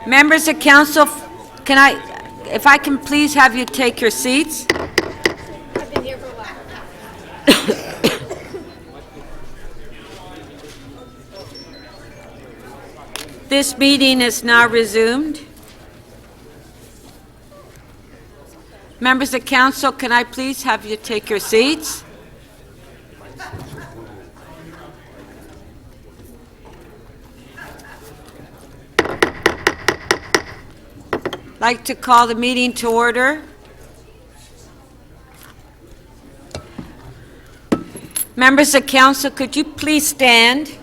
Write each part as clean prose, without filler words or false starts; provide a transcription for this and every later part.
Members of council, if I can please have you take your seats? This meeting is now resumed. Members of council, can I please have you take your seats? I'd like to call the meeting to order. Members of council, could you please stand?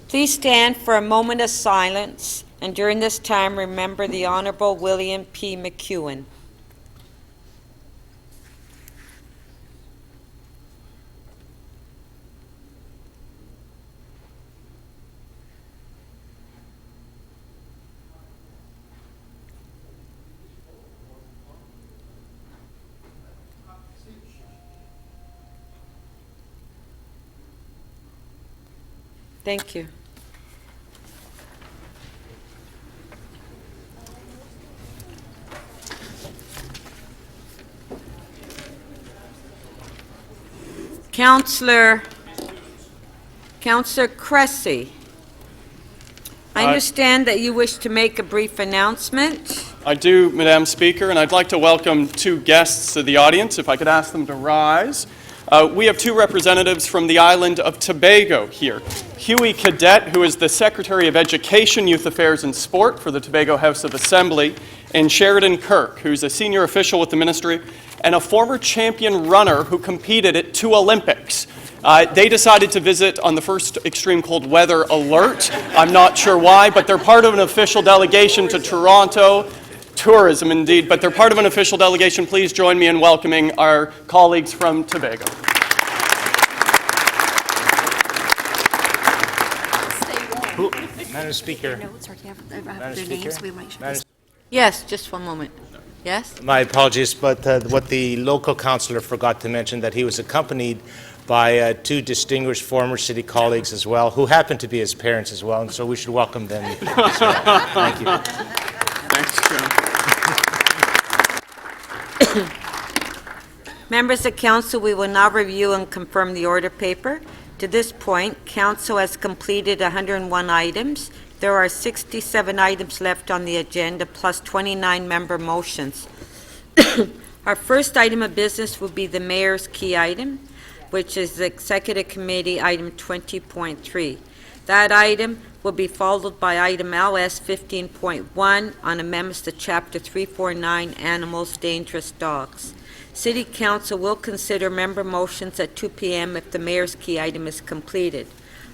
Please stand for a moment of silence, and during this time, remember the Honorable William P. McEwen. Thank you. Councillor Cressy, I understand that you wish to make a brief announcement. I do, Madam Speaker, and I'd like to welcome two guests to the audience, if I could ask them to rise. We have two representatives from the island of Tobago here. Huey Cadet, who is the Secretary of Education, Youth Affairs and Sport for the Tobago House of Assembly, and Sheridan Kirk, who's a senior official with the ministry and a former champion runner who competed at 2 Olympics. They decided to visit on the first extreme cold weather alert. I'm not sure why, but they're part of an official delegation to Toronto. Tourism, indeed, but they're part of an official delegation. Please join me in welcoming our colleagues from Tobago. Madam Speaker. Yes, just one moment. Yes? My apologies, but what the local councillor forgot to mention, that he was accompanied by 2 distinguished former city colleagues as well, who happen to be his parents as well, and so we should welcome them as well. Thank you. Thanks, Chair. Members of council, we will now review and confirm the order paper. To this point, council has completed 101 items. There are 67 items left on the agenda, plus 29 member motions. Our first item of business will be the mayor's key item, which is the executive committee item 20.3. That item will be followed by item LS 15.1 on amendments to Chapter 349, Animals, Dangerous Dogs. City Council will consider member motions at 2 p.m. if the mayor's key item is completed.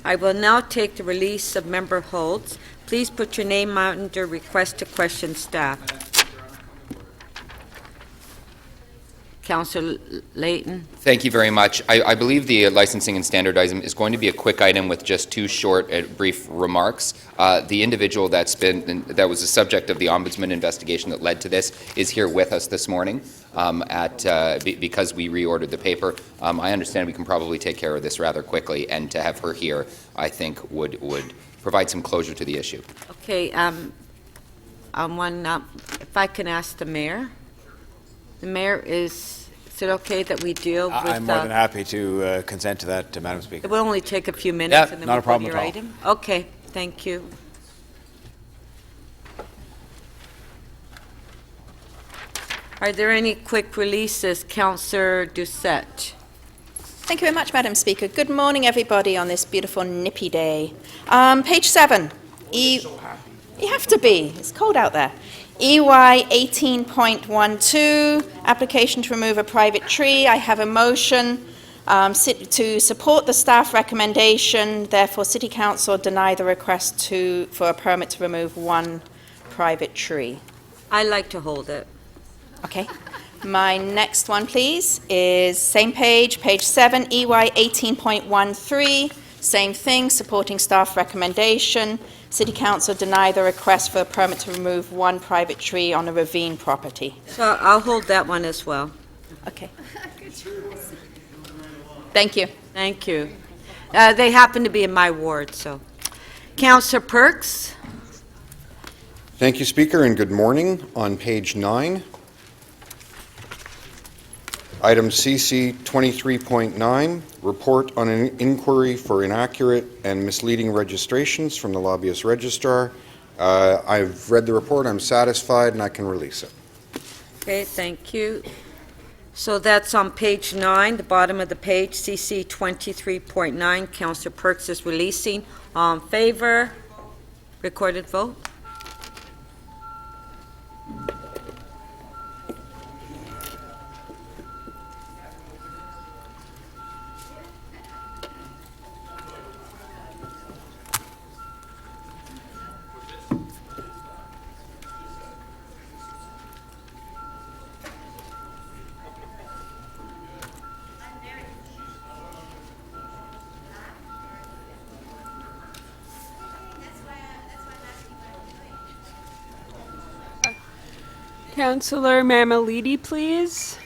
I will now take the release of member holds. Please put your name under request to question staff. Councillor Layton. Thank you very much. I believe the licensing and standardizing is going to be a quick item with just 2 short, brief remarks. The individual that was the subject of the Ombudsman investigation that led to this is here with us this morning because we reordered the paper. I understand we can probably take care of this rather quickly, and to have her here, I think, would provide some closure to the issue. Okay. If I can ask the mayor. The mayor is it okay that we deal with... I'm more than happy to consent to that, Madam Speaker. It will only take a few minutes, Yeah, and then not we'll a problem go to your at all. item. Okay, thank you. Are there any quick releases? Councillor Doucette. Thank you very much, Madam Speaker. Good morning, everybody, on this beautiful nippy day. Page 7. You have to be. It's cold out there. EY 18.12, application to remove a private tree. I have a motion to support the staff recommendation. Therefore, City Council deny the request for a permit to remove 1 private tree. I'd like to hold it. Okay. My next one, please, is same page, page 7, EY 18.13, same thing, supporting staff recommendation. City Council deny the request for a permit to remove 1 private tree on a ravine property. So I'll hold that one as well. Okay. Thank you. Thank you. They happen to be in my ward, so. Councillor Perks? Thank you, Speaker, and good morning. On page 9, item CC 23.9, report on an inquiry for inaccurate and misleading registrations from the Lobbyist Registrar. I've read the report, I'm satisfied, and I can release it. Okay, thank you. So that's on page 9, the bottom of the page, CC 23.9. Councillor Perks is releasing. All in favor? Recorded vote. Councillor Mammoliti, please.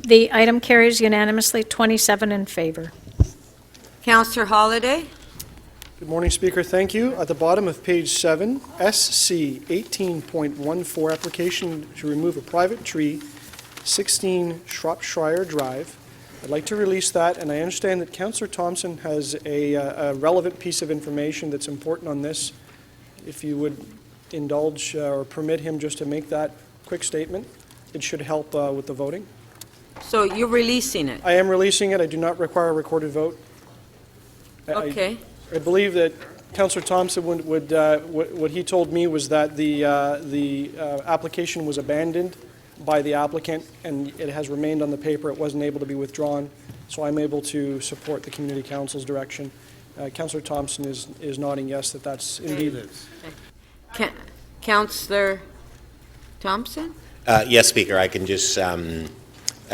The item carries unanimously, 27 in favor. Councillor Holliday? Good morning, Speaker. Thank you. At the bottom of page 7, SC 18.14, application to remove a private tree, 16 Shropshire Drive. I'd like to release that, and I understand that Councillor Thompson has a relevant piece of information that's important on this. If you would indulge or permit him just to make that quick statement, it should help with the voting. So you're releasing it? I am releasing it. I do not require a recorded vote. Okay. I believe that Councillor Thompson what he told me was that the application was abandoned by the applicant, and it has remained on the paper. It wasn't able to be withdrawn, so I'm able to support the Community Council's direction. Councillor Thompson is nodding yes, that's indeed. Councillor Thompson? Yes, Speaker, I can just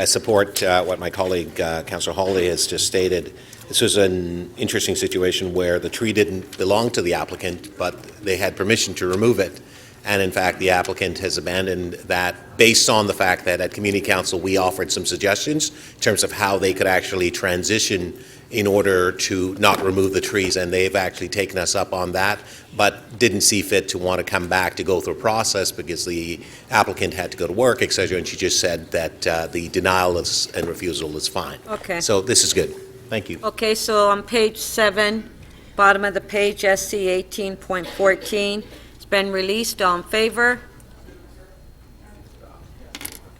support what my colleague, Councillor Hawley, has just stated. This was an interesting situation where the tree didn't belong to the applicant, but they had permission to remove it. And in fact, the applicant has abandoned that based on the fact that at Community Council we offered some suggestions in terms of how they could actually transition in order to not remove the trees, and they've actually taken us up on that, but didn't see fit to want to come back to go through a process because the applicant had to go to work, etc., and she just said that the denial and refusal is fine. Okay. So this is good. Thank you. Okay, so on page 7, bottom of the page, SC 18.14, it's been released. All in favor?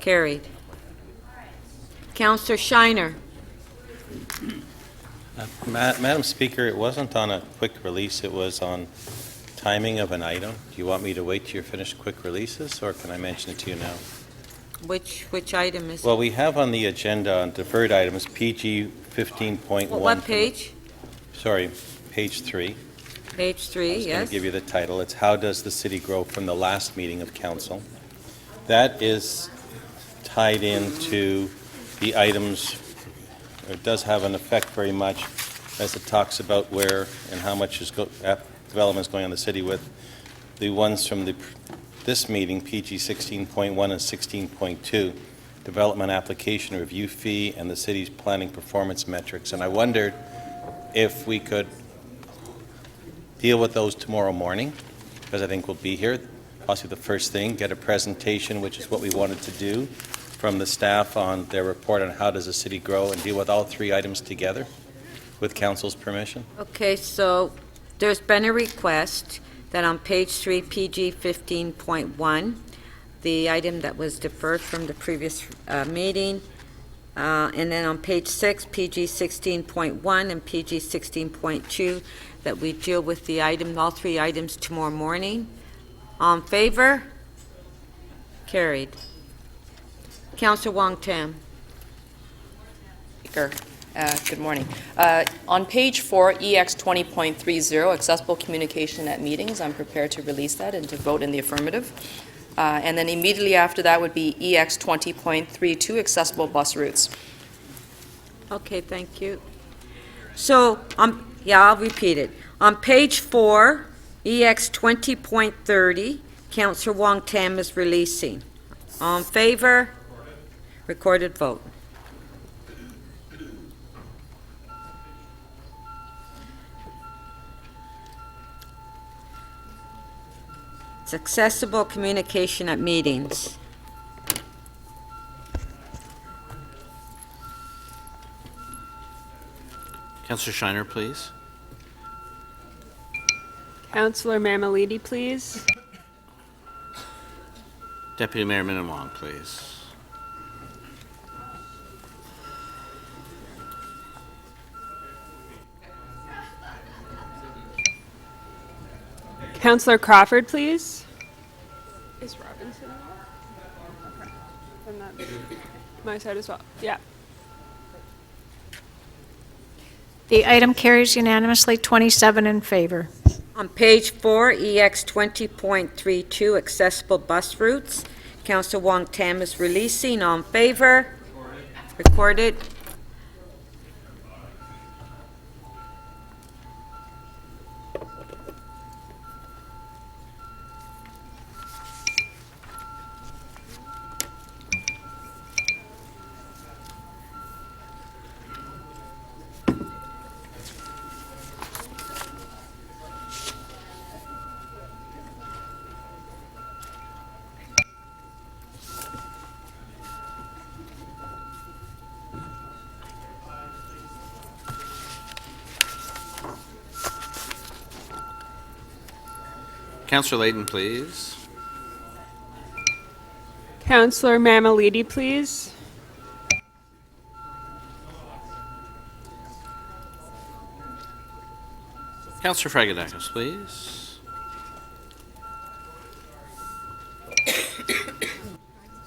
Carried. Councillor Shiner? Madam Speaker, it wasn't on a quick release, it was on timing of an item. Do you want me to wait till you're finished quick releases, or can I mention it to you now? Which item is it? Well, we have on the agenda on deferred items PG 15.1. What page? Sorry, page 3. Page 3, I was going yes. to give you the title. It's How Does the City Grow from the last meeting of council. That is tied into the items. It does have an effect very much as it talks about where and how much development is going on in the city with the ones from this meeting, PG 16.1 and 16.2, development application review fee and the city's planning performance metrics. And I wondered if we could deal with those tomorrow morning, because I think we'll be here. Possibly the first thing, get a presentation, which is what we wanted to do, from the staff on their report on how does the city grow, and deal with all 3 items together with council's permission. Okay, so there's been a request that on page 3, PG 15.1, the item that was deferred from the previous meeting, and then on page 6, PG 16.1 and PG 16.2, that we deal with the item, all 3 items tomorrow morning. On favor? Carried. Councillor Wong Tam. Speaker, good morning. On page 4, EX 20.30, accessible communication at meetings, I'm prepared to release that and to vote in the affirmative. And then immediately after that would be EX 20.32, accessible bus routes. Okay, thank you. So, I'll repeat it. On page 4, EX 20.30, Councillor Wong Tam is releasing. All in favor? Recorded vote. It's accessible communication at meetings. Councillor Shiner, please. Councillor Mamalidi, please. Deputy Mayor Minnan-Wong, please. Councillor Crawford, please. Is Robinson on? Okay. And that's my side as well. Yeah. The item carries unanimously, 27 in favor. On page 4, EX 20.32, accessible bus routes, Councillor Wong Tam is releasing. All in favor? Recorded. Councillor Layton, please. Councillor Mamalidi, please. Councillor Fragadakis, please.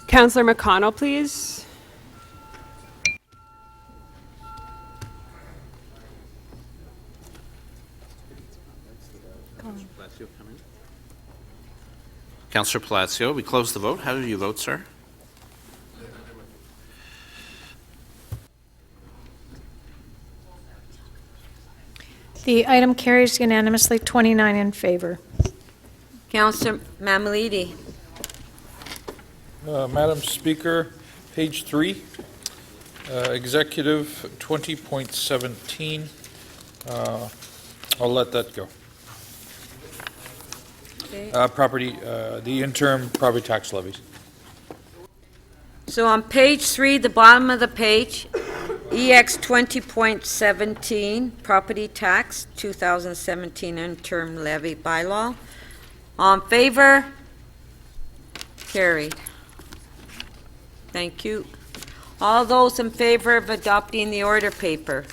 Councillor McConnell, please. Councillor Palacio, we close the vote. How do you vote, sir? The item carries unanimously, 29 in favor. Councillor Mamalidi. Madam Speaker, page 3, Executive 20.17. I'll let that go. Okay. The interim property tax levies. So on page 3, the bottom of the page, EX 20.17, property tax, 2017 interim levy bylaw. All in favor? Carried. Thank you. All those in favor of adopting the order paper?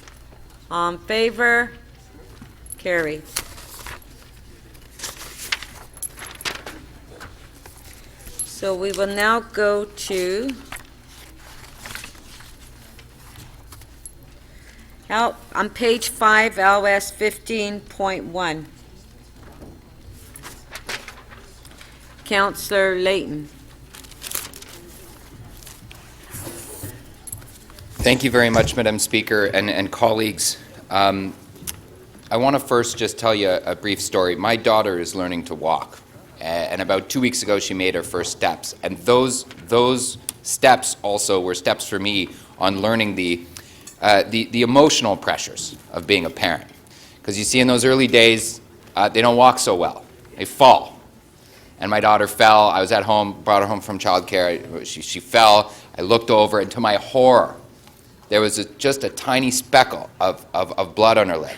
All in favor? Carried. So we will now go to on page 5, LS 15.1. Councillor Layton. Thank you very much, Madam Speaker and colleagues. I want to first just tell you a brief story. My daughter is learning to walk, and about 2 weeks ago she made her first steps. And those steps also were steps for me on learning the emotional pressures of being a parent. Because you see, in those early days, they don't walk so well. They fall. And my daughter fell. I was at home, brought her home from childcare. She fell. I looked over, and to my horror, there was just a tiny speckle of blood on her leg.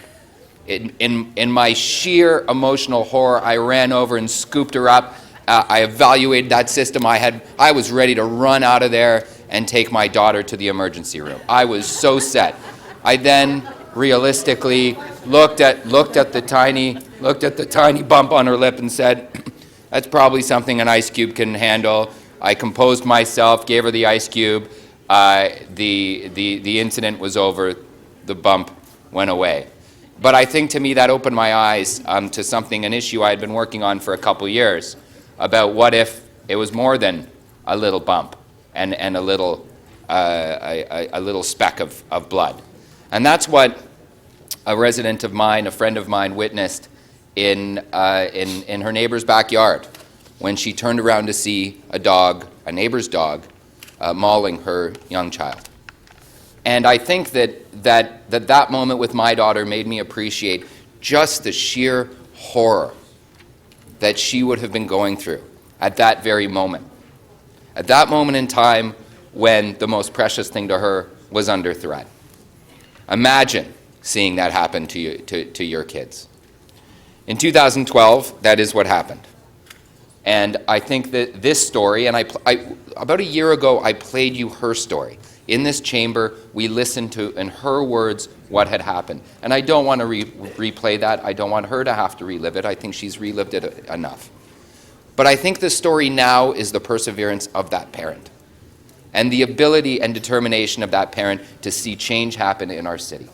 In my sheer emotional horror, I ran over and scooped her up. I evaluated that system. I was ready to run out of there and take my daughter to the emergency room. I was so set. I then realistically looked at the tiny bump on her lip and said, "That's probably something an ice cube can handle." I composed myself, gave her the ice cube. The incident was over. The bump went away. But I think to me that opened my eyes to an issue I had been working on for a couple years, about what if It was more than a little bump and a little speck of blood. And that's what a resident of mine, a friend of mine, witnessed in her neighbor's backyard when she turned around to see a neighbor's dog, mauling her young child. And I think that moment with my daughter made me appreciate just the sheer horror that she would have been going through at that very moment. At that moment in time when the most precious thing to her was under threat. Imagine seeing that happen to your kids. In 2012, that is what happened. And I think that this story, and about a year ago, I played you her story. In this chamber, we listened to, in her words, what had happened. And I don't want to replay that. I don't want her to have to relive it. I think she's relived it enough. But I think the story now is the perseverance of that parent and the ability and determination of that parent to see change happen in our city.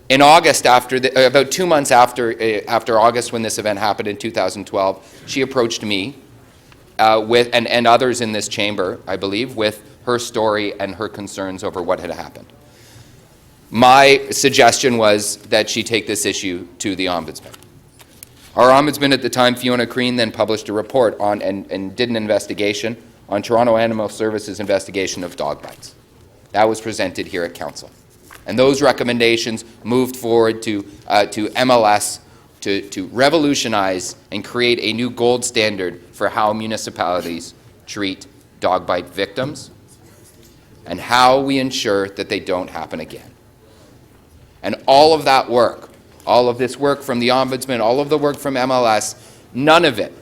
In August, about 2 months after August, when this event happened in 2012, she approached me and others in this chamber, I believe, with her story and her concerns over what had happened. My suggestion was that she take this issue to the Ombudsman. Our Ombudsman at the time, Fiona Crean, then published a report on and did an investigation on Toronto Animal Services' investigation of dog bites. That was presented here at Council. And those recommendations moved forward to MLS to revolutionize and create a new gold standard for how municipalities treat dog bite victims and how we ensure that they don't happen again. And all of that work, all of this work from the Ombudsman, all of the work from MLS, none of it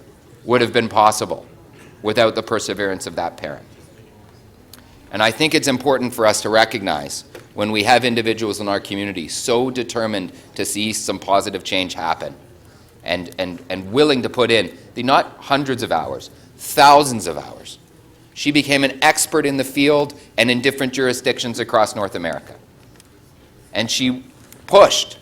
would have been possible without the perseverance of that parent. And I think it's important for us to recognize when we have individuals in our community so determined to see some positive change happen and willing to put in, not hundreds of hours, thousands of hours. She became an expert in the field and in different jurisdictions across North America. And she pushed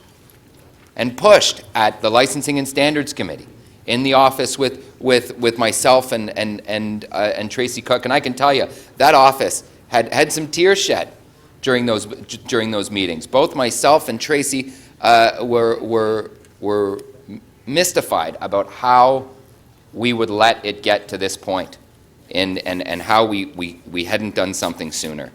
and pushed at the Licensing and Standards Committee, in the office with myself and Tracy Cook. And I can tell you, that office had some tears shed during those meetings. Both myself and Tracy were mystified about how we would let it get to this point and how we hadn't done something sooner.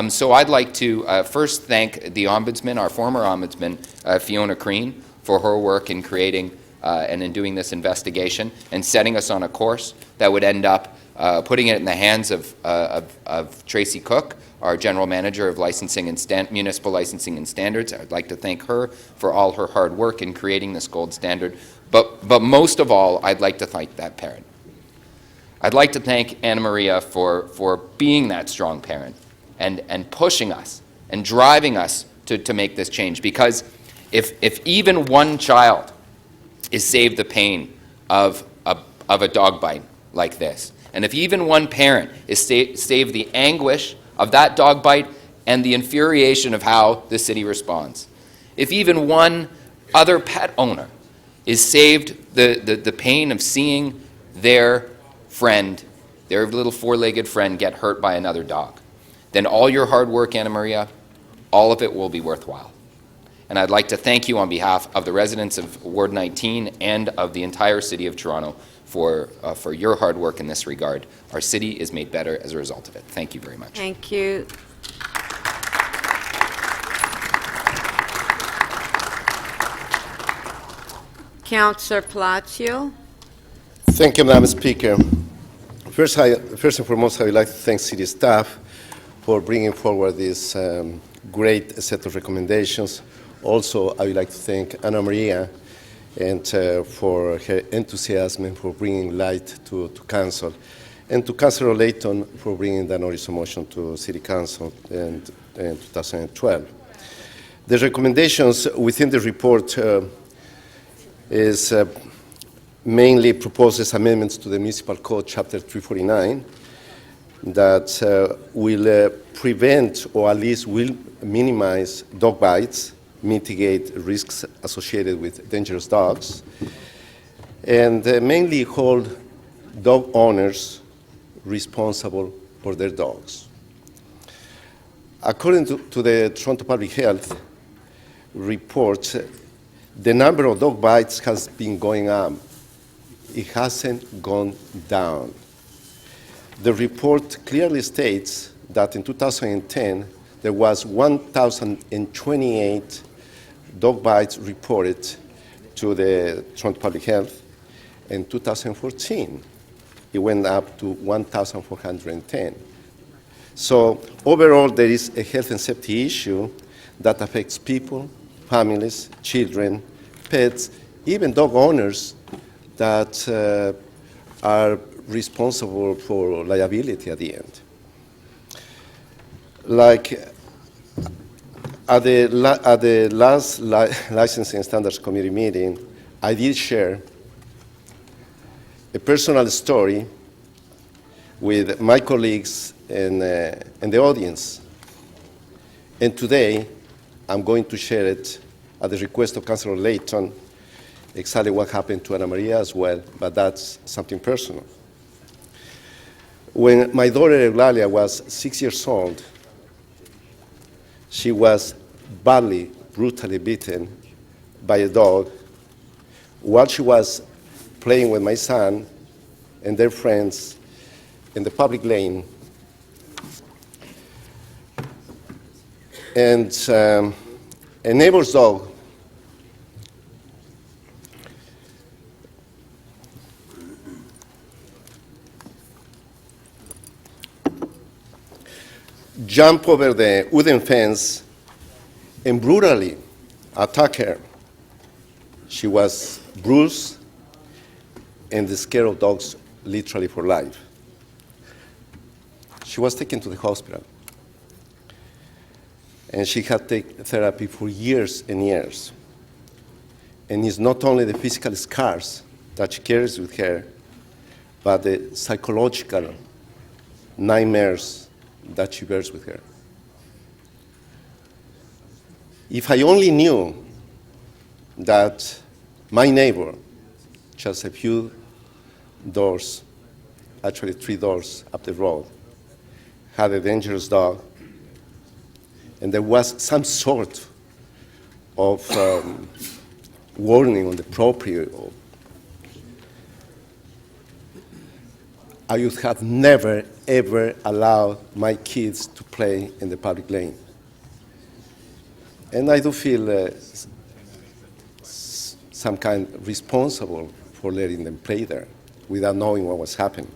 So I'd like to first thank the Ombudsman, our former Ombudsman, Fiona Crean, for her work in creating and in doing this investigation and setting us on a course that would end up putting it in the hands of Tracy Cook, our General Manager of Licensing and Municipal Licensing and Standards. I'd like to thank her for all her hard work in creating this gold standard. But most of all, I'd like to thank that parent. I'd like to thank Anna Maria for being that strong parent and pushing us and driving us to make this change. Because if even one child is saved the pain of a dog bite like this, and if even one parent is saved the anguish of that dog bite and the infuriation of how the city responds, if even one other pet owner is saved the pain of seeing their friend, their little four-legged friend, get hurt by another dog, then all your hard work, Anna Maria, all of it will be worthwhile. And I'd like to thank you on behalf of the residents of Ward 19 and of the entire City of Toronto for your hard work in this regard. Our city is made better as a result of it. Thank you very much. Thank you. Councillor Palacio. Thank you, Madam Speaker. First and foremost, I would like to thank city staff for bringing forward this great set of recommendations. Also, I would like to thank Anna Maria and for her enthusiasm and for bringing light to Council, and to Councillor Layton for bringing the notice of motion to City Council in 2012. The recommendations within the report is mainly proposes amendments to the Municipal Code, Chapter 349, that will prevent or at least will minimize dog bites, mitigate risks associated with dangerous dogs, and mainly hold dog owners responsible for their dogs. According to the Toronto Public Health report, the number of dog bites has been going up. It hasn't gone down. The report clearly states that in 2010, there was 1,028 dog bites reported to the Toronto Public Health. In 2014, it went up to 1,410. So overall, there is a health and safety issue that affects people, families, children, pets, even dog owners that are responsible for liability at the end. Like at the last Licensing Standards Committee meeting, I did share a personal story with my colleagues and the audience. And today, I'm going to share it at the request of Councillor Layton, exactly what happened to Ana Maria as well, but that's something personal. When my daughter Eulalia was 6 years old, she was badly, brutally beaten by a dog while she was playing with my son and their friends in the public lane. And a neighbor's dog jumped over the wooden fence and brutally attacked her. She was bruised and scared of dogs literally for life. She was taken to the hospital. And she had taken therapy for years and years. And it's not only the physical scars that she carries with her, but the psychological nightmares that she bears with her. If I only knew that my neighbor, just a few doors, actually 3 doors up the road, had a dangerous dog, and there was some sort of warning on the property, I would have never, ever allowed my kids to play in the public lane. And I do feel some kind responsible for letting them play there without knowing what was happening.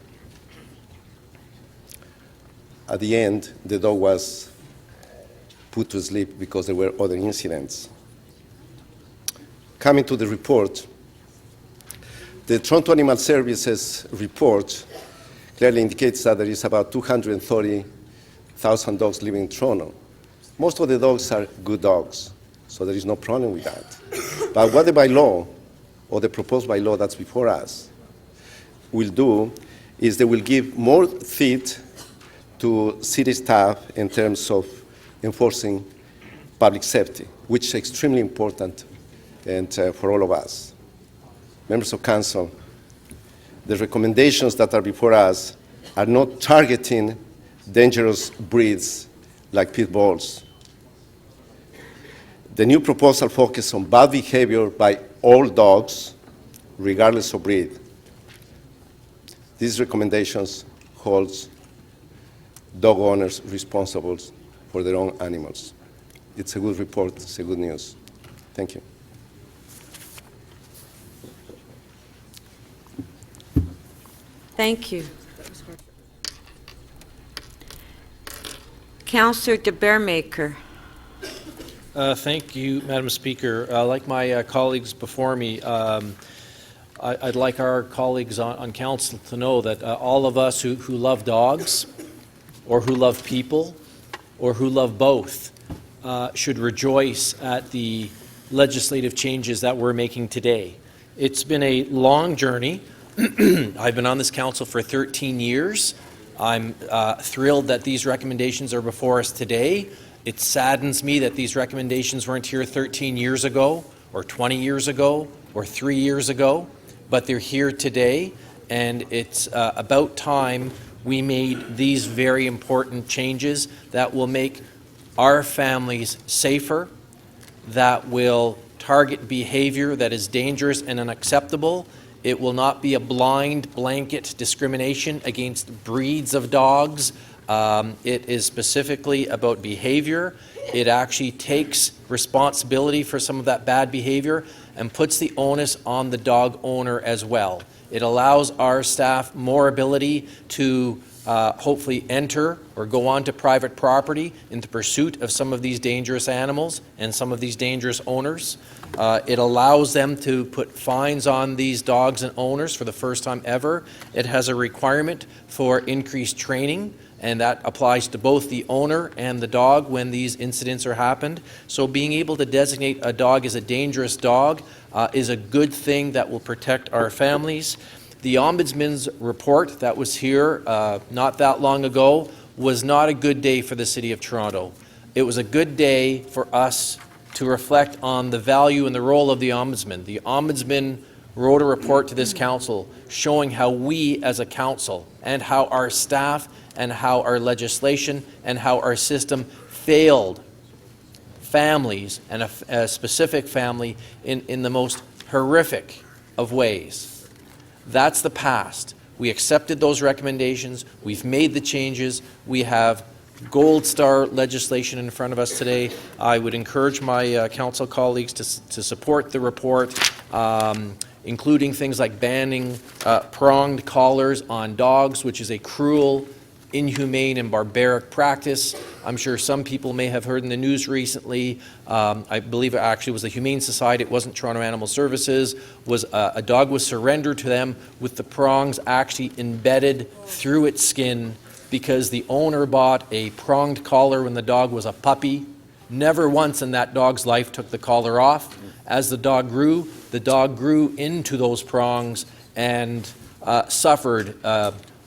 At the end, the dog was put to sleep because there were other incidents. Coming to the report, the Toronto Animal Services report clearly indicates that there is about 230,000 dogs living in Toronto. Most of the dogs are good dogs, so there is no problem with that. But what the bylaw, or the proposed bylaw that's before us, will do is they will give more teeth to city staff in terms of enforcing public safety, which is extremely important and for all of us. Members of Council, the recommendations that are before us are not targeting dangerous breeds like pit bulls. The new proposal focuses on bad behavior by all dogs, regardless of breed. These recommendations hold dog owners responsible for their own animals. It's a good report, it's a good news. Thank you. Thank you. Councillor de Beermaker. Thank you, Madam Speaker. Like my colleagues before me, I'd like our colleagues on council to know that all of us who love dogs, or who love people, or who love both, should rejoice at the legislative changes that we're making today. It's been a long journey. I've been on this council for 13 years. I'm thrilled that these recommendations are before us today. It saddens me that these recommendations weren't here 13 years ago, or 20 years ago, or 3 years ago, but they're here today. and it's about time we made these very important changes that will make our families safer, that will target behavior that is dangerous and unacceptable. It will not be a blind blanket discrimination against breeds of dogs. It is specifically about behavior. It actually takes responsibility for some of that bad behavior and puts the onus on the dog owner as well. It allows our staff more ability to hopefully enter or go onto private property in the pursuit of some of these dangerous animals and some of these dangerous owners. It allows them to put fines on these dogs and owners for the first time ever. It has a requirement for increased training, and that applies to both the owner and the dog when these incidents are happened. So being able to designate a dog as a dangerous dog is a good thing that will protect our families. The Ombudsman's report that was here not that long ago was not a good day for the City of Toronto. It was a good day for us to reflect on the value and the role of the Ombudsman. The Ombudsman wrote a report to this council showing how we as a council and how our staff and how our legislation and how our system failed families and a specific family in the most horrific of ways. That's the past. We accepted those recommendations. We've made the changes. We have gold star legislation in front of us today. I would encourage my council colleagues to support the report, including things like banning pronged collars on dogs, which is a cruel, inhumane and barbaric practice. I'm sure some people may have heard in the news recently, I believe it actually was the Humane Society, it wasn't Toronto Animal Services, was a dog was surrendered to them with the prongs actually embedded through its skin because the owner bought a pronged collar when the dog was a puppy. Never once in that dog's life took the collar off. As the dog grew into those prongs and suffered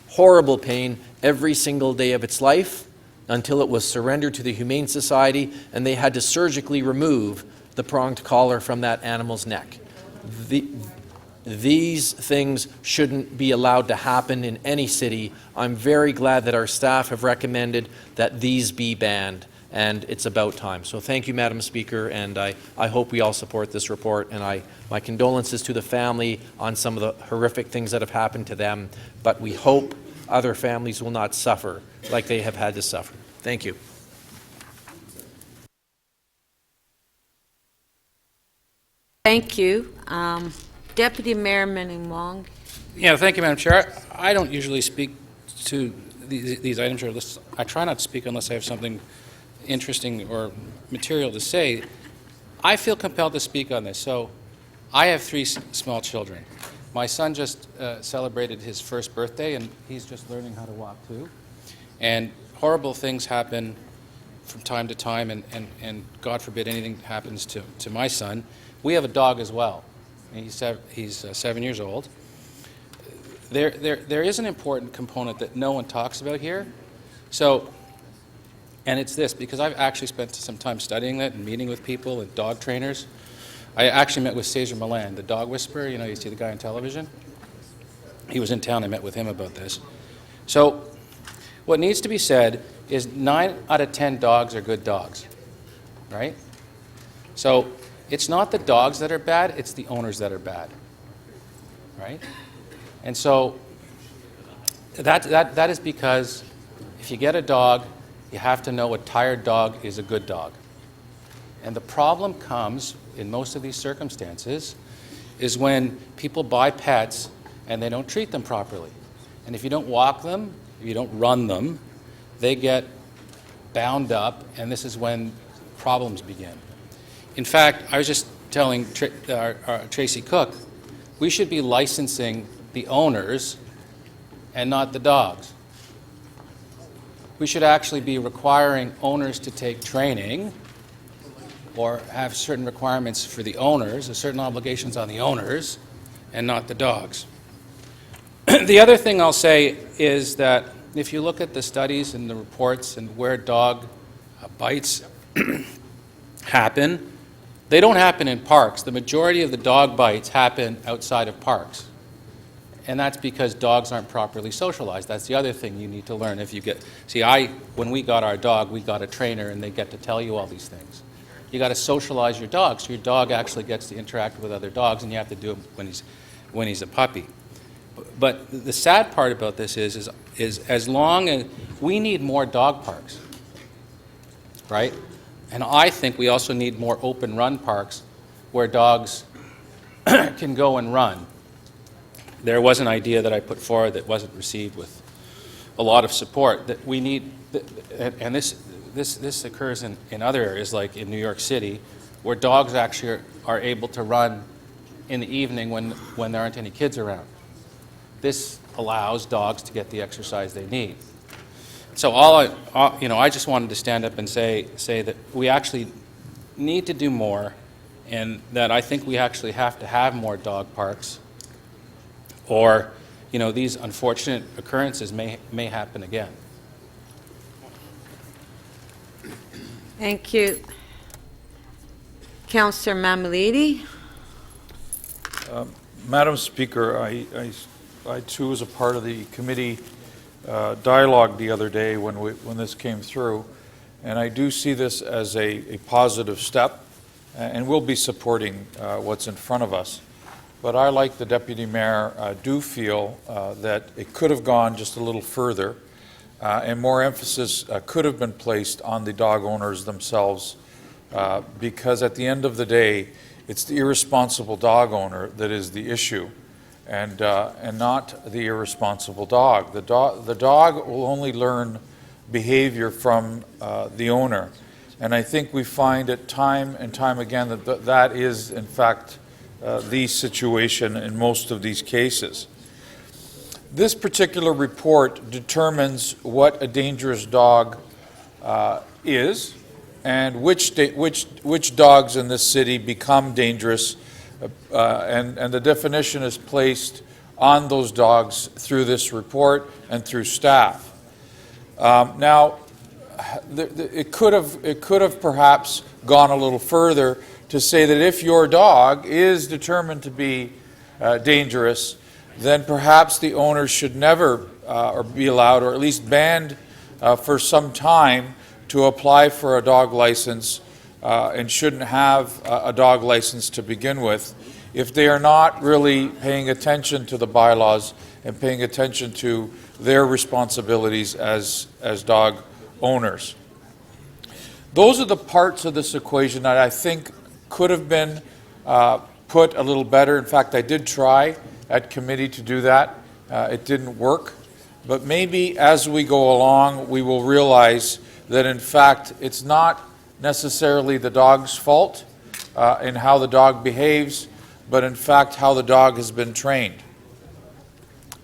horrible pain every single day of its life until it was surrendered to the Humane Society and they had to surgically remove the pronged collar from that animal's neck. These things shouldn't be allowed to happen in any city. I'm very glad that our staff have recommended that these be banned, and it's about time. So thank you, Madam Speaker, and I hope we all support this report, and my condolences to the family on some of the horrific things that have happened to them, but we hope other families will not suffer like they have had to suffer. Thank you. Thank you. Deputy Mayor Minning Wong. Yeah, thank you, Madam Chair. I don't usually speak to these items, or I try not to speak unless I have something interesting or material to say. I feel compelled to speak on this. So I have 3 small children. My son just celebrated his first birthday, and he's just learning how to walk too. And horrible things happen from time to time, and God forbid anything happens to my son. We have a dog as well. He's 7 years old. There is an important component that no one talks about here. So, and it's this, because I've actually spent some time studying that and meeting with people and dog trainers. I actually met with Cesar Millan, the dog whisperer. You know, you see the guy on television. He was in town. I met with him about this. So what needs to be said is 9 out of 10 dogs are good dogs, right? So it's not the dogs that are bad, it's the owners that are bad, right? And so that is because if you get a dog, you have to know a tired dog is a good dog. And the problem comes in most of these circumstances is when people buy pets and they don't treat them properly. And if you don't walk them, if you don't run them, they get bound up, and this is when problems begin. In fact, I was just telling Tracy Cook, we should be licensing the owners and not the dogs. We should actually be requiring owners to take training or have certain requirements for the owners, or certain obligations on the owners, and not the dogs. The other thing I'll say is that if you look at the studies and the reports and where dog bites happen, they don't happen in parks. The majority of the dog bites happen outside of parks. And that's because dogs aren't properly socialized. That's the other thing you need to learn. If you get, see, when we got our dog, we got a trainer, and they get to tell you all these things. You got to socialize your dog, so your dog actually gets to interact with other dogs, and you have to do it when he's a puppy. But the sad part about this is as long as we need more dog parks, right? And I think we also need more open run parks where dogs can go and run. There was an idea that I put forward that wasn't received with a lot of support, that we need, and this occurs in other areas like in New York City, where dogs actually are able to run in the evening when there aren't any kids around. This allows dogs to get the exercise they need. So I just wanted to stand up and say that we actually need to do more, and that I think we actually have to have more dog parks, or these unfortunate occurrences may happen again. Thank you. Councillor Mammoliti. Madam Speaker, I too was a part of the committee dialogue the other day when this came through, and I do see this as a positive step, and we'll be supporting what's in front of us. But I, like the Deputy Mayor, do feel that it could have gone just a little further, and more emphasis could have been placed on the dog owners themselves, because at the end of the day, it's the irresponsible dog owner that is the issue, and not the irresponsible dog. The dog will only learn behavior from the owner, and I think we find it time and time again that that is, in fact, the situation in most of these cases. This particular report determines what a dangerous dog is, and which dogs in this city become dangerous, and the definition is placed on those dogs through this report and through staff. Now, it could have perhaps gone a little further to say that if your dog is determined to be dangerous, then perhaps the owner should never or be allowed, or at least banned for some time, to apply for a dog license and shouldn't have a dog license to begin with, if they are not really paying attention to the bylaws and paying attention to their responsibilities as dog owners. Those are the parts of this equation that I think could have been put a little better. In fact, I did try at committee to do that. It didn't work. But maybe as we go along, we will realize that, in fact, it's not necessarily the dog's fault in how the dog behaves, but in fact how the dog has been trained.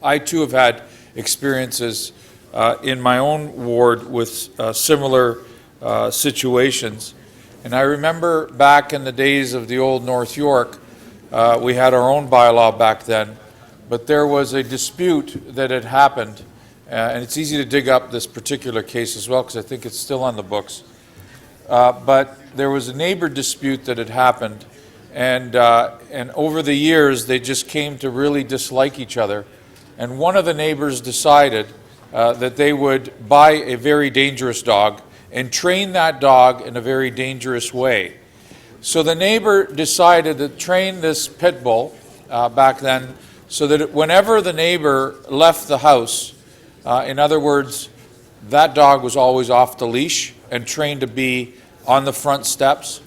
I too have had experiences in my own ward with similar situations. And I remember back in the days of the old North York, we had our own bylaw back then, but there was a dispute that had happened, and it's easy to dig up this particular case as well because I think it's still on the books. But there was a neighbor dispute that had happened, and over the years they just came to really dislike each other. And one of the neighbors decided that they would buy a very dangerous dog and train that dog in a very dangerous way. So the neighbor decided to train this pit bull back then so that whenever the neighbor left the house, in other words, that dog was always off the leash and trained to be on the front steps.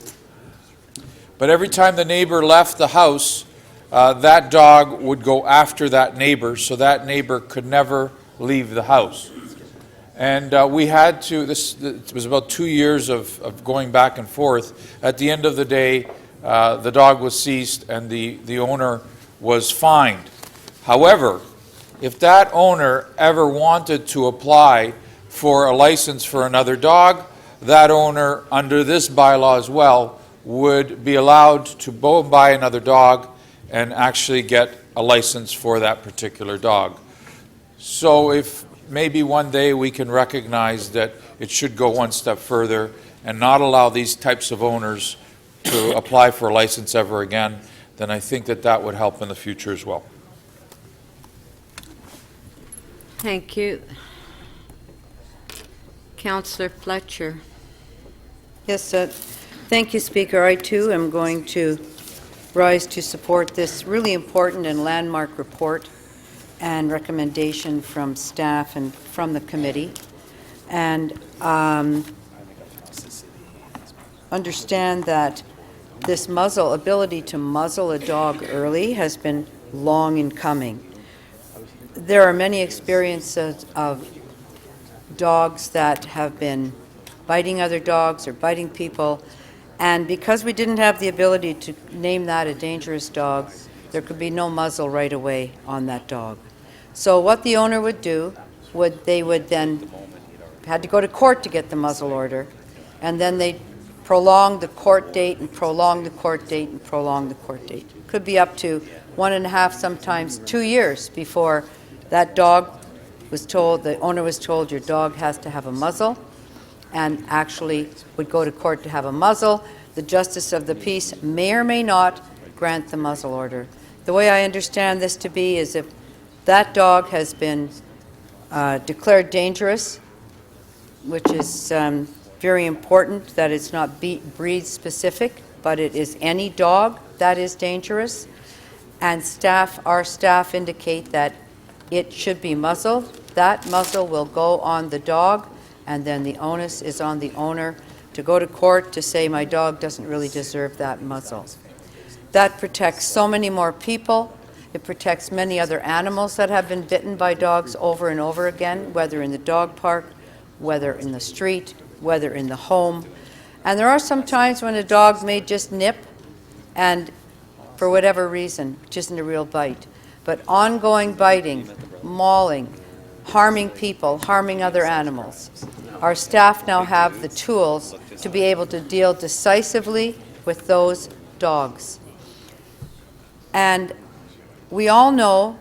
But every time the neighbor left the house, that dog would go after that neighbor, so that neighbor could never leave the house. And we had to, it was about 2 years of going back and forth. At the end of the day, the dog was seized and the owner was fined. However, if that owner ever wanted to apply for a license for another dog, that owner, under this bylaw as well, would be allowed to go and buy another dog and actually get a license for that particular dog. So if maybe one day we can recognize that it should go one step further and not allow these types of owners to apply for a license ever again, then I think that that would help in the future as well. Thank you. Councillor Fletcher. Yes, thank you, Speaker. I, too, am going to rise to support this really important and landmark report and recommendation from staff and from the committee. And understand that this ability to muzzle a dog early has been long in coming. There are many experiences of dogs that have been biting other dogs or biting people, and because we didn't have the ability to name that a dangerous dog, there could be no muzzle right away on that dog. So what the owner would do, they would then had to go to court to get the muzzle order, and then they prolong the court date and prolong the court date and prolong the court date. Could be up to 1.5, sometimes 2 years before that dog was told, the owner was told, your dog has to have a muzzle, and actually would go to court to have a muzzle. The justice of the peace may or may not grant the muzzle order. The way I understand this to be is if that dog has been declared dangerous, which is very important that it's not breed specific, but it is any dog that is dangerous, and our staff indicate that it should be muzzled. That muzzle will go on the dog, and then the onus is on the owner to go to court to say, my dog doesn't really deserve that muzzle. That protects so many more people. It protects many other animals that have been bitten by dogs over and over again, whether in the dog park, whether in the street, whether in the home. And there are some times when a dog may just nip, and for whatever reason, which isn't a real bite. But ongoing biting, mauling, harming people, harming other animals. Our staff now have the tools to be able to deal decisively with those dogs. And we all know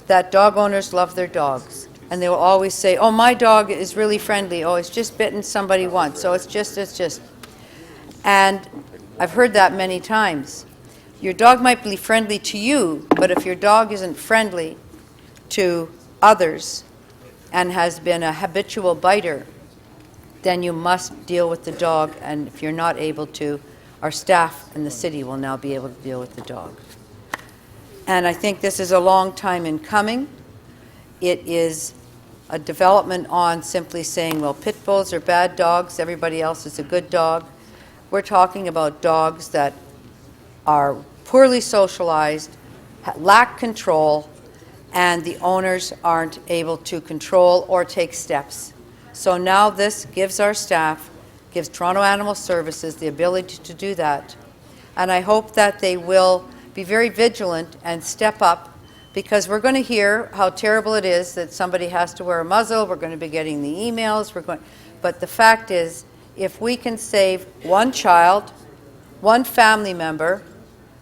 that dog owners love their dogs. And they will always say, oh, my dog is really friendly. Oh, it's just bitten somebody once. So it's just. And I've heard that many times. Your dog might be friendly to you, but if your dog isn't friendly to others and has been a habitual biter, then you must deal with the dog. And if you're not able to, our staff in the city will now be able to deal with the dog. And I think this is a long time in coming. It is a development on simply saying, well, pit bulls are bad dogs, everybody else is a good dog. We're talking about dogs that are poorly socialized, lack control, and the owners aren't able to control or take steps. So now this gives our staff, gives Toronto Animal Services the ability to do that. And I hope that they will be very vigilant and step up, because we're going to hear how terrible it is that somebody has to wear a muzzle. We're going to be getting the emails. But the fact is, if we can save one child, one family member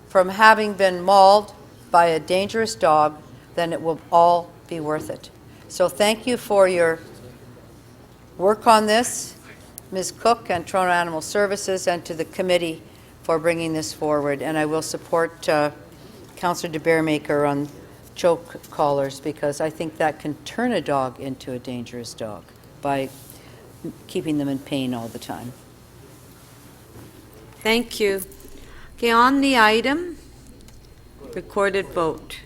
from having been mauled by a dangerous dog, then it will all be worth it. So thank you for your work on this, Ms. Cook and Toronto Animal Services, and to the committee for bringing this forward. And I will support Councillor de Beermaker on choke collars, because I think that can turn a dog into a dangerous dog by keeping them in pain all the time. Thank you. Okay, on the item, recorded vote.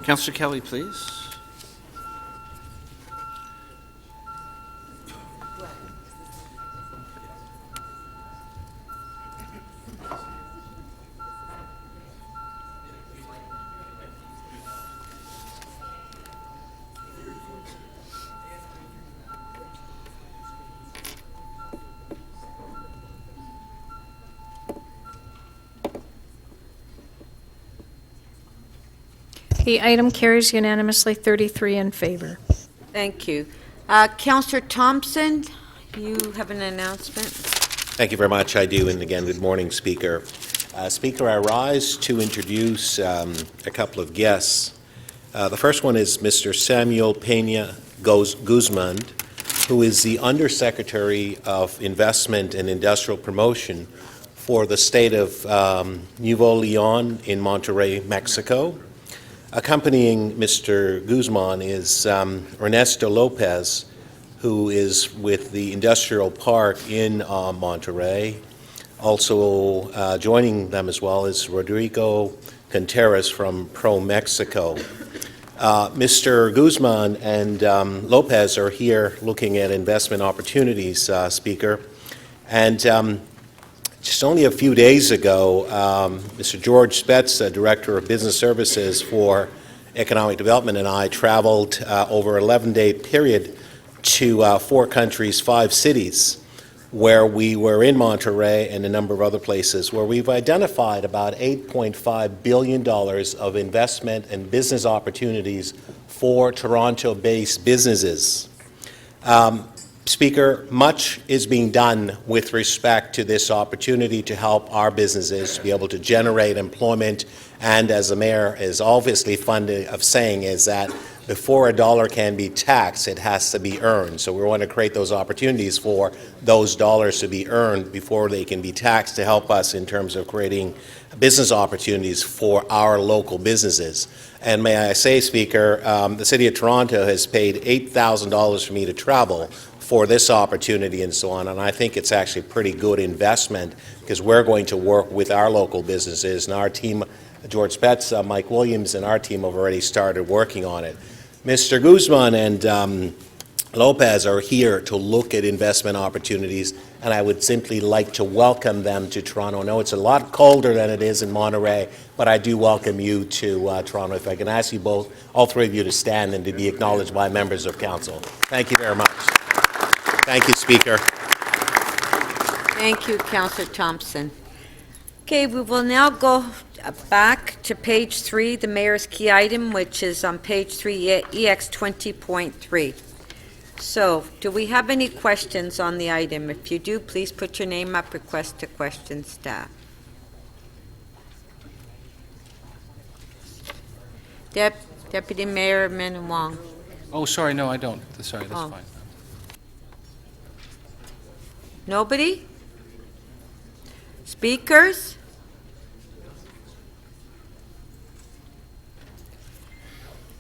Councillor Kelly, please. The item carries unanimously, 33 in favor. Thank you. Councillor Thompson, you have an announcement? Thank you very much. I do, and again, good morning, Speaker. Speaker, I rise to introduce a couple of guests. The first one is Mr. Samuel Pena Guzman, who is the Undersecretary of Investment and Industrial Promotion for the state of Nuevo Leon in Monterrey, Mexico. Accompanying Mr. Guzman is Ernesto Lopez, who is with the Industrial Park in Monterrey. Also joining them as well is Rodrigo Contreras from ProMexico. Mr. Guzman and Lopez are here looking at investment opportunities, Speaker. And just only a few days ago, Mr. George Spetz, Director of Business Services for Economic Development, and I traveled over an 11-day period to 4 countries, 5 cities, where we were in Monterrey and a number of other places, where we've identified about $8.5 billion of investment and business opportunities for Toronto-based businesses. Speaker, much is being done with respect to this opportunity to help our businesses to be able to generate employment, and as the Mayor is obviously fond of saying, is that before a dollar can be taxed, it has to be earned. So we want to create those opportunities for those dollars to be earned before they can be taxed, to help us in terms of creating business opportunities for our local businesses. And may I say, Speaker, the City of Toronto has paid $8,000 for me to travel for this opportunity and so on, and I think it's actually a pretty good investment, because we're going to work with our local businesses, and our team, George Spetz, Mike Williams, and our team have already started working on it. Mr. Guzman and Lopez are here to look at investment opportunities, and I would simply like to welcome them to Toronto. I know it's a lot colder than it is in Monterey, but I do welcome you to Toronto. If I can ask you both, all 3 of you, to stand and to be acknowledged by members of Council. Thank you very much. Thank you, Speaker. Thank you, Councillor Thompson. Okay, we will now go back to page 3, the Mayor's key item, which is on page 3, EX 20.3. So, do we have any questions on the item? If you do, please put your name up, request to question staff. Deputy Mayor Min Wong. Oh, sorry, no, I don't. Sorry, that's Oh. fine. Nobody? Speakers?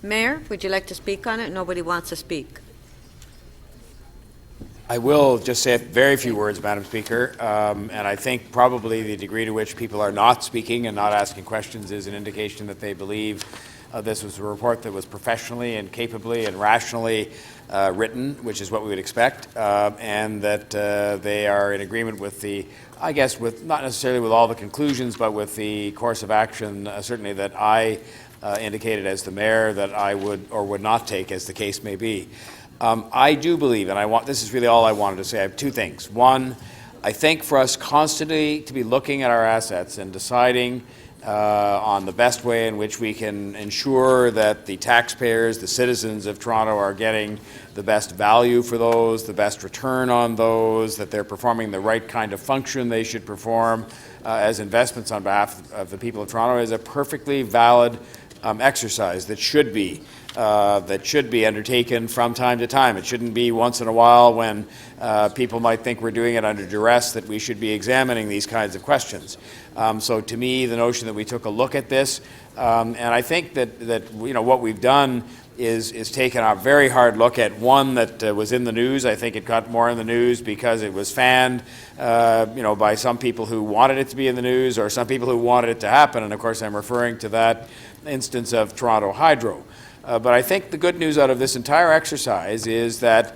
Mayor, would you like to speak on it? Nobody wants to speak. I will just say a very few words, Madam Speaker, and I think probably the degree to which people are not speaking and not asking questions is an indication that they believe this was a report that was professionally and capably and rationally written, which is what we would expect, and that they are in agreement with the, I guess, with not necessarily with all the conclusions, but with the course of action, certainly that I indicated as the Mayor that I would or would not take, as the case may be. I do believe, and this is really all I wanted to say. I have 2 things. One, I think for us constantly to be looking at our assets and deciding on the best way in which we can ensure that the taxpayers, the citizens of Toronto, are getting the best value for those, the best return on those, that they're performing the right kind of function they should perform as investments on behalf of the people of Toronto, is a perfectly valid exercise that should be undertaken from time to time. It shouldn't be once in a while when people might think we're doing it under duress that we should be examining these kinds of questions. So to me, the notion that we took a look at this, and I think that you know, what we've done is taken a very hard look at one that was in the news. I think it got more in the news because it was fanned you know, by some people who wanted it to be in the news, or some people who wanted it to happen, and of course I'm referring to that instance of Toronto Hydro. But I think the good news out of this entire exercise is that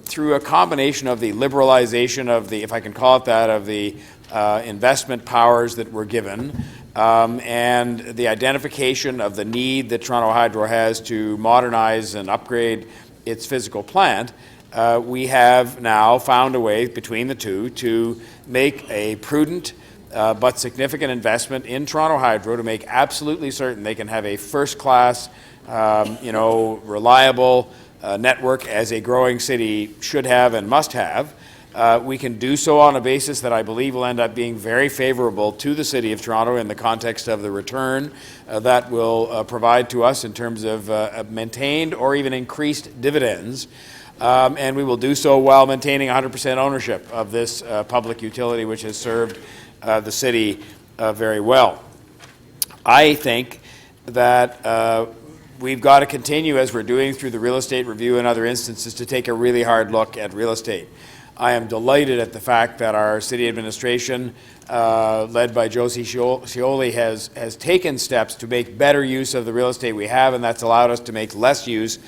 through a combination of the liberalization of the, if I can call it that, of the investment powers that were given, and the identification of the need that Toronto Hydro has to modernize and upgrade its physical plant, we have now found a way between the two to make a prudent but significant investment in Toronto Hydro to make absolutely certain they can have a first-class, you know, reliable network as a growing city should have and must have. We can do so on a basis that I believe will end up being very favorable to the City of Toronto in the context of the return that will provide to us in terms of maintained or even increased dividends. And we will do so while maintaining 100% ownership of this public utility, which has served the city very well. I think that we've got to continue, as we're doing through the real estate review and other instances, to take a really hard look at real estate. I am delighted at the fact that our city administration, led by Josie Scioli, has taken steps to make better use of the real estate we have, and that's allowed us to make less use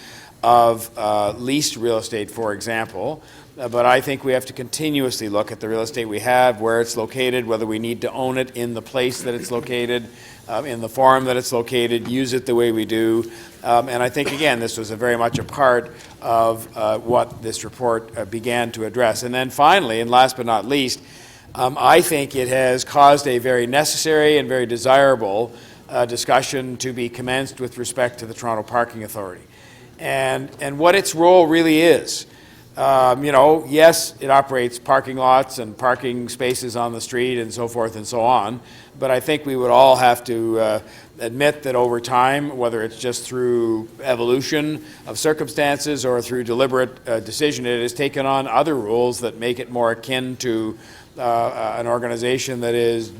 of leased real estate, for example. But I think we have to continuously look at the real estate we have, where it's located, whether we need to own it in the place that it's located, in the form that it's located, use it the way we do. And I think, again, this was very much a part of what this report began to address. And then finally, and last but not least, I think it has caused a very necessary and very desirable discussion to be commenced with respect to the Toronto Parking Authority and what its role really is. Yes, it operates parking lots and parking spaces on the street and so forth and so on, but I think we would all have to admit that over time, whether it's just through evolution of circumstances or through deliberate decision, it has taken on other rules that make it more akin to an organization that is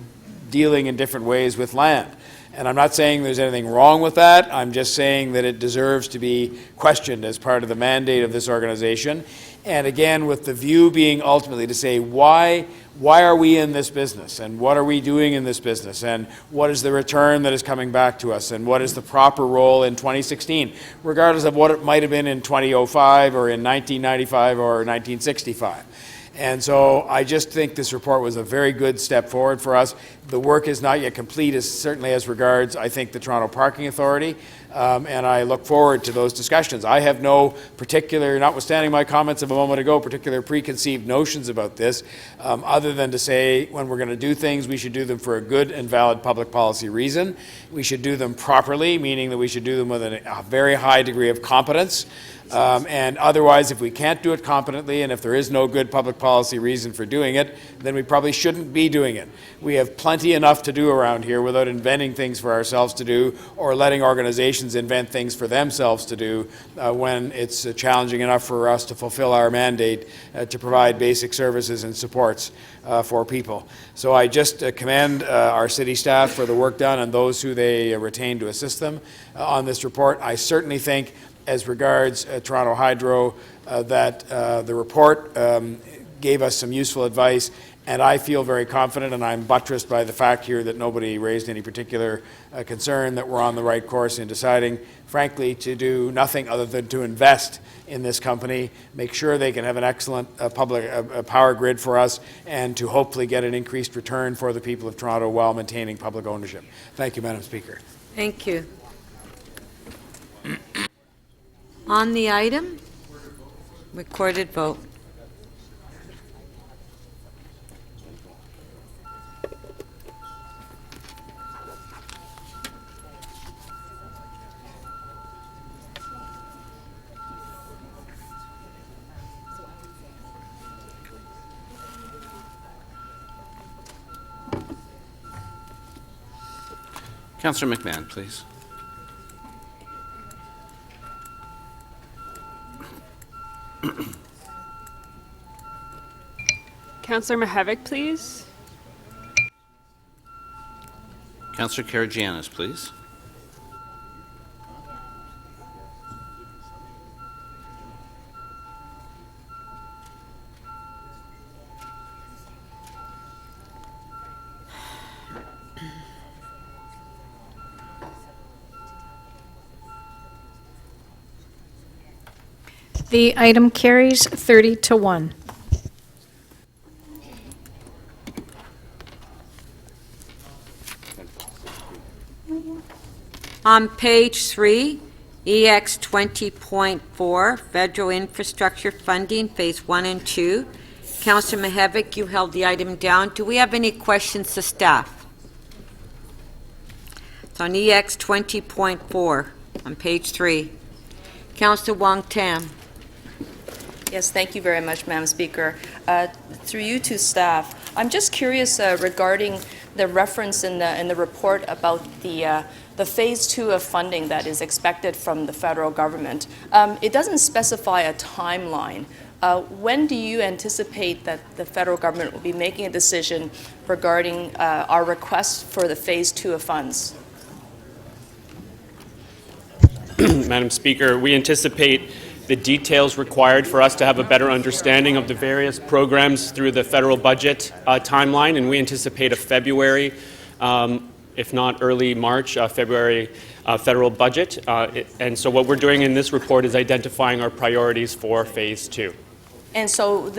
dealing in different ways with land. And I'm not saying there's anything wrong with that. I'm just saying that it deserves to be questioned as part of the mandate of this organization. And again, with the view being ultimately to say, why are we in this business? And what are we doing in this business? And what is the return that is coming back to us? And what is the proper role in 2016, regardless of what it might have been in 2005 or in 1995 or 1965. And so I just think this report was a very good step forward for us. The work is not yet complete, certainly as regards, I think, the Toronto Parking Authority, and I look forward to those discussions. I have no particular, notwithstanding my comments of a moment ago, particular preconceived notions about this, other than to say when we're going to do things, we should do them for a good and valid public policy reason. We should do them properly, meaning that we should do them with a very high degree of competence. And otherwise, if we can't do it competently and if there is no good public policy reason for doing it, then we probably shouldn't be doing it. We have plenty enough to do around here without inventing things for ourselves to do or letting organizations invent things for themselves to do when it's challenging enough for us to fulfill our mandate to provide basic services and supports for people. So I just commend our city staff for the work done and those who they retain to assist them on this report. I certainly think, as regards Toronto Hydro, that the report gave us some useful advice, and I feel very confident, and I'm buttressed by the fact here that nobody raised any particular concern, that we're on the right course in deciding, frankly, to do nothing other than to invest in this company, make sure they can have an excellent public power grid for us, and to hopefully get an increased return for the people of Toronto while maintaining public ownership. Thank you, Madam Speaker. Thank you. On the item, recorded vote. Councillor McMahon, please. Councillor Mihevc, please. Councillor Karygiannis, please. The item carries 30-1. On page 3, EX 20.4, Federal Infrastructure Funding, Phase 1 and 2. Councillor Mihevc, you held the item down. Do we have any questions to staff? It's on EX 20.4 on page 3. Councillor Wong Tam. Yes, thank you very much, Madam Speaker. Through you to staff, I'm just curious regarding the reference in the report about the phase 2 of funding that is expected from the federal government. It doesn't specify a timeline. When do you anticipate that the federal government will be making a decision regarding our request for the phase 2 of funds? Madam Speaker, we anticipate the details required for us to have a better understanding of the various programs through the federal budget timeline, and we anticipate a February, if not early March, February federal budget. And so what we're doing in this report is identifying our priorities for phase 2. And so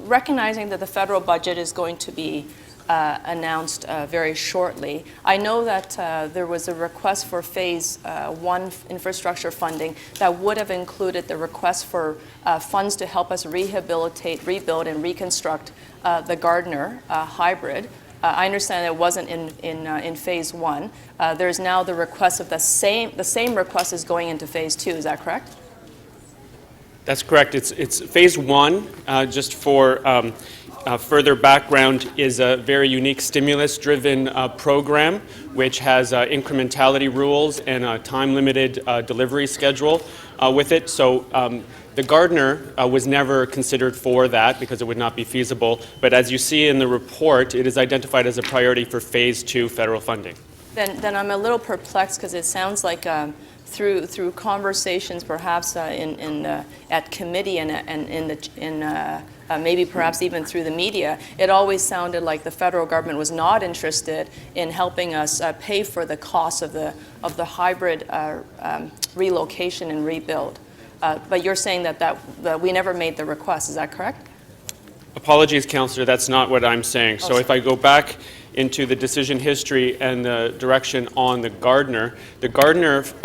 recognizing that the federal budget is going to be announced very shortly, I know that there was a request for phase 1 infrastructure funding that would have included the request for funds to help us rehabilitate, rebuild, and reconstruct the Gardner hybrid. I understand it wasn't in phase 1. There's now the request of the same request is going into phase 2. Is that correct? That's correct. It's phase 1, just for further background, is a very unique stimulus-driven program which has incrementality rules and a time-limited delivery schedule with it. So the Gardner was never considered for that because it would not be feasible. But as you see in the report, it is identified as a priority for phase 2 federal funding. Then I'm a little perplexed because it sounds like through conversations perhaps at committee and maybe perhaps even through the media, it always sounded like the federal government was not interested in helping us pay for the cost of the hybrid relocation and rebuild. But you're saying that we never made the request. Is that correct? Apologies, Councillor, that's not what I'm saying. So if I go back into the decision history and the direction on the Gardner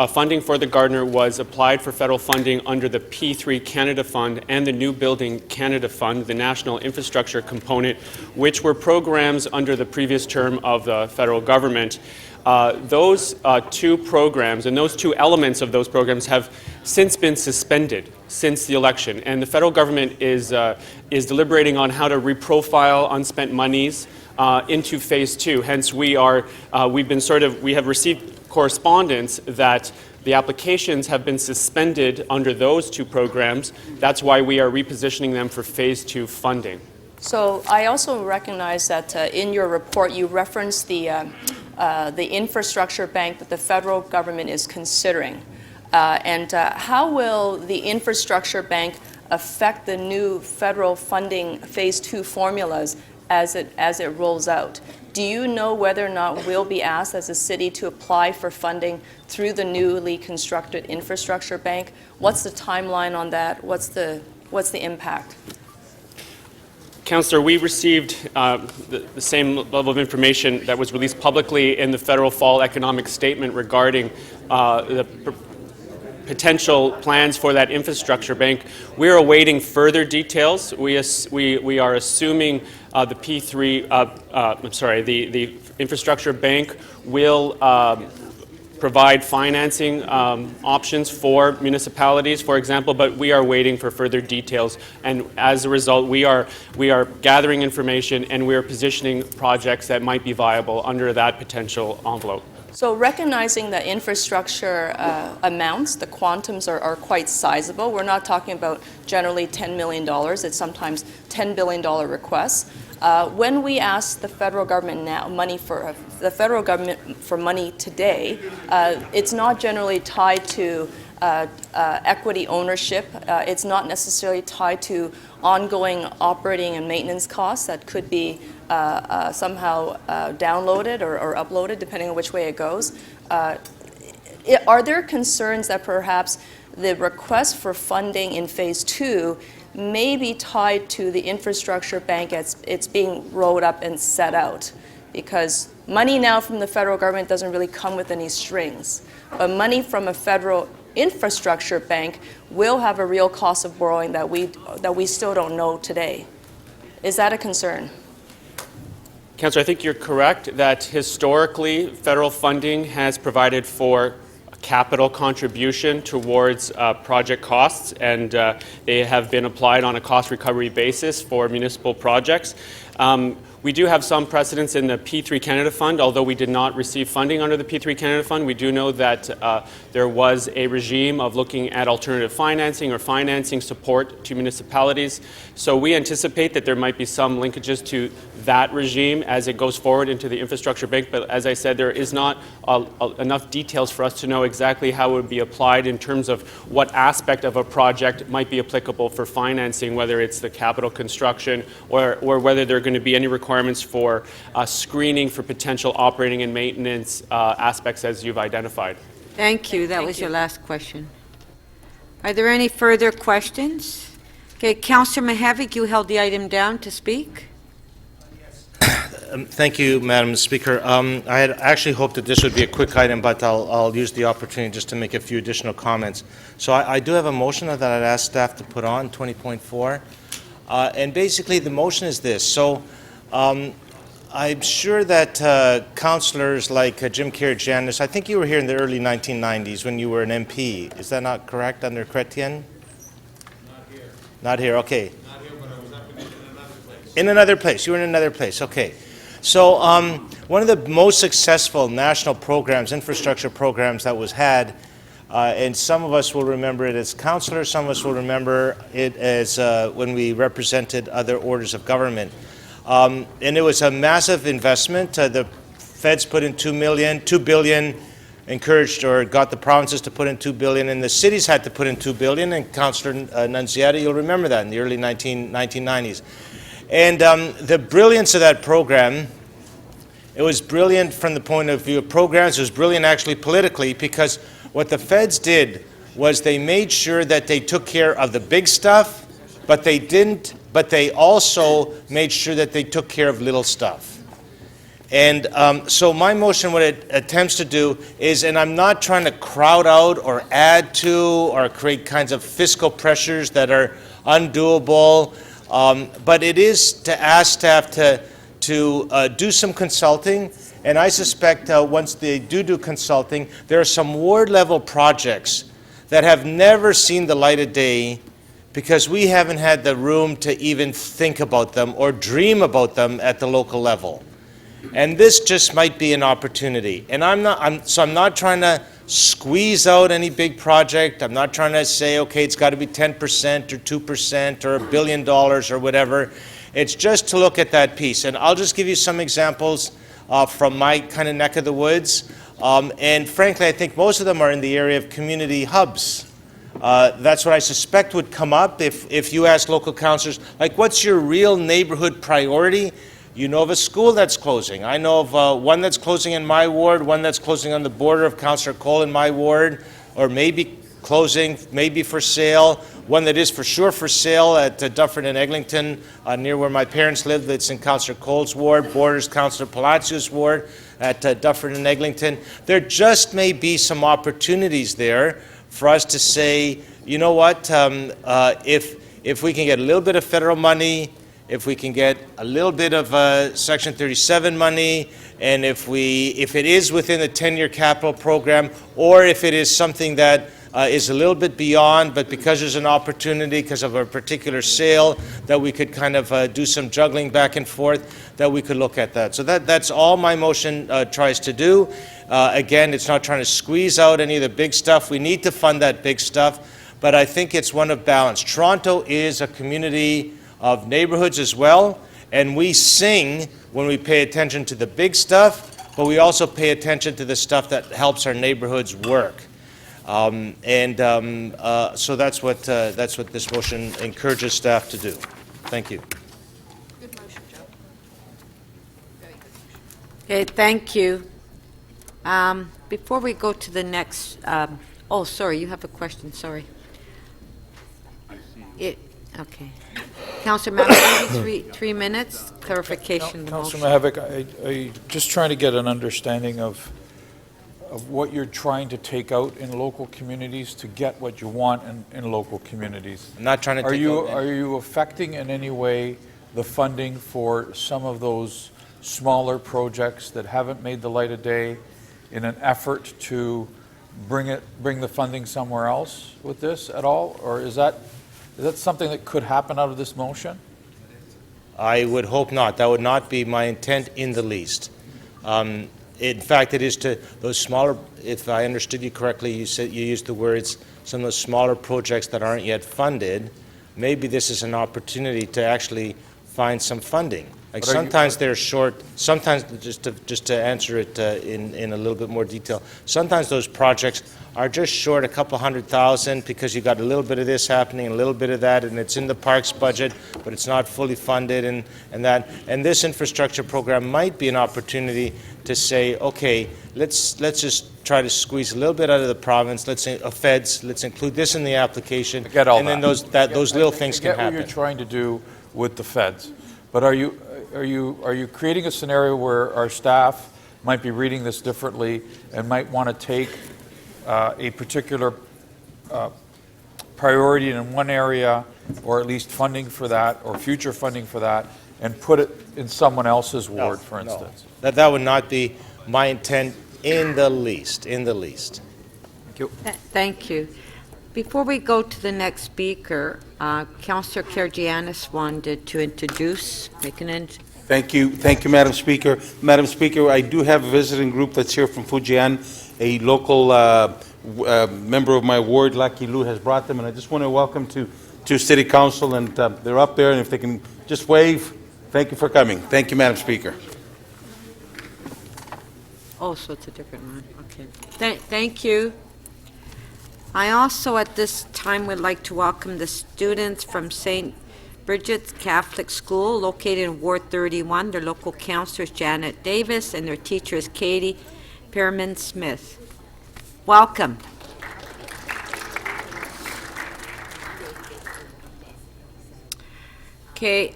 funding for the Gardner was applied for federal funding under the P3 Canada Fund and the New Building Canada Fund, the national infrastructure component, which were programs under the previous term of the federal government. Those two programs and those two elements of those programs have since been suspended since the election, and the federal government is deliberating on how to reprofile unspent monies into phase 2. Hence, we have received correspondence that the applications have been suspended under those two programs. That's why we are repositioning them for phase 2 funding. So I also recognize that in your report you referenced the infrastructure bank that the federal government is considering. How will the infrastructure bank affect the new federal funding phase 2 formulas as it rolls out? Do you know whether or not we'll be asked as a city to apply for funding through the newly constructed infrastructure bank? What's the timeline on that? What's the impact? Councillor, we received the same level of information that was released publicly in the federal fall economic statement regarding the potential plans for that infrastructure bank. We're awaiting further details. We are assuming the the infrastructure bank will provide financing options for municipalities, for example, but we are waiting for further details. And as a result, we are gathering information and we are positioning projects that might be viable under that potential envelope. So recognizing that infrastructure amounts, the quantums are quite sizable. We're not talking about generally $10 million. It's sometimes $10 billion requests. When we ask the federal government for money today, it's not generally tied to equity ownership. It's not necessarily tied to ongoing operating and maintenance costs that could be somehow downloaded or uploaded, depending on which way it goes. Are there concerns that perhaps the request for funding in phase 2 may be tied to the infrastructure bank as it's being rolled up and set out? Because money now from the federal government doesn't really come with any strings, but money from a federal infrastructure bank will have a real cost of borrowing that we still don't know today. Is that a concern? Councillor, I think you're correct that historically federal funding has provided for capital contribution towards project costs, and they have been applied on a cost recovery basis for municipal projects. We do have some precedents in the P3 Canada Fund, although we did not receive funding under the P3 Canada Fund. We do know that there was a regime of looking at alternative financing or financing support to municipalities. So we anticipate that there might be some linkages to that regime as it goes forward into the infrastructure bank. But as I said, there is not enough details for us to know exactly how it would be applied in terms of what aspect of a project might be applicable for financing, whether it's the capital construction or whether there are going to be any requirements for screening for potential operating and maintenance aspects as you've identified. Thank you. That was your last question. Are there any further questions? Okay, Councillor Mihevc, you held the item down to speak. Thank you, Madam Speaker. I had actually hoped that this would be a quick item, but I'll use the opportunity just to make a few additional comments. So I do have a motion that I'd ask staff to put on, 20.4. And basically, the motion is this. So I'm sure that councillors like Jim Karygiannis, I think you were here in the early 1990s when you were an MP. Is that not correct, under Chrétien? Not here. Not here, okay. Not here, but I was up in another place. You were in another place, okay. So one of the most successful national programs, infrastructure programs that was had, and some of us will remember it as councillors, some of us will remember it as when we represented other orders of government. And it was a massive investment. The feds put in $2 billion, encouraged or got the provinces to put in $2 billion, and the cities had to put in $2 billion. And Councillor Nunziata, you'll remember that in the early 1990s. And the brilliance of that program, it was brilliant from the point of view of programs. It was brilliant actually politically, because what the feds did was they made sure that they took care of the big stuff, but they also made sure that they took care of little stuff. And so my motion, what it attempts to do is, and I'm not trying to crowd out or add to or create kinds of fiscal pressures that are undoable, but it is to ask staff to do some consulting. And I suspect once they do consulting, there are some ward-level projects that have never seen the light of day because we haven't had the room to even think about them or dream about them at the local level. And this just might be an opportunity. And I'm not trying to squeeze out any big project. I'm not trying to say, okay, it's got to be 10% or 2% or $1 billion or whatever. It's just to look at that piece. And I'll just give you some examples from my kind of neck of the woods. And frankly, I think most of them are in the area of community hubs. That's what I suspect would come up if you ask local councillors, like, what's your real neighborhood priority? You know of a school that's closing. I know of one that's closing in my ward, one that's closing on the border of Councillor Cole in my ward, or maybe closing, maybe for sale. One that is for sure for sale at Dufferin and Eglinton, near where my parents live. That's in Councillor Cole's ward, borders Councillor Palacios' ward at Dufferin and Eglinton. There just may be some opportunities there for us to say, you know what, if we can get a little bit of federal money, if we can get a little bit of Section 37 money, and if it is within the 10-year capital program, or if it is something that is a little bit beyond, but because there's an opportunity, because of a particular sale, that we could kind of do some juggling back and forth, that we could look at that. So that's all my motion tries to do. Again, it's not trying to squeeze out any of the big stuff. We need to fund that big stuff, but I think it's one of balance. Toronto is a community of neighborhoods as well, and we sing when we pay attention to the big stuff, but we also pay attention to the stuff that helps our neighborhoods work. So that's what this motion encourages staff to do. Thank you. Good motion, Joe. Very good motion. Okay, thank you. Before we go to the next, oh, sorry, you have a question, sorry. Okay. Councillor Maverick, 3 minutes, clarification of the motion. Councillor Mihevc, I just trying to get an understanding of what you're trying to take out in local communities to get what you want in local communities. I'm not trying to take out Are you affecting in any way the funding for some of those smaller projects that haven't made the light of day in an effort to bring the funding somewhere else with this at all? Or is that something that could happen out of this motion? I would hope not. That would not be my intent in the least. In fact, it is to those smaller, if I understood you correctly, you used the words, some of those smaller projects that aren't yet funded. Maybe this is an opportunity to actually find some funding. Like sometimes they're short, sometimes, just to answer it in a little bit more detail, sometimes those projects are just short a couple $100,000 because you got a little bit of this happening, a little bit of that, and it's in the parks budget, but it's not fully funded, and that. And this infrastructure program might be an opportunity to say, okay, let's just try to squeeze a little bit out of the province. Let's feds. Let's include this in the application, and then those little things can happen. I get what you're trying to do with the feds, but are you creating a scenario where our staff might be reading this differently and might want to take a particular priority in one area, or at least funding for that, or future funding for that, and put it in someone else's ward, for instance? No. That would not be my intent in the least. Thank you. Thank you. Before we go to the next speaker, Councillor Karygiannis wanted to introduce, Thank you, Madam Speaker. Madam Speaker, I do have a visiting group that's here from Fujian. A local member of my ward, Lucky Lou, has brought them, and I just want to welcome to City Council, and they're up there, and if they can just wave, thank you for coming. Thank you, Madam Speaker. Oh, so it's a different one, okay. Thank you. I also, at this time, would like to welcome the students from St. Bridget's Catholic School, located in Ward 31. Their local counselor is Janet Davis, and their teacher is Katie Pearman Smith. Welcome. Okay,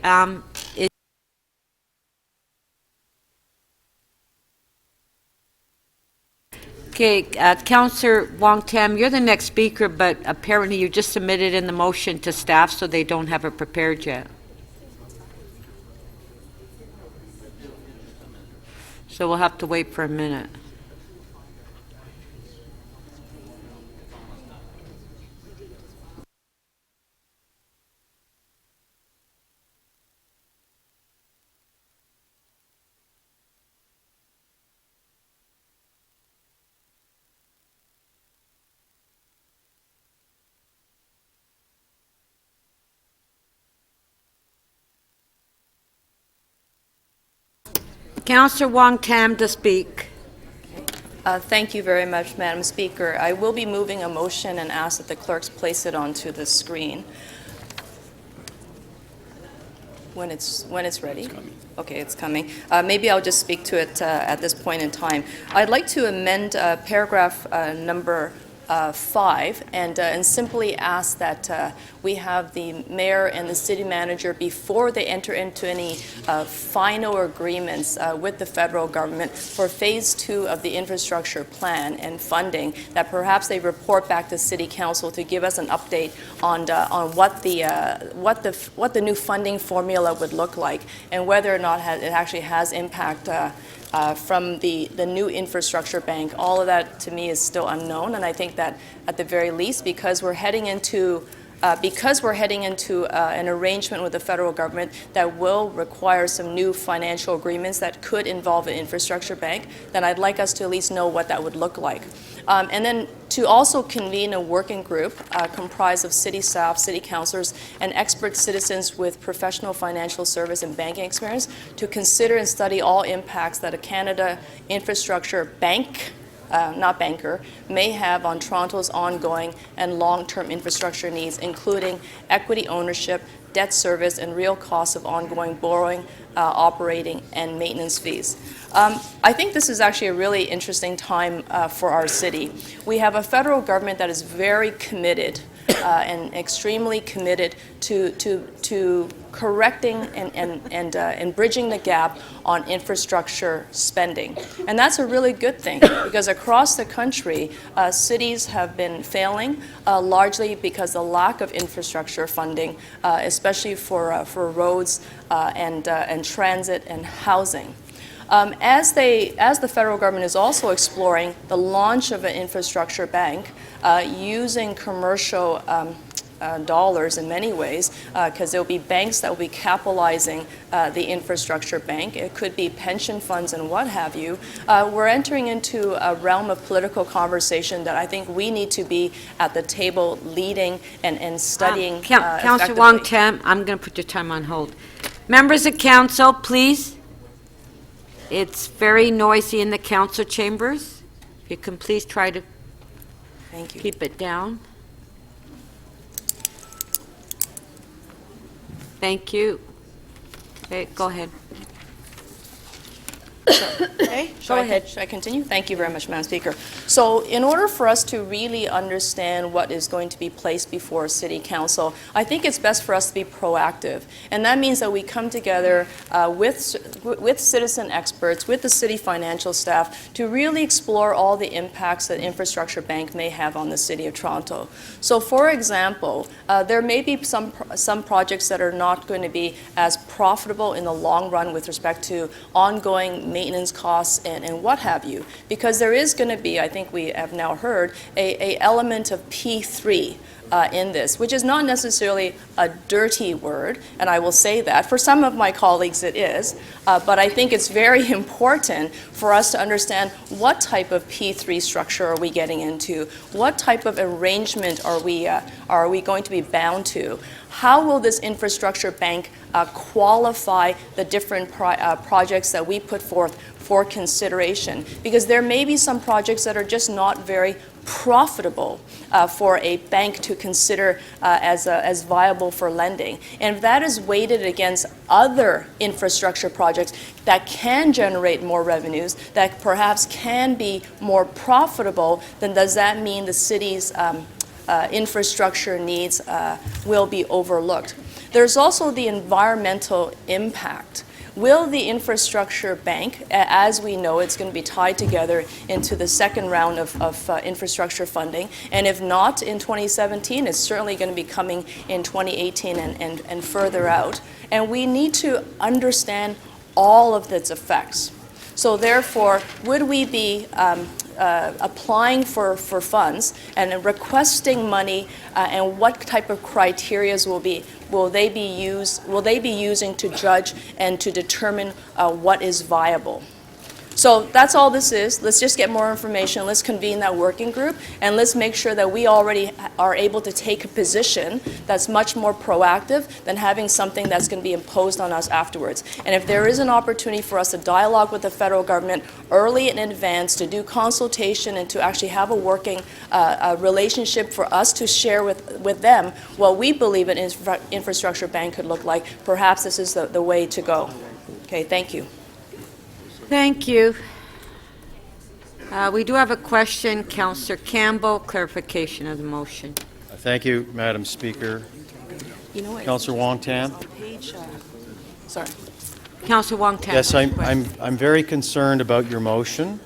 Councillor Wong Tam, you're the next speaker, but apparently you just submitted in the motion to staff, so they don't have it prepared yet. So we'll have to wait for a minute. Councillor Wong Tam to speak. Thank you very much, Madam Speaker. I will be moving a motion and ask that the clerks place it onto the screen when it's ready. Okay, it's coming. Maybe I'll just speak to it at this point in time. I'd like to amend paragraph number 5 and simply ask that we have the mayor and the city manager, before they enter into any final agreements with the federal government for phase 2 of the infrastructure plan and funding, that perhaps they report back to city council to give us an update on what the new funding formula would look like, and whether or not it actually has impact from the new infrastructure bank. All of that to me is still unknown, and I think that at the very least, because we're heading into an arrangement with the federal government that will require some new financial agreements that could involve an infrastructure bank, then I'd like us to at least know what that would look like. And then to also convene a working group comprised of city staff, city councilors, and expert citizens with professional financial service and banking experience to consider and study all impacts that a Canada infrastructure bank, not banker, may have on Toronto's ongoing and long-term infrastructure needs, including equity ownership, debt service, and real costs of ongoing borrowing, operating, and maintenance fees. I think this is actually a really interesting time for our city. We have a federal government that is very committed and extremely committed to correcting and bridging the gap on infrastructure spending. And that's a really good thing, because across the country, cities have been failing, largely because of the lack of infrastructure funding, especially for roads and transit and housing. As the federal government is also exploring the launch of an infrastructure bank using commercial dollars in many ways, because there will be banks that will be capitalizing the infrastructure bank. It could be pension funds and what have you. We're entering into a realm of political conversation that I think we need to be at the table leading and studying Councillor Wong Tam, I'm going to put your time on hold. Members of council, please. It's very noisy in the council chambers. If you can please try to keep it down. Thank you. Okay, go ahead. Okay, go ahead. Should I continue? Thank you very much, Madam Speaker. So in order for us to really understand what is going to be placed before City Council, I think it's best for us to be proactive. And that means that we come together with citizen experts, with the city financial staff, to really explore all the impacts that Infrastructure Bank may have on the City of Toronto. So for example, there may be some projects that are not going to be as profitable in the long run with respect to ongoing maintenance costs and what have you, because there is going to be, I think we have now heard, a element of P3 in this, which is not necessarily a dirty word, and I will say that. For some of my colleagues it is, but I think it's very important for us to understand what type of P3 structure are we getting into, what type of arrangement are we going to be bound to, how will this infrastructure bank qualify the different projects that we put forth for consideration, because there may be some projects that are just not very profitable for a bank to consider as viable for lending. And if that is weighted against other infrastructure projects that can generate more revenues, that perhaps can be more profitable, then does that mean the city's infrastructure needs will be overlooked? There's also the environmental impact. Will the infrastructure bank, as we know, it's going to be tied together into the second round of infrastructure funding, and if not in 2017, it's certainly going to be coming in 2018 and further out. And we need to understand all of its effects. So therefore, would we be applying for funds and requesting money, and what type of criteria will they be using to judge and to determine what is viable? So that's all this is. Let's just get more information. Let's convene that working group, and let's make sure that we already are able to take a position that's much more proactive than having something that's going to be imposed on us afterwards. And if there is an opportunity for us to dialogue with the federal government early and in advance, to do consultation and to actually have a working relationship for us to share with them what we believe an infrastructure bank could look like, perhaps this is the way to go. Okay, thank you. Thank you. We do have a question. Councillor Campbell, clarification of the motion. Thank you, Madam Speaker. You know what? Councillor Wong Tam. Sorry. Councillor Wong Tam. Yes, I'm very concerned about your motion.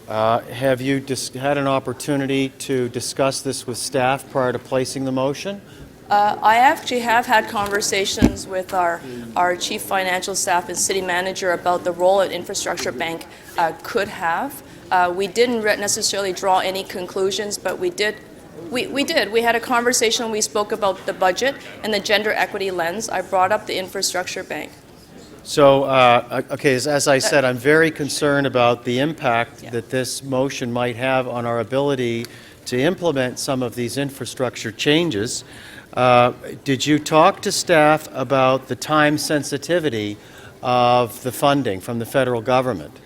Have you had an opportunity to discuss this with staff prior to placing the motion? I actually have had conversations with our chief financial staff and city manager about the role an infrastructure bank could have. We didn't necessarily draw any conclusions, but we did. We had a conversation. We spoke about the budget and the gender equity lens. I brought up the infrastructure bank. So, okay, as I said, I'm very concerned about the impact that this motion might have on our ability to implement some of these infrastructure changes. Did you talk to staff about the time sensitivity of the funding from the federal government?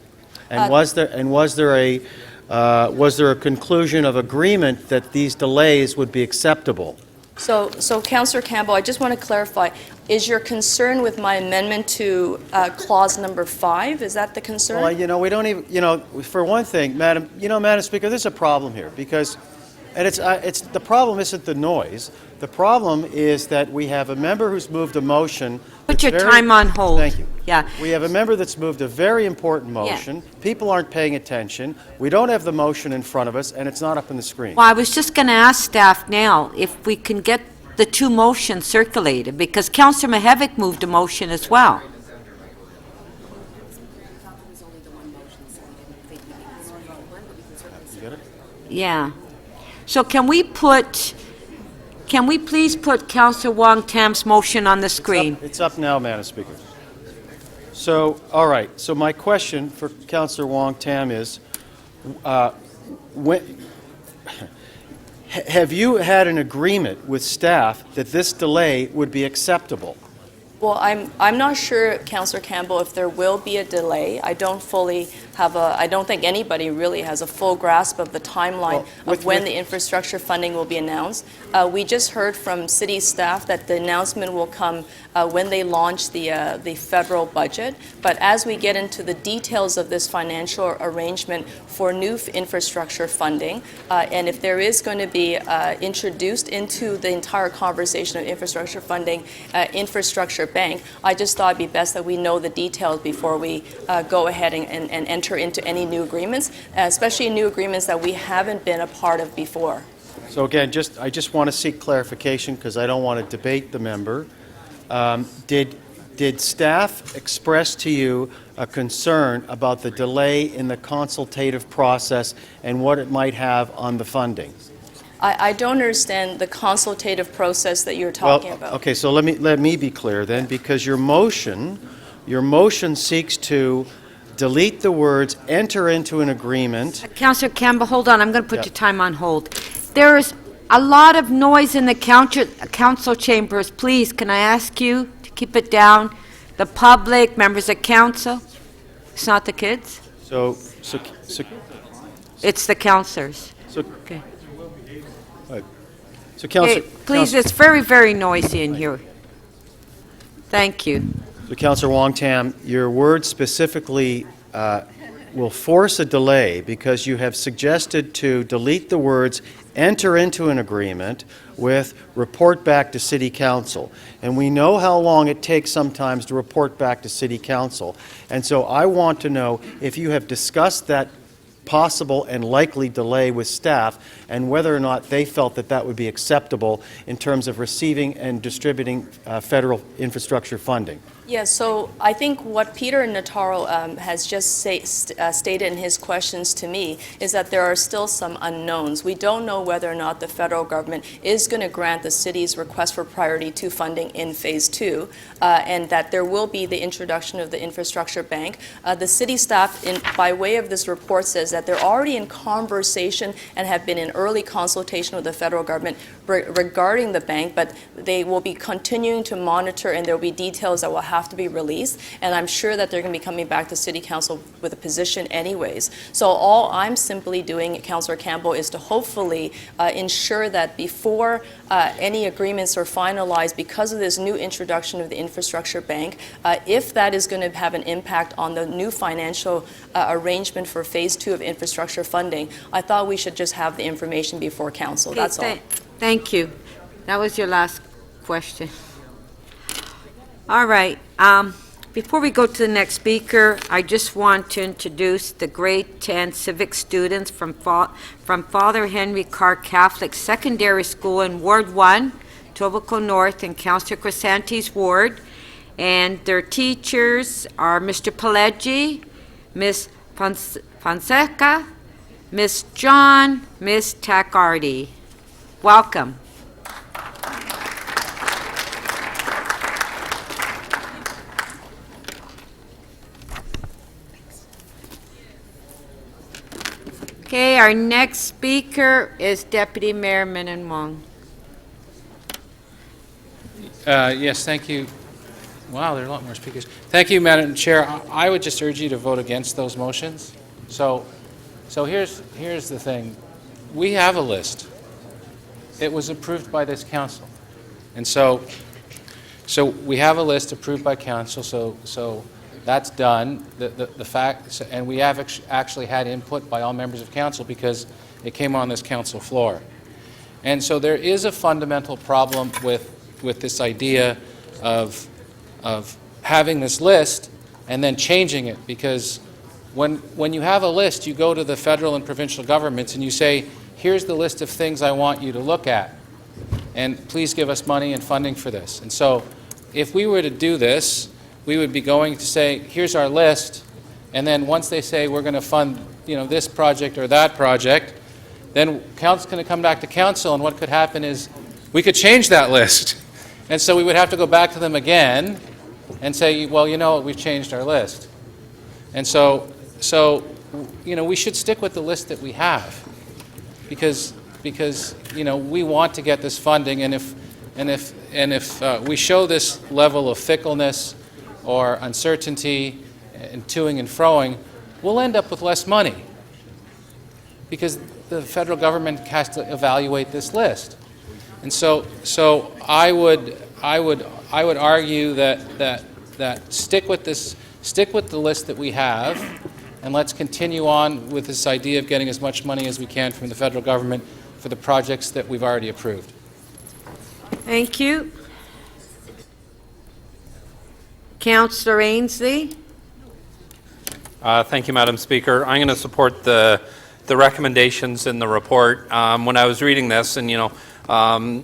And was there a conclusion of agreement that these delays would be acceptable? So Councillor Campbell, I just want to clarify, is your concern with my amendment to clause number 5, is that the concern? Well, we don't even, for one thing, Madam Speaker, there's a problem here because, and the problem isn't the noise. The problem is that we have a member who's moved a motion. Put your time on hold. Thank you. Yeah. We have a member that's moved a very important motion. Yeah. People aren't paying attention. We don't have the motion in front of us, and it's not up on the screen. Well, I was just going to ask staff now if we can get the two motions circulated, because Councillor Mihevc moved a motion as well. You get it? Yeah. So can we please put Councillor Wong Tam's motion on the screen? It's up now, Madam Speaker. So, all right, so my question for Councillor Wong Tam is, have you had an agreement with staff that this delay would be acceptable? Well, I'm not sure, Councillor Campbell, if there will be a delay. I don't think anybody really has a full grasp of the timeline of when the infrastructure funding will be announced. We just heard from city staff that the announcement will come when they launch the federal budget. But as we get into the details of this financial arrangement for new infrastructure funding, and if there is going to be introduced into the entire conversation of infrastructure funding, infrastructure bank, I just thought it'd be best that we know the details before we go ahead and enter into any new agreements, especially new agreements that we haven't been a part of before. So again, I just want to seek clarification because I don't want to debate the member. Did staff express to you a concern about the delay in the consultative process and what it might have on the funding? I don't understand the consultative process that you're talking about. Okay, so let me be clear then, because your motion seeks to delete the words "enter into an agreement." Councillor Campbell, hold on, I'm going to put your time on hold. There is a lot of noise in the council chambers. Please, can I ask you to keep it down? The public, members of council. It's not the kids. So It's the councillors. Okay. So, Councillor, please, it's very, very noisy in here. Thank you. So, Councillor Wong Tam, your words specifically will force a delay because you have suggested to delete the words "enter into an agreement" with "report back to City Council." And we know how long it takes sometimes to report back to City Council. And so I want to know if you have discussed that possible and likely delay with staff and whether or not they felt that that would be acceptable in terms of receiving and distributing federal infrastructure funding. Yeah, so I think what Peter Nataro has just stated in his questions to me is that there are still some unknowns. We don't know whether or not the federal government is going to grant the city's request for priority 2 funding in phase 2, and that there will be the introduction of the infrastructure bank. The city staff, by way of this report, says that they're already in conversation and have been in early consultation with the federal government regarding the bank, but they will be continuing to monitor, and there will be details that will have to be released, and I'm sure that they're going to be coming back to City Council with a position anyways. So all I'm simply doing, Councillor Campbell, is to hopefully ensure that before any agreements are finalized because of this new introduction of the infrastructure bank, if that is going to have an impact on the new financial arrangement for phase 2 of infrastructure funding, I thought we should just have the information before Council. Okay, that's all. Thank you. That was your last question. All right. Before we go to the next speaker, I just want to introduce the grade 10 civic students from Father Henry Carr Catholic Secondary School in Ward 1, Tobico North, in Councillor Crisanti's ward. And their teachers are Mr. Pileggi, Ms. Fonseca, Ms. John, Ms. Tacardi. Welcome. Okay, our next speaker is Deputy Mayor Min Wong. Yes, thank you. Wow, there are a lot more speakers. Thank you, Madam Chair. I would just urge you to vote against those motions. So here's the thing. We have a list. It was approved by this council. And so we have a list approved by council, so that's done. The fact, and we have actually had input by all members of council because it came on this council floor. And so there is a fundamental problem with this idea of having this list and then changing it, because when you have a list, you go to the federal and provincial governments and you say, here's the list of things I want you to look at, and please give us money and funding for this. And so if we were to do this, we would be going to say, here's our list, and then once they say we're going to fund this project or that project, then council's going to come back to council, and what could happen is we could change that list. And so we would have to go back to them again and say, well, we've changed our list. And so we should stick with the list that we have, because we want to get this funding, and if we show this level of fickleness or uncertainty and toing and froing, we'll end up with less money, because the federal government has to evaluate this list. And so I would argue that stick with the list that we have, and let's continue on with this idea of getting as much money as we can from the federal government for the projects that we've already approved. Thank you. Councillor Ainsley. Thank you, Madam Speaker. I'm going to support the recommendations in the report. When I was reading this, and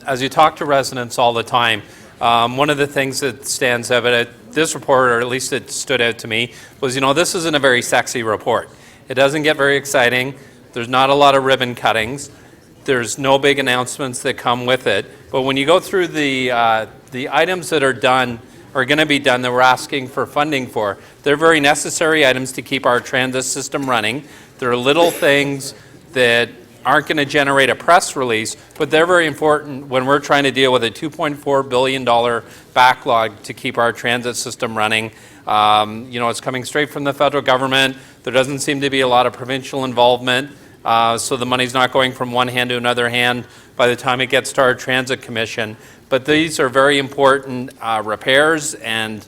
as you talk to residents all the time, one of the things that stands out at this report, or at least it stood out to me, was this isn't a very sexy report. It doesn't get very exciting. There's not a lot of ribbon cuttings. There's no big announcements that come with it. But when you go through the items that are going to be done that we're asking for funding for, they're very necessary items to keep our transit system running. There are little things that aren't going to generate a press release, but they're very important when we're trying to deal with a $2.4 billion backlog to keep our transit system running. It's coming straight from the federal government. There doesn't seem to be a lot of provincial involvement, so the money's not going from one hand to another hand by the time it gets to our transit commission. But these are very important repairs and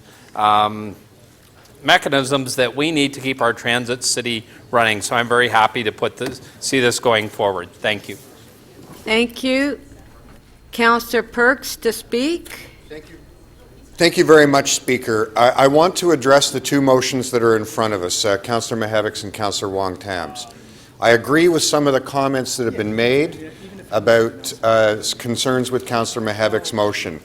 mechanisms that we need to keep our transit city running. So I'm very happy to see this going forward. Thank you. Thank you. Councillor Perks to speak. Thank you very much, Speaker. I want to address the two motions that are in front of us, Councillor Mihevic's and Councillor Wong-Tam's. I agree with some of the comments that have been made about concerns with Councillor Mihevic's motion.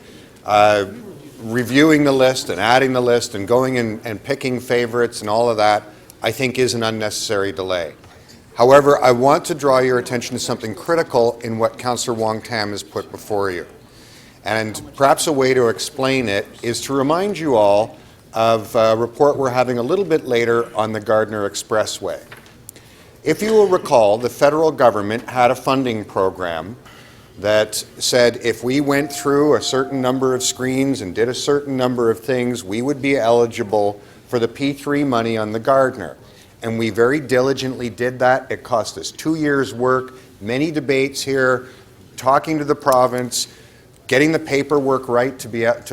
Reviewing the list and adding the list and going and picking favorites and all of that, I think is an unnecessary delay. However, I want to draw your attention to something critical in what Councillor Wong-Tam has put before you. And perhaps a way to explain it is to remind you all of a report we're having a little bit later on the Gardiner Expressway. If you will recall, the federal government had a funding program that said if we went through a certain number of screens and did a certain number of things, we would be eligible for the P3 money on the Gardiner. And we very diligently did that. It cost us 2 years' work, many debates here, talking to the province, getting the paperwork right to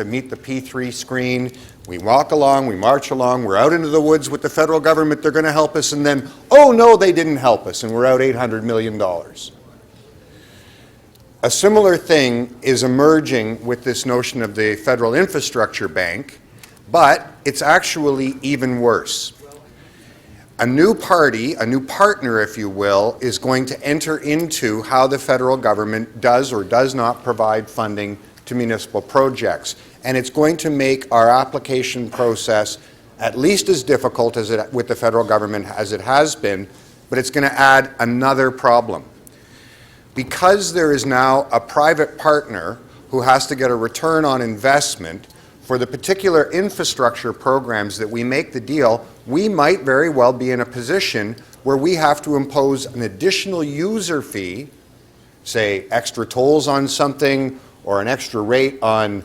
meet the P3 screen. We walk along, we march along, we're out into the woods with the federal government, they're going to help us, and then, oh no, they didn't help us, and we're out $800 million. A similar thing is emerging with this notion of the Federal Infrastructure Bank, but it's actually even worse. A new party, a new partner, if you will, is going to enter into how the federal government does or does not provide funding to municipal projects. And it's going to make our application process at least as difficult as with the federal government as it has been, but it's going to add another problem. Because there is now a private partner who has to get a return on investment for the particular infrastructure programs that we make the deal, we might very well be in a position where we have to impose an additional user fee, say extra tolls on something or an extra rate on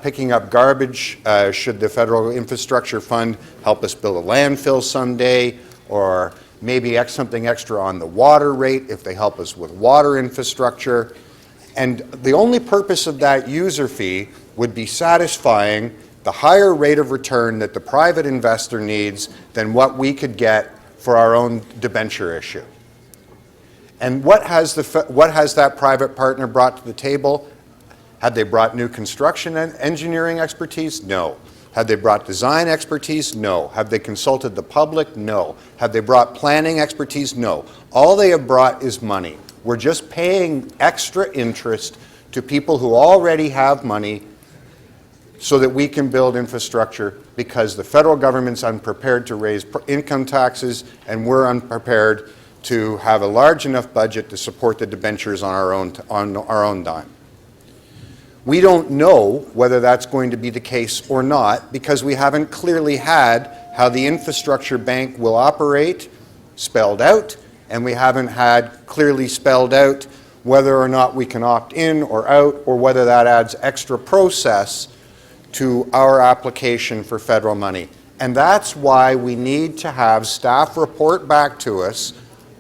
picking up garbage should the Federal Infrastructure Fund help us build a landfill someday, or maybe something extra on the water rate if they help us with water infrastructure. And the only purpose of that user fee would be satisfying the higher rate of return that the private investor needs than what we could get for our own debenture issue. And what has that private partner brought to the table? Had they brought new construction and engineering expertise? No. Have they brought design expertise? No. Have they consulted the public? No. Have they brought planning expertise? No. All they have brought is money. We're just paying extra interest to people who already have money so that we can build infrastructure, because the federal government's unprepared to raise income taxes and we're unprepared to have a large enough budget to support the debentures on our own dime. We don't know whether that's going to be the case or not, because we haven't clearly had how the infrastructure bank will operate spelled out, and we haven't had clearly spelled out whether or not we can opt in or out, or whether that adds extra process to our application for federal money. And that's why we need to have staff report back to us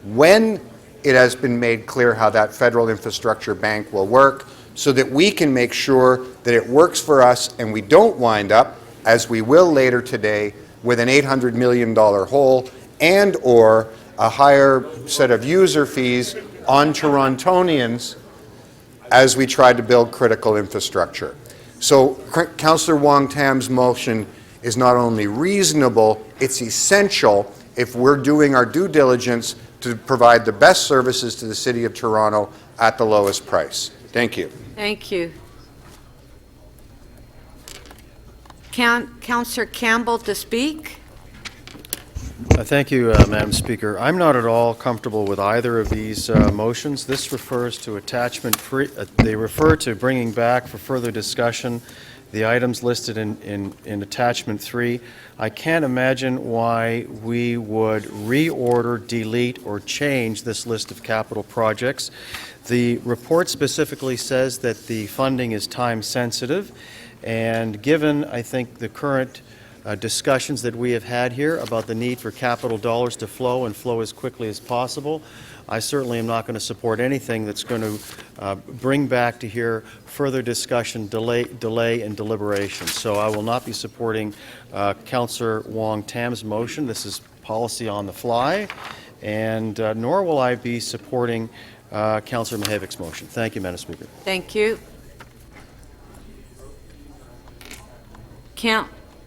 when it has been made clear how that federal infrastructure bank will work, so that we can make sure that it works for us and we don't wind up, as we will later today, with an $800 million hole and or a higher set of user fees on Torontonians as we try to build critical infrastructure. So Councillor Wong-Tam's motion is not only reasonable, it's essential if we're doing our due diligence to provide the best services to the City of Toronto at the lowest price. Thank you. Thank you. Councillor Campbell to speak. Thank you, Madam Speaker. I'm not at all comfortable with either of these motions. This refers to attachment 3. They refer to bringing back for further discussion the items listed in attachment 3. I can't imagine why we would reorder, delete, or change this list of capital projects. The report specifically says that the funding is time sensitive, and given, I think, the current discussions that we have had here about the need for capital dollars to flow and flow as quickly as possible, I certainly am not going to support anything that's going to bring back to here further discussion, delay, and deliberation. So I will not be supporting Councillor Wong-Tam's motion. This is policy on the fly, and nor will I be supporting Councillor Mihavik's motion. Thank you, Madam Speaker. Thank you.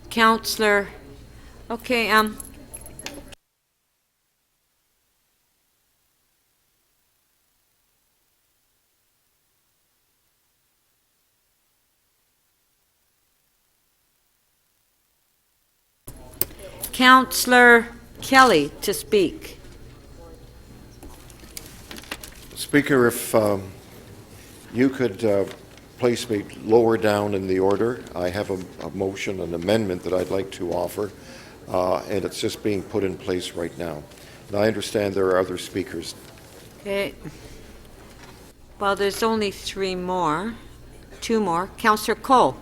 Councillor, okay, Councillor Kelly to speak. Speaker, if you could place me lower down in the order. I have a motion, an amendment that I'd like to offer, and it's just being put in place right now. And I understand there are other speakers. Okay. Well, there's only two more. Councillor Cole,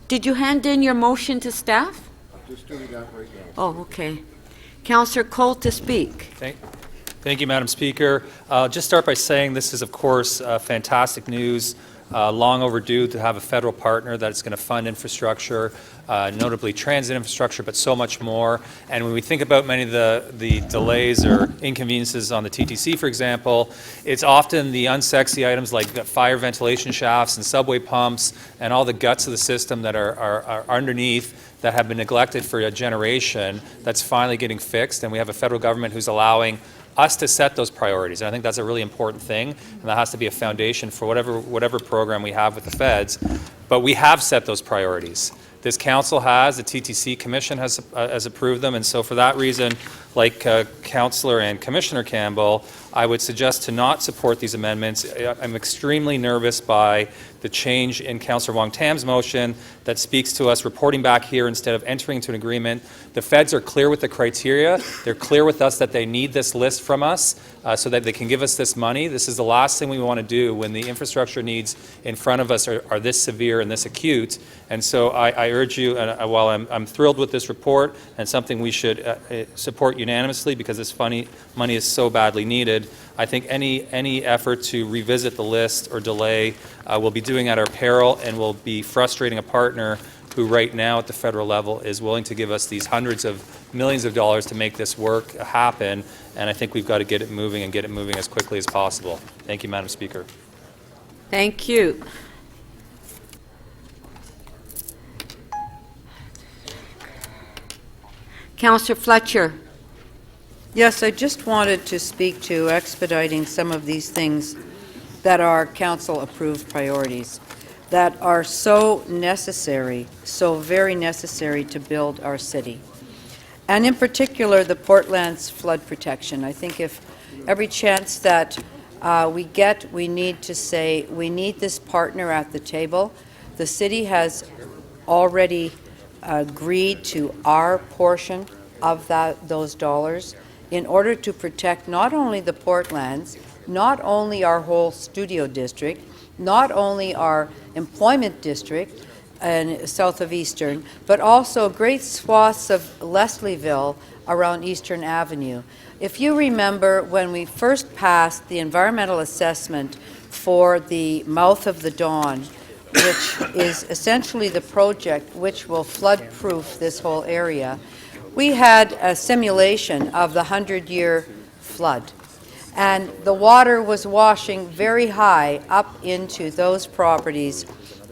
did you hand in your motion to staff? I'm just doing that right now. Oh, okay. Councillor Cole to speak. Thank you, Madam Speaker. I'll just start by saying this is, of course, fantastic news. Long overdue to have a federal partner that's going to fund infrastructure, notably transit infrastructure, but so much more. And when we think about many of the delays or inconveniences on the TTC, for example, it's often the unsexy items like fire ventilation shafts and subway pumps and all the guts of the system that are underneath that have been neglected for a generation that's finally getting fixed. And we have a federal government who's allowing us to set those priorities. And I think that's a really important thing, and that has to be a foundation for whatever program we have with the feds. But we have set those priorities. This council has, the TTC Commission has approved them, and so for that reason, like Councillor and Commissioner Campbell, I would suggest to not support these amendments. I'm extremely nervous by the change in Councillor Wong-Tam's motion that speaks to us reporting back here instead of entering into an agreement. The feds are clear with the criteria. They're clear with us that they need this list from us so that they can give us this money. This is the last thing we want to do when the infrastructure needs in front of us are this severe and this acute. And so I urge you, while I'm thrilled with this report and something we should support unanimously because this money is so badly needed, I think any effort to revisit the list or delay will be doing at our peril and will be frustrating a partner who right now at the federal level is willing to give us these hundreds of millions of dollars to make this work happen. And I think we've got to get it moving and get it moving as quickly as possible. Thank you, Madam Speaker. Thank you. Councillor Fletcher. Yes, I just wanted to speak to expediting some of these things that are council-approved priorities. that are so necessary, so very necessary to build our city. And in particular, the Portland's flood protection. I think if every chance that we get, we need to say, we need this partner at the table. The city has already agreed to our portion of those dollars in order to protect not only the Portlands, not only our whole studio district, not only our employment district and south of Eastern, but also great swaths of Leslieville around Eastern Avenue. If you remember when we first passed the environmental assessment for the mouth of the Don, which is essentially the project which will flood-proof this whole area, we had a simulation of the 100-year flood. And the water was washing very high up into those properties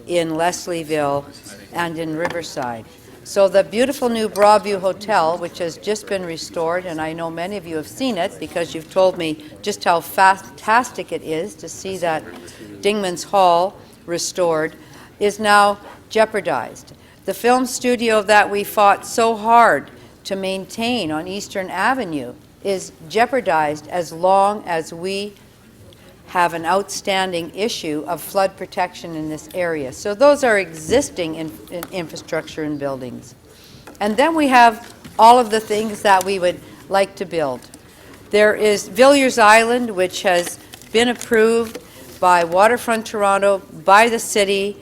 in Leslieville and in Riverside. So the beautiful new Broadview Hotel, which has just been restored, and I know many of you have seen it because you've told me just how fantastic it is to see that Dingman's Hall restored, is now jeopardized. The film studio that we fought so hard to maintain on Eastern Avenue is jeopardized as long as we have an outstanding issue of flood protection in this area. So those are existing infrastructure and buildings. And then we have all of the things that we would like to build. There is Villiers Island, which has been approved by Waterfront Toronto, by the city,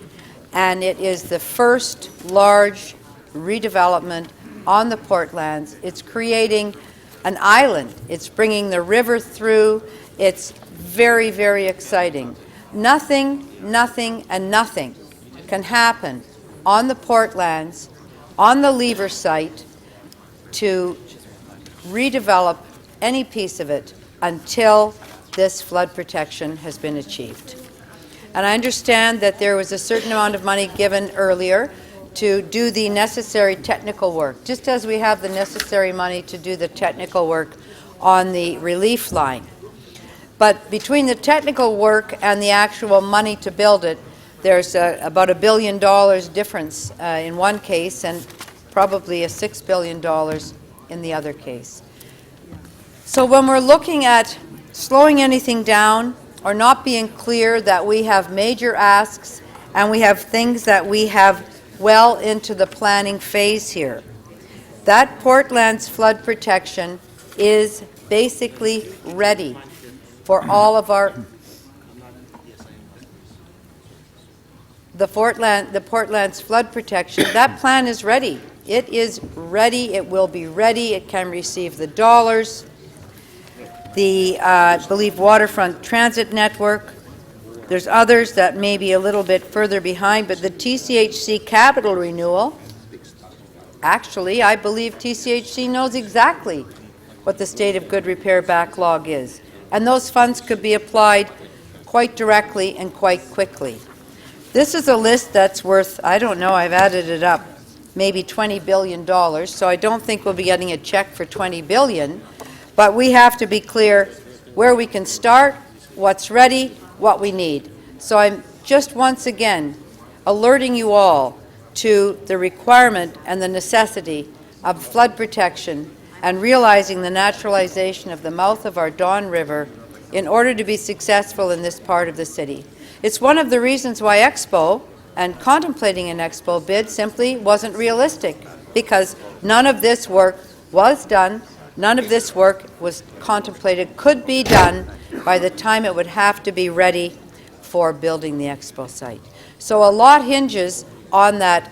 and it is the first large redevelopment on the Portlands. It's creating an island. It's bringing the river through. It's very, very exciting. Nothing, and nothing can happen on the Portlands, on the Lever site, to redevelop any piece of it until this flood protection has been achieved. And I understand that there was a certain amount of money given earlier to do the necessary technical work, just as we have the necessary money to do the technical work on the relief line. But between the technical work and the actual money to build it, there's about $1 billion difference in one case and probably a $6 billion in the other case. So when we're looking at slowing anything down or not being clear that we have major asks and we have things that we have well into the planning phase here, that Portland's flood protection is basically ready for all of our the Portland's flood protection. That plan is ready. It is ready. It will be ready. It can receive the dollars. The I believe Waterfront Transit Network. There's others that may be a little bit further behind, but the TCHC capital renewal, actually, I believe TCHC knows exactly what the state of good repair backlog is. And those funds could be applied quite directly and quite quickly. This is a list that's worth, I don't know, I've added it up, maybe $20 billion, so I don't think we'll be getting a check for $20 billion, but we have to be clear where we can start, what's ready, what we need. So I'm just once again alerting you all to the requirement and the necessity of flood protection and realizing the naturalization of the mouth of our Don River in order to be successful in this part of the city. It's one of the reasons why Expo and contemplating an Expo bid simply wasn't realistic, because none of this work was done, none of this work was contemplated, could be done by the time it would have to be ready for building the Expo site. So a lot hinges on that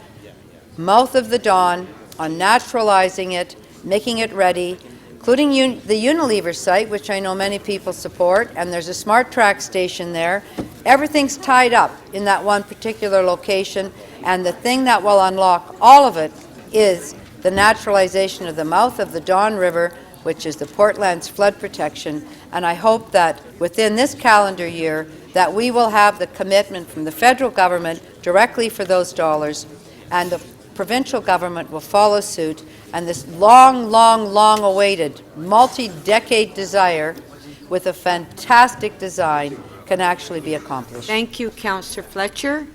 mouth of the Don, on naturalizing it, making it ready, including the Unilever site, which I know many people support, and there's a smart track station there. Everything's tied up in that one particular location, and the thing that will unlock all of it is the naturalization of the mouth of the Don River, which is the Portland's flood protection. And I hope that within this calendar year that we will have the commitment from the federal government directly for those dollars, and the provincial government will follow suit, and this long, long, long awaited, multi-decade desire with a fantastic design can actually be accomplished. Thank you, Councillor Fletcher.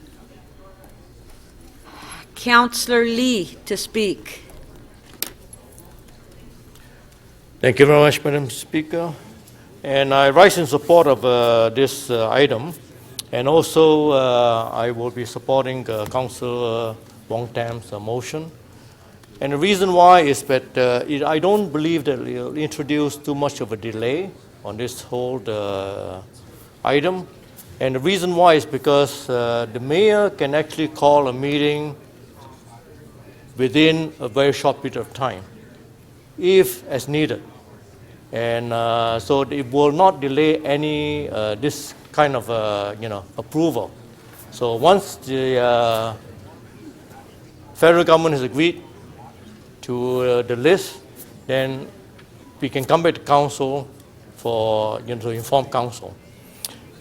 Councillor Lee to speak. Thank you very much, Madam Speaker. And I rise in support of this item. And also, I will be supporting Councillor Wong Tam's motion. And the reason why is that I don't believe that it will introduce too much of a delay on this whole item. And the reason why is because the mayor can actually call a meeting within a very short period of time, if as needed. And so it will not delay any this kind of approval. So once the federal government has agreed to the list, then we can come back to council for to inform council.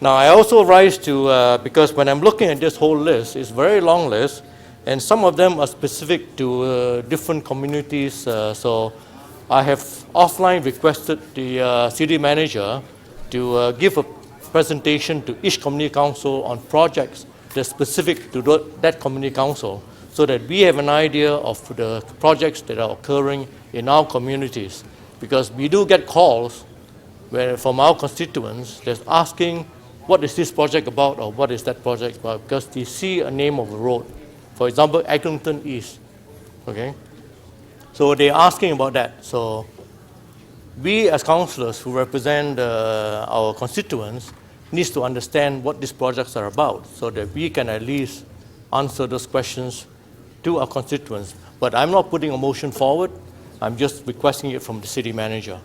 Now I also rise to because when I'm looking at this whole list, it's a very long list, and some of them are specific to different communities. So I have offline requested the city manager to give a presentation to each community council on projects that's specific to that community council, so that we have an idea of the projects that are occurring in our communities. Because we do get calls from our constituents that's asking, what is this project about, or what is that project about, because they see a name of a road. For example, Eglinton East, okay? So they're asking about that. So we as councillors who represent our constituents needs to understand what these projects are about, so that we can at least answer those questions to our constituents. But I'm not putting a motion forward, I'm just requesting it from the city manager.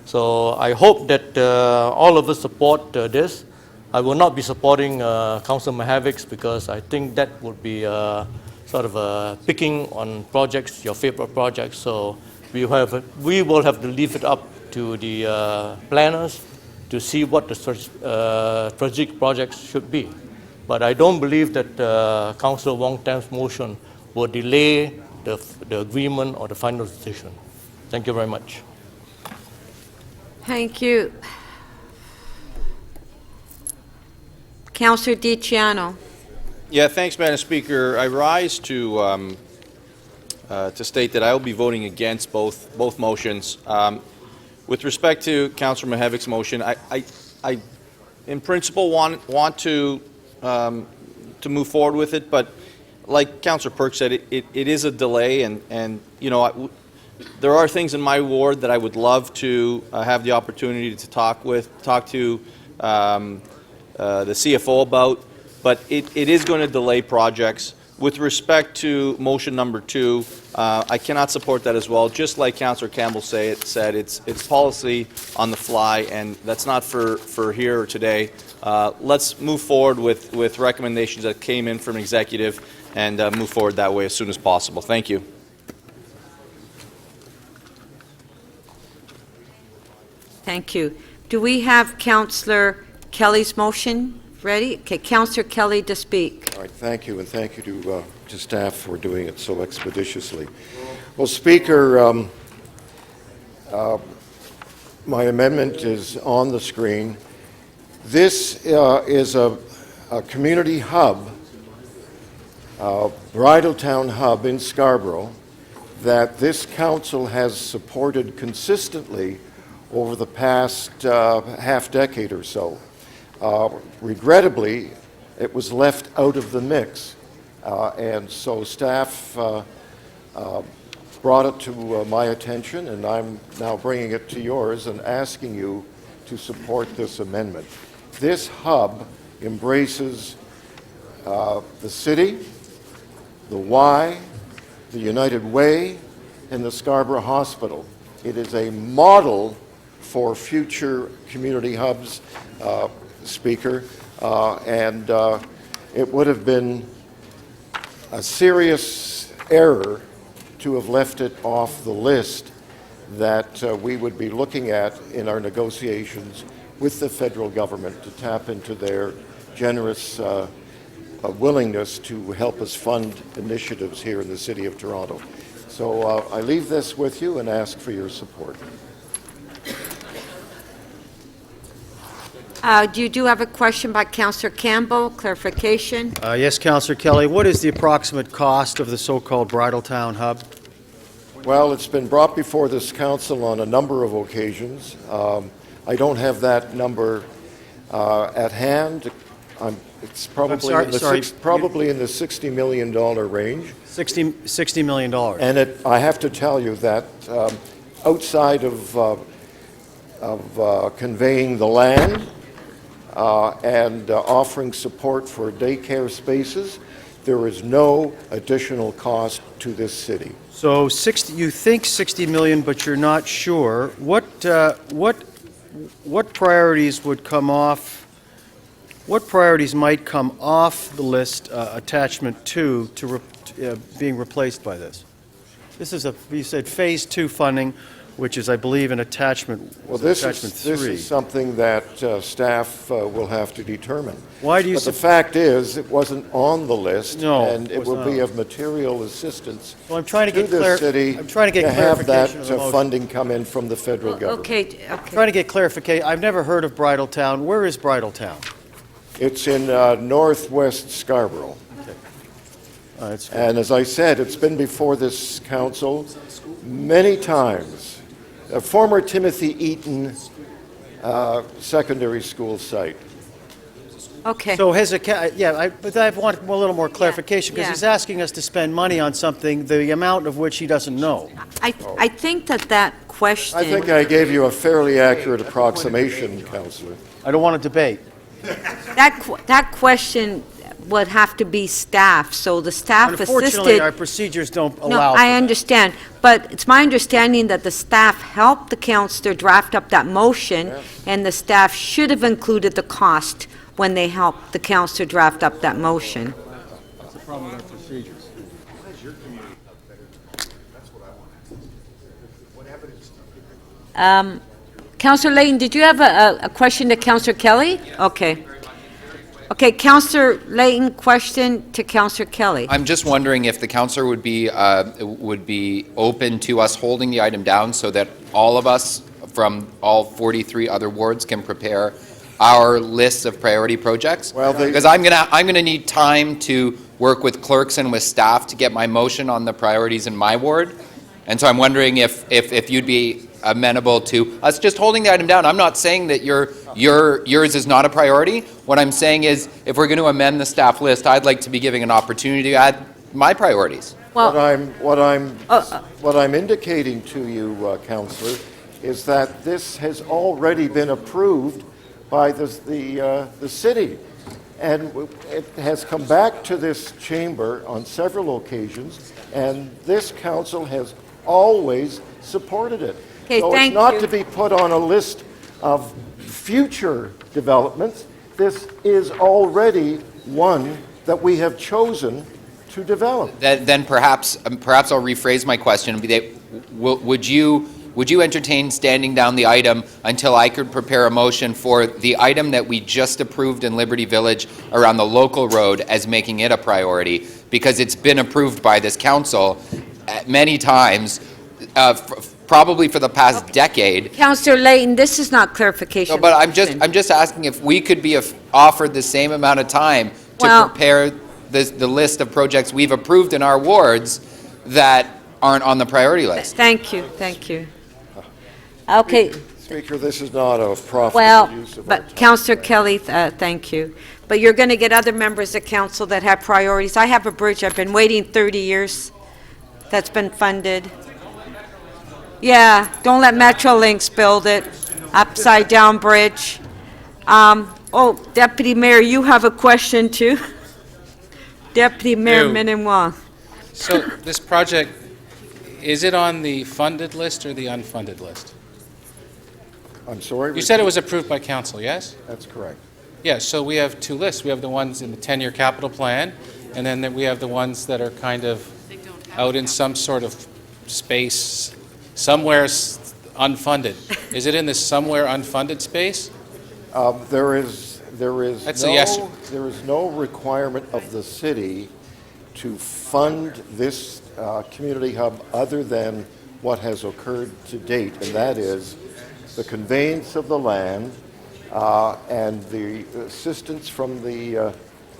So I hope that all of us support this. I will not be supporting Councillor Mahaviks, because I think that would be sort of picking on projects, your favorite projects. So we will have to leave it up to the planners to see what the strategic projects should be. But I don't believe that Councillor Wong Tam's motion will delay the agreement or the final decision. Thank you very much. Thank you. Councillor DiCiano. Yeah, thanks, Madam Speaker. I rise to state that I will be voting against both motions. With respect to Councillor Mahavik's motion, I in principle want to move forward with it, but like Councillor Perk said, it is a delay, and you know, there are things in my ward that I would love to have the opportunity to talk to the CFO about, but it is going to delay projects. With respect to motion number 2, I cannot support that as well. Just like Councillor Campbell said, it's policy on the fly, and that's not for here or today. Let's move forward with recommendations that came in from executive, and move forward that way as soon as possible. Thank you. Thank you. Do we have Councillor Kelly's motion ready? Okay, Councillor Kelly to speak. All right, thank you, and thank you to staff for doing it so expeditiously. Well, Speaker, my amendment is on the screen. This is a community hub, Bridletown hub in Scarborough, that this council has supported consistently over the past half-decade or so. Regrettably, it was left out of the mix, and so staff brought it to my attention, and I'm now bringing it to yours and asking you to support this amendment. This hub embraces the city, the Y, the United Way, and the Scarborough Hospital. It is a model for future community hubs, Speaker, and it would have been a serious error to have left it off the list that we would be looking at in our negotiations with the federal government to tap into their generous willingness to help us fund initiatives here in the City of Toronto. So I leave this with you and ask for your support. You do have a question by Councillor Campbell, clarification? Yes, Councillor Kelly, what is the approximate cost of the so-called Bridletown Hub? Well, it's been brought before this council on a number of occasions. I don't have that number at hand. It's probably, probably in the $60 million range. $60 million. And I have to tell you that outside of conveying the land and offering support for daycare spaces, there is no additional cost to this city. So you think 60 million, but you're not sure. What priorities would come off? What priorities might come off the list, attachment 2, to being replaced by this? This is you said phase 2 funding, which is, I believe, an attachment. Well, this 3. is something that staff will have to determine. Why do you? But the fact is, it wasn't on the list, No, and it will not. be of material assistance Well, I'm trying to get this city I'm trying to get have that clarification of the motion. funding come in from the federal government. Okay. Trying to get clarification. I've never heard of Bridletown. Where is Bridletown? It's in northwest Scarborough. And as I said, it's been before this council many times. A former Timothy Eaton secondary school site. Okay. So but I want a little more clarification because Yeah. he's asking us to spend money on something, the amount of which he doesn't know. I think that question... I think I gave you a fairly accurate approximation, Councillor. I don't want to debate. That question would have to be staff, so the staff Unfortunately, assisted... our procedures don't No, allow I for understand, but it's my understanding that the staff helped the councillor draft up that motion, and the staff should have included the cost when they helped the councillor draft up that motion. That's the problem with our procedures. Councillor Layton, did you have a question to Councillor Kelly? Okay. Okay, Councillor Layton, question to Councillor Kelly. I'm just wondering if the councillor would be open to us holding the item down so that all of us from all 43 other wards can prepare our lists of priority projects. Because I'm gonna need time to work with clerks and with staff to get my motion on the priorities in my ward. And so I'm wondering if you'd be amenable to us just holding the item down. I'm not saying that yours is not a priority. What I'm saying is, if we're going to amend the staff list, I'd like to be giving an opportunity to add my priorities. Well, what I'm indicating to you, Councillor, is that this has already been approved by the city, and it has come back to this chamber on several occasions, and this council has always supported it. Okay, so thank it's not you. to be put on a list of future developments. This is already one that we have chosen to develop. Then perhaps I'll rephrase my question and be that, would you entertain standing down the item until I could prepare a motion for the item that we just approved in Liberty Village around the local road as making it a priority? Because it's been approved by this council many times, probably for the past decade. Councillor Layton, this is not clarification. No, but I'm just asking if we could be offered the same amount of time to prepare the list of projects we've approved in our wards that aren't on the priority list. Thank you, thank you. Okay. Speaker, this is not a profitable use of our time. But Councillor Kelly, thank you. But you're going to get other members of council that have priorities. I have a bridge, I've been waiting 30 years, that's been funded. Yeah, don't let Metrolinx build it, upside down bridge. Deputy Mayor, you have a question too? Deputy Mayor Minnan-Wong. So this project, is it on the funded list or the unfunded list? I'm sorry? You said it was approved by council, yes? That's correct. Yeah, so we have two lists. We have the ones in the 10-year capital plan, and then we have the ones that are kind of out in some sort of space, somewhere unfunded. Is it in this somewhere unfunded space? There is That's a yes. There is no requirement of the city to fund this community hub other than what has occurred to date, and that is the conveyance of the land and the assistance from the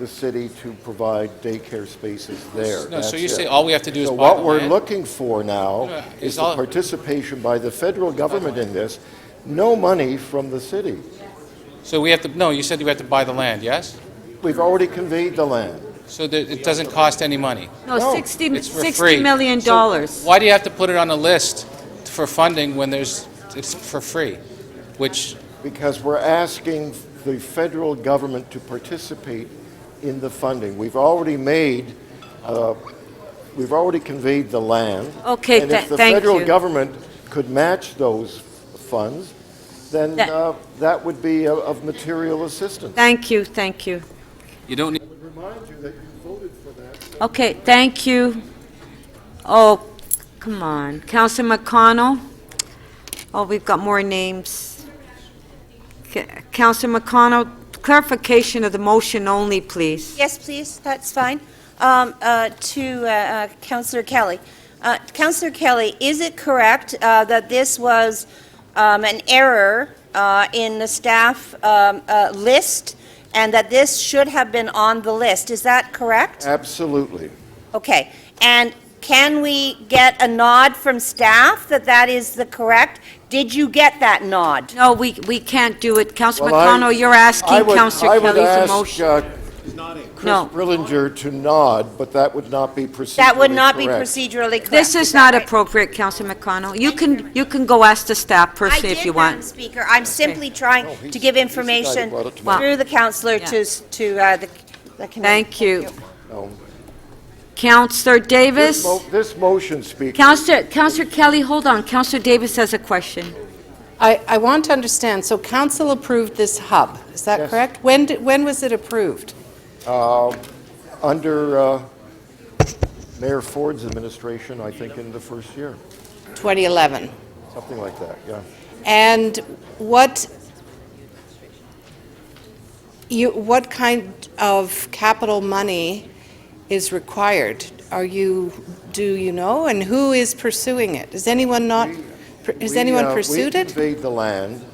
city to provide daycare spaces there. No, so That's you it. say all we have to do is So buy the what we're land? looking for now No, is is the all- participation by the federal government in this. No money from the city. So we have to, no, you said we have to buy the land, yes? We've already conveyed the land. So that it doesn't cost any money? No, It's for $60 free. million. So why do you have to put it on a list for funding when it's for free? Which, Because we're asking the federal government to participate in the funding. We've already conveyed the land. Okay, And if the thank federal you. government could match those funds, then that would be of material assistance. Thank you, thank you. you don't need... Remind you that you voted for that. Okay, thank you. Oh, come on. Councilor McConnell? Oh, we've got more names. Councilor McConnell, clarification of the motion only, please. Yes, please, that's fine. To Councillor Kelly. Councillor Kelly, is it correct that this was an error in the staff list, and that this should have been on the list? Is that correct? Absolutely. Okay. And can we get a nod from staff that that is the correct? Did you get that nod? No, we can't do it. Councilor Well, McConnell, you're asking Councilor Kelly's motion. I would ask Chris No. Brillinger to nod, but that would not be procedurally That would not be correct. procedurally correct. This is not appropriate, Councilor McConnell. You can go ask the staff person if you Madam want. Speaker. I'm simply trying to give information brought it to me. through the councillor Yeah. to the committee. Thank you. No. Councilor Davis? This motion, Speaker. Councilor Kelly, hold on. Councilor Davis has a question. I want to understand, so council approved this hub, is that Yes. correct? When was it approved? Under Mayor Ford's administration, I think in the first year, 2011. something like that, yeah. And what kind of capital money is required? Do you know, and who is pursuing it? Has anyone pursued We it? conveyed the land.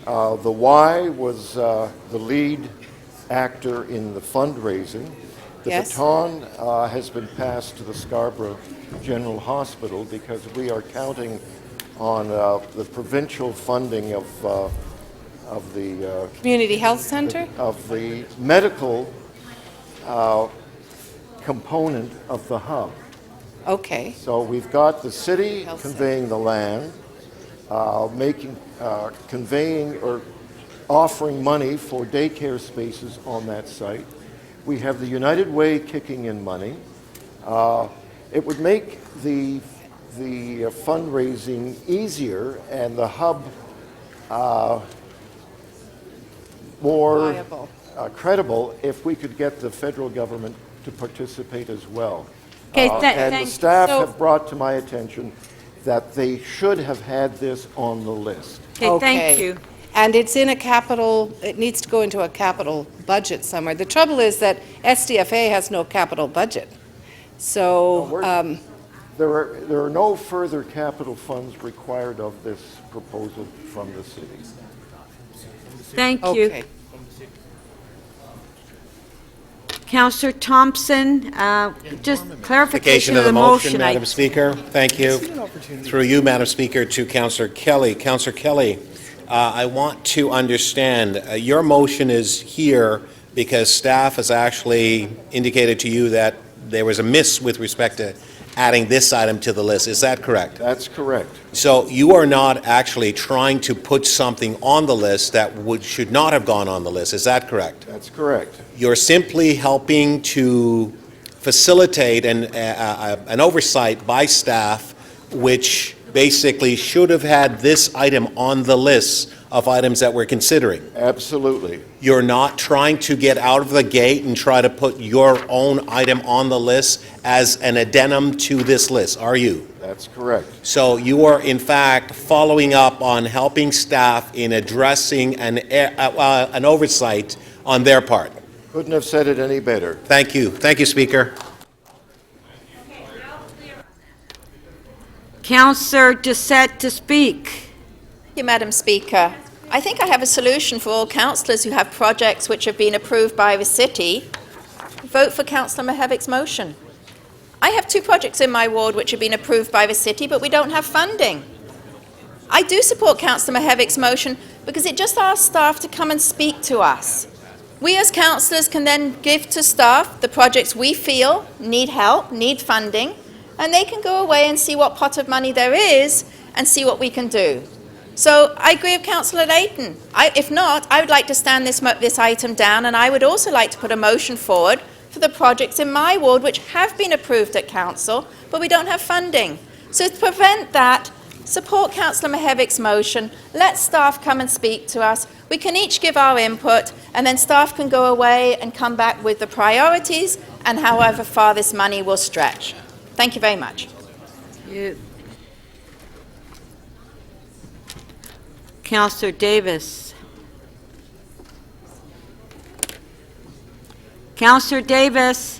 The Y was the lead actor in the fundraising. The Yes. baton has been passed to the Scarborough General Hospital because we are counting on the provincial funding of the Community Health Center? of the medical component of the hub. Okay. So we've got the city conveying the land, conveying or offering money for daycare spaces on that site. We have the United Way kicking in money. It would make the fundraising easier and the hub more Viable. credible if we could get the federal government to participate as well. Okay, And the thank- staff so- have brought to my attention that they should have had this on the list. Okay, thank you. And it's in a capital, it needs to go into a capital budget somewhere. The trouble is that SDFA has no capital budget. So, There are no further capital funds required of this proposal from the city. Thank you. okay. Councillor Thompson, just clarification of the motion. Madam Speaker. Thank you. Through you, Madam Speaker, to Councillor Kelly. Councillor Kelly, I want to understand, your motion is here because staff has actually indicated to you that there was a miss with respect to adding this item to the list. Is that correct? That's correct. So you are not actually trying to put something on the list that should not have gone on the list. Is that correct? That's correct. You're simply helping to facilitate an oversight by staff, which basically should have had this item on the list of items that we're considering. Absolutely. You're not trying to get out of the gate and try to put your own item on the list as an addendum to this list, are you? That's correct. So you are, in fact, following up on helping staff in addressing an oversight on their part. Couldn't have said it any better. Thank you. Thank you, Speaker. Councillor Doucette to speak. Thank you, Madam Speaker. I think I have a solution for all councillors who have projects which have been approved by the city. Vote for Councillor Mahevich's motion. I have 2 projects in my ward which have been approved by the city, but we don't have funding. I do support Councillor Mahevich's motion because it just asks staff to come and speak to us. We as councillors can then give to staff the projects we feel need help, need funding, and they can go away and see what pot of money there is and see what we can do. So I agree with Councillor Layton. If not, I would like to stand this item down, and I would also like to put a motion forward for the projects in my ward which have been approved at council, but we don't have funding. So to prevent that, support Councillor Mahevich's motion, let staff come and speak to us. We can each give our input, and then staff can go away and come back with the priorities and however far this money will stretch. Thank you very much. Councillor Davis. Councillor Davis.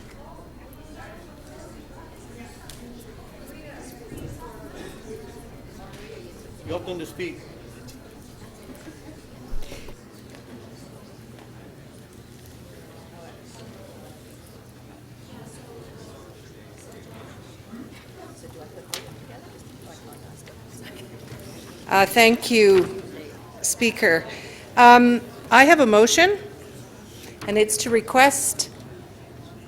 You're open to speak. Thank you, Speaker. I have a motion, and it's to request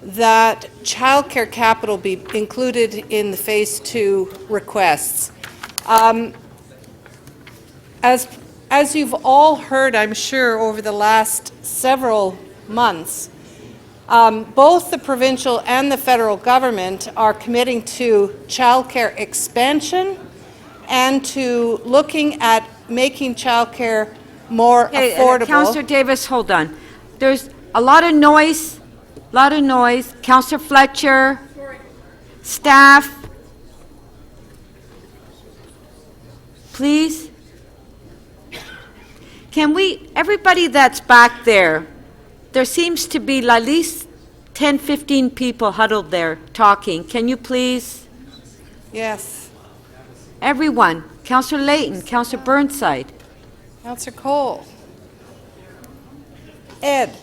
that childcare capital be included in the Phase 2 requests. As you've all heard, I'm sure, over the last several months, both the provincial and the federal government are committing to childcare expansion and to looking at making childcare more affordable. Councillor Davis, hold on. There's a lot of noise, Councillor Fletcher, staff, please. Can we, everybody that's back there, there seems to be at least 10, 15 people huddled there talking. Can you please? Yes. Everyone. Councillor Layton, Councillor Burnside. Councillor Cole. Ed.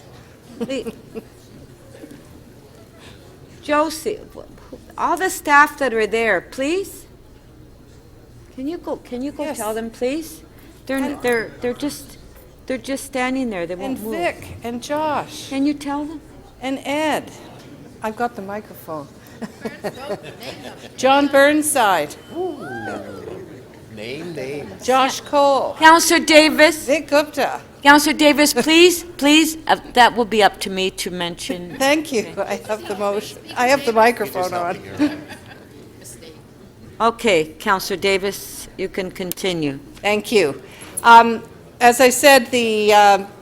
Josie, all the staff that are there, please. Can you go Yes. tell them, please? They're just standing there. They won't And move. Vic and Josh. Can you tell them? And Ed. I've got the microphone. John Burnside. Name names. Josh Cole. Councillor Davis. Vic Gupta. Councillor Davis, please, that will be up to me to mention. Thank you. I have the motion. I have the microphone on. Okay, Councillor Davis, you can continue. Thank you. As I said,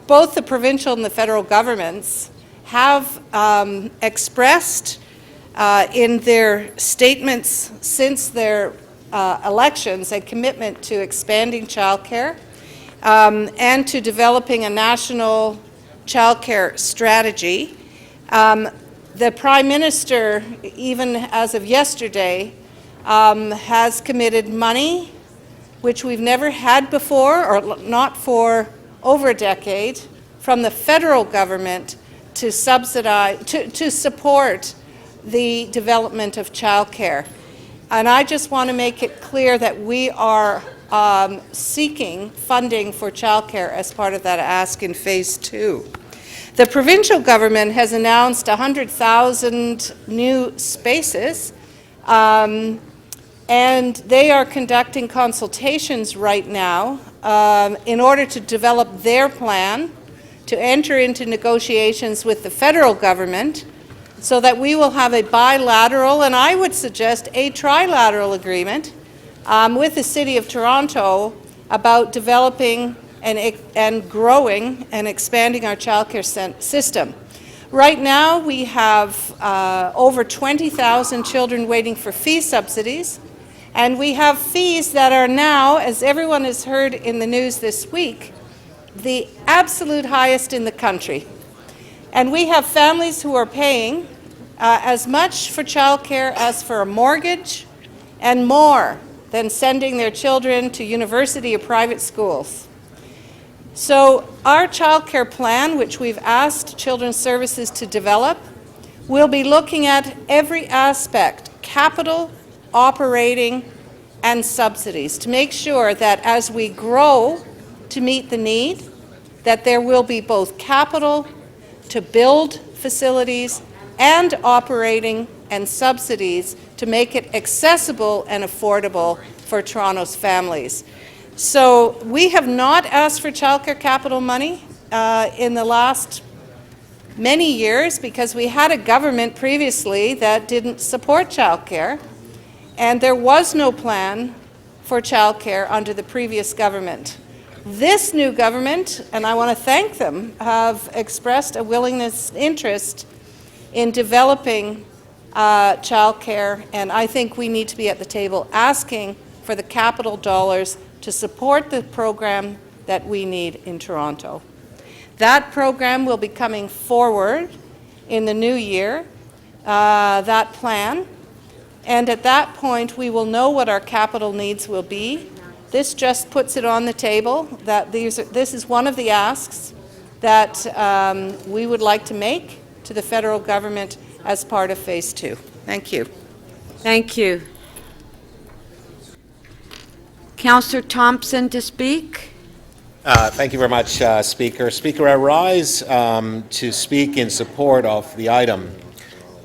both the provincial and the federal governments have expressed in their statements since their elections a commitment to expanding childcare and to developing a national childcare strategy. The Prime Minister, even as of yesterday, has committed money which we've never had before, or not for over a decade, from the federal government to subsidize, to support the development of childcare. And I just want to make it clear that we are seeking funding for childcare as part of that ask in Phase 2. The provincial government has announced 100,000 new spaces, and they are conducting consultations right now in order to develop their plan to enter into negotiations with the federal government so that we will have a bilateral, and I would suggest a trilateral agreement with the City of Toronto about developing and growing and expanding our childcare system. Right now we have over 20,000 children waiting for fee subsidies, and we have fees that are now, as everyone has heard in the news this week, the absolute highest in the country. And we have families who are paying as much for childcare as for a mortgage and more than sending their children to university or private schools. So our childcare plan, which we've asked Children's Services to develop, will be looking at every aspect, capital, operating, and subsidies, to make sure that as we grow to meet the need, that there will be both capital to build facilities and operating and subsidies to make it accessible and affordable for Toronto's families. So we have not asked for childcare capital money in the last many years because we had a government previously that didn't support childcare, and there was no plan for childcare under the previous government. This new government, and I want to thank them, have expressed a willingness, interest in developing childcare, and I think we need to be at the table asking for the capital dollars to support the program that we need in Toronto. That program will be coming forward in the new year, that plan, and at that point we will know what our capital needs will be. This just puts it on the table that this is one of the asks that we would like to make to the federal government as part of Phase 2. Thank you. Thank you. Councillor Thompson to speak. Thank you very much, Speaker. Speaker, I rise to speak in support of the item,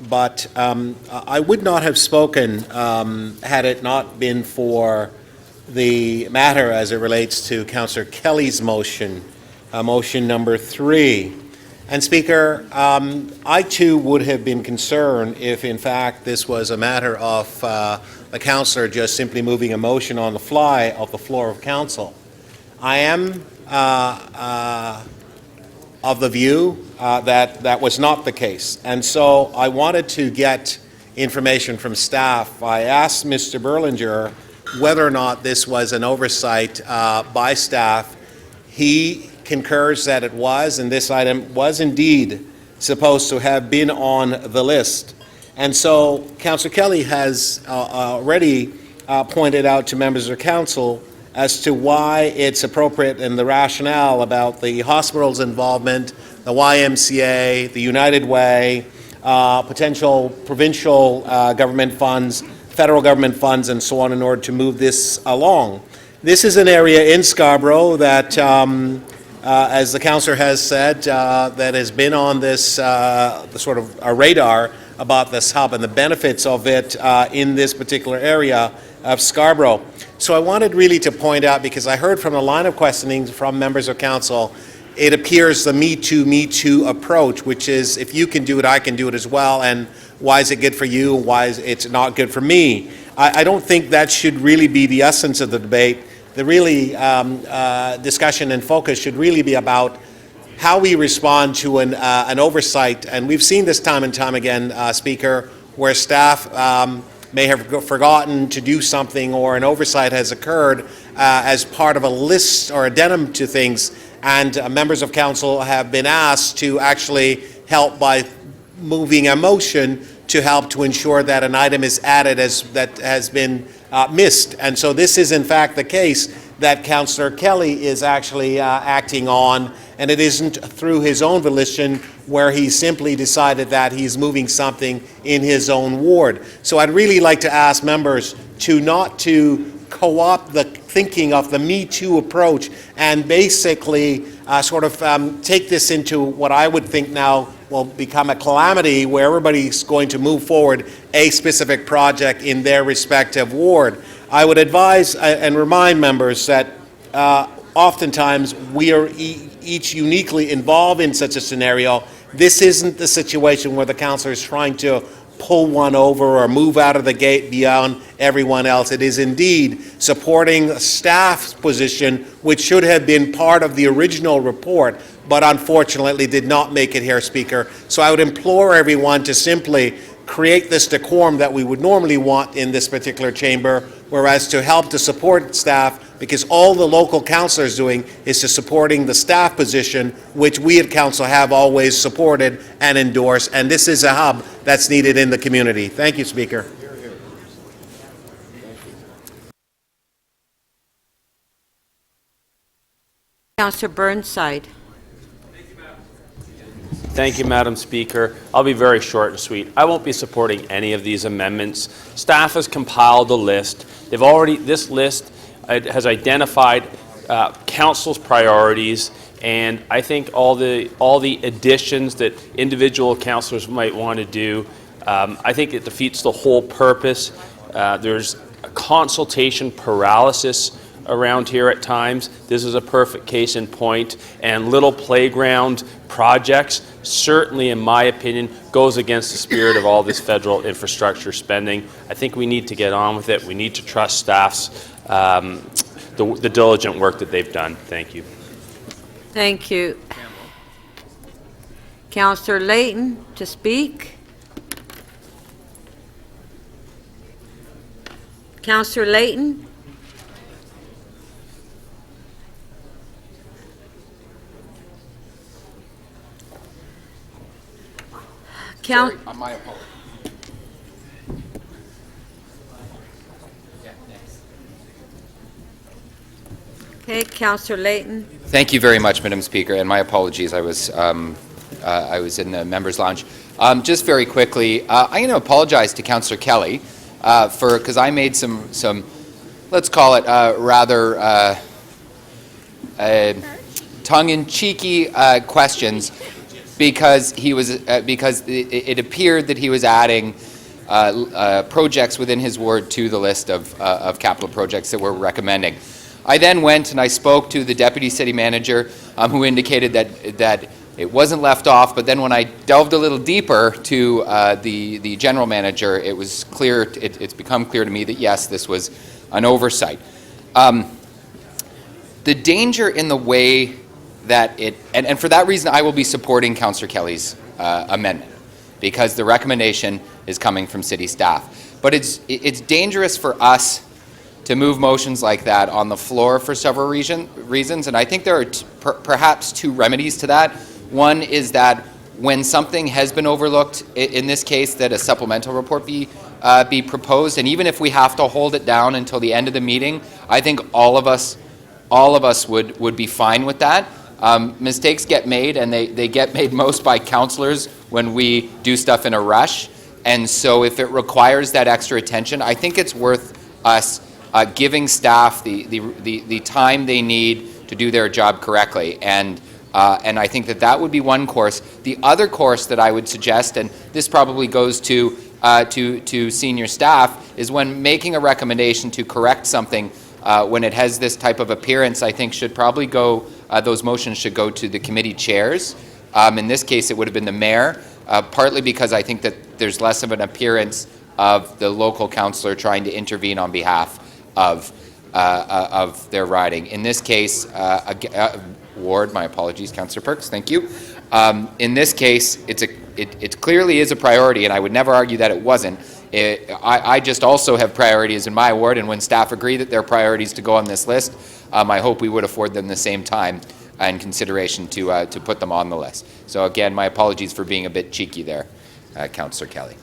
but I would not have spoken had it not been for the matter as it relates to Councillor Kelly's motion, motion number 3. And Speaker, I too would have been concerned if in fact this was a matter of the councillor just simply moving a motion on the fly off the floor of council. I am of the view that that was not the case. And so I wanted to get information from staff. I asked Mr. Berlinger whether or not this was an oversight by staff. He concurs that it was, and this item was indeed supposed to have been on the list. And so Councillor Kelly has already pointed out to members of council as to why it's appropriate and the rationale about the hospital's involvement, the YMCA, the United Way, potential provincial government funds, federal government funds, and so on in order to move this along. This is an area in Scarborough that, as the councillor has said, that has been on this the sort of a radar about this hub and the benefits of it in this particular area of Scarborough. So I wanted really to point out, because I heard from a line of questioning from members of council, it appears the Me Too approach, which is if you can do it, I can do it as well, and why is it good for you, why is it not good for me? I don't think that should really be the essence of the debate. The really discussion and focus should really be about how we respond to an oversight, and we've seen this time and time again, Speaker, where staff may have forgotten to do something or an oversight has occurred as part of a list or addendum to things, and members of council have been asked to actually help by moving a motion to help to ensure that an item is added that has been missed. And so this is in fact the case that Councillor Kelly is actually acting on, and it isn't through his own volition where he simply decided that he's moving something in his own ward. So I'd really like to ask members to not to co-opt the thinking of the Me Too approach and basically sort of take this into what I would think now will become a calamity where everybody's going to move forward a specific project in their respective ward. I would advise and remind members that oftentimes we are each uniquely involved in such a scenario. This isn't the situation where the councillor is trying to pull one over or move out of the gate beyond everyone else. It is indeed supporting staff's position, which should have been part of the original report, but unfortunately did not make it here, Speaker. So I would implore everyone to simply create this decorum that we would normally want in this particular chamber, whereas to help to support staff, because all the local councillor is doing is to supporting the staff position, which we at council have always supported and endorsed, and this is a hub that's needed in the community. Thank you, Speaker. Councillor Burnside. Thank you, Madam Speaker. I'll be very short and sweet. I won't be supporting any of these amendments. Staff has compiled a list. This list has identified Council's priorities, and I think all the additions that individual councillors might want to do, I think it defeats the whole purpose. There's a consultation paralysis around here at times. This is a perfect case in point, and little playground projects certainly, in my opinion, goes against the spirit of all this federal infrastructure spending. I think we need to get on with it. We need to trust staff's the diligent work that they've done. Thank you. Thank you. Councillor Layton to speak. Councillor Layton. Sorry, my apologies. Okay, Councillor Layton. Thank you very much, Madam Speaker, and my apologies. I was in the members' lounge. Just very quickly, I'm going to apologize to Councillor Kelly because I made some let's call it rather tongue-in-cheeky questions because it appeared that he was adding projects within his ward to the list of capital projects that we're recommending. I then went and I spoke to the Deputy City Manager who indicated that it wasn't left off, but then when I delved a little deeper to the General Manager, it was clear, it's become clear to me that yes, this was an oversight. The danger in the way that and for that reason I will be supporting Councillor Kelly's amendment, because the recommendation is coming from city staff. But it's dangerous for us to move motions like that on the floor for several reasons, and I think there are perhaps two remedies to that. One is that when something has been overlooked, in this case, that a supplemental report be proposed, and even if we have to hold it down until the end of the meeting, I think all of us would be fine with that. Mistakes get made, and they get made most by councillors when we do stuff in a rush, and so if it requires that extra attention, I think it's worth us giving staff the time they need to do their job correctly, and I think that would be one course. The other course that I would suggest, and this probably goes to senior staff, is when making a recommendation to correct something when it has this type of appearance, I think should probably go, those motions should go to the committee chairs. In this case, it would have been the mayor, partly because I think that there's less of an appearance of the local councillor trying to intervene on behalf of their riding. In this case, ward, my apologies, Councillor Perks, thank you. In this case, it clearly is a priority, and I would never argue that it wasn't. I just also have priorities in my ward, and when staff agree that their priorities to go on this list, I hope we would afford them the same time and consideration to put them on the list. So again, my apologies for being a bit cheeky there, Councillor Kelly.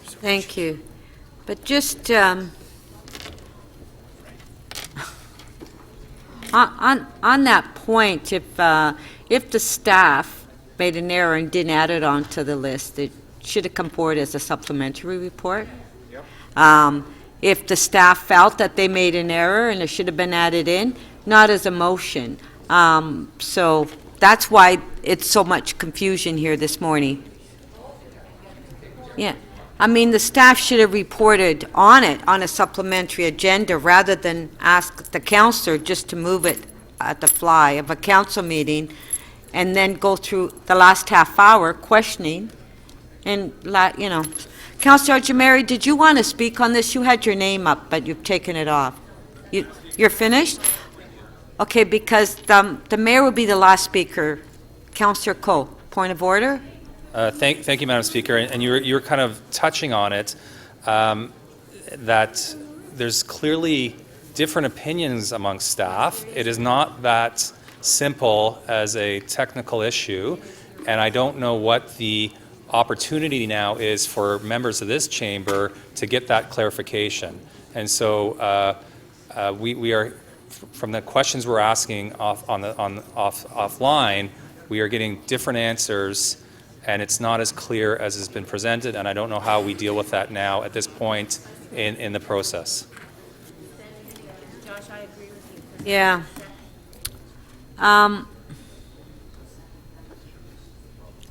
Thank you. But just on that point, if the staff made an error and didn't add it onto the list, it should have come forward as a supplementary report. Yep. If the staff felt that they made an error and it should have been added in, not as a motion. So that's why it's so much confusion here this morning. Yeah. I mean, the staff should have reported on it on a supplementary agenda rather than ask the councillor just to move it at the fly of a council meeting and then go through the last half hour questioning and, you know. Councillor Jamari, did you want to speak on this? You had your name up, but you've taken it off. You're finished? Okay, because the mayor will be the last speaker. Councillor Coe, point of order? Thank you, Madam Speaker. And you were kind of touching on it, that there's clearly different opinions amongst staff. It is not that simple as a technical issue, and I don't know what the opportunity now is for members of this chamber to get that clarification. And so we are from the questions we're asking offline, we are getting different answers, and it's not as clear as has been presented, and I don't know how we deal with that now at this point in the process. Josh, I agree with you. Yeah.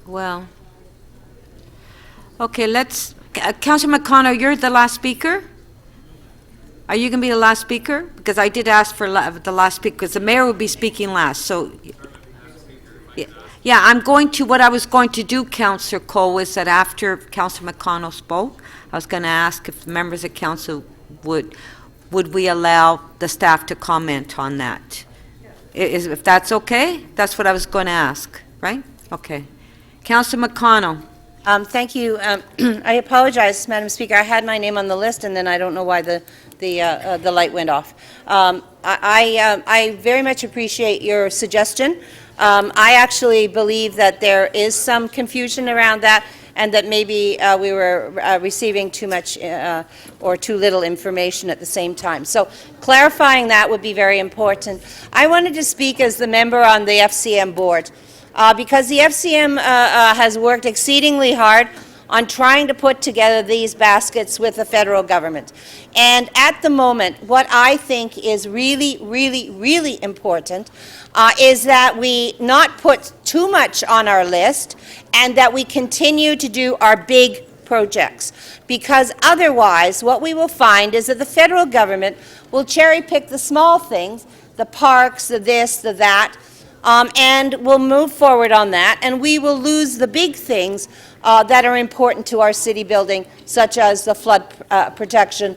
Well, okay, let's, Councillor McConnell, you're the last speaker? Are you going to be the last speaker? Because I did ask for the last speaker, because the mayor will be speaking last, so. Yeah, I'm going to, what I was going to do, Councillor Cole, was that after Councillor McConnell spoke, I was going to ask if members of council would we allow the staff to comment on that? If that's okay? That's what I was going to ask, right? Okay. Councillor McConnell. Thank you. I apologize, Madam Speaker. I had my name on the list, and then I don't know why the light went off. I very much appreciate your suggestion. I actually believe that there is some confusion around that, and that maybe we were receiving too much or too little information at the same time. So clarifying that would be very important. I wanted to speak as the member on the FCM board, because the FCM has worked exceedingly hard on trying to put together these baskets with the federal government. And at the moment, what I think is really, really, really important is that we not put too much on our list, and that we continue to do our big projects. Because otherwise, what we will find is that the federal government will cherry pick the small things, the parks, the this, the that, and we'll move forward on that, and we will lose the big things that are important to our city building, such as the flood protection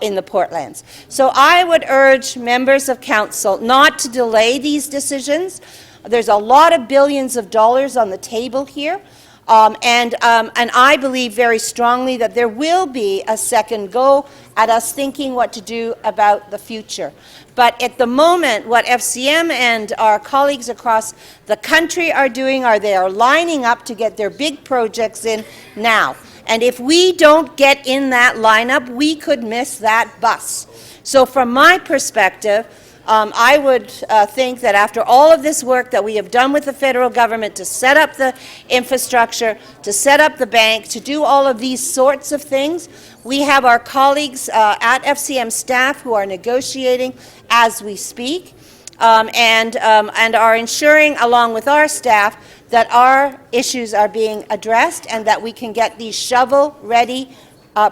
in the Portlands. So I would urge members of council not to delay these decisions. There's a lot of billions of dollars on the table here, and I believe very strongly that there will be a second go at us thinking what to do about the future. But at the moment, what FCM and our colleagues across the country are doing are they are lining up to get their big projects in now. And if we don't get in that lineup, we could miss that bus. So from my perspective, I would think that after all of this work that we have done with the federal government to set up the infrastructure, to set up the bank, to do all of these sorts of things, we have our colleagues at FCM staff who are negotiating as we speak, and are ensuring, along with our staff, that our issues are being addressed and that we can get these shovel-ready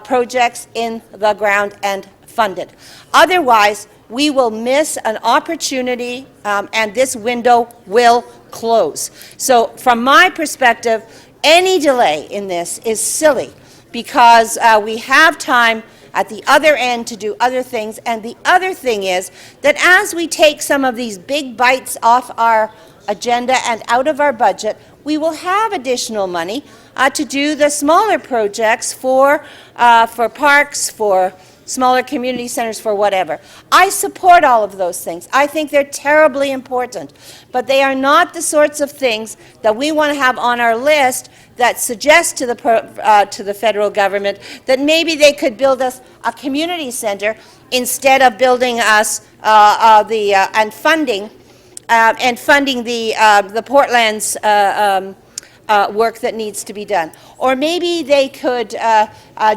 projects in the ground and funded. Otherwise, we will miss an opportunity, and this window will close. So from my perspective, any delay in this is silly, because we have time at the other end to do other things. And the other thing is that as we take some of these big bites off our agenda and out of our budget, we will have additional money to do the smaller projects for parks, for smaller community centers, for whatever. I support all of those things. I think they're terribly important, but they are not the sorts of things that we want to have on our list that suggest to the federal government that maybe they could build us a community center instead of building us and funding the Portlands work that needs to be done. Or maybe they could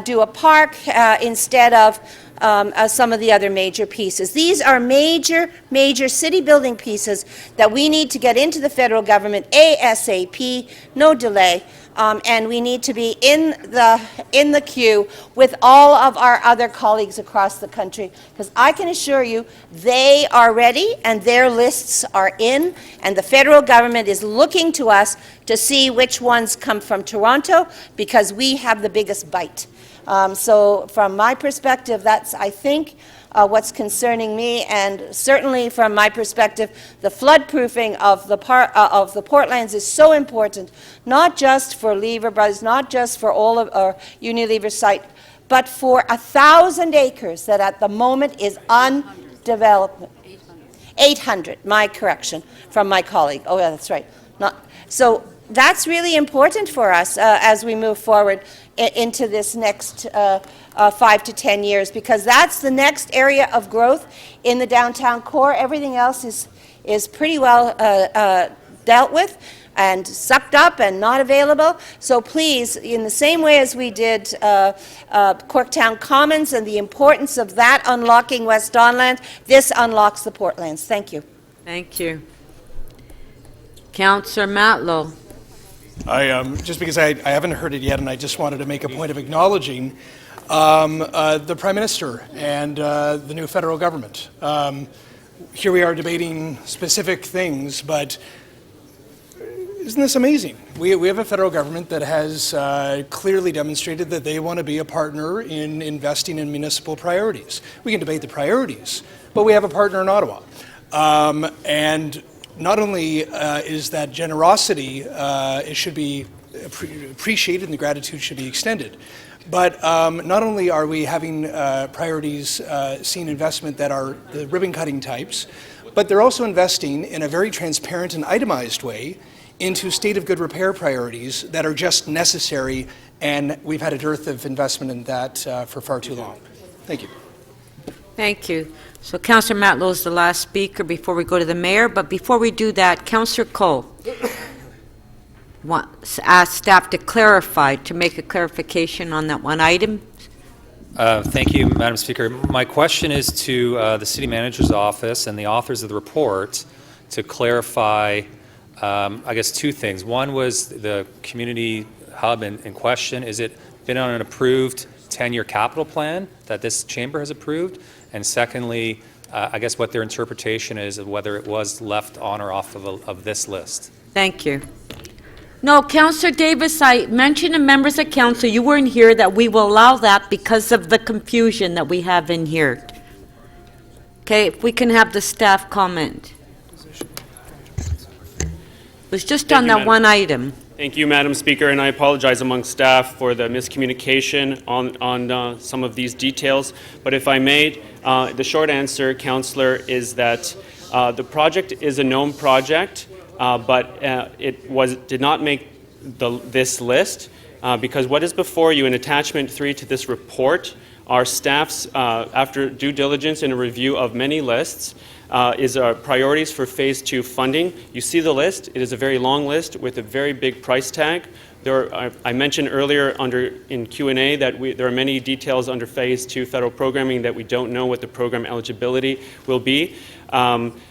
do a park instead of some of the other major pieces. These are major city building pieces that we need to get into the federal government ASAP, no delay. And we need to be in the queue with all of our other colleagues across the country, because I can assure you they are ready and their lists are in, and the federal government is looking to us to see which ones come from Toronto, because we have the biggest bite. So from my perspective, that's, I think, what's concerning me, and certainly from my perspective, the flood-proofing of the Portlands is so important, not just for Lever Brothers, not just for all of our Unilever site, but for 1,000 acres that at the moment is undeveloped. 800, my correction from my colleague. Oh, yeah, that's right. So that's really important for us as we move forward. into this next 5 to 10 years, because that's the next area of growth in the downtown core. Everything else is pretty well dealt with and sucked up and not available. So please, in the same way as we did Corktown Commons and the importance of that unlocking West Don Lands, this unlocks the Portlands. Thank you. Thank you. Councillor Matlow. Just because I haven't heard it yet, and I just wanted to make a point of acknowledging the Prime Minister and the new federal government. Here we are debating specific things, but isn't this amazing? We have a federal government that has clearly demonstrated that they want to be a partner in investing in municipal priorities. We can debate the priorities, but we have a partner in Ottawa. And not only is that generosity, it should be appreciated and the gratitude should be extended, but not only are we having priorities seeing investment that are the ribbon-cutting types, but they're also investing in a very transparent and itemized way into state of good repair priorities that are just necessary, and we've had a dearth of investment in that for far too long. Thank you. Thank you. So Councillor Matlow is the last speaker before we go to the mayor, but before we do that, Councillor Cole asked staff to clarify, to make a clarification on that one item. Thank you, Madam Speaker. My question is to the City Manager's office and the authors of the report to clarify I guess two things. One was the community hub in question. Is it been on an approved 10-year capital plan that this chamber has approved? And secondly, I guess what their interpretation is of whether it was left on or off of this list. Thank you. No, Councillor Davis, I mentioned to members of council, you weren't here, that we will allow that because of the confusion that we have in here. Okay, if we can have the staff comment. It was just on that one item. Thank you, Madam Speaker, and I apologize among staff for the miscommunication on some of these details. But if I may, the short answer, Councillor, is that the project is a known project, but it did not make this list because what is before you in attachment 3 to this report are staff's, after due diligence and a review of many lists, is our priorities for Phase 2 funding. You see the list. It is a very long list with a very big price tag. I mentioned earlier in Q&A that there are many details under Phase 2 federal programming that we don't know what the program eligibility will be.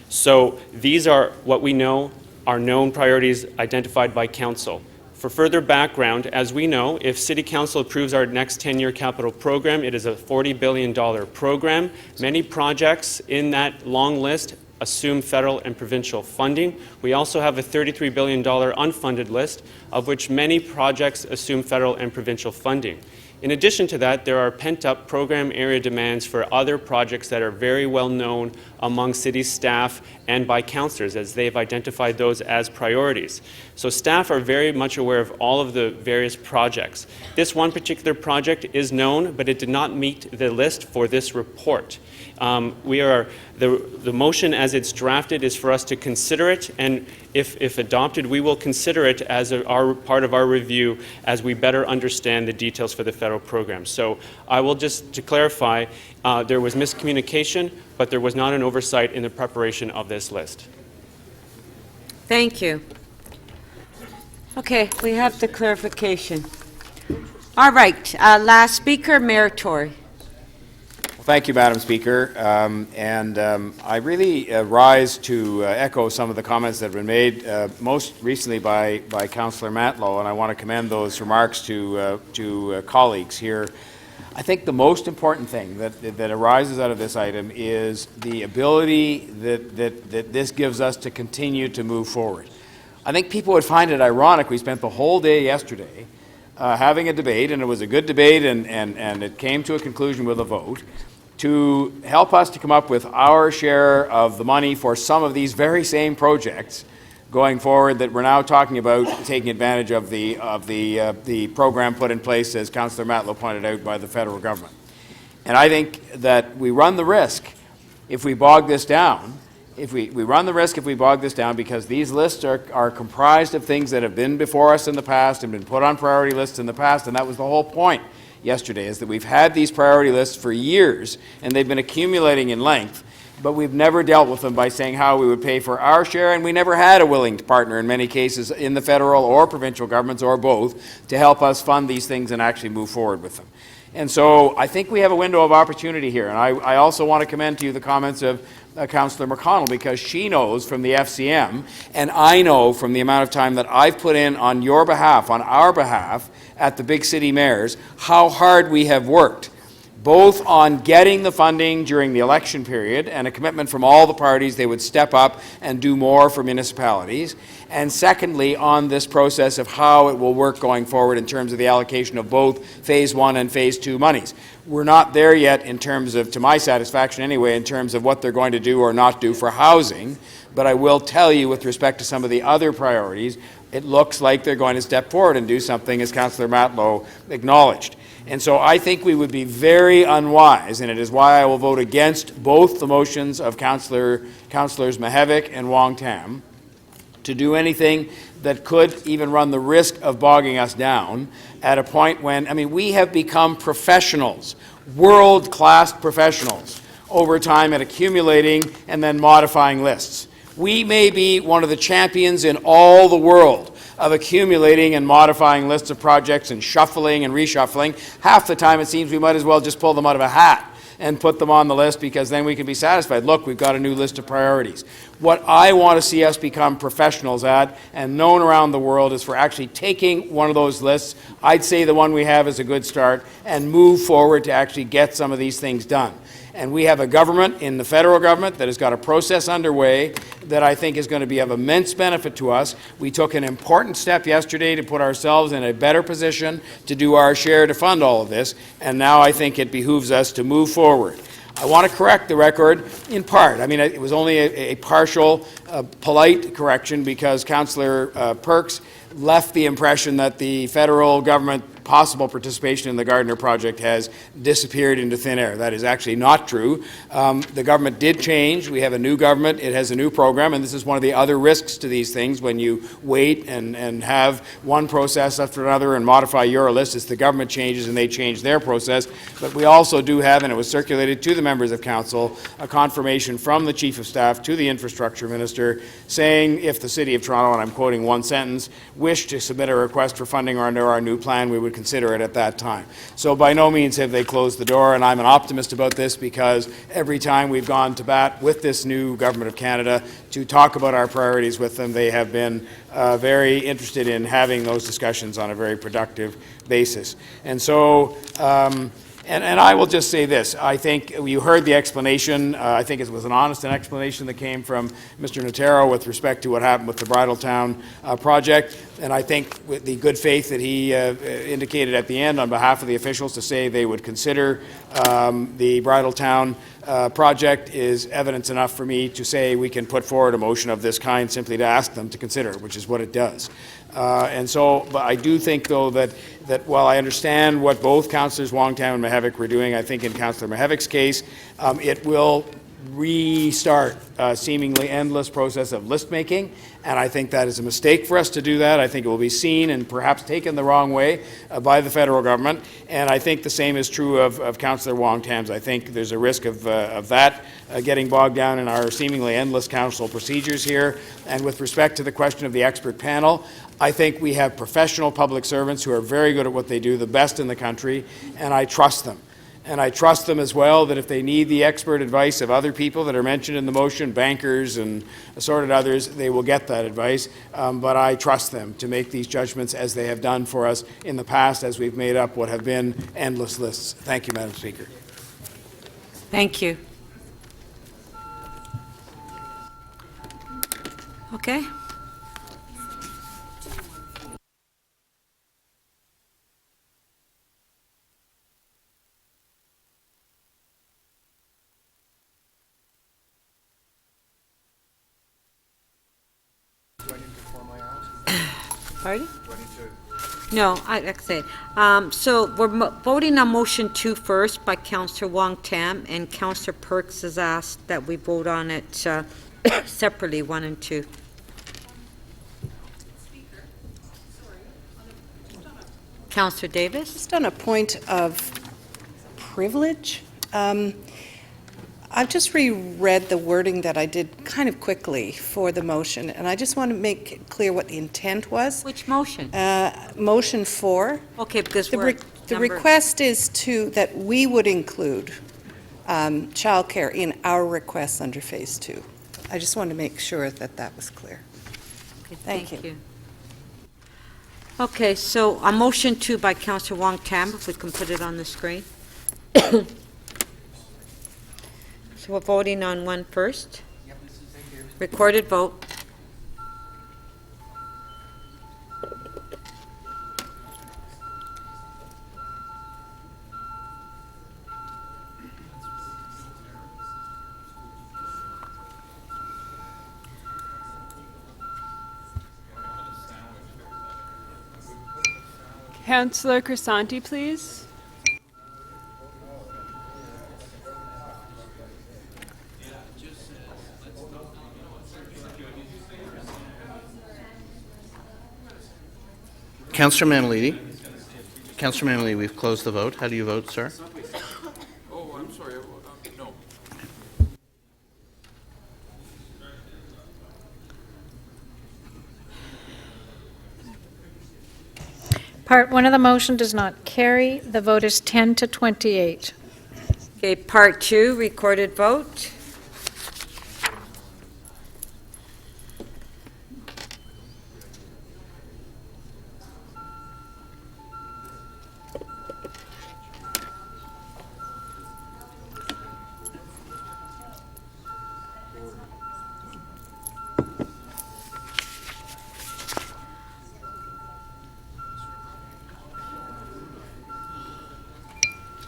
So these are what we know are known priorities identified by Council. For further background, as we know, if City Council approves our next 10-year capital program, it is a $40 billion program. Many projects in that long list assume federal and provincial funding. We also have a $33 billion unfunded list, of which many projects assume federal and provincial funding. In addition to that, there are pent-up program area demands for other projects that are very well known among city staff and by councillors, as they've identified those as priorities. So staff are very much aware of all of the various projects. This one particular project is known, but it did not meet the list for this report. The motion as it's drafted is for us to consider it, and if adopted, we will consider it as part of our review as we better understand the details for the federal program. So I will just, to clarify, there was miscommunication, but there was not an oversight in the preparation of this list. Thank you. Okay, we have the clarification. All right, last speaker, Mayor Tory. Thank you, Madam Speaker. I really rise to echo some of the comments that have been made, most recently by Councillor Matlow, and I want to commend those remarks to colleagues here. I think the most important thing that arises out of this item is the ability that this gives us to continue to move forward. I think people would find it ironic. We spent the whole day yesterday having a debate, and it was a good debate, and it came to a conclusion with a vote, to help us to come up with our share of the money for some of these very same projects going forward that we're now talking about taking advantage of the program put in place, as Councillor Matlow pointed out, by the federal government. And I think that we run the risk, if we bog this down, if we run the risk if we bog this down, because these lists are comprised of things that have been before us in the past and been put on priority lists in the past, and that was the whole point yesterday, is that we've had these priority lists for years, and they've been accumulating in length, but we've never dealt with them by saying how we would pay for our share, and we never had a willing partner in many cases in the federal or provincial governments or both to help us fund these things and actually move forward with them. And so I think we have a window of opportunity here. And I also want to commend to you the comments of Councillor McConnell, because she knows from the FCM, and I know from the amount of time that I've put in on your behalf, on our behalf, at the big city mayors, how hard we have worked, both on getting the funding during the election period and a commitment from all the parties they would step up and do more for municipalities, and secondly on this process of how it will work going forward in terms of the allocation of both Phase 1 and Phase 2 monies. We're not there yet in terms of, to my satisfaction anyway, in terms of what they're going to do or not do for housing, but I will tell you with respect to some of the other priorities, it looks like they're going to step forward and do something, as Councillor Matlow acknowledged. And so I think we would be very unwise, and it is why I will vote against both the motions of Councillors Mihevc and Wong Tam, to do anything that could even run the risk of bogging us down at a point when, I mean, we have become professionals, world-class professionals, over time at accumulating and then modifying lists. We may be one of the champions in all the world of accumulating and modifying lists of projects and shuffling and reshuffling. Half the time it seems we might as well just pull them out of a hat and put them on the list, because then we can be satisfied. Look, we've got a new list of priorities. What I want to see us become professionals at and known around the world is for actually taking one of those lists, I'd say the one we have is a good start, and move forward to actually get some of these things done. And we have a government in the federal government that has got a process underway that I think is going to be of immense benefit to us. We took an important step yesterday to put ourselves in a better position to do our share to fund all of this, and now I think it behooves us to move forward. I want to correct the record in part. I mean, it was only a partial, polite correction, because Councillor Perks left the impression that the federal government possible participation in the Gardiner project has disappeared into thin air. That is actually not true. The government did change. We have a new government. It has a new program, and this is one of the other risks to these things when you wait and have one process after another and modify your list. It's the government changes and they change their process. But we also do have, and it was circulated to the members of council, a confirmation from the Chief of Staff to the Infrastructure Minister saying if the City of Toronto, and I'm quoting one sentence, wished to submit a request for funding under our new plan, we would consider it at that time. So by no means have they closed the door, and I'm an optimist about this, because every time we've gone to bat with this new Government of Canada to talk about our priorities with them, they have been very interested in having those discussions on a very productive basis. And so And I will just say this. I think you heard the explanation. I think it was an honest explanation that came from Mr. Notaro with respect to what happened with the Bridletown project. And I think with the good faith that he indicated at the end on behalf of the officials to say they would consider the Bridletown project is evidence enough for me to say we can put forward a motion of this kind simply to ask them to consider it, which is what it does. And so, but I do think, though, that while I understand what both Councillors Wong Tam and Mihevc were doing, I think in Councillor Mihevic's case, it will restart a seemingly endless process of list making, and I think that is a mistake for us to do that. I think it will be seen and perhaps taken the wrong way by the federal government, and I think the same is true of Councillor Wong Tam's. I think there's a risk of that getting bogged down in our seemingly endless council procedures here. And with respect to the question of the expert panel, I think we have professional public servants who are very good at what they do, the best in the country, and I trust them. And I trust them as well that if they need the expert advice of other people that are mentioned in the motion, bankers and assorted others, they will get that advice. But I trust them to make these judgments as they have done for us in the past as we've made up what have been endless lists. Thank you, Madam Speaker. Thank you. Okay. Pardon? No, like I said, so we're voting on motion 2 first by Councillor Wong Tam, and Councillor Perks has asked that we vote on it separately, 1 and 2. Councillor Davis? Just on a point of privilege, I've just reread the wording that I did kind of quickly for the motion, and I just want to make it clear what the intent was. Which motion? Motion 4. Okay, because The, we're the number- request is that we would include childcare in our requests under Phase 2. I just wanted to make sure that that was clear. Okay, Thank you. Okay, so a motion 2 by Councillor Wong Tam, if we can put it on the screen. So we're voting on 1 first. Recorded vote. Councillor Crisanti, please. Councillor Mammoliti. Councillor Mammoliti, we've closed the vote. How do you vote, sir? Oh, I'm sorry. No. Part 1 of the motion does not carry. The vote is 10 to 28. Okay, Part 2, recorded vote.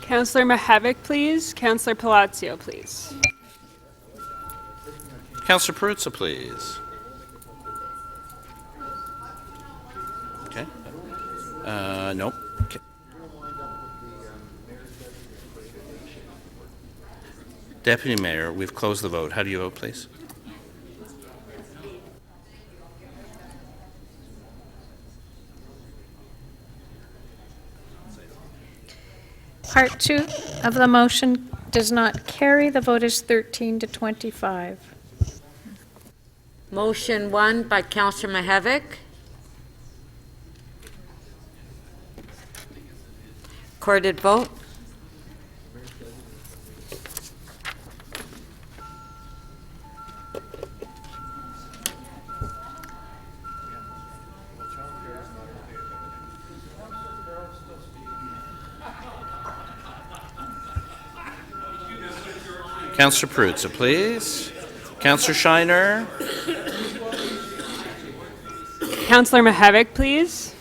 Councillor Mihevc, please. Councillor Palacio, please. Councillor Perruzza, please. Okay. No. Okay. Deputy Mayor, we've closed the vote. How do you vote, please? Part 2 of the motion does not carry. The vote is 13 to 25. Motion 1 by Councillor Mihevc. Recorded vote. Councillor Perruzza, please. Councillor Shiner. Councillor Mihevc, please.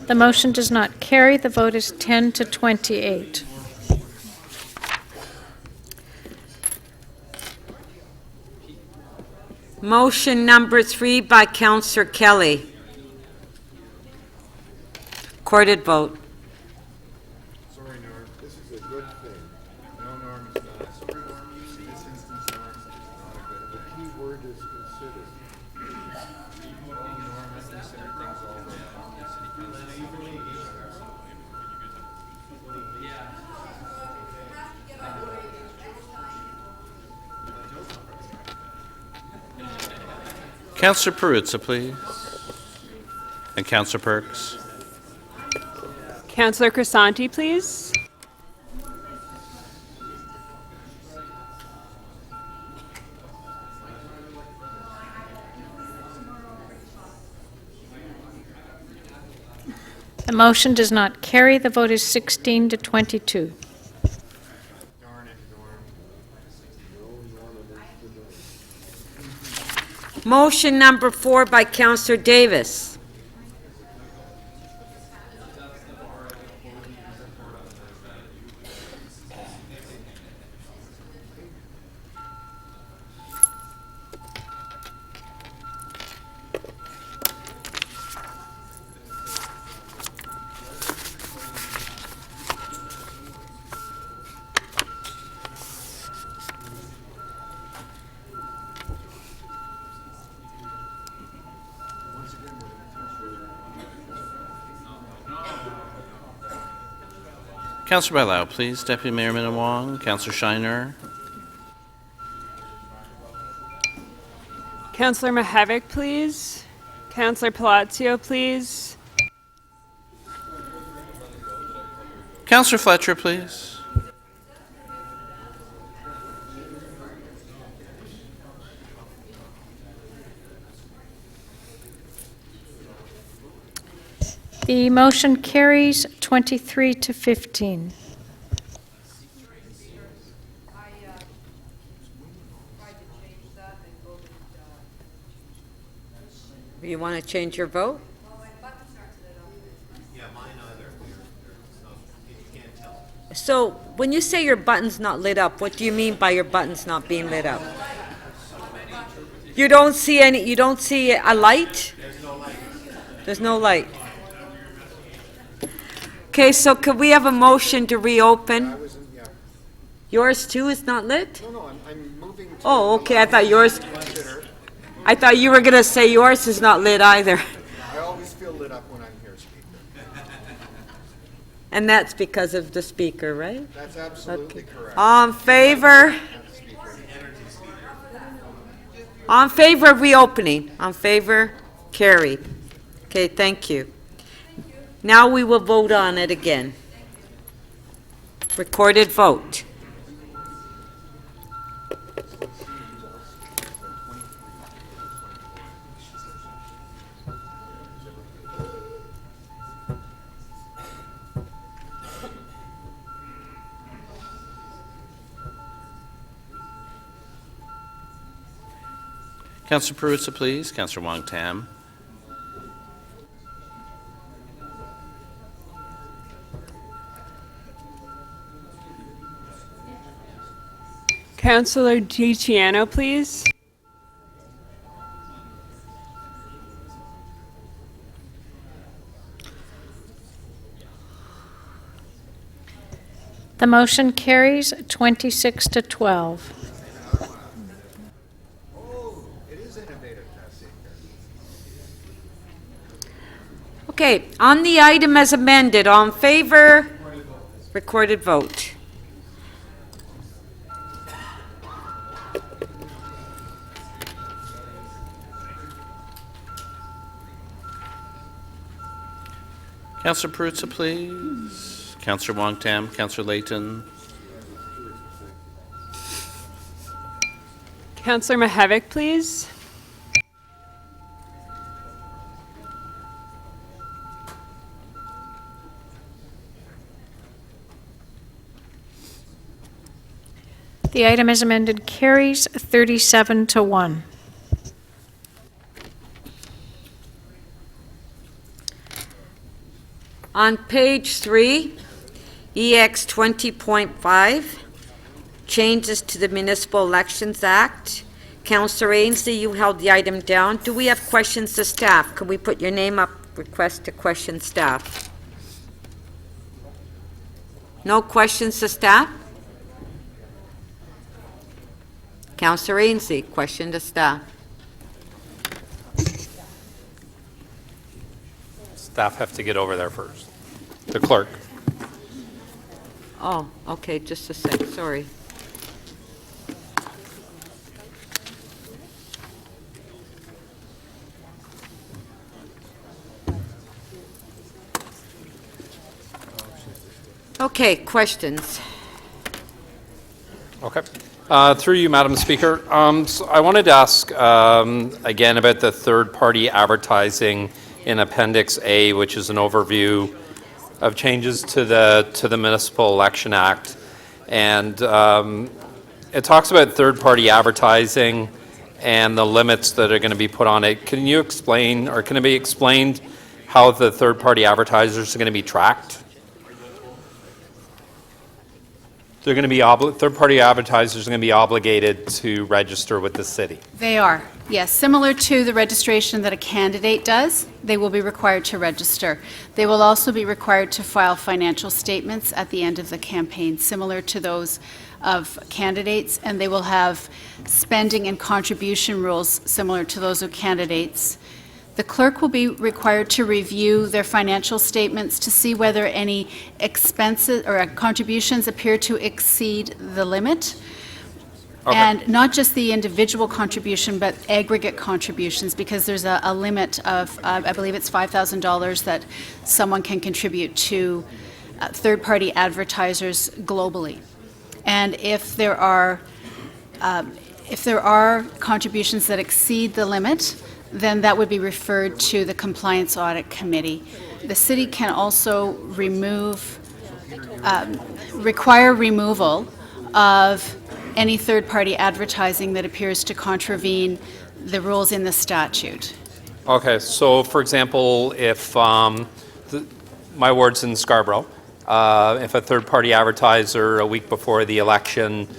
The motion does not carry. The vote is 10 to 28. Motion number 3 by Councillor Kelly. Recorded vote. Sorry, Norm, this is a good thing. No, Norm, it's not. Sorry, Norm, in this instance, Norm, it's not a good. The key word is considered. Norm has considered things all the Councillor Perruzza, please. And Councillor Perks. Councillor Crisanti, please. The motion does not carry. The vote is 16 to 22. Motion number 4 by Councillor Davis. Councillor Bailao, please. Deputy Mayor Minnan-Wong, Councillor Shiner. Councillor Mihevc, please. Councillor Palacio, please. Councillor Fletcher, please. The motion carries 23 to 15. You want to change your vote? So when you say your button's not lit up, what do you mean by your button's not being lit up? You don't see a light? There's no light. Okay, so could we have a motion to reopen? Yours too is not lit? No, I'm moving to... Oh, okay, I thought you were going to say yours is not lit either. I always feel lit up when I'm here, Speaker. And that's because of the speaker, right? That's absolutely correct. All in favor? On favor of reopening? On favor? Carried. Okay, thank you. Now we will vote on it again. Recorded vote. Councillor Perruzza, please. Councillor Wong Tam. Councillor DiCiano, please. The motion carries 26 to 12. Okay, on the item as amended, all in favor? Recorded vote. Councillor Perruzza, please. Councillor Wong Tam. Councillor Layton. Councillor Mihevc, please. The item as amended carries 37 to 1. On page 3, EX 20.5, changes to the Municipal Elections Act. Councillor Ainsley, you held the item down. Do we have questions to staff? Could we put your name up, request to question staff? No questions to staff? Councillor Ainsley, question to staff. Staff have to get over there first. The clerk. Oh, okay, just a sec, sorry. Okay, questions? Okay. Through you, Madam Speaker. So I wanted to ask again about the third-party advertising in Appendix A, which is an overview of changes to the Municipal Election Act. And it talks about third-party advertising and the limits that are going to be put on it. Can you explain, or can it be explained, how the third-party advertisers are going to be tracked? They're going to be third-party advertisers are going to be obligated to register with the city. They are, yes. Similar to the registration that a candidate does, they will be required to register. They will also be required to file financial statements at the end of the campaign, similar to those of candidates, and they will have spending and contribution rules similar to those of candidates. The clerk will be required to review their financial statements to see whether any expenses or contributions appear to exceed the limit. Okay. And not just the individual contribution, but aggregate contributions, because there's a limit of, I believe it's $5,000 that someone can contribute to third-party advertisers globally. And if there are contributions that exceed the limit, then that would be referred to the Compliance Audit Committee. The city can also require removal of any third-party advertising that appears to contravene the rules in the statute. Okay, so for example, if my ward's in Scarborough, if a third-party advertiser a week before the election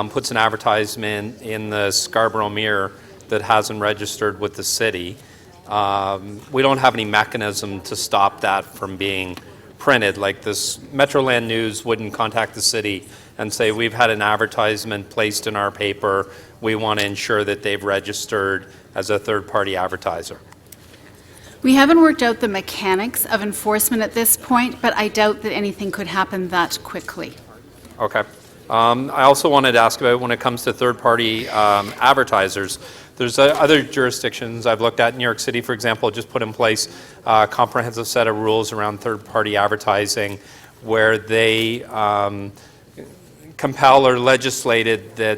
puts an advertisement in the Scarborough Mirror that hasn't registered with the city, we don't have any mechanism to stop that from being printed. Like this, Metroland News wouldn't contact the city and say, we've had an advertisement placed in our paper, we want to ensure that they've registered as a third-party advertiser. We haven't worked out the mechanics of enforcement at this point, but I doubt that anything could happen that quickly. Okay. I also wanted to ask about when it comes to third-party advertisers. There's other jurisdictions I've looked at. New York City, for example, just put in place a comprehensive set of rules around third-party advertising where they compel or legislated that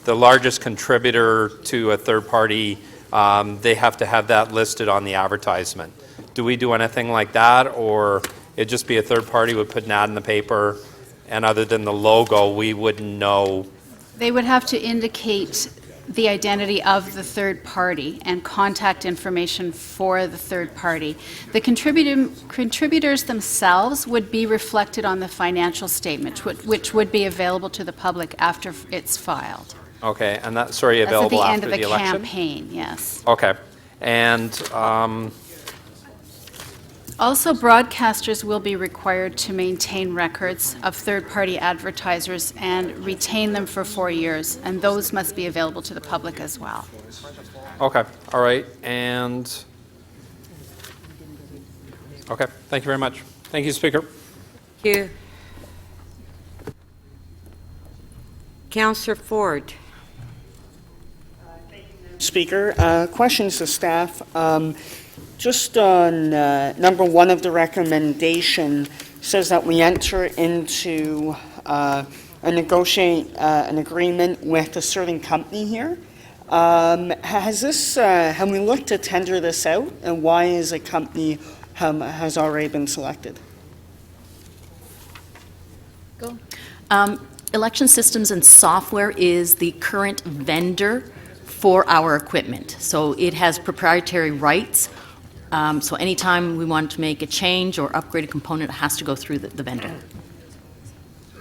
the largest contributor to a third-party, they have to have that listed on the advertisement. Do we do anything like that, or it'd just be a third party would put an ad in the paper, and other than the logo, we wouldn't know? They would have to indicate the identity of the third party and contact information for the third party. The contributors themselves would be reflected on the financial statement, which would be available to the public after it's filed. Okay, and that's, sorry, available That's at after the end of the election? campaign, yes. Okay, and Also, broadcasters will be required to maintain records of third-party advertisers and retain them for 4 years, and those must be available to the public as well. okay, all right, and okay, thank you very much. Thank you, Speaker. Thank you. Councillor Ford. Speaker, questions to staff. Just on number one of the recommendation says that we enter into negotiate an agreement with a certain company here. Have we looked to tender this out, and why is a company has already been selected? Go. Election Systems and Software is the current vendor for our equipment. So it has proprietary rights. So anytime we want to make a change or upgrade a component, it has to go through the vendor.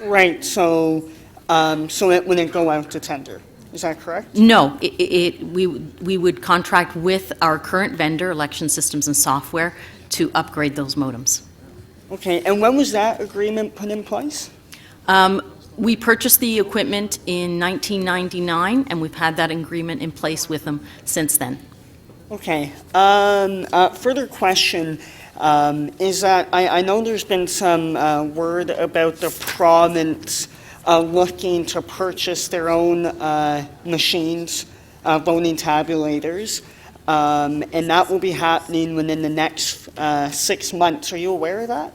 Right, so it wouldn't go out to tender, is that correct? No, we would contract with our current vendor, Election Systems and Software, to upgrade those modems. Okay, and when was that agreement put in place? We purchased the equipment in 1999, and we've had that agreement in place with them since then. Okay. Further question is that I know there's been some word about the province looking to purchase their own machines, voting tabulators, and that will be happening within the next 6 months. Are you aware of that?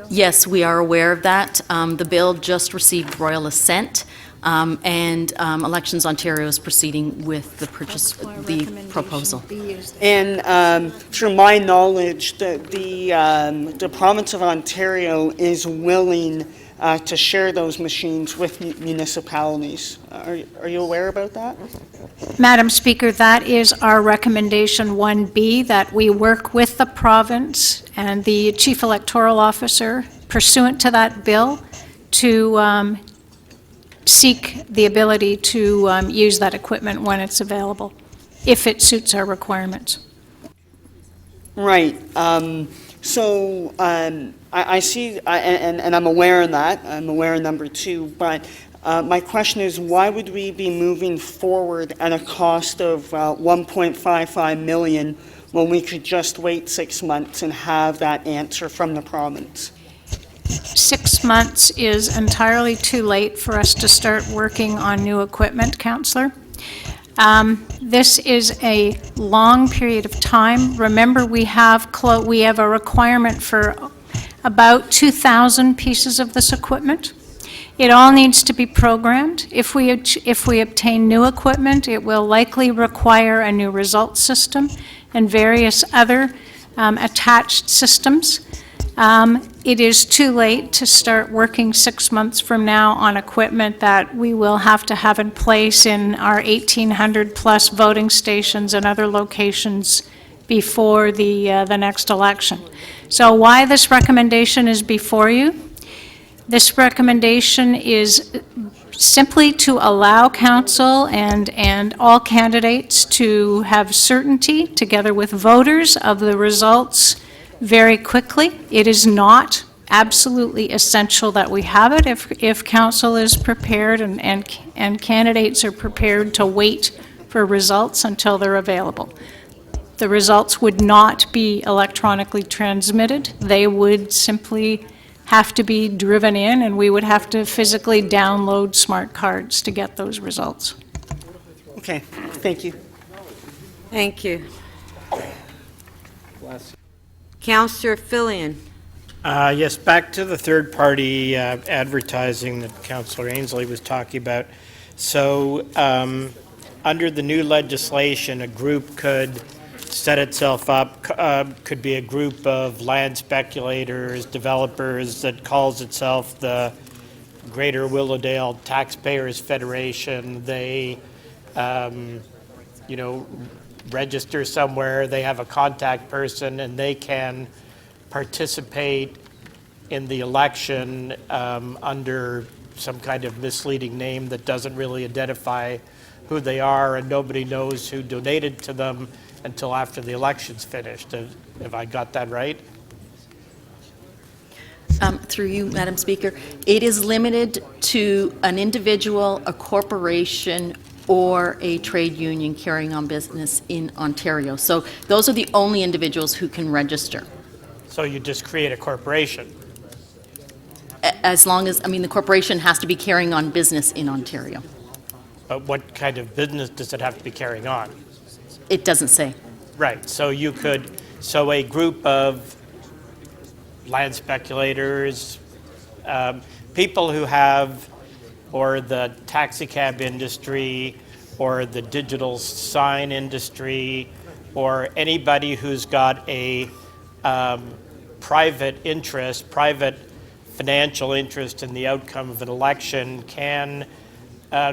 Yes, we are aware of that. The bill just received royal assent, and Elections Ontario is proceeding with the purchase, the proposal. And through my knowledge, the province of Ontario is willing to share those machines with municipalities. Are you aware about that? Madam Speaker, that is our recommendation 1B, that we work with the province and the Chief Electoral Officer pursuant to that bill to seek the ability to use that equipment when it's available, if it suits our requirements. Right. I see, and I'm aware of that. I'm aware of number two, but My question is, why would we be moving forward at a cost of $1.55 million when we could just wait 6 months and have that answer from the province? 6 months is entirely too late for us to start working on new equipment, Councillor. This is a long period of time. Remember, we have a requirement for about 2,000 pieces of this equipment. It all needs to be programmed. If we obtain new equipment, it will likely require a new results system and various other attached systems. It is too late to start working 6 months from now on equipment that we will have to have in place in our 1,800-plus voting stations and other locations before the next election. So why this recommendation is before you? This recommendation is simply to allow council and all candidates to have certainty, together with voters, of the results very quickly. It is not absolutely essential that we have it if council is prepared and candidates are prepared to wait for results until they're available. The results would not be electronically transmitted. They would simply have to be driven in, and we would have to physically download smart cards to get those results. Okay, thank you. Thank you. Councillor Fillion. Yes, back to the third-party advertising that Councillor Ainsley was talking about. So, under the new legislation, a group could set itself up, could be a group of land speculators, developers, that calls itself the Greater Willowdale Taxpayers Federation. They, register somewhere, they have a contact person, and they can participate in the election under some kind of misleading name that doesn't really identify who they are, and nobody knows who donated to them until after the election's finished. Have I got that right? Through you, Madam Speaker, it is limited to an individual, a corporation, or a trade union carrying on business in Ontario. So those are the only individuals who can register. So you just create a corporation? As long as, the corporation has to be carrying on business in Ontario. But what kind of business does it have to be carrying on? It doesn't say. Right, so a group of land speculators, people who have, or the taxi cab industry, or the digital sign industry, or anybody who's got a private interest, private financial interest in the outcome of an election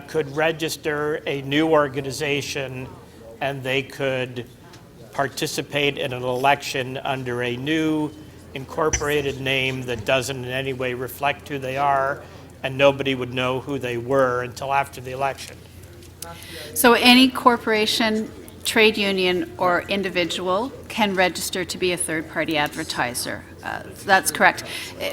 could register a new organization, and they could participate in an election under a new incorporated name that doesn't in any way reflect who they are, and nobody would know who they were until after the election. So any corporation, trade union, or individual can register to be a third-party advertiser. That's correct.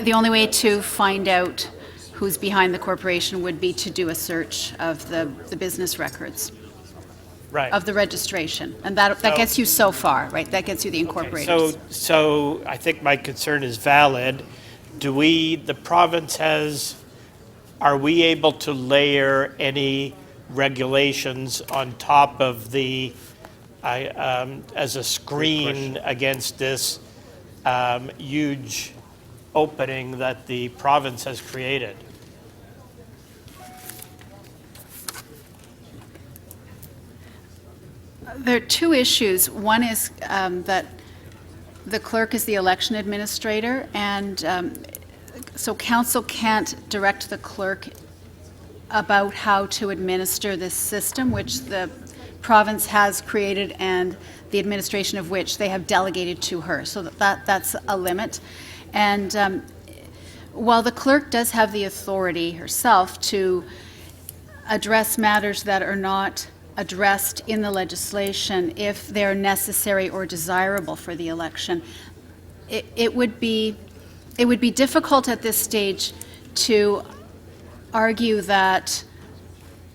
The only way to find out who's behind the corporation would be to do a search of the business records. Right. Of the registration. And that gets you so far, right? That gets you the incorporators. Okay, so I think my concern is valid. The province are we able to layer any regulations on top of as a screen against this huge opening that the province has created? There are two issues. One is that the clerk is the election administrator, and so council can't direct the clerk about how to administer this system, which the province has created and the administration of which they have delegated to her. So that's a limit. And while the clerk does have the authority herself to address matters that are not addressed in the legislation if they're necessary or desirable for the election, it would be difficult at this stage to argue that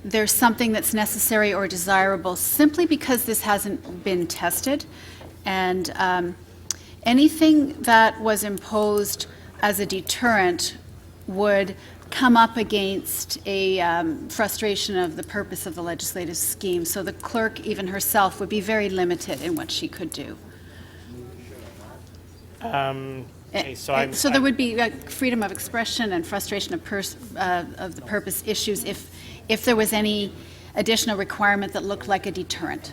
there's something that's necessary or desirable simply because this hasn't been tested. And anything that was imposed as a deterrent would come up against a frustration of the purpose of the legislative scheme. So the clerk, even herself, would be very limited in what she could do. Okay, So there would be freedom of expression and frustration of the purpose issues if there was any additional requirement that looked like a deterrent.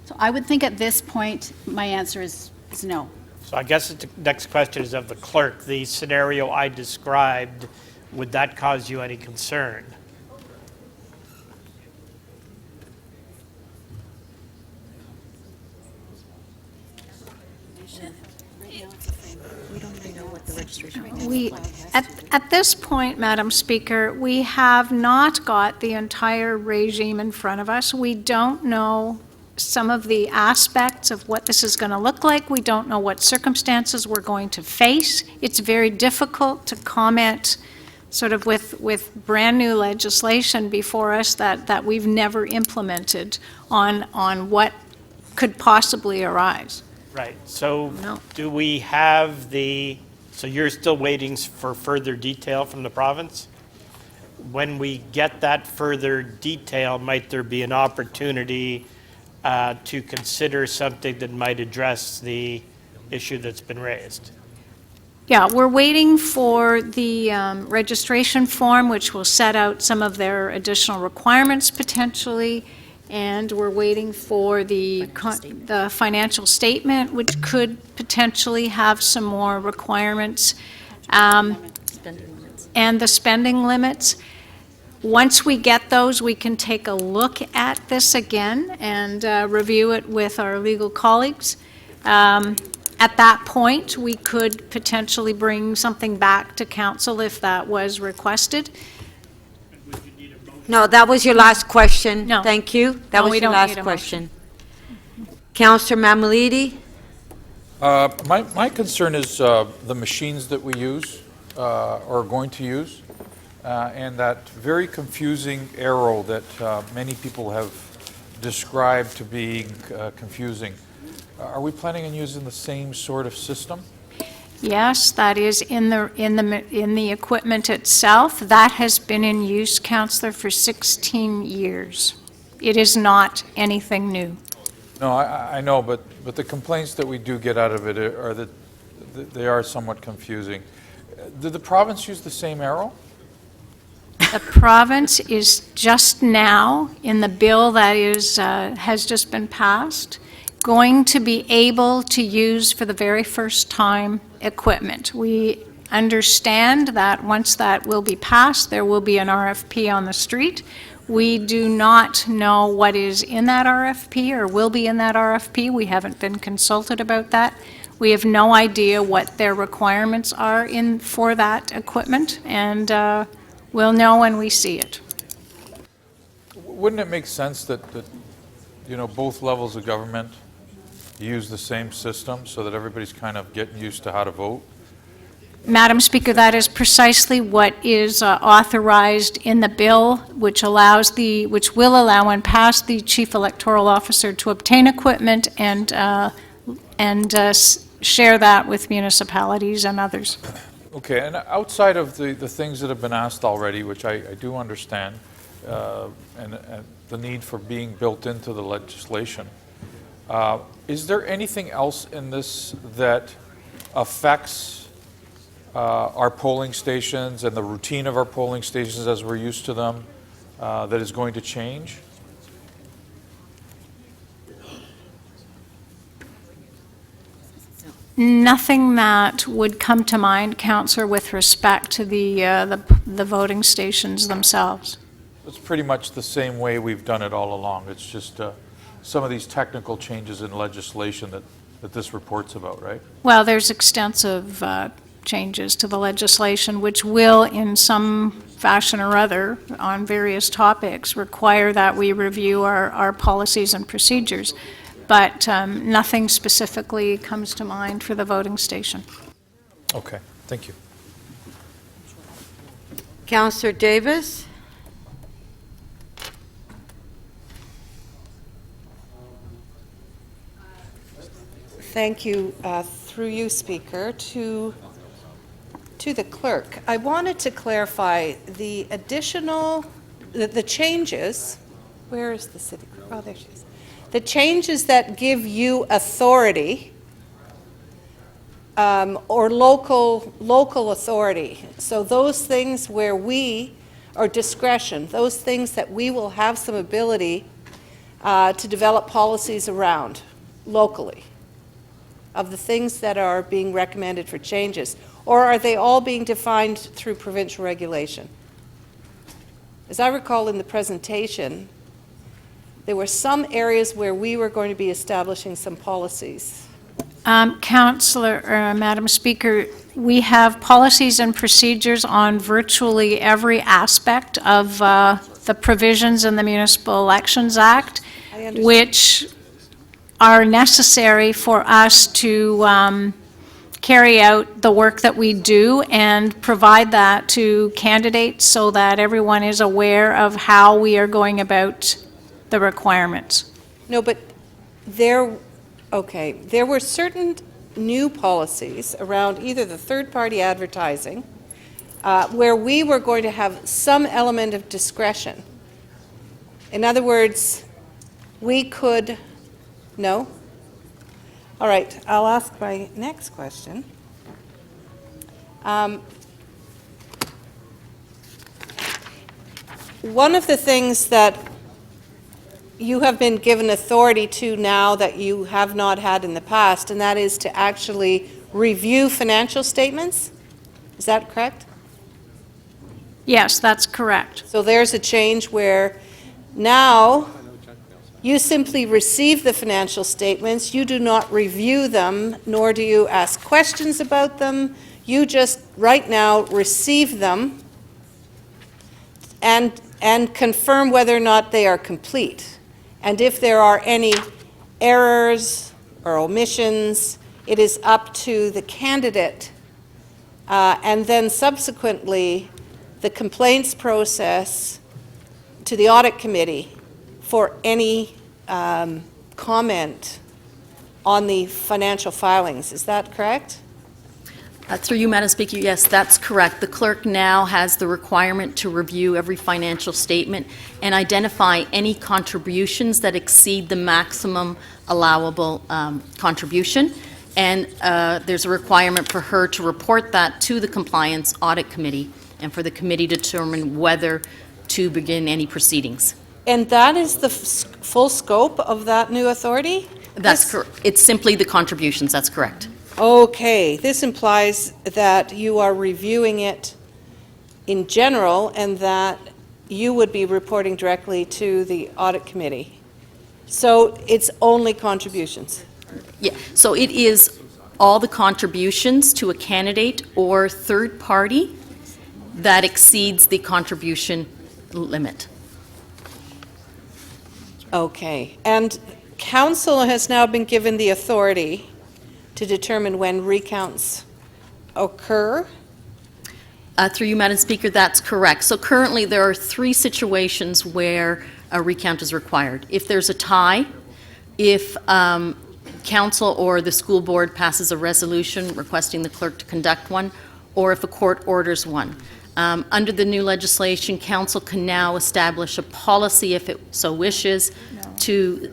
So I would think at this point, my answer is no. So I guess the next question is of the clerk. The scenario I described, would that cause you any concern? At this point, Madam Speaker, we have not got the entire regime in front of us. We don't know some of the aspects of what this is going to look like. We don't know what circumstances we're going to face. It's very difficult to comment sort of with brand-new legislation before us that we've never implemented on what could possibly arise. Right, so do we have so you're still waiting for further detail from the province? When we get that further detail, might there be an opportunity to consider something that might address the issue that's been raised? Yeah, we're waiting for the registration form, which will set out some of their additional requirements potentially, and we're waiting for the financial statement, which could potentially have some more requirements, and the spending limits. Once we get those, we can take a look at this again and review it with our legal colleagues. At that point, we could potentially bring something back to council if that was requested. No, that was your last question. No. Thank you. That No, was we your don't last need a question. Councillor Mammoliti? My concern is the machines that we use, or are going to use, and that very confusing arrow that many people have described to being confusing. Are we planning on using the same sort of system? Yes, that is in the equipment itself. That has been in use, Councillor, for 16 years. It is not anything new. No, I know, but the complaints that we do get out of it are that they are somewhat confusing. Did the province use the same arrow? The province is just now, in the bill that has just been passed, going to be able to use for the very first time equipment. We understand that once that will be passed, there will be an RFP on the street. We do not know what is in that RFP or will be in that RFP. We haven't been consulted about that. We have no idea what their requirements are for that equipment, and we'll know when we see it. Wouldn't it make sense that both levels of government use the same system so that everybody's kind of getting used to how to vote? Madam Speaker, that is precisely what is authorized in the bill, which will allow and pass the Chief Electoral Officer to obtain equipment and share that with municipalities and others. Okay, and outside of the things that have been asked already, which I do understand, and the need for being built into the legislation, is there anything else in this that affects our polling stations and the routine of our polling stations as we're used to them that is going to change? Nothing that would come to mind, Councillor, with respect to the voting stations themselves. It's pretty much the same way we've done it all along. It's just some of these technical changes in legislation that this report's about, right? Well, there's extensive changes to the legislation which will, in some fashion or other, on various topics, require that we review our policies and procedures. But nothing specifically comes to mind for the voting station. Okay, thank you. Councillor Davis? Thank you, through you, Speaker, to the clerk. I wanted to clarify the additional, the changes, where is the city clerk? Oh, there she is. The changes that give you authority or local authority. So those things where we, or discretion, those things that we will have some ability to develop policies around locally, of the things that are being recommended for changes? Or are they all being defined through provincial regulation? As I recall in the presentation, there were some areas where we were going to be establishing some policies. Madam Speaker, we have policies and procedures on virtually every aspect of the provisions in the Municipal Elections Act, which are necessary for us to carry out the work that we do and provide that to candidates so that everyone is aware of how we are going about the requirements. No, but there were certain new policies around either the third-party advertising where we were going to have some element of discretion. In other words, we could, no? All right, I'll ask my next question. One of the things that you have been given authority to now that you have not had in the past, and that is to actually review financial statements. Is that correct? Yes, that's correct. So there's a change where now you simply receive the financial statements, you do not review them, nor do you ask questions about them. You just, right now, receive them and confirm whether or not they are complete. And if there are any errors or omissions, it is up to the candidate and then subsequently the complaints process to the audit committee for any comment on the financial filings. Is that correct? Through you, Madam Speaker, yes, that's correct. The clerk now has the requirement to review every financial statement and identify any contributions that exceed the maximum allowable contribution. And there's a requirement for her to report that to the Compliance Audit Committee and for the committee to determine whether to begin any proceedings. And that is the full scope of that new authority? That's correct. It's simply the contributions, that's correct. Okay, this implies that you are reviewing it in general and that you would be reporting directly to the audit committee. So it's only contributions? Yeah, so it is all the contributions to a candidate or third party that exceeds the contribution limit. Okay, and council has now been given the authority to determine when recounts occur? Through you, Madam Speaker, that's correct. So currently there are 3 situations where a recount is required. If there's a tie, if council or the school board passes a resolution requesting the clerk to conduct one, or if a court orders one. Under the new legislation, council can now establish a policy, if it so wishes, to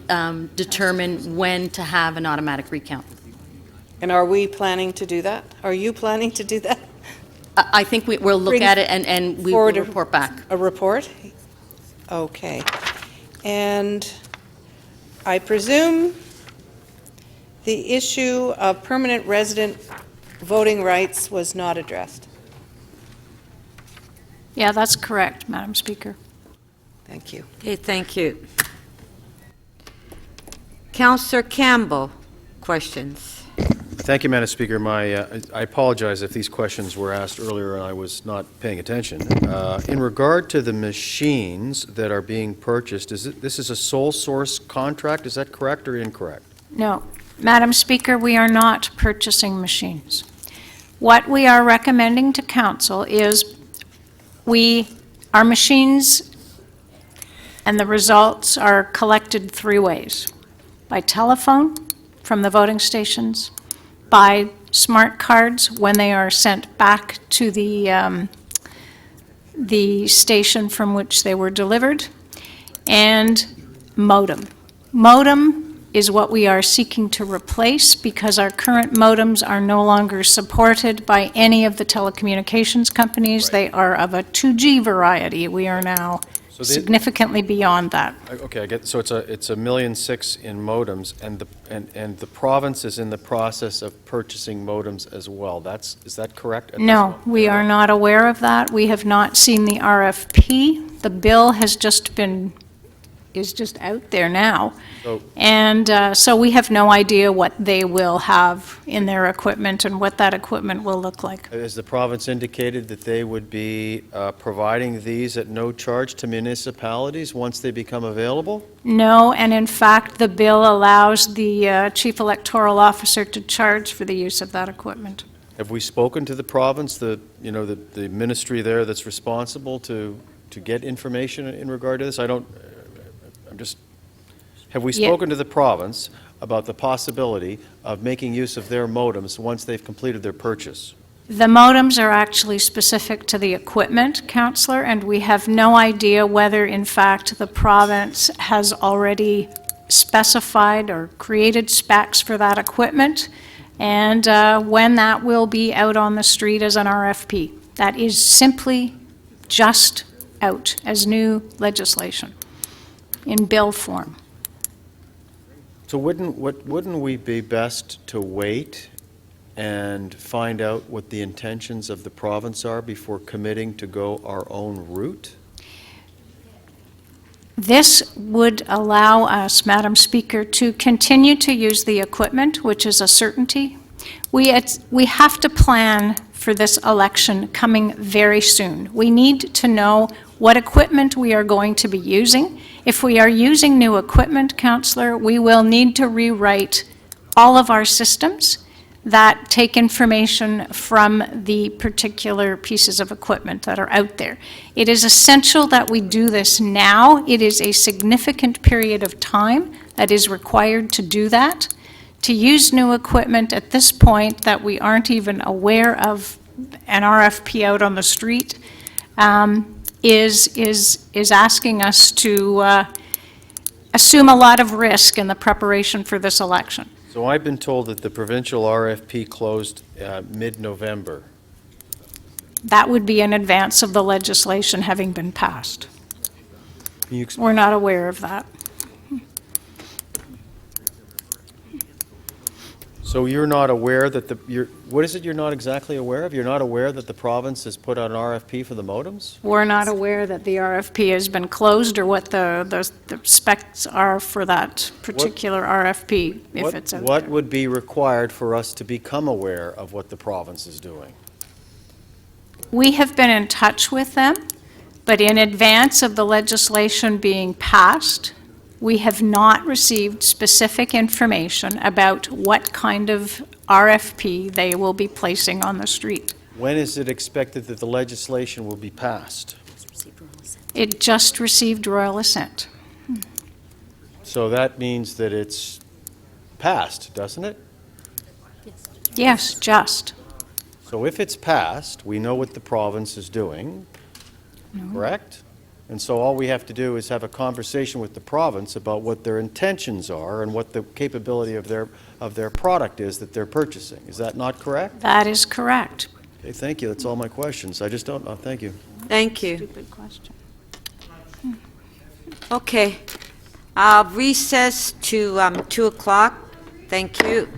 determine when to have an automatic recount. And are we planning to do that? Are you planning to do that? I think we'll look at it and we will report back. A report? Okay. And I presume the issue of permanent resident voting rights was not addressed. Yeah, that's correct, Madam Speaker. Thank you. Okay, thank you. Councillor Campbell, questions? Thank you, Madam Speaker. I apologize if these questions were asked earlier and I was not paying attention. In regard to the machines that are being purchased, this is a sole source contract? Is that correct or incorrect? No. Madam Speaker, we are not purchasing machines. What we are recommending to council is Our machines and the results are collected 3 ways: by telephone from the voting stations, by smart cards when they are sent back to the station from which they were delivered, and modem. Modem is what we are seeking to replace because our current modems are no longer supported by any of the telecommunications companies. They are of a 2G variety. We are now significantly beyond that. Okay, I get, so it's a $1.6 million in modems, and the province is in the process of purchasing modems as well. Is that correct? No, we are not aware of that. We have not seen the RFP. The bill is just out there now. And so we have no idea what they will have in their equipment and what that equipment will look like. Has the province indicated that they would be providing these at no charge to municipalities once they become available? No, and in fact, the bill allows the chief electoral officer to charge for the use of that equipment. Have we spoken to the province, the ministry there that's responsible to get information in regard to this? Have we spoken to the province about the possibility of making use of their modems once they've completed their purchase? The modems are actually specific to the equipment, Councillor, and we have no idea whether, in fact, the province has already specified or created specs for that equipment, and when that will be out on the street as an RFP. That is simply just out as new legislation in bill form. So wouldn't we be best to wait and find out what the intentions of the province are before committing to go our own route? This would allow us, Madam Speaker, to continue to use the equipment, which is a certainty. We have to plan for this election coming very soon. We need to know what equipment we are going to be using. If we are using new equipment, Councillor, we will need to rewrite all of our systems that take information from the particular pieces of equipment that are out there. It is essential that we do this now. It is a significant period of time that is required to do that. To use new equipment at this point that we aren't even aware of an RFP out on the street is asking us to assume a lot of risk in the preparation for this election. So I've been told that the provincial RFP closed mid-November. That would be in advance of the legislation having been passed. We're not aware of that. So you're not aware that what is it you're not exactly aware of? You're not aware that the province has put out an RFP for the modems? We're not aware that the RFP has been closed or what the specs are for that particular RFP, if it's out What there. would be required for us to become aware of what the province is doing? We have been in touch with them, but in advance of the legislation being passed, we have not received specific information about what kind of RFP they will be placing on the street. When is it expected that the legislation will be passed? It just received royal assent. So that means that it's passed, doesn't it? Yes, just. So if it's passed, we know what the province is doing, correct? And so all we have to do is have a conversation with the province about what their intentions are and what the capability of their product is that they're purchasing. Is that not correct? That is correct. Okay, thank you. That's all my questions. I just don't know. Thank you. Thank you. Stupid question. Okay. Recess to 2 o'clock. Thank you.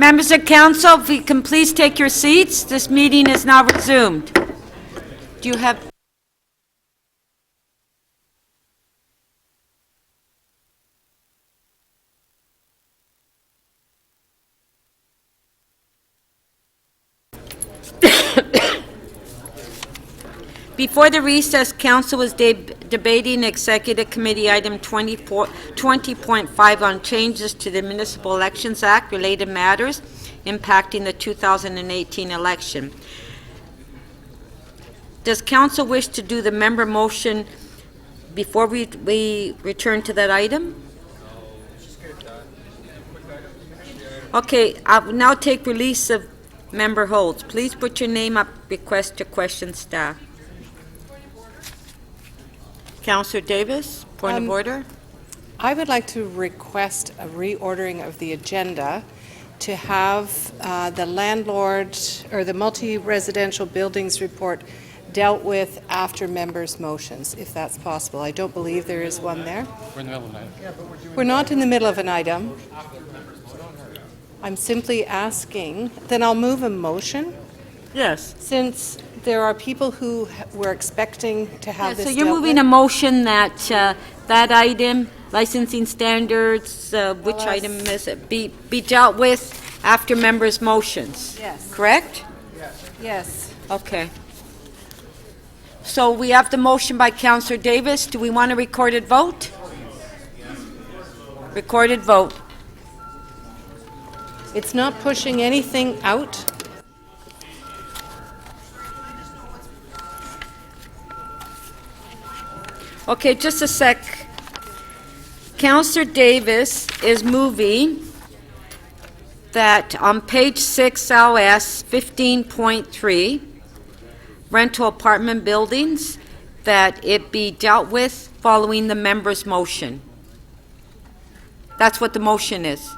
Members of council, if you can please take your seats, this meeting is now resumed. Do you have... Before the recess, council was debating Executive Committee Item 20.5 on changes to the Municipal Elections Act, related matters impacting the 2018 election. Does council wish to do the member motion before we return to that item? Okay, I'll now take release of member holds. Please put your name up, request to question staff. Councillor Davis, point of order. I would like to request a reordering of the agenda to have the landlord or the multi-residential buildings report dealt with after members' motions, if that's possible. I don't believe there is one there. We're in the middle of an item. We're not in the middle of an item. I'm simply asking, then I'll move a motion. Yes. Since there are people who were expecting to have this So you're dealt moving with. a motion that that item, licensing standards, which Well, item is it, be dealt with after members' motions? Yes. Correct? Yes. Okay. So we have the motion by Councillor Davis. Do we want a recorded vote? Recorded vote. It's not pushing anything out. Okay, just a sec. Councillor Davis is moving that on page 6 LS 15.3, rental apartment buildings, that it be dealt with following the member's motion. That's what the motion is.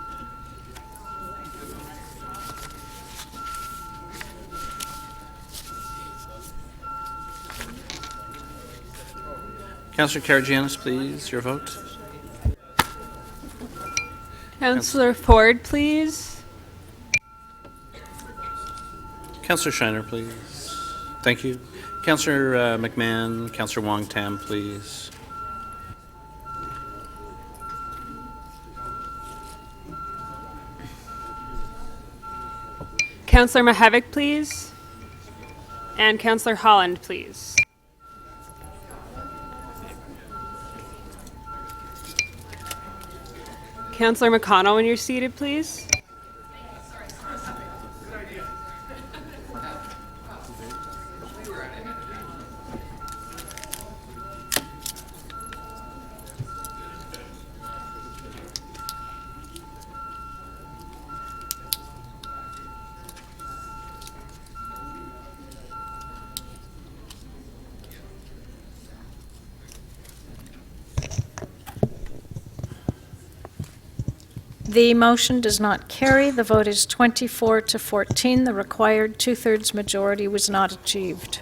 Councillor Karygiannis, please, your vote. Councillor Ford, please. Councillor Shiner, please. Thank you. Councillor McMahon, Councillor Wong Tam, please. Councillor Mahevik, please. And Councillor Holland, please. Councillor McConnell, when you're seated, please. The motion does not carry. The vote is 24 to 14. The required two-thirds majority was not achieved.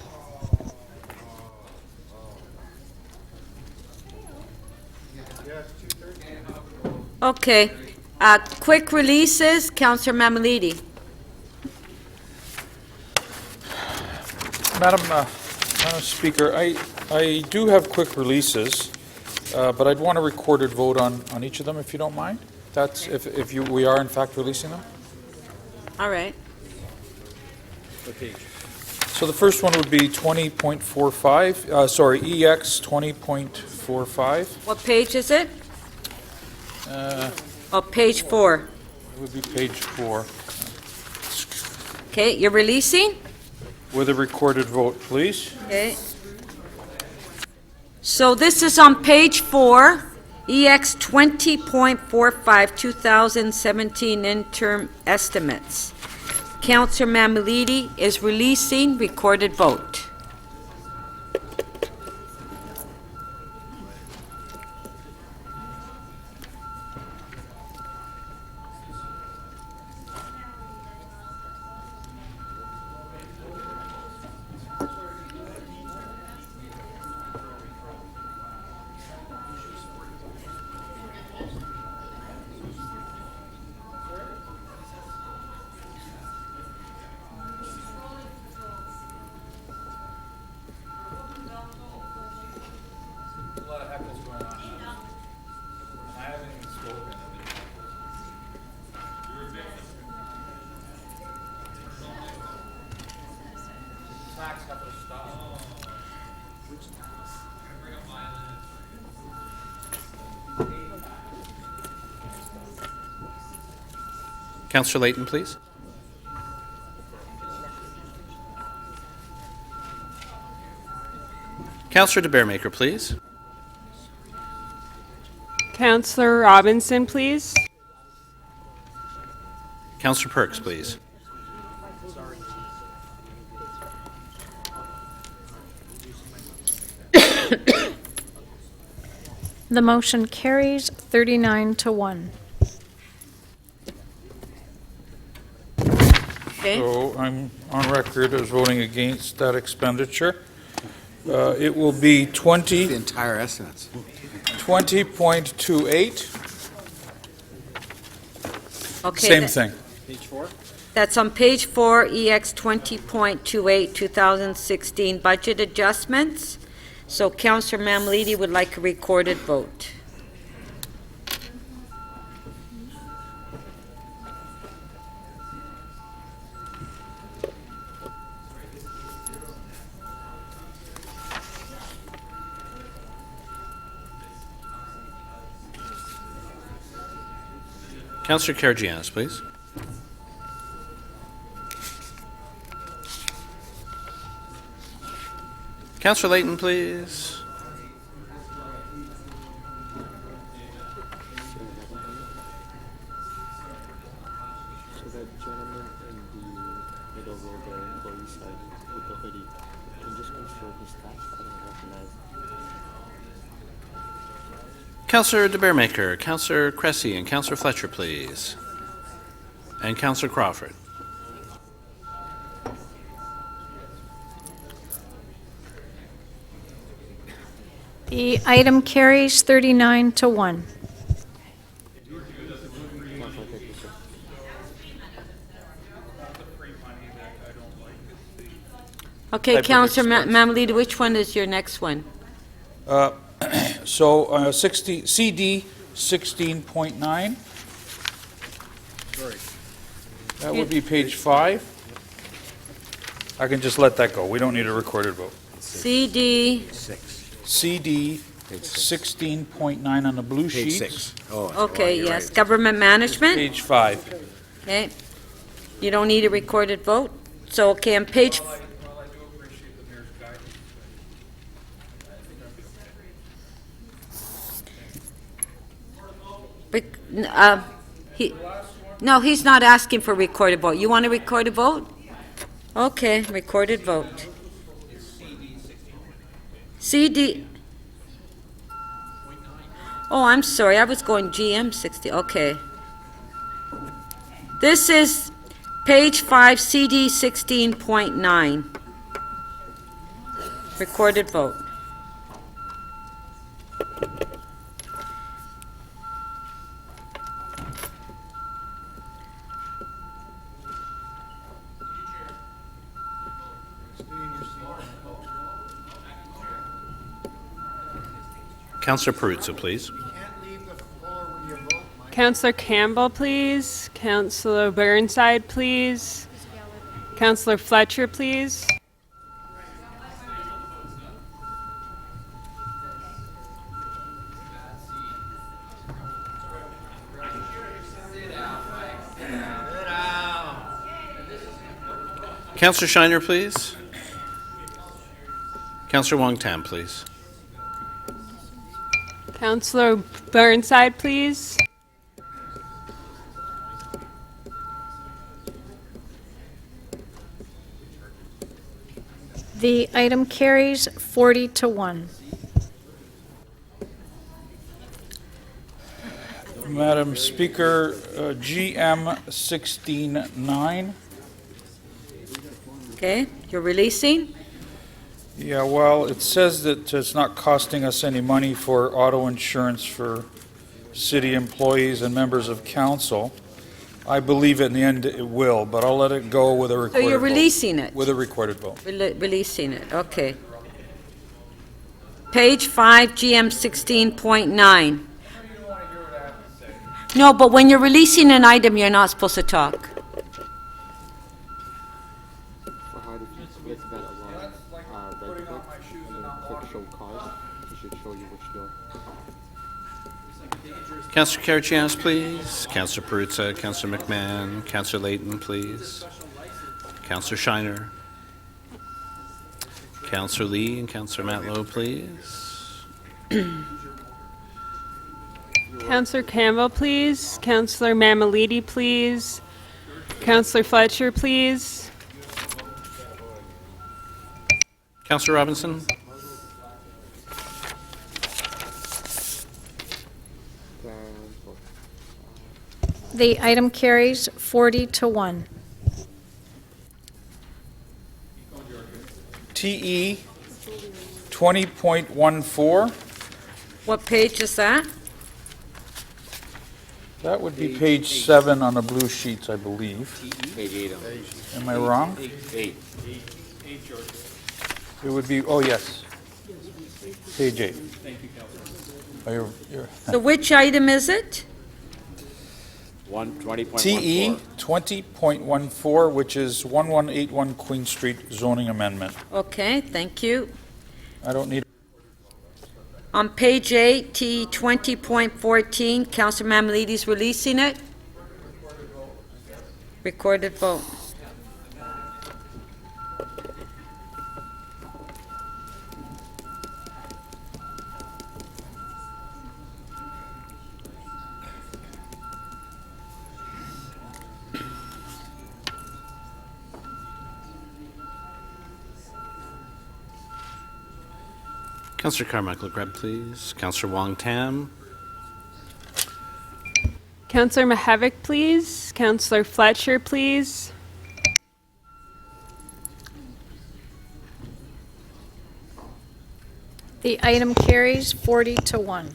Okay. Quick releases, Councillor Mamalidi. Madam Speaker, I do have quick releases, but I'd want a recorded vote on each of them, if you don't mind. That's if we are in fact releasing them. All right. So the first one would be 20.45, sorry, EX 20.45. What page is it? Page 4. It would be page 4. Okay, you're releasing? With a recorded vote, please. Okay. So this is on page 4, EX 20.45, 2017 interim estimates. Councillor Mamalidi is releasing recorded vote. Councillor Layton, please. Councillor DeBearmaker, please. Councillor Robinson, please. Councillor Perks, please. The motion carries 39 to 1. Okay. So I'm on record as voting against that expenditure. It will be 20. The entire estimates. 20.28. Okay, Same thing. That's on page 4, EX 20.28, 2016 budget adjustments. So Councillor Mammoliti would like a recorded vote. Councillor Karygiannis, please. Councillor Layton, please. So that gentleman in the middle row there, employee side, with the hoodie, can you just confirm his tax? I don't recognize. Councillor DeBearmaker, Councillor Cressy, and Councillor Fletcher, please. And Councillor Crawford. The item carries 39 to 1. Okay, Councillor Mammoliti, which one is your next one? So 60, CD 16.9. Sorry. That would be page 5. I can just let that go. We don't need a recorded vote. CD. CD 16.9 on the blue sheet. Page 6. Oh, Okay, you're yes. right. Government management? Page 5. Okay. You don't need a recorded vote? So, okay, on page... No, he's not asking for recorded vote. You want a recorded vote? Okay, recorded vote. CD... Oh, I'm sorry, I was going GM 60, okay. This is page 5, CD 16.9. Recorded vote. Councillor Perruzza, please. Councillor Campbell, please. Councillor Burnside, please. Councillor Fletcher, please. Councillor Shiner, please. Councillor Wong Tam, please. Councillor Burnside, please. The item carries 40 to 1. Madam Speaker, GM 16.9. Okay, you're releasing? Yeah, well, it says that it's not costing us any money for auto insurance for city employees and members of council. I believe in the end it will, but I'll let it go with a So recorded vote. you're releasing it? With a recorded vote. Releasing it, okay. Page 5, GM 16.9. No, but when you're releasing an item, you're not supposed to talk. For how if you click that along, right click, and then click show card, it should show you which door. Councillor Karygiannis, please. Councillor Perruzza, Councillor McMahon, Councillor Layton, please. Councillor Shiner. Councillor Lee and Councillor Matlow, please. Councillor Campbell, please. Councillor Mammoliti, please. Councillor Fletcher, please. Councillor Robinson. The item carries 40-1. TE 20.14. What page is that? That would be page 7 on the blue sheets, I believe. Page 8 on Am I wrong? 8. It would be, oh, yes. Page 8. Oh, you're So which item is it? 20.14. TE 20.14, which is 1181 Queen Street zoning amendment. Okay, thank you. I don't need. On page 8, T 20.14, Councillor Mammoliti's releasing it. Recorded vote. Councillor Carmichael Greb, please. Councillor Wong Tam. Councillor Mihevc, please. Councillor Fletcher, please. The item carries 40-1.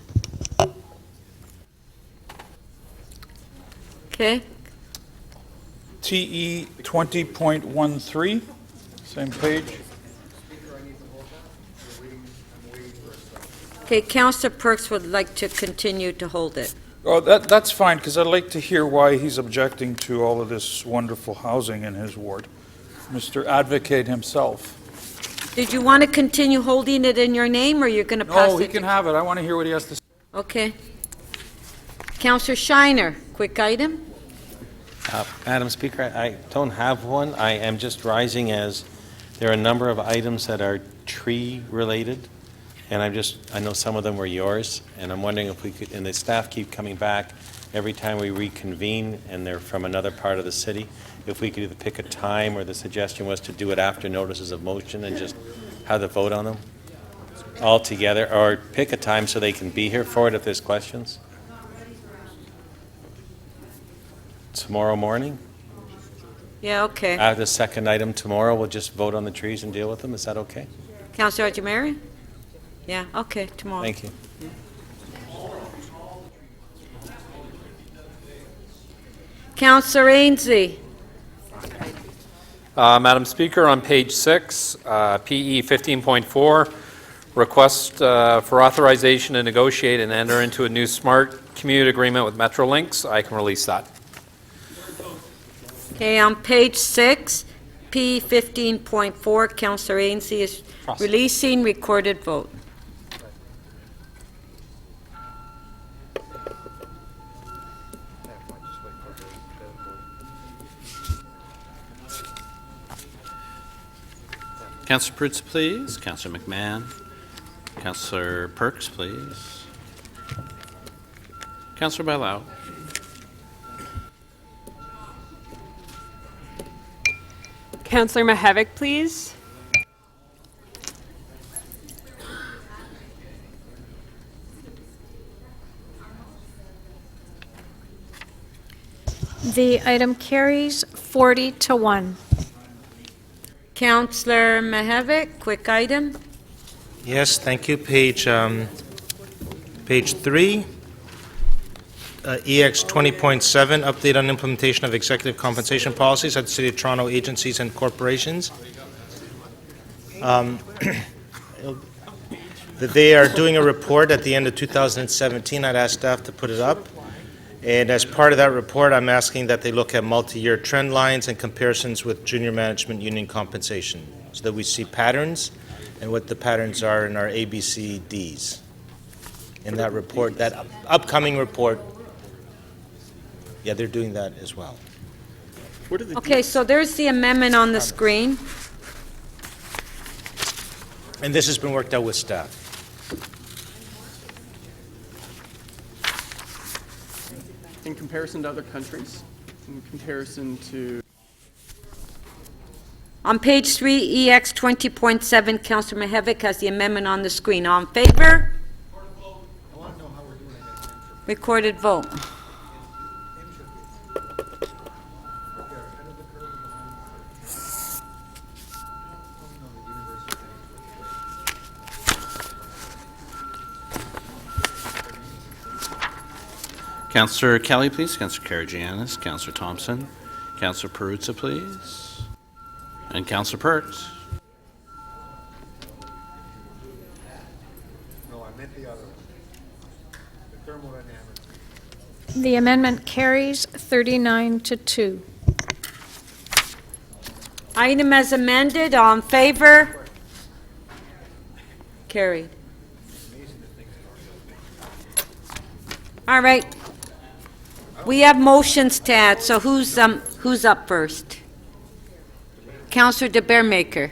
Okay. TE 20.13, same page. Okay, Councillor Perks would like to continue to hold it. Oh, that's fine, because I'd like to hear why he's objecting to all of this wonderful housing in his ward. Mr. Advocate himself. Did you want to continue holding it in your name, or you're going to pass it? No, he can have it. I want to hear what he has to say. Okay. Councillor Shiner, quick item. Madam Speaker, I don't have one. I am just rising as there are a number of items that are tree-related, and I know some of them were yours, and I'm wondering if we could, and the staff keep coming back every time we reconvene, and they're from another part of the city, if we could either pick a time, or the suggestion was to do it after notices of motion and just have the vote on them all together, or pick a time so they can be here for it if there's questions. Tomorrow morning? Yeah, okay. After the second item tomorrow, we'll just vote on the trees and deal with them. Is that okay? Councillor Ajamari? Yeah, okay, tomorrow. Thank you. Councillor Ainslie. Madam Speaker, on page 6, PE 15.4, request for authorization to negotiate and enter into a new smart commute agreement with Metrolinx. I can release that. Okay, on page 6, P 15.4, Councillor Ainslie is releasing recorded vote. Councillor Perruzza, please. Councillor McMahon. Councillor Perks, please. Councillor Bailao. Councillor Mihevc, please. The item carries 40-1. Councillor Mihevc, quick item. Yes, thank you. Page 3, EX 20.7, update on implementation of executive compensation policies at the City of Toronto agencies and corporations. that they are doing a report at the end of 2017. I'd asked staff to put it up. And as part of that report, I'm asking that they look at multi-year trend lines and comparisons with junior management union compensation so that we see patterns and what the patterns are in our ABCDs. In that report, that upcoming report, yeah, they're doing that as well. Okay, so there's the amendment on the screen. And this has been worked out with staff. In comparison to other countries, in comparison to... On page 3, EX 20.7, Councillor Mihevik has the amendment on the screen. All in favor? Recorded vote. Councillor Kelly, please. Councillor Karygiannis. Councillor Thompson. Councillor Perruzza, please. And Councillor Perks. No, I meant the other one. The thermodynamics. The amendment carries 39-2. Item as amended, all in favor? Carried. All right. We have motions to add, so who's up first? Councillor de Beermaker.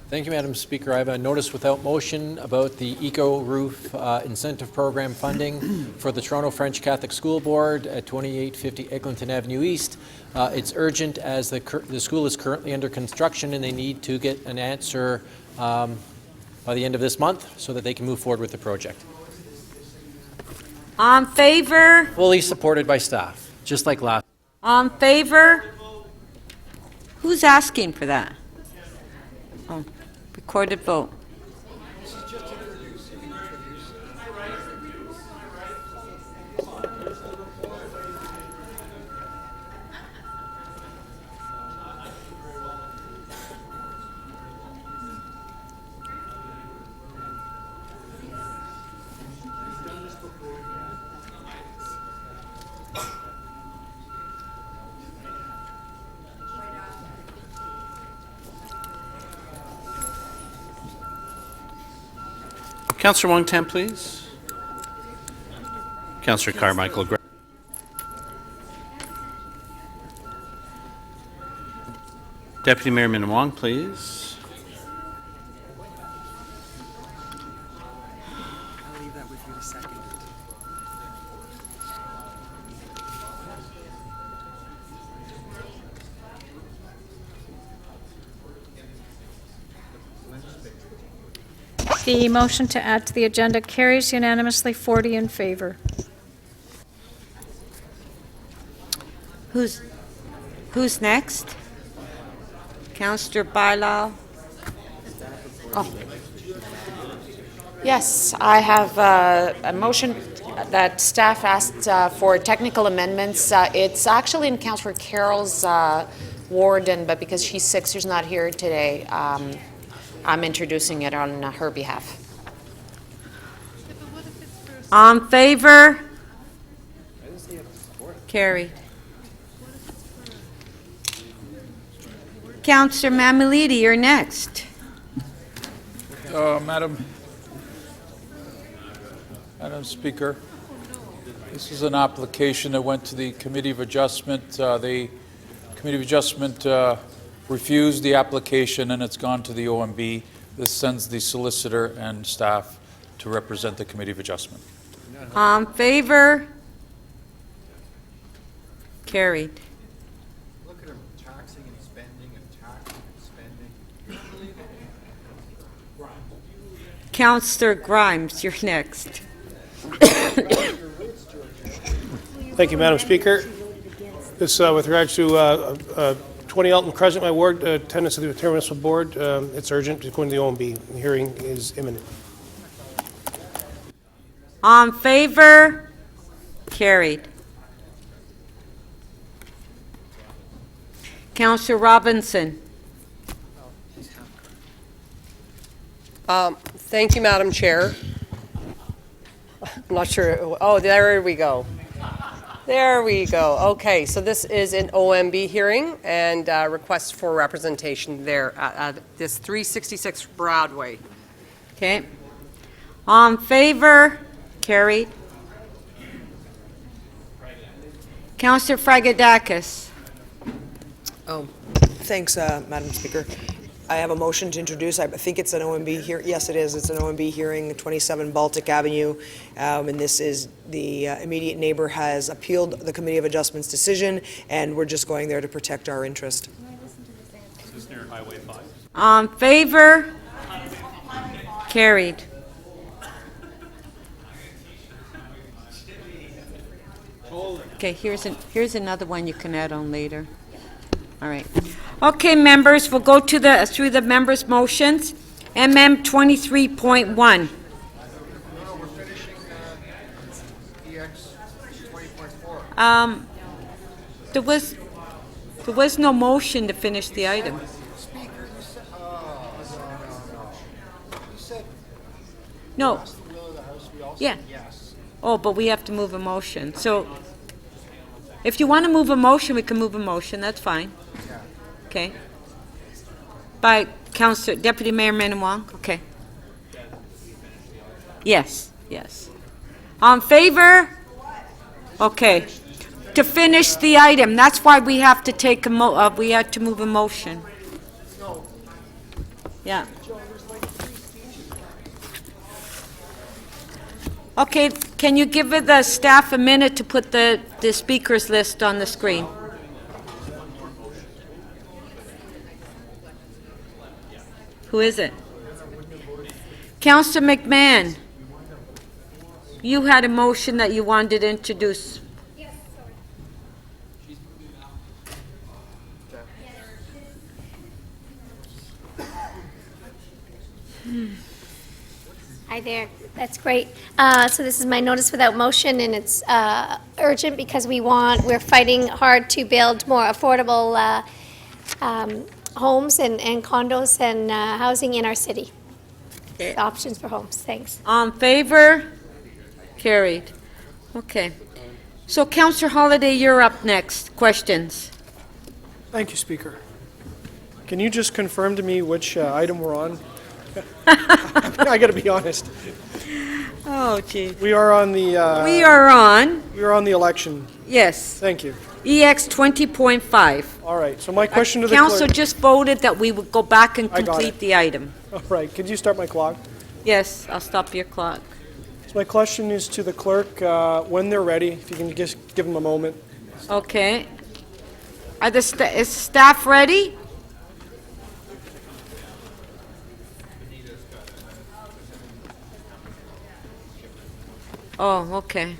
Thank you, Madam Speaker. I have a notice without motion about the Eco Roof Incentive Program funding for the Toronto French Catholic School Board at 2850 Eglinton Avenue East. It's urgent as the school is currently under construction and they need to get an answer by the end of this month so that they can move forward with the project. On favor? Fully supported by staff, just like last. On favor? Who's asking for that? Oh, recorded vote. Councillor Wong-Tam, please. Councillor Carmichael. Deputy Mayor Minnan-Wong, please. I'll leave that with you to second. The motion to add to the agenda carries unanimously, 40 in favor. Who's next? Councillor Bailao. Oh. Yes, I have a motion that staff asked for technical amendments. It's actually in Councillor Carroll's ward, but because she's sick, she's not here today. I'm introducing it on her behalf. On favor? Carried. Councillor Mammoliti, you're next. Madam Speaker, this is an application that went to the Committee of Adjustment. The Committee of Adjustment refused the application and it's gone to the OMB. This sends the solicitor and staff to represent the Committee of Adjustment. On favor? Carried. Look at him taxing and spending and taxing and spending. Councillor Grimes, you're next. Thank you, Madam Speaker. This with regards to 20 Elton Crescent, my ward, attendance of the Ontario Municipal Board. It's urgent. It's going to the OMB. The hearing is imminent. On favor? Carried. Councillor Robinson. Thank you, Madam Chair. I'm not sure. Oh, there we go. There we go. Okay, so this is an OMB hearing and request for representation there at this 366 Broadway. Okay. On favor? Carried. Councillor Fragedakis. Thanks, Madam Speaker. I have a motion to introduce. I think it's an OMB here. Yes, it is. It's an OMB hearing, 27 Baltic Avenue, and this is the immediate neighbor has appealed the Committee of Adjustments decision, and we're just going there to protect our interest. Is this near Highway 5? On favor? Carried. Okay, here's another one you can add on later. All right. Okay, members, we'll go to through the members' motions. MM 23.1. There was no motion to finish the item. No. Yeah. Oh, but we have to move a motion. So if you want to move a motion, we can move a motion. That's fine. Okay. By Councillor Deputy Mayor Menawang. Okay. Yes. Yes. On favor? Okay. To finish the item. That's why we have to take a we had to move a motion. Yeah. Okay, can you give the staff a minute to put the speakers list on the screen? Who is it? Councillor McMahon, you had a motion that you wanted to introduce. Hi there. That's great. So this is my notice without motion, and it's urgent because we're fighting hard to build more affordable homes and condos and housing in our city. Options for homes. Thanks. On favor? Carried. Okay. So, Councillor Holliday, you're up next. Questions? Thank you, Speaker. Can you just confirm to me which item we're on? I got to be honest. Oh, gee. We are on the. We are on the election. Yes. Thank you. EX 20.5. All right. So my question to the Council clerk. just voted that we would go back and I got complete it. the item. All right. Could you start my clock? Yes, I'll stop your clock. So my question is to the clerk. When they're ready, if you can just give them a moment. Okay. Is staff ready? Oh, okay.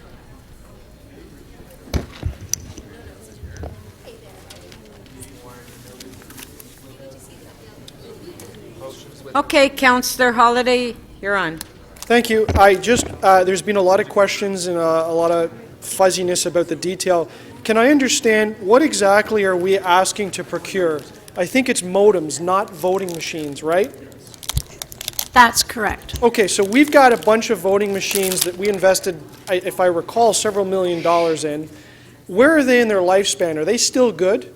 Okay, Councillor Holliday, you're on. Thank you. There's been a lot of questions and a lot of fuzziness about the detail. Can I understand what exactly are we asking to procure? I think it's modems, not voting machines, right? That's correct. Okay, so we've got a bunch of voting machines that we invested, if I recall, several $1 million in. Where are they in their lifespan? Are they still good?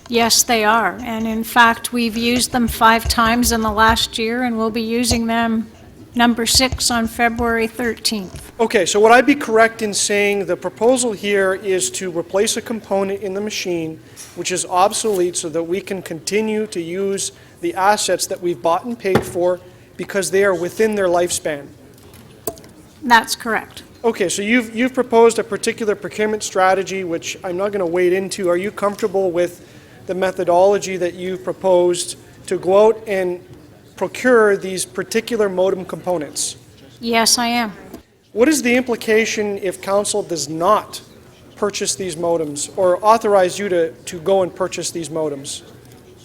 Yes, they are. And in fact, we've used them 5 times in the last year, and we'll be using them number 6 on February 13th. Okay, so would I be correct in saying the proposal here is to replace a component in the machine which is obsolete so that we can continue to use the assets that we've bought and paid for because they are within their lifespan? That's correct. Okay, so you've proposed a particular procurement strategy, which I'm not going to wade into. Are you comfortable with the methodology that you've proposed to go out and procure these particular modem components? Yes, I am. What is the implication if council does not purchase these modems or authorize you to go and purchase these modems?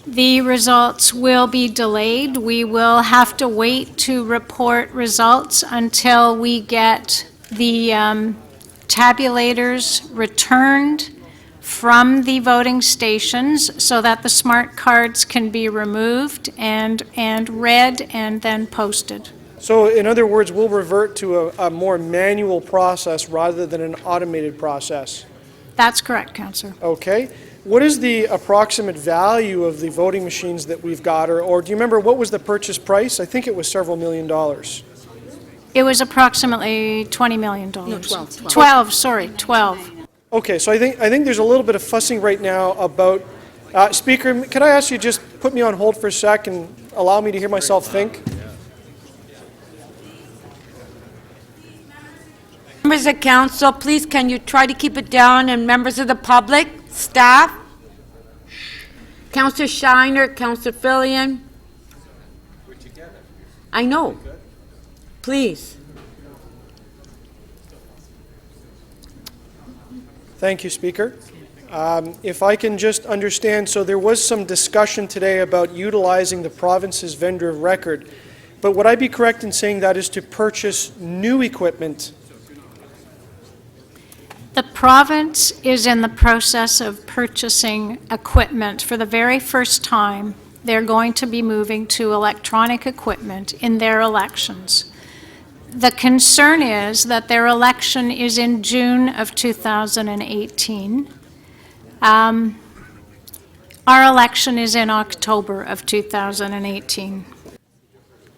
The results will be delayed. We will have to wait to report results until we get the tabulators returned from the voting stations so that the smart cards can be removed and read and then posted. So in other words, we'll revert to a more manual process rather than an automated process. That's correct, Councillor. Okay. What is the approximate value of the voting machines that we've got? Or do you remember what was the purchase price? I think it was several $1 million. It was approximately $20 million. No, 12. 12, sorry, 12. Okay, so I think there's a little bit of fussing right now about... Speaker, can I ask you just put me on hold for a sec and allow me to hear myself think? Members of council, please can you try to keep it down, and members of the public, staff, Councillor Shiner, Councillor Fillion. I know. Please. Thank you, Speaker. If I can just understand, so there was some discussion today about utilizing the province's vendor of record, but would I be correct in saying that is to purchase new equipment? The province is in the process of purchasing equipment. For the very first time, they're going to be moving to electronic equipment in their elections. The concern is that their election is in June of 2018. Our election is in October of 2018.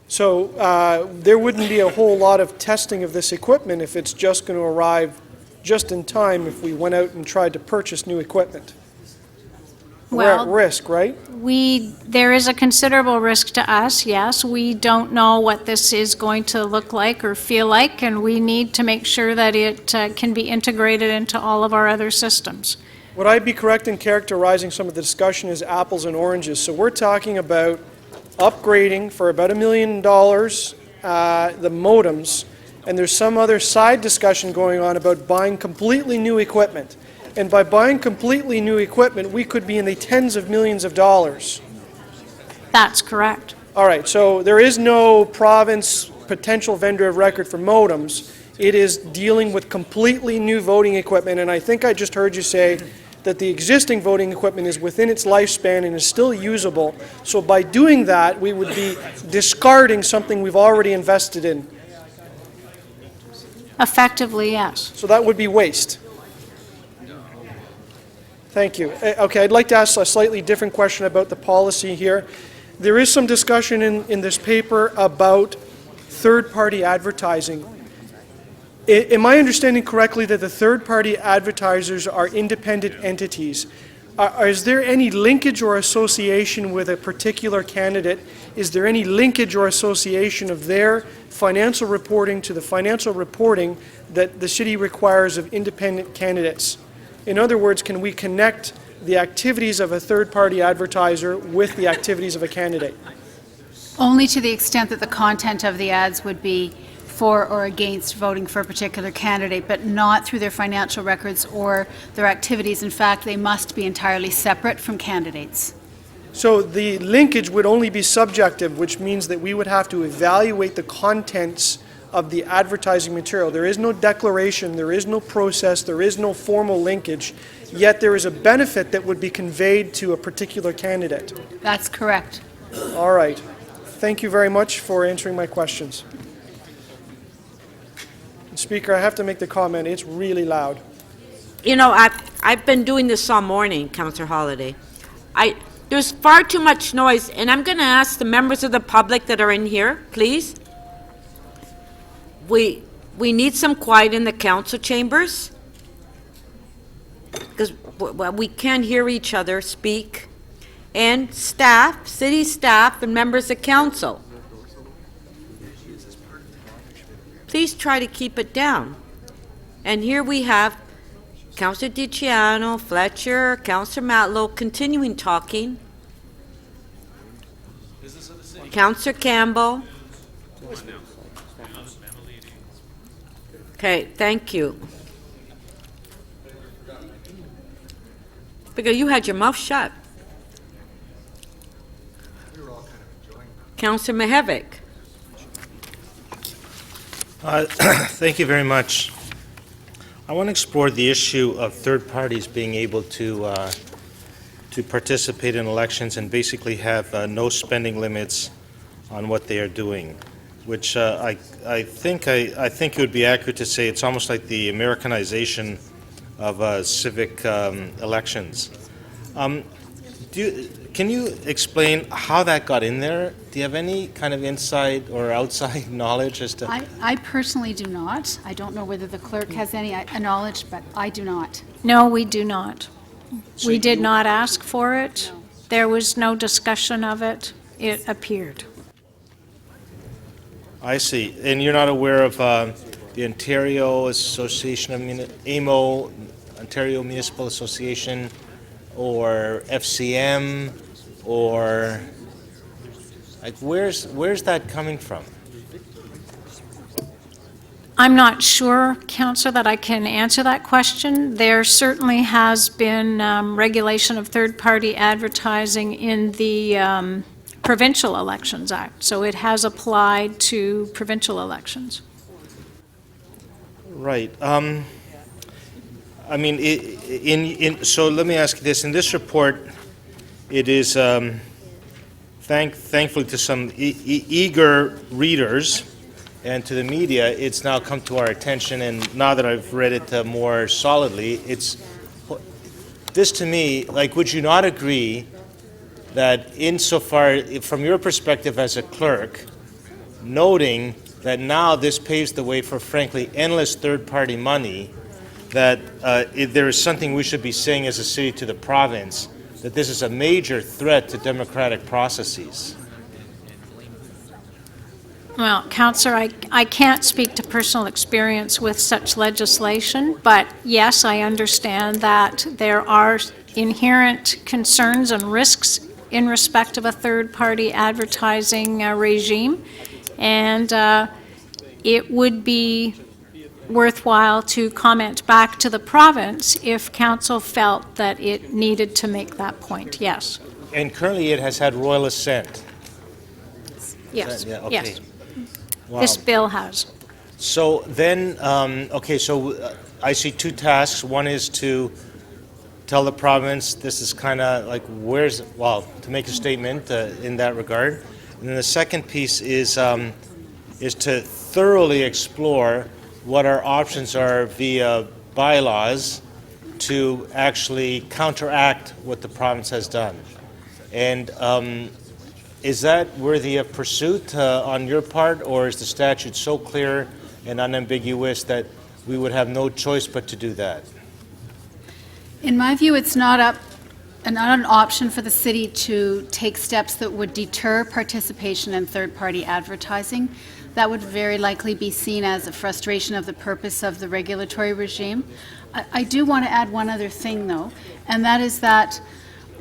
So there wouldn't be a whole lot of testing of this equipment if it's just going to arrive just in time if we went out and tried to purchase new equipment. We're at risk, right? There is a considerable risk to us, yes. We don't know what this is going to look like or feel like, and we need to make sure that it can be integrated into all of our other systems. Would I be correct in characterizing some of the discussion as apples and oranges? So we're talking about upgrading for about $1 million the modems, and there's some other side discussion going on about buying completely new equipment. And by buying completely new equipment, we could be in the tens of millions of dollars. That's correct. All right, so there is no province potential vendor of record for modems. It is dealing with completely new voting equipment, and I think I just heard you say that the existing voting equipment is within its lifespan and is still usable. So by doing that, we would be discarding something we've already invested in. Effectively, yes. So that would be waste. Thank you. Okay, I'd like to ask a slightly different question about the policy here. There is some discussion in this paper about third-party advertising. Am I understanding correctly that the third-party advertisers are independent entities? Is there any linkage or association with a particular candidate? Is there any linkage or association of their financial reporting to the financial reporting that the city requires of independent candidates? In other words, can we connect the activities of a third-party advertiser with the activities of a candidate? Only to the extent that the content of the ads would be for or against voting for a particular candidate, but not through their financial records or their activities. In fact, they must be entirely separate from candidates. So the linkage would only be subjective, which means that we would have to evaluate the contents of the advertising material. There is no declaration, there is no process, there is no formal linkage, yet there is a benefit that would be conveyed to a particular candidate. That's correct. All right. Thank you very much for answering my questions. Speaker, I have to make the comment, it's really loud. You know, I've been doing this all morning, Councillor Holiday. There's far too much noise, and I'm going to ask the members of the public that are in here, please. We need some quiet in the council chambers, because we can't hear each other speak. And staff, city staff, and members of council. Please try to keep it down. And here we have Councillor DiCiano, Fletcher, Councillor Matlow continuing talking. Councillor Campbell. Okay, thank you. Because you had your mouth shut. Councillor Mihevik. Thank you very much. I want to explore the issue of third parties being able to participate in elections and basically have no spending limits on what they are doing, which I think it would be accurate to say it's almost like the Americanization of civic elections. Can you explain how that got in there? Do you have any kind of inside or outside knowledge as to? I personally do not. I don't know whether the clerk has any knowledge, but I do not. No, we do not. So We did you- not ask for it. There was no discussion of it. It appeared. I see. And you're not aware of the Ontario Association of AMO, Ontario Municipal Association, or FCM, or like where's that coming from? I'm not sure, Councillor, that I can answer that question. There certainly has been regulation of third-party advertising in the Provincial Elections Act, so it has applied to provincial elections. Right. I mean, so let me ask you this. In this report, it is, thankfully to some eager readers and to the media, it's now come to our attention, and now that I've read it more solidly, this to me, like, would you not agree that insofar, from your perspective as a clerk, noting that now this paves the way for, frankly, endless third-party money, that there is something we should be saying as a city to the province, that this is a major threat to democratic processes? Well, Councillor, I can't speak to personal experience with such legislation, but yes, I understand that there are inherent concerns and risks in respect of a third-party advertising regime, and it would be worthwhile to comment back to the province if council felt that it needed to make that point, yes. And currently it has had royal assent. Yes, Yeah, okay. yes. Wow. This bill has. So then, okay, so I see two tasks. One is to tell the province this is kind of like to make a statement in that regard. And then the second piece is to thoroughly explore what our options are via bylaws to actually counteract what the province has done. And is that worthy of pursuit on your part, or is the statute so clear and unambiguous that we would have no choice but to do that? In my view, it's not an option for the city to take steps that would deter participation in third-party advertising. That would very likely be seen as a frustration of the purpose of the regulatory regime. I do want to add one other thing, though, and that is that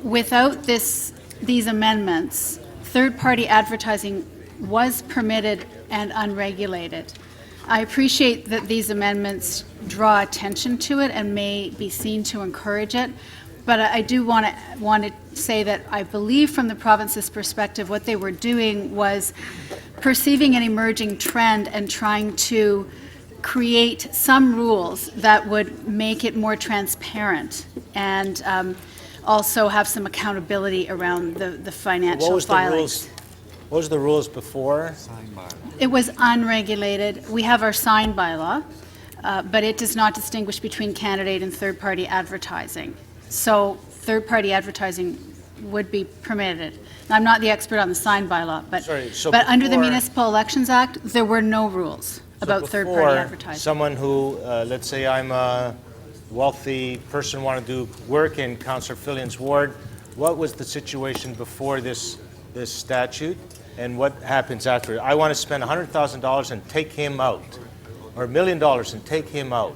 without these amendments, third-party advertising was permitted and unregulated. I appreciate that these amendments draw attention to it and may be seen to encourage it, but I do want to say that I believe from the province's perspective what they were doing was perceiving an emerging trend and trying to create some rules that would make it more transparent and also have some accountability around the financial filings. What was the rules before? It was unregulated. We have our sign bylaw, but it does not distinguish between candidate and third-party advertising. So third-party advertising would be permitted. Now, I'm not the expert on the sign bylaw, but, but under the Municipal Elections Act, there were no rules about third-party advertising. Someone who, let's say I'm a wealthy person, want to do work in Councillor Fillion's ward, what was the situation before this statute, and what happens after? I want to spend $100,000 and take him out, or $1 million and take him out.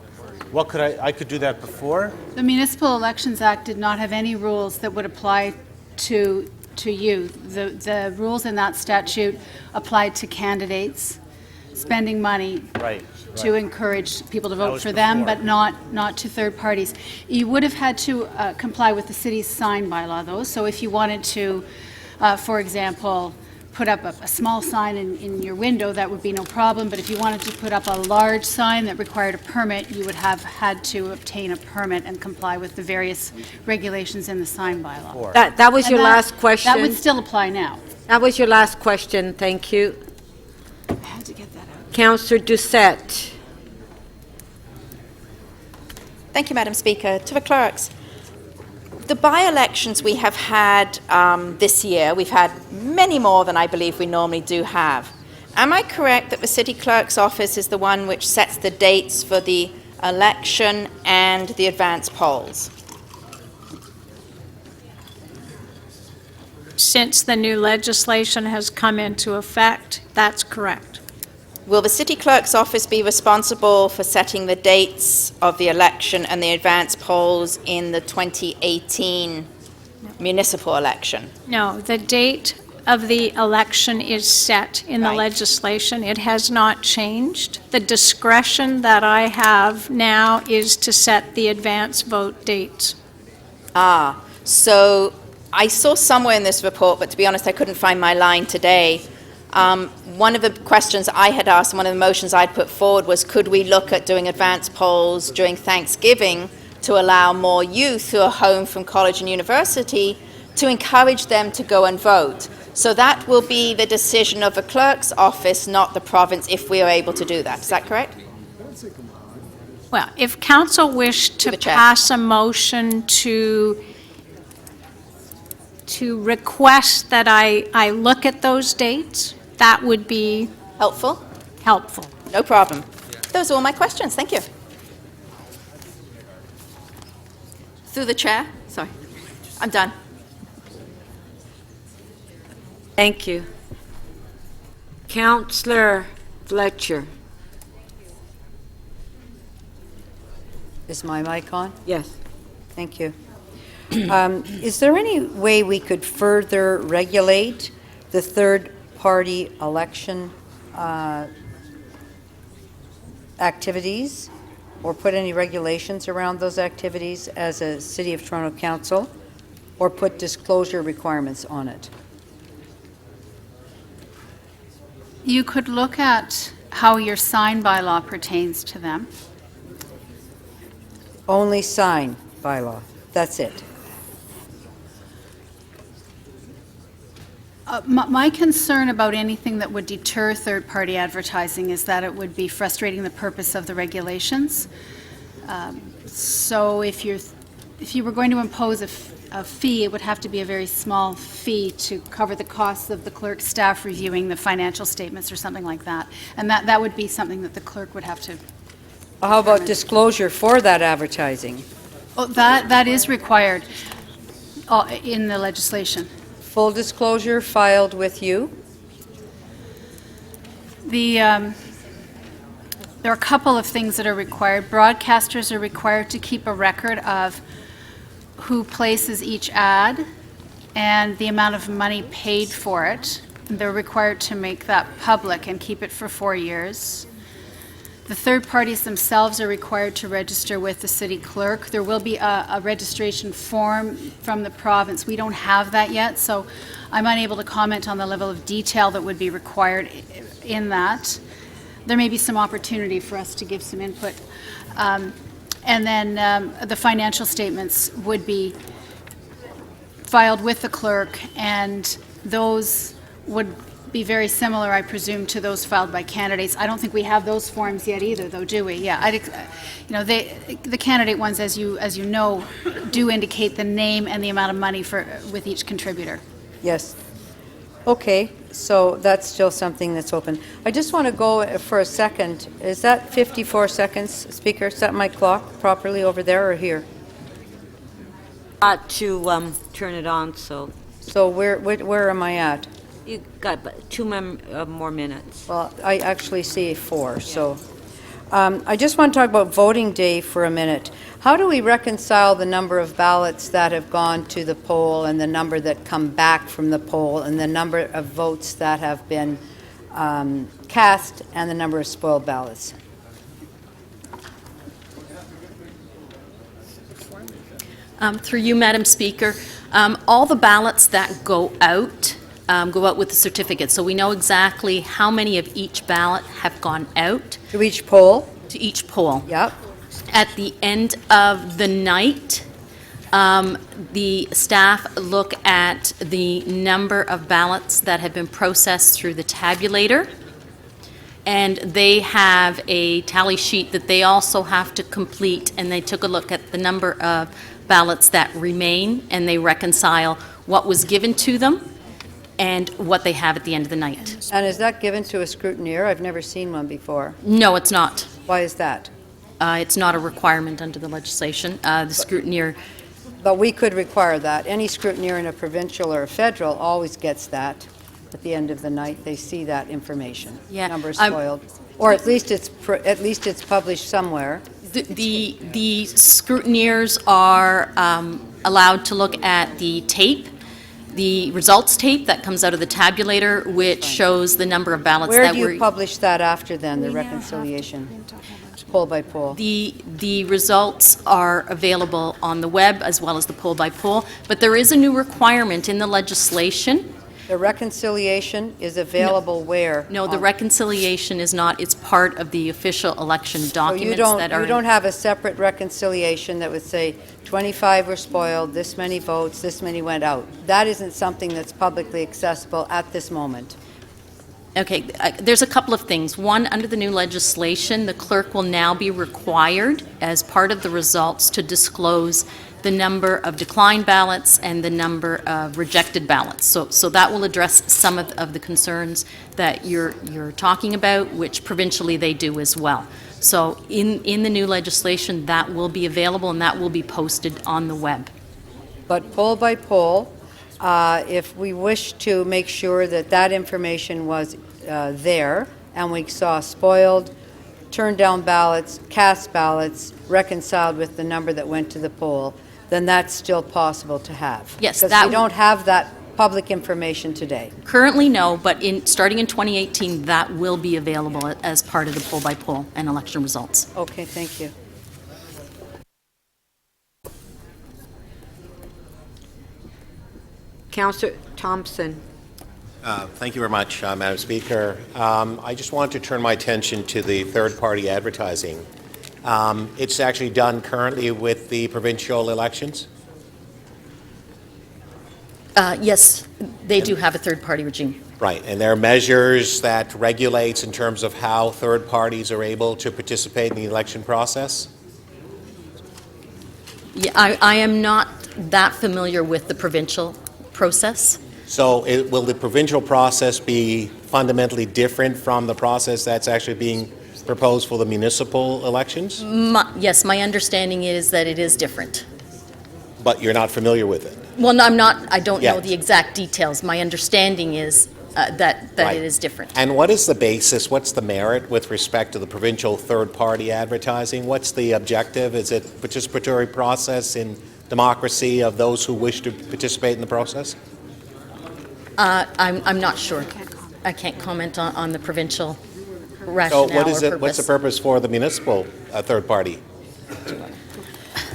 What could I could do that before? The Municipal Elections Act did not have any rules that would apply to you. The rules in that statute applied to candidates spending money to encourage people to vote for them, but not to third parties. You would have had to comply with the city's sign bylaw, though. So if you wanted to, for example, put up a small sign in your window, that would be no problem, but if you wanted to put up a large sign that required a permit, you would have had to obtain a permit and comply with the various regulations in the sign bylaw. That was And your that- last question? That would still apply now. That was your last question, thank you. I had to get that out. Councillor Doucette. Thank you, Madam Speaker. To the clerks, the by-elections we have had this year, we've had many more than I believe we normally do have. Am I correct that the City Clerk's office is the one which sets the dates for the election and the advance polls? Since the new legislation has come into effect, that's correct. Will the City Clerk's office be responsible for setting the dates of the election and the advance polls in the 2018 municipal election? No, the date of the election is set in the legislation. It has not changed. The discretion that I have now is to set the advance vote dates. Ah, so I saw somewhere in this report, but to be honest, I couldn't find my line today. One of the questions I had asked, one of the motions I'd put forward was, could we look at doing advance polls during Thanksgiving to allow more youth who are home from college and university to encourage them to go and vote? So that will be the decision of the clerk's office, not the province, if we are able to do that. Is that correct? Well, if council wished to pass a motion to request that I look at those dates, that would be helpful. Helpful. No problem. Those are all my questions. Thank you. Through the chair. Sorry. I'm done. Thank you. Councillor Fletcher. Is my mic on? Yes. Thank you. Is there any way we could further regulate the third-party election activities, or put any regulations around those activities as a City of Toronto Council, or put disclosure requirements on it? You could look at how your sign bylaw pertains to them. Only sign bylaw, that's it. My concern about anything that would deter third-party advertising is that it would be frustrating the purpose of the regulations. So if you were going to impose a fee, it would have to be a very small fee to cover the costs of the clerk's staff reviewing the financial statements or something like that. And that would be something that the clerk would have to. How about disclosure for that advertising? Oh, that is required in the legislation. Full disclosure filed with you? There are a couple of things that are required. Broadcasters are required to keep a record of who places each ad and the amount of money paid for it. They're required to make that public and keep it for 4 years. The third parties themselves are required to register with the city clerk. There will be a registration form from the province. We don't have that yet, so I'm unable to comment on the level of detail that would be required in that. There may be some opportunity for us to give some input. And then the financial statements would be filed with the clerk, and those would be very similar, I presume, to those filed by candidates. I don't think we have those forms yet either, though, do we? Yeah, the candidate ones, as you know, do indicate the name and the amount of money with each contributor. Yes. Okay, so that's still something that's open. I just want to go for a second. Is that 54 seconds, Speaker? Is that my clock properly over there or here? To turn it on, so. So where am I at? You got 2 more minutes. Well, I actually see 4, so. I just want to talk about voting day for a minute. How do we reconcile the number of ballots that have gone to the poll and the number that come back from the poll and the number of votes that have been cast and the number of spoiled ballots? Through you, Madam Speaker, all the ballots that go out go out with the certificate. So we know exactly how many of each ballot have gone out. To each poll? To each poll. Yep. At the end of the night, the staff look at the number of ballots that have been processed through the tabulator, and they have a tally sheet that they also have to complete, and they took a look at the number of ballots that remain, and they reconcile what was given to them and what they have at the end of the night. And is that given to a scrutineer? I've never seen one before. No, it's not. Why is that? It's not a requirement under the legislation. The scrutineer. But we could require that. Any scrutineer in a provincial or a federal always gets that at the end of the night. They see that information. Yeah, Number spoiled. Or at least it's published somewhere. The scrutineers are allowed to look at the tape, the results tape that comes out of the tabulator, which shows the number of ballots Where that do were. you publish that after then, the reconciliation? Poll by poll? The results are available on the web as well as the poll by poll, but there is a new requirement in the legislation. The reconciliation is available where? No, the reconciliation is not. It's part of the official election documents that are. You don't have a separate reconciliation that would say 25 were spoiled, this many votes, this many went out. That isn't something that's publicly accessible at this moment. Okay, there's a couple of things. One, under the new legislation, the clerk will now be required, as part of the results, to disclose the number of declined ballots and the number of rejected ballots. So that will address some of the concerns that you're talking about, which provincially they do as well. So in the new legislation, that will be available and that will be posted on the web. But poll by poll, if we wish to make sure that that information was there, and we saw spoiled, turned down ballots, cast ballots, reconciled with the number that went to the poll, then that's still possible to have. Yes, because that we don't have that public information today. Currently, no, but starting in 2018, that will be available as part of the poll by poll and election results. Okay, thank you. Councillor Thompson. Thank you very much, Madam Speaker. I just want to turn my attention to the third-party advertising. It's actually done currently with the provincial elections? Yes, they do have a third-party regime. Right, and there are measures that regulates in terms of how third parties are able to participate in the election process? Yeah, I am not that familiar with the provincial process. So will the provincial process be fundamentally different from the process that's actually being proposed for the municipal elections? Yes, my understanding is that it is different. But you're not familiar with it? Well, no, I'm not. I don't know Yet. the exact details. My understanding is that Right. it is different. And what is the basis, what's the merit with respect to the provincial third-party advertising? What's the objective? Is it participatory process in democracy of those who wish to participate in the process? I'm not sure. I can't comment on the provincial rationale So what is or it? purpose. What's the purpose for the municipal third party?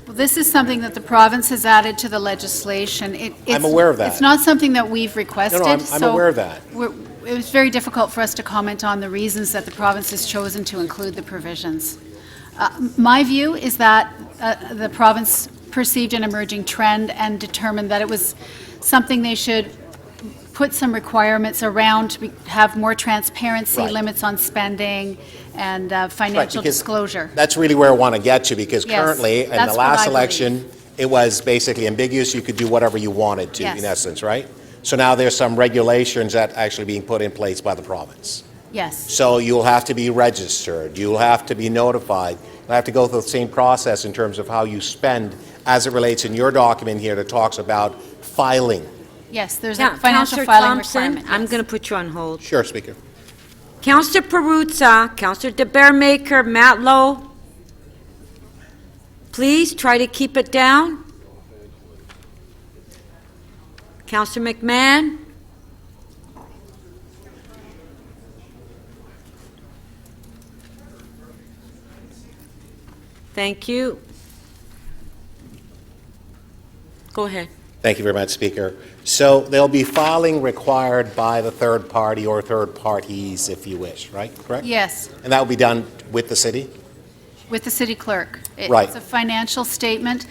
Well, this is something that the province has added to the legislation. I'm aware of that. It's not something that we've requested. I'm so aware of that. It was very difficult for us to comment on the reasons that the province has chosen to include the provisions. My view is that the province perceived an emerging trend and determined that it was something they should put some requirements around to have more transparency, Right. limits on spending, and Right, financial because disclosure. That's really where I want to get to, because Yes, currently, in that's the what last I believe. election, it was basically ambiguous. You could do whatever you wanted to, in Yes. essence, right? So now there's some regulations that actually being put in place by the province. Yes. So you'll have to be registered, you'll have to be notified, you'll have to go through the same process in terms of how you spend, as it relates in your document here that talks about filing. Yes, there's a Yeah, financial Councillor filing Thompson, requirement. I'm going to put you on hold. Sure, Speaker. Councillor Perruzza, Councillor De Bearmaker, Matt Lowe, please try to keep it down. Councillor McMahon. Thank you. Go ahead. Thank you very much, Speaker. So there'll be filing required by the third party or third parties, if you wish, right? Correct? Yes, And that will be done with the city? with the city clerk. Right. It's a financial statement.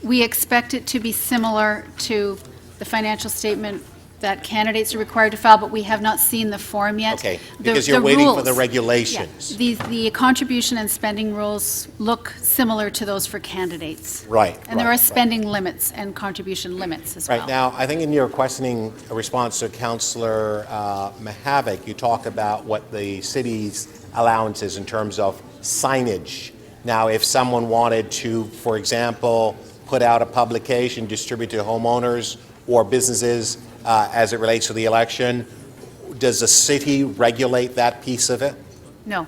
We expect it to be similar to the financial statement that candidates are required to file, but we have not seen the form yet. Okay, The- because you're the waiting for rules- the regulations. Yeah. The contribution and spending rules look similar to those for candidates. Right. And there are right. spending limits and contribution limits as well. Right now, I think in your questioning response to Councillor Mahavik, you talk about what the city's allowance is in terms of signage. Now, if someone wanted to, for example, put out a publication, distribute to homeowners or businesses as it relates to the election, does the city regulate that piece of it? No.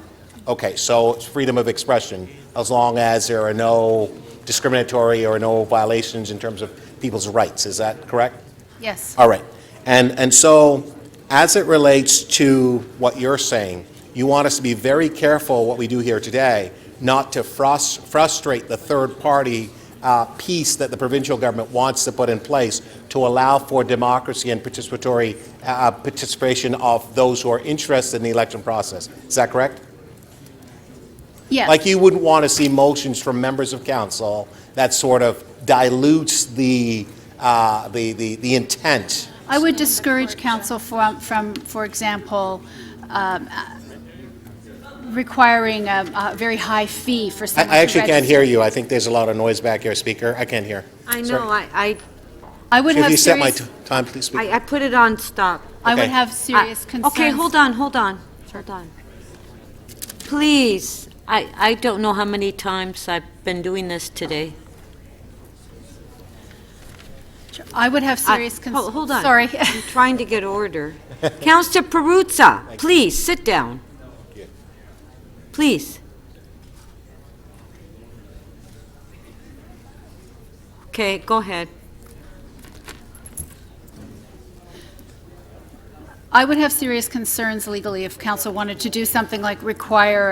Okay, so it's freedom of expression, as long as there are no discriminatory or no violations in terms of people's rights. Is that correct? Yes. All right. And so, as it relates to what you're saying, you want us to be very careful what we do here today, not to frustrate the third-party piece that the provincial government wants to put in place to allow for democracy and participatory participation of those who are interested in the election process. Is that correct? Yes. Like you wouldn't want to see motions from members of council that sort of dilutes the intent. I would discourage council from, for example, requiring a very high fee for someone to I actually can't register. hear you. I think there's a lot of noise back here, Speaker. I can't hear. I know, Sorry. I would If have you set my serious, time, please, Speaker. I put it on stop. I would Okay. have serious concerns. Okay, hold on. Please, I don't know how many times I've been doing this today. I would have serious concerns. Hold on. Sorry. I'm trying to get order. Councillor Perruzza, please, sit down. Please. Okay, go ahead. I would have serious concerns legally if council wanted to do something like require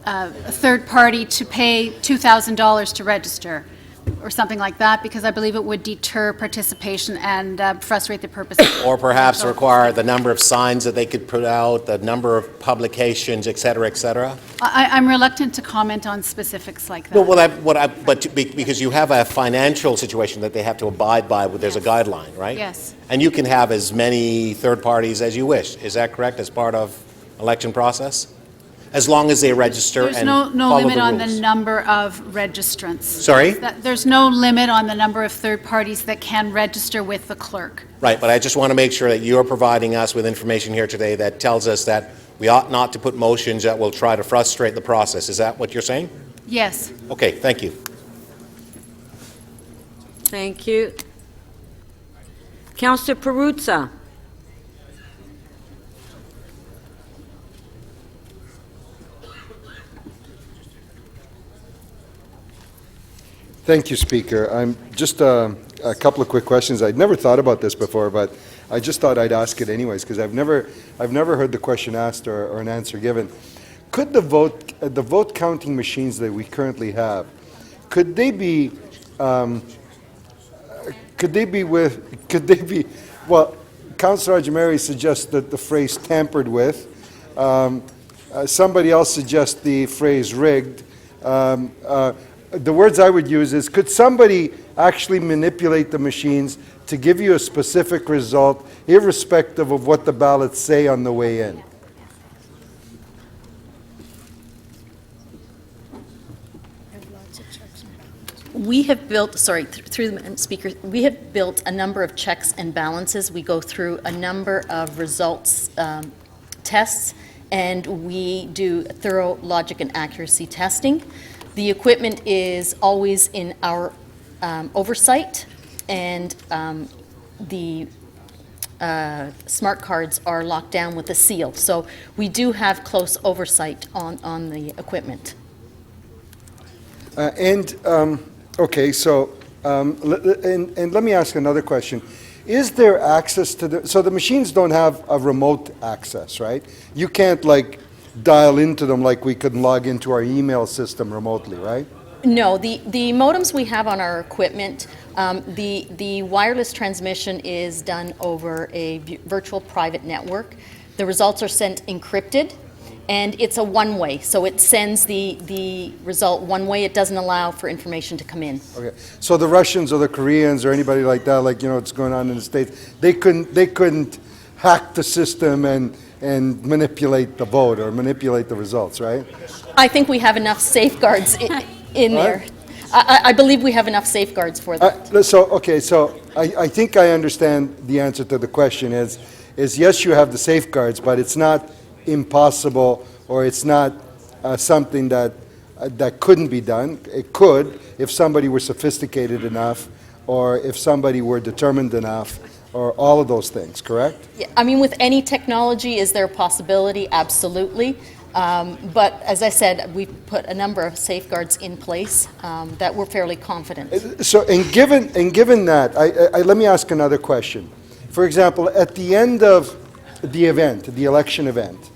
a third party to pay $2,000 to register or something like that, because I believe it would deter participation and frustrate the purpose. Or perhaps require the number of signs that they could put out, the number of publications, et cetera, et cetera? I'm reluctant to comment on specifics like that. No, because you have a financial situation that they have to abide by, there's a guideline, right? Yes. And you can have as many third parties as you wish. Is that correct, as part of election process? As long as they register There's and no follow limit the on the rules. number of registrants. Sorry? There's no limit on the number of third parties that can register with the clerk. Right, but I just want to make sure that you're providing us with information here today that tells us that we ought not to put motions that will try to frustrate the process. Is that what you're saying? Yes. Okay, thank you. Thank you. Councillor Perruzza. Thank you, Speaker. I'm just a couple of quick questions. I'd never thought about this before, but I just thought I'd ask it anyways because I've never heard the question asked or an answer given. Could the vote counting machines that we currently have, could they be well, Councillor Ajameri suggests that the phrase tampered with. Somebody else suggests the phrase rigged. The words I would use is, could somebody actually manipulate the machines to give you a specific result, irrespective of what the ballots say on the way in? We have built, through the Speaker, we have built a number of checks and balances. We go through a number of results tests, and we do thorough logic and accuracy testing. The equipment is always in our oversight, and the smart cards are locked down with a seal. So we do have close oversight on the equipment. Okay, so and let me ask another question. Is there access to so the machines don't have a remote access, right? You can't like dial into them like we could log into our email system remotely, right? No, the modems we have on our equipment, the wireless transmission is done over a virtual private network. The results are sent encrypted, and it's a one-way, so it sends the result one way. It doesn't allow for information to come in. Okay, so the Russians or the Koreans or anybody like that, like, you know, what's going on in the States, they couldn't hack the system and manipulate the vote or manipulate the results, right? I think we have enough safeguards in there. Right. I believe we have enough safeguards for that. So I think I understand the answer to the question is yes, you have the safeguards, but it's not impossible, or it's not something that couldn't be done. It could if somebody were sophisticated enough, or if somebody were determined enough, or all of those things, correct? Yeah, I mean, with any technology, is there a possibility? Absolutely. But as I said, we've put a number of safeguards in place that we're fairly confident. So, and given that, let me ask another question. For example, at the end of the event, the election event,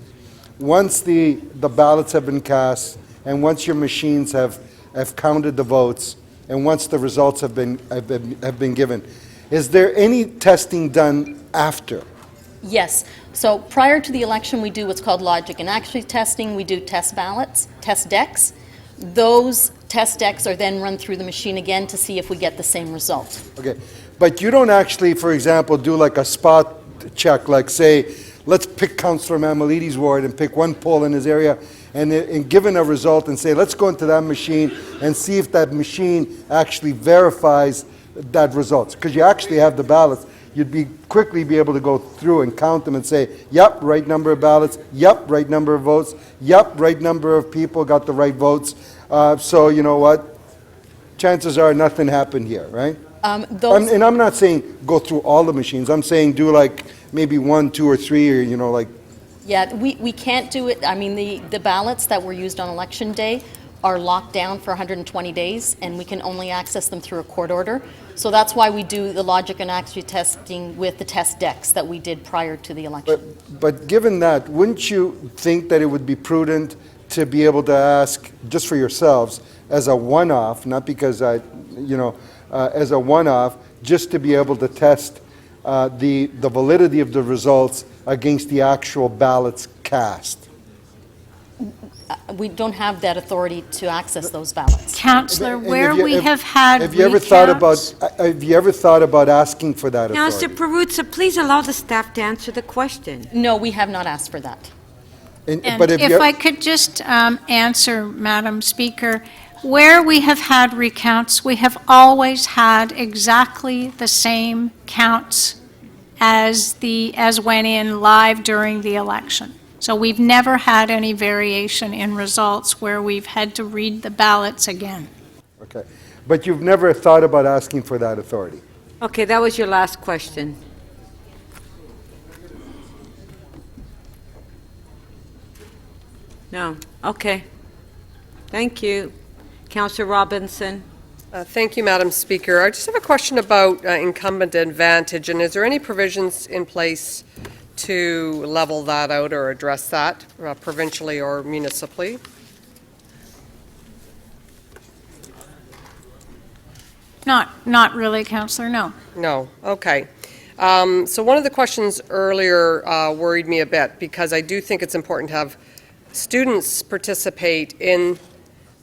once the ballots have been cast, and once your machines have counted the votes, and once the results have been given, is there any testing done after? Yes. So prior to the election, we do what's called logic and accuracy testing. We do test ballots, test decks. Those test decks are then run through the machine again to see if we get the same result. Okay, but you don't actually, for example, do like a spot check, like say, let's pick Councillor Mamalides' ward and pick one poll in his area, and given a result and say, let's go into that machine and see if that machine actually verifies that result. Because you actually have the ballots. You'd quickly be able to go through and count them and say, yep, right number of ballots, yep, right number of votes, yep, right number of people got the right votes. So you know what? Chances are nothing happened here, right? And I'm not saying go through all the machines. I'm saying do like maybe 1, 2, or 3, or, you know, like. Yeah, we can't do it. I mean, the ballots that were used on election day are locked down for 120 days, and we can only access them through a court order. So that's why we do the logic and accuracy testing with the test decks that we did prior to the election. But given that, wouldn't you think that it would be prudent to be able to ask, just for yourselves, as a one-off, not because as a one-off, just to be able to test the validity of the results against the actual ballots cast? We don't have that authority to access those ballots. Councillor, where we have had Have you ever thought about asking for that authority? Councillor Perruzza, please allow the staff to answer the question. No, we have not asked for that. And if I could just answer, Madam Speaker, where we have had recounts, we have always had exactly the same counts as went in live during the election. So we've never had any variation in results where we've had to read the ballots again. Okay. But you've never thought about asking for that authority? Okay, that was your last question. No. Okay. Thank you. Councillor Robinson. Thank you, Madam Speaker. I just have a question about incumbent advantage, and is there any provisions in place to level that out or address that provincially or municipally? Not really, Councillor, no. No, okay. So one of the questions earlier worried me a bit, because I do think it's important to have students participate in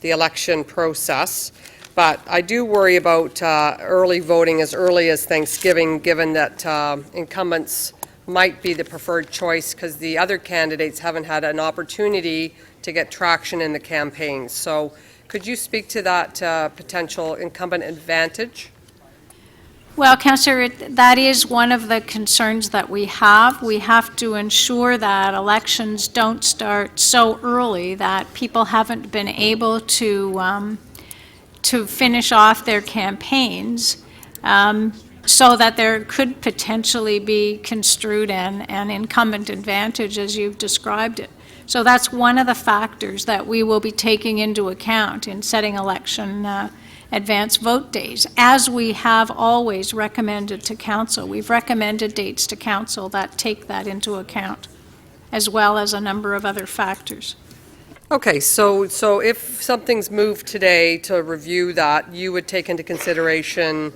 the election process, but I do worry about early voting as early as Thanksgiving, given that incumbents might be the preferred choice because the other candidates haven't had an opportunity to get traction in the campaigns. So could you speak to that potential incumbent advantage? Well, Councillor, that is one of the concerns that we have. We have to ensure that elections don't start so early that people haven't been able to finish off their campaigns, so that there could potentially be construed an incumbent advantage as you've described it. So that's one of the factors that we will be taking into account in setting election advance vote days, as we have always recommended to Council. We've recommended dates to Council that take that into account, as well as a number of other factors. Okay, so if something's moved today to review that, you would take into consideration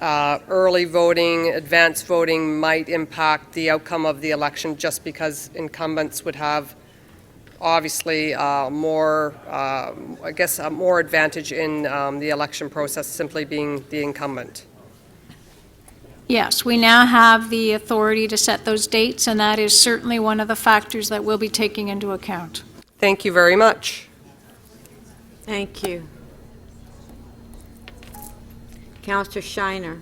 early voting, advanced voting might impact the outcome of the election just because incumbents would have obviously more, more advantage in the election process simply being the incumbent. Yes, we now have the authority to set those dates, and that is certainly one of the factors that we'll be taking into account. Thank you very much. Thank you. Councillor Shiner.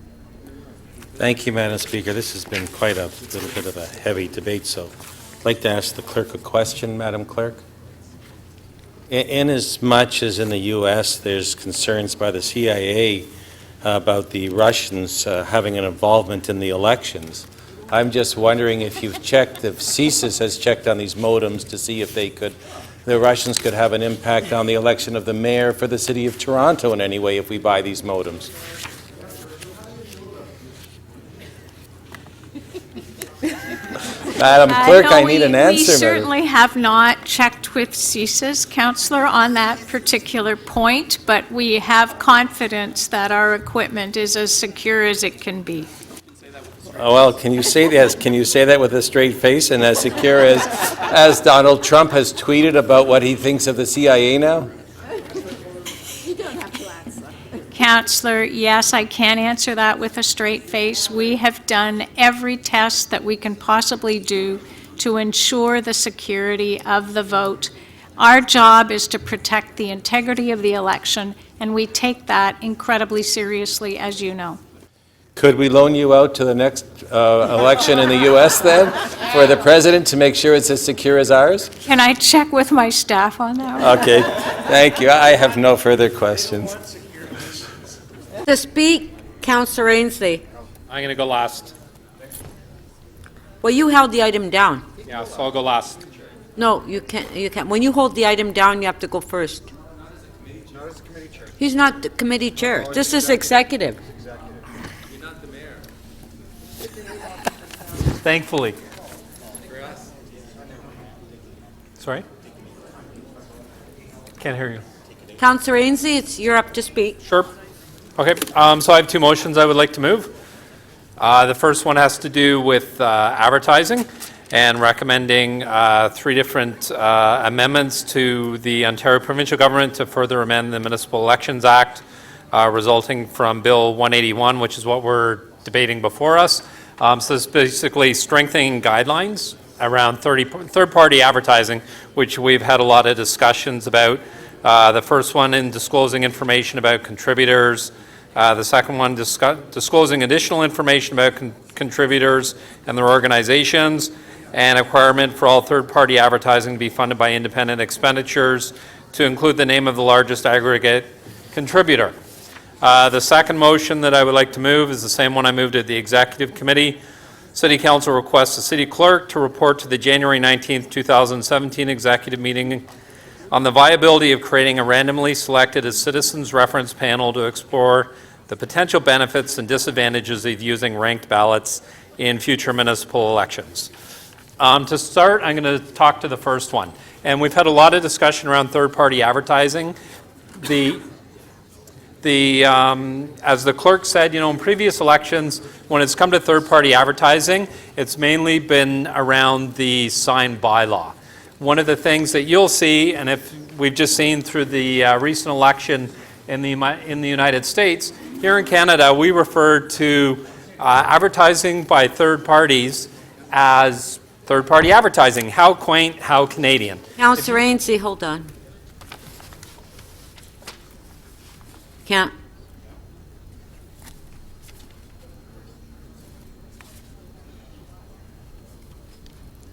Thank you, Madam Speaker. This has been quite a little bit of a heavy debate, so I'd like to ask the clerk a question, Madam Clerk. In as much as in the U.S. there's concerns by the CIA about the Russians having an involvement in the elections, I'm just wondering if you've checked, if CSIS has checked on these modems to see if the Russians could have an impact on the election of the mayor for the city of Toronto in any way if we buy these modems. Madam Clerk, I need an answer. We certainly have not checked with CSIS, Councillor, on that particular point, but we have confidence that our equipment is as secure as it can be. Well, can you say that? Can you say that with a straight face and as secure as Donald Trump has tweeted about what he thinks of the CIA now? Councillor, yes, I can answer that with a straight face. We have done every test that we can possibly do to ensure the security of the vote. Our job is to protect the integrity of the election, and we take that incredibly seriously, as you know. Could we loan you out to the next election in the U.S. then for the president to make sure it's as secure as ours? Can I check with my staff on that? Okay, thank you. I have no further questions. To speak, Councillor Ainsley. I'm going to go last. Well, you held the item down. Yeah, so I'll go last. No, you can't. You can't. When you hold the item down, you have to go first. He's not the committee chair. This is executive. Thankfully. Sorry? Can't hear you. Councillor Ainsley, you're up to speak. Sure. Okay, so I have two motions I would like to move. The first one has to do with advertising and recommending three different amendments to the Ontario Provincial Government to further amend the Municipal Elections Act resulting from Bill 181, which is what we're debating before us. So it's basically strengthening guidelines around third-party advertising, which we've had a lot of discussions about. The first one in disclosing information about contributors. The second one disclosing additional information about contributors and their organizations, and a requirement for all third-party advertising to be funded by independent expenditures to include the name of the largest aggregate contributor. The second motion that I would like to move is the same one I moved at the Executive Committee. City Council requests the City Clerk to report to the January 19th, 2017 Executive Meeting on the viability of creating a randomly selected citizens reference panel to explore the potential benefits and disadvantages of using ranked ballots in future municipal elections. To start, I'm going to talk to the first one. And we've had a lot of discussion around third-party advertising. As the clerk said, in previous elections, when it's come to third-party advertising, it's mainly been around the signed bylaw. One of the things that you'll see, and if we've just seen through the recent election in the United States, here in Canada, we refer to advertising by third parties as third-party advertising. How quaint, how Canadian. Councillor Ainsley, hold on. Can't.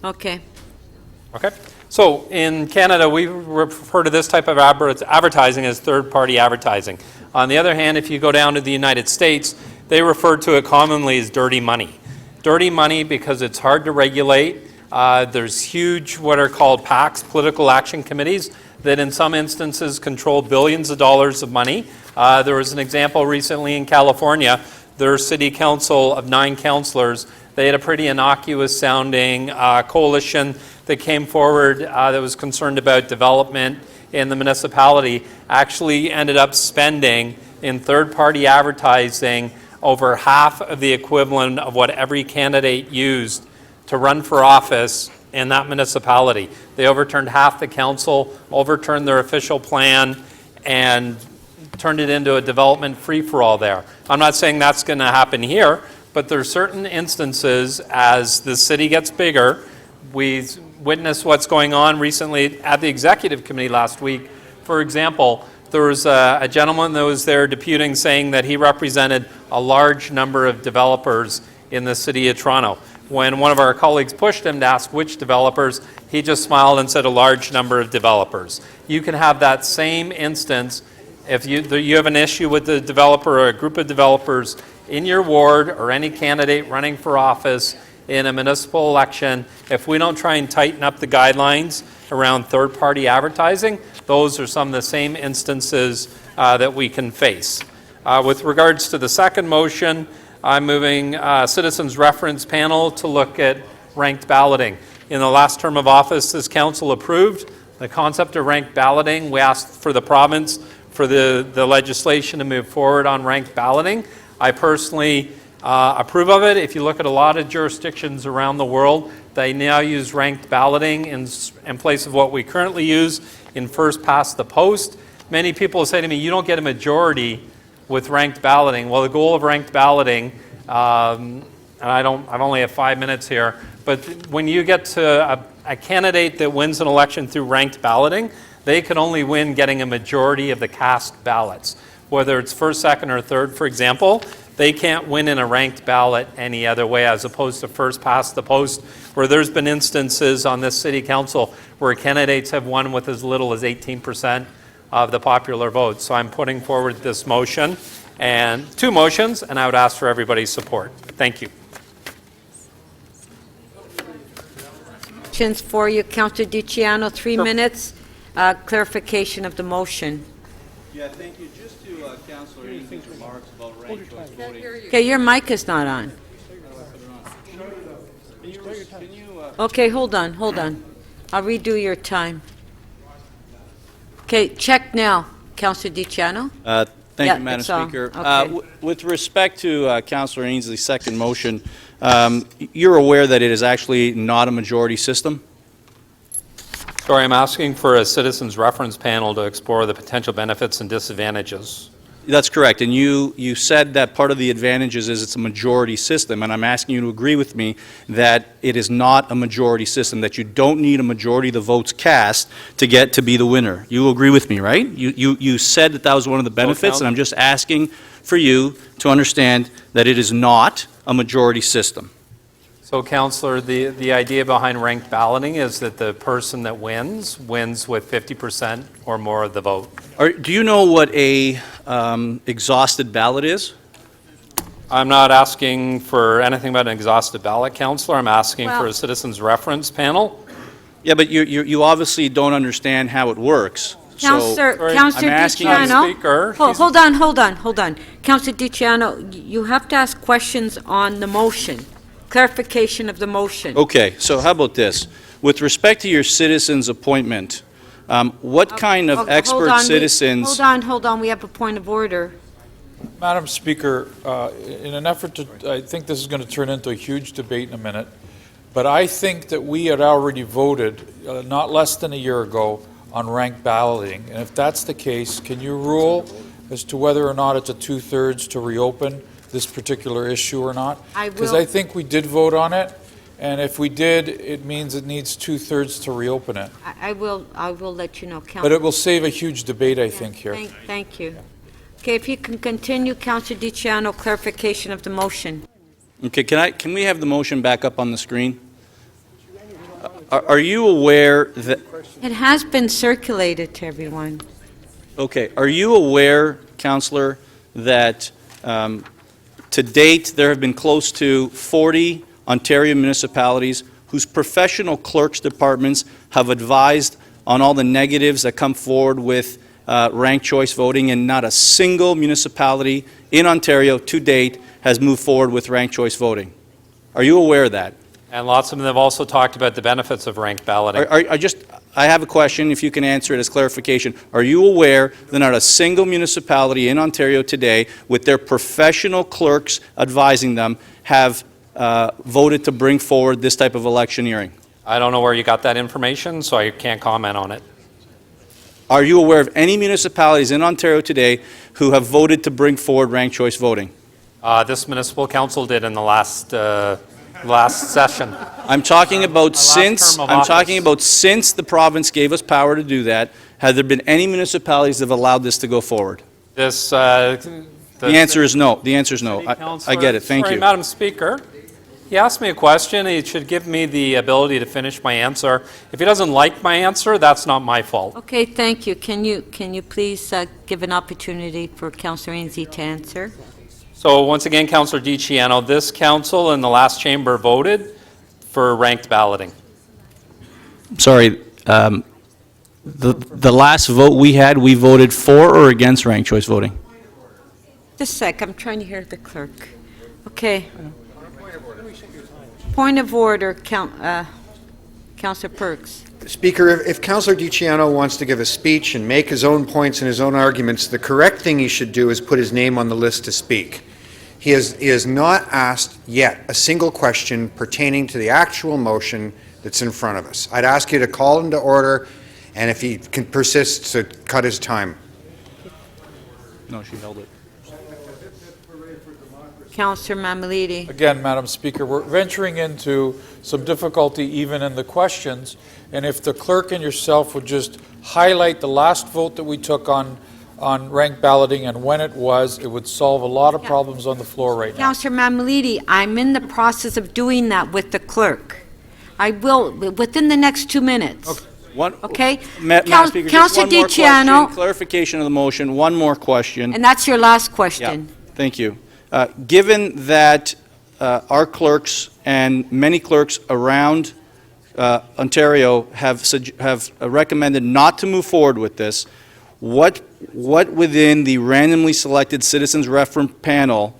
Okay. Okay. So in Canada, we refer to this type of advertising as third-party advertising. On the other hand, if you go down to the United States, they refer to it commonly as dirty money. Dirty money because it's hard to regulate. There's huge, what are called PACs, political action committees, that in some instances control billions of dollars of money. There was an example recently in California. Their city council of 9 councillors They had a pretty innocuous sounding coalition that came forward that was concerned about development in the municipality, actually ended up spending in third-party advertising over half of the equivalent of what every candidate used to run for office in that municipality. They overturned half the council, overturned their official plan, and turned it into a development free-for-all there. I'm not saying that's going to happen here, but there are certain instances as the city gets bigger. We witnessed what's going on recently at the executive committee last week. For example, there was a gentleman that was there deputing saying that he represented a large number of developers in the city of Toronto. When one of our colleagues pushed him to ask which developers, he just smiled and said a large number of developers. You can have that same instance if you have an issue with the developer or a group of developers in your ward or any candidate running for office in a municipal election. If we don't try and tighten up the guidelines around third-party advertising, those are some of the same instances that we can face. With regards to the second motion, I'm moving Citizens Reference Panel to look at ranked balloting. In the last term of office, this council approved the concept of ranked balloting. We asked for the province for the legislation to move forward on ranked balloting. I personally approve of it. If you look at a lot of jurisdictions around the world, they now use ranked balloting in place of what we currently use in first past the post. Many people say to me, you don't get a majority with ranked balloting. Well, the goal of ranked balloting, and I've only have 5 minutes here, but when you get to a candidate that wins an election through ranked balloting, they can only win getting a majority of the cast ballots. Whether it's first, second, or third, for example, they can't win in a ranked ballot any other way as opposed to first past the post, where there's been instances on this city council where candidates have won with as little as 18% of the popular vote. So I'm putting forward this motion and two motions, and I would ask for everybody's support. Thank you. Questions for you, Councilor DiCiano, 3 minutes. Clarification of the motion. Yeah, thank you. Just to Councilor Egan's remarks about ranked choice voting. Okay, your mic is not on. Okay, hold on. I'll redo your time. Okay, check now, Councilor DiCiano. Thank Yeah, you, Madam it's on. Speaker. Okay. With respect to Councilor Ainsley's second motion, you're aware that it is actually not a majority system? Sorry, I'm asking for a citizens reference panel to explore the potential benefits and disadvantages. That's correct, and you said that part of the advantages is it's a majority system, and I'm asking you to agree with me that it is not a majority system, that you don't need a majority of the votes cast to get to be the winner. You agree with me, right? You said that was one of the benefits, and I'm just asking for you to understand that it is not a majority system. So, Councillor, the idea behind ranked balloting is that the person that wins with 50% or more of the vote. Do you know what a exhausted ballot is? I'm not asking for anything about an exhausted ballot, Councillor. I'm asking for a citizens reference panel. Yeah, but you obviously don't understand how it works. Councillor DiCiano, hold on. Councillor DiCiano, you have to ask questions on the motion. Clarification of the motion. Okay, so how about this? With respect to your citizens' appointment, what kind of expert citizens... Hold on, we have a point of order. Madam Speaker, in an effort to, I think this is going to turn into a huge debate in a minute, but I think that we had already voted not less than a year ago on ranked balloting, and if that's the case, can you rule as to whether or not it's a two-thirds to reopen this particular issue or not? Because I think we did vote on it, and if we did, it means it needs two-thirds to reopen it. I will let you know, Councillor. But it will save a huge debate, I think, here. Thank you. Okay, if you can continue, Councillor DiCiano, clarification of the motion. Okay, can we have the motion back up on the screen? Are you aware that... It has been circulated to everyone. Okay, are you aware, Councillor, that to date there have been close to 40 Ontario municipalities whose professional clerks departments have advised on all the negatives that come forward with ranked choice voting, and not a single municipality in Ontario to date has moved forward with ranked choice voting? Are you aware of that? And lots of them have also talked about the benefits of ranked balloting. I have a question, if you can answer it as clarification. Are you aware that not a single municipality in Ontario today, with their professional clerks advising them, have voted to bring forward this type of electioneering? I don't know where you got that information, so I can't comment on it. Are you aware of any municipalities in Ontario today who have voted to bring forward ranked choice voting? This municipal council did in the last session. I'm talking about term of office. since the province gave us power to do that. Have there been any municipalities that have allowed this to go forward? This, The answer is no. The answer is no. I get it. Thank Sorry, you. Madam Speaker. He asked me a question. He should give me the ability to finish my answer. If he doesn't like my answer, that's not my fault. Okay, thank you. Can you please give an opportunity for Councillor Ainslie to answer? So once again, Councillor DiCiano, this council in the last chamber voted for ranked balloting. Sorry. The last vote we had, we voted for or against ranked choice voting? Just a sec, I'm trying to hear the clerk. Okay. Point of order, Councillor Perks. Speaker, if Councillor DiCiano wants to give a speech and make his own points and his own arguments, the correct thing he should do is put his name on the list to speak. He has not asked yet a single question pertaining to the actual motion that's in front of us. I'd ask you to call him to order, and if he can persist, to cut his time. No, she held it. Councillor Mammoliti. Again, Madam Speaker, we're venturing into some difficulty even in the questions, and if the clerk and yourself would just highlight the last vote that we took on ranked balloting and when it was, it would solve a lot of problems on the floor right now. Councillor Mammoliti, I'm in the process of doing that with the clerk. I will, within the next 2 minutes. Okay? Madam Speaker, just Councillor one more DiCiano. question, clarification of the motion, one more question. And that's your last question. Thank you. Given that our clerks and many clerks around Ontario have recommended not to move forward with this, what within the randomly selected citizens reference panel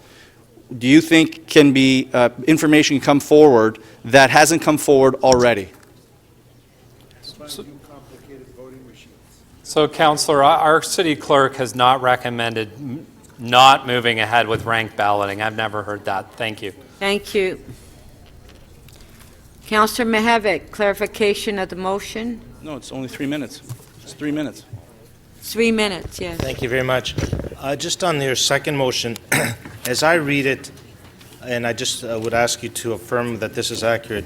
do you think can be information can come forward that hasn't come forward already? So, Councillor, our city clerk has not recommended not moving ahead with ranked balloting. I've never heard that. Thank you. Thank you. Councillor Mihevc, clarification of the motion? No, it's only 3 minutes. It's 3 minutes. 3 minutes, yes. Thank you very much. Just on your second motion, as I read it, and I just would ask you to affirm that this is accurate,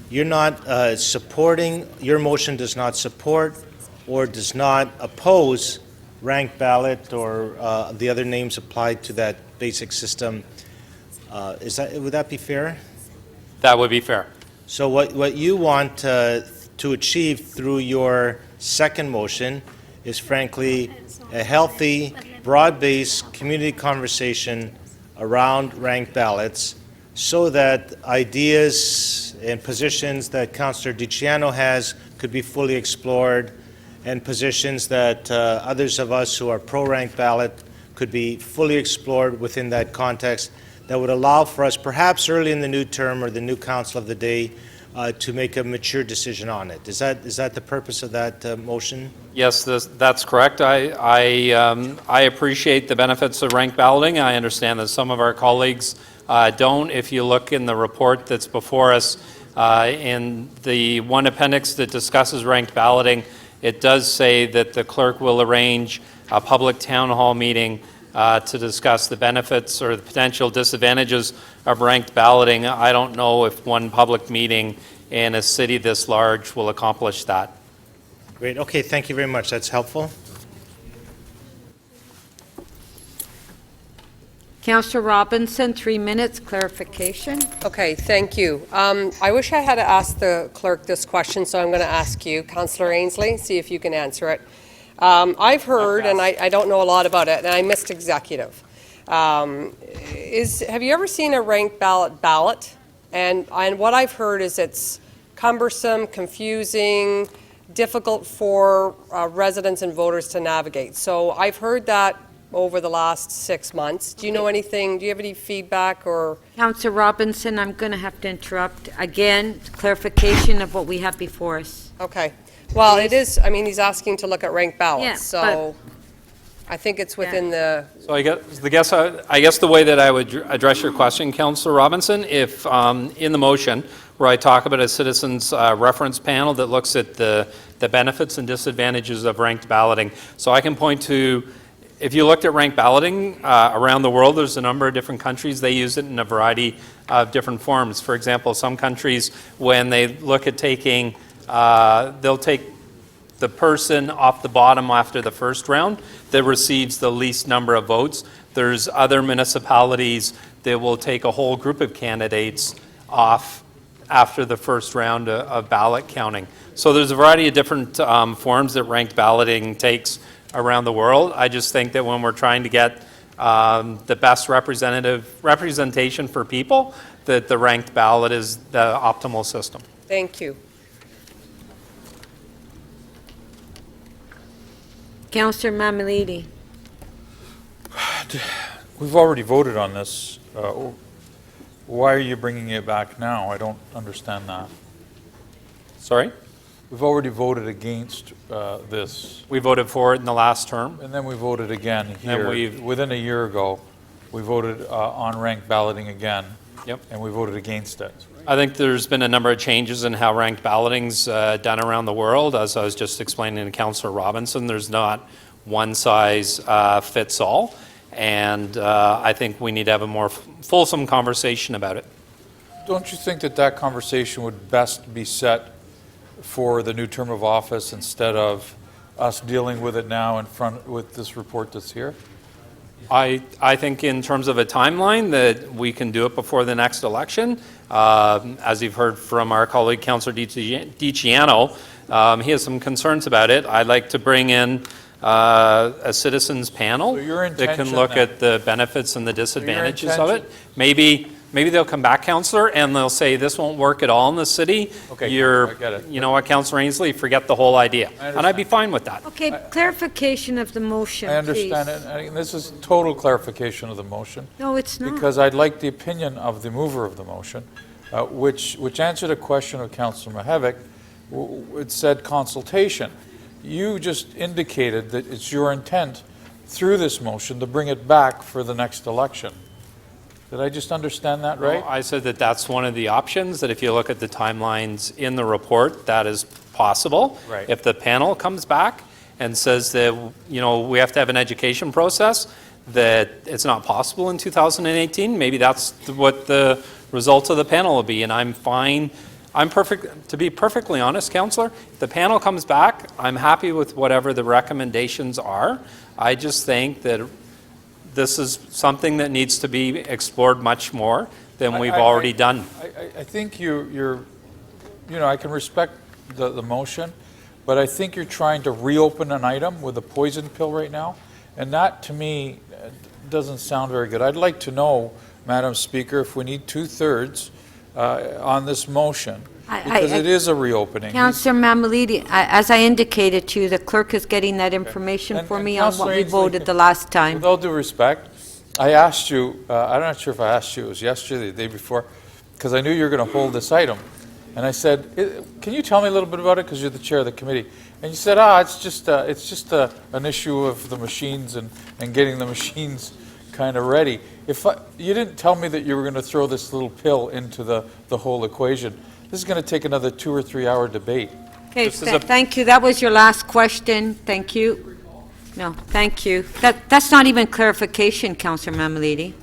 you're not supporting, your motion does not support or does not oppose ranked ballot or the other names applied to that basic system. Would that be fair? That would be fair. So what you want to achieve through your second motion is frankly a healthy, broad-based community conversation around ranked ballots so that ideas and positions that Councillor DiCiano has could be fully explored and positions that others of us who are pro-ranked ballot could be fully explored within that context that would allow for us, perhaps early in the new term or the new council of the day, to make a mature decision on it. Is that the purpose of that motion? Yes, that's correct. I appreciate the benefits of ranked balloting. I understand that some of our colleagues don't. If you look in the report that's before us, in the one appendix that discusses ranked balloting, it does say that the clerk will arrange a public town hall meeting to discuss the benefits or the potential disadvantages of ranked balloting. I don't know if one public meeting in a city this large will accomplish that. Great. Okay, thank you very much. That's helpful. Councillor Robinson, 3 minutes, clarification. Okay, thank you. I wish I had asked the clerk this question, so I'm going to ask you, Councillor Ainslie, see if you can answer it. I've heard, and I don't know a lot about it, and I missed executive. Have you ever seen a ranked ballot? And what I've heard is it's cumbersome, confusing, difficult for residents and voters to navigate. So I've heard that over the last 6 months. Do you know anything, do you have any feedback or? Councillor Robinson, I'm going to have to interrupt. Again, clarification of what we have before us. Okay. Well, it is, I mean, he's asking to look at ranked ballots, Yeah, so I think it's within the, So I guess the way that I would address your question, Councillor Robinson, if in the motion where I talk about a citizens reference panel that looks at the benefits and disadvantages of ranked balloting. So I can point to, if you looked at ranked balloting around the world, there's a number of different countries. They use it in a variety of different forms. For example, some countries, when they look at taking, they'll take the person off the bottom after the first round that receives the least number of votes. There's other municipalities that will take a whole group of candidates off after the first round of ballot counting. So there's a variety of different forms that ranked balloting takes around the world. I just think that when we're trying to get the best representation for people, that the ranked ballot is the optimal system. thank you. Councillor Mammoliti. We've already voted on this. Why are you bringing it back now? I don't understand that. Sorry? We've already voted against this. We voted for it in the last term. And then we voted again And here. Within a year ago, we voted on ranked balloting again. Yep. And we voted against it. I think there's been a number of changes in how ranked balloting's done around the world. As I was just explaining to Councillor Robinson, there's not one size fits all. And I think we need to have a more fulsome conversation about it. Don't you think that conversation would best be set for the new term of office instead of us dealing with it now in front with this report that's here? I think in terms of a timeline that we can do it before the next election. As you've heard from our colleague Councillor DiCiano, he has some concerns about it. I'd like to bring in a citizens panel that can look at the benefits and the disadvantages of it. Maybe they'll come back, Councillor, and they'll say this won't work at all in the city. Okay, I get it. You know what, Councillor Ainsley, forget the whole idea. And I'd be fine with that. Okay, clarification of the motion, I please. understand it. And this is total clarification of the motion. No, it's not. Because I'd like the opinion of the mover of the motion, which answered a question of Councillor Mihevc. It said consultation. You just indicated that it's your intent through this motion to bring it back for the next election. Did I just understand that right? I said that that's one of the options, that if you look at the timelines in the report, that is possible. Right. If the panel comes back and says that, you know, we have to have an education process, that it's not possible in 2018, maybe that's what the result of the panel will be, and I'm fine. To be perfectly honest, Councillor, if the panel comes back, I'm happy with whatever the recommendations are. I just think that this is something that needs to be explored much more than we've already done. I think I can respect the motion, but I think you're trying to reopen an item with a poison pill right now, and that, to me, doesn't sound very good. I'd like to know, Madam Speaker, if we need 2/3 on this motion, because it is a reopening. Councillor Mammoliti, as I indicated to you, the clerk is getting that information for me on what we voted the last time. With all due respect, I asked you, I'm not sure if I asked you, it was yesterday, the day before, because I knew you were going to hold this item. And I said, can you tell me a little bit about it, because you're the chair of the committee? And you said, it's just an issue of the machines and getting the machines kind of ready. You didn't tell me that you were going to throw this little pill into the whole equation. This is going to take another 2 or 3 hour debate. Okay, thank you. That was your last question. Thank you. No, thank you. That's not even clarification, Councillor Mammoliti.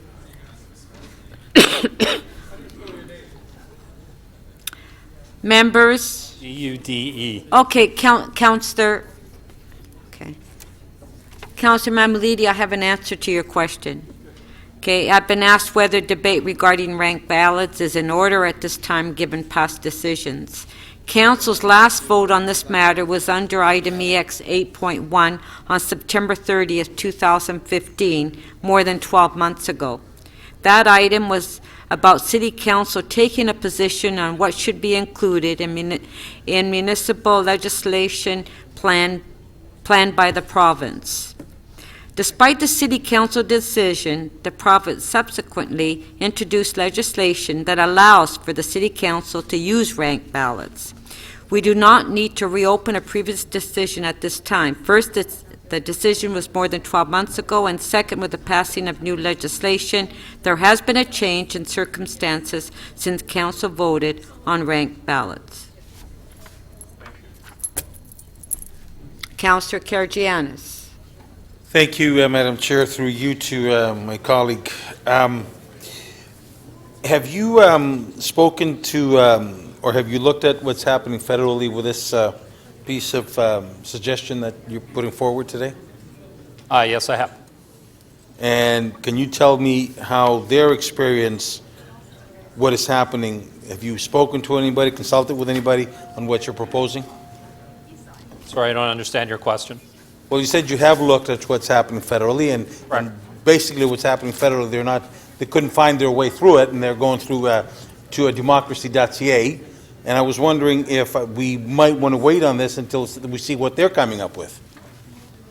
Members? G-U-D-E. Okay, Councillor. Okay. Councillor Mammoliti, I have an answer to your question. Okay, I've been asked whether debate regarding ranked ballots is in order at this time given past decisions. Council's last vote on this matter was under item EX 8.1 on September 30th, 2015, more than 12 months ago. That item was about City Council taking a position on what should be included in municipal legislation planned by the province. Despite the City Council decision, the province subsequently introduced legislation that allows for the City Council to use ranked ballots. We do not need to reopen a previous decision at this time. First, the decision was more than 12 months ago, and second, with the passing of new legislation, there has been a change in circumstances since Council voted on ranked ballots. Councillor Karygiannis. Thank you, Madam Chair. Through you to my colleague. Have you spoken to, or have you looked at what's happening federally with this piece of suggestion that you're putting forward today? Yes, I have. And can you tell me how their experience, what is happening? Have you spoken to anybody, consulted with anybody on what you're proposing? Sorry, I don't understand your question. Well, you said you have looked at what's happening federally, and basically what's happening federally, they couldn't find their way through it, and they're going through to a democracy.ca. And I was wondering if we might want to wait on this until we see what they're coming up with.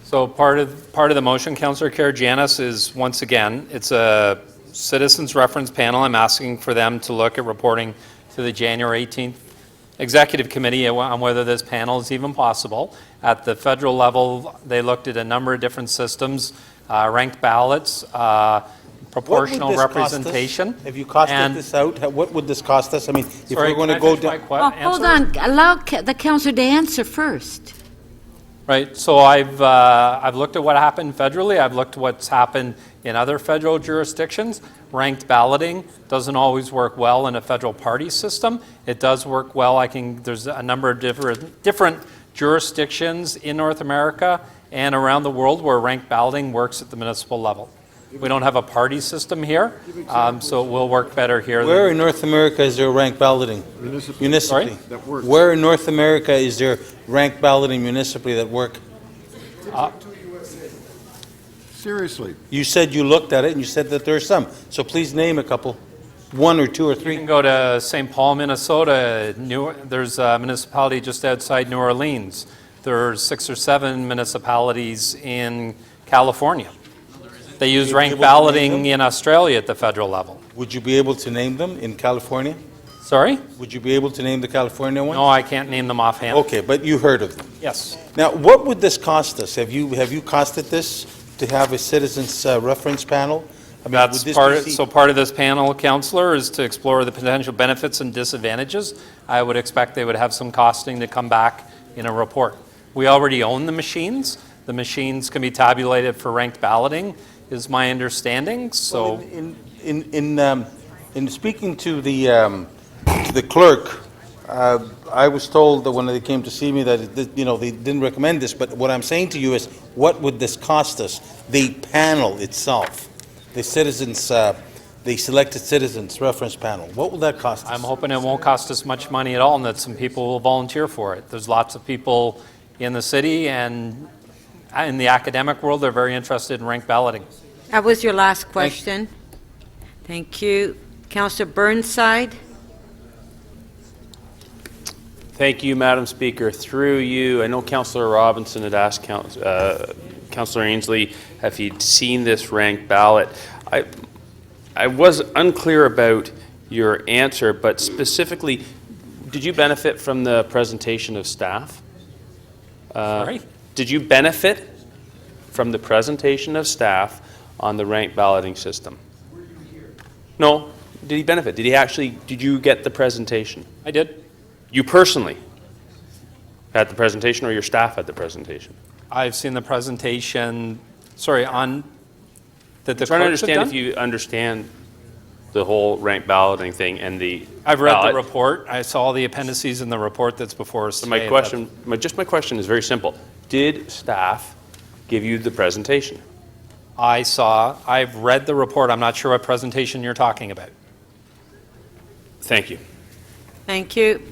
So part of the motion, Councillor Karygiannis, is once again, it's a citizens reference panel. I'm asking for them to look at reporting to the January 18th Executive Committee on whether this panel is even possible. At the federal level, they looked at a number of different systems, ranked ballots, proportional representation. Have you costed this out? What would this cost us? I mean, if Sorry, we're going to go down... Hold on, allow the councillor to answer first. Right, so I've looked at what happened federally. I've looked at what's happened in other federal jurisdictions. Ranked balloting doesn't always work well in a federal party system. It does work well. There's a number of different jurisdictions in North America and around the world where ranked balloting works at the municipal level. We don't have a party system here, so it will work better here. Where in North America is there ranked balloting? Municipally. That works. Where in North America is there ranked balloting municipally that work? Seriously. You said you looked at it and you said that there are some. So please name a couple. One or two or three. You can go to St. Paul, Minnesota. There's a municipality just outside New Orleans. There's 6 or 7 municipalities in California. They use ranked balloting in Australia at the federal level. Would you be able to name them in California? Sorry? Would you be able to name the California ones? No, I can't name them offhand. Okay, but you heard of them. Yes. Now, what would this cost us? Have you costed this to have a citizens reference panel? I mean, That's would this part. be So part of this panel, Councillor, is to explore the potential benefits and disadvantages. I would expect they would have some costing to come back in a report. We already own the machines. The machines can be tabulated for ranked balloting, is my understanding. So, well, in speaking to the clerk, I was told that when they came to see me that they didn't recommend this. But what I'm saying to you is, what would this cost us? The panel itself, the citizens, the selected citizens reference panel. What will that cost us? I'm hoping it won't cost us much money at all, and that some people will volunteer for it. There's lots of people in the city and in the academic world, they're very interested in ranked balloting. That was your last question. Thank you. Councillor Burnside. Thank you, Madam Speaker. Through you, I know Councillor Robinson had asked Councillor Ainsley if he'd seen this ranked ballot. I was unclear about your answer, but specifically, did you benefit from the presentation of staff? Sorry? Did you benefit from the presentation of staff on the ranked balloting system? No. Did he benefit? Did you get the presentation? I did. You personally had the presentation, or your staff had the presentation? I've seen the presentation, sorry, on that the I'm trying to clerks have understand done? if you understand the whole ranked balloting thing and the I've read ballot. the report. I saw the appendices in the report that's before us So today. my question is very simple. Did staff give you the presentation? I've read the report. I'm not sure what presentation you're talking about. Thank you. Thank you.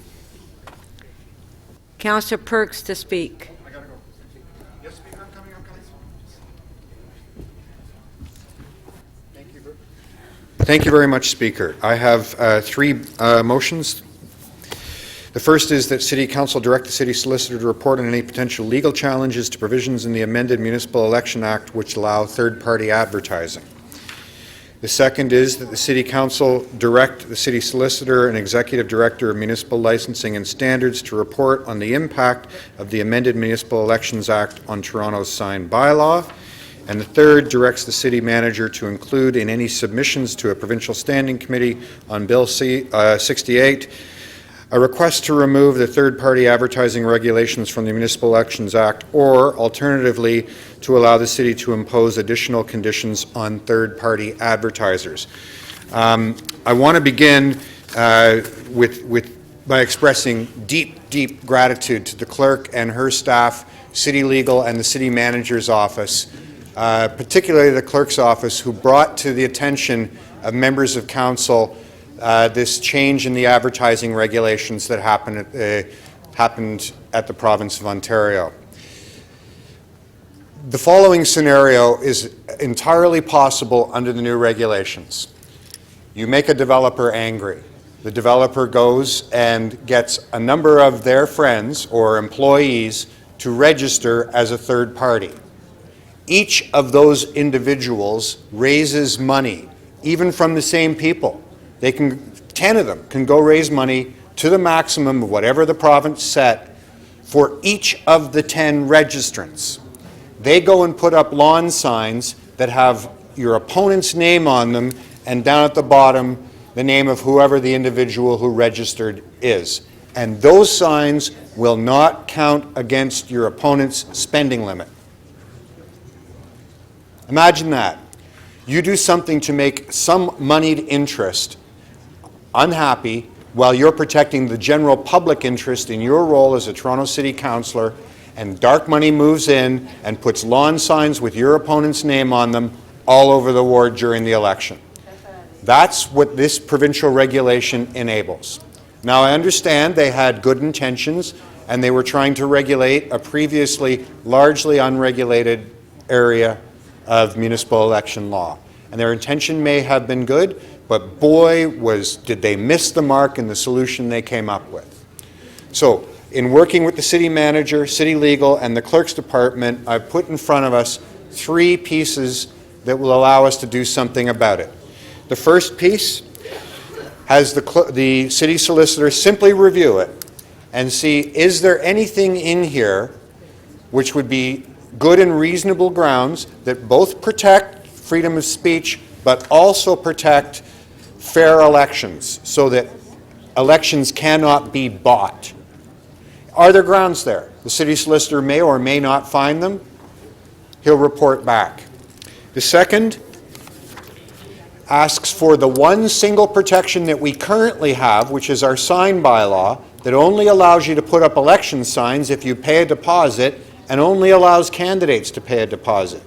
Councillor Perks to speak. Thank you very much, Speaker. I have 3 motions. The first is that City Council direct the City Solicitor to report on any potential legal challenges to provisions in the amended Municipal Election Act which allow third-party advertising. The second is that the City Council direct the City Solicitor and Executive Director of Municipal Licensing and Standards to report on the impact of the amended Municipal Elections Act on Toronto's sign bylaw. And the third directs the City Manager to include in any submissions to a Provincial Standing Committee on Bill 68 a request to remove the third-party advertising regulations from the Municipal Elections Act, or alternatively to allow the City to impose additional conditions on third-party advertisers. I want to begin by expressing deep gratitude to the Clerk and her staff, City Legal and the City Manager's office, particularly the Clerk's office, who brought to the attention of members of Council this change in the advertising regulations that happened at the province of Ontario. The following scenario is entirely possible under the new regulations. You make a developer angry. The developer goes and gets a number of their friends or employees to register as a third party. Each of those individuals raises money, even from the same people. 10 of them can go raise money to the maximum of whatever the province set for each of the 10 registrants. They go and put up lawn signs that have your opponent's name on them, and down at the bottom, the name of whoever the individual who registered is. And those signs will not count against your opponent's spending limit. Imagine that. You do something to make some moneyed interest unhappy while you're protecting the general public interest in your role as a Toronto City Councillor, and dark money moves in and puts lawn signs with your opponent's name on them all over the ward during the election. That's what this provincial regulation enables. Now, I understand they had good intentions and they were trying to regulate a previously largely unregulated area of municipal election law. And their intention may have been good, but boy, did they miss the mark in the solution they came up with. So, in working with the City Manager, City Legal, and the Clerk's Department, I've put in front of us 3 pieces that will allow us to do something about it. The first piece has the City Solicitor simply review it and see, is there anything in here which would be good and reasonable grounds that both protect freedom of speech but also protect fair elections, so that elections cannot be bought. Are there grounds there? The City Solicitor may or may not find them. He'll report back. The second asks for the one single protection that we currently have, which is our sign bylaw, that only allows you to put up election signs if you pay a deposit, and only allows candidates to pay a deposit.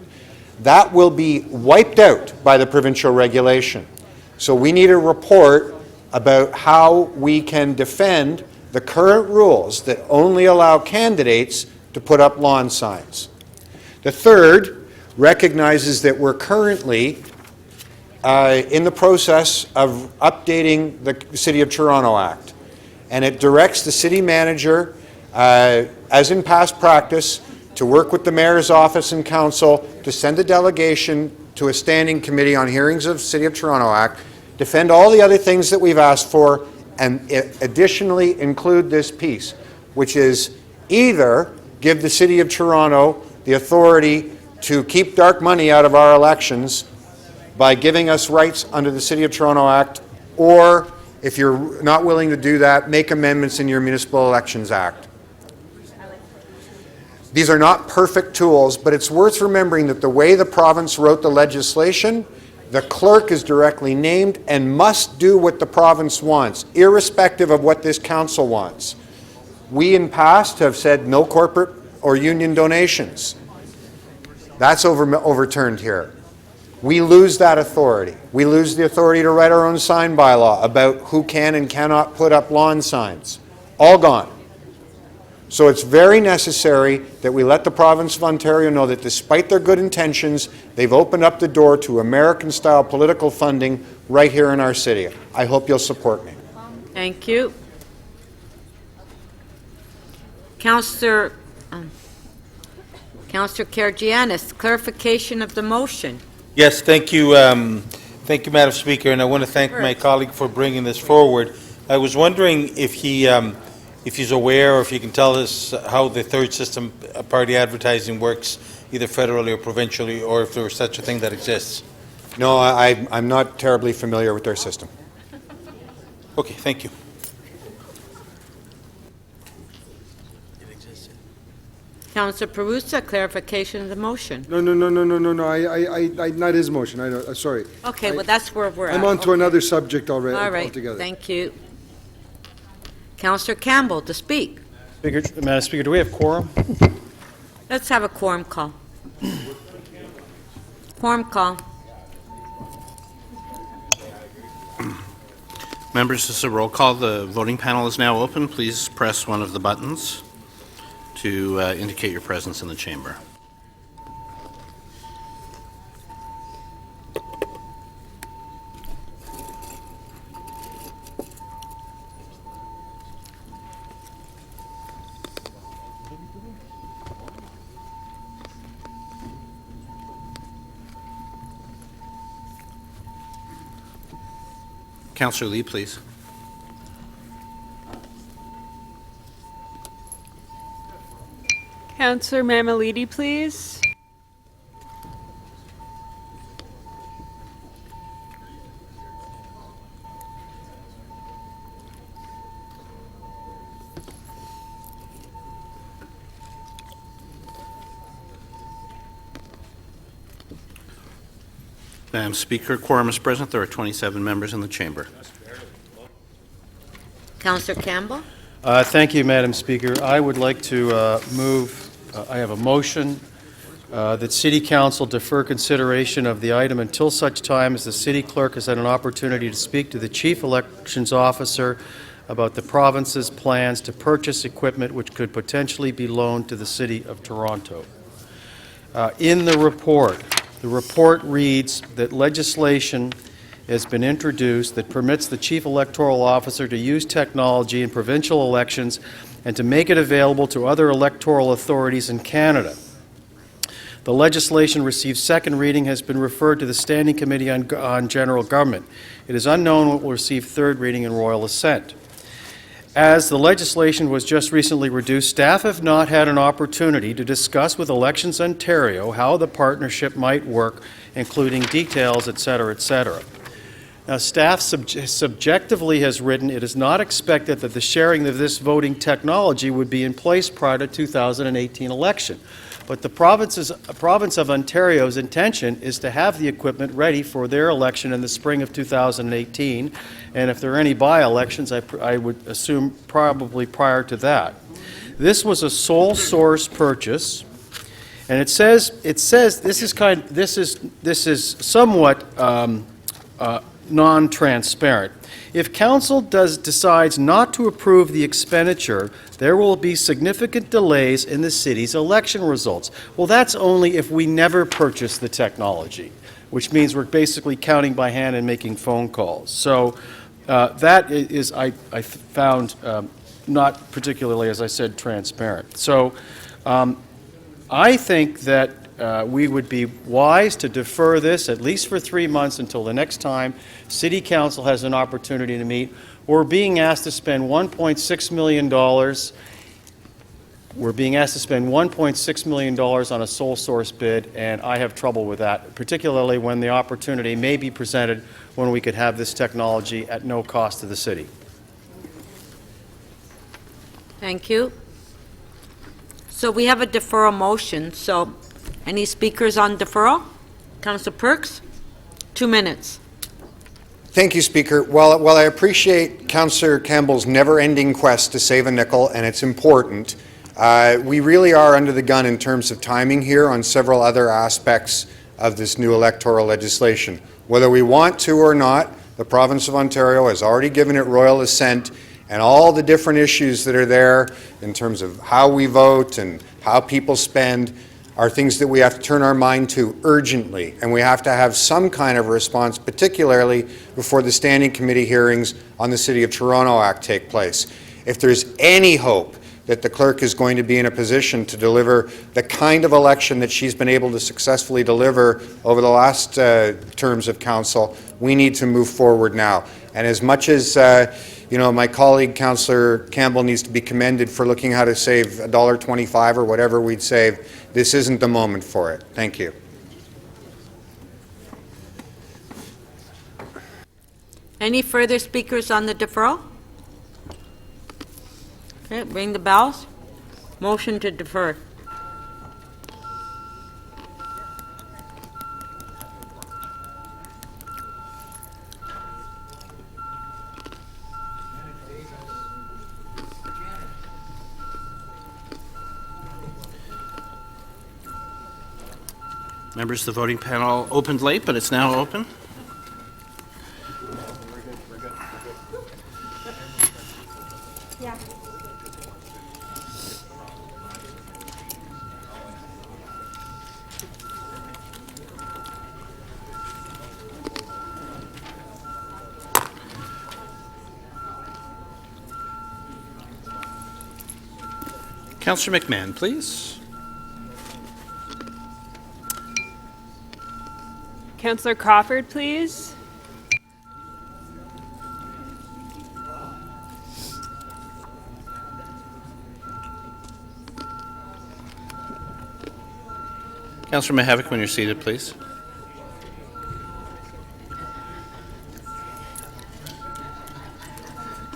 That will be wiped out by the provincial regulation. So we need a report about how we can defend the current rules that only allow candidates to put up lawn signs. The third recognizes that we're currently in the process of updating the City of Toronto Act, and it directs the City Manager, as in past practice, to work with the Mayor's Office and Council to send a delegation to a standing committee on hearings of City of Toronto Act, defend all the other things that we've asked for, and additionally include this piece, which is either give the City of Toronto the authority to keep dark money out of our elections by giving us rights under the City of Toronto Act, or if you're not willing to do that, make amendments in your Municipal Elections Act. These are not perfect tools, but it's worth remembering that the way the province wrote the legislation, the clerk is directly named and must do what the province wants, irrespective of what this council wants. We in past have said no corporate or union donations. That's overturned here. We lose that authority. We lose the authority to write our own sign bylaw about who can and cannot put up lawn signs. All gone. So it's very necessary that we let the province of Ontario know that despite their good intentions, they've opened up the door to American-style political funding right here in our city. I hope you'll support me. Thank you. Councillor Karygiannis, clarification of the motion. Yes, thank you, Madam Speaker, and I want to thank my colleague for bringing this forward. I was wondering if he's aware, or if he can tell us how the third system party advertising works, either federally or provincially, or if there is such a thing that exists. No, I'm not terribly familiar with their system. Okay, thank you. Councillor Perruzza, clarification of the motion. No, not his motion, sorry. Okay, well, that's where we're at. I'm on to Okay. another subject already All right, altogether. thank you. Councillor Campbell to speak. Madam Speaker, do we have quorum? Let's have a quorum call. Quorum call. Members, this is a roll call. The voting panel is now open. Please press one of the buttons to indicate your presence in the chamber. Councillor Lee, please. Councillor Mammoliti, please. Madam Speaker, quorum is present. There are 27 members in the chamber. Councillor Campbell? Thank you, Madam Speaker. I would like to move, I have a motion that City Council defer consideration of the item until such time as the City Clerk has had an opportunity to speak to the Chief Elections Officer about the province's plans to purchase equipment which could potentially be loaned to the City of Toronto. In the report reads that legislation has been introduced that permits the Chief Electoral Officer to use technology in provincial elections and to make it available to other electoral authorities in Canada. The legislation received second reading, has been referred to the Standing Committee on General Government. It is unknown what will receive third reading and royal assent. As the legislation was just recently reduced, staff have not had an opportunity to discuss with Elections Ontario how the partnership might work, including details, etc., etc. Now, staff subjectively has written it is not expected that the sharing of this voting technology would be in place prior to 2018 election. But the province of Ontario's intention is to have the equipment ready for their election in the spring of 2018, and if there are any by-elections, I would assume probably prior to that. This was a sole source purchase, and it says this is somewhat non-transparent. If Council decides not to approve the expenditure, there will be significant delays in the city's election results. Well, that's only if we never purchase the technology, which means we're basically counting by hand and making phone calls. So that is, I found, not particularly, as I said, transparent. So I think that we would be wise to defer this at least for 3 months until the next time City Council has an opportunity to meet. We're being asked to spend $1.6 million. We're being asked to spend $1.6 million on a sole source bid, and I have trouble with that, particularly when the opportunity may be presented when we could have this technology at no cost to the city. Thank you. So we have a deferral motion, so any speakers on deferral? Councillor Perks, 2 minutes. Thank you, Speaker. While I appreciate Councillor Campbell's never-ending quest to save a nickel, and it's important, we really are under the gun in terms of timing here on several other aspects of this new electoral legislation. Whether we want to or not, the province of Ontario has already given it royal assent, and all the different issues that are there in terms of how we vote and how people spend are things that we have to turn our mind to urgently, and we have to have some kind of response, particularly before the Standing Committee hearings on the City of Toronto Act take place. If there's any hope that the clerk is going to be in a position to deliver the kind of election that she's been able to successfully deliver over the last terms of council, we need to move forward now. And as much as my colleague, Councillor Campbell, needs to be commended for looking how to save $1.25 or whatever we'd save, this isn't the moment for it. Thank you. Any further speakers on the deferral? Okay, ring the bells. Motion to defer. Members, the voting panel opened late, but it's now open. Councillor McMahon, please. Councillor Crawford, please. Councillor Mihevc, when you're seated, please.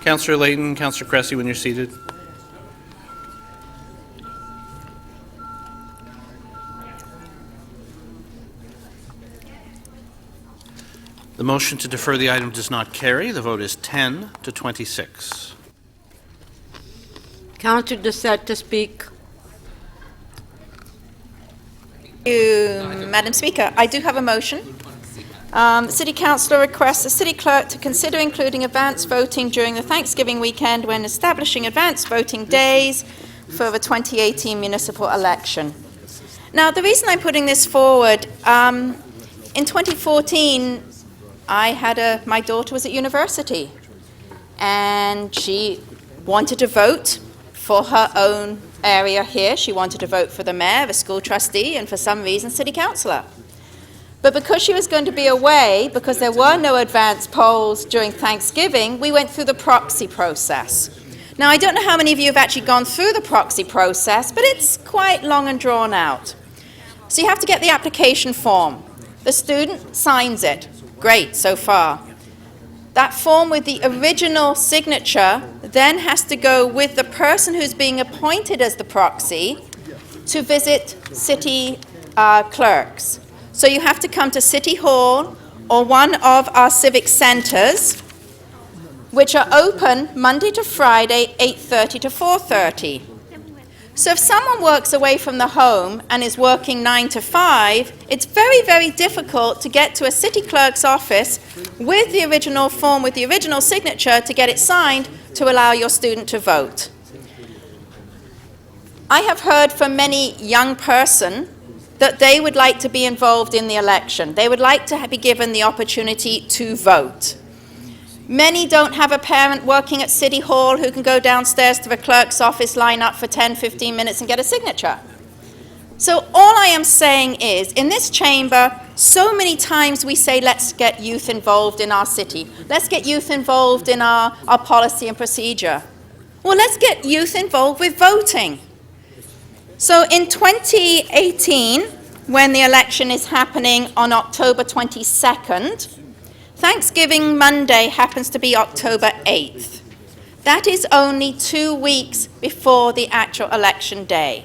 Councillor Layton, Councillor Cressy, when you're seated. The motion to defer the item does not carry. The vote is 10 to 26. Councillor Doucette to speak. Thank you, Madam Speaker. I do have a motion. City Councillor requests the City Clerk to consider including advance voting during the Thanksgiving weekend when establishing advance voting days for the 2018 municipal election. Now, the reason I'm putting this forward, in 2014, my daughter was at university, and she wanted to vote for her own area here. She wanted to vote for the mayor, the school trustee, and for some reason, city councillor. But because she was going to be away, because there were no advance polls during Thanksgiving, we went through the proxy process. Now, I don't know how many of you have actually gone through the proxy process, but it's quite long and drawn out. So you have to get the application form. The student signs it. Great, so far. That form with the original signature then has to go with the person who's being appointed as the proxy to visit city clerks. So you have to come to City Hall or one of our civic centres, which are open Monday to Friday, 8:30 to 4:30. So if someone works away from the home and is working 9 to 5, it's very, very difficult to get to a city clerk's office with the original form, with the original signature, to get it signed to allow your student to vote. I have heard from many young person that they would like to be involved in the election. They would like to be given the opportunity to vote. Many don't have a parent working at City Hall who can go downstairs to the clerk's office, line up for 10, 15 minutes and get a signature. So all I am saying is, in this chamber, so many times we say, let's get youth involved in our city. Let's get youth involved in our policy and procedure. Well, let's get youth involved with voting. So in 2018, when the election is happening on October 22nd, Thanksgiving Monday happens to be October 8th. That is only 2 weeks before the actual election day.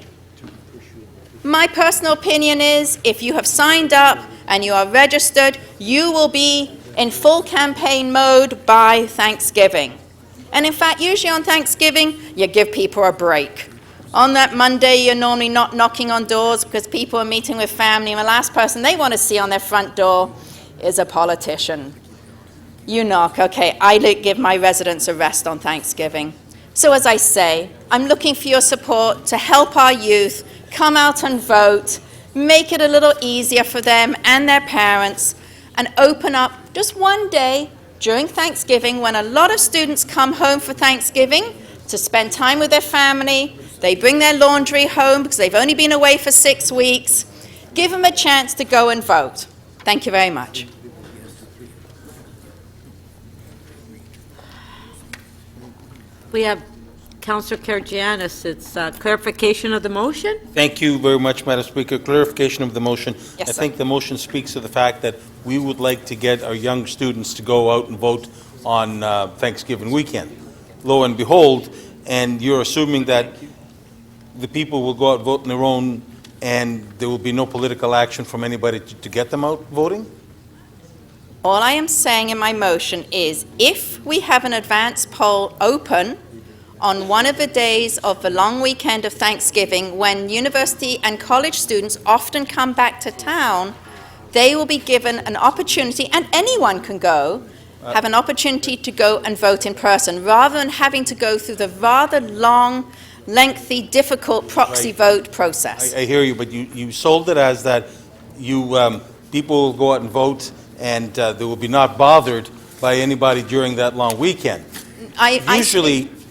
My personal opinion is, if you have signed up and you are registered, you will be in full campaign mode by Thanksgiving. And in fact, usually on Thanksgiving, you give people a break. On that Monday, you're normally not knocking on doors because people are meeting with family, and the last person they want to see on their front door is a politician. You knock, okay, I give my residents a rest on Thanksgiving. So as I say, I'm looking for your support to help our youth come out and vote, make it a little easier for them and their parents, and open up just one day during Thanksgiving when a lot of students come home for Thanksgiving. to spend time with their family. They bring their laundry home because they've only been away for 6 weeks. Give them a chance to go and vote. Thank you very much. We have Councillor Karygiannis. It's clarification of the motion? Thank you very much, Madam Speaker. Clarification of the motion. Yes, I sir. think the motion speaks to the fact that we would like to get our young students to go out and vote on Thanksgiving weekend. Lo and behold, and you're assuming that the people will go out and vote on their own and there will be no political action from anybody to get them out voting? All I am saying in my motion is if we have an advance poll open on one of the days of the long weekend of Thanksgiving, when university and college students often come back to town, they will be given an opportunity, and anyone can go, have an opportunity to go and vote in person, rather than having to go through the rather long, lengthy, difficult proxy Right. vote process. I hear you, but you sold it as that you people will go out and vote and they will be not bothered by anybody during that long weekend.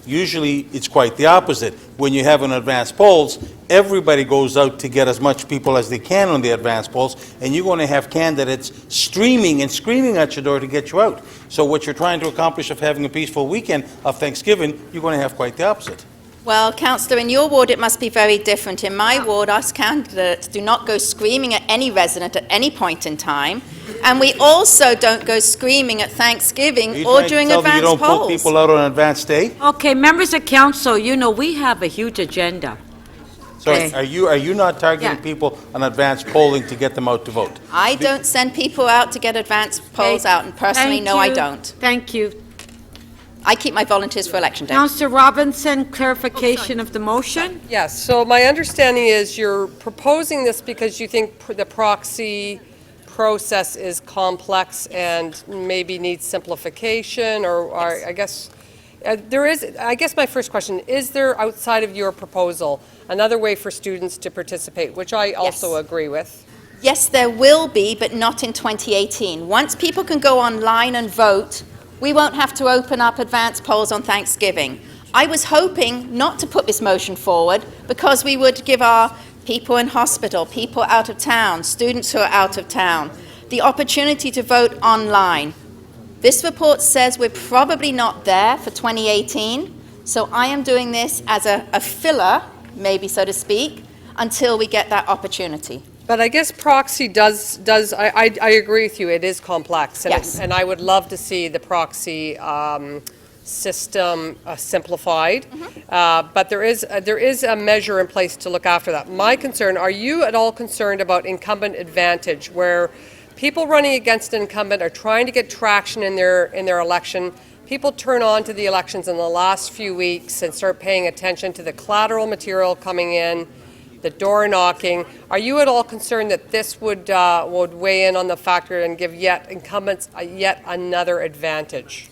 Usually it's quite the opposite. When you have an advanced polls, everybody goes out to get as much people as they can on the advanced polls, and you're going to have candidates streaming and screaming at your door to get you out. So what you're trying to accomplish of having a peaceful weekend of Thanksgiving, you're going to have quite the opposite. Well, Councillor, in your ward it must be very different. In my ward, us candidates do not go screaming at any resident at any point in time, and we also don't go screaming at Thanksgiving or during Tell me you advance don't pull polls. people out on an advanced day? Okay, members of council, you know, we have a huge agenda. Sorry, Okay. are you not targeting Yeah. people on advanced polling to get them out to vote? I don't send people out to get advance polls out, and personally, Thank no, I you. don't. Thank you. I keep my volunteers for election day. Councillor Robinson, clarification of the motion? Yes, so my understanding is you're proposing this because you think the proxy process is complex and maybe needs simplification, or I guess, I guess my first question, is there outside of your proposal another way for students to participate, which I also agree with? Yes, there will be, but not in 2018. Once people can go online and vote, we won't have to open up advance polls on Thanksgiving. I was hoping not to put this motion forward because we would give our people in hospital, people out of town, students who are out of town, the opportunity to vote online. This report says we're probably not there for 2018, so I am doing this as a filler, maybe so to speak, until we get that opportunity. But I guess proxy I agree with you, it is complex. And Yes. and I would love to see the proxy system simplified. But there is a measure in place to look after that. My concern, are you at all concerned about incumbent advantage, where people running against an incumbent are trying to get traction in their election? People turn on to the elections in the last few weeks and start paying attention to the collateral material coming in, the door knocking. Are you at all concerned that this would weigh in on the factor and give incumbents yet another advantage?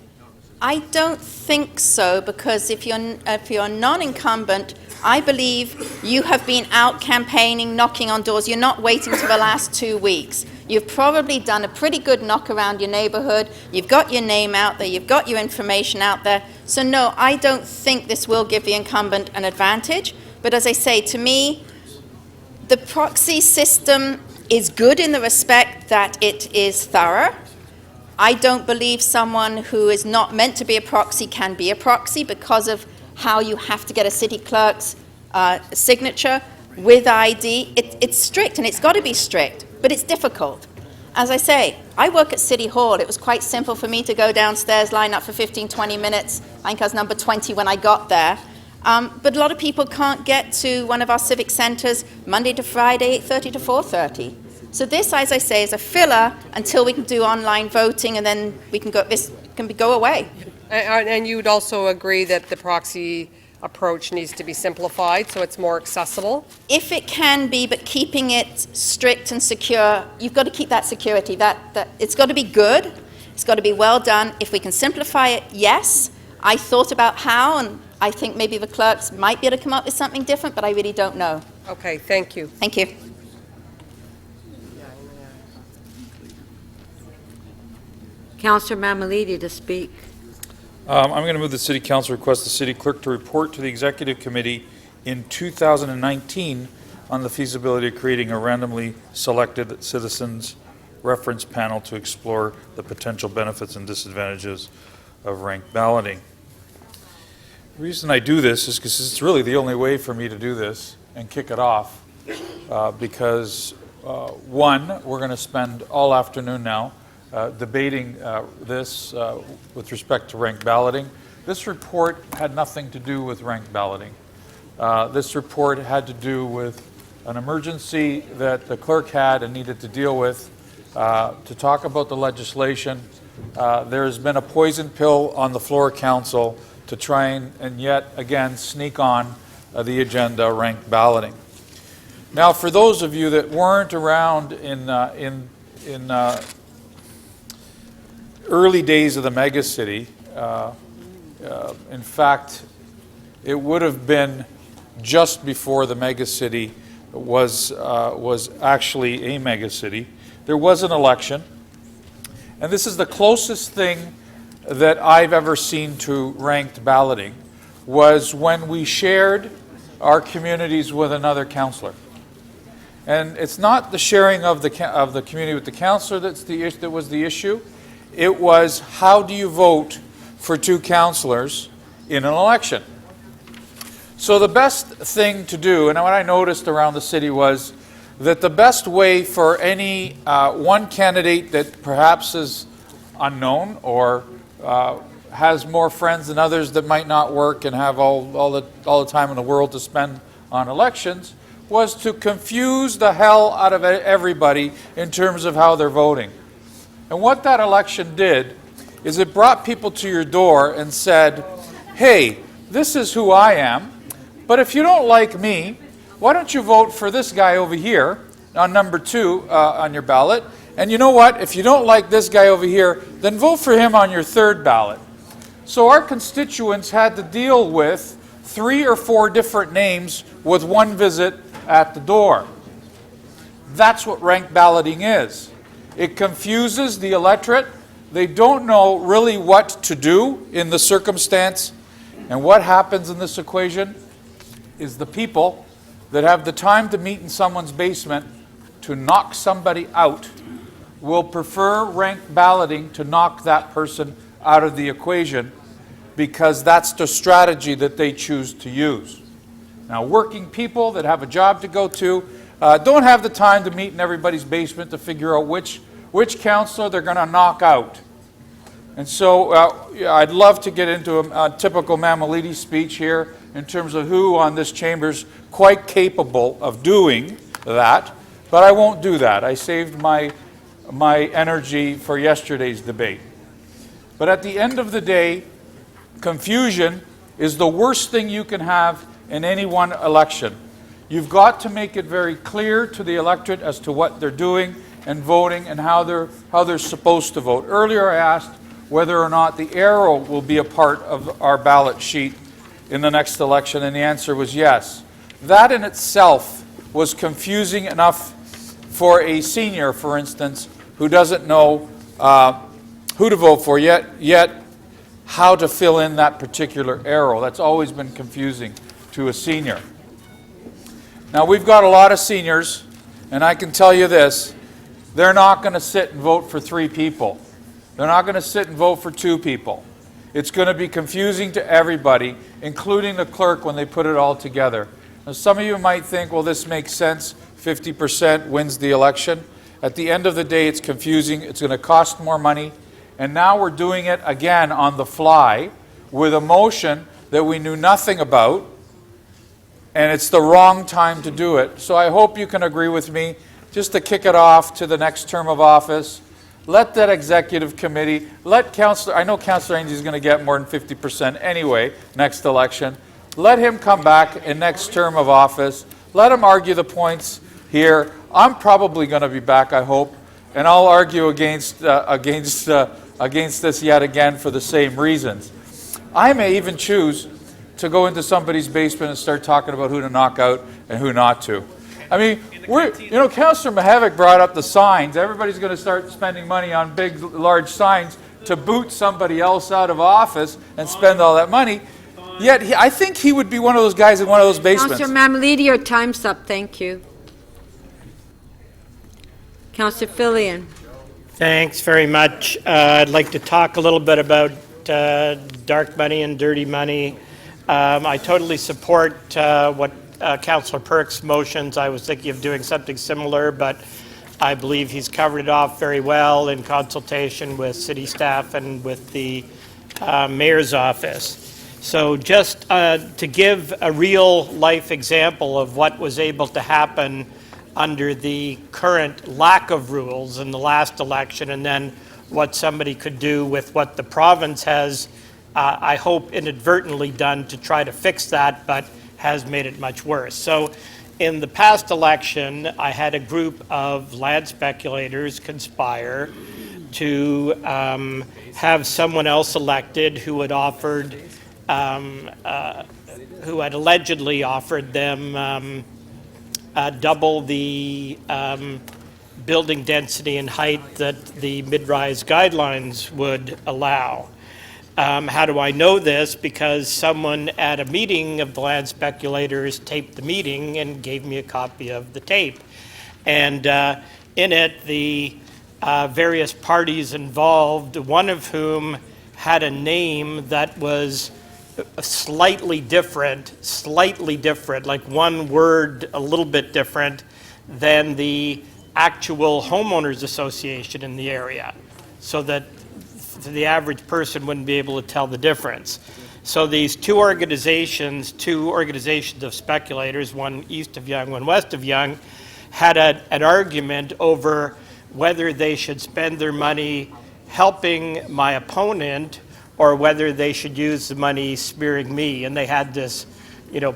I don't think so, because if you're non-incumbent, I believe you have been out campaigning, knocking on doors. You're not waiting till the last 2 weeks. You've probably done a pretty good knock around your neighborhood. You've got your name out there. You've got your information out there. So no, I don't think this will give the incumbent an advantage. But as I say, to me, the proxy system is good in the respect that it is thorough. I don't believe someone who is not meant to be a proxy can be a proxy because of how you have to get a city clerk's signature with ID. It's strict, and it's got to be strict, but it's difficult. As I say, I work at City Hall. It was quite simple for me to go downstairs, line up for 15, 20 minutes. I think I was number 20 when I got there. But a lot of people can't get to one of our civic centres Monday to Friday, 8:30 to 4:30. So this, as I say, is a filler until we can do online voting, and then this can go away. And you would also agree that the proxy approach needs to be simplified so it's more accessible? If it can be, but keeping it strict and secure, you've got to keep that security. That it's got to be good. It's got to be well done. If we can simplify it, yes. I thought about how, and I think maybe the clerks might be able to come up with something different, but I really don't know. Okay, thank you. Thank you. Councillor Mamalidi to speak. I'm going to move the City Council request the City Clerk to report to the Executive Committee in 2019 on the feasibility of creating a randomly selected citizens reference panel to explore the potential benefits and disadvantages of ranked balloting. The reason I do this is because it's really the only way for me to do this and kick it off, because one, we're going to spend all afternoon now debating this with respect to ranked balloting. This report had nothing to do with ranked balloting. This report had to do with an emergency that the clerk had and needed to deal with to talk about the legislation. There has been a poison pill on the floor of council to try and yet again sneak on the agenda, ranked balloting. Now, for those of you that weren't around in early days of the megacity, in fact, it would have been just before the megacity was actually a megacity. There was an election, and this is the closest thing that I've ever seen to ranked balloting, was when we shared our communities with another councillor. And it's not the sharing of the community with the councillor that was the issue. It was, how do you vote for two councillors in an election? So the best thing to do, and what I noticed around the city, was that the best way for any one candidate that perhaps is unknown or has more friends than others that might not work and have all the time in the world to spend on elections, was to confuse the hell out of everybody in terms of how they're voting. And what that election did is it brought people to your door and said, hey, this is who I am, but if you don't like me, why don't you vote for this guy over here on number 2 on your ballot? And you know what? If you don't like this guy over here, then vote for him on your 3rd ballot. So our constituents had to deal with 3 or 4 different names with one visit at the door. That's what ranked balloting is. It confuses the electorate. They don't know really what to do in the circumstance. And what happens in this equation is the people that have the time to meet in someone's basement to knock somebody out will prefer ranked balloting to knock that person out of the equation, because that's the strategy that they choose to use. Now, working people that have a job to go to don't have the time to meet in everybody's basement to figure out which councillor they're going to knock out. And so I'd love to get into a typical Mammoliti speech here in terms of who on this chamber's quite capable of doing that, but I won't do that. I saved my energy for yesterday's debate. But at the end of the day, confusion is the worst thing you can have in any one election. You've got to make it very clear to the electorate as to what they're doing and voting and how they're supposed to vote. Earlier I asked whether or not the arrow will be a part of our ballot sheet in the next election, and the answer was yes. That in itself was confusing enough for a senior, for instance, who doesn't know who to vote for, yet how to fill in that particular arrow. That's always been confusing to a senior. Now, we've got a lot of seniors, and I can tell you this, they're not going to sit and vote for 3 people. They're not going to sit and vote for 2 people. It's going to be confusing to everybody, including the clerk when they put it all together. Now, some of you might think, well, this makes sense, 50% wins the election. At the end of the day, it's confusing, it's going to cost more money, and now we're doing it again on the fly with a motion that we knew nothing about, and it's the wrong time to do it. So I hope you can agree with me, just to kick it off to the next term of office. Let that executive committee, I know Councillor Ainsley is going to get more than 50% anyway next election. Let him come back in next term of office. Let him argue the points here. I'm probably going to be back, I hope, and I'll argue against this yet again for the same reasons. I may even choose to go into somebody's basement and start talking about who to knock out and who not to. I mean, Councillor Mihevc brought up the signs. Everybody's going to start spending money on big, large signs to boot somebody else out of office and spend all that money. Yet, I think he would be one of those guys in one of those basements. Councillor Mamalidi, your time's up. Thank you. Councillor Filion. Thanks very much. I'd like to talk a little bit about dark money and dirty money. I totally support what Councillor Perks motions. I was thinking of doing something similar, but I believe he's covered it off very well in consultation with city staff and with the mayor's office. So just to give a real life example of what was able to happen under the current lack of rules in the last election, and then what somebody could do with what the province has, I hope, inadvertently done to try to fix that, but has made it much worse. So in the past election, I had a group of land speculators conspire to have someone else elected who had offered, who had allegedly offered them double the building density and height that the mid-rise guidelines would allow. How do I know this? Because someone at a meeting of the land speculators taped the meeting and gave me a copy of the tape. And in it, the various parties involved, one of whom had a name that was slightly different, like one word a little bit different than the actual homeowners association in the area, so that the average person wouldn't be able to tell the difference. So these two organizations of speculators, one east of Yonge, one west of Yonge, had an argument over whether they should spend their money helping my opponent or whether they should use the money smearing me. And they had this,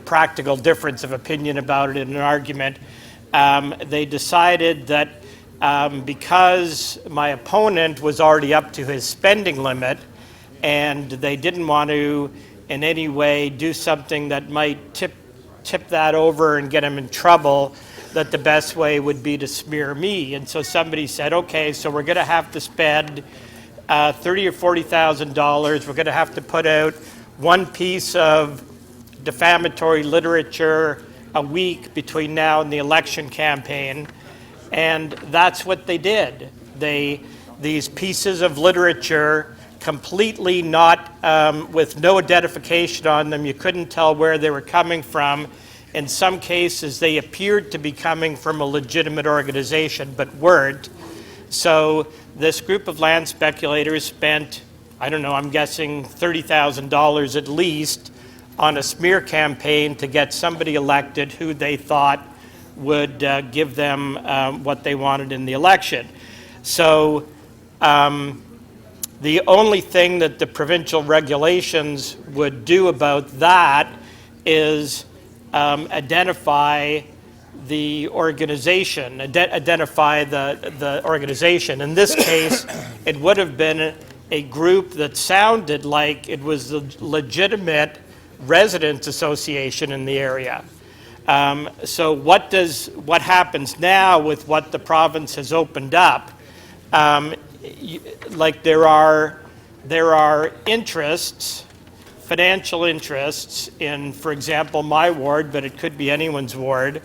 practical difference of opinion about it in an argument. They decided that because my opponent was already up to his spending limit and they didn't want to in any way do something that might tip that over and get him in trouble, that the best way would be to smear me. And so somebody said, okay, so we're going to have to spend $30,000 or $40,000. We're going to have to put out one piece of defamatory literature a week between now and the election campaign. And that's what they did. These pieces of literature, completely not, with no identification on them, you couldn't tell where they were coming from. In some cases, they appeared to be coming from a legitimate organization, but weren't. So this group of land speculators spent, I don't know, I'm guessing $30,000 at least on a smear campaign to get somebody elected who they thought would give them what they wanted in the election. So the only thing that the provincial regulations would do about that is identify the organization, identify the organization. In this case, it would have been a group that sounded like it was a legitimate residents association in the area. So what happens now with what the province has opened up? Like there are interests, financial interests in, for example, my ward, but it could be anyone's ward,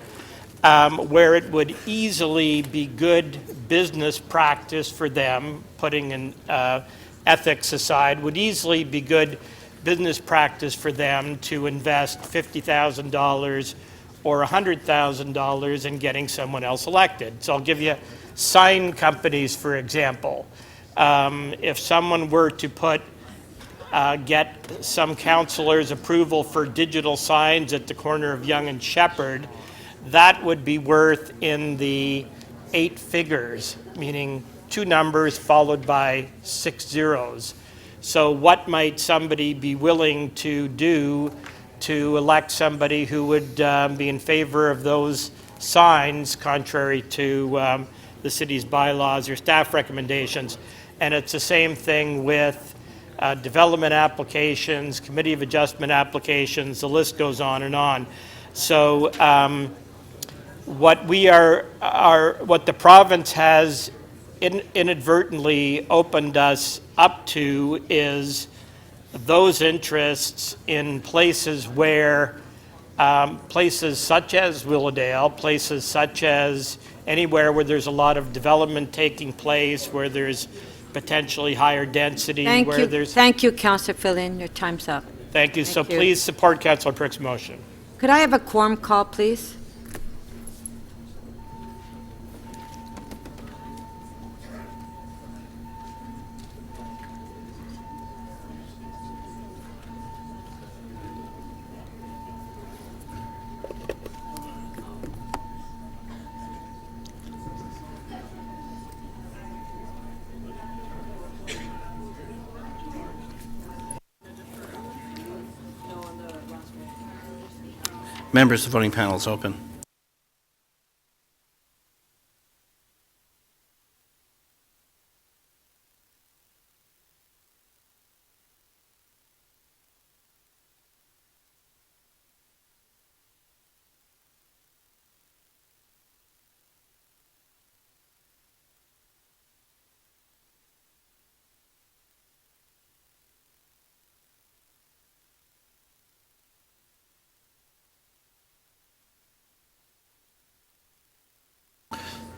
where it would easily be good business practice for them, putting in ethics aside, would easily be good business practice for them to invest $50,000 or $100,000 in getting someone else elected. So I'll give you sign companies, for example. If someone were to get some councillor's approval for digital signs at the corner of Yonge and Shepherd, that would be worth in the 8 figures, meaning 2 numbers followed by 6 zeros. So what might somebody be willing to do to elect somebody who would be in favor of those signs contrary to the city's bylaws or staff recommendations? And it's the same thing with development applications, committee of adjustment applications, the list goes on and on. So what the province has inadvertently opened us up to is those interests in places where, places such as Willowdale, places such as anywhere where there's a lot of development taking place, where there's potentially higher density, where there's... Thank you, Councillor Filion. Your time's up. Thank you. So Thank you. please support Councillor Prick's motion. Could I have a quorum call, please? Members, the voting panel is open.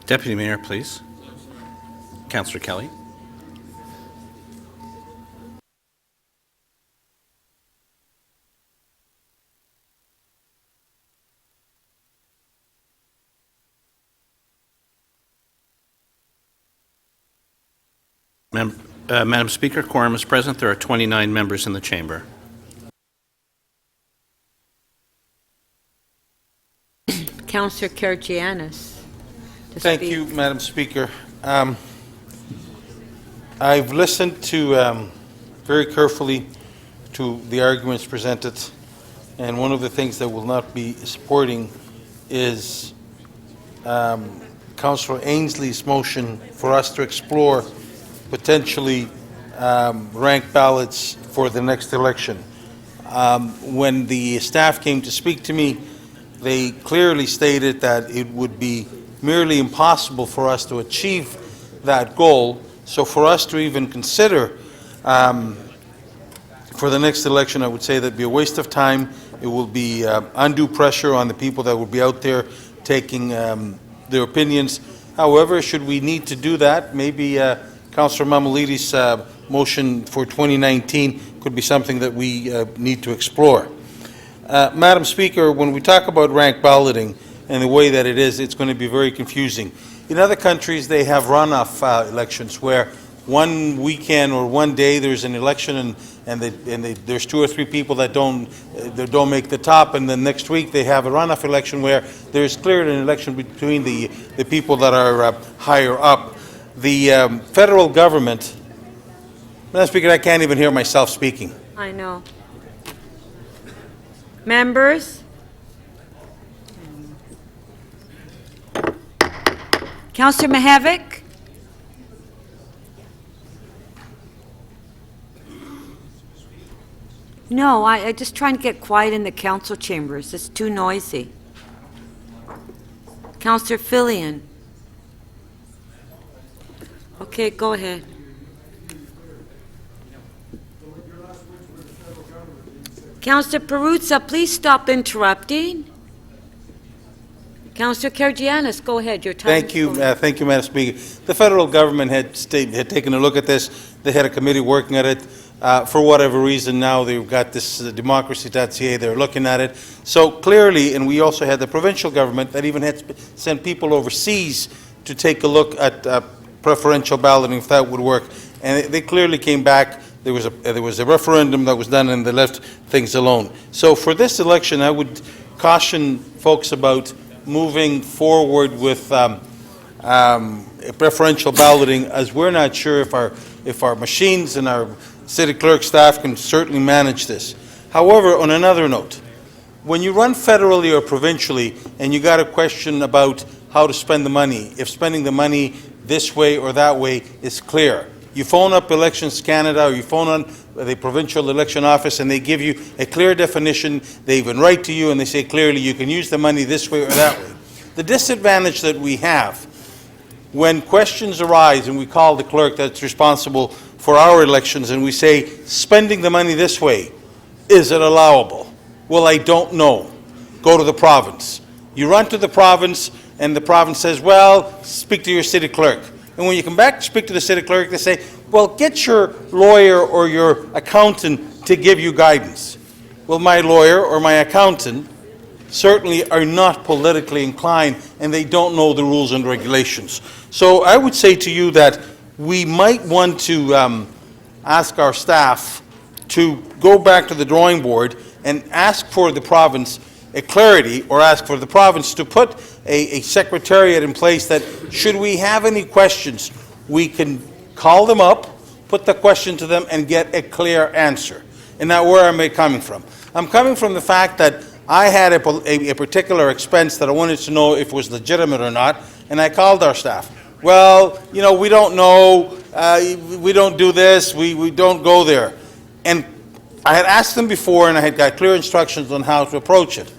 Deputy Mayor, please. Councillor Kelly. Madam Speaker, quorum is present. There are 29 members in the chamber. Councillor Karygiannis. Thank you, Madam Speaker. I've listened to very carefully to the arguments presented, and one of the things that will not be supporting is Councillor Ainsley's motion for us to explore potentially ranked ballots for the next election. When the staff came to speak to me, they clearly stated that it would be merely impossible for us to achieve that goal. So for us to even consider for the next election, I would say that'd be a waste of time. It will be undue pressure on the people that will be out there taking their opinions. However, should we need to do that, maybe Councillor Mammoliti's motion for 2019 could be something that we need to explore. Madam Speaker, when we talk about ranked balloting and the way that it is, it's going to be very confusing. In other countries, they have runoff elections where one weekend or one day there's an election and there's 2 or 3 people that don't make the top, and then next week they have a runoff election where there's clearly an election between the people that are higher up. The federal government, Madam Speaker, I can't even hear myself speaking. I know. Members? Councillor Mihevc? No, I'm just trying to get quiet in the council chambers. It's too noisy. Councillor Filion? Okay, go ahead. Councillor Perruzza, please stop interrupting. Councillor Karygiannis, go ahead. Your time. Thank you, Madam Speaker. The federal government had taken a look at this. They had a committee working at it. For whatever reason, now they've got this democracy.ca. They're looking at it. So clearly, and we also had the provincial government that even had sent people overseas to take a look at preferential balloting, if that would work. And they clearly came back. There was a referendum that was done, and they left things alone. So for this election, I would caution folks about moving forward with preferential balloting, as we're not sure if our machines and our city clerk staff can certainly manage this. However, on another note, when you run federally or provincially and you got a question about how to spend the money, if spending the money this way or that way is clear, you phone up Elections Canada or you phone on the provincial election office and they give you a clear definition. They even write to you and they say clearly you can use the money this way or that way. The disadvantage that we have when questions arise and we call the clerk that's responsible for our elections and we say, spending the money this way, is it allowable? Well, I don't know. Go to the province. You run to the province and the province says, well, speak to your city clerk. And when you come back to speak to the city clerk, they say, well, get your lawyer or your accountant to give you guidance. Well, my lawyer or my accountant certainly are not politically inclined and they don't know the rules and regulations. So I would say to you that we might want to ask our staff to go back to the drawing board and ask for the province a clarity, or ask for the province to put a secretariat in place that should we have any questions, we can call them up, put the question to them, and get a clear answer. And now where am I coming from? I'm coming from the fact that I had a particular expense that I wanted to know if it was legitimate or not, and I called our staff. Well, you know, we don't know, we don't do this, we don't go there. And I had asked them before, and I had got clear instructions on how to approach it.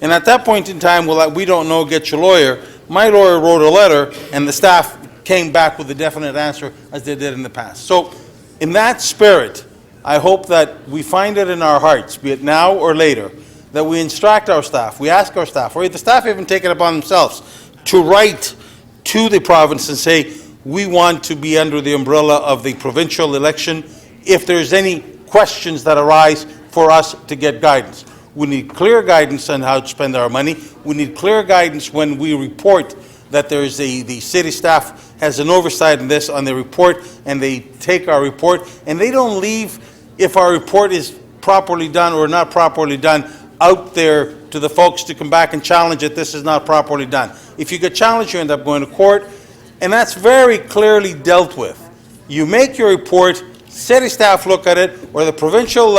And at that point in time, well, we don't know, get your lawyer. My lawyer wrote a letter, and the staff came back with a definite answer, as they did in the past. So, in that spirit, I hope that we find it in our hearts, be it now or later, that we instruct our staff, we ask our staff, or the staff even take it upon themselves, to write to the province and say, we want to be under the umbrella of the provincial election if there's any questions that arise for us to get guidance. We need clear guidance on how to spend our money. We need clear guidance when we report that the city staff has an oversight in this on the report, and they take our report, and they don't leave, if our report is properly done or not properly done, out there to the folks to come back and challenge it, this is not properly done. If you get challenged, you end up going to court, and that's very clearly dealt with. You make your report, city staff look at it, or the provincial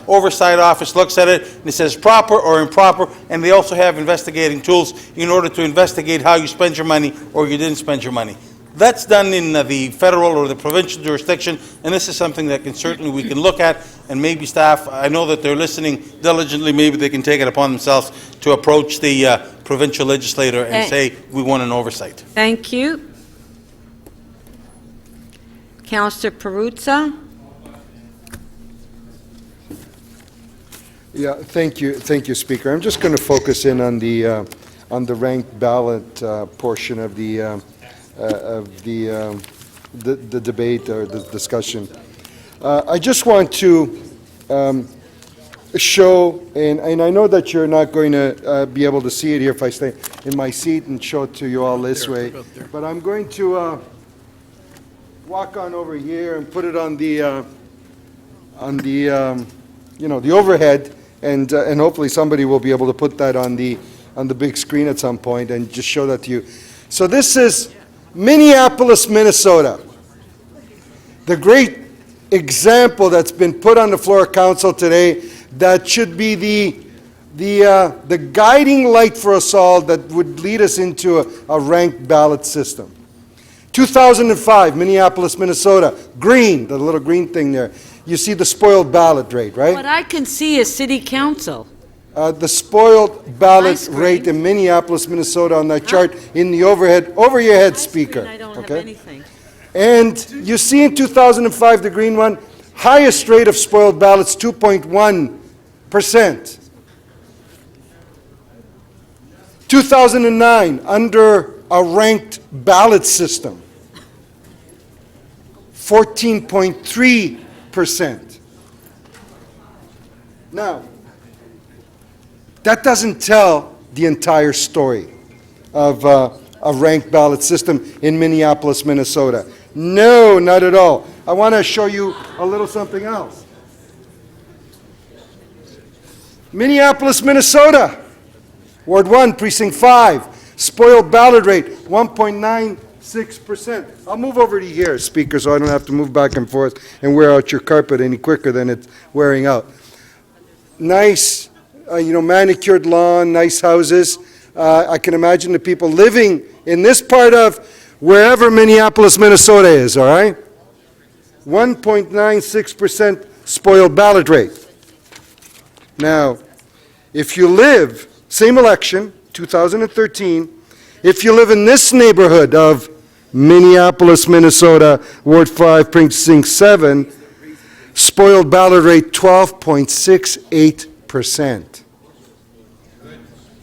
oversight office looks at it, and it says proper or improper, and they also have investigating tools in order to investigate how you spend your money or you didn't spend your money. That's done in the federal or the provincial jurisdiction, and this is something that we can look at, and maybe staff, I know that they're listening diligently, maybe they can take it upon themselves to approach the provincial legislator and say, we want an oversight. Thank you. Councillor Perruzza. Yeah, thank you, Speaker. I'm just going to focus in on the ranked ballot portion of the debate or the discussion. I just want to show, and I know that you're not going to be able to see it here if I stay in my seat and show it to you all this way, but I'm going to walk on over here and put it on the you know, the overhead, and hopefully somebody will be able to put that on the big screen at some point and just show that to you. So this is Minneapolis, Minnesota. The great example that's been put on the floor of council today that should be the guiding light for us all that would lead us into a ranked ballot system. 2005, Minneapolis, Minnesota, green, the little green thing there. You see the spoiled ballot rate, right? What I can see is city council. The spoiled ballot rate in Minneapolis, Minnesota on that chart in the overhead, over your head, Speaker. I don't have anything. And you see in 2005, the green one, highest rate of spoiled ballots, 2.1%. 2009, under a ranked ballot system, 14.3%. Now, that doesn't tell the entire story of a ranked ballot system in Minneapolis, Minnesota. No, not at all. I want to show you a little something else. Minneapolis, Minnesota, Ward 1, Precinct 5, spoiled ballot rate, 1.96%. I'll move over to here, Speaker, so I don't have to move back and forth and wear out your carpet any quicker than it's wearing out. Nice, manicured lawn, nice houses. I can imagine the people living in this part of wherever Minneapolis, Minnesota is, all right? 1.96% spoiled ballot rate. Now, if you live, same election, 2013, if you live in this neighborhood of Minneapolis, Minnesota, Ward 5, Precinct 7, spoiled ballot rate 12.68%.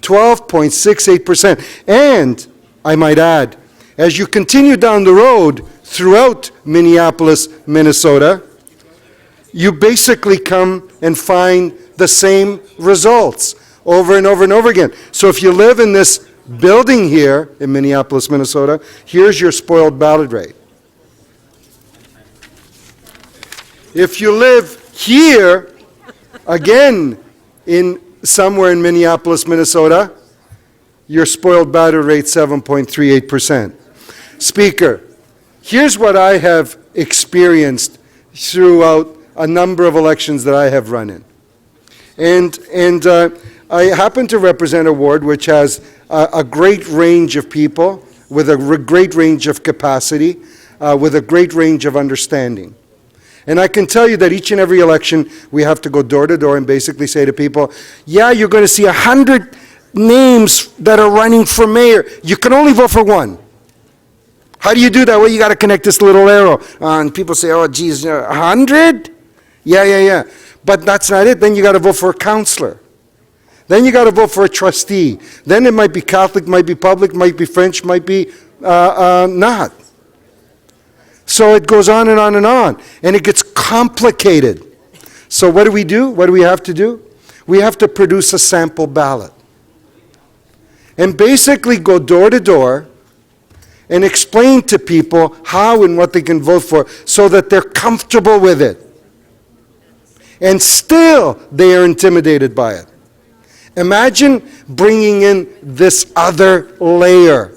12.68%. And, I might add, as you continue down the road throughout Minneapolis, Minnesota, you basically come and find the same results over and over and over again. So if you live in this building here in Minneapolis, Minnesota, here's your spoiled ballot rate. If you live here, again, in somewhere in Minneapolis, Minnesota, your spoiled ballot rate 7.38%. Speaker, here's what I have experienced throughout a number of elections that I have run in. And I happen to represent a ward which has a great range of people with a great range of capacity, with a great range of understanding. And I can tell you that each and every election, we have to go door to door and basically say to people, yeah, you're going to see 100 names that are running for mayor. You can only vote for one. How do you do that? Well, you got to connect this little arrow. And people say, oh, geez, 100? Yeah. But that's not it. Then you got to vote for a counselor. Then you got to vote for a trustee. Then it might be Catholic, might be public, might be French, might be not. So it goes on and on and on. And it gets complicated. So what do we do? What do we have to do? We have to produce a sample ballot. And basically go door to door and explain to people how and what they can vote for so that they're comfortable with it. And still they are intimidated by it. Imagine bringing in this other layer.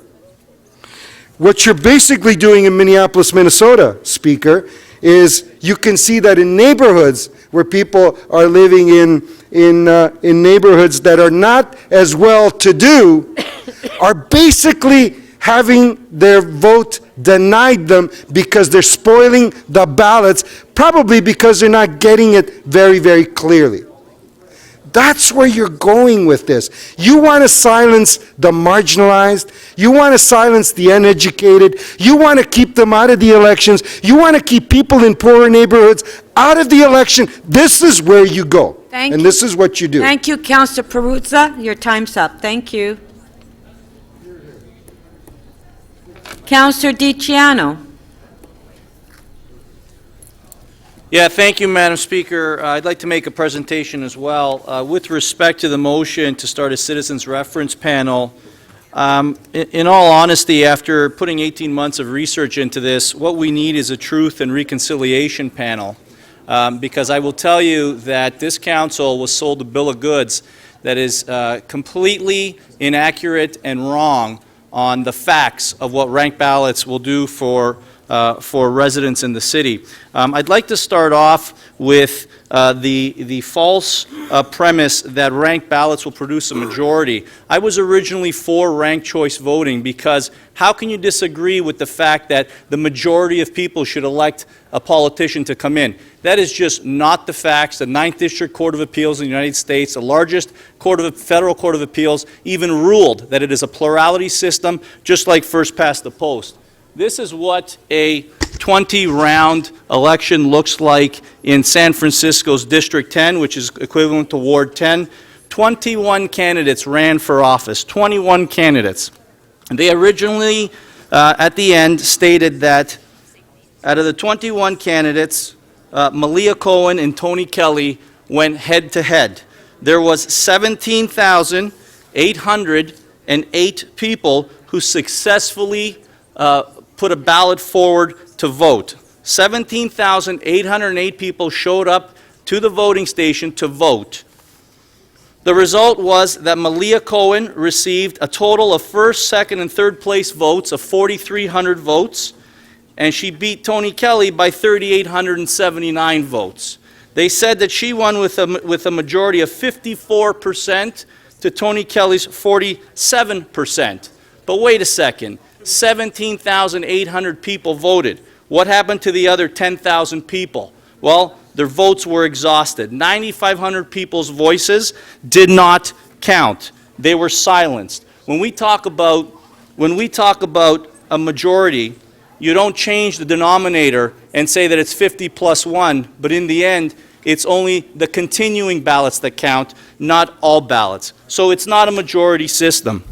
What you're basically doing in Minneapolis, Minnesota, Speaker, is you can see that in neighborhoods where people are living in neighborhoods that are not as well-to-do, are basically having their vote denied them because they're spoiling the ballots, probably because they're not getting it very, very clearly. That's where you're going with this. You want to silence the marginalized. You want to silence the uneducated. You want to keep them out of the elections. You want to keep people in poorer neighborhoods out of the election. This is where you go. Thank and you. This is what you do. Thank you, Councilor Perruzza. Your time's up. Thank you. Councilor DiCiano. Yeah, thank you, Madam Speaker. I'd like to make a presentation as well. With respect to the motion to start a citizens reference panel, in all honesty, after putting 18 months of research into this, what we need is a truth and reconciliation panel. Because I will tell you that this council was sold a bill of goods that is completely inaccurate and wrong on the facts of what ranked ballots will do for residents in the city. I'd like to start off with the false premise that ranked ballots will produce a majority. I was originally for ranked choice voting because how can you disagree with the fact that the majority of people should elect a politician to come in? That is just not the facts. The 9th District Court of Appeals in the United States, the largest federal court of appeals, even ruled that it is a plurality system, just like first past the post. This is what a 20-round election looks like in San Francisco's District 10, which is equivalent to Ward 10. 21 candidates ran for office, 21 candidates. And they originally, at the end, stated that out of the 21 candidates, Malia Cohen and Tony Kelly went head-to-head. There was 17,808 people who successfully put a ballot forward to vote. 17,808 people showed up to the voting station to vote. The result was that Malia Cohen received a total of first, second, and third place votes of 4,300 votes, and she beat Tony Kelly by 3,879 votes. They said that she won with a majority of 54% to Tony Kelly's 47%. But wait a second. 17,800 people voted. What happened to the other 10,000 people? Well, their votes were exhausted. 9,500 people's voices did not count. They were silenced. When we talk about a majority, you don't change the denominator and say that it's 50 plus 1, but in the end, it's only the continuing ballots that count, not all ballots. So it's not a majority system.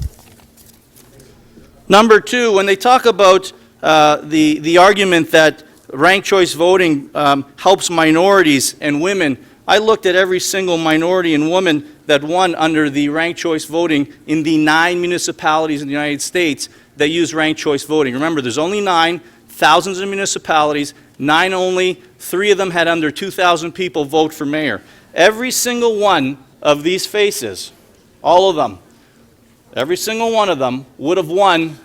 Number two, when they talk about the argument that ranked choice voting helps minorities and women, I looked at every single minority and woman that won under the ranked choice voting in the 9 municipalities in the United States that use ranked choice voting. Remember, there's only 9, thousands of municipalities, 9 only, 3 of them had under 2,000 people vote for mayor. Every single one of these faces, all of them, every single one of them would have won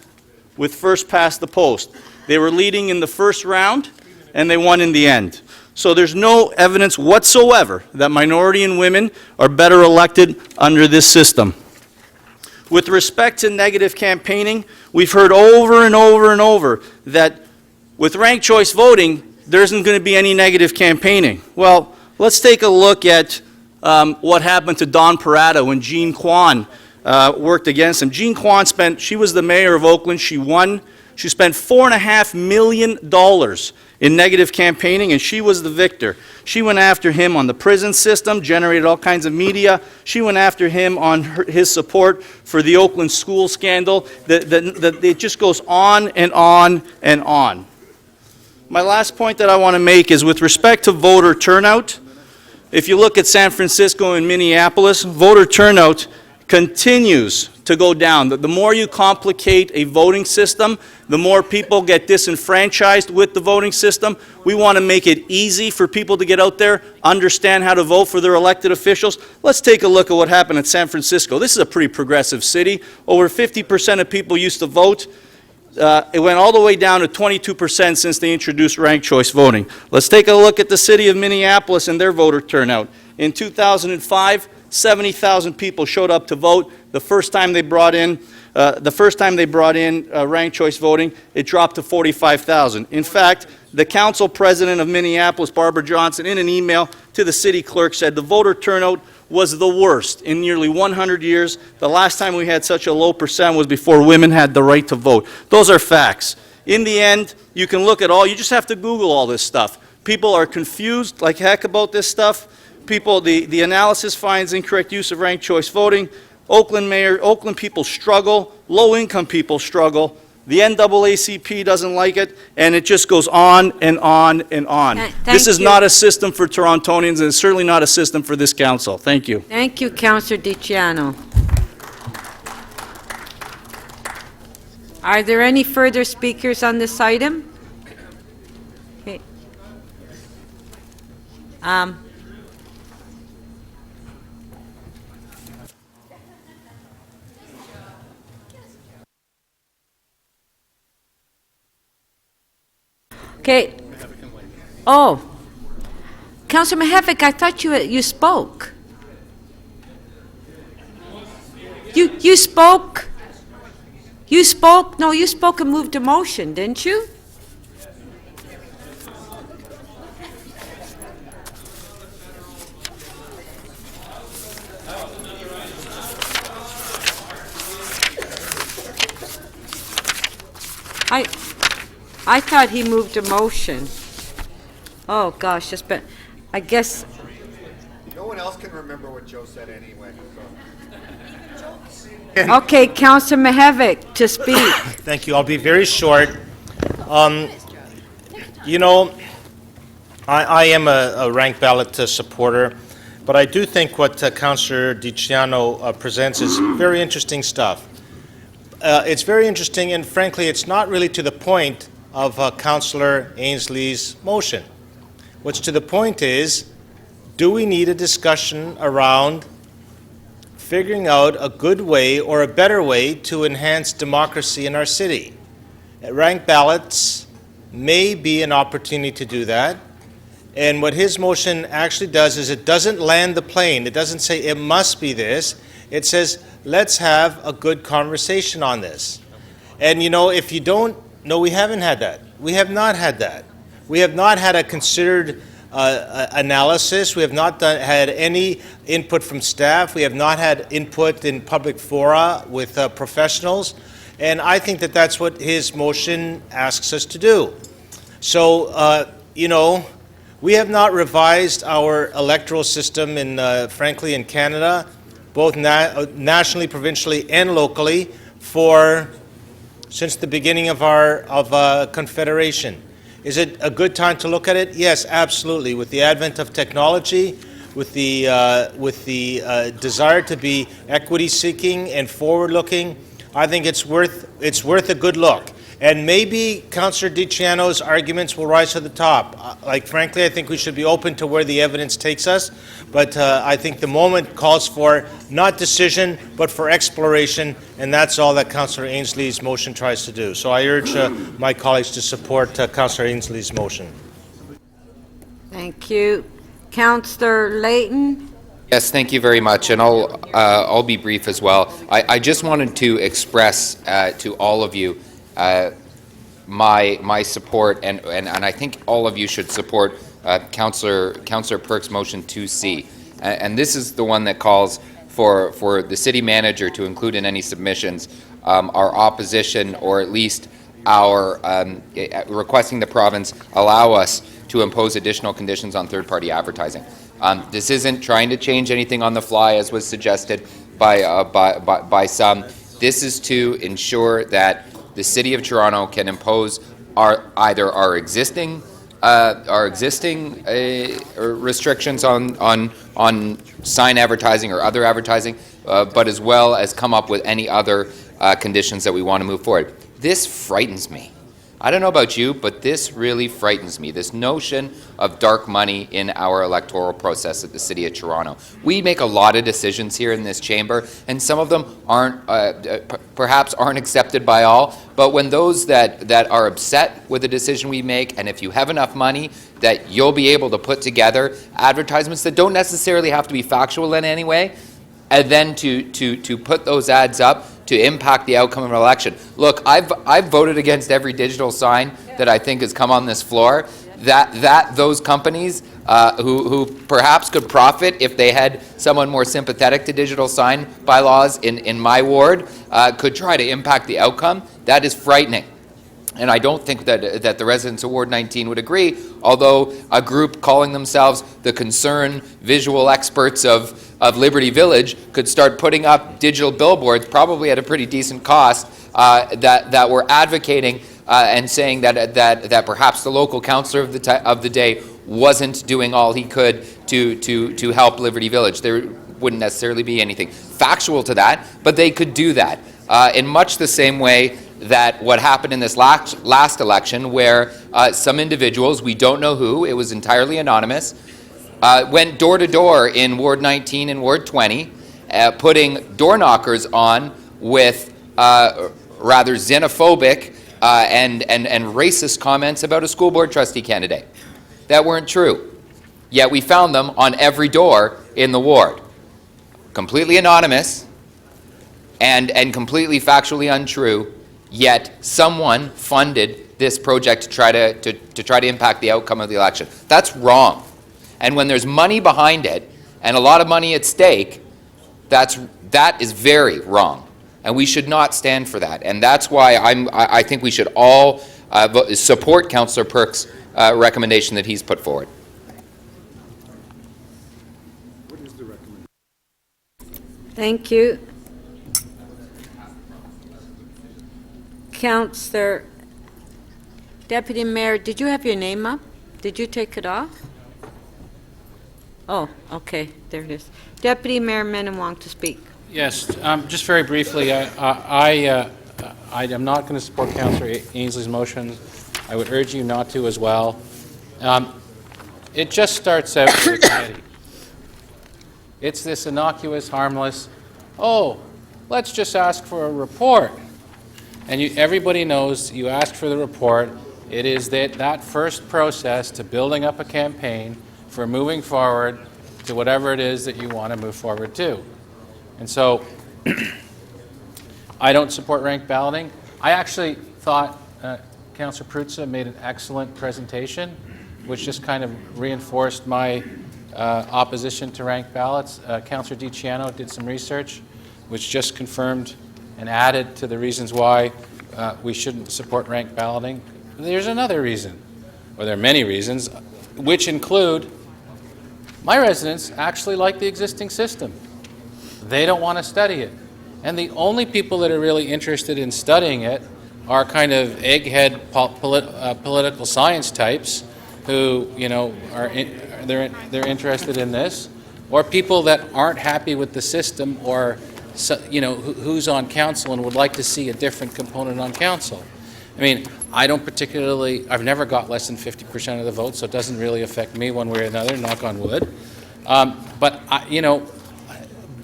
with first past the post. They were leading in the first round, and they won in the end. So there's no evidence whatsoever that minority and women are better elected under this system. With respect to negative campaigning, we've heard over and over and over that with ranked choice voting, there isn't going to be any negative campaigning. Well, let's take a look at what happened to Don Parada when Jean Quan worked against him. Jean Quan she was the mayor of Oakland, she won. She spent $4.5 million in negative campaigning, and she was the victor. She went after him on the prison system, generated all kinds of media. She went after him on his support for the Oakland school scandal. It just goes on and on and on. My last point that I want to make is with respect to voter turnout. If you look at San Francisco and Minneapolis, voter turnout continues to go down. The more you complicate a voting system, the more people get disenfranchised with the voting system. We want to make it easy for people to get out there, understand how to vote for their elected officials. Let's take a look at what happened in San Francisco. This is a pretty progressive city. Over 50% of people used to vote. It went all the way down to 22% since they introduced ranked choice voting. Let's take a look at the city of Minneapolis and their voter turnout. In 2005, 70,000 people showed up to vote. The first time they brought in ranked choice voting, it dropped to 45,000. In fact, the council president of Minneapolis, Barbara Johnson, in an email to the city clerk said the voter turnout was the worst in nearly 100 years. The last time we had such a low percent was before women had the right to vote. Those are facts. In the end, you can look at you just have to Google all this stuff. People are confused like heck about this stuff. The analysis finds incorrect use of ranked choice voting. Oakland people struggle. Low-income people struggle. The NAACP doesn't like it, and it just goes on and on and on. This is not a system for Torontonians, and it's certainly not a system for this council. Thank you. Thank you, Councillor DiCiano. Are there any further speakers on this item? Okay. Okay. Oh, Councillor Mihevc, I thought you spoke. You spoke. You spoke. No, you spoke and moved a motion, didn't you? I thought he moved a motion. Oh, gosh, I guess... No one else can remember what Joe said anyway. Okay, Councillor Mihevc to speak. Thank you. I'll be very short. You know, I am a ranked ballot supporter, but I do think what Councillor DiCiano presents is very interesting stuff. It's very interesting, and frankly, it's not really to the point of Councillor Ainsley's motion. What's to the point is, do we need a discussion around figuring out a good way or a better way to enhance democracy in our city? Ranked ballots may be an opportunity to do that. And what his motion actually does is it doesn't land the plane. It doesn't say it must be this. It says, let's have a good conversation on this. And you know, if you don't, no, we haven't had that. We have not had that. We have not had a considered analysis. We have not had any input from staff. We have not had input in public fora with professionals. And I think that that's what his motion asks us to do. So, we have not revised our electoral system frankly, in Canada, both nationally, provincially, and locally, since the beginning of our confederation. Is it a good time to look at it? Yes, absolutely. With the advent of technology, with the desire to be equity-seeking and forward-looking, I think it's worth a good look. And maybe Councillor DiCiano's arguments will rise to the top. Frankly, I think we should be open to where the evidence takes us, but I think the moment calls for not decision, but for exploration, and that's all that Councillor Ainsley's motion tries to do. So I urge my colleagues to support Councillor Ainsley's motion. Thank you. Councillor Layton? Yes, thank you very much, and I'll be brief as well. I just wanted to express to all of you my support, and I think all of you should support Councillor Perks' motion 2C. And this is the one that calls for the city manager to include in any submissions our opposition, or at least our requesting the province allow us to impose additional conditions on third-party advertising. This isn't trying to change anything on the fly, as was suggested by some. This is to ensure that the City of Toronto can impose either our existing restrictions on sign advertising or other advertising, but as well as come up with any other conditions that we want to move forward. This frightens me. I don't know about you, but this really frightens me, this notion of dark money in our electoral process at the City of Toronto. We make a lot of decisions here in this chamber, and some of them perhaps aren't accepted by all, but when those that are upset with the decision we make, and if you have enough money, that you'll be able to put together advertisements that don't necessarily have to be factual in any way, and then to put those ads up to impact the outcome of an election. Look, I've voted against every digital sign that I think has come on this floor. Those companies who perhaps could profit if they had someone more sympathetic to digital sign bylaws in my ward could try to impact the outcome. That is frightening. And I don't think that the residents of Ward 19 would agree, although a group calling themselves the concerned visual experts of Liberty Village could start putting up digital billboards, probably at a pretty decent cost, that were advocating and saying that perhaps the local councillor of the day wasn't doing all he could to help Liberty Village. There wouldn't necessarily be anything factual to that, but they could do that in much the same way that what happened in this last election, where some individuals, we don't know who, it was entirely anonymous, went door to door in Ward 19 and Ward 20, putting door knockers on with rather xenophobic and racist comments about a school board trustee candidate that weren't true. Yet we found them on every door in the ward. Completely anonymous and completely factually untrue, yet someone funded this project to try to impact the outcome of the election. That's wrong. And when there's money behind it and a lot of money at stake, that is very wrong. And we should not stand for that. And that's why I think we should all support Councillor Perks' recommendation that he's put forward. What is the recommendation? Thank you. Councillor, Deputy Mayor, did you have your name up? Did you take it off? Oh, okay, there it is. Deputy Mayor Menawong to speak. Yes, just very briefly, I am not going to support Councillor Ainsley's motion. I would urge you not to as well. It just starts out with the committee. It's this innocuous, harmless, oh, let's just ask for a report. And everybody knows you ask for the report. It is that first process to building up a campaign for moving forward to whatever it is that you want to move forward to. And so I don't support ranked balloting. I actually thought Councillor Prutza made an excellent presentation, which just kind of reinforced my opposition to ranked ballots. Councillor DiCiano did some research, which just confirmed and added to the reasons why we shouldn't support ranked balloting, there's another reason, or there are many reasons, which include my residents actually like the existing system. They don't want to study it. And the only people that are really interested in studying it are kind of egghead political science types who, you know, they're interested in this, or people that aren't happy with the system, or, you know, who's on council and would like to see a different component on council. I mean, I've never got less than 50% of the vote, so it doesn't really affect me one way or another, knock on wood. But, you know,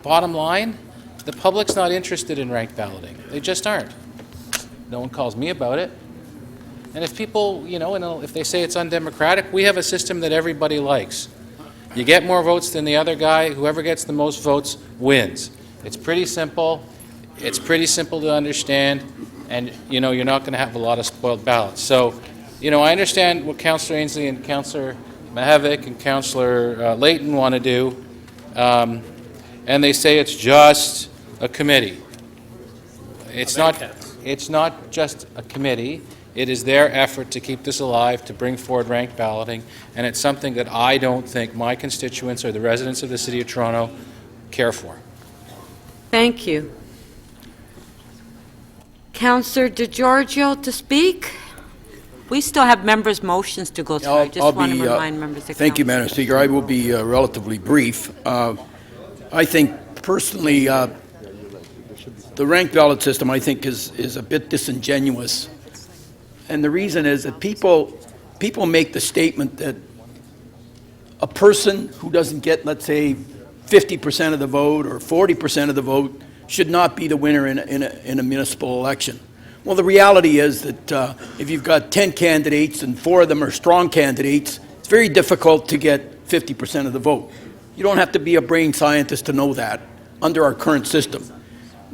bottom line, the public's not interested in ranked balloting. They just aren't. No one calls me about it. And if people, you know, if they say it's undemocratic, we have a system that everybody likes. You get more votes than the other guy, whoever gets the most votes wins. It's pretty simple. It's pretty simple to understand. And, you know, you're not going to have a lot of spoiled ballots. So, you know, I understand what Councillor Ainsley and Councillor Mihevc and Councillor Layton want to do. And they say it's just a committee. It's not just a committee. It is their effort to keep this alive, to bring forward ranked balloting, and it's something that I don't think my constituents or the residents of the City of Toronto care for. Thank you. Councillor DeGiorgio to speak? We still have members' motions to go through. I just want to remind members of Thank you, Madam Speaker. I will be relatively brief. I think personally, the ranked ballot system, I think, is a bit disingenuous. And the reason is that people make the statement that a person who doesn't get, let's say, 50% of the vote or 40% of the vote should not be the winner in a municipal election. Well, the reality is that if you've got 10 candidates and 4 of them are strong candidates, it's very difficult to get 50% of the vote. You don't have to be a brain scientist to know that under our current system.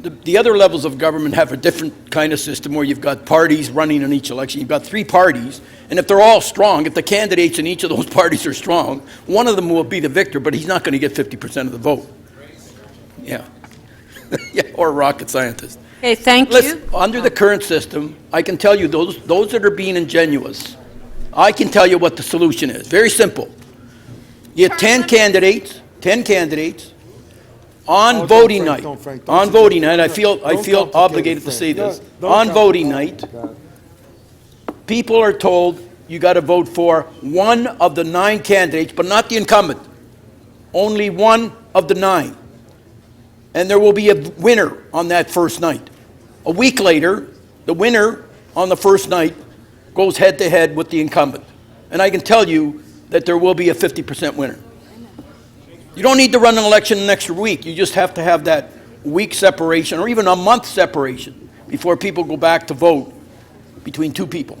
The other levels of government have a different kind of system where you've got parties running in each election. You've got 3 parties, and if they're all strong, if the candidates in each of those parties are strong, one of them will be the victor, but he's not going to get 50% of the vote. Yeah. Yeah, or a rocket scientist. Okay, thank Listen, you. under the current system, I can tell you those that are being ingenuous, I can tell you what the solution is. Very simple. You have 10 candidates on voting night. On voting night, I feel obligated to say this. On voting night, people are told you got to vote for one of the 9 candidates, but not the incumbent. Only one of the 9. And there will be a winner on that first night. A week later, the winner on the first night goes head-to-head with the incumbent. And I can tell you that there will be a 50% winner. You don't need to run an election an extra week. You just have to have that week separation or even a month separation before people go back to vote between 2 people.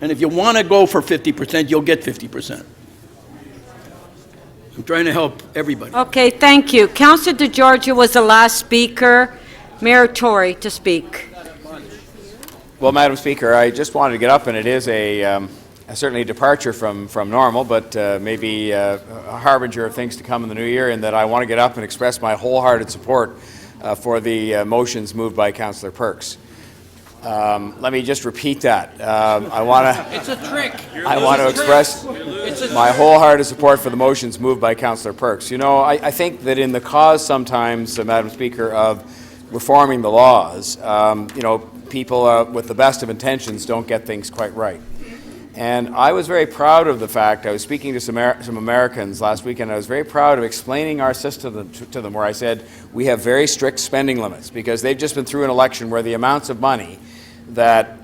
And if you want to go for 50%, you'll get 50%. I'm trying to help everybody. Okay, thank you. Councillor DeGiorgio was the last speaker. Mayor Tory to speak. Well, Madam Speaker, I just wanted to get up, and it is certainly a departure from normal, but maybe a harbinger of things to come in the new year, in that I want to get up and express my wholehearted support for the motions moved by Councillor Perks. Let me just repeat that. I want to. It's a trick. I want to express my wholehearted support for the motions moved by Councillor Perks. You know, I think that in the cause sometimes, Madam Speaker, of reforming the laws, you know, people with the best of intentions don't get things quite right. And I was very proud of the fact, I was speaking to some Americans last weekend, I was very proud of explaining our system to them, where I said we have very strict spending limits, because they've just been through an election where the amounts of money that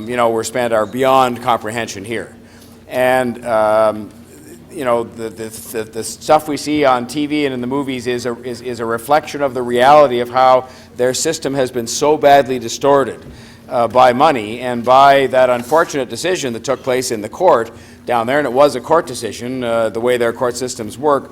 you know, were spent are beyond comprehension here. And you know, the stuff we see on TV and in the movies is a reflection of the reality of how their system has been so badly distorted by money and by that unfortunate decision that took place in the court down there, and it was a court decision, the way their court systems work,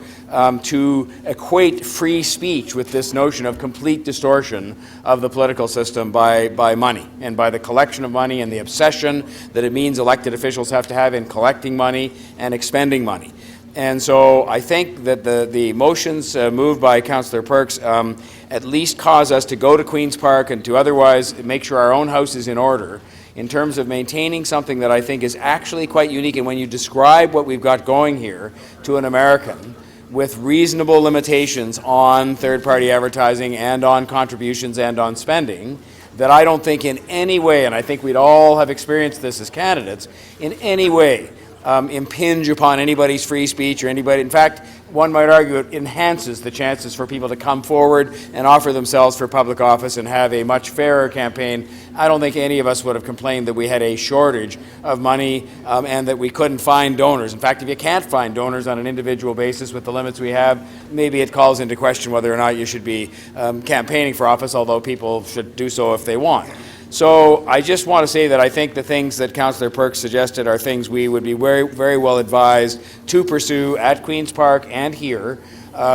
to equate free speech with this notion of complete distortion of the political system by money, and by the collection of money and the obsession that it means elected officials have to have in collecting money and expending money. And so I think that the motions moved by Councillor Perks at least cause us to go to Queen's Park and to otherwise make sure our own house is in order in terms of maintaining something that I think is actually quite unique. And when you describe what we've got going here to an American with reasonable limitations on third-party advertising and on contributions and on spending, that I don't think in any way, and I think we'd all have experienced this as candidates, in any way impinge upon anybody's free speech or anybody. In fact, one might argue it enhances the chances for people to come forward and offer themselves for public office and have a much fairer campaign. I don't think any of us would have complained that we had a shortage of money and that we couldn't find donors. In fact, if you can't find donors on an individual basis with the limits we have, maybe it calls into question whether or not you should be campaigning for office, although people should do so if they want. So I just want to say that I think the things that Councillor Perks suggested are things we would be very, very well advised to pursue at Queen's Park and here,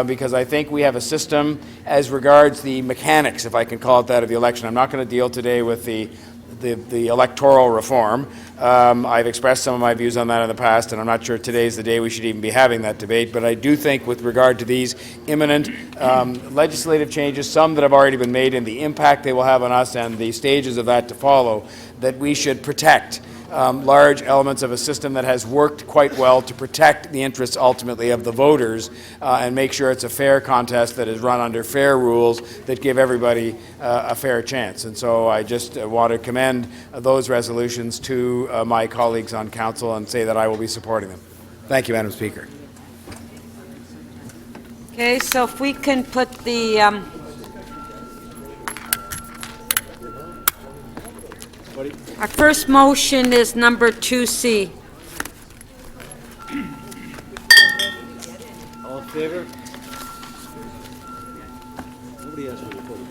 because I think we have a system as regards the mechanics, if I can call it that, of the election. I'm not going to deal today with the electoral reform. I've expressed some of my views on that in the past, and I'm not sure today's the day we should even be having that debate, but I do think with regard to these imminent legislative changes, some that have already been made and the impact they will have on us and the stages of that to follow, that we should protect large elements of a system that has worked quite well to protect the interests ultimately of the voters and make sure it's a fair contest that is run under fair rules that give everybody a fair chance. And so I just want to commend those resolutions to my colleagues on council and say that I will be supporting them. Thank you, Madam Speaker. Okay, so if we can put the our first motion is number 2C. All in favor? Nobody has to report a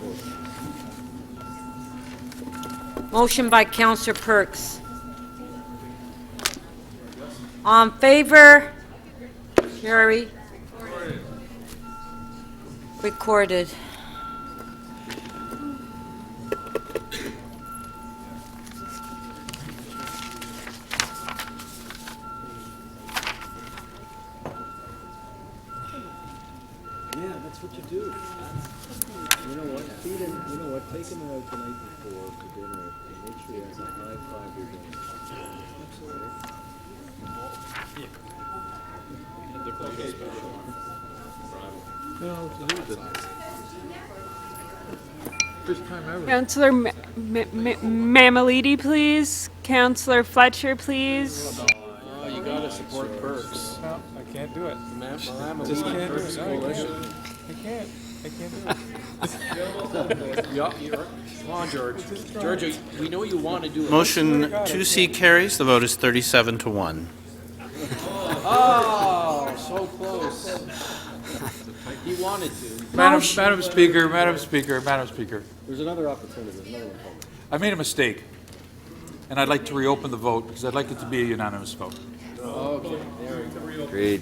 vote. Motion by Councillor Perks. On favor? Carry. Recorded. Yeah, that's what you do. You know what? Feed him, you know what? Take him out the night before for dinner and make sure he has a high five-year dinner. No, first time ever. Councillor Mammoliti, please. Councillor Fletcher, please. You gotta support Perks. No, I can't do it. Just can't do it. No, I can't do it. Come on, George. George, we know you want to do it. Motion 2C carries. The vote is 37-1. Oh, so close. He wanted to. Madam Speaker. There's another opportunity. There's another one coming. I made a mistake, and I'd like to reopen the vote because I'd like it to be a unanimous vote. Okay, there we go. Agreed.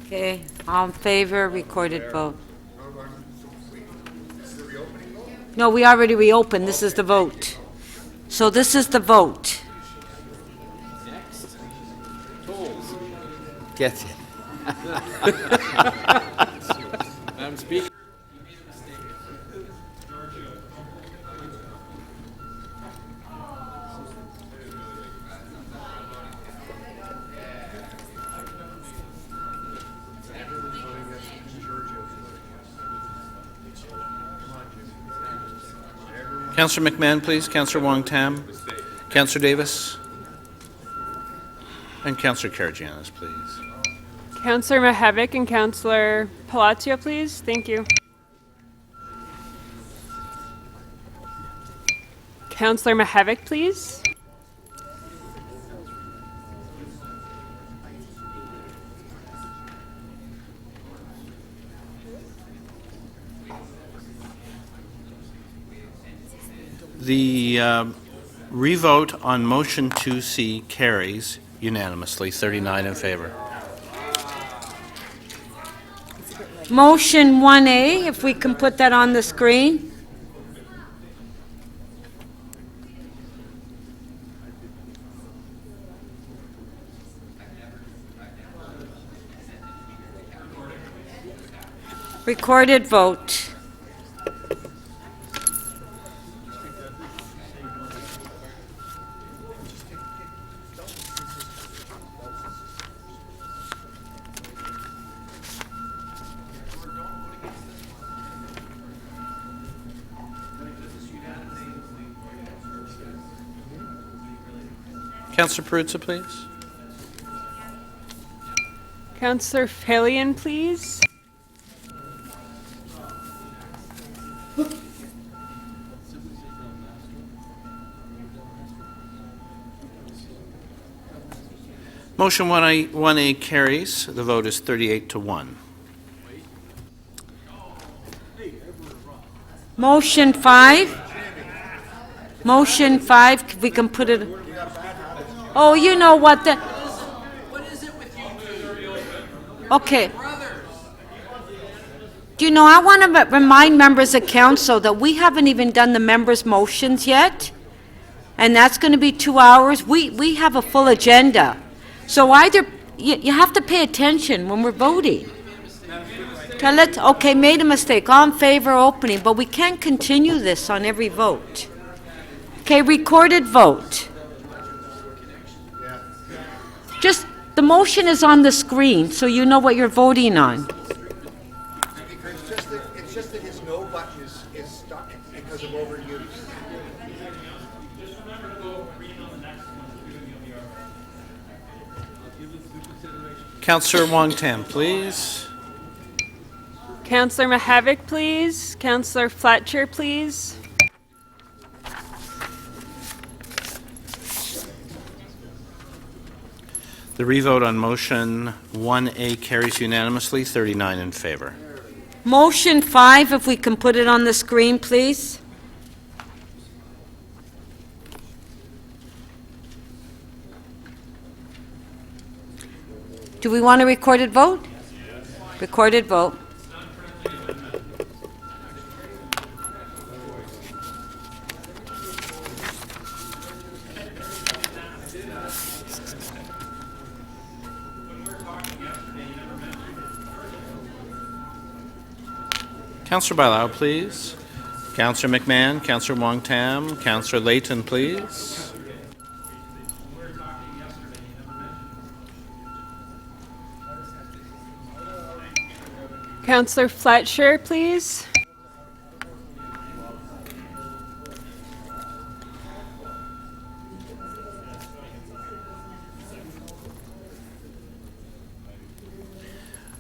Okay, all in favor, recorded vote. No, we already reopened. This is the vote. So this is the vote. Next. Tolls. Get it. Madam Speaker. Councillor McMahon, please. Councillor Wong Tam. Councillor Davis. And Councillor Karygiannis, please. Councillor Mihevc and Councillor Palacio, please. Thank you. Councillor Mihevc, please. The revote on motion 2C carries unanimously, 39 in favor. Motion 1A, if we can put that on the screen. Recorded vote. Councillor Perruzza, please. Councillor Filion, please. Motion 1A carries. The vote is 38 to 1. Motion 5. Motion 5, if we can put it... Oh, you know what the... Okay. Do you know, I want to remind members of council that we haven't even done the members' motions yet, and that's going to be 2 hours. We have a full agenda. So either, you have to pay attention when we're voting. Okay, made a mistake. All in favor opening, but we can't continue this on every vote. Okay, recorded vote. Just, the motion is on the screen, so you know what you're voting on. It's just that his no button is stuck because of overuse. Councillor Wong-Tam, please. Councillor Mihevc, please. Councillor Fletcher, please. The revote on motion 1A carries unanimously, 39 in favor. Motion 5, if we can put it on the screen, please. Do we want a recorded vote? Recorded vote. Councillor Bailao, please. Councillor McMahon, Councillor Wong-Tam, Councillor Layton, please. Councillor Fletcher, please.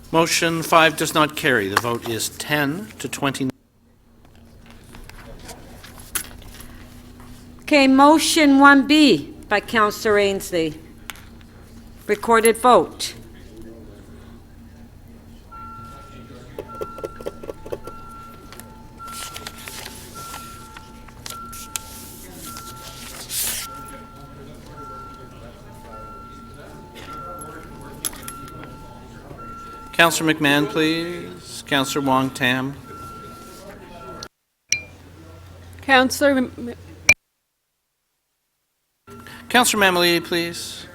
Motion 5 does not carry. The vote is 10 to 29. Okay, motion 1B by Councillor Ainsley. Recorded vote. Councillor McMahon, please. Councillor Wong-Tam. Councillor Councillor Mamalidi, please.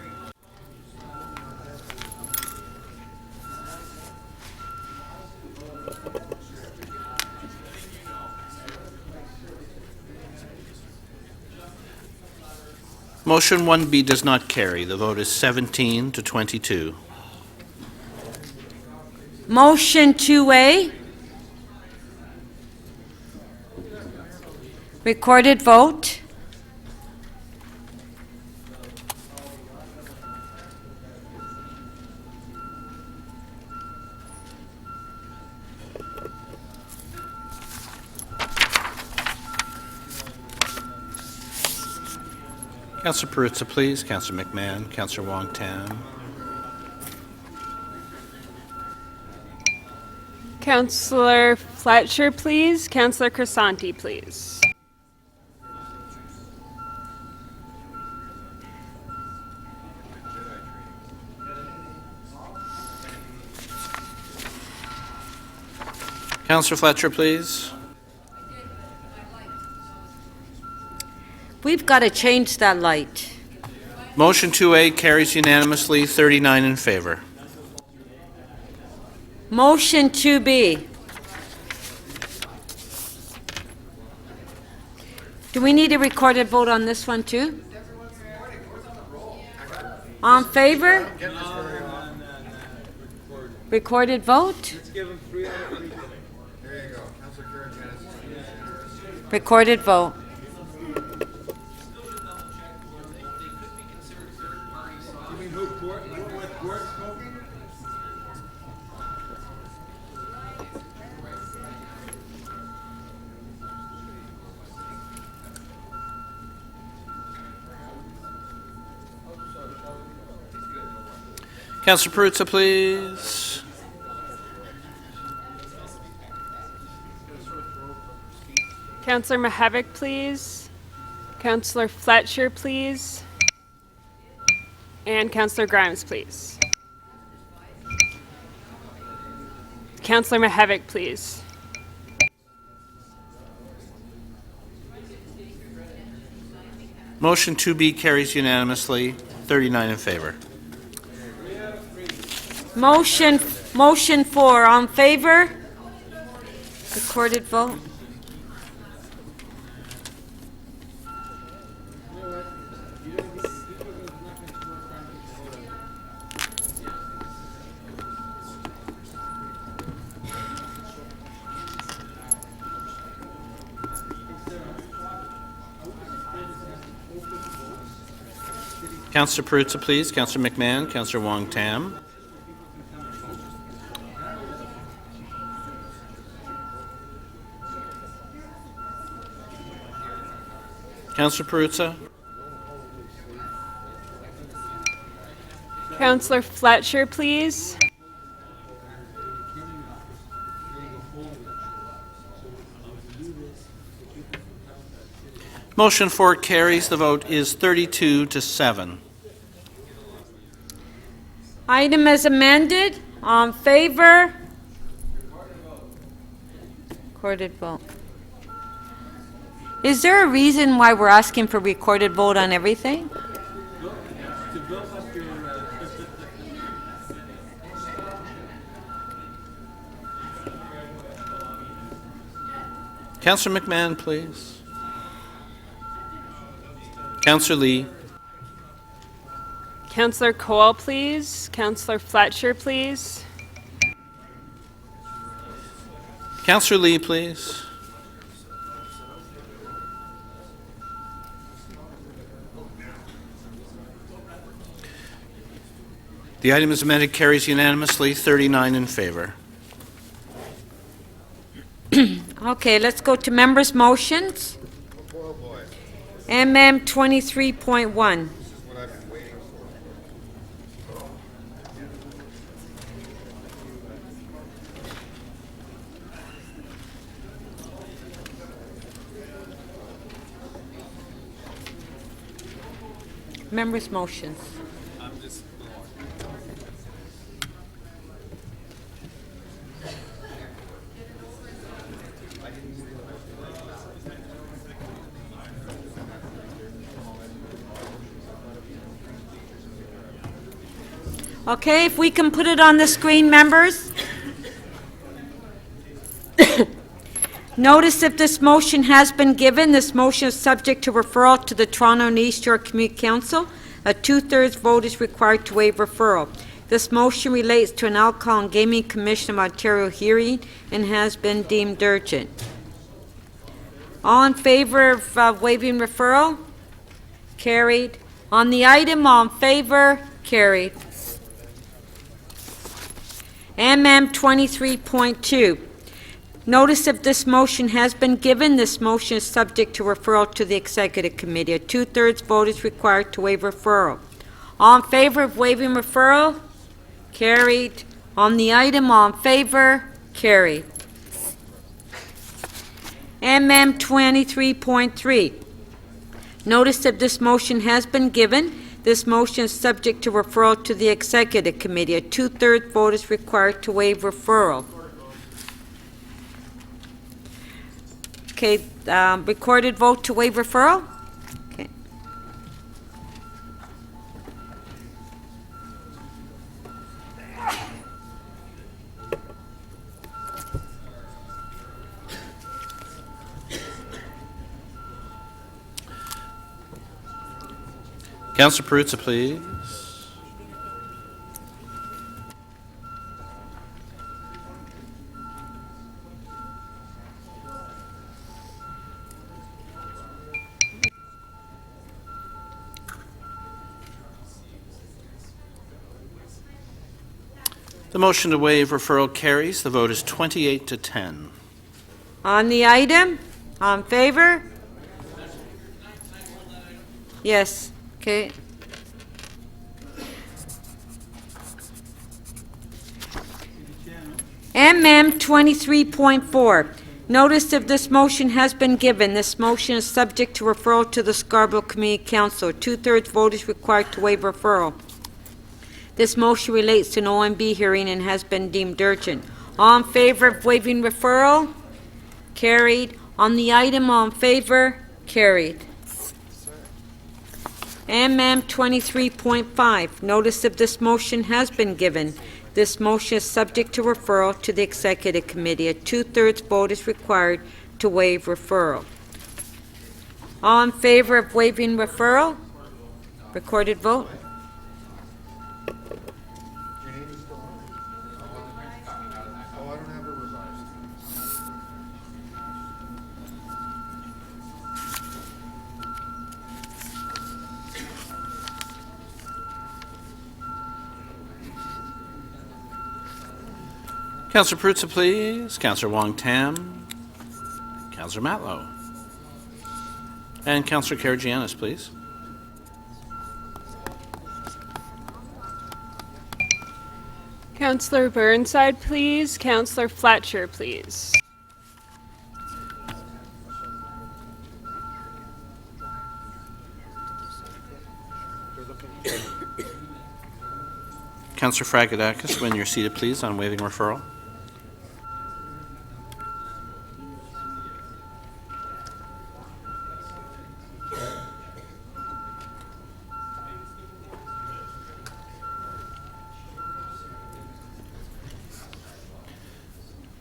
Motion 1B does not carry. The vote is 17 to 22. Motion 2A. Recorded vote. Councillor Perruzza, please. Councillor McMahon, Councillor Wong-Tam. Councillor Fletcher, please. Councillor Crisanti, please. Councillor Fletcher, please. We've got to change that light. Motion 2A carries unanimously, 39 in favor. Motion 2B. Do we need a recorded vote on this one, too? On favor? Recorded vote? Recorded vote. Councillor Perruzza, please. Councillor Mihevc, please. Councillor Fletcher, please. And Councillor Grimes, please. Councillor Mihevc, please. Motion 2B carries unanimously, 39 in favor. Motion 4, on favor? Recorded vote. Councillor Perruzza, please. Councillor McMahon, Councillor Wong Tam. Councillor Perruzza. Councillor Fletcher, please. Motion 4 carries. The vote is 32-7. Item as amended, on favor? Recorded vote. Is there a reason why we're asking for recorded vote on everything? Councillor McMahon, please. Councillor Lee. Councillor Cole, please. Councillor Fletcher, please. Councillor Lee, please. The item is amended, carries unanimously, 39 in favor. Okay, let's go to members' motions. MM 23.1. Members' motions. Okay, if we can put it on the screen, members. Notice if this motion has been given, this motion is subject to referral to the Toronto and East York Community Council. A 2/3 vote is required to waive referral. This motion relates to an Alcohol and Gaming Commission of Ontario hearing and has been deemed urgent. All in favor of waiving referral? Carried. On the item, all in favor? Carried. MM 23.2. Notice if this motion has been given, this motion is subject to referral to the Executive Committee. A 2/3 vote is required to waive referral. All in favor of waiving referral? Carried. On the item, all in favor? Carried. MM 23.3. Notice if this motion has been given, this motion is subject to referral to the Executive Committee. A 2/3 vote is required to waive referral. Okay, recorded vote to waive referral? Okay. Councillor Perruzza, please. The motion to waive referral carries. The vote is 28 to 10. On the item, on favor? Yes, okay. MM 23.4. Notice of this motion has been given. This motion is subject to referral to the Scarborough Community Council. 2/3 vote is required to waive referral. This motion relates to an OMB hearing and has been deemed urgent. All in favor of waiving referral? Carried. On the item, all in favor? Carried. MM 23.5. Notice of this motion has been given. This motion is subject to referral to the Executive Committee. A 2/3 vote is required to waive referral. All in favor of waiving referral? Recorded vote. Councillor Perruzza, please. Councillor Wong Tam. Councillor Matlow. And Councillor Karygiannis, please. Councillor Burnside, please. Councillor Fletcher, please. Councillor Fragedakis, when you're seated, please, on waiving referral.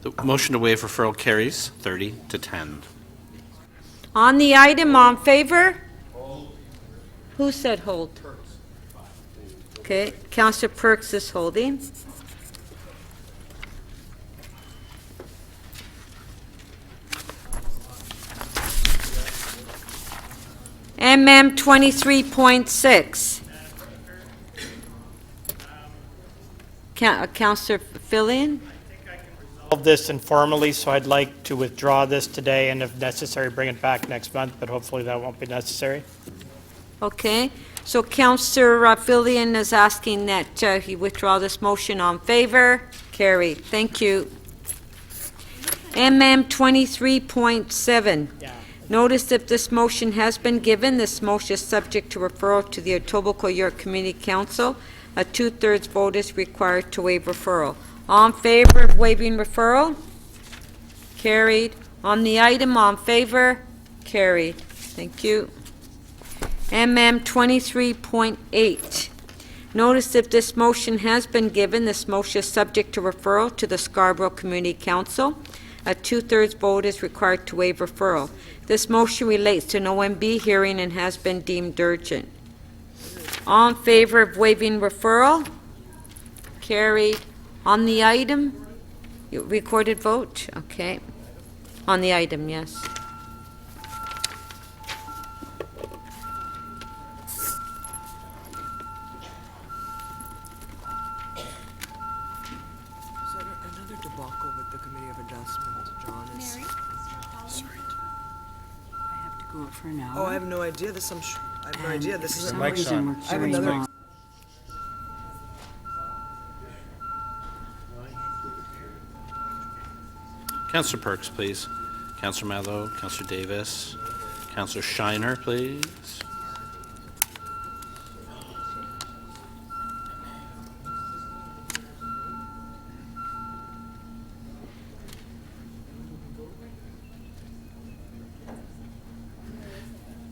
The motion to waive referral carries 30 to 10. On the item, on favor? Who said hold? Okay, Councillor Perks is holding. MM 23.6. Councillor Fillion? Of this informally, so I'd like to withdraw this today and if necessary, bring it back next month, but hopefully that won't be necessary. Okay, so Councillor Fillion is asking that he withdraw this motion. On favor? Carried. Thank you. MM 23.7. Notice that this motion has been given. This motion is subject to referral to the Etobicoke York Community Council. A 2/3 vote is required to waive referral. All in favor of waiving referral? Carried. On the item, all in favor? Carried. Thank you. MM 23.8. Notice that this motion has been given. This motion is subject to referral to the Scarborough Community Council. A 2/3 vote is required to waive referral. This motion relates to an OMB hearing and has been deemed urgent. All in favor of waiving referral? Carried. On the item, recorded vote? Okay. On the item, yes. Another debacle with the Committee of Adjustment, John, is... Sorry. I have to go out for an hour. Oh, I have no idea. This, I have no idea. This For is... some reason, we're I have carrying another... on. Councillor Perks, please. Councillor Mallow, Councillor Davis, Councillor Shiner, please.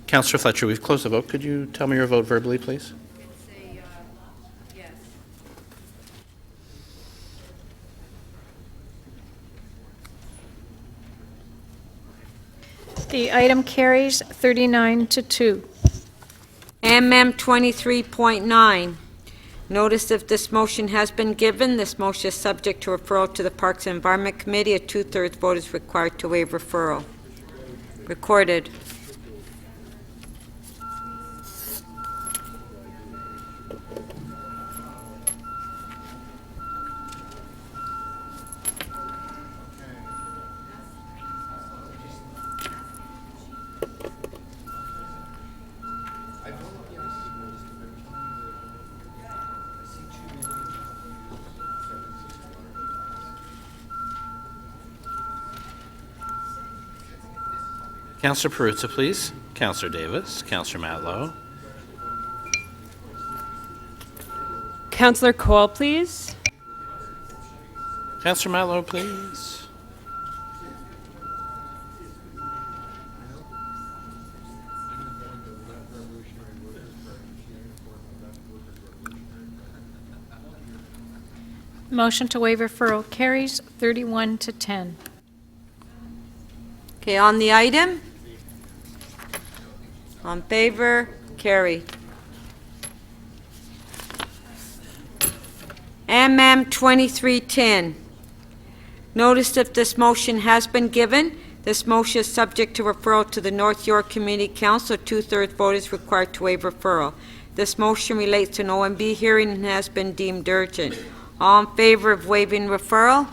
Councillor Fletcher, we've closed the vote. Could you tell me your vote verbally, please? The item carries 39 to 2. MM 23.9. Notice if this motion has been given, this motion is subject to referral to the Parks and Environment Committee. A two-thirds vote is required to waive referral. Recorded. Councillor Perruzza, please. Councillor Davis. Councillor Matlow. Councillor Cole, please. Councillor Matlow, please. Motion to waive referral carries 31 to 10. Okay, on the item? On favor? Carried. MM 2310. Notice if this motion has been given. This motion is subject to referral to the North York Community Council. Two-thirds vote is required to waive referral. This motion relates to an OMB hearing and has been deemed urgent. All in favor of waiving referral?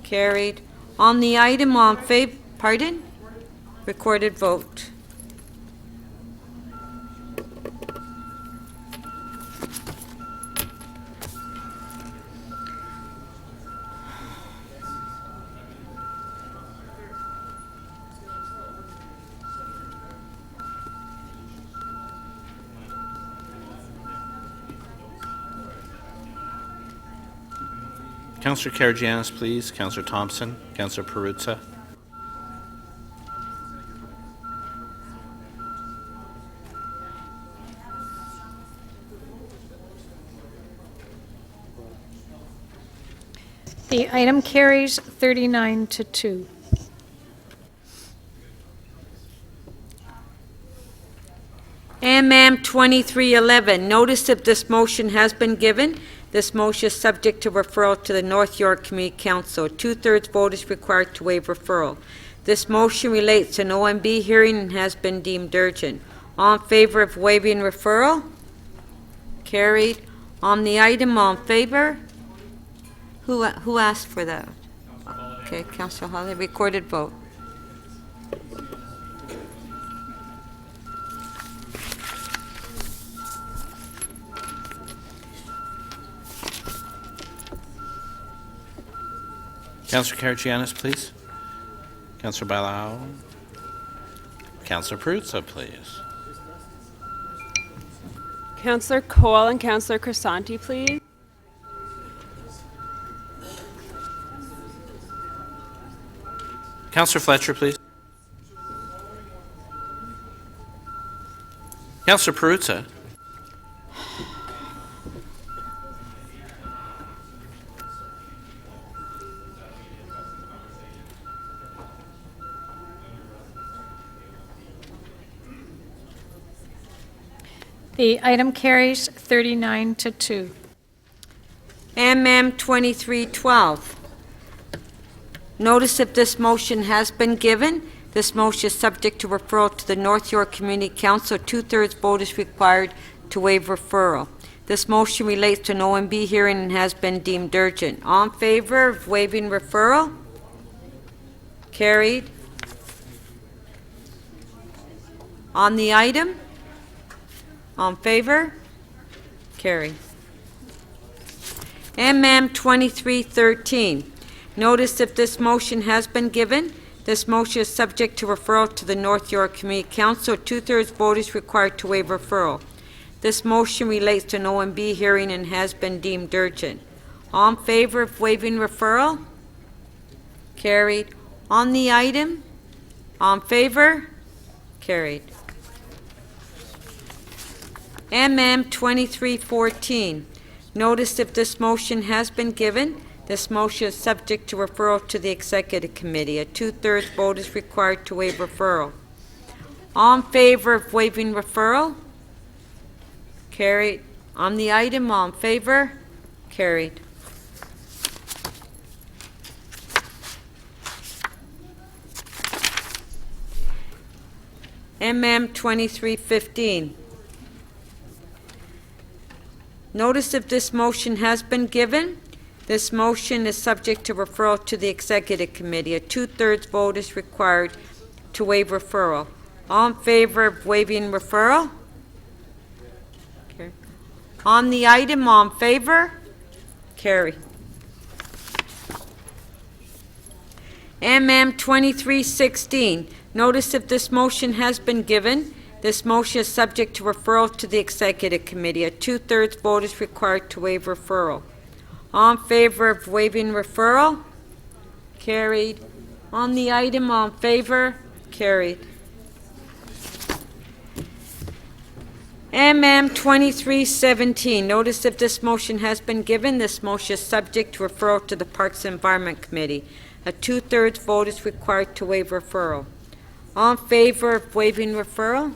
Carried. On the item, on favor, pardon? Recorded vote. Councillor Karygiannis, please. Councillor Thompson. Councillor Perruzza. The item carries 39 to 2. MM 2311. Notice if this motion has been given. This motion is subject to referral to the North York Community Council. Two-thirds vote is required to waive referral. This motion relates to an OMB hearing and has been deemed urgent. All in favor of waiving referral? Carried. On the item, all in favor? Who asked for that? Okay, Councilor Holly, recorded vote. Councillor Karygiannis, please. Councillor Bailao. Councillor Perruzza, please. Councillor Cole and Councillor Crisanti, please. Councillor Fletcher, please. Councillor Perruzza. The item carries 39 to 2. MM 2312. Notice if this motion has been given. This motion is subject to referral to the North York Community Council. Two-thirds vote is required to waive referral. This motion relates to an OMB hearing and has been deemed urgent. All in favor of waiving referral? Carried. On the item? On favor? Carried. MM 2313. Notice if this motion has been given. This motion is subject to referral to the North York Community Council. Two-thirds vote is required to waive referral. This motion relates to an OMB hearing and has been deemed urgent. All in favor of waiving referral? Carried. On the item? On favor? Carried. MM 2314. Notice if this motion has been given. This motion is subject to referral to the Executive Committee. A two-thirds vote is required to waive referral. All in favor of waiving referral? Carried. On the item, all in favor? Carried. MM 2315. Notice of this motion has been given. This motion is subject to referral to the Executive Committee. A two-thirds vote is required to waive referral. All in favor of waiving referral? Okay. On the item, all in favor? Carry. MM 2316. Notice if this motion has been given. This motion is subject to referral to the Executive Committee. A two-thirds vote is required to waive referral. All in favor of waiving referral? Carried. On the item, all in favor? Carried. MM 2317. Notice if this motion has been given. This motion is subject to referral to the Parks and Environment Committee. A two-thirds vote is required to waive referral. All in favor of waiving referral?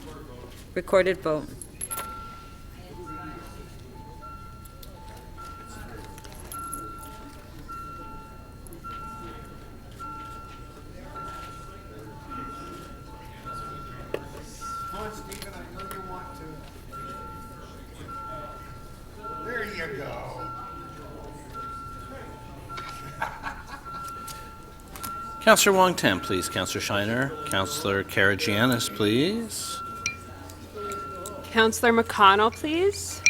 Recorded vote. Come on, Stephen, I know you want to. There you go. Councillor Wong-Tam, please. Councillor Shiner. Councillor Karagianis, please. Councillor McConnell, please.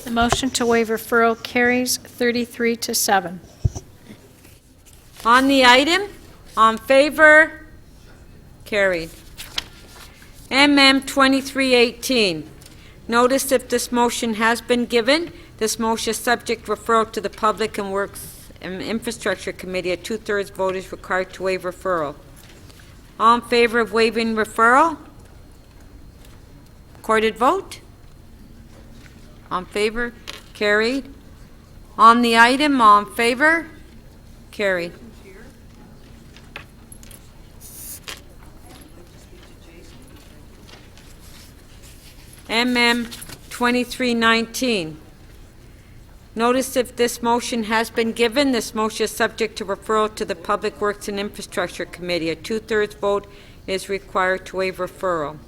The motion to waive referral carries 33-7. On the item, on favor, carried. MM 2318. Notice if this motion has been given. This motion is subject to referral to the Public and Works and Infrastructure Committee. A two-thirds vote is required to waive referral. All in favor of waiving referral? Recorded vote? On favor? Carried. On the item, all in favor? Carried. MM 2319. Notice if this motion has been given. This motion is subject to referral to the Public Works and Infrastructure Committee. A two-thirds vote is required to waive referral.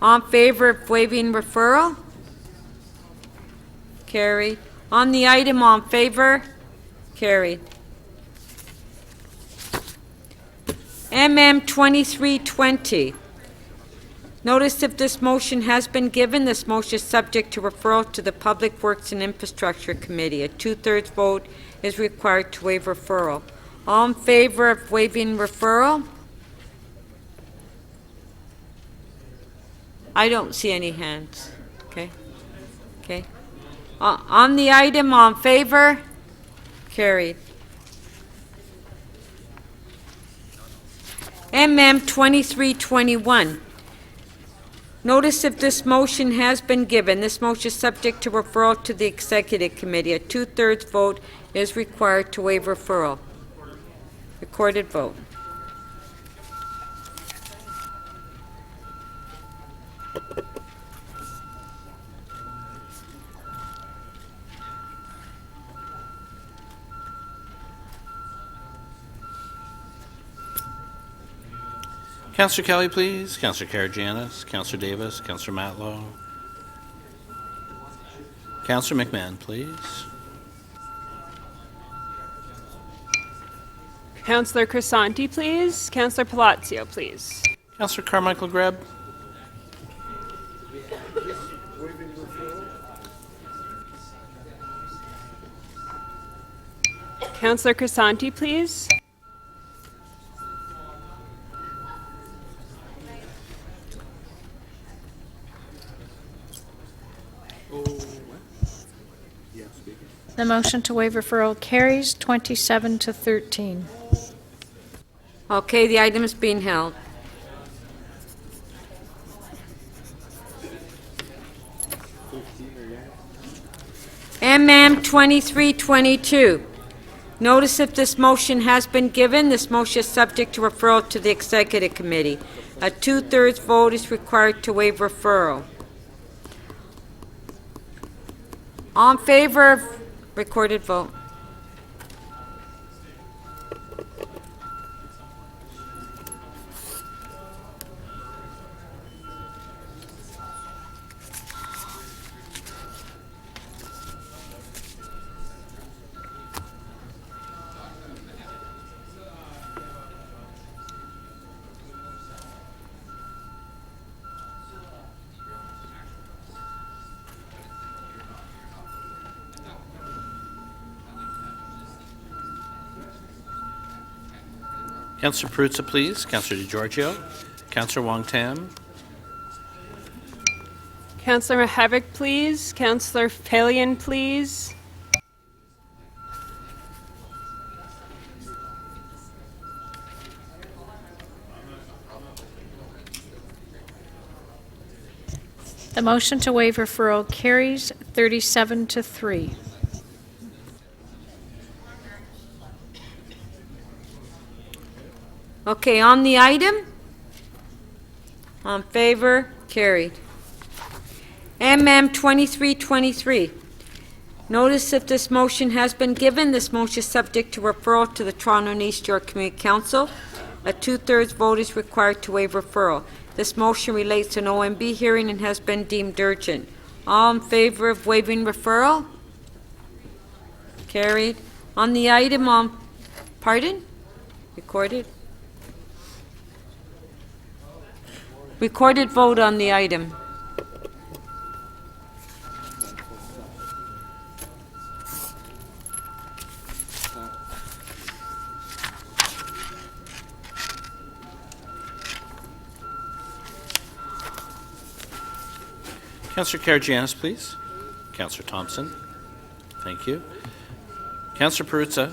All in favor of waiving referral? Carried. On the item, all in favor? Carried. MM 2320. Notice if this motion has been given. This motion is subject to referral to the Public Works and Infrastructure Committee. A two-thirds vote is required to waive referral. All in favor of waiving referral? I don't see any hands. Okay. Okay. On the item, all in favor? Carried. MM 2321. Notice if this motion has been given. This motion is subject to referral to the Executive Committee. A two-thirds vote is required to waive referral. Recorded vote. Councillor Kelly, please. Councillor Karagianis. Councillor Davis. Councillor Matlow. Councillor McMahon, please. Councillor Crisanti, please. Councillor Palacio, please. Councillor Carmichael Greb. Councillor Crisanti, please. The motion to waive referral carries 27-13. Okay, the item is being held. MM 2322. Notice if this motion has been given, this motion is subject to referral to the Executive Committee. A two-thirds vote is required to waive referral. All in favor of recorded vote. Councillor Perruzza, please. Councillor DiGiorgio. Councillor Wong-Tam. Councillor Mahevik, please. Councillor Phelan, please. The motion to waive referral carries 37-3. Okay, on the item? On favor? Carried. MM 2323. Notice if this motion has been given, this motion is subject to referral to the Toronto and East York Community Council. A two-thirds vote is required to waive referral. This motion relates to an OMB hearing and has been deemed urgent. All in favor of waiving referral? Carried. On the item on, pardon? Recorded? Recorded vote on the item. Councillor Karygiannis, please. Councillor Thompson. Thank you. Councillor Perruzza.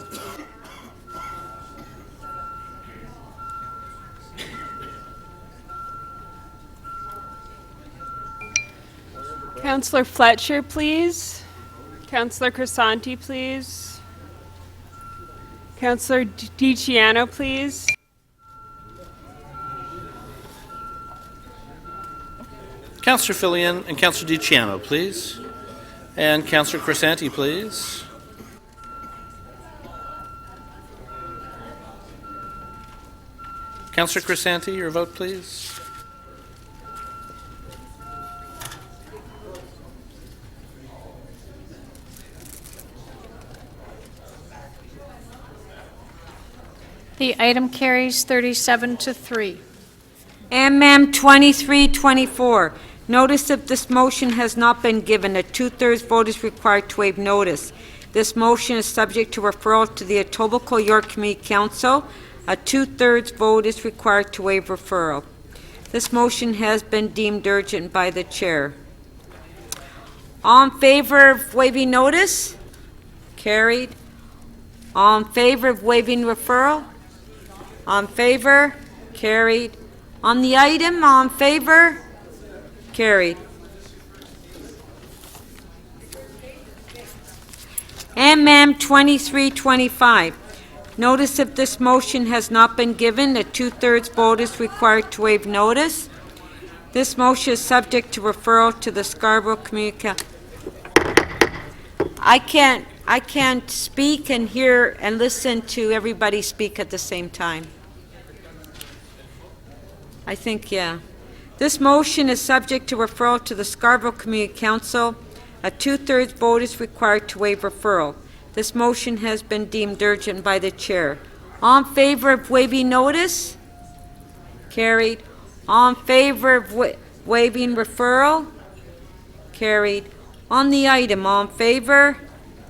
Councillor Fletcher, please. Councillor Crisanti, please. Councillor DiCiano, please. Councillor Phelan and Councillor DiCiano, please. And Councillor Crisanti, please. Councillor Crisanti, your vote, please. The item carries 37-3. MM 2324. Notice if this motion has not been given, a two-thirds vote is required to waive notice. This motion is subject to referral to the Etobicoke York Community Council. A two-thirds vote is required to waive referral. This motion has been deemed urgent by the chair. All in favor of waiving notice? Carried. All in favor of waiving referral? On favor? Carried. On the item, all in favor? Carried. MM 2325. Notice if this motion has not been given, a two-thirds vote is required to waive notice. This motion is subject to referral to the Scarborough Community Council. I can't speak and hear and listen to everybody speak at the same time. I think, yeah. This motion is subject to referral to the Scarborough Community Council. A two-thirds vote is required to waive referral. This motion has been deemed urgent by the chair. All in favor of waiving notice? Carried. All in favor of waiving referral? Carried. On the item, all in favor?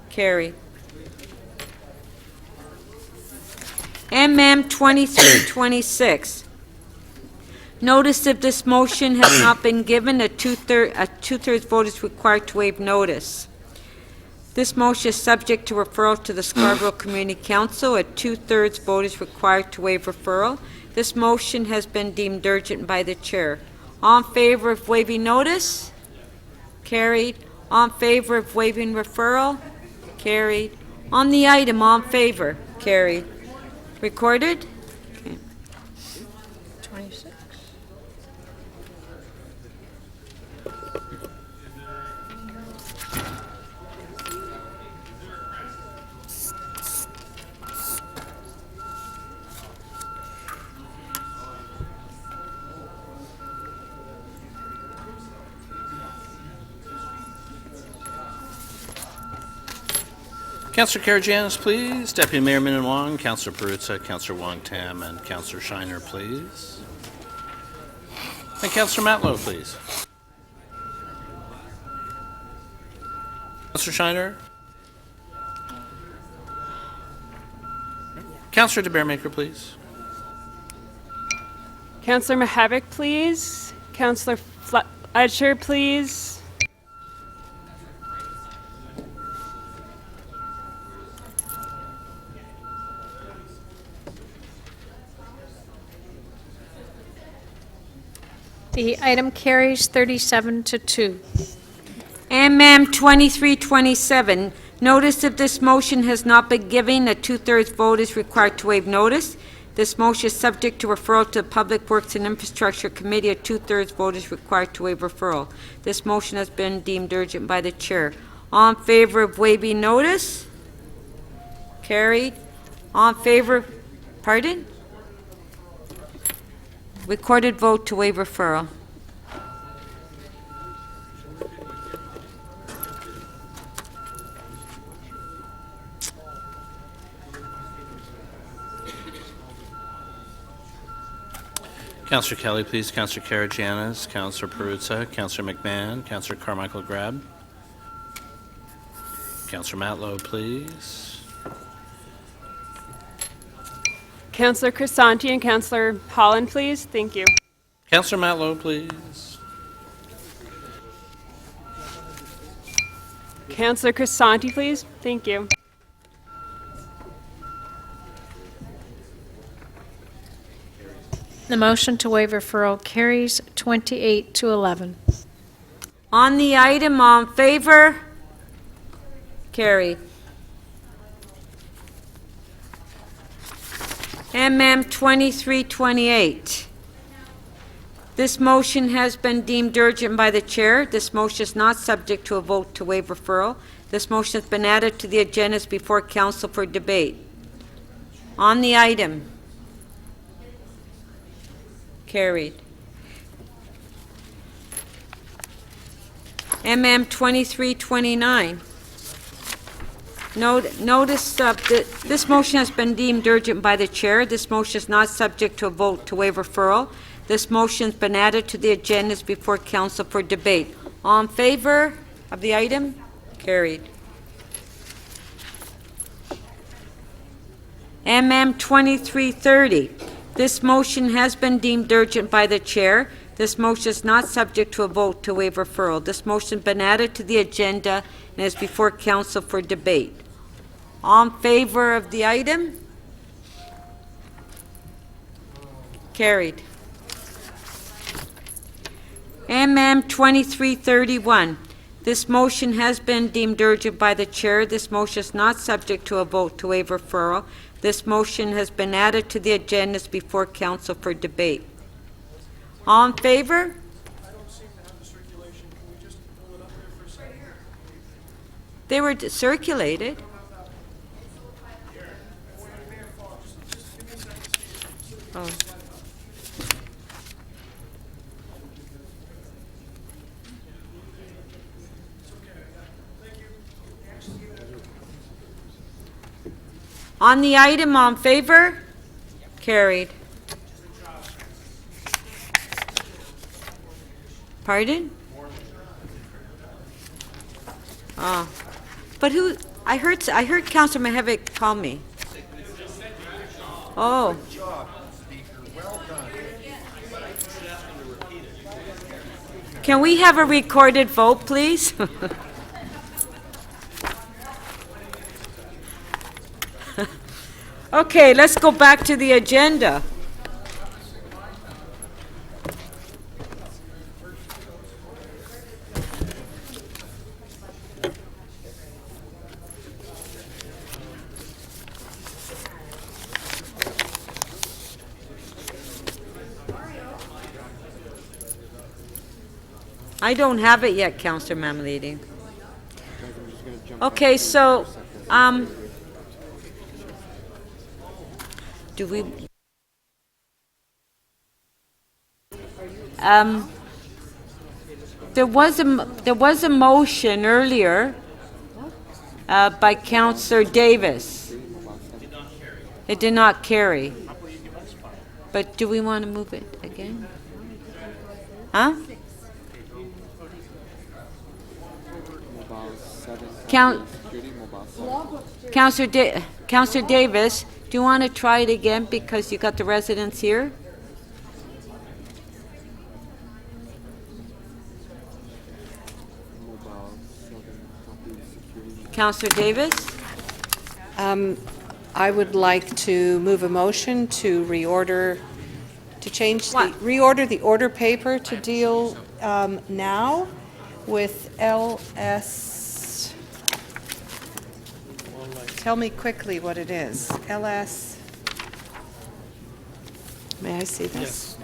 Carried. MM 2326. Notice if this motion has not been given, a two-thirds vote is required to waive notice. This motion is subject to referral to the Scarborough Community Council. A two-thirds vote is required to waive referral. This motion has been deemed urgent by the chair. All in favor of waiving notice? Carried. All in favor of waiving referral? Carried. On the item, all in favor? Carried. Recorded? Okay. 26. Councillor Karygiannis, please. Deputy Mayor Minnan-Wong, Councillor Perruzza, Councillor Wong-Tam, and Councillor Shiner, please. And Councillor Matlow, please. Councillor Shiner. Councillor DeBearmaker, please. Councillor Mihevc, please. Councillor Fletcher, please. The item carries 37 to 2. MM 2327, notice if this motion has not been given, a two-thirds vote is required to waive notice. This motion is subject to referral to the Public Works and Infrastructure Committee. A two-thirds vote is required to waive referral. This motion has been deemed urgent by the chair. All in favor of waiving notice? Carried. All in favor, pardon? Recorded vote to waive referral. Councillor Kelly, please. Councillor Karygiannis, Councillor Perruzza, Councillor McMahon, Councillor Carmichael Grab. Councillor Matlow, please. Councillor Crisanti and Councillor Holland, please. Thank you. Councillor Matlow, please. Councillor Crisanti, please. Thank you. The motion to waive referral carries 28 to 11. On the item, all in favor? Carried. MM 2328. This motion has been deemed urgent by the chair. This motion is not subject to a vote to waive referral. This motion has been added to the agendas before council for debate. On the item. Carried. MM 2329. Notice this motion has been deemed urgent by the chair. This motion is not subject to a vote to waive referral. This motion has been added to the agendas before council for debate. All in favor of the item? Carried. MM 2330. This motion has been deemed urgent by the chair. This motion is not subject to a vote to waive referral. This motion has been added to the agenda and is before council for debate. All in favor of the item? Carried. MM 2331. This motion has been deemed urgent by the chair. This motion is not subject to a vote to waive referral. This motion has been added to the agendas before council for debate. All in favor? They were circulated. Oh. On the item, all in favor? Carried. Pardon? Oh. But who, I heard Councilor Mihevc call me. Oh. Can we have a recorded vote, please? Okay, let's go back to the agenda. I don't have it yet, Councillor Mamalidi. Okay, so, do we, there was a motion earlier by Councillor Davis. It did not carry. But do we want to move it again? Huh? Councillor Davis, do you want to try it again because you got the residents here? Councillor Davis? I would like to move a motion to reorder the order paper to deal now with LS. Tell me quickly what it is. LS. May I see this?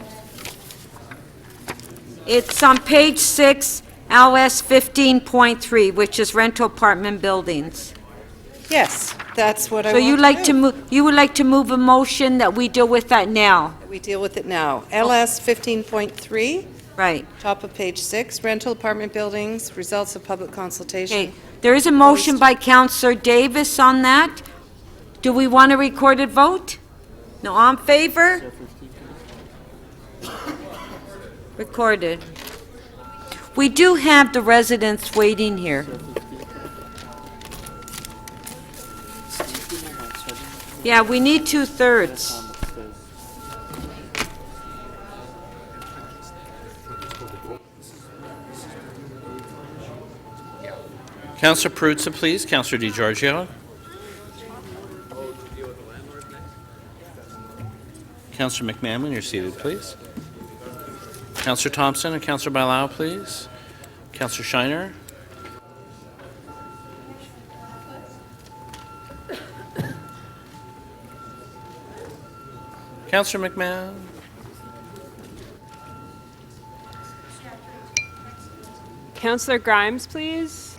It's on page 6, LS 15.3, which is rental apartment buildings. Yes, that's what I So want you to like do. to move, you would like to move a motion that we deal with that now? We deal with it now. LS 15.3. Right. Top of page 6, rental apartment buildings, results of public consultation. Okay, there is a motion by Councillor Davis on that. Do we want a recorded vote? No, on favor? Recorded. We do have the residents waiting here. Yeah, we need 2/3. Councillor Perruzza, please. Councillor DiGiorgio. Councillor McMahon, you're seated, please. Councillor Thompson and Councillor Bailao, please. Councillor Shiner. Councillor McMahon. Councillor Grimes, please.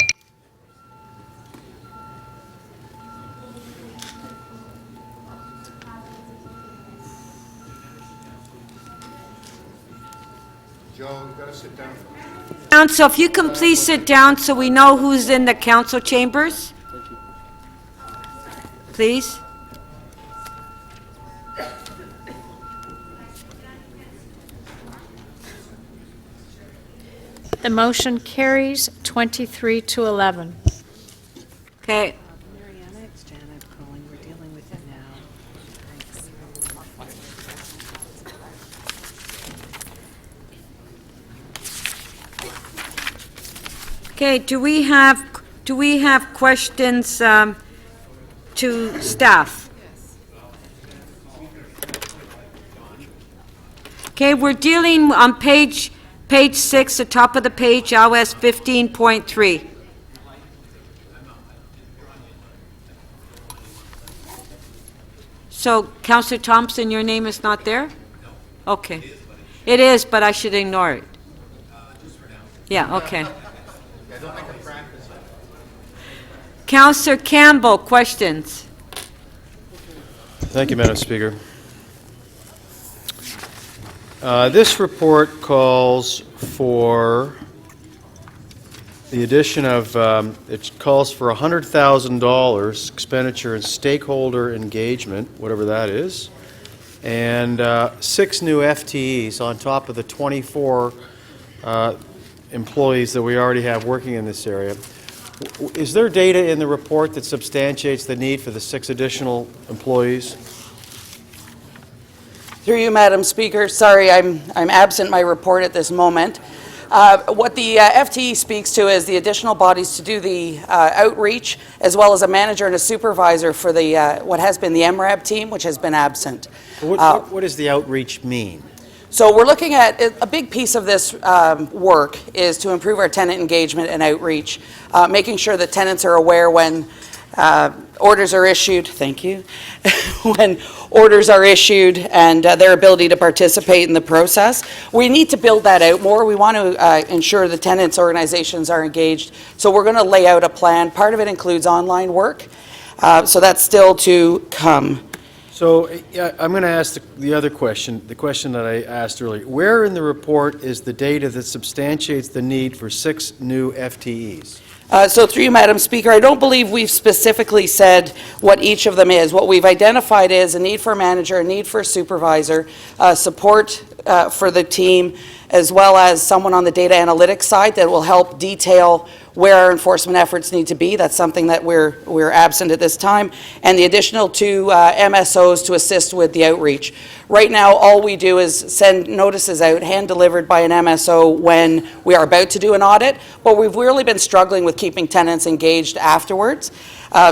Joe, you've got to sit down. Council, if you can please sit down so we know who's in the council chambers. Please. The motion carries 23 to 11. Okay. Mariana, it's Janet calling. We're dealing with it now. Thanks. Okay, do we have questions to staff? Okay, we're dealing on page 6, the top of the page, LS 15.3. So, Councillor Thompson, your name is not there? Okay. It is, but I should ignore it. Yeah, okay. Councillor Campbell, questions? Thank you, Madam Speaker. This report calls for the addition of, it calls for $100,000 expenditure in stakeholder engagement, whatever that is, and 6 new FTEs on top of the 24 employees that we already have working in this area. Is there data in the report that substantiates the need for the 6 additional employees? Through you, Madam Speaker. Sorry, I'm absent my report at this moment. What the FTE speaks to is the additional bodies to do the outreach, as well as a manager and a supervisor for the what has been the MRAB team, which has been absent. What does the outreach mean? So we're looking at, a big piece of this work is to improve our tenant engagement and outreach, making sure that tenants are aware when orders are issued, thank you, when orders are issued and their ability to participate in the process. We need to build that out more. We want to ensure the tenants' organizations are engaged. So we're going to lay out a plan. Part of it includes online work. So that's still to come. So I'm going to ask the other question, the question that I asked earlier. Where in the report is the data that substantiates the need for 6 new FTEs? So through you, Madam Speaker, I don't believe we've specifically said what each of them is. What we've identified is a need for a manager, a need for a supervisor, support for the team, as well as someone on the data analytics side that will help detail where our enforcement efforts need to be. That's something that we're absent at this time. And the additional 2 MSOs to assist with the outreach. Right now, all we do is send notices out, hand-delivered by an MSO when we are about to do an audit, but we've really been struggling with keeping tenants engaged afterwards.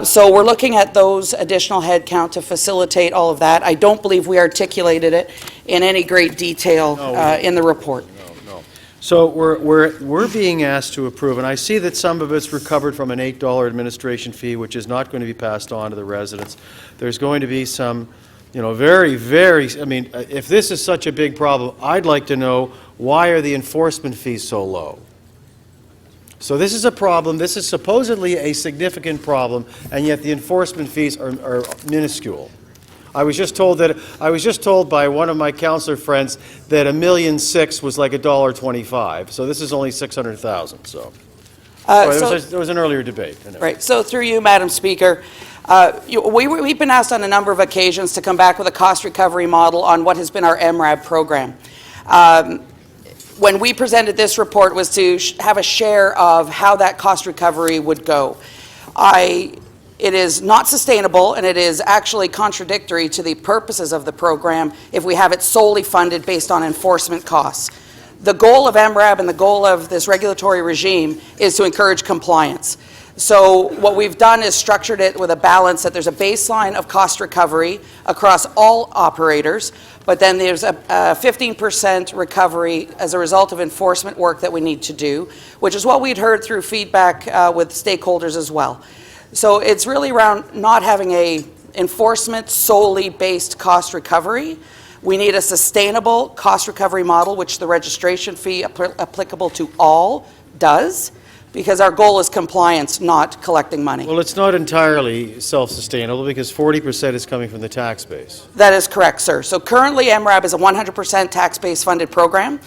So we're looking at those additional headcount to facilitate all of that. I don't believe we articulated it in any great detail in the report. So we're being asked to approve, and I see that some of it's recovered from an $8 administration fee, which is not going to be passed on to the residents. There's going to be some, very, I mean, if this is such a big problem, I'd like to know, why are the enforcement fees so low? So this is a problem, this is supposedly a significant problem, and yet the enforcement fees are minuscule. I was just told by one of my councillor friends that $1.6 million was like $1.25. So this is only $600,000. So there was an earlier debate. Right. So through you, Madam Speaker, we've been asked on a number of occasions to come back with a cost recovery model on what has been our MRAB program. When we presented this report, it was to have a share of how that cost recovery would go. It is not sustainable, and it is actually contradictory to the purposes of the program if we have it solely funded based on enforcement costs. The goal of MRAB and the goal of this regulatory regime is to encourage compliance. So what we've done is structured it with a balance that there's a baseline of cost recovery across all operators, but then there's a 15% recovery as a result of enforcement work that we need to do, which is what we'd heard through feedback with stakeholders as well. So it's really around not having a enforcement solely based cost recovery. We need a sustainable cost recovery model, which the registration fee applicable to all does, because our goal is compliance, not collecting money. Well, it's not entirely self-sustainable because 40% is coming from the tax base. That is correct, sir. So currently MRAB is a 100% tax-based funded program.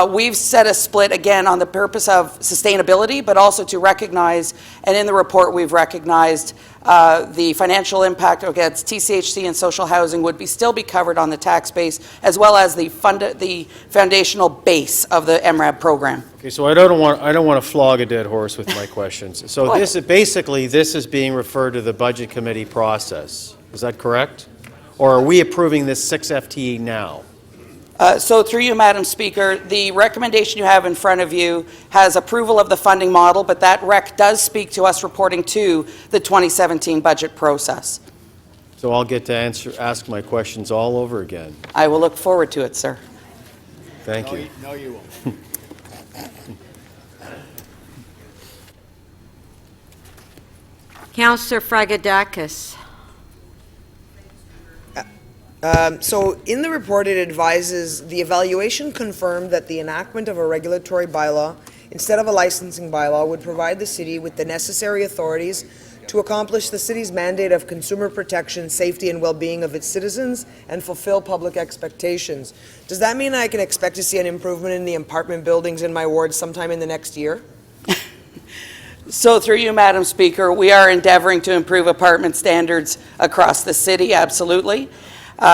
We've set a split, again, on the purpose of sustainability, but also to recognize, and in the report we've recognized the financial impact against TCHC and social housing would still be covered on the tax base, as well as the foundational base of the MRAB program. Okay, so I don't want to flog a dead horse with my questions. So this is being referred to the Budget Committee process. Is that correct? Or are we approving this 6 FTE now? So through you, Madam Speaker, the recommendation you have in front of you has approval of the funding model, but that rec does speak to us reporting to the 2017 budget process. So I'll get to ask my questions all over again. I will look forward to it, sir. Thank you. No, you won't. Councillor Fragadakis. So in the report, it advises the evaluation confirmed that the enactment of a regulatory bylaw instead of a licensing bylaw would provide the city with the necessary authorities to accomplish the city's mandate of consumer protection, safety, and well-being of its citizens and fulfill public expectations. Does that mean I can expect to see an improvement in the apartment buildings in my ward sometime in the next year? So through you, Madam Speaker, we are endeavoring to improve apartment standards across the city, absolutely. We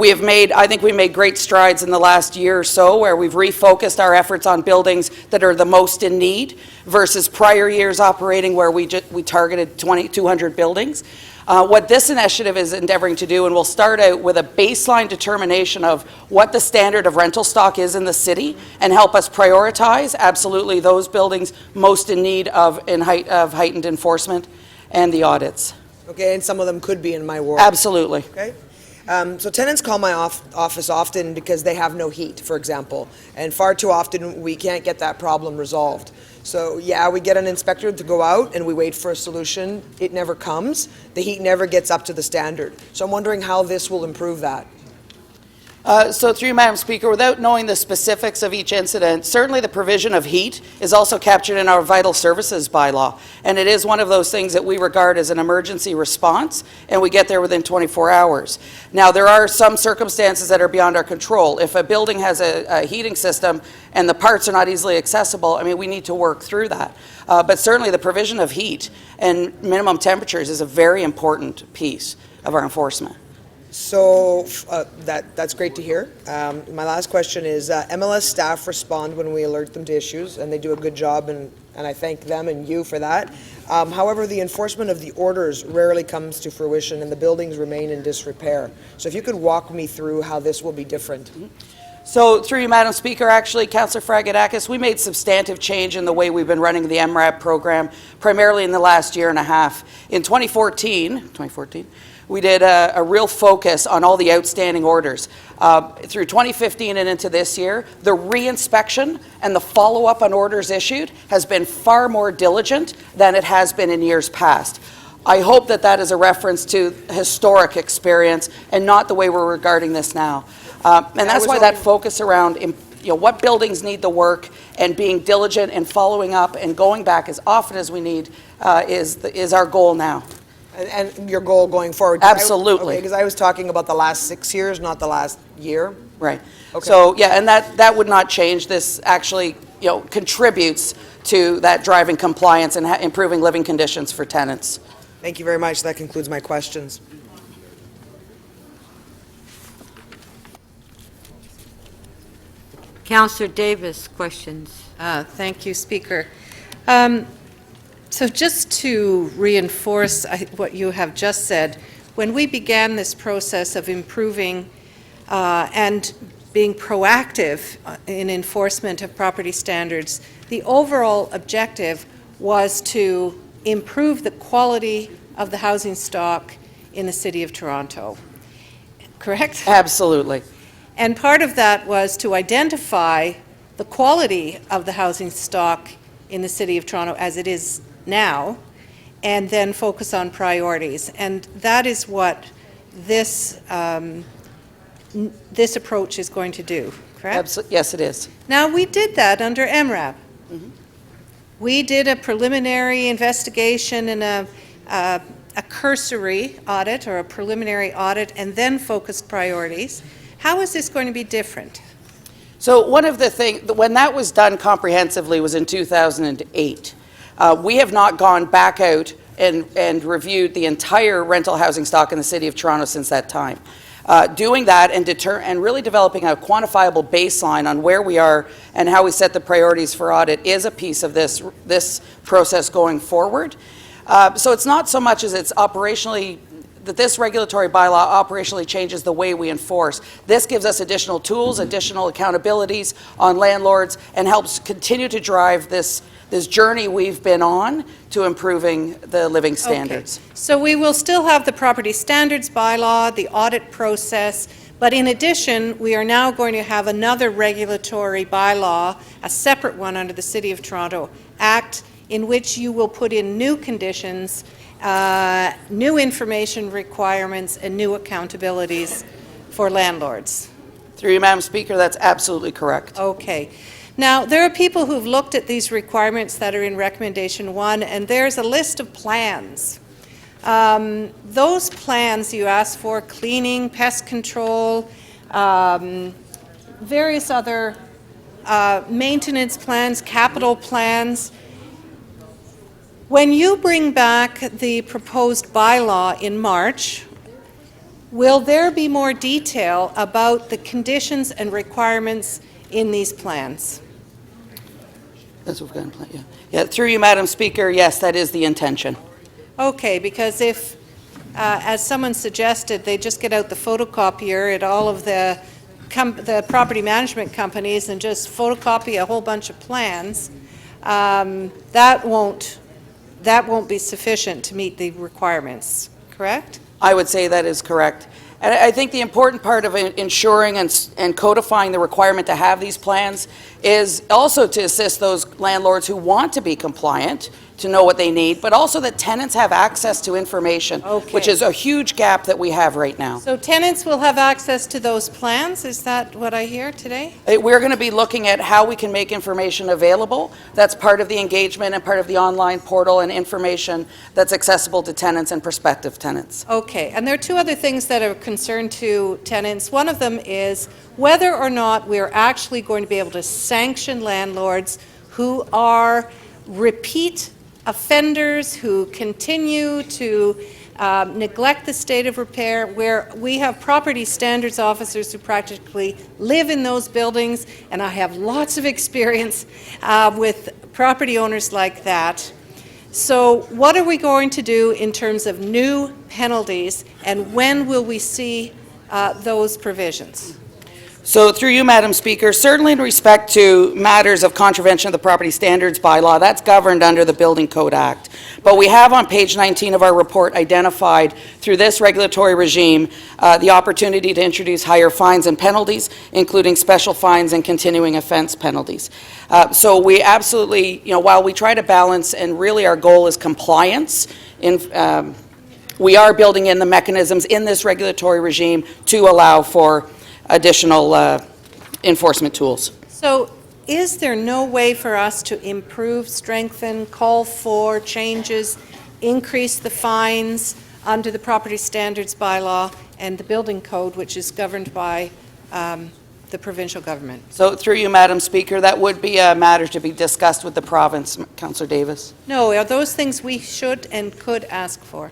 have I think we made great strides in the last year or so where we've refocused our efforts on buildings that are the most in need versus prior years operating where we targeted 200 buildings. What this initiative is endeavoring to do, and we'll start out with a baseline determination of what the standard of rental stock is in the city and help us prioritize absolutely those buildings most in need of heightened enforcement and the audits. Okay, and some of them could be in my ward. Absolutely. Okay. So tenants call my office often because they have no heat, for example, and far too often we can't get that problem resolved. So, yeah, we get an inspector to go out and we wait for a solution. It never comes. The heat never gets up to the standard. So I'm wondering how this will improve that. So through you, Madam Speaker, without knowing the specifics of each incident, certainly the provision of heat is also captured in our vital services bylaw. And it is one of those things that we regard as an emergency response, and we get there within 24 hours. Now, there are some circumstances that are beyond our control. If a building has a heating system and the parts are not easily accessible, I mean, we need to work through that. But certainly the provision of heat and minimum temperatures is a very important piece of our enforcement. So that's great to hear. My last question is, MLS staff respond when we alert them to issues, and they do a good job, and I thank them and you for that. However, the enforcement of the orders rarely comes to fruition, and the buildings remain in disrepair. So if you could walk me through how this will be different. So through you, Madam Speaker, actually, Councillor Fragedakis, we made substantive change in the way we've been running the MRAP program, primarily in the last year and a half. In 2014, we did a real focus on all the outstanding orders. Through 2015 and into this year, the re-inspection and the follow-up on orders issued has been far more diligent than it has been in years past. I hope that that is a reference to historic experience and not the way we're regarding this now. And that's why that focus around what buildings need the work and being diligent and following up and going back as often as we need is our goal now. And your goal going forward? Absolutely. Because I was talking about the last 6 years, not the last year. Right. Okay. So, yeah, and that would not change. This actually, contributes to that driving compliance and improving living conditions for tenants. Thank you very much. That concludes my questions. Councillor Davis, questions. Thank you, Speaker. So just to reinforce what you have just said, when we began this process of improving and being proactive in enforcement of property standards, the overall objective was to improve the quality of the housing stock in the City of Toronto. Correct? Absolutely. And part of that was to identify the quality of the housing stock in the City of Toronto as it is now, and then focus on priorities. And that is what this this approach is going to do, correct? Yes, it is. Now, we did that under MRAP. Mm-hmm. We did a preliminary investigation and a cursory audit or a preliminary audit and then focused priorities. How is this going to be different? So one of the things, when that was done comprehensively was in 2008. We have not gone back out and reviewed the entire rental housing stock in the City of Toronto since that time. Doing that and really developing a quantifiable baseline on where we are and how we set the priorities for audit is a piece of this process going forward. So it's not so much as it's operationally that this regulatory bylaw operationally changes the way we enforce. This gives us additional tools, additional accountabilities on landlords, and helps continue to drive this journey we've been on to improving the living standards. Okay. So we will still have the property standards bylaw, the audit process, but in addition, we are now going to have another regulatory bylaw, a separate one under the City of Toronto Act, in which you will put in new conditions, new information requirements, and new accountabilities for landlords. Through you, Madam Speaker, that's absolutely correct. Okay. Now, there are people who've looked at these requirements that are in Recommendation 1, and there's a list of plans. Those plans you ask for, cleaning, pest control, various other maintenance plans, capital plans. When you bring back the proposed bylaw in March, will there be more detail about the conditions and requirements in these plans? That's what we've got in plan, yeah. Yeah, through you, Madam Speaker, yes, that is the intention. Okay, because if, as someone suggested, they just get out the photocopier at all of the property management companies and just photocopy a whole bunch of plans, that won't be sufficient to meet the requirements, correct? I would say that is correct. And I think the important part of ensuring and codifying the requirement to have these plans is also to assist those landlords who want to be compliant, to know what they need, but also that tenants have access to information, which is a huge gap that we have right now. So tenants will have access to those plans? Is that what I hear today? We're going to be looking at how we can make information available. That's part of the engagement and part of the online portal and information that's accessible to tenants and prospective tenants. Okay, and there are two other things that are of concern to tenants. One of them is whether or not we're actually going to be able to sanction landlords who are repeat offenders, who continue to neglect the state of repair, where we have property standards officers who practically live in those buildings, and I have lots of experience with property owners like that. So what are we going to do in terms of new penalties, and when will we see those provisions? So through you, Madam Speaker, certainly in respect to matters of contravention of the Property Standards Bylaw, that's governed under the Building Code Act. But we have on page 19 of our report identified through this regulatory regime the opportunity to introduce higher fines and penalties, including special fines and continuing offense penalties. So we absolutely, while we try to balance, and really our goal is compliance, we are building in the mechanisms in this regulatory regime to allow for additional enforcement tools. So is there no way for us to improve, strengthen, call for changes, increase the fines under the Property Standards Bylaw and the Building Code, which is governed by the provincial government? So through you, Madam Speaker, that would be a matter to be discussed with the province, Councillor Davis. No, are those things we should and could ask for?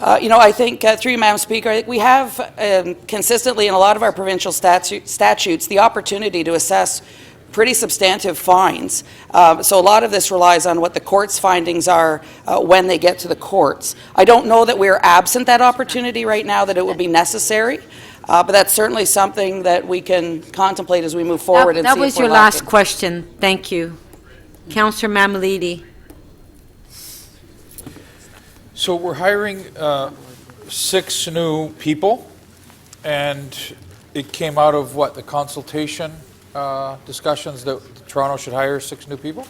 I think, through you, Madam Speaker, I think we have consistently in a lot of our provincial statutes the opportunity to assess pretty substantive fines. So a lot of this relies on what the court's findings are when they get to the courts. I don't know that we're absent that opportunity right now, that it would be necessary, but that's certainly something that we can contemplate as we move forward. That was your last question. Thank you. Councillor Mammoliti. So we're hiring 6 new people, and it came out of what, the consultation discussions that Toronto should hire 6 new people?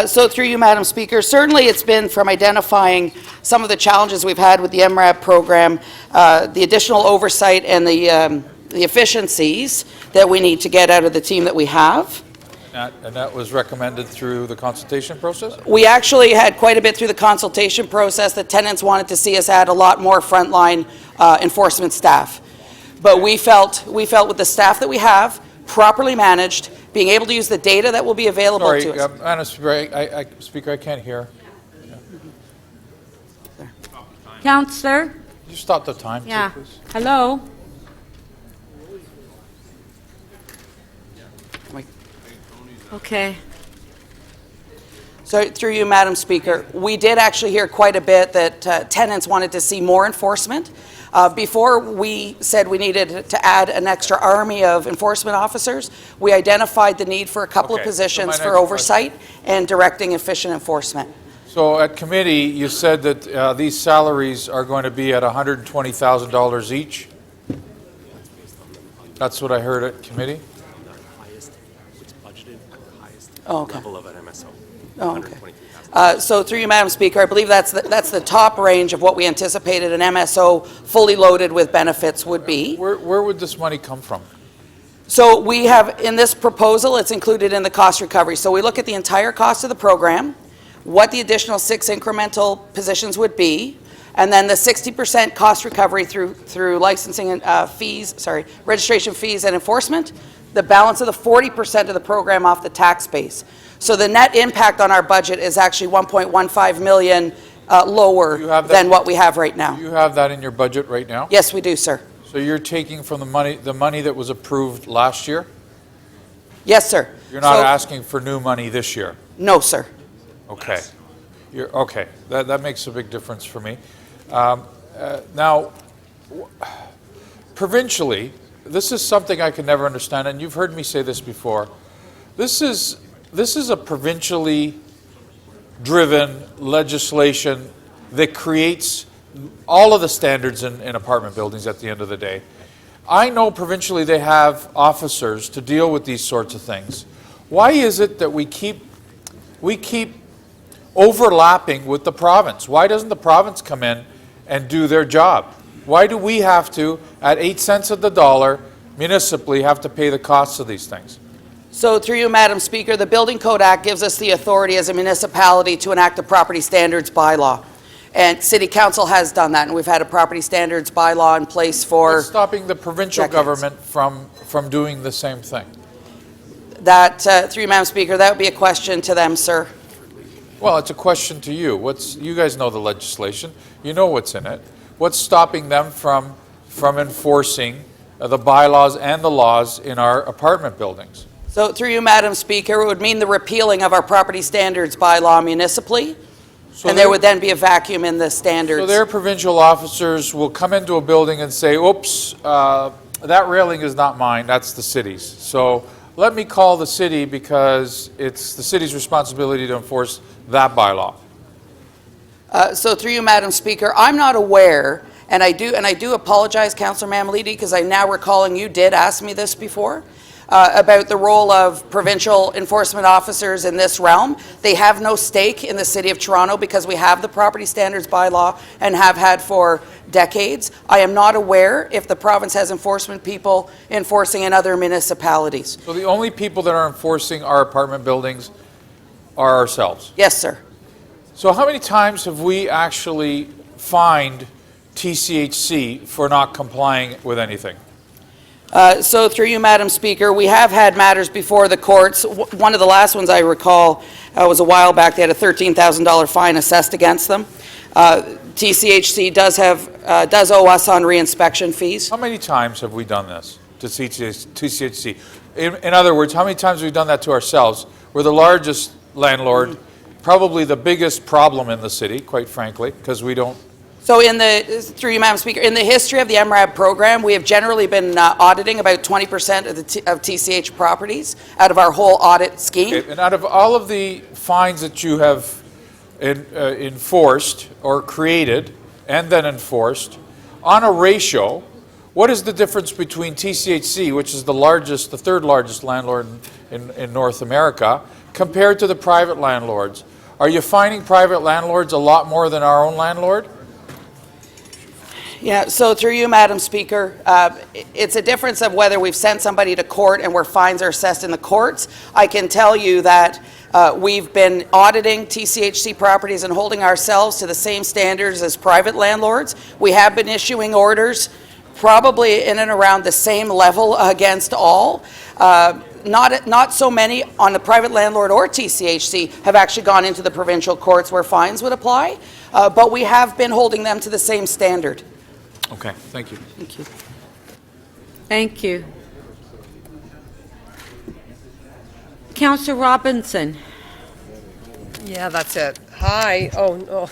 So through you, Madam Speaker, certainly it's been from identifying some of the challenges we've had with the MRAP program, the additional oversight and the efficiencies that we need to get out of the team that we have. And that was recommended through the consultation process? We actually had quite a bit through the consultation process that tenants wanted to see us add a lot more frontline enforcement staff. But we felt with the staff that we have, properly managed, being able to use the data that will be available to us. Sorry, Madam Speaker, I can't hear. Councillor? Could you stop the time, Yeah. please? Hello? Okay. So through you, Madam Speaker, we did actually hear quite a bit that tenants wanted to see more enforcement. Before we said we needed to add an extra army of enforcement officers, we identified the need for a couple of positions for oversight and directing efficient enforcement. So at committee, you said that these salaries are going to be at $120,000 each? That's what I heard at committee? Oh, okay. Oh, okay. So through you, Madam Speaker, I believe that's the top range of what we anticipated an MSO fully loaded with benefits would be. Where would this money come from? So we have, in this proposal, it's included in the cost recovery. So we look at the entire cost of the program, what the additional 6 incremental positions would be, and then the 60% cost recovery through licensing and registration fees and enforcement, the balance of the 40% of the program off the tax base. So the net impact on our budget is actually $1.15 million lower than what we have right now. Do you have that in your budget right now? Yes, we do, sir. So you're taking from the money that was approved last year? Yes, sir. You're not asking for new money this year? No, sir. Okay. Okay. That makes a big difference for me. Now, provincially, this is something I can never understand, and you've heard me say this before. This is a provincially driven legislation that creates all of the standards in apartment buildings at the end of the day. I know provincially they have officers to deal with these sorts of things. Why is it that we keep overlapping with the province? Why doesn't the province come in and do their job? Why do we have to, at 8 cents of the dollar, municipally have to pay the costs of these things? So through you, Madam Speaker, the Building Code Act gives us the authority as a municipality to enact a property standards bylaw. And City Council has done that, and we've had a property standards bylaw in place for What's stopping the provincial decades. government from doing the same thing? that. Through you, Madam Speaker, that would be a question to them, sir. Well, it's a question to you. You guys know the legislation. You know what's in it. What's stopping them from enforcing the bylaws and the laws in our apartment buildings? So through you, Madam Speaker, it would mean the repealing of our property standards bylaw municipally, and there would then be a vacuum in the standards. So their provincial officers will come into a building and say, oops, that railing is not mine, that's the city's. So let me call the city because it's the city's responsibility to enforce that bylaw. So through you, Madam Speaker, I'm not aware, and I do apologize, Councillor Mammoliti, because I'm now recalling you did ask me this before, about the role of provincial enforcement officers in this realm. They have no stake in the City of Toronto because we have the property standards bylaw and have had for decades. I am not aware if the province has enforcement people enforcing in other municipalities. So the only people that are enforcing our apartment buildings are ourselves? Yes, sir. So how many times have we actually fined TCHC for not complying with anything? So through you, Madam Speaker, we have had matters before the courts. One of the last ones I recall was a while back. They had a $13,000 fine assessed against them. TCHC does owe us on reinspection fees. How many times have we done this to TCHC? In other words, how many times have we done that to ourselves? We're the largest landlord, probably the biggest problem in the city, quite frankly, because we don't. So through you, Madam Speaker, in the history of the MRAB program, we have generally been auditing about 20% of TCH properties out of our whole audit scheme. Okay. And out of all of the fines that you have enforced or created and then enforced, on a ratio, what is the difference between TCHC, which is the third largest landlord in North America, compared to the private landlords? Are you fining private landlords a lot more than our own landlord? Yeah, so through you, Madam Speaker, it's a difference of whether we've sent somebody to court and where fines are assessed in the courts. I can tell you that we've been auditing TCHC properties and holding ourselves to the same standards as private landlords. We have been issuing orders probably in and around the same level against all. Not so many on the private landlord or TCHC have actually gone into the provincial courts where fines would apply, but we have been holding them to the same standard. Okay, thank you. Thank you. Thank you. Councillor Robinson. Yeah, that's it. Hi. Oh, no.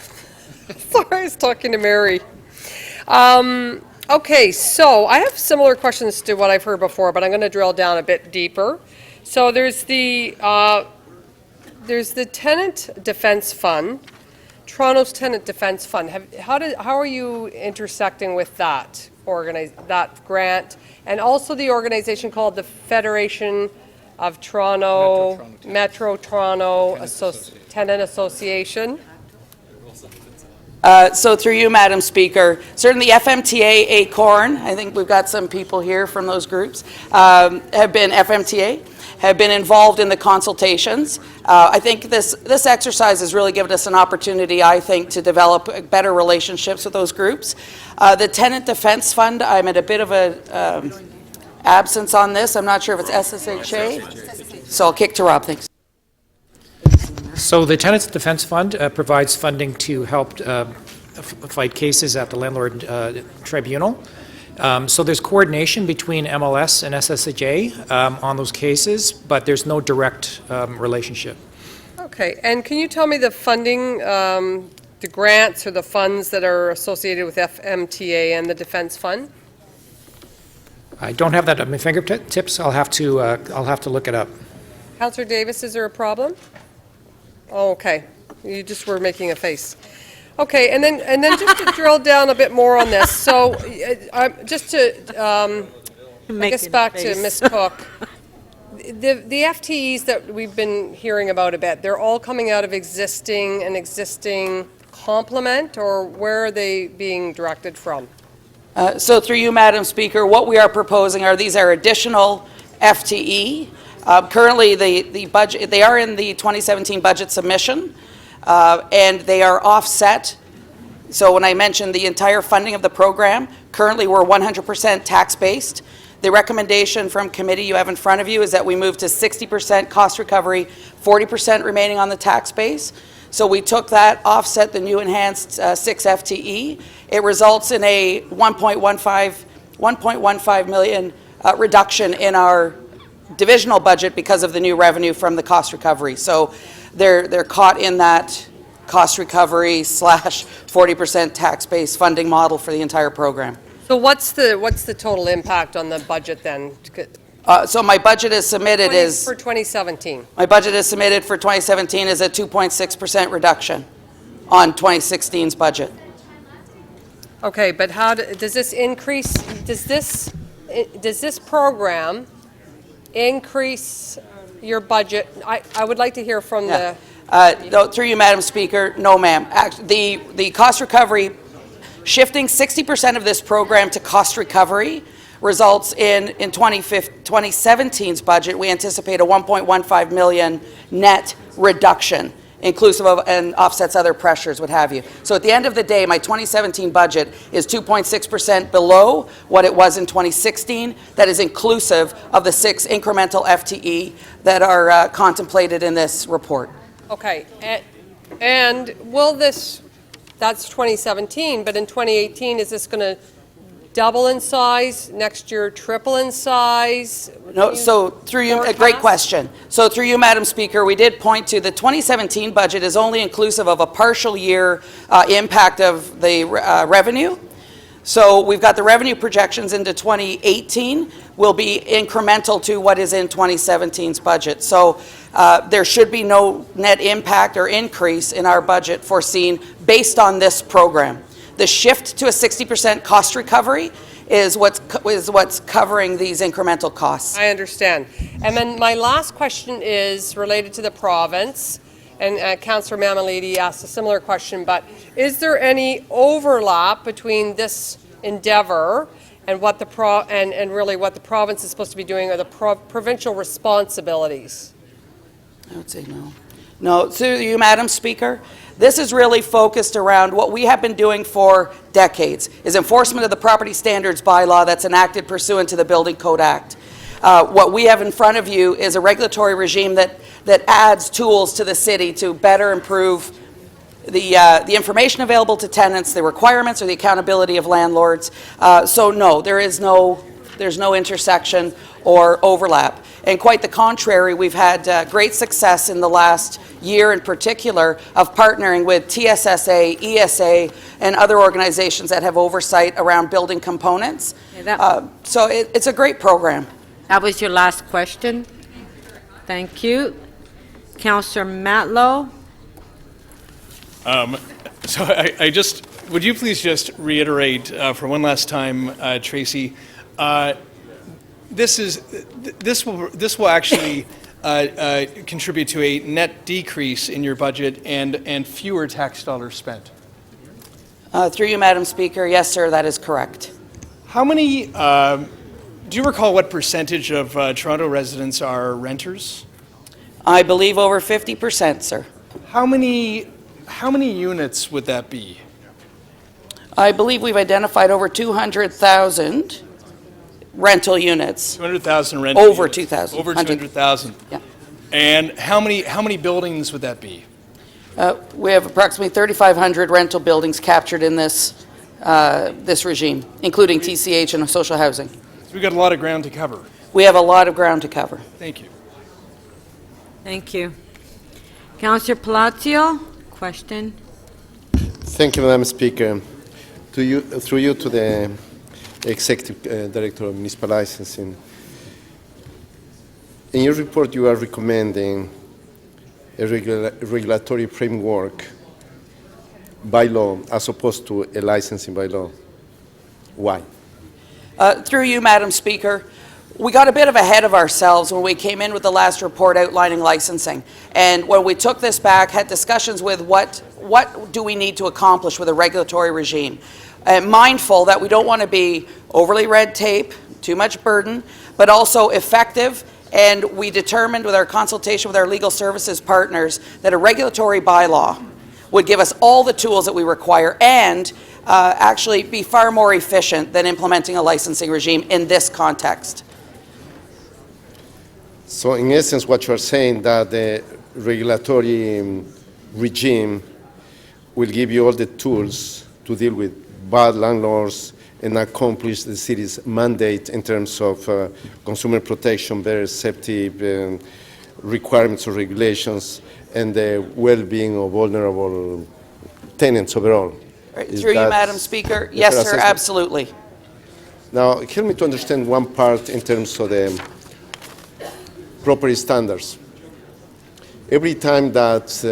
Sorry, I was talking to Mary. Okay, so I have similar questions to what I've heard before, but I'm going to drill down a bit deeper. So there's the Tenant Defense Fund, Toronto's Tenant Defense Fund. How are you intersecting with that grant, and also the organization called the Federation of Metro Toronto Tenant Association? So through you, Madam Speaker, certainly FMTA, ACORN, I think we've got some people here from those groups, have been involved in the consultations. I think this exercise has really given us an opportunity, I think, to develop better relationships with those groups. The Tenant Defense Fund, I'm at a bit of a absence on this. I'm not sure if it's SSHA. So I'll kick to Rob, thanks. So the Tenants Defense Fund provides funding to help fight cases at the Landlord Tribunal. So there's coordination between MLS and SSHA on those cases, but there's no direct relationship. Okay, and can you tell me the funding, the grants or the funds that are associated with FMTA and the Defense Fund? I don't have that at my fingertips. I'll have to look it up. Councillor Davis, is there a problem? Oh, okay. You just were making a face. Okay, and then just to drill down a bit more on this, so just to, I guess back to Ms. Cook, the FTEs that we've been hearing about a bit, they're all coming out of an existing complement, or where are they being directed from? So through you, Madam Speaker, what we are proposing these are additional FTE. Currently, the budget, they are in the 2017 budget submission, and they are offset. So when I mentioned the entire funding of the program, currently we're 100% tax-based. The recommendation from committee you have in front of you is that we move to 60% cost recovery, 40% remaining on the tax base. So we took that, offset the new enhanced 6 FTE. It results in a 1.15 million reduction in our divisional budget because of the new revenue from the cost recovery. So they're caught in that cost recovery / 40% tax-based funding model for the entire program. So what's the total impact on the budget then? So my budget is submitted for 2017. My budget is submitted for 2017 is a 2.6% reduction on 2016's budget. Okay, but how does this increase? Does this program increase your budget? I would like to hear from the. No, through you, Madam Speaker, no, ma'am. The cost recovery, shifting 60% of this program to cost recovery results in 2017's budget, we anticipate a 1.15 million net reduction, inclusive of and offsets other pressures, what have you. So at the end of the day, my 2017 budget is 2.6% below what it was in 2016. That is inclusive of the 6 incremental FTE that are contemplated in this report. Okay, and will this, that's 2017, but in 2018, is this going to double in size, next year triple in size? No, so through you, a great question. So through you, Madam Speaker, we did point to the 2017 budget is only inclusive of a partial year impact of the revenue. So we've got the revenue projections into 2018 will be incremental to what is in 2017's budget. So there should be no net impact or increase in our budget foreseen based on this program. The shift to a 60% cost recovery is what's covering these incremental costs. I understand. And then my last question is related to the province. And Councillor Mammoliti asked a similar question, but is there any overlap between this endeavor and what the really what the province is supposed to be doing, or the provincial responsibilities? I would say no. No, through you, Madam Speaker, this is really focused around what we have been doing for decades, is enforcement of the property standards bylaw that's enacted pursuant to the Building Code Act. What we have in front of you is a regulatory regime that adds tools to the city to better improve the information available to tenants, the requirements or the accountability of landlords. So no, there's no intersection or overlap. And quite the contrary, we've had great success in the last year in particular of partnering with TSSA, ESA, and other organizations that have oversight around building components. So it's a great program. That was your last question. Thank you. Councillor Matlow. So I just, would you please just reiterate for one last time, Tracy, this will actually contribute to a net decrease in your budget and fewer tax dollars spent. Through you, Madam Speaker, yes, sir, that is correct. How many, do you recall what percentage of Toronto residents are renters? I believe over 50%, sir. How many units would that be? I believe we've identified over 200,000 rental units. 200,000 rental Over units. 2,000. Over 200,000. Yeah. And how many buildings would that be? We have approximately 3,500 rental buildings captured in this regime, including TCH and social housing. So we've got a lot of ground to cover. We have a lot of ground to cover. Thank you. Thank you. Councillor Palacio, question. Thank you, Madam Speaker. Through you to the Executive Director of Municipal Licensing. In your report, you are recommending a regulatory framework bylaw as opposed to a licensing bylaw? Why? Through you, Madam Speaker, we got a bit of ahead of ourselves when we came in with the last report outlining licensing. And when we took this back, had discussions with what do we need to accomplish with a regulatory regime. Mindful that we don't want to be overly red tape, too much burden, but also effective. And we determined with our consultation with our legal services partners that a regulatory bylaw would give us all the tools that we require and actually be far more efficient than implementing a licensing regime in this context. So in essence, what you're saying that the regulatory regime will give you all the tools to deal with bad landlords and accomplish the city's mandate in terms of consumer protection, better safety requirements or regulations, and the well-being of vulnerable tenants overall. Right, through you, Madam Speaker. Yes, sir, assessment? absolutely. Now, help me to understand one part in terms of the property standards. Every time that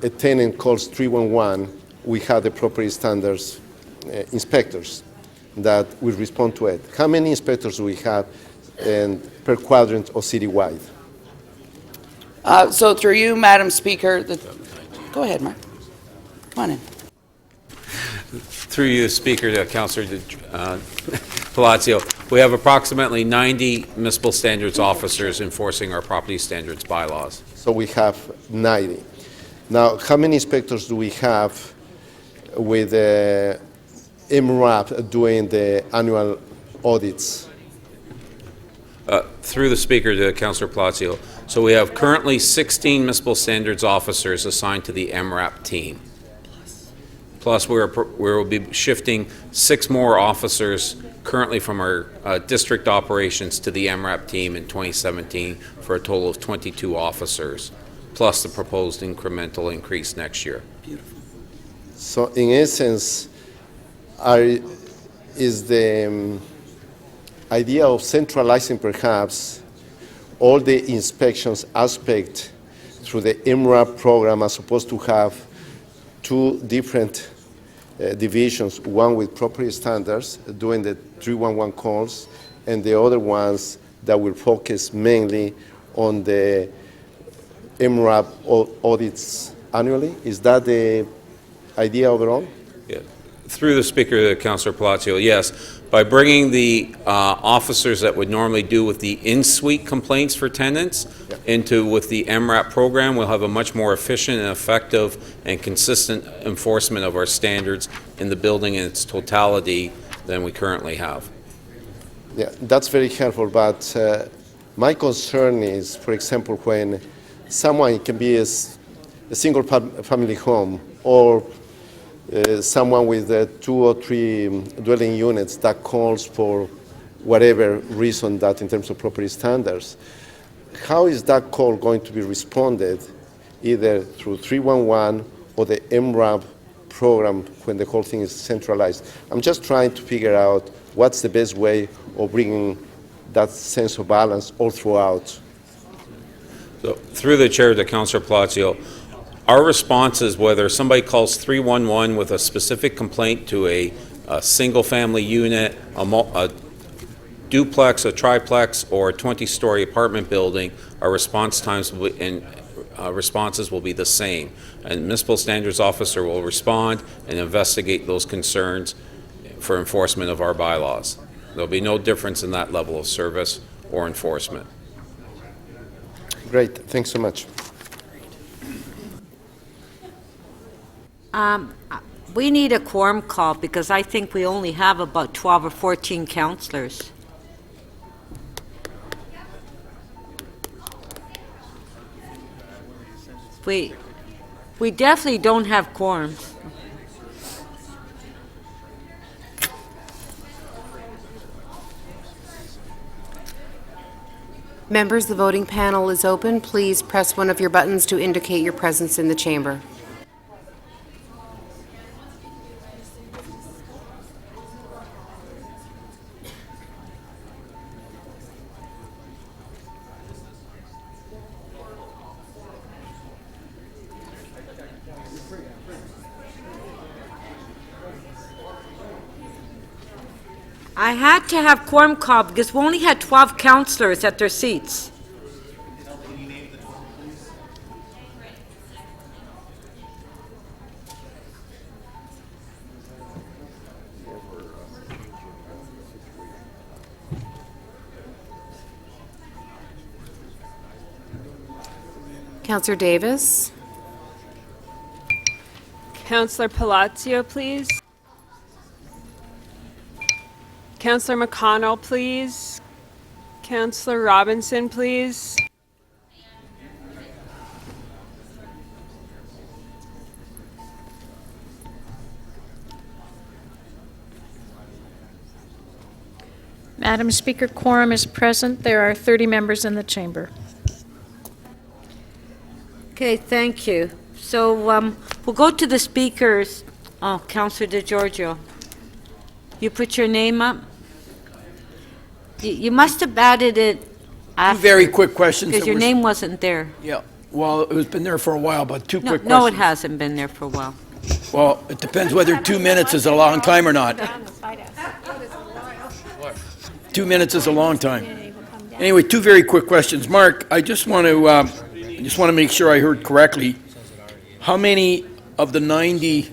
a tenant calls 311, we have the property standards inspectors that will respond to it. How many inspectors do we have per quadrant or citywide? So through you, Madam Speaker, go ahead, Mark. Come on in. Through you, Speaker, to Councillor Palacio, we have approximately 90 municipal standards officers enforcing our property standards bylaws. So we have 90. Now, how many inspectors do we have with MRAP doing the annual audits? Through the Speaker to Councillor Palacio, so we have currently 16 municipal standards officers assigned to the MRAP team. Plus, we will be shifting 6 more officers currently from our district operations to the MRAP team in 2017 for a total of 22 officers, plus the proposed incremental increase next year. Beautiful. So in essence, is the idea of centralizing perhaps all the inspections aspect through the MRAP program as opposed to have 2 different divisions, one with property standards doing the 311 calls and the other ones that will focus mainly on the MRAP audits annually? Is that the idea overall? Yeah. Through the Speaker to Councillor Palacio, yes. By bringing the officers that would normally do with the in-suite complaints for tenants with the MRAP program, we'll have a much more efficient and effective and consistent enforcement of our standards in the building in its totality than we currently have. Yeah, that's very helpful, but my concern is, for example, when someone can be a single family home or someone with 2 or 3 dwelling units that calls for whatever reason that in terms of property standards, how is that call going to be responded either through 311 or the MRAP program when the whole thing is centralized? I'm just trying to figure out what's the best way of bringing that sense of balance all throughout. So, through the Chair to Councillor Palacio, our response is whether somebody calls 311 with a specific complaint to a single-family unit, a duplex, a triplex, or a 20-story apartment building, our response times and responses will be the same. And municipal standards officer will respond and investigate those concerns for enforcement of our bylaws. There'll be no difference in that level of service or enforcement. Great. Thanks so much. We need a quorum call because I think we only have about 12 or 14 councillors. We definitely don't have quorums. Members, the voting panel is open. Please press one of your buttons to indicate your presence in the chamber. I had to have quorum called because we only had 12 councillors at their seats. Councillor Davis. Councillor Palacio, please. Councillor McConnell, please. Councillor Robinson, please. Madam Speaker, quorum is present. There are 30 members in the chamber. Okay, thank you. So we'll go to the speakers. Oh, Councillor DeGiorgio. You put your name up? You must have added it after. Two very quick questions. Because that your were- name wasn't there. Yeah, well, it was been there for a while, but two No, quick no, it questions. hasn't been there for a while. Well, it depends whether 2 minutes is a long time or not. 2 minutes is a long time. Anyway, two very quick questions. Mark, I just want to make sure I heard correctly. How many of the 90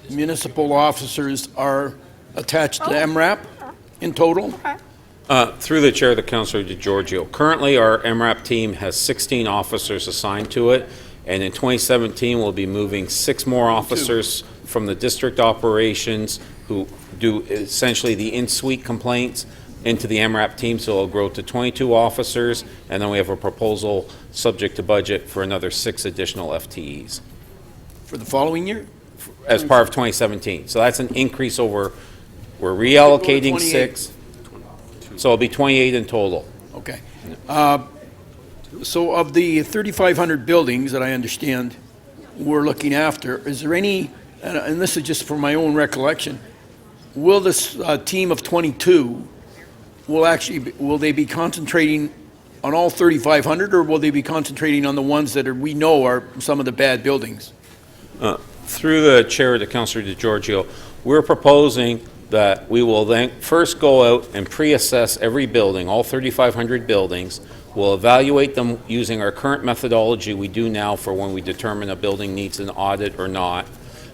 municipal officers are attached to MRAP in total? Through the chair, the Councillor DeGiorgio. Currently, our MRAP team has 16 officers assigned to it, and in 2017, we'll be moving 6 more officers from the district operations who do essentially the in-suite complaints into the MRAP team, so it'll grow to 22 officers, and then we have a proposal subject to budget for another 6 additional FTEs. For the following year? As part of 2017. So that's an increase over, we're reallocating 28. 6. So it'll be 28 in total. Okay. So of the 3,500 buildings that I understand we're looking after, is there any, and this is just for my own recollection, will this team of 22, will they be concentrating on all 3,500, or will they be concentrating on the ones that we know are some of the bad buildings? Through the chair to Councillor DeGiorgio, we're proposing that we will then first go out and pre-assess every building, all 3,500 buildings. We'll evaluate them using our current methodology we do now for when we determine a building needs an audit or not.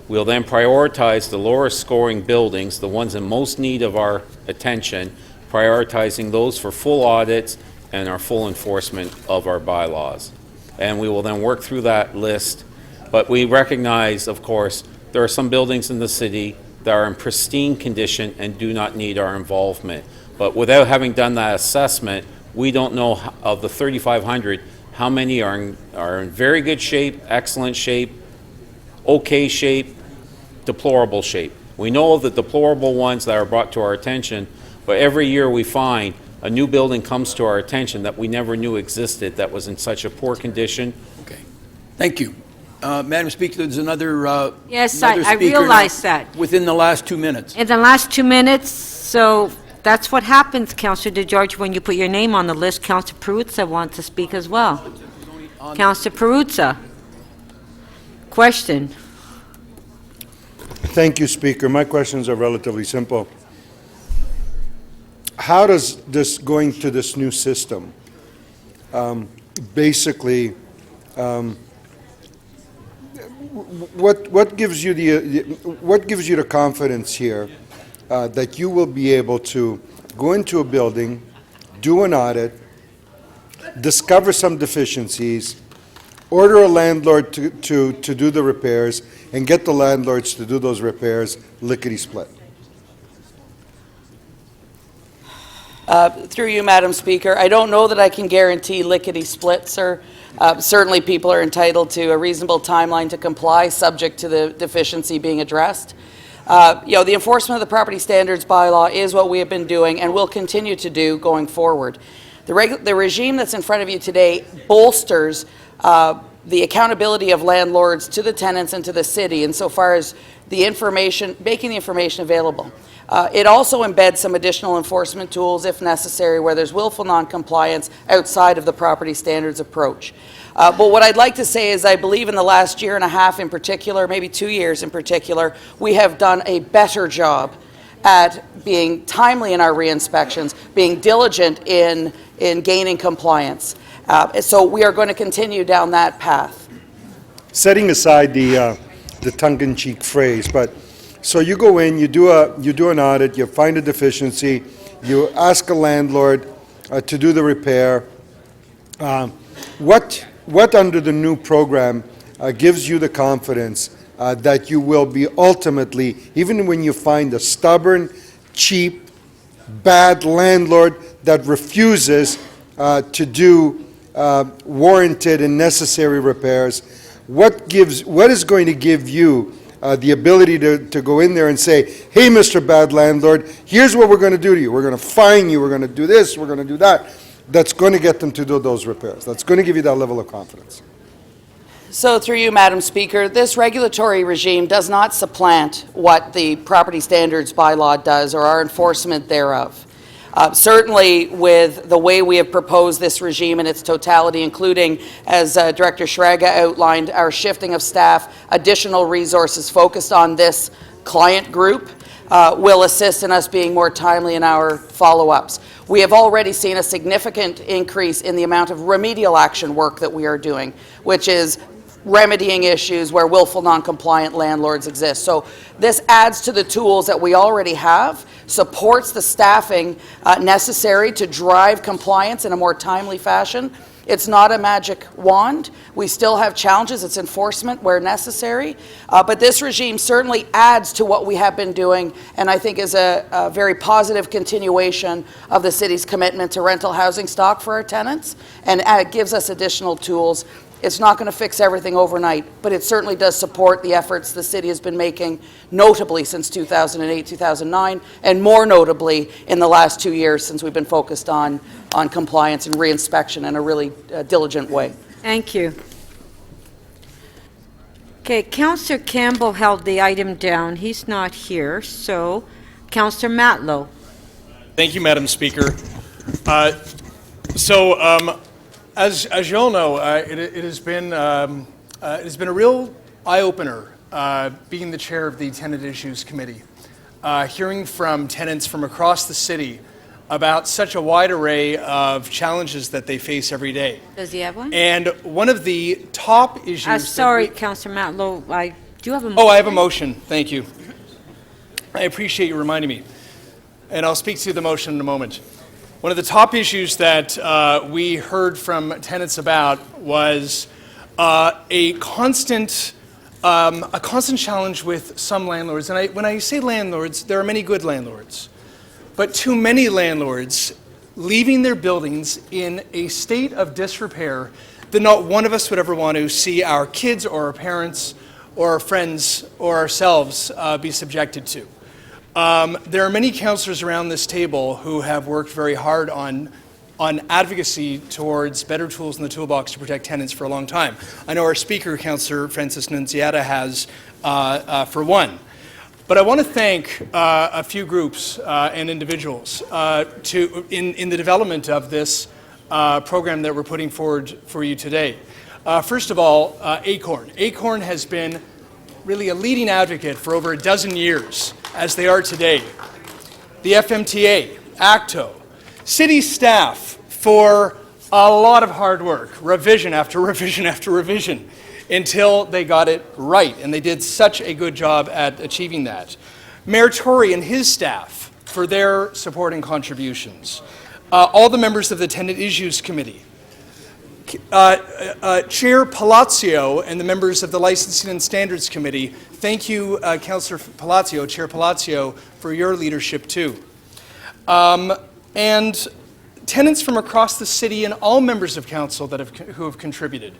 We'll then prioritize the lower scoring buildings, the ones in most need of our attention, prioritizing those for full audits and our full enforcement of our bylaws. And we will then work through that list. But we recognize, of course, there are some buildings in the city that are in pristine condition and do not need our involvement. But without having done that assessment, we don't know of the 3,500, how many are in very good shape, excellent shape, okay shape, deplorable shape. We know of the deplorable ones that are brought to our attention, but every year we find a new building comes to our attention that we never knew existed that was in such a poor condition. Okay. Thank you. Madam Speaker, there's another Yes, another I speaker realize now that. within the last 2 minutes. In the last 2 minutes, so that's what happens, Councillor DeGiorgio, when you put your name on the list. Councillor Perruzza wants to speak as well. Councillor Perruzza. Question. Thank you, Speaker. My questions are relatively simple. How does this, going to this new system, basically, what gives you the confidence here that you will be able to go into a building, do an audit, discover some deficiencies, order a landlord to do the repairs, and get the landlords to do those repairs lickety-split? Through you, Madam Speaker, I don't know that I can guarantee lickety-split, sir. Certainly, people are entitled to a reasonable timeline to comply, subject to the deficiency being addressed. The enforcement of the property standards bylaw is what we have been doing and will continue to do going forward. The regime that's in front of you today bolsters the accountability of landlords to the tenants and to the city insofar as the information, making the information available. It also embeds some additional enforcement tools, if necessary, where there's willful non-compliance outside of the property standards approach. But what I'd like to say is I believe in the last year and a half in particular, maybe 2 years in particular, we have done a better job at being timely in our re-inspections, being diligent in gaining compliance. So we are going to continue down that path. Setting aside the tongue-in-cheek phrase, but so you go in, you do an audit, you find a deficiency, you ask a landlord to do the repair. What under the new program gives you the confidence that you will be ultimately, even when you find a stubborn, cheap, bad landlord that refuses to do warranted and necessary repairs, what is going to give you the ability to go in there and say, hey, Mr. Bad Landlord, here's what we're going to do to you. We're going to fine you. We're going to do this. We're going to do that. That's going to get them to do those repairs. That's going to give you that level of confidence. So through you, Madam Speaker, this regulatory regime does not supplant what the property standards bylaw does or our enforcement thereof. Certainly with the way we have proposed this regime in its totality, including, as Director Schraga outlined, our shifting of staff, additional resources focused on this client group, will assist in us being more timely in our follow-ups. We have already seen a significant increase in the amount of remedial action work that we are doing, which is remedying issues where willful non-compliant landlords exist. So this adds to the tools that we already have, supports the staffing necessary to drive compliance in a more timely fashion. It's not a magic wand. We still have challenges. It's enforcement where necessary. But this regime certainly adds to what we have been doing, and I think is a very positive continuation of the city's commitment to rental housing stock for our tenants, and it gives us additional tools. It's not going to fix everything overnight, but it certainly does support the efforts the city has been making, notably since 2008, 2009, and more notably in the last 2 years since we've been focused on compliance and reinspection in a really diligent way. Thank you. Okay, Councillor Campbell held the item down. He's not here, so Councillor Matlow. Thank you, Madam Speaker. As you all know, it has been a real eye-opener being the chair of the Tenant Issues Committee, hearing from tenants from across the city about such a wide array of challenges that they face every day. Does he have one? And one of the top issues... sorry, Councillor Matlow, I do have a motion. Oh, I have a motion. Thank you. I appreciate you reminding me. And I'll speak to the motion in a moment. One of the top issues that we heard from tenants about was a constant challenge with some landlords. And when I say landlords, there are many good landlords, but too many landlords leaving their buildings in a state of disrepair that not one of us would ever want to see our kids or our parents or our friends or ourselves be subjected to. There are many councillors around this table who have worked very hard on advocacy towards better tools in the toolbox to protect tenants for a long time. I know our Speaker, Councillor Francis Nunziata, has for one. But I want to thank a few groups and individuals in the development of this program that we're putting forward for you today. First of all, ACORN. ACORN has been really a leading advocate for over a dozen years, as they are today. The FMTA, ACTO, city staff for a lot of hard work, revision after revision after revision, until they got it right, and they did such a good job at achieving that. Mayor Tory and his staff for their support and contributions. All the members of the Tenant Issues Committee. Chair Palacio and the members of the Licensing and Standards Committee, thank you, Councillor Palacio, Chair Palacio, for your leadership too. And tenants from across the city and all members of council who have contributed.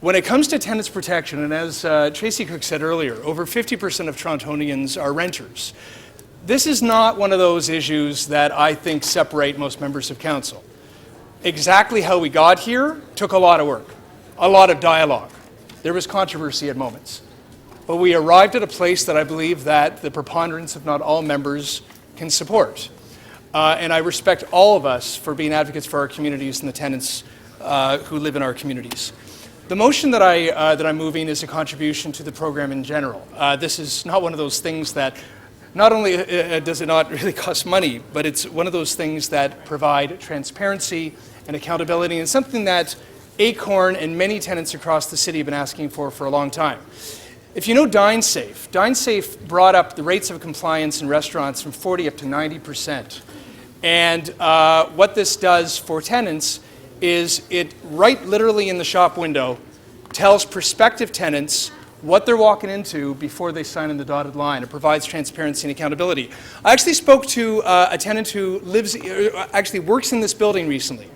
When it comes to tenants protection, and as Tracy Cook said earlier, over 50% of Torontonians are renters. This is not one of those issues that I think separate most members of council. Exactly how we got here took a lot of work, a lot of dialogue. There was controversy at moments. But we arrived at a place that I believe that the preponderance, if not all members, can support. And I respect all of us for being advocates for our communities and the tenants who live in our communities. The motion that I'm moving is a contribution to the program in general. This is not one of those things that not only does it not really cost money, but it's one of those things that provide transparency and accountability, and something that Acorn and many tenants across the city have been asking for a long time. If you know DineSafe brought up the rates of compliance in restaurants from 40 up to 90%. And what this does for tenants is it, right literally in the shop window, tells prospective tenants what they're walking into before they sign in the dotted line. It provides transparency and accountability. I actually spoke to a tenant who actually works in this building recently,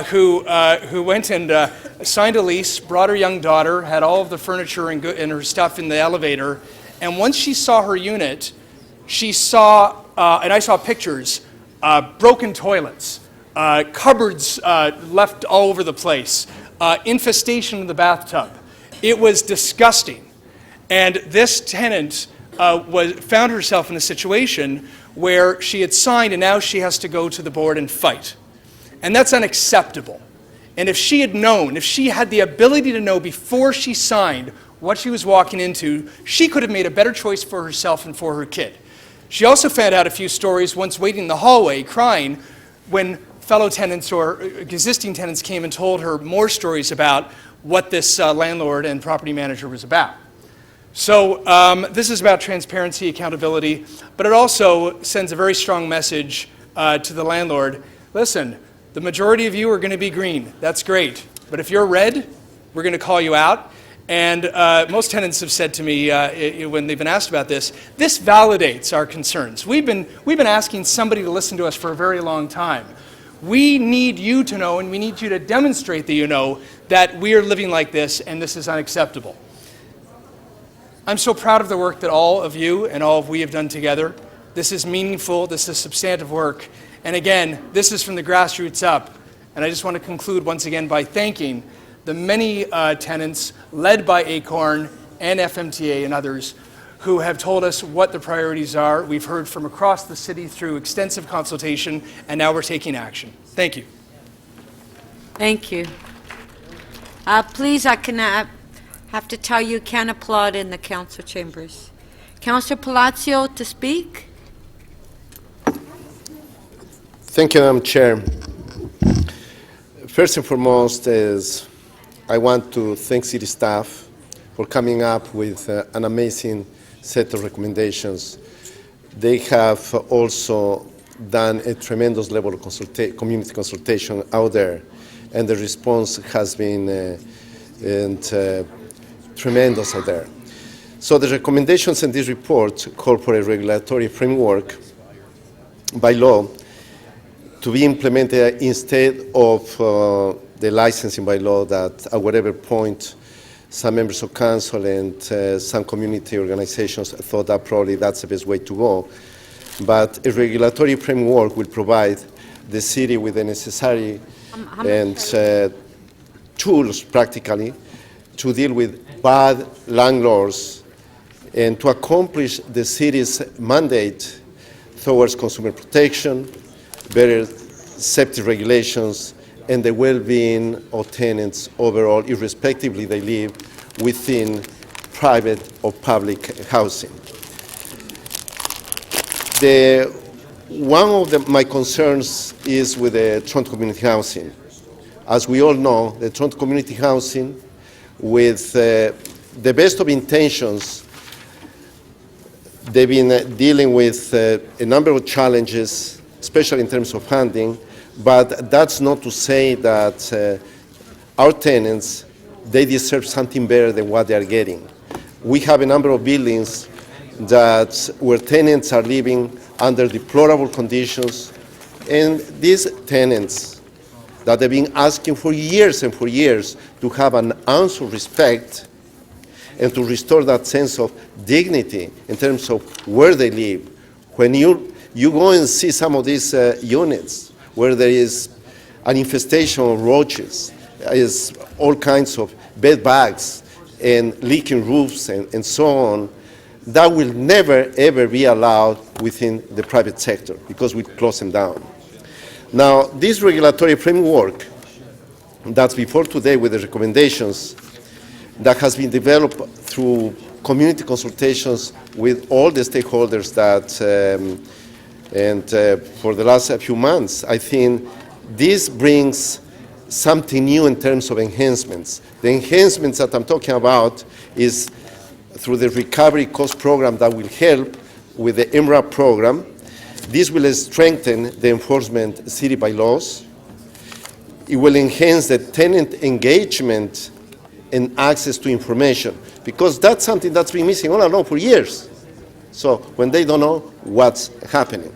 who went and signed a lease, brought her young daughter, had all of the furniture and her stuff in the elevator, and once she saw her unit, she saw, and I saw pictures, broken toilets, cupboards left all over the place, infestation in the bathtub. It was disgusting. And this tenant found herself in a situation where she had signed and now she has to go to the board and fight. And that's unacceptable. And if she had known, if she had the ability to know before she signed what she was walking into, she could have made a better choice for herself and for her kid. She also found out a few stories once waiting in the hallway crying when fellow tenants or existing tenants came and told her more stories about what this landlord and property manager was about. So this is about transparency, accountability, but it also sends a very strong message to the landlord. Listen, the majority of you are going to be green. That's great. But if you're red, we're going to call you out. And most tenants have said to me when they've been asked about this validates our concerns. We've been asking somebody to listen to us for a very long time. We need you to know, and we need you to demonstrate that you know that we are living like this and this is unacceptable. I'm so proud of the work that all of you and all of we have done together. This is meaningful, this is substantive work. And again, this is from the grassroots up. And I just want to conclude once again by thanking the many tenants led by Acorn and FMTA and others who have told us what the priorities are. We've heard from across the city through extensive consultation, and now we're taking action. Thank you. Thank you. Please, I can have to tell you, can't applaud in the council chambers. Councillor Palacio to speak. Thank you, Madam Chair. First and foremost is I want to thank city staff for coming up with an amazing set of recommendations. They have also done a tremendous level of community consultation out there, and the response has been tremendous out there. So the recommendations in this report call for a regulatory framework by law to be implemented instead of the licensing by law that at whatever point some members of council and some community organizations thought that probably that's the best way to go. But a regulatory framework will provide the city with the necessary tools practically to deal with bad landlords and to accomplish the city's mandate towards consumer protection, better safety regulations, and the well-being of tenants overall, irrespectively they live within private or public housing. One of my concerns is with the Toronto Community Housing. As we all know, the Toronto Community Housing, with the best of intentions, they've been dealing with a number of challenges, especially in terms of funding, but that's not to say that our tenants, they deserve something better than what they are getting. We have a number of buildings where tenants are living under deplorable conditions, and these tenants that have been asking for years and for years to have an ounce of respect and to restore that sense of dignity in terms of where they live. When you go and see some of these units where there is an infestation of roaches, is all kinds of bed bugs and leaking roofs and so on, that will never, ever be allowed within the private sector because we close them down. Now, this regulatory framework that's before today with the recommendations that has been developed through community consultations with all the stakeholders that, for the last few months, I think this brings something new in terms of enhancements. The enhancements that I'm talking about is through the recovery cost program that will help with the MRAP program. This will strengthen the enforcement city bylaws. It will enhance the tenant engagement and access to information, because that's something that's been missing all along for years. So when they don't know what's happening.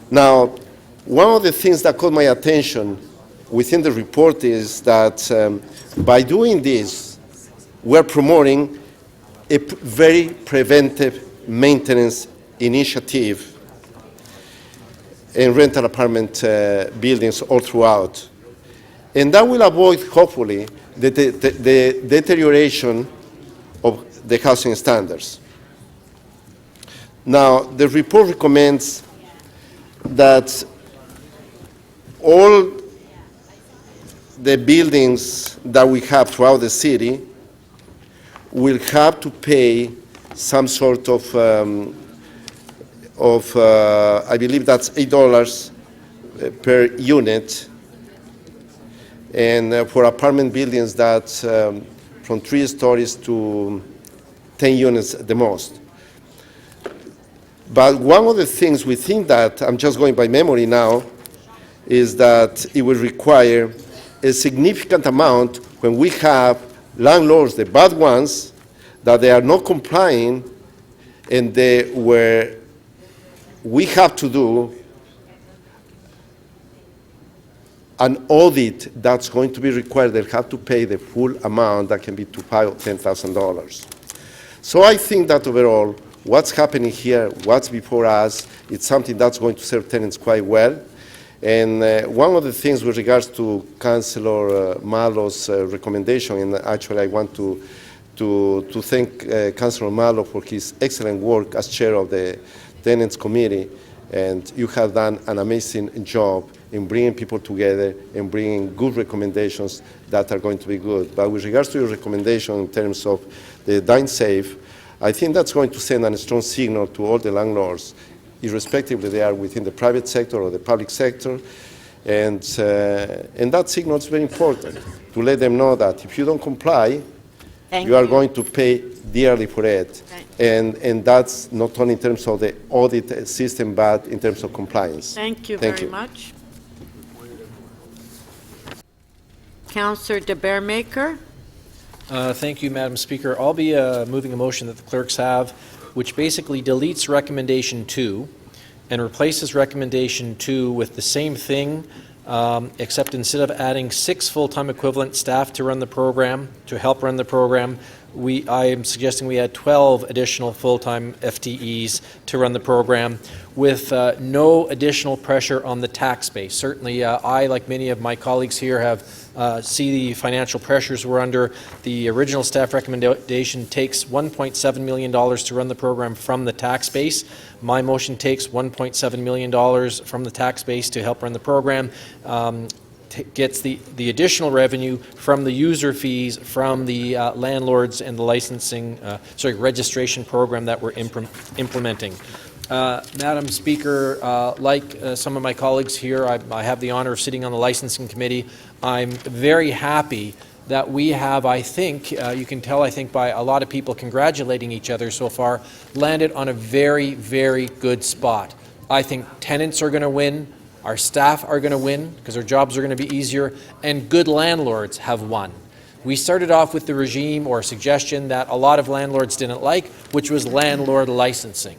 Now, one of the things that caught my attention within the report is that by doing this, we're promoting a very preventive maintenance initiative in rental apartment buildings all throughout. And that will avoid, hopefully, the deterioration of the housing standards. Now, the report recommends that all the buildings that we have throughout the city will have to pay some sort of I believe that's $8 per unit, and for apartment buildings that's from 3 stories to 10 units at the most. But one of the things we think that, I'm just going by memory now, is that it will require a significant amount when we have landlords, the bad ones, that they are not complying, and where we have to do an audit that's going to be required. They'll have to pay the full amount that can be to $5,000 or $10,000. So I think that overall, what's happening here, what's before us, it's something that's going to serve tenants quite well. And one of the things with regards to Councillor Malo's recommendation, and actually I want to thank Councillor Malo for his excellent work as chair of the Tenants Committee, and you have done an amazing job in bringing people together and bringing good recommendations that are going to be good. But with regards to your recommendation in terms of the Dine Safe, I think that's going to send a strong signal to all the landlords, irrespective if they are within the private sector or the public sector, and that signal is very important, to let them know that if you don't comply, you are going to pay dearly for it. And that's not only in terms of the audit system, but in terms of compliance. Thank you very much. Councillor De Beermaker. Thank you, Madam Speaker. I'll be moving a motion that the clerks have, which basically deletes recommendation 2 and replaces recommendation 2 with the same thing, except instead of adding 6 full-time equivalent staff to run the program, to help run the program, I am suggesting we add 12 additional full-time FTEs to run the program with no additional pressure on the tax base. Certainly, I, like many of my colleagues here, have see the financial pressures we're under. The original staff recommendation takes $1.7 million to run the program from the tax base. My motion takes $1.7 million from the tax base to help run the program. Gets the additional revenue from the user fees from the landlords and the licensing, registration program that we're implementing. Madam Speaker, like some of my colleagues here, I have the honor of sitting on the licensing committee. I'm very happy that we have, I think, you can tell, I think, by a lot of people congratulating each other so far, landed on a very, very good spot. I think tenants are going to win. Our staff are going to win because their jobs are going to be easier, and good landlords have won. We started off with the regime or suggestion that a lot of landlords didn't like, which was landlord licensing.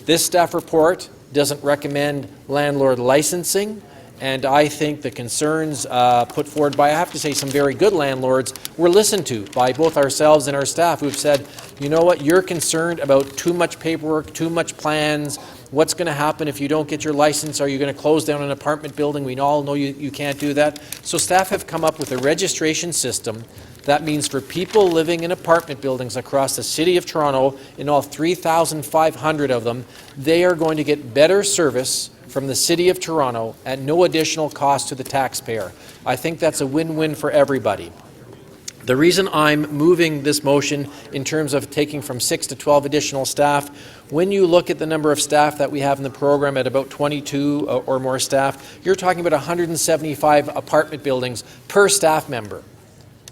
This staff report doesn't recommend landlord licensing, and I think the concerns put forward by, I have to say, some very good landlords were listened to by both ourselves and our staff, who've said, you know what, you're concerned about too much paperwork, too much plans. What's going to happen if you don't get your license? Are you going to close down an apartment building? We all know you can't do that. So staff have come up with a registration system that means for people living in apartment buildings across the City of Toronto, in all 3,500 of them, they are going to get better service from the City of Toronto at no additional cost to the taxpayer. I think that's a win-win for everybody. The reason I'm moving this motion in terms of taking from 6 to 12 additional staff, when you look at the number of staff that we have in the program at about 22 or more staff, you're talking about 175 apartment buildings per staff member.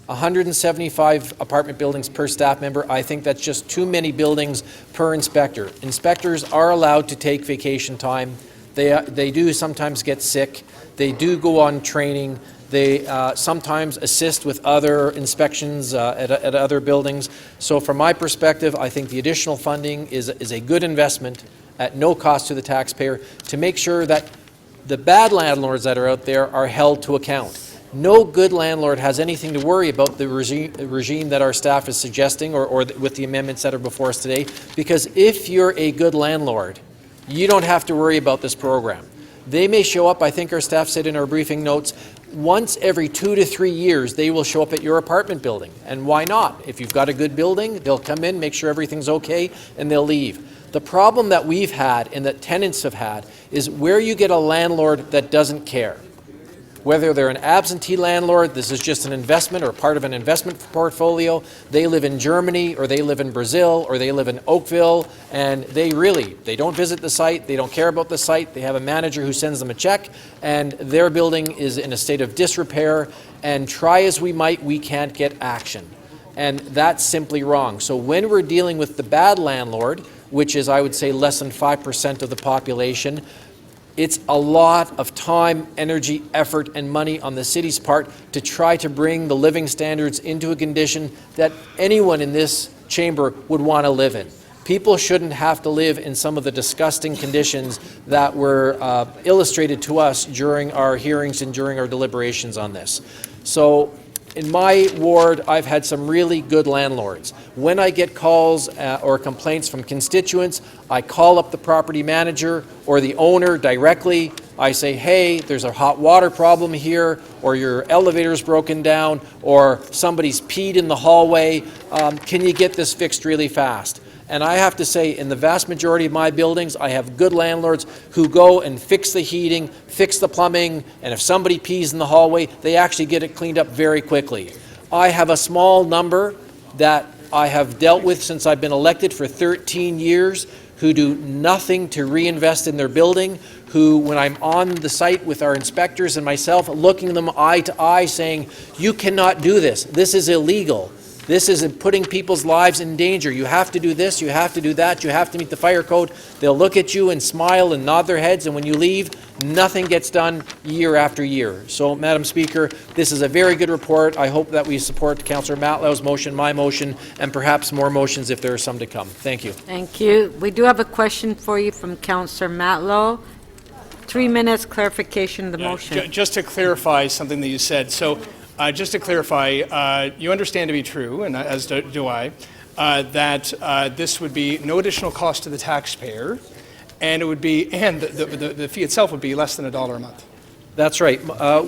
175 apartment buildings per staff member. I think that's just too many buildings per inspector. Inspectors are allowed to take vacation time. They do sometimes get sick. They do go on training. They sometimes assist with other inspections at other buildings. So from my perspective, I think the additional funding is a good investment at no cost to the taxpayer to make sure that the bad landlords that are out there are held to account. No good landlord has anything to worry about the regime that our staff is suggesting or with the amendments that are before us today, because if you're a good landlord, you don't have to worry about this program. They may show up, I think our staff said in our briefing notes, once every 2 to 3 years they will show up at your apartment building. And why not? If you've got a good building, they'll come in, make sure everything's okay, and they'll leave. The problem that we've had and that tenants have had is where you get a landlord that doesn't care. Whether they're an absentee landlord, this is just an investment or part of an investment portfolio, they live in Germany or they live in Brazil or they live in Oakville, and they don't visit the site, they don't care about the site, they have a manager who sends them a check, and their building is in a state of disrepair, and try as we might, we can't get action. And that's simply wrong. So when we're dealing with the bad landlord, which is, I would say, less than 5% of the population, it's a lot of time, energy, effort, and money on the city's part to try to bring the living standards into a condition that anyone in this chamber would want to live in. People shouldn't have to live in some of the disgusting conditions that were illustrated to us during our hearings and during our deliberations on this. So in my ward, I've had some really good landlords. When I get calls or complaints from constituents, I call up the property manager or the owner directly. I say, hey, there's a hot water problem here, or your elevator's broken down, or somebody's peed in the hallway. Can you get this fixed really fast? And I have to say, in the vast majority of my buildings, I have good landlords who go and fix the heating, fix the plumbing, and if somebody pees in the hallway, they actually get it cleaned up very quickly. I have a small number that I have dealt with since I've been elected for 13 years who do nothing to reinvest in their building, who, when I'm on the site with our inspectors and myself, looking them eye to eye saying, you cannot do this. This is illegal. This is putting people's lives in danger. You have to do this, you have to do that, you have to meet the fire code. They'll look at you and smile and nod their heads, and when you leave, nothing gets done year after year. So, Madam Speaker, this is a very good report. I hope that we support Councillor Matlow's motion, my motion, and perhaps more motions if there are some to come. Thank you. Thank you. We do have a question for you from Councillor Matlow. 3 minutes clarification of the motion. Just to clarify something that you said. So, just to clarify, you understand to be true, and as do I, that this would be no additional cost to the taxpayer, and it would be, and the fee itself would be less than $1 a month. That's right.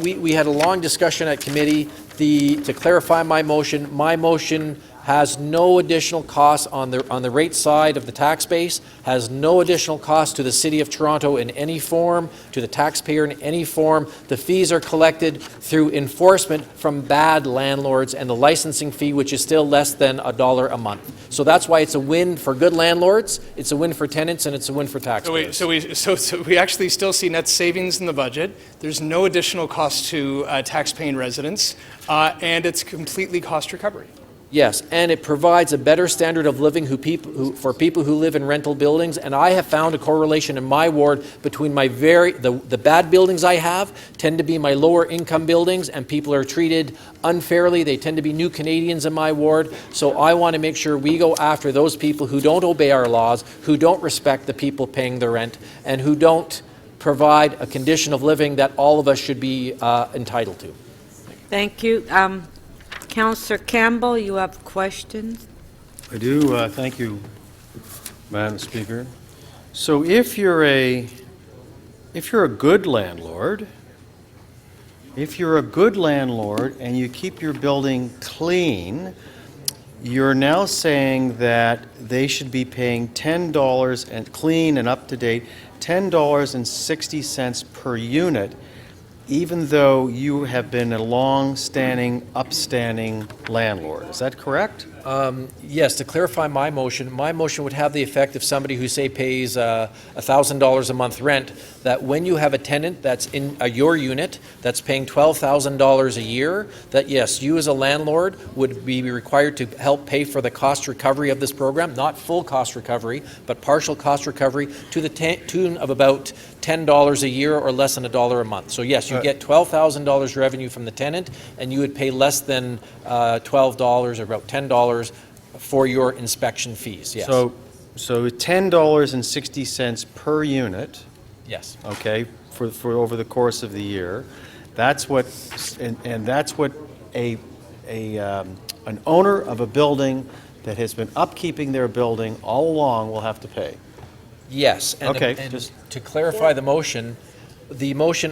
We had a long discussion at committee. To clarify my motion has no additional costs on the rate side of the tax base, has no additional cost to the City of Toronto in any form, to the taxpayer in any form. The fees are collected through enforcement from bad landlords and the licensing fee, which is still less than $1 a month. So that's why it's a win for good landlords, it's a win for tenants, and it's a win for taxpayers. So we actually still see net savings in the budget. There's no additional cost to tax-paying residents, and it's completely cost recovery. Yes, and it provides a better standard of living for people who live in rental buildings. And I have found a correlation in my ward between the bad buildings I have tend to be my lower income buildings, and people are treated unfairly. They tend to be new Canadians in my ward. So I want to make sure we go after those people who don't obey our laws, who don't respect the people paying the rent, and who don't provide a condition of living that all of us should be entitled to. Thank you. Councillor Campbell, you have questions? I do. Thank you, Madam Speaker. So if you're a good landlord, and you keep your building clean, you're now saying that they should be paying $10 and clean and up to date, $10.60 per unit. even though you have been a long-standing, upstanding landlord. Is that correct? Yes, to clarify my motion would have the effect of somebody who, say, pays $1,000 a month rent, that when you have a tenant that's in your unit that's paying $12,000 a year, that yes, you as a landlord would be required to help pay for the cost recovery of this program, not full cost recovery, but partial cost recovery to the tune of about $10 a year or less than $1 a month. So yes, you get $12,000 revenue from the tenant, and you would pay less than $12 or about $10 for your inspection fees, yes. So $10.60 per unit. Yes. Okay, for over the course of the year. That's what, and that's what an owner of a building that has been upkeeping their building all along will have to pay. Yes. And okay. And just to clarify the motion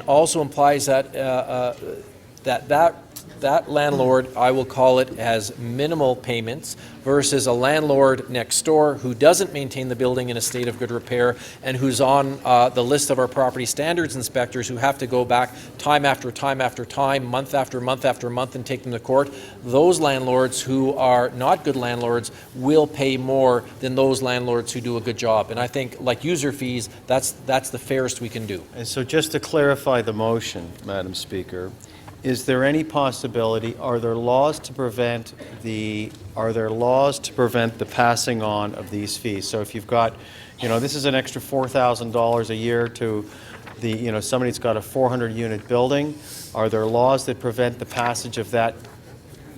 also implies that that landlord, I will call it, has minimal payments versus a landlord next door who doesn't maintain the building in a state of good repair and who's on the list of our property standards inspectors who have to go back time after time after time, month after month after month, and take them to court. Those landlords who are not good landlords will pay more than those landlords who do a good job. And I think, like user fees, that's the fairest we can do. And so just to clarify the motion, Madam Speaker, is there any possibility, are there laws to prevent the passing on of these fees? So if you've got, this is an extra $4,000 a year to the, somebody that's got a 400-unit building, are there laws that prevent the passage of that,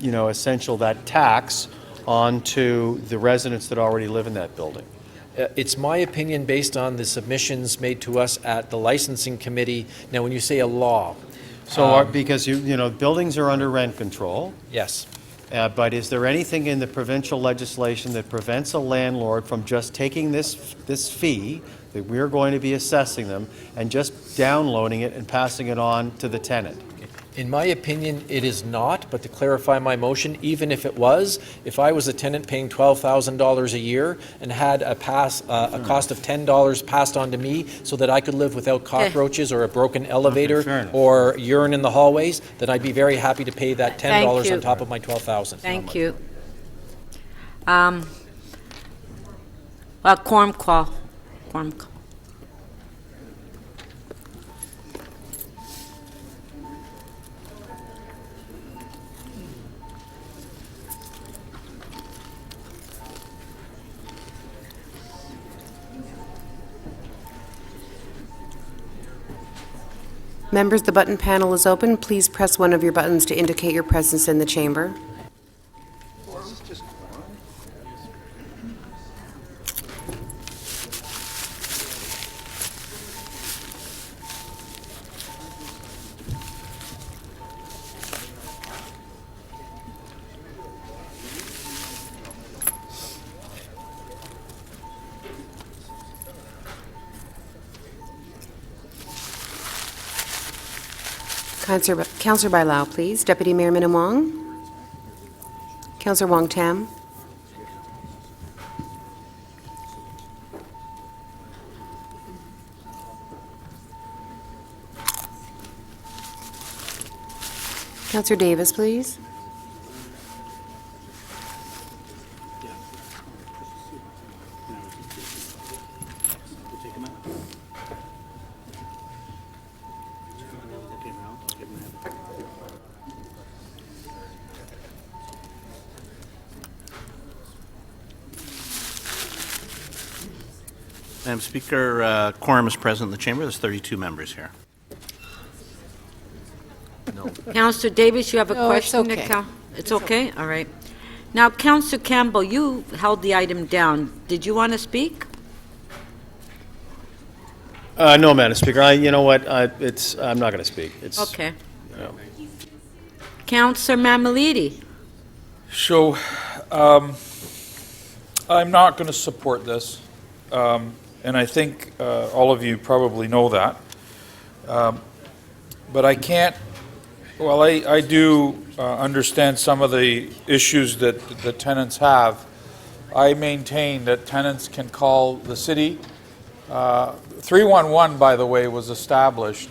that tax onto the residents that already live in that building? It's my opinion, based on the submissions made to us at the licensing committee. Now, when you say a law, so, because buildings are under rent control. Yes. But is there anything in the provincial legislation that prevents a landlord from just taking this fee that we're going to be assessing them and just downloading it and passing it on to the tenant? In my opinion, it is not, but to clarify my motion, even if it was, if I was a tenant paying $12,000 a year and had a cost of $10 passed on to me so that I could live without cockroaches or a broken elevator or urine in the hallways, then I'd be very happy to pay that $10 on top of my $12,000. Thank you. Quorum call. Members, the button panel is open. Please press one of your buttons to indicate your presence in the chamber. Councillor Bailao, please. Deputy Mayor Minnan-Wong. Councillor Wong-Tam. Councillor Davis, please. Madam Speaker, quorum is present in the chamber. There's 32 members here. Councillor Davis, you have a No, it's question? okay. It's okay? All right. Now, Councillor Campbell, you held the item down. Did you want to speak? No, Madam Speaker. You know what? I'm not going to speak. Okay. Councillor Mammoliti. So, I'm not going to support this, and I think all of you probably know that. But I can't, well, I do understand some of the issues that the tenants have. I maintain that tenants can call the city. 311, by the way, was established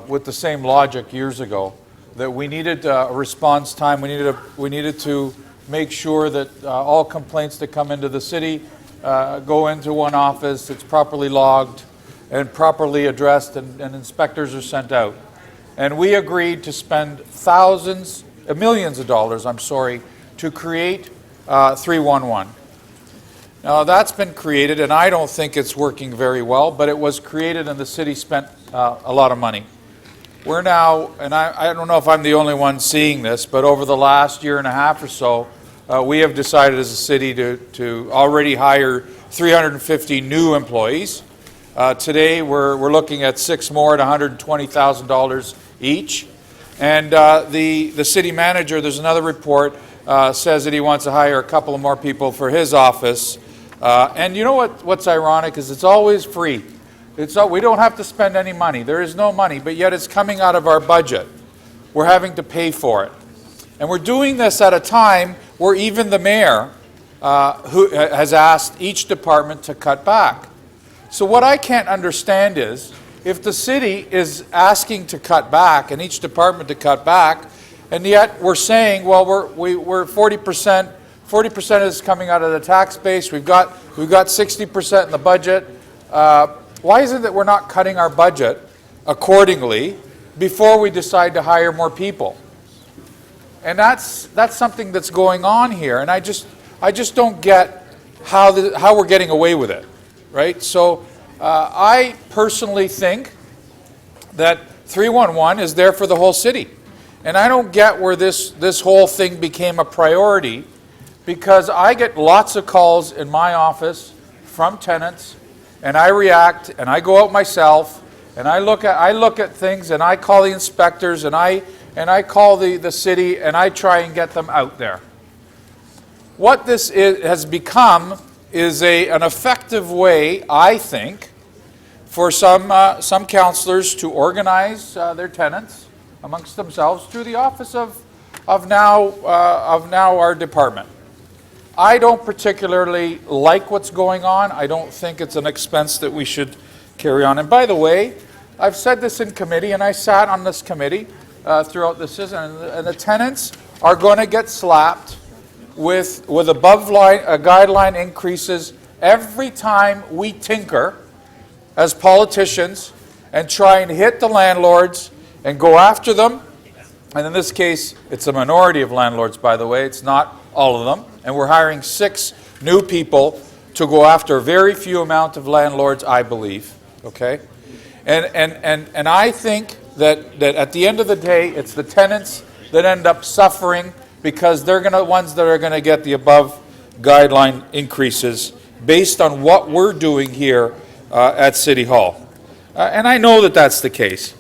with the same logic years ago, that we needed a response time. We needed to make sure that all complaints that come into the city go into one office, it's properly logged and properly addressed, and inspectors are sent out. And we agreed to spend millions of dollars, to create 311. Now that's been created, and I don't think it's working very well, but it was created and the city spent a lot of money. We're now, and I don't know if I'm the only one seeing this, but over the last year and a half or so, we have decided as a city to already hire 350 new employees. Today we're looking at 6 more at $120,000 each. And the city manager, there's another report, says that he wants to hire a couple of more people for his office. And you know what's ironic is it's always free. We don't have to spend any money. There is no money, but yet it's coming out of our budget. We're having to pay for it. And we're doing this at a time where even the mayor who has asked each department to cut back. So what I can't understand is, if the city is asking to cut back and each department to cut back, and yet we're saying, well, we're 40% is coming out of the tax base, we've got 60% in the budget. Why is it that we're not cutting our budget accordingly before we decide to hire more people? And that's something that's going on here, and I just don't get how we're getting away with it, right? So I personally think that 311 is there for the whole city, and I don't get where this whole thing became a priority, because I get lots of calls in my office from tenants, and I react, and I go out myself, and I look at things, and I call the inspectors, and I call the city, and I try and get them out there. What this has become is an effective way, I think, for some councillors to organize their tenants amongst themselves through the office of now our department. I don't particularly like what's going on. I don't think it's an expense that we should carry on. And by the way, I've said this in committee, and I sat on this committee throughout this season, and the tenants are going to get slapped with above guideline increases every time we tinker as politicians and try and hit the landlords and go after them. And in this case, it's a minority of landlords, by the way. It's not all of them. And we're hiring 6 new people to go after a very few amount of landlords, I believe. Okay? And I think that at the end of the day, it's the tenants that end up suffering, because they're the ones that are going to get the above guideline increases based on what we're doing here at City Hall. And I know that that's the case.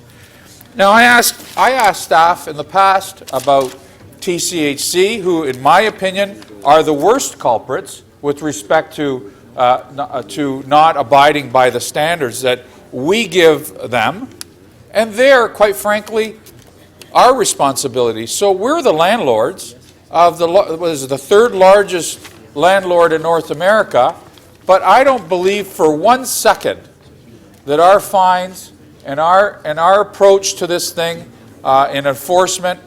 Now, I asked staff in the past about TCHC, who, in my opinion, are the worst culprits with respect to not abiding by the standards that we give them, and they're, quite frankly, our responsibility. So we're the landlords of the third largest landlord in North America, but I don't believe for 1 second that our fines and our approach to this thing in enforcement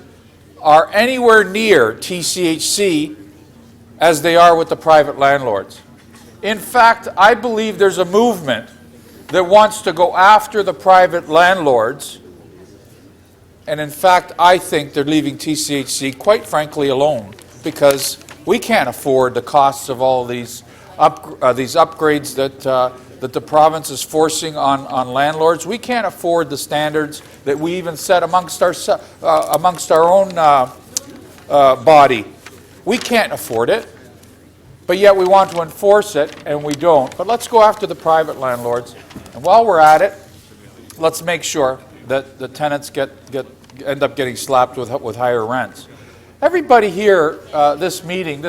are anywhere near TCHC as they are with the private landlords. In fact, I believe there's a movement that wants to go after the private landlords, and in fact, I think they're leaving TCHC, quite frankly, alone, because we can't afford the costs of all these upgrades that the province is forcing on landlords. We can't afford the standards that we even set amongst our own body. We can't afford it, but yet we want to enforce it, and we don't. But let's go after the private landlords, and while we're at it, let's make sure that the tenants end up getting slapped with higher rents. Everybody here, this meeting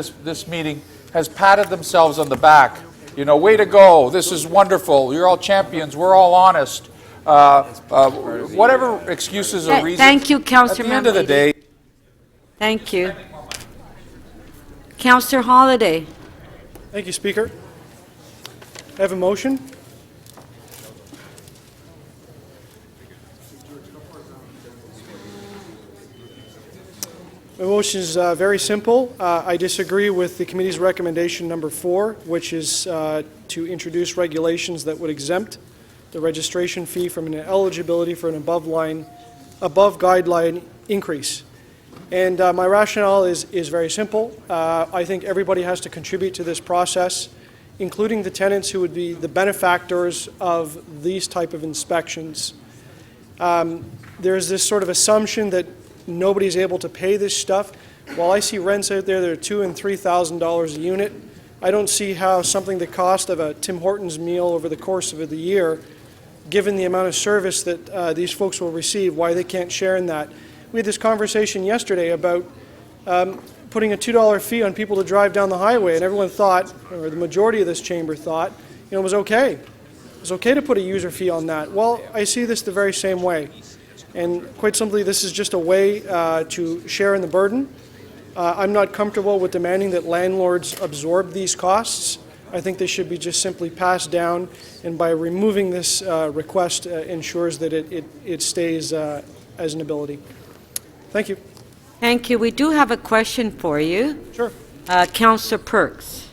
has patted themselves on the back. You know, way to go, this is wonderful, you're all champions, we're all honest. Whatever excuses or reasons. Thank you, Councillor At the end of the day. Thank you. Councillor Holiday. Thank you, Speaker. I have a motion. My motion is very simple. I disagree with the committee's recommendation number 4, which is to introduce regulations that would exempt the registration fee from an eligibility for an above guideline increase. And my rationale is very simple. I think everybody has to contribute to this process, including the tenants who would be the benefactors of these type of inspections. There's this sort of assumption that nobody's able to pay this stuff. While I see rents out there that are $2,000 and $3,000 a unit, I don't see how something the cost of a Tim Hortons meal over the course of the year, given the amount of service that these folks will receive, why they can't share in that. We had this conversation yesterday about putting a $2 fee on people to drive down the highway, and everyone thought, or the majority of this chamber thought, it was okay. It was okay to put a user fee on that. Well, I see this the very same way. And quite simply, this is just a way to share in the burden. I'm not comfortable with demanding that landlords absorb these costs. I think they should be just simply passed down, and by removing this request ensures that it stays as an ability. Thank you. Thank you. We do have a question for you. Sure. Councillor Perks.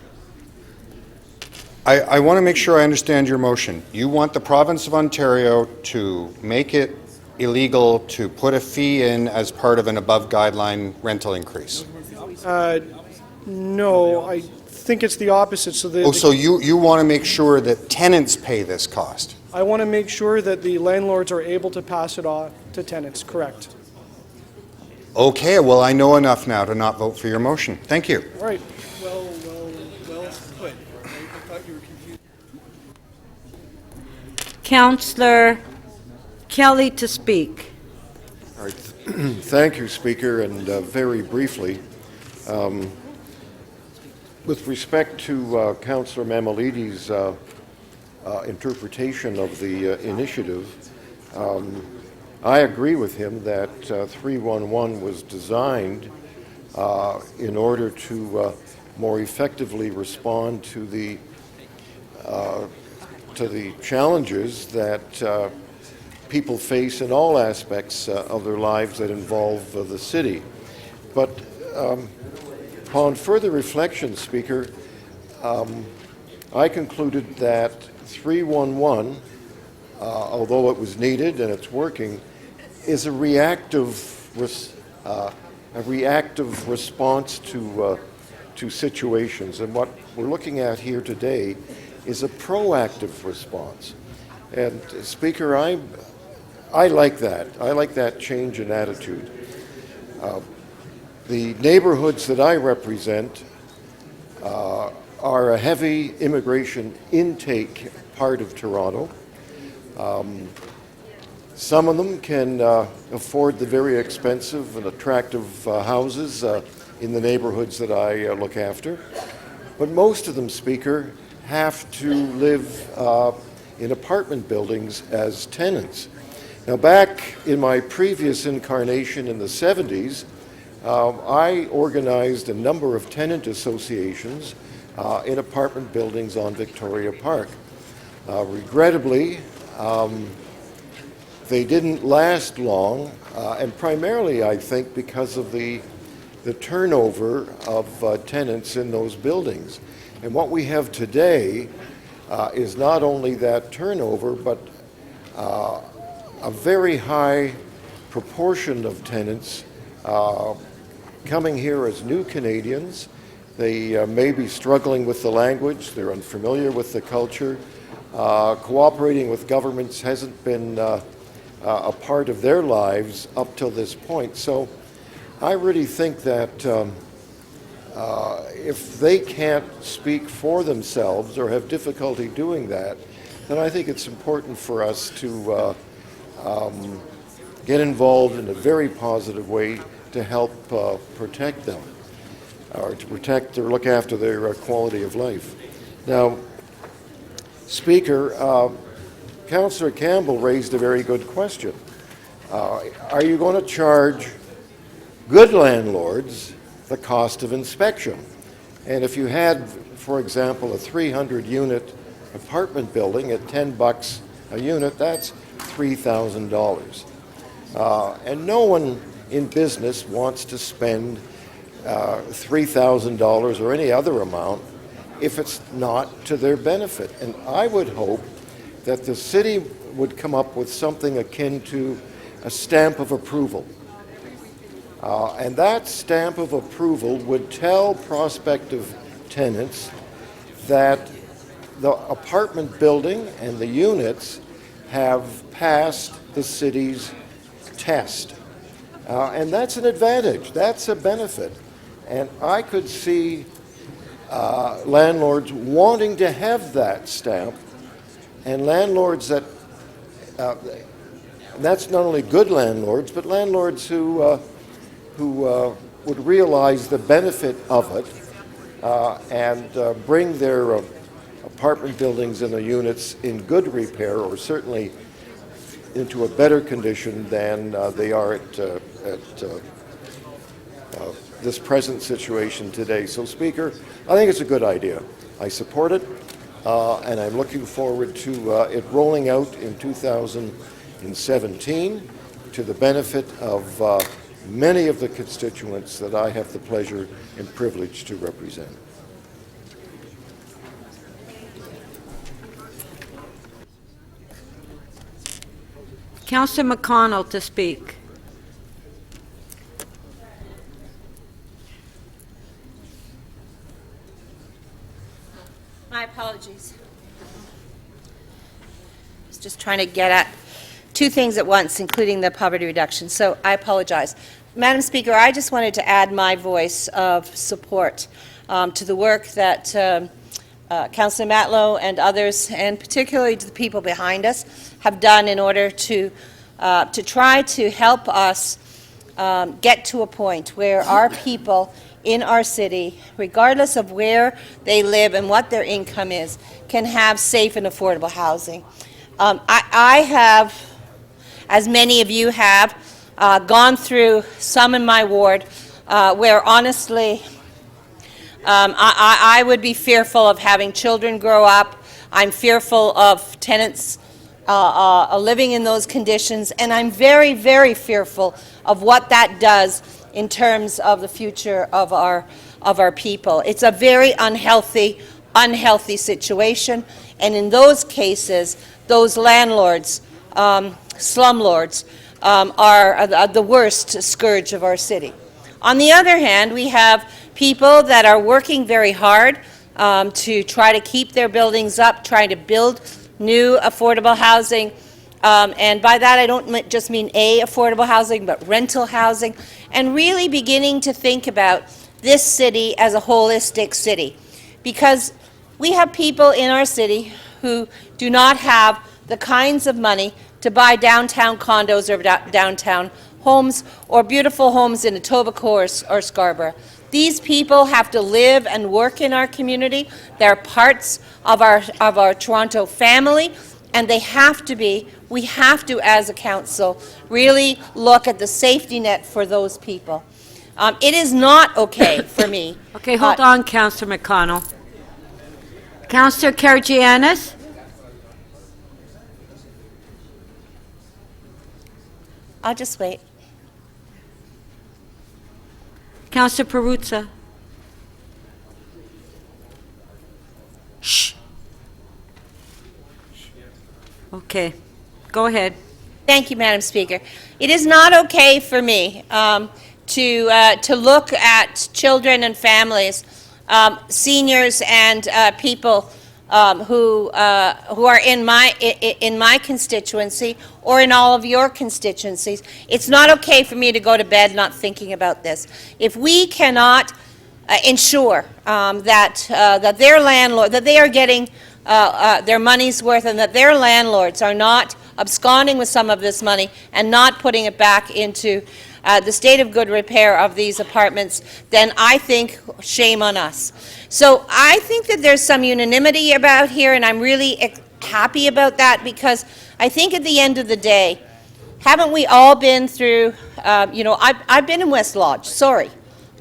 I want to make sure I understand your motion. You want the province of Ontario to make it illegal to put a fee in as part of an above guideline rental increase? No, I think it's the opposite. So you want to make sure that tenants pay this cost? I want to make sure that the landlords are able to pass it on to tenants, correct. Okay, well, I know enough now to not vote for your motion. Thank you. All right. Well put. I thought you were confused. Councillor Kelly to speak. All right. Thank you, Speaker, and very briefly, with respect to Councillor Mamalides' interpretation of the initiative, I agree with him that 311 was designed in order to more effectively respond to the challenges that people face in all aspects of their lives that involve the city. But upon further reflection, Speaker, I concluded that 311, although it was needed and it's working, is a reactive response to situations. And what we're looking at here today is a proactive response. And Speaker, I like that. I like that change in attitude. The neighborhoods that I represent are a heavy immigration intake part of Toronto. Some of them can afford the very expensive and attractive houses in the neighborhoods that I look after. But most of them, Speaker, have to live in apartment buildings as tenants. Now, back in my previous incarnation in the 70s, I organized a number of tenant associations in apartment buildings on Victoria Park. Regrettably, they didn't last long, and primarily, I think, because of the turnover of tenants in those buildings. And what we have today is not only that turnover, but a very high proportion of tenants coming here as new Canadians. They may be struggling with the language, they're unfamiliar with the culture. Cooperating with governments hasn't been a part of their lives up till this point. So I really think that if they can't speak for themselves or have difficulty doing that, then I think it's important for us to get involved in a very positive way to help protect them, or to protect or look after their quality of life. Now, Speaker, Councillor Campbell raised a very good question. Are you going to charge good landlords the cost of inspection? And if you had, for example, a 300-unit apartment building at $10 a unit, that's $3,000. And no one in business wants to spend $3,000 or any other amount if it's not to their benefit. And I would hope that the city would come up with something akin to a stamp of approval. And that stamp of approval would tell prospective tenants that the apartment building and the units have passed the city's test. And that's an advantage. That's a benefit. And I could see landlords wanting to have that stamp, and landlords that, that's not only good landlords, but landlords who would realize the benefit of it and bring their apartment buildings and the units in good repair, or certainly into a better condition than they are at this present situation today. So, Speaker, I think it's a good idea. I support it, and I'm looking forward to it rolling out in 2017 to the benefit of many of the constituents that I have the pleasure and privilege to represent. Councillor McConnell to speak. My apologies. I was just trying to get at two things at once, including the poverty reduction, so I apologize. Madam Speaker, I just wanted to add my voice of support to the work that Councillor Matlow and others, and particularly to the people behind us, have done in order to try to help us get to a point where our people in our city, regardless of where they live and what their income is, can have safe and affordable housing. I have, as many of you have, gone through some in my ward where honestly I would be fearful of having children grow up. I'm fearful of tenants living in those conditions, and I'm very, very fearful of what that does in terms of the future of our people. It's a very unhealthy situation, and in those cases, those landlords, slumlords, are the worst scourge of our city. On the other hand, we have people that are working very hard to try to keep their buildings up, trying to build new affordable housing. And by that, I don't just mean affordable housing, but rental housing, and really beginning to think about this city as a holistic city. Because we have people in our city who do not have the kinds of money to buy downtown condos or downtown homes or beautiful homes in Etobicoke or Scarborough. These people have to live and work in our community. They're parts of our Toronto family, and they have to be. We have to, as a council, really look at the safety net for those people. It is not okay for me. Okay, hold on, Councillor McConnell. Councillor Karygiannis? I'll just wait. Councillor Perruzza? Shh. Okay, go ahead. Thank you, Madam Speaker. It is not okay for me to look at children and families, seniors and people who are in my constituency or in all of your constituencies. It's not okay for me to go to bed not thinking about this. If we cannot ensure that their landlord, that they are getting their money's worth, and that their landlords are not absconding with some of this money and not putting it back into the state of good repair of these apartments, then I think shame on us. So I think that there's some unanimity about here, and I'm really happy about that, because I think at the end of the day, haven't we all been through, I've been in West Lodge, sorry,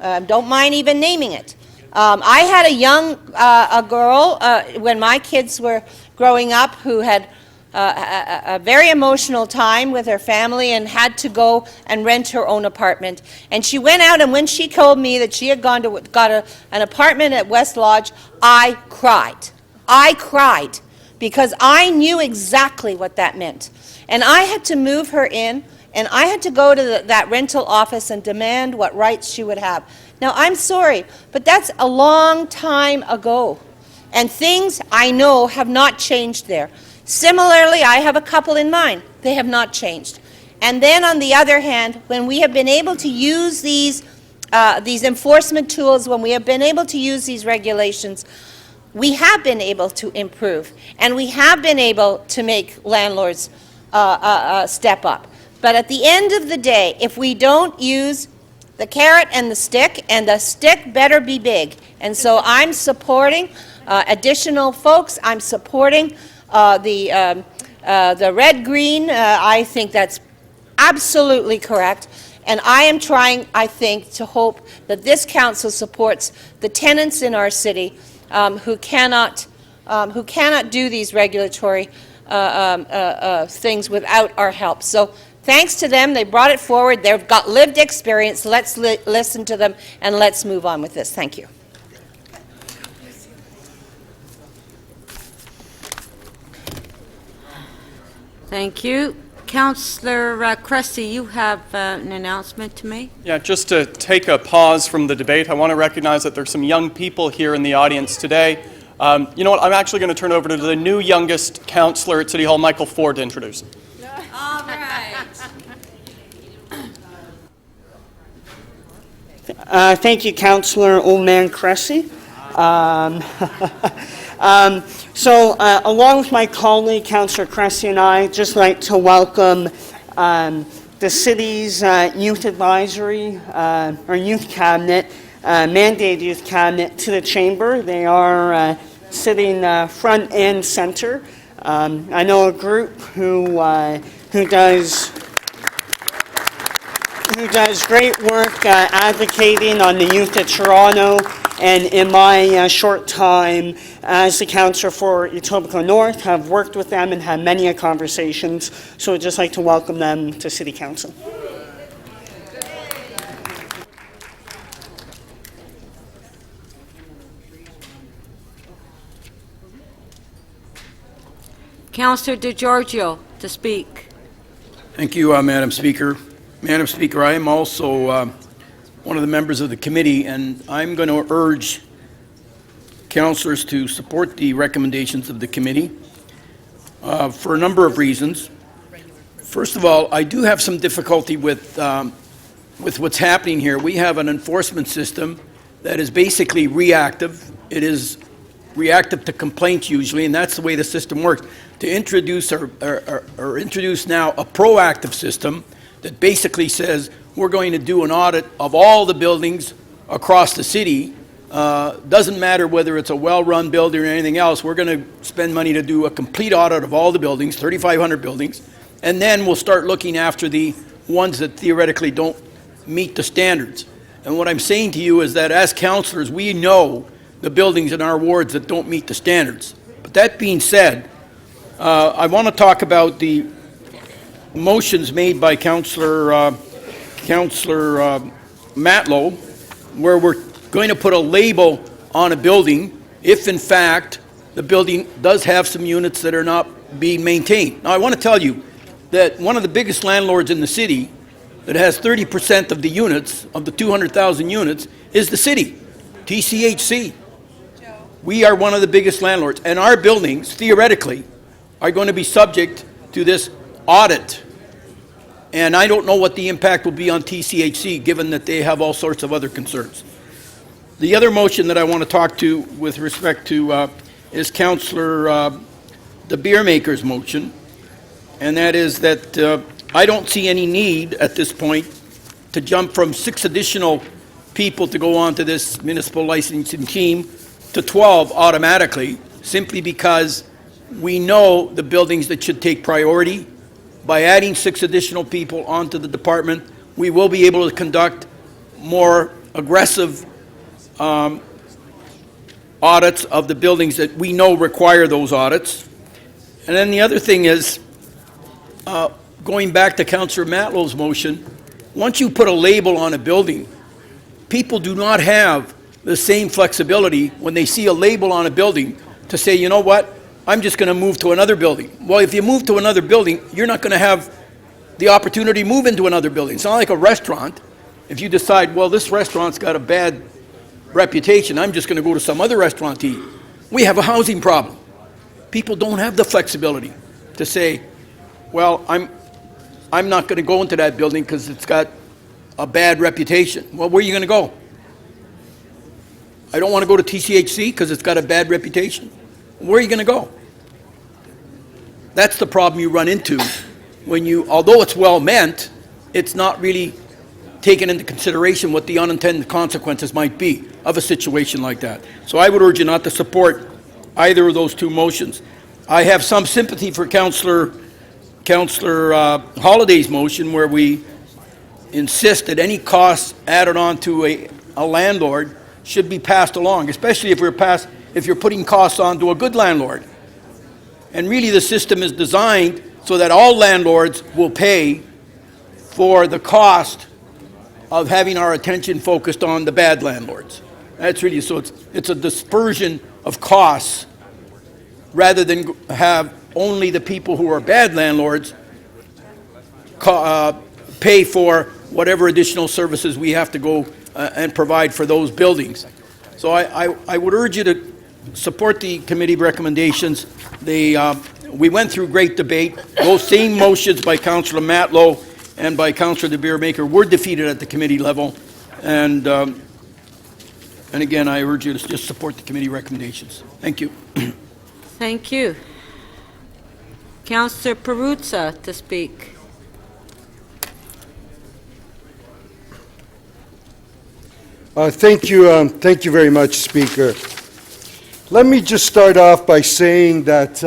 don't mind even naming it. I had a young a girl when my kids were growing up who had a very emotional time with her family and had to go and rent her own apartment. And she went out, and when she told me that she had got an apartment at West Lodge, I cried. I cried because I knew exactly what that meant. And I had to move her in, and I had to go to that rental office and demand what rights she would have. Now, I'm sorry, but that's a long time ago. And things, I know, have not changed there. Similarly, I have a couple in mind. They have not changed. And then on the other hand, when we have been able to use these enforcement tools, when we have been able to use these regulations, we have been able to improve. And we have been able to make landlords step up. But at the end of the day, if we don't use the carrot and the stick better be big. And so I'm supporting additional folks. I'm supporting the red-green. I think that's absolutely correct. And I am trying, I think, to hope that this council supports the tenants in our city who cannot do these regulatory things without our help. So thanks to them, they brought it forward. They've got lived experience. Let's listen to them, and let's move on with this. Thank you. Thank you. Councillor Cressy, you have an announcement to make? Yeah, just to take a pause from the debate, I want to recognize that there's some young people here in the audience today. You know what, I'm actually going to turn over to the new youngest councillor at City Hall, Michael Ford, to introduce. All right. Thank you, Councillor Old Man Cressy. Along with my colleague, Councillor Cressy, and I, just like to welcome the city's youth advisory or youth cabinet, mandated youth cabinet, to the chamber. They are sitting front and center. I know a group who does great work advocating on the youth of Toronto, and in my short time as the councillor for Etobicoke North, have worked with them and had many conversations. So I'd just like to welcome them to City Council. Councillor DiGiorgio to speak. Thank you, Madam Speaker. Madam Speaker, I am also one of the members of the committee, and I'm going to urge councillors to support the recommendations of the committee for a number of reasons. First of all, I do have some difficulty with what's happening here. We have an enforcement system that is basically reactive. It is reactive to complaints usually, and that's the way the system works. To introduce or introduce now a proactive system that basically says we're going to do an audit of all the buildings across the city. Doesn't matter whether it's a well-run building or anything else, we're going to spend money to do a complete audit of all the buildings, 3,500 buildings, and then we'll start looking after the ones that theoretically don't meet the standards. And what I'm saying to you is that as councillors, we know the buildings in our wards that don't meet the standards. But that being said, I want to talk about the motions made by Councillor Matlow, where we're going to put a label on a building if in fact the building does have some units that are not being maintained. Now I want to tell you that one of the biggest landlords in the city that has 30% of the units, of the 200,000 units, is the city, TCHC. We are one of the biggest landlords, and our buildings, theoretically, are going to be subject to this audit. And I don't know what the impact will be on TCHC, given that they have all sorts of other concerns. The other motion that I want to talk to with respect to is Councillor the beer maker's motion, and that is that I don't see any need at this point to jump from 6 additional people to go on to this municipal licensing team to 12 automatically, simply because we know the buildings that should take priority. By adding 6 additional people onto the department, we will be able to conduct more aggressive audits of the buildings that we know require those audits. And then the other thing is, going back to Councillor Matlow's motion, once you put a label on a building, people do not have the same flexibility when they see a label on a building to say, you know what, I'm just going to move to another building. Well, if you move to another building, you're not going to have the opportunity to move into another building. It's not like a restaurant. If you decide, well, this restaurant's got a bad reputation, I'm just going to go to some other restaurant to eat. We have a housing problem. People don't have the flexibility to say, well, I'm not going to go into that building because it's got a bad reputation. Well, where are you going to go? I don't want to go to TCHC because it's got a bad reputation. Where are you going to go? That's the problem you run into when you, although it's well meant, it's not really taken into consideration what the unintended consequences might be of a situation like that. So I would urge you not to support either of those two motions. I have some sympathy for Councillor Holliday's motion, where we insist that any costs added on to a landlord should be passed along, especially if you're putting costs on to a good landlord. And really the system is designed so that all landlords will pay for the cost of having our attention focused on the bad landlords. That's really, so it's a dispersion of costs rather than have only the people who are bad landlords pay for whatever additional services we have to go and provide for those buildings. So I would urge you to support the committee recommendations. We went through great debate. Those same motions by Councillor Matlow and by Councillor De Beermaker were defeated at the committee level. And again, I urge you to just support the committee recommendations. Thank you. Thank you. Councillor Perruzza to speak. Thank you very much, Speaker. Let me just start off by saying that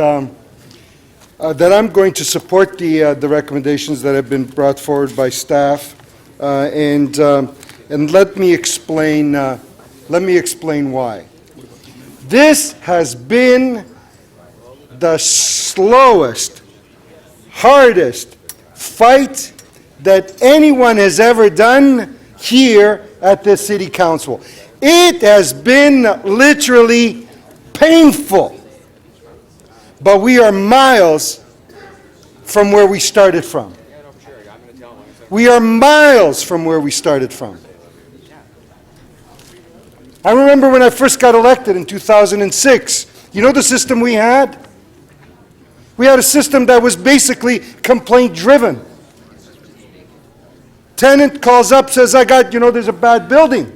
that I'm going to support the recommendations that have been brought forward by staff, and let me explain why. This has been the slowest, hardest fight that anyone has ever done here at the City Council. It has been literally painful, but we are miles from where we started from. We are miles from where we started from. I remember when I first got elected in 2006, you know the system we had? We had a system that was basically complaint-driven. Tenant calls up, says, there's a bad building.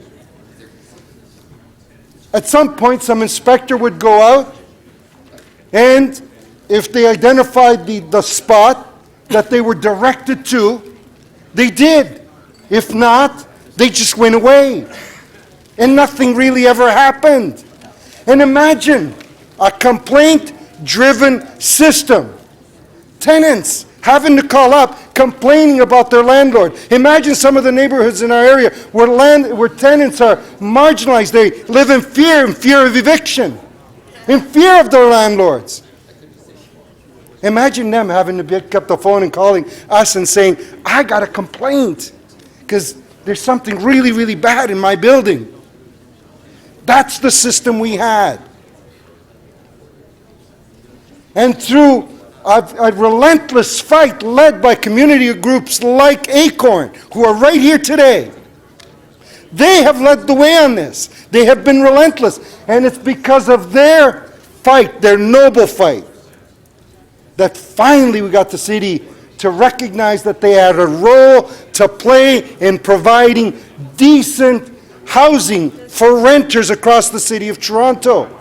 At some point, some inspector would go out, and if they identified the spot that they were directed to, they did. If not, they just went away. And nothing really ever happened. And imagine a complaint-driven system. Tenants having to call up, complaining about their landlord. Imagine some of the neighborhoods in our area where tenants are marginalized. They live in fear of eviction, in fear of their landlords. Imagine them having to pick up the phone and calling us and saying, I got a complaint because there's something really, really bad in my building. That's the system we had. And through a relentless fight led by community groups like Acorn, who are right here today. They have led the way on this. They have been relentless. And it's because of their fight, their noble fight, that finally we got the city to recognize that they had a role to play in providing decent housing for renters across the city of Toronto.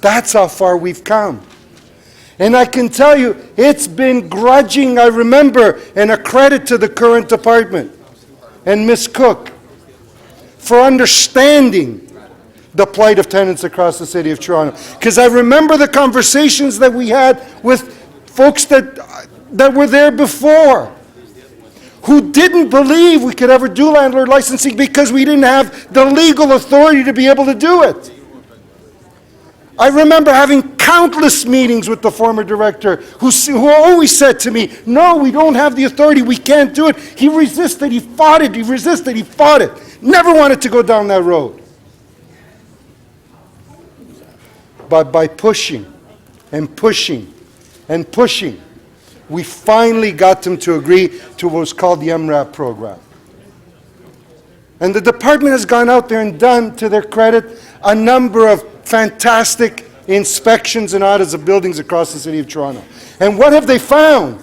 That's how far we've come. And I can tell you, it's been grudging, I remember, and a credit to the current department and Ms. Cook for understanding the plight of tenants across the city of Toronto. Because I remember the conversations that we had with folks that were there before, who didn't believe we could ever do landlord licensing because we didn't have the legal authority to be able to do it. I remember having countless meetings with the former director who always said to me, no, we don't have the authority, we can't do it. He resisted, he fought it, he resisted, he fought it. Never wanted to go down that road. But by pushing and pushing and pushing, we finally got them to agree to what was called the MRAP program. And the department has gone out there and done, to their credit, a number of fantastic inspections and audits of buildings across the city of Toronto. And what have they found?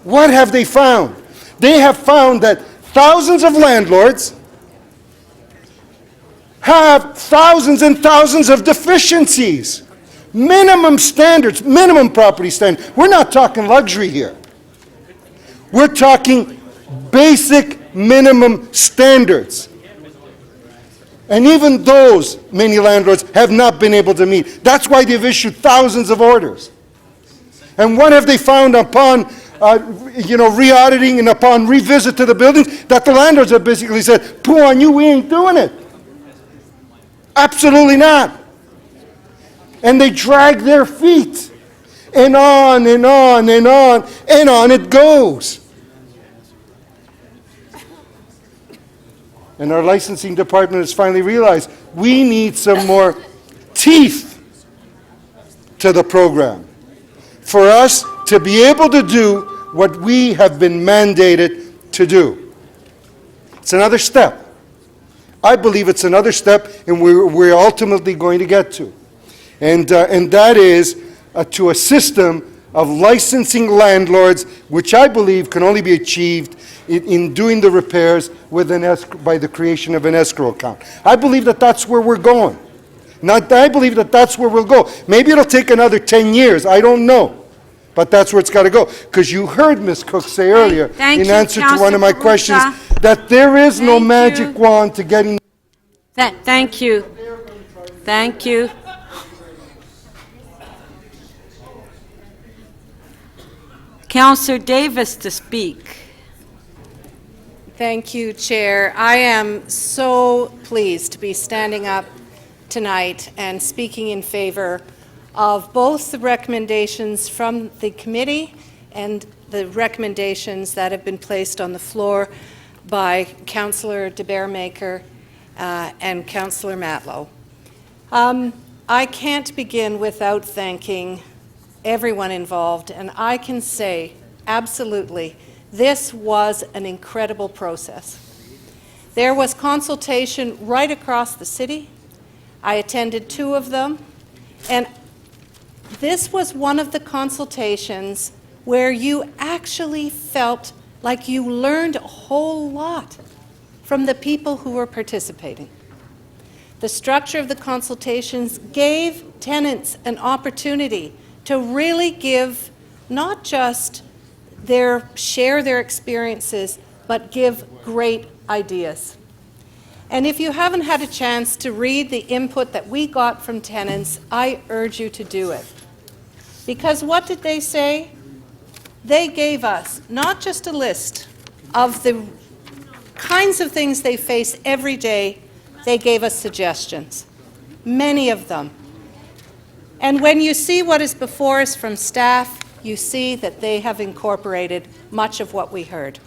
What have they found? They have found that thousands of landlords have thousands and thousands of deficiencies. Minimum standards, minimum property standards. We're not talking luxury here. We're talking basic minimum standards. And even those, many landlords have not been able to meet. That's why they've issued thousands of orders. And what have they found upon, re-auditing and upon revisit to the buildings? That the landlords have basically said, poo on you, we ain't doing it. Absolutely not. And they drag their feet. And on and on and on and on it goes. And our licensing department has finally realized we need some more teeth to the program for us to be able to do what we have been mandated to do. It's another step. I believe it's another step, and we're ultimately going to get to. And that is to a system of licensing landlords, which I believe can only be achieved in doing the repairs with by the creation of an escrow account. I believe that that's where we're going. I believe that that's where we'll go. Maybe it'll take another 10 years. I don't know. But that's where it's got to go. Because you heard Ms. Cook say earlier, in answer to one of my questions, that there is no magic wand to getting... Thank you. Thank you. Councillor Davis to speak. Thank you, Chair. I am so pleased to be standing up tonight and speaking in favor of both the recommendations from the committee and the recommendations that have been placed on the floor by Councillor de Beermaker and Councillor Matlow. I can't begin without thanking everyone involved, and I can say absolutely this was an incredible process. There was consultation right across the city. I attended 2 of them, and this was one of the consultations where you actually felt like you learned a whole lot from the people who were participating. The structure of the consultations gave tenants an opportunity to really give not just share their experiences, but give great ideas. And if you haven't had a chance to read the input that we got from tenants, I urge you to do it. Because what did they say? They gave us not just a list of the kinds of things they face every day, they gave us suggestions, many of them. And when you see what is before us from staff, you see that they have incorporated much of what we heard.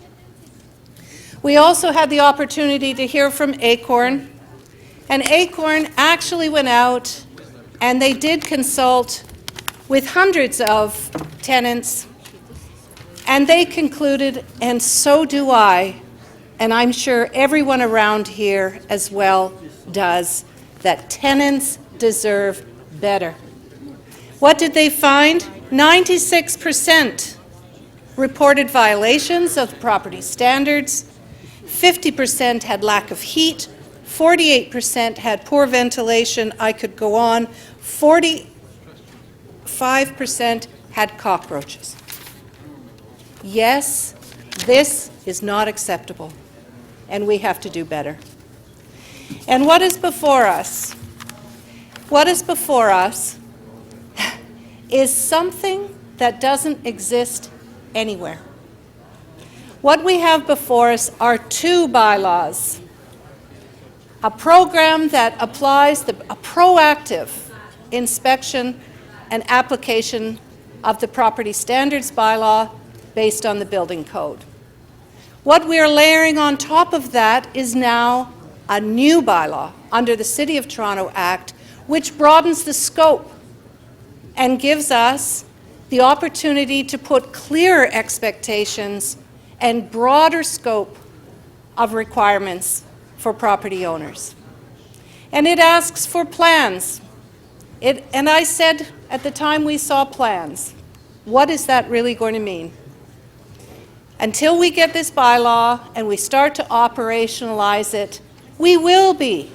We also had the opportunity to hear from Acorn, and Acorn actually went out and they did consult with hundreds of tenants, and they concluded, and so do I, and I'm sure everyone around here as well does, that tenants deserve better. What did they find? 96% reported violations of property standards, 50% had lack of heat, 48% had poor ventilation, I could go on, 45% had cockroaches. Yes, this is not acceptable, and we have to do better. And what is before us? What is before us is something that doesn't exist anywhere. What we have before us are 2 bylaws. a program that applies a proactive inspection and application of the property standards bylaw based on the building code. What we are layering on top of that is now a new bylaw under the City of Toronto Act, which broadens the scope and gives us the opportunity to put clearer expectations and broader scope of requirements for property owners. And it asks for plans. And I said at the time we saw plans, what is that really going to mean? Until we get this bylaw and we start to operationalize it, we will be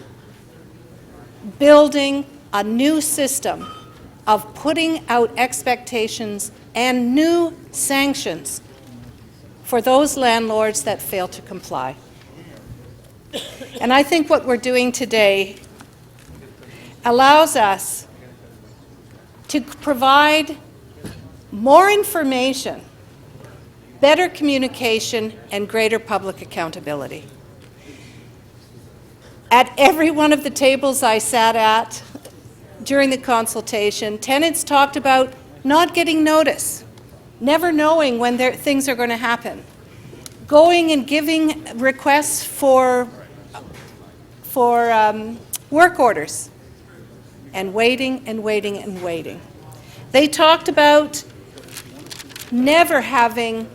building a new system of putting out expectations and new sanctions for those landlords that fail to comply. And I think what we're doing today allows us to provide more information, better communication, and greater public accountability. At every one of the tables I sat at during the consultation, tenants talked about not getting notice, never knowing when things are going to happen, going and giving requests for work orders, and waiting and waiting and waiting. They talked about never having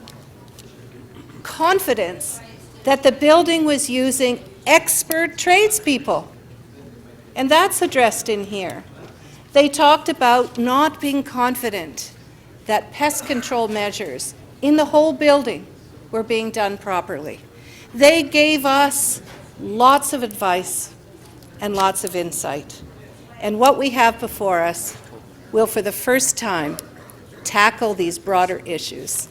confidence that the building was using expert tradespeople, and that's addressed in here. They talked about not being confident that pest control measures in the whole building were being done properly. They gave us lots of advice and lots of insight. And what we have before us will, for the first time, tackle these broader issues.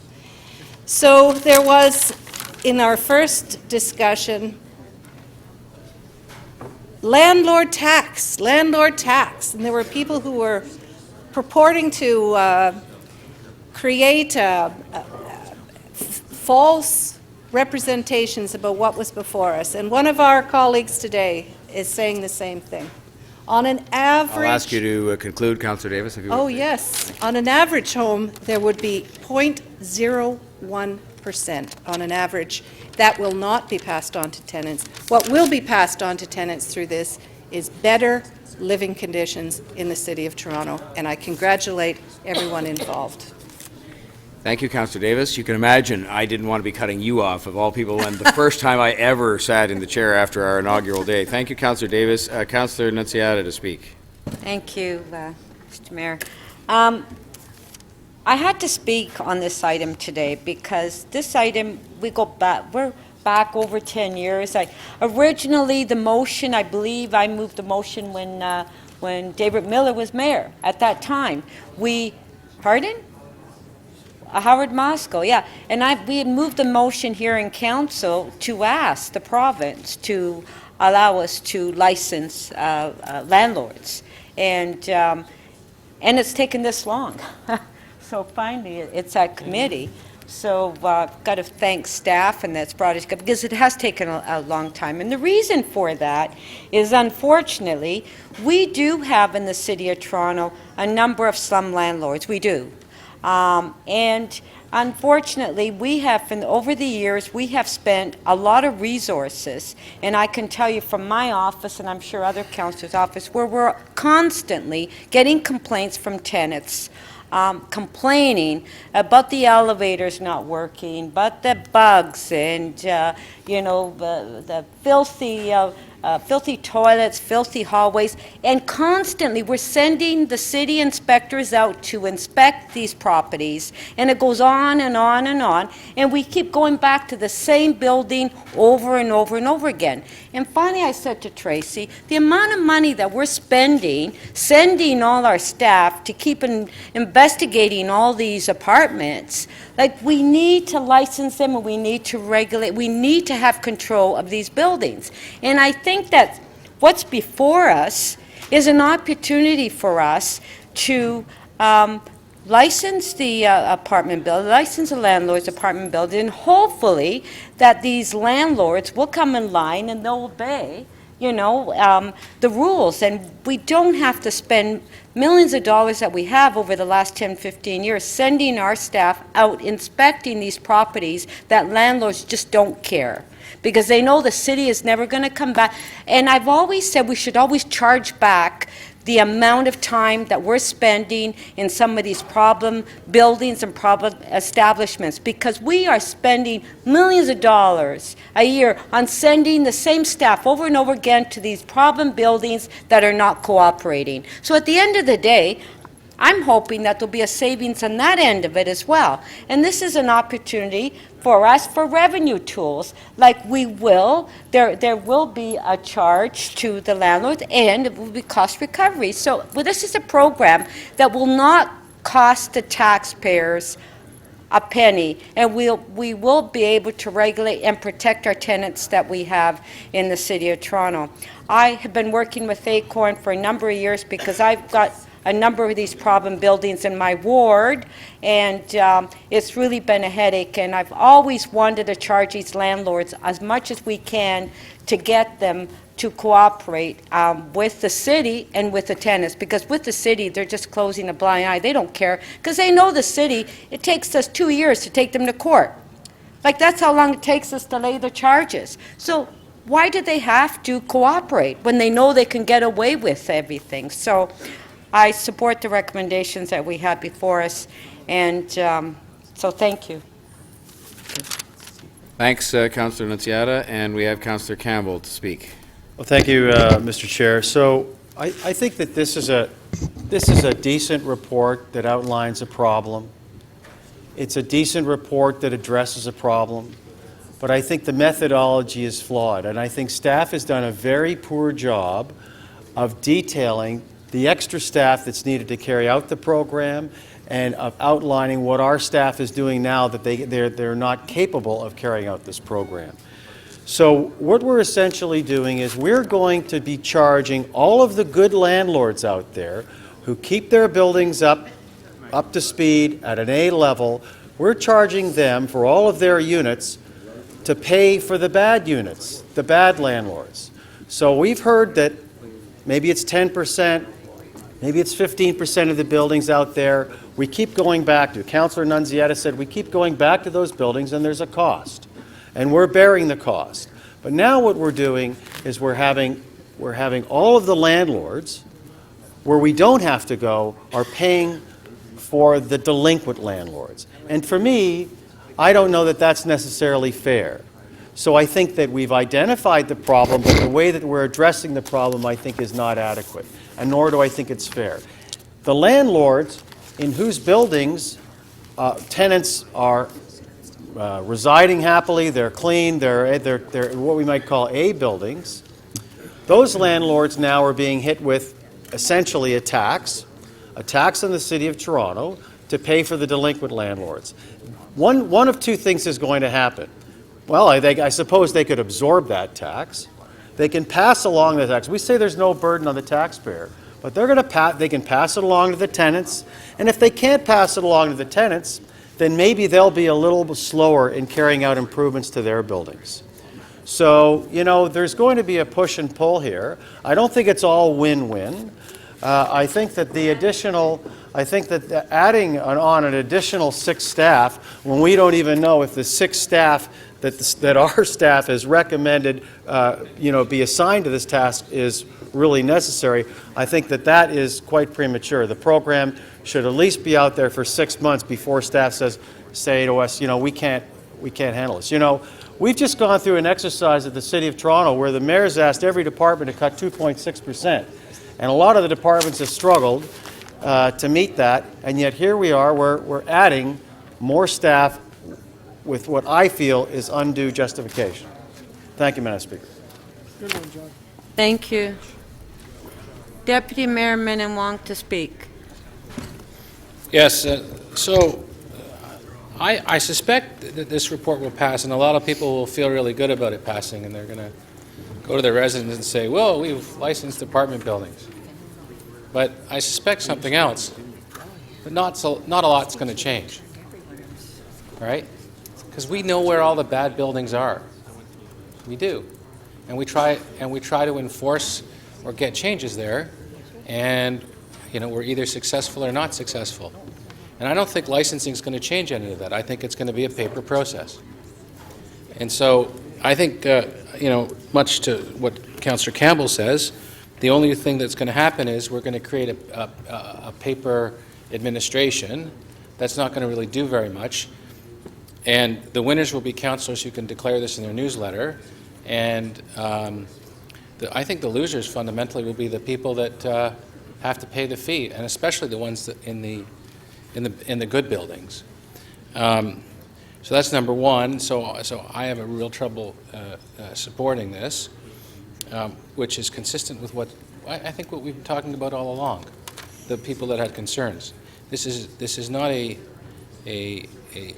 So there was, in our first discussion, landlord tax, and there were people who were purporting to create false representations about what was before us. And one of our colleagues today is saying the same thing. On an average... I'll ask you to conclude, Councillor Davis, if you would. Oh, yes. On an average home, there would be 0.01% on an average. That will not be passed on to tenants. What will be passed on to tenants through this is better living conditions in the City of Toronto, and I congratulate everyone involved. Thank you, Councillor Davis. You can imagine I didn't want to be cutting you off, of all people, when the first time I ever sat in the chair after our inaugural day. Thank you, Councillor Davis. Councillor Nunziata to speak. Thank you, Mr. Mayor. I had to speak on this item today because this item, we're back over 10 years. Originally, the motion, I believe I moved the motion when David Miller was mayor at that time. Pardon? Howard Moscow, yeah. And we had moved the motion here in council to ask the province to allow us to license landlords. And it's taken this long. So finally, it's at committee. So I've got to thank staff and that's brought us, because it has taken a long time. And the reason for that is, unfortunately, we do have in the City of Toronto a number of slum landlords. We do. And unfortunately, we have, over the years, we have spent a lot of resources, and I can tell you from my office, and I'm sure other councillors' office, where we're constantly getting complaints from tenants, complaining about the elevators not working, but the bugs, and the filthy toilets, filthy hallways, and constantly we're sending the city inspectors out to inspect these properties, and it goes on and on and on, and we keep going back to the same building over and over and over again. And finally I said to Tracy, the amount of money that we're spending, sending all our staff to keep investigating all these apartments, like, we need to license them and we need to regulate, we need to have control of these buildings. And I think that what's before us is an opportunity for us to license the apartment building, license the landlord's apartment building, and hopefully that these landlords will come in line and they'll obey the rules. And we don't have to spend millions of dollars that we have over the last 10, 15 years sending our staff out inspecting these properties that landlords just don't care, because they know the city is never going to come back. And I've always said we should always charge back the amount of time that we're spending in some of these problem buildings and problem establishments, because we are spending millions of dollars a year on sending the same staff over and over again to these problem buildings that are not cooperating. So at the end of the day, I'm hoping that there'll be a savings on that end of it as well. And this is an opportunity for us for revenue tools, like there will be a charge to the landlord, and it will be cost recovery. So this is a program that will not cost the taxpayers a penny, and we will be able to regulate and protect our tenants that we have in the City of Toronto. I have been working with Acorn for a number of years because I've got a number of these problem buildings in my ward, and it's really been a headache, and I've always wanted to charge these landlords as much as we can to get them to cooperate with the city and with the tenants, because with the city, they're just closing a blind eye. They don't care, because they know the city, it takes us 2 years to take them to court. Like, that's how long it takes us to lay the charges. So why do they have to cooperate when they know they can get away with everything? So I support the recommendations that we have before us, and so thank you. Thanks, Councillor Nunziata, and we have Councillor Campbell to speak. Well, thank you, Mr. Chair. So I think that this is a decent report that outlines a problem. It's a decent report that addresses a problem, but I think the methodology is flawed, and I think staff has done a very poor job of detailing the extra staff that's needed to carry out the program, and of outlining what our staff is doing now that they're not capable of carrying out this program. So what we're essentially doing is we're going to be charging all of the good landlords out there who keep their buildings up to speed at an A level. We're charging them for all of their units to pay for the bad units, the bad landlords. So we've heard that maybe it's 10%, maybe it's 15% of the buildings out there. We keep going back to, Councillor Nunziata said, we keep going back to those buildings and there's a cost. And we're bearing the cost. But now what we're doing is we're having all of the landlords, where we don't have to go, are paying for the delinquent landlords. And for me, I don't know that that's necessarily fair. So I think that we've identified the problem, but the way that we're addressing the problem, I think, is not adequate, and nor do I think it's fair. The landlords in whose buildings tenants are residing happily, they're clean, they're what we might call A buildings, those landlords now are being hit with essentially a tax on the City of Toronto to pay for the delinquent landlords. One of two things is going to happen. Well, I suppose they could absorb that tax. They can pass along the tax. We say there's no burden on the taxpayer, but they can pass it along to the tenants, and if they can't pass it along to the tenants, then maybe they'll be a little bit slower in carrying out improvements to their buildings. So, there's going to be a push and pull here. I don't think it's all win-win. I think that adding on an additional 6 staff, when we don't even know if the 6 staff that our staff has recommended, be assigned to this task is really necessary, I think that is quite premature. The program should at least be out there for 6 months before staff say to us, we can't handle this. We've just gone through an exercise at the City of Toronto where the mayor's asked every department to cut 2.6%, and a lot of the departments have struggled to meet that, and yet here we are, we're adding more staff with what I feel is undue justification. Thank you, Madam Speaker. Good one, John. Thank you. Deputy Mayor Minnan-Wong to speak. Yes, so I suspect that this report will pass, and a lot of people will feel really good about it passing, and they're going to go to their residents and say, well, we've licensed apartment buildings. But I suspect something else, but not a lot's going to change, right? Because we know where all the bad buildings are. We do. and we try to enforce or get changes there, and we're either successful or not successful. And I don't think licensing is going to change any of that. I think it's going to be a paper process. And so I think, much to what Councillor Campbell says, the only thing that's going to happen is we're going to create a paper administration that's not going to really do very much. And the winners will be councillors who can declare this in their newsletter. And I think the losers fundamentally will be the people that have to pay the fee, and especially the ones that in the good buildings. So that's number one. So I have a real trouble supporting this, which is consistent with what I think what we've been talking about all along. The people that had concerns. This is not a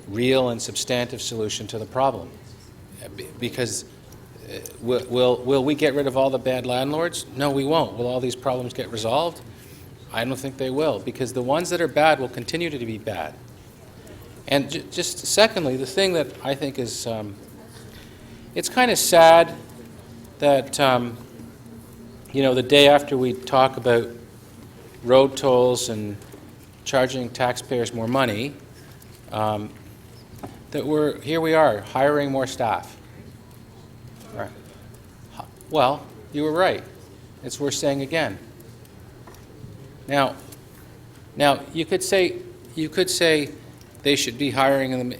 real and substantive solution to the problem, because will we get rid of all the bad landlords? No, we won't. Will all these problems get resolved? I don't think they will, because the ones that are bad will continue to be bad. And just secondly, the thing that I think is, it's kind of sad that, the day after we talk about road tolls and charging taxpayers more money, that here we are, hiring more staff. Right. Well, you were right. It's worth saying again. Now, you could say they should be hiring them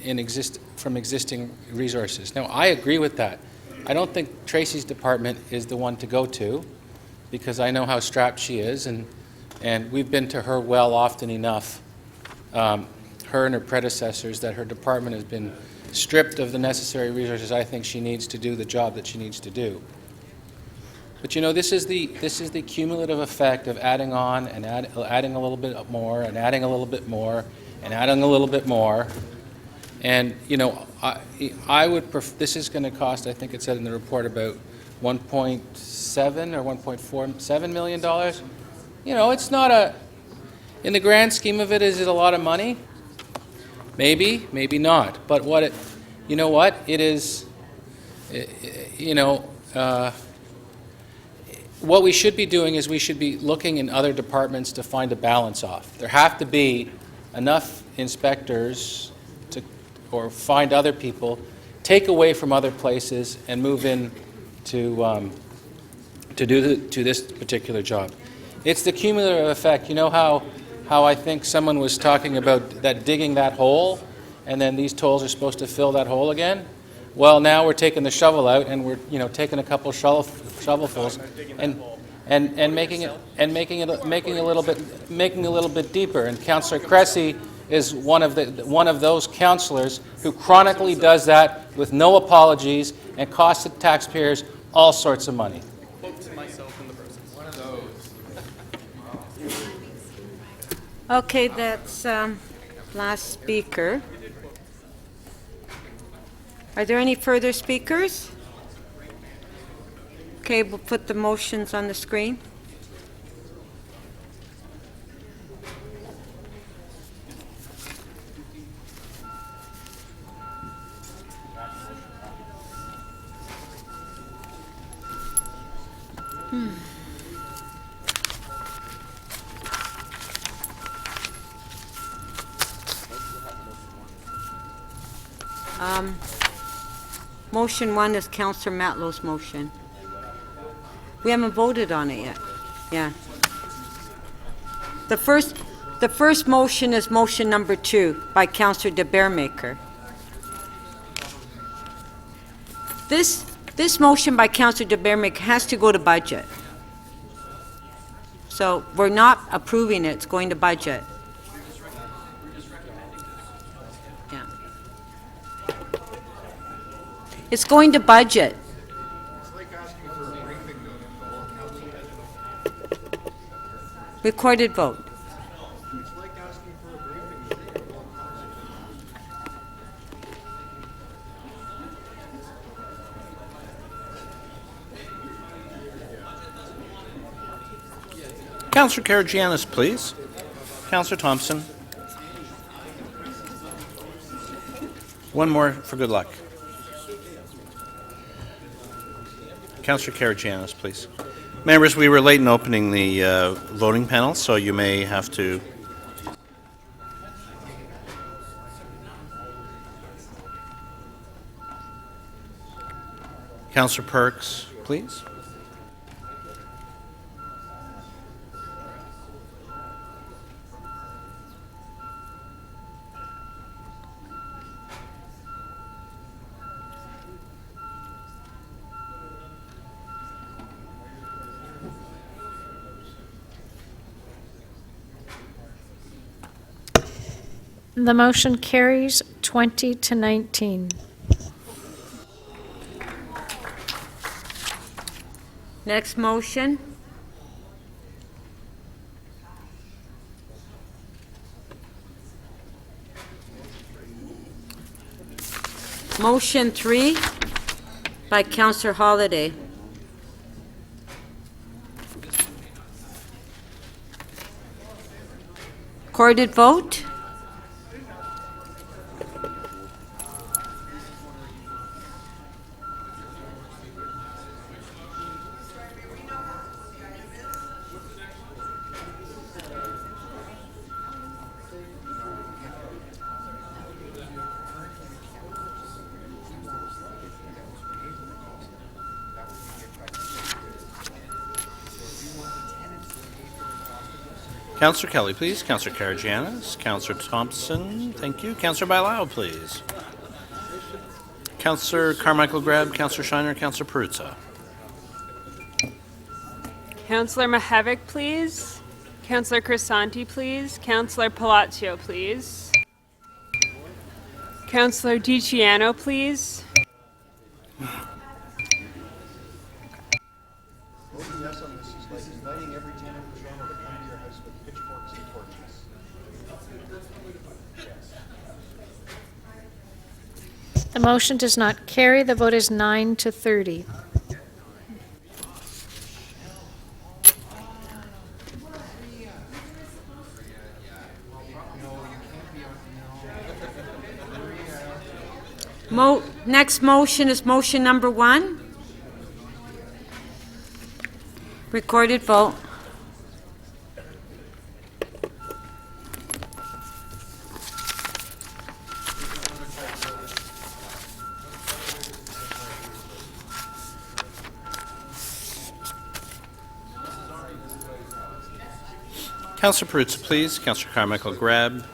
from existing resources. Now, I agree with that. I don't think Tracy's department is the one to go to, because I know how strapped she is, and we've been to her well often enough, her and her predecessors, that her department has been stripped of the necessary resources I think she needs to do the job that she needs to do. But this is the cumulative effect of adding on and adding a little bit more and adding a little bit more and adding a little bit more. And I would this is going to cost, I think it said in the report, about $1.7 or $1.47 million. It's not in the grand scheme of it, is it a lot of money? Maybe, maybe not. But it is, what we should be doing is we should be looking in other departments to find a balance off. There have to be enough inspectors or find other people, take away from other places and move in to this particular job. It's the cumulative effect. You know how I think someone was talking about that, digging that hole, and then these tolls are supposed to fill that hole again? Well, now we're taking the shovel out, and we're taking a couple shovelfuls and making it a little bit deeper. And Councillor Cressy is one of those councillors who chronically does that with no apologies and costs the taxpayers all sorts of money. Okay, that's last speaker. Are there any further speakers? Okay, we'll put the motions on the screen. Motion 1 is Councillor Matlow's motion. We haven't voted on it yet. Yeah. The first motion is motion number 2 by Councillor de Beermaker. This motion by Councillor de Beermaker has to go to budget. So we're not approving it, it's going to budget. Yeah. It's going to budget. Recorded vote. Councillor Karygiannis, please. Councillor Thompson. One more for good luck. Councillor Karygiannis, please. Members, we were late in opening the voting panel, so you may have to... Councillor Perks, please. The motion carries 20 to 19. Next motion. Motion 3 by Councillor Holliday. Recorded vote. Councillor Kelly, please. Councillor Karygiannis. Councillor Thompson, thank you. Councillor Bailao, please. Councillor Carmichael Grab, Councillor Shiner, Councillor Perruzza. Councillor Mihevc, please. Councillor Crisanti, please. Councillor Palacio, please. Councillor DiCiano, please. Voting yes on this is like inviting every tenant in Toronto to come to your house with pitchforks and torches. The motion does not carry. The vote is 9 to 30. Next motion is motion number 1. Recorded vote. Councillor Perruzza, please. Councillor Carmichael Grab.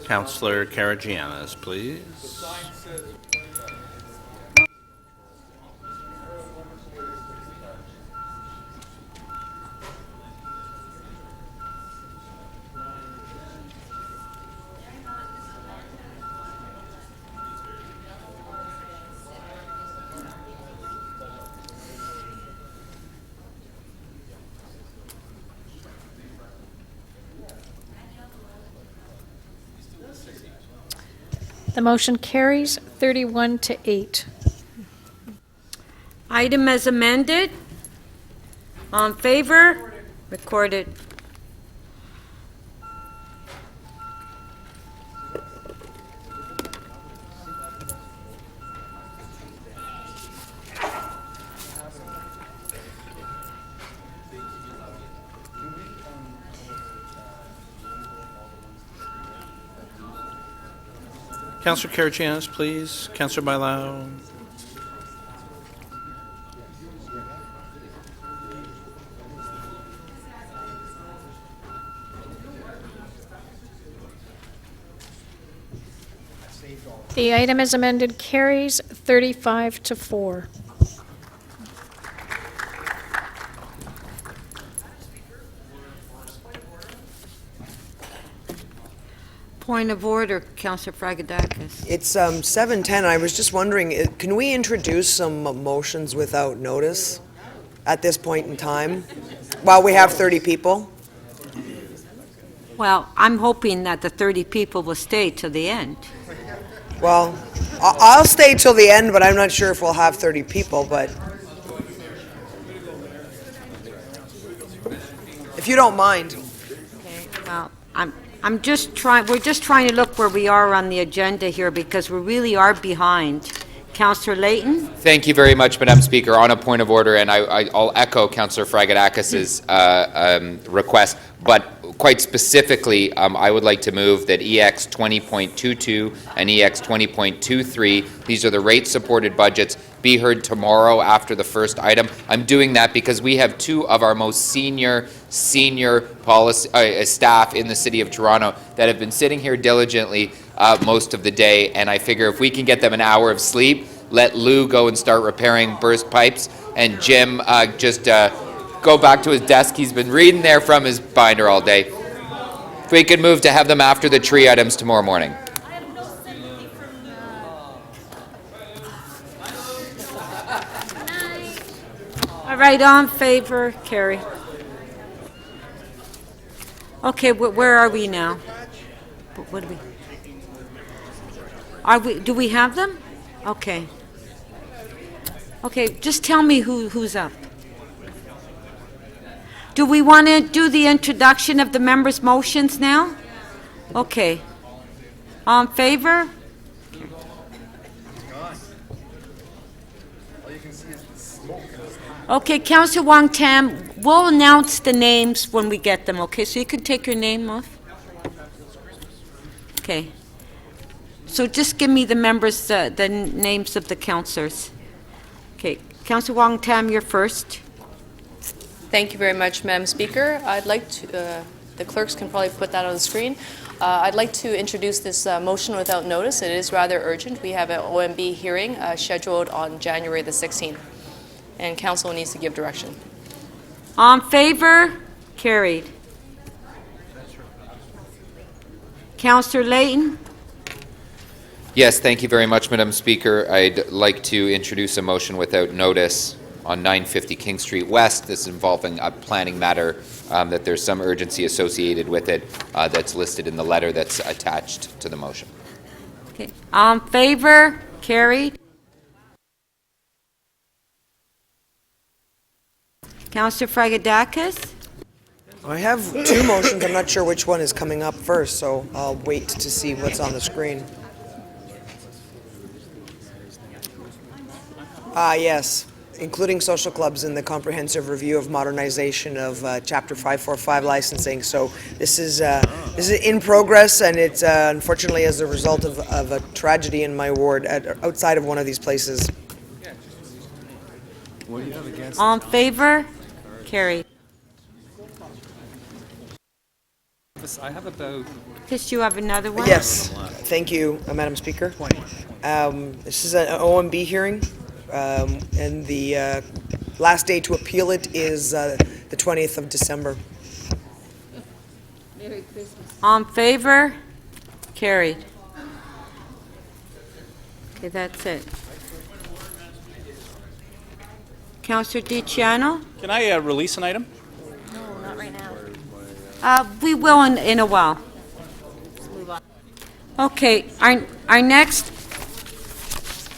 Councillor Karygiannis, please. The motion carries 31 to 8. Item as amended. All in favor? Recorded. Councillor Karygiannis, please. Councillor Bailao. The item as amended carries 35 to 4. Point of order, Councillor Fragedakis. It's 7:10. I was just wondering, can we introduce some motions without notice at this point in time while we have 30 people? Well, I'm hoping that the 30 people will stay till the end. Well, I'll stay till the end, but I'm not sure if we'll have 30 people, but if you don't mind. Well, we're just trying to look where we are on the agenda here because we really are behind. Councillor Layton. Thank you very much, Madam Speaker. On a point of order, and I'll echo Councillor Fragedakis' request, but quite specifically, I would like to move that EX 20.22 and EX 20.23, these are the rate-supported budgets, be heard tomorrow after the first item. I'm doing that because we have two of our most senior policy staff in the City of Toronto that have been sitting here diligently most of the day, and I figure if we can get them an hour of sleep, let Lou go and start repairing burst pipes, and Jim just go back to his desk. He's been reading there from his binder all day. If we could move to have them after the tree items tomorrow morning. All right, all in favor, carry. Okay, where are we now? What do we have them? Okay. Okay, just tell me who's up. Do we want to do the introduction of the members' motions now? Okay. All in favor? Okay, Councillor Wong Tam, we'll announce the names when we get them, okay? So you can take your name off. Okay. So just give me the members, the names of the councillors. Okay, Councillor Wong Tam, you're first. Thank you very much, Madam Speaker. I'd like to, the clerks can probably put that on the screen. I'd like to introduce this motion without notice. It is rather urgent. We have an OMB hearing scheduled on January the 16th, and Council needs to give direction. On favor? Carried. Councillor Layton? Yes, thank you very much, Madam Speaker. I'd like to introduce a motion without notice on 950 King Street West. This is involving a planning matter that there's some urgency associated with it that's listed in the letter that's attached to the motion. Okay. On favor? Carried. Councillor Fragedakis? I have two motions. I'm not sure which one is coming up first, so I'll wait to see what's on the screen. Yes, including social clubs in the comprehensive review of modernization of Chapter 545 licensing. So this is in progress, and it's unfortunately as a result of a tragedy in my ward outside of one of these places. What do you have against? All in favor? Carried. I have about... Chris, you have another one? Yes. Thank you, Madam Speaker. This is an OMB hearing, and the last day to appeal it is the 20th of December. Merry Christmas. All in favor? Carried. Okay, that's it. Councillor DiCiano? Can I release an item? No, not right now. We will in a while. Move on. Okay, our next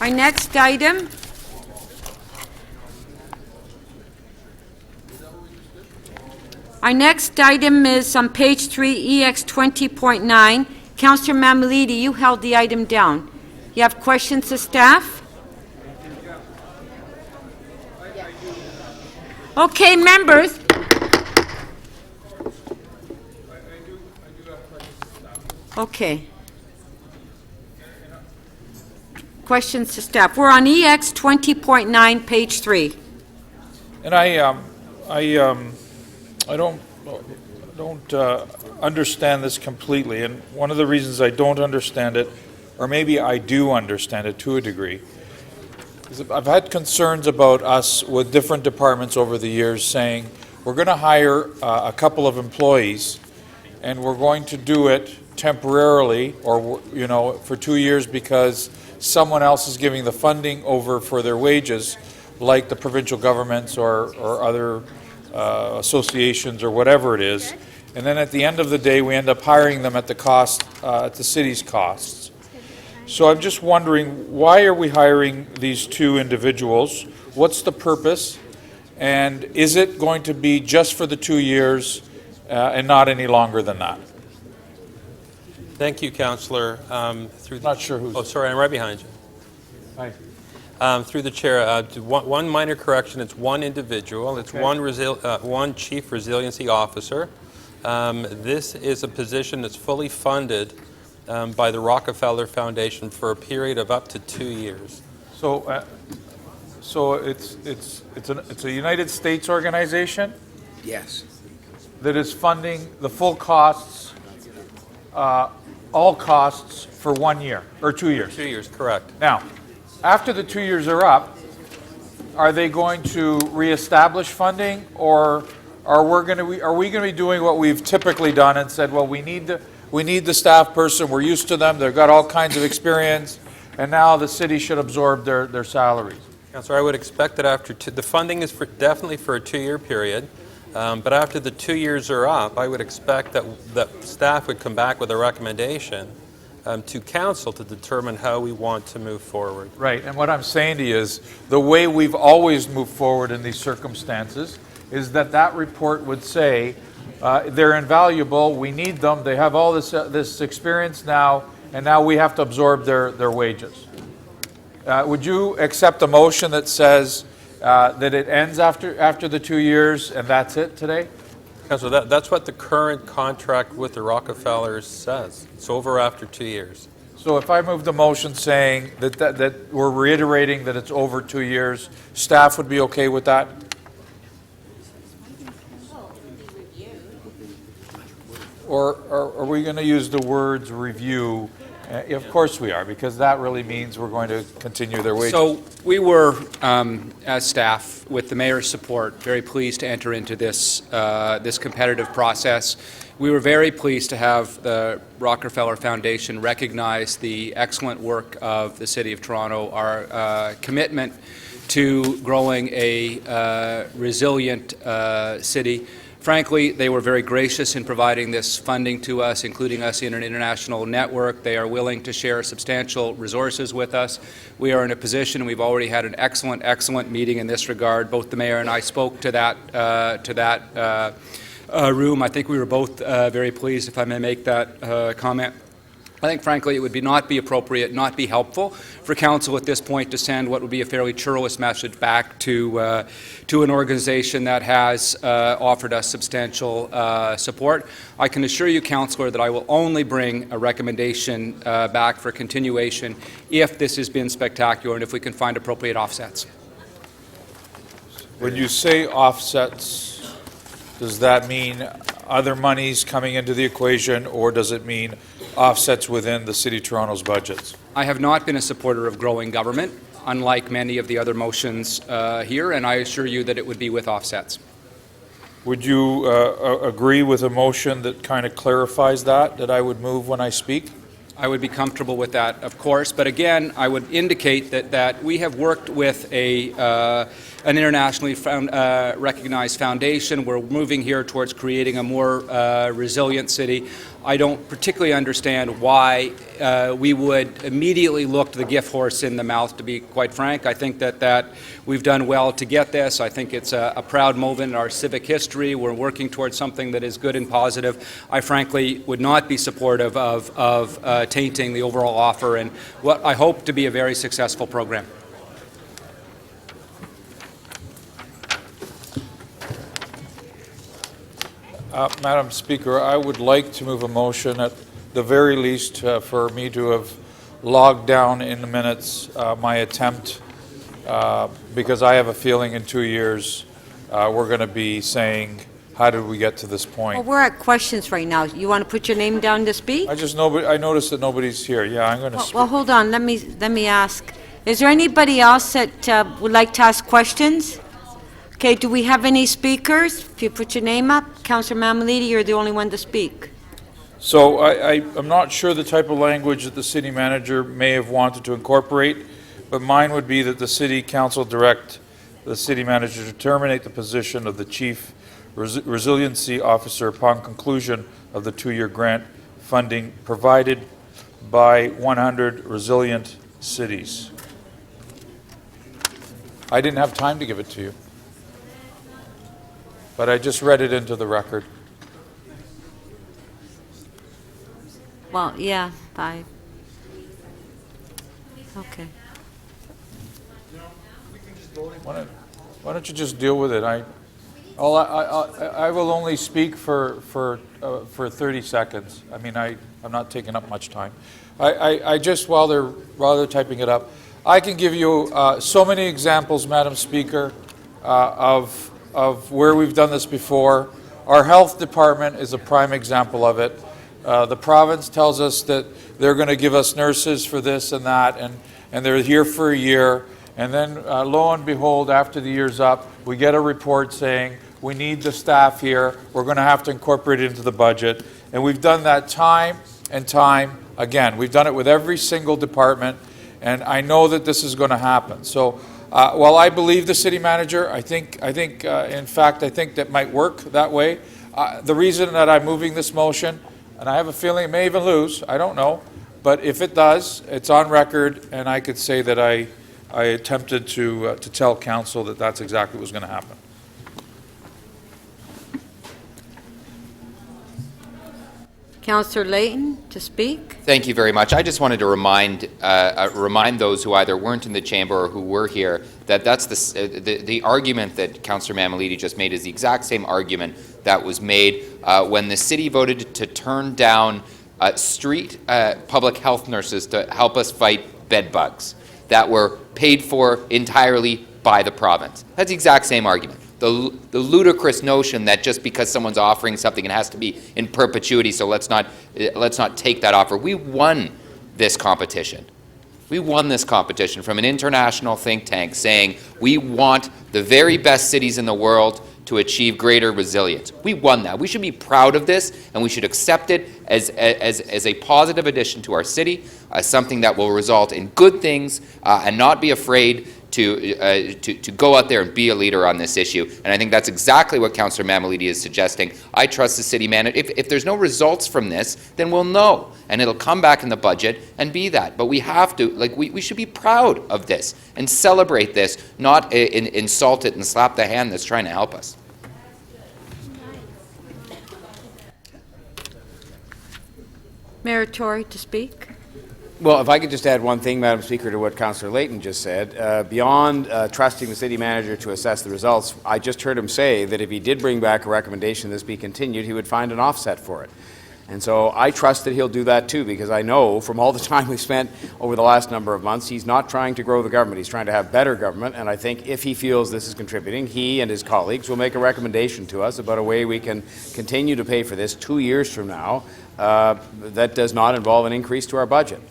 item. Our next item is on page 3, EX 20.9. Councillor Mammoliti, you held the item down. You have questions to staff? Okay, members. Okay. Questions to staff. We're on EX 20.9, page 3. And I don't understand this completely, and one of the reasons I don't understand it, or maybe I do understand it to a degree, is I've had concerns about us with different departments over the years saying we're going to hire a couple of employees and we're going to do it temporarily or for 2 years because someone else is giving the funding over for their wages, like the provincial governments or other associations or whatever it is, and then at the end of the day we end up hiring them at the cost, at the city's costs. So I'm just wondering, why are we hiring these two individuals? What's the purpose? And is it going to be just for the 2 years and not any longer than that? Thank you, Councillor. Not sure who's... Oh, sorry, I'm right behind you. Hi. Through the chair, one minor correction, it's one individual. It's one chief resiliency officer. This is a position that's fully funded by the Rockefeller Foundation for a period of up to 2 years. So it's a United States organization Yes. that is funding the full costs, all costs for 1 year, or 2 years? 2 years, correct. Now, after the 2 years are up, are they going to reestablish funding, or are we going to be doing what we've typically done and said, well, we need the staff person, we're used to them, they've got all kinds of experience, and now the city should absorb their salaries? Councillor, I would expect that after the funding is definitely for a 2-year period, but after the 2 years are up, I would expect that staff would come back with a recommendation to council to determine how we want to move forward. Right, and what I'm saying to you is, the way we've always moved forward in these circumstances is that report would say, they're invaluable, we need them, they have all this experience now, and now we have to absorb their wages. Would you accept a motion that says that it ends after the 2 years and that's it today? Councillor, that's what the current contract with the Rockefellers says. It's over after 2 years. So if I move the motion saying that we're reiterating that it's over 2 years, staff would be okay with that? Or are we going to use the words review? Of course we are, because that really means we're going to continue their wages. So we were, as staff, with the mayor's support, very pleased to enter into this competitive process. We were very pleased to have the Rockefeller Foundation recognize the excellent work of the City of Toronto, our commitment to growing a resilient city. Frankly, they were very gracious in providing this funding to us, including us in an international network. They are willing to share substantial resources with us. We are in a position, we've already had an excellent meeting in this regard. Both the mayor and I spoke to that room. I think we were both very pleased, if I may make that comment. I think, frankly, it would not be appropriate, not be helpful for council at this point to send what would be a fairly churlish message back to an organization that has offered us substantial support. I can assure you, Councillor, that I will only bring a recommendation back for continuation if this has been spectacular and if we can find appropriate offsets. When you say offsets, does that mean other monies coming into the equation, or does it mean offsets within the City of Toronto's budgets? I have not been a supporter of growing government, unlike many of the other motions here, and I assure you that it would be with offsets. Would you agree with a motion that kind of clarifies that I would move when I speak? I would be comfortable with that, of course, but again, I would indicate that we have worked with an internationally recognized foundation. We're moving here towards creating a more resilient city. I don't particularly understand why we would immediately look the gift horse in the mouth, to be quite frank. I think that we've done well to get this. I think it's a proud moment in our civic history. We're working towards something that is good and positive. I frankly would not be supportive of tainting the overall offer and what I hope to be a very successful program. Madam Speaker, I would like to move a motion at the very least for me to have logged down in the minutes my attempt, because I have a feeling in 2 years we're going to be saying, how did we get to this point? Well, we're at questions right now. You want to put your name down to speak? I noticed that nobody's here. Yeah, I'm going to speak. Well, hold on. Let me ask. Is there anybody else that would like to ask questions? Okay, do we have any speakers? If you put your name up, Councillor Mammoliti, you're the only one to speak. So I'm not sure the type of language that the city manager may have wanted to incorporate, but mine would be that the city council direct the city manager to terminate the position of the chief resiliency officer upon conclusion of the 2-year grant funding provided by 100 resilient cities. I didn't have time to give it to you, but I just read it into the record. Well, yeah, 5. Okay. Why don't you just deal with it? I will only speak for 30 seconds. I mean, I'm not taking up much time. I just, while they're typing it up, I can give you so many examples, Madam Speaker, of where we've done this before. Our health department is a prime example of it. The province tells us that they're going to give us nurses for this and that, and they're here for a year. And then, lo and behold, after the year's up, we get a report saying, we need the staff here, we're going to have to incorporate it into the budget. And we've done that time and time again. We've done it with every single department, and I know that this is going to happen. So, while I believe the city manager, I think that might work that way. The reason that I'm moving this motion, and I have a feeling it may even lose, I don't know, but if it does, it's on record, and I could say that I attempted to tell council that that's exactly what was going to happen. Councillor Layton to speak. Thank you very much. I just wanted to remind those who either weren't in the chamber or who were here that that's the argument that Councillor Mammoliti just made is the exact same argument that was made when the city voted to turn down street public health nurses to help us fight bed bugs that were paid for entirely by the province. That's the exact same argument. The ludicrous notion that just because someone's offering something, it has to be in perpetuity, so let's not take that offer. We won this competition. We won this competition from an international think tank saying we want the very best cities in the world to achieve greater resilience. We won that. We should be proud of this, and we should accept it as a positive addition to our city, something that will result in good things, and not be afraid to go out there and be a leader on this issue. And I think that's exactly what Councillor Mammoliti is suggesting. I trust the city manager. If there's no results from this, then we'll know, and it'll come back in the budget and be that. But we have to, we should be proud of this and celebrate this, not insult it and slap the hand that's trying to help us. Mayor Tory to speak. Well, if I could just add one thing, Madam Speaker, to what Councillor Layton just said. Beyond trusting the city manager to assess the results, I just heard him say that if he did bring back a recommendation this be continued, he would find an offset for it. And so I trust that he'll do that too, because I know from all the time we've spent over the last number of months, he's not trying to grow the government. He's trying to have better government, and I think if he feels this is contributing, he and his colleagues will make a recommendation to us about a way we can continue to pay for this 2 years from now that does not involve an increase to our budget.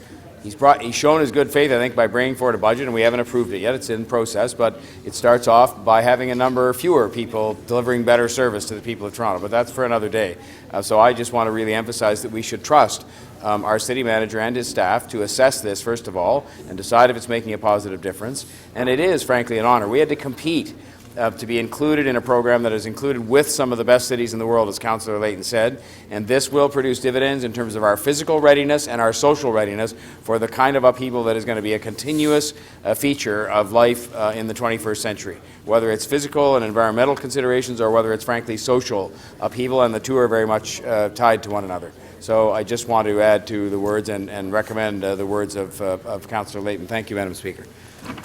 He's shown his good faith, I think, by bringing forward a budget, and we haven't approved it yet. It's in process, but it starts off by having a number fewer people delivering better service to the people of Toronto. But that's for another day. So I just want to really emphasize that we should trust our city manager and his staff to assess this, first of all, and decide if it's making a positive difference. And it is, frankly, an honor. We had to compete to be included in a program that is included with some of the best cities in the world, as Councillor Layton said, and this will produce dividends in terms of our physical readiness and our social readiness for the kind of upheaval that is going to be a continuous feature of life in the 21st century, whether it's physical and environmental considerations or whether it's frankly social upheaval, and the two are very much tied to one another. So I just want to add to the words and recommend the words of Councillor Layton. Thank you, Madam Speaker.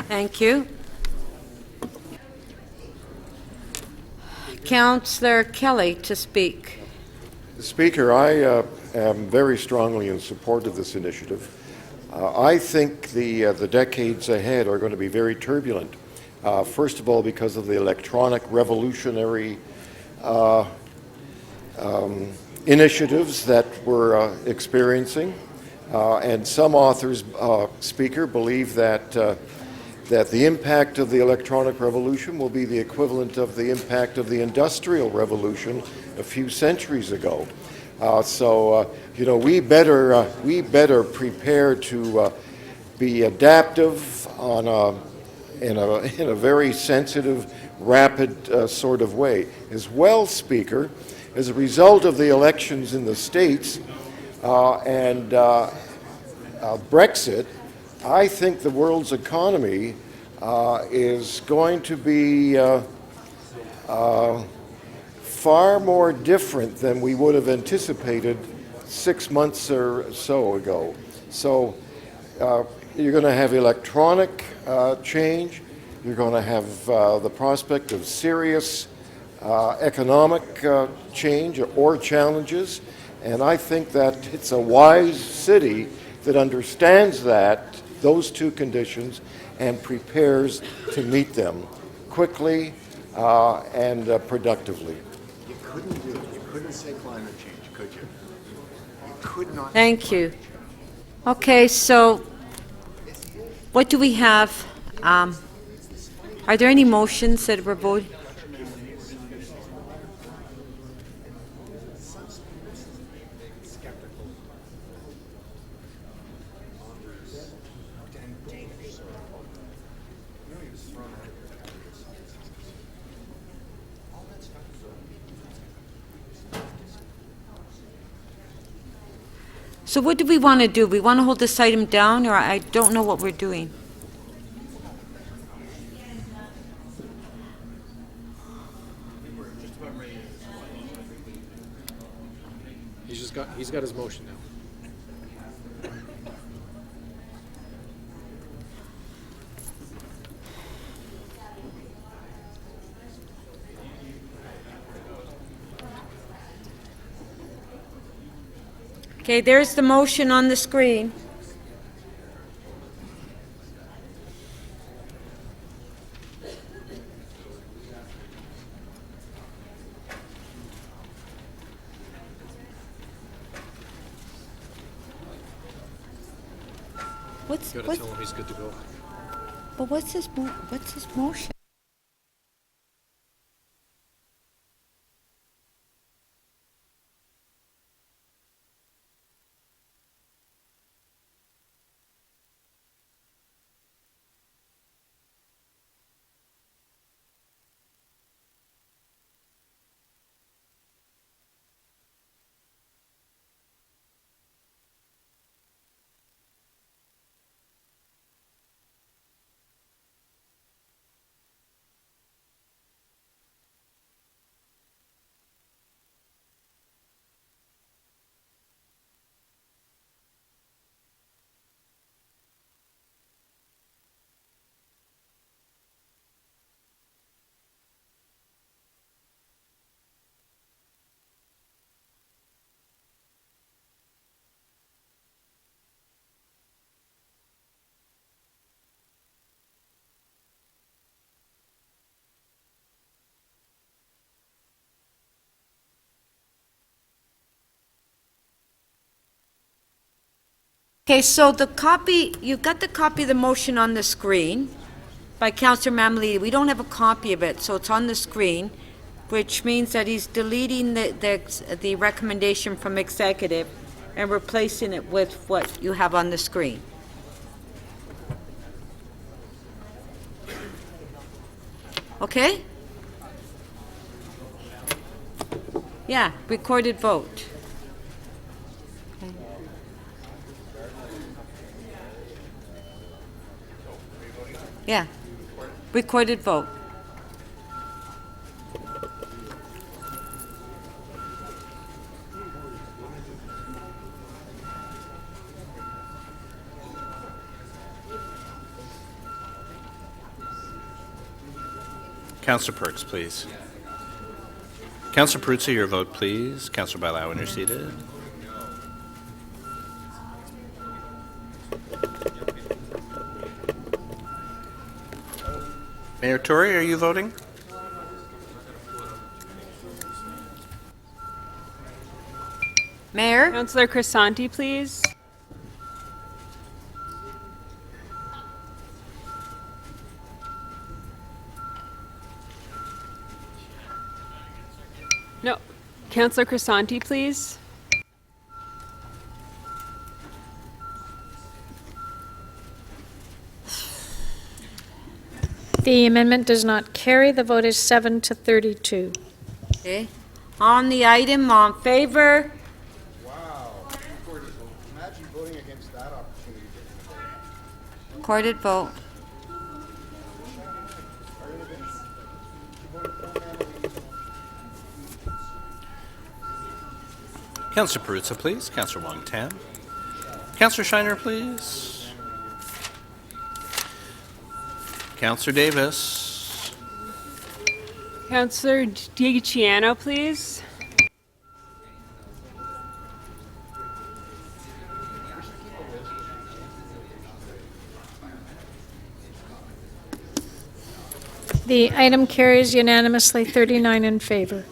Thank you. Councillor Kelly to speak. Speaker, I am very strongly in support of this initiative. I think the decades ahead are going to be very turbulent. First of all, because of the electronic revolutionary initiatives that we're experiencing. And some authors, Speaker, believe that the impact of the electronic revolution will be the equivalent of the impact of the Industrial Revolution a few centuries ago. We better prepare to be adaptive in a very sensitive, rapid sort of way. As well, Speaker, as a result of the elections in the States and Brexit, I think the world's economy is going to be far more different than we would have anticipated 6 months or so ago. So you're going to have electronic change. You're going to have the prospect of serious economic change or challenges, and I think that it's a wise city that understands those two conditions and prepares to meet them quickly and productively. You couldn't say climate change, could you? You could not. Thank you. Okay, so what do we have? Are there any motions that were voted? So what do we want to do? We want to hold this item down, or I don't know what we're doing. He's got his motion now. Okay, there's the motion on the screen. What's You gotta tell him he's good to go. but what's this motion? Okay, so the copy, you've got the copy of the motion on the screen by Councillor Mammoliti. We don't have a copy of it, so it's on the screen, which means that he's deleting the recommendation from executive and replacing it with what you have on the screen. Okay? Yeah, recorded vote. Yeah, recorded vote. Councillor Perks, please. Councillor Peruzza, your vote, please. Councillor Bailao, when you're seated. Mayor Tory, are you voting? Mayor? Councillor Crisanti, please. No. Councillor Crisanti, please. The amendment does not carry. The vote is 7-32. Okay. On the item, on favor? Wow. Imagine voting against that opportunity. Recorded vote. Councillor Peruzza, please. Councillor Wong Tam. Councillor Shiner, please. Councillor Davis. Councillor Diaciano, please. The item carries unanimously, 39 in favor.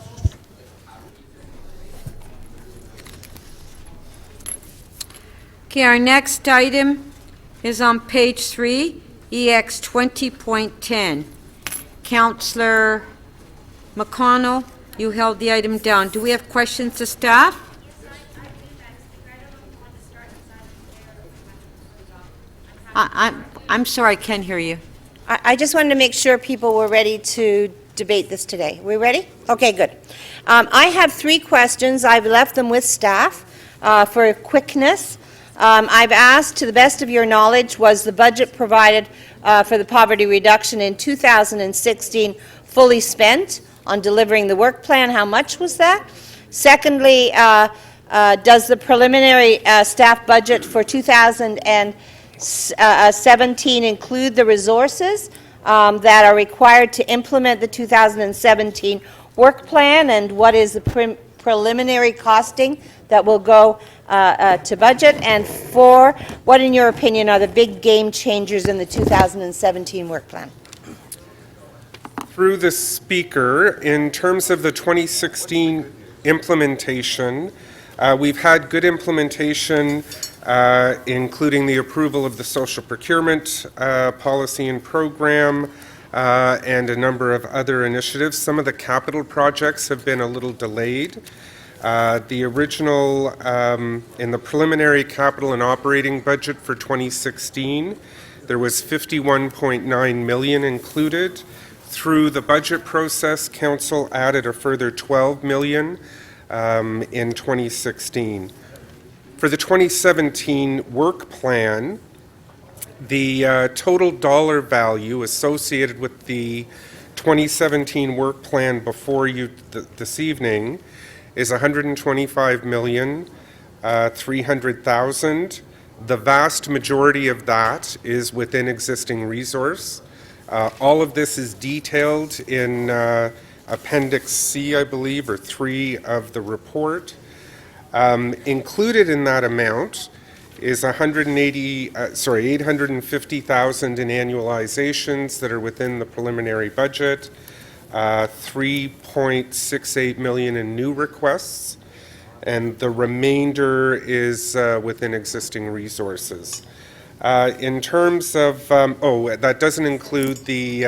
Okay, our next item is on page 3, EX 20.10. Councillor McConnell, you held the item down. Do we have questions to staff? I'm sorry, I can't hear you. I just wanted to make sure people were ready to debate this today. We ready? Okay, good. I have 3 questions. I've left them with staff for quickness. I've asked, to the best of your knowledge, was the budget provided for the poverty reduction in 2016 fully spent on delivering the work plan? How much was that? Secondly, does the preliminary staff budget for 2017 include the resources that are required to implement the 2017 work plan, and what is the preliminary costing that will go to budget? And 4, what in your opinion are the big game changers in the 2017 work plan? Through the Speaker, in terms of the 2016 implementation, we've had good implementation, including the approval of the social procurement policy and program, and a number of other initiatives. Some of the capital projects have been a little delayed. The original, in the preliminary capital and operating budget for 2016, there was $51.9 million included. Through the budget process, Council added a further $12 million in 2016. For the 2017 work plan, the total dollar value associated with the 2017 work plan before you this evening is $125,300,000. The vast majority of that is within existing resource. All of this is detailed in Appendix C, I believe, or 3 of the report. Included in that amount is $850,000 in annualizations that are within the preliminary budget, $3.68 million in new requests, and the remainder is within existing resources. In terms of, that doesn't include the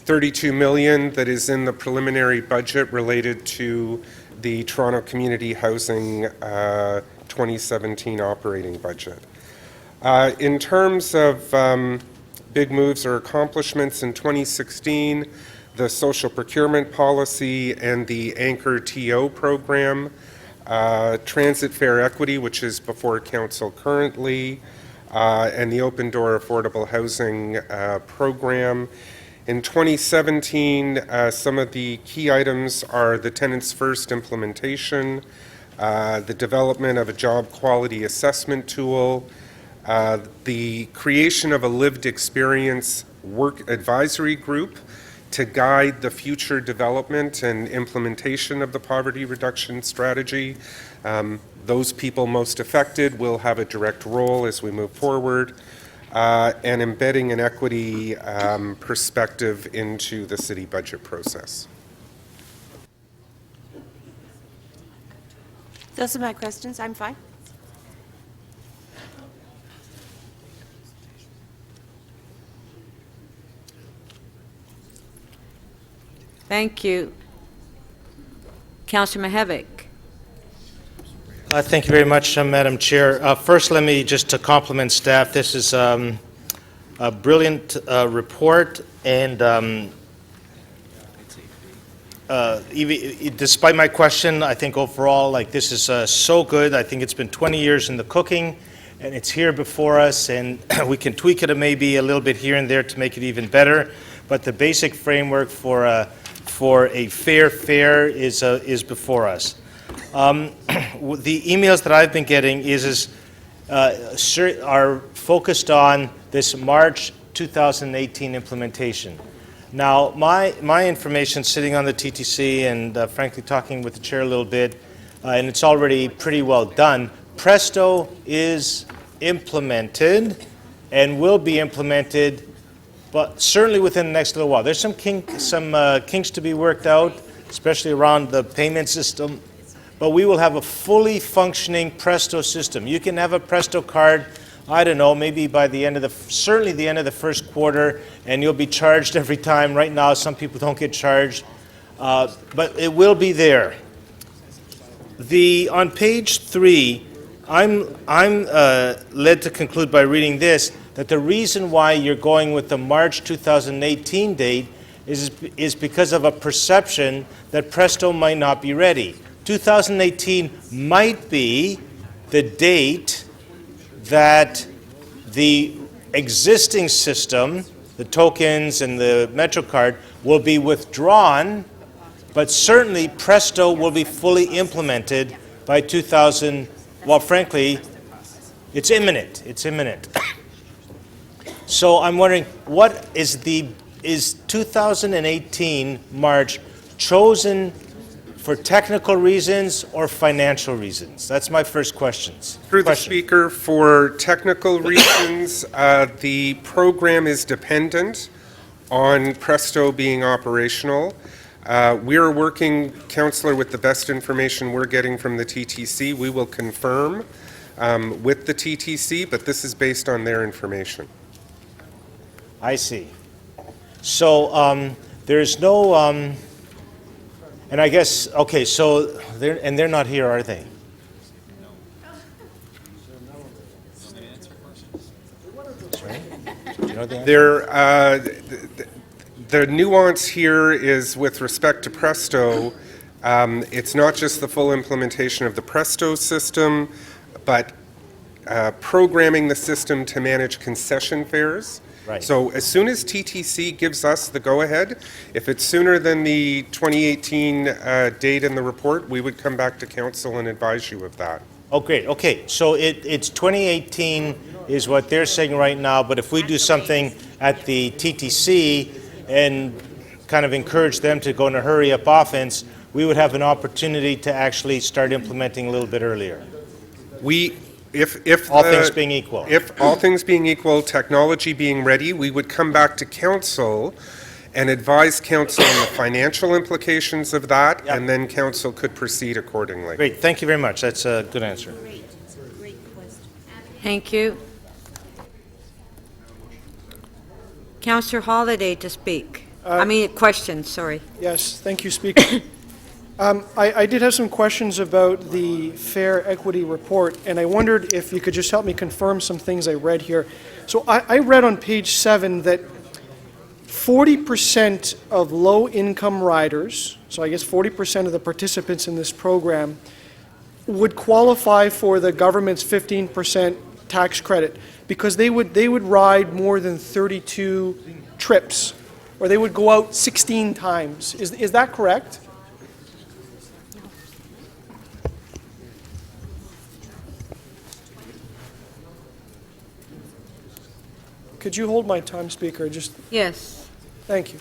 $32 million that is in the preliminary budget related to the Toronto Community Housing 2017 operating budget. In terms of big moves or accomplishments in 2016, the social procurement policy and the Anchor TO program, transit fare equity, which is before Council currently, and the Open Door Affordable Housing program. In 2017, some of the key items are the Tenants First implementation, the development of a job quality assessment tool, the creation of a lived experience work advisory group to guide the future development and implementation of the poverty reduction strategy. Those people most affected will have a direct role as we move forward, and embedding an equity perspective into the city budget process. Those are my questions. I'm fine. Thank you. Councillor Mihevc. Thank you very much, Madam Chair. First, let me just to compliment staff. This is a brilliant report, and despite my question, I think overall, this is so good. I think it's been 20 years in the cooking, and it's here before us, and we can tweak it maybe a little bit here and there to make it even better. But the basic framework for a fair fare is before us. The emails that I've been getting are focused on this March 2018 implementation. Now, my information sitting on the TTC and frankly talking with the chair a little bit, and it's already pretty well done, Presto is implemented and will be implemented, but certainly within the next little while. There's some kinks to be worked out, especially around the payment system, but we will have a fully functioning Presto system. You can have a Presto card, I don't know, maybe by the end of certainly the end of the first quarter, and you'll be charged every time. Right now, some people don't get charged, but it will be there. On page 3, I'm led to conclude by reading this, that the reason why you're going with the March 2018 date is because of a perception that Presto might not be ready. 2018 might be the date that the existing system, the tokens and the MetroCard, will be withdrawn, but certainly Presto will be fully implemented by well, frankly, it's imminent. It's imminent. So I'm wondering, what is 2018 March chosen for technical reasons or financial reasons? That's my first question. Through the Speaker, for technical reasons, the program is dependent on Presto being operational. We are working, Councillor, with the best information we're getting from the TTC. We will confirm with the TTC, but this is based on their information. I see. So there's no, and I guess, okay, so they're not here, are they? Sorry? Do you know the answer? The nuance here is with respect to Presto, it's not just the full implementation of the Presto system, but programming the system to manage concession fares. Right. So as soon as TTC gives us the go-ahead, if it's sooner than the 2018 date in the report, we would come back to council and advise you of that. Oh, great. Okay, so it's 2018 is what they're saying right now, but if we do something at the TTC and kind of encourage them to go in a hurry-up offense, we would have an opportunity to actually start implementing a little bit earlier. If all things being equal. If all things being equal, technology being ready, we would come back to council and advise council on the financial implications of that, and then council could proceed accordingly. Great, thank you very much. That's a good answer. Thank you. Councillor Holliday to speak. Question, sorry. Yes, thank you, Speaker. I did have some questions about the Fair Equity Report, and I wondered if you could just help me confirm some things I read here. So I read on page 7 that 40% of low-income riders, so I guess 40% of the participants in this program, would qualify for the government's 15% tax credit because they would ride more than 32 trips, or they would go out 16 times. Is that correct? Could you hold my time, Speaker? Yes. Thank you.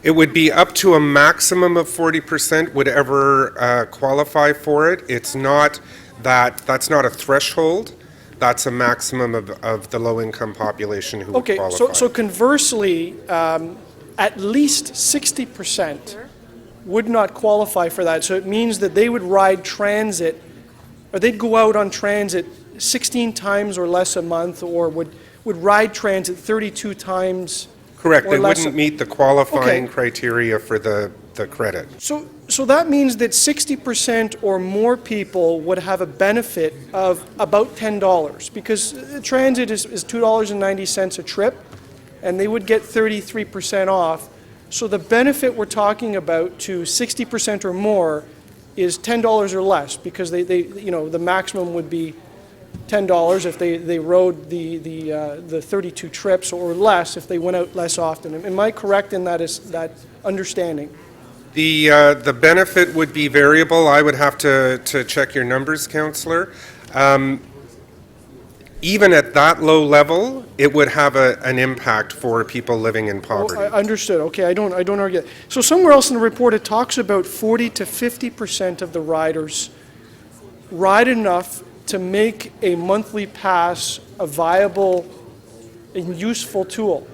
It would be up to a maximum of 40% would ever qualify for it. It's not that's not a threshold. That's a maximum of the low-income population who would qualify. Okay, so conversely, at least 60% would not qualify for that. So it means that they would ride transit, or they'd go out on transit 16 times or less a month, or would ride transit 32 times. Correct. Or they less wouldn't meet the qualifying criteria for the credit. So that means that 60% or more people would have a benefit of about $10, because transit is $2.90 a trip, and they would get 33% off. So the benefit we're talking about to 60% or more is $10 or less, because the maximum would be $10 if they rode the 32 trips, or less if they went out less often. Am I correct in that understanding? The benefit would be variable. I would have to check your numbers, Councillor. even at that low level, it would have an impact for people living in Oh, poverty. I understood. Okay, I don't argue that. So somewhere else in the report, it talks about 40 to 50% of the riders ride enough to make a monthly pass a viable and useful tool.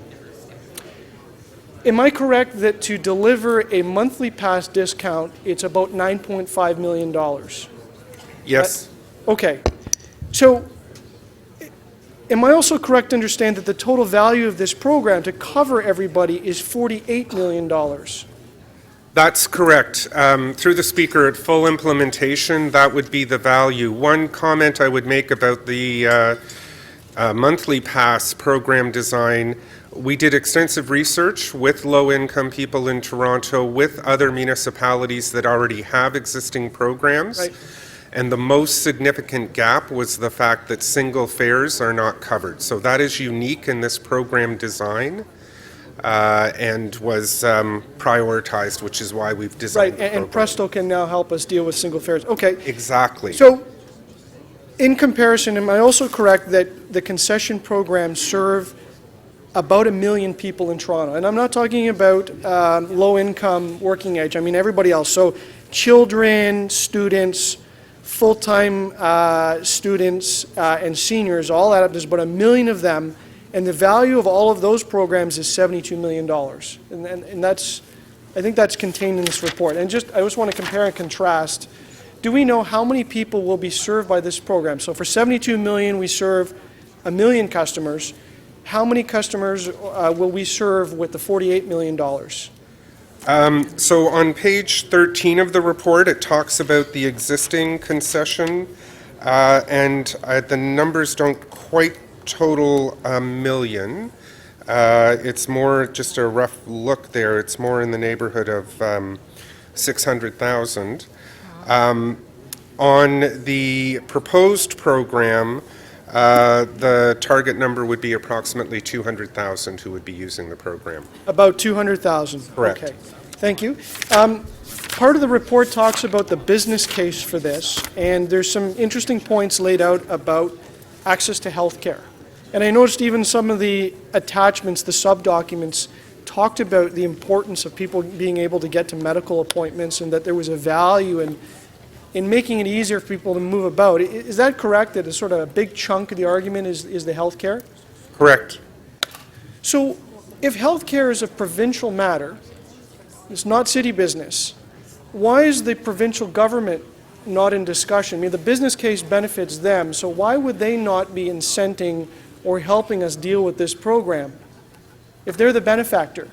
Am I correct that to deliver a monthly pass discount, it's about $9.5 million? Yes. Okay. So am I also correct to understand that the total value of this program to cover everybody is $48 million? That's correct. Through the Speaker, at full implementation, that would be the value. One comment I would make about the monthly pass program design, we did extensive research with low-income people in Toronto, with other municipalities that already have existing programs. Right. And the most significant gap was the fact that single fares are not covered. So that is unique in this program design. And was prioritized, which is why we've designed Right, the and program. Presto can now help us deal with single fares. Okay. Exactly. So, in comparison, am I also correct that the concession programs serve about 1 million people in Toronto? And I'm not talking about low-income, working age. I mean everybody else. So, children, students, full-time students, and seniors, all add up. There's about 1 million of them. And the value of all of those programs is $72 million. And that's, I think that's contained in this report. And I just want to compare and contrast. Do we know how many people will be served by this program? So for $72 million, we serve 1 million customers. How many customers will we serve with the $48 million? So on page 13 of the report, it talks about the existing concession, and the numbers don't quite total 1 million. It's more just a rough look there. It's more in the neighborhood of 600,000. On the proposed program, the target number would be approximately 200,000 who would be using the program. About 200,000. Correct. Okay, thank you. Part of the report talks about the business case for this, and there's some interesting points laid out about access to health care. And I noticed even some of the attachments, the sub-documents, talked about the importance of people being able to get to medical appointments and that there was a value in making it easier for people to move about. Is that correct, that a sort of a big chunk of the argument is the health care? Correct. So if health care is a provincial matter, it's not city business, why is the provincial government not in discussion? I mean, the business case benefits them, so why would they not be incenting or helping us deal with this program if they're the benefactor?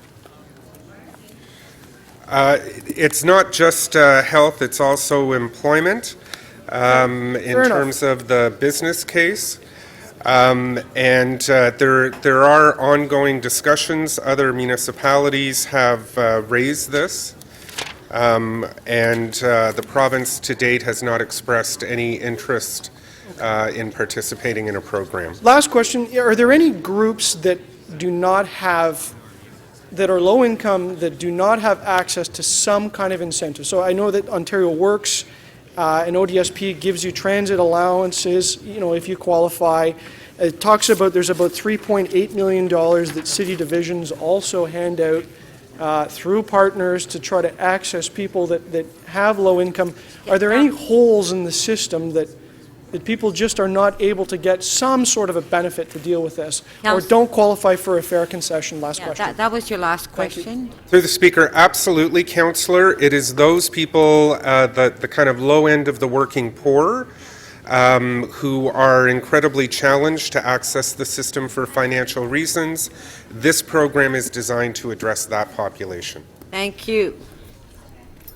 It's not just health, it's also employment in terms of the business case. And there are ongoing discussions. Other municipalities have raised this. And the province to date has not expressed any interest in participating in a program. Last question, are there any groups that do not have, that are low income, that do not have access to some kind of incentive? So I know that Ontario Works and ODSP gives you transit allowances, you know, if you qualify. It talks about, there's about $3.8 million that city divisions also hand out through partners to try to access people that have low income. Are there any holes in the system that people just are not able to get some sort of a benefit to deal with this, or don't qualify for a fair concession? Last question. That was your last question? Through the Speaker, absolutely, Councillor. It is those people, the kind of low end of the working poor, who are incredibly challenged to access the system for financial reasons. This program is designed to address that population. Thank you.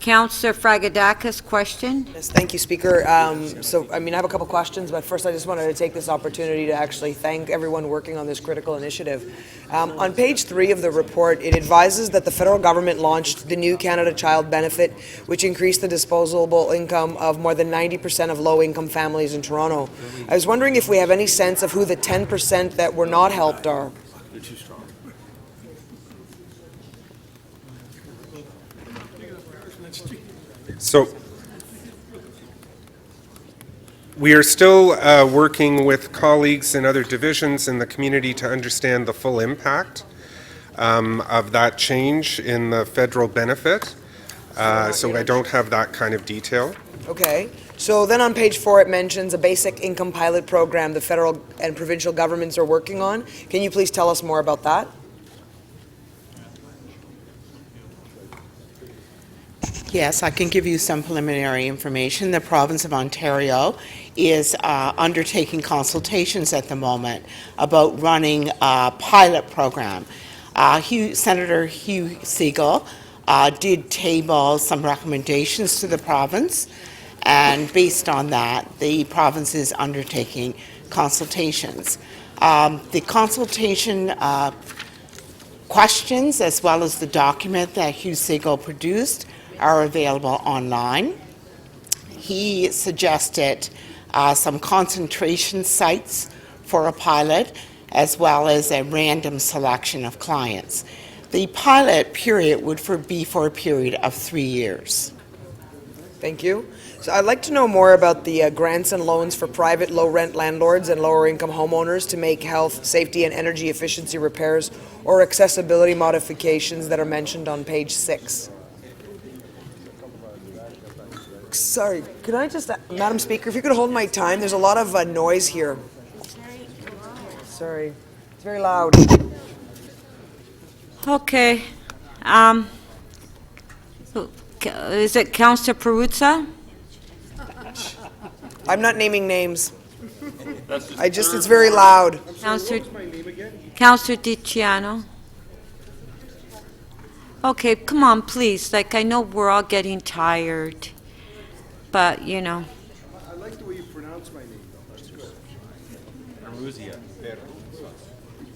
Councillor Fragedakis, question? Yes, thank you, Speaker. I have a couple questions, but first I just wanted to take this opportunity to actually thank everyone working on this critical initiative. On page 3 of the report, it advises that the federal government launched the new Canada Child Benefit, which increased the disposable income of more than 90% of low-income families in Toronto. I was wondering if we have any sense of who the 10% that were not helped are. They're too strong. So, We are still working with colleagues in other divisions in the community to understand the full impact of that change in the federal benefit. So I don't have that kind of detail. Okay. So then on page 4, it mentions a basic income pilot program the federal and provincial governments are working on. Can you please tell us more about that? Yes, I can give you some preliminary information. The province of Ontario is undertaking consultations at the moment about running a pilot program. Senator Hugh Segal did table some recommendations to the province, and based on that, the province is undertaking consultations. The consultation questions, as well as the document that Hugh Segal produced, are available online. He suggested some concentration sites for a pilot, as well as a random selection of clients. The pilot period would be for a period of 3 years. Thank you. So I'd like to know more about the grants and loans for private low-rent landlords and lower-income homeowners to make health, safety, and energy efficiency repairs or accessibility modifications that are mentioned on page 6. Sorry, could I just, Madam Speaker, if you could hold my time, there's a lot of noise here. Sorry, it's very loud. Okay. Is it Councillor Perruzza? I'm not naming names. It's very loud. Councillor DiCiano? Okay, come on, please. Like, I know we're all getting tired, but, you know. I like the way you pronounce my name, though. That's good. Perruzza.